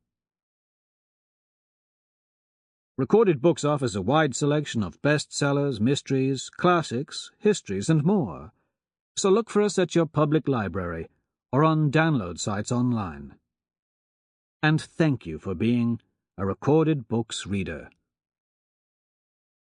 Recorded Books offers a wide selection of bestsellers, mysteries, classics, histories, and more. So look for us at your public library or on download sites online. And thank you for being a Recorded Books reader.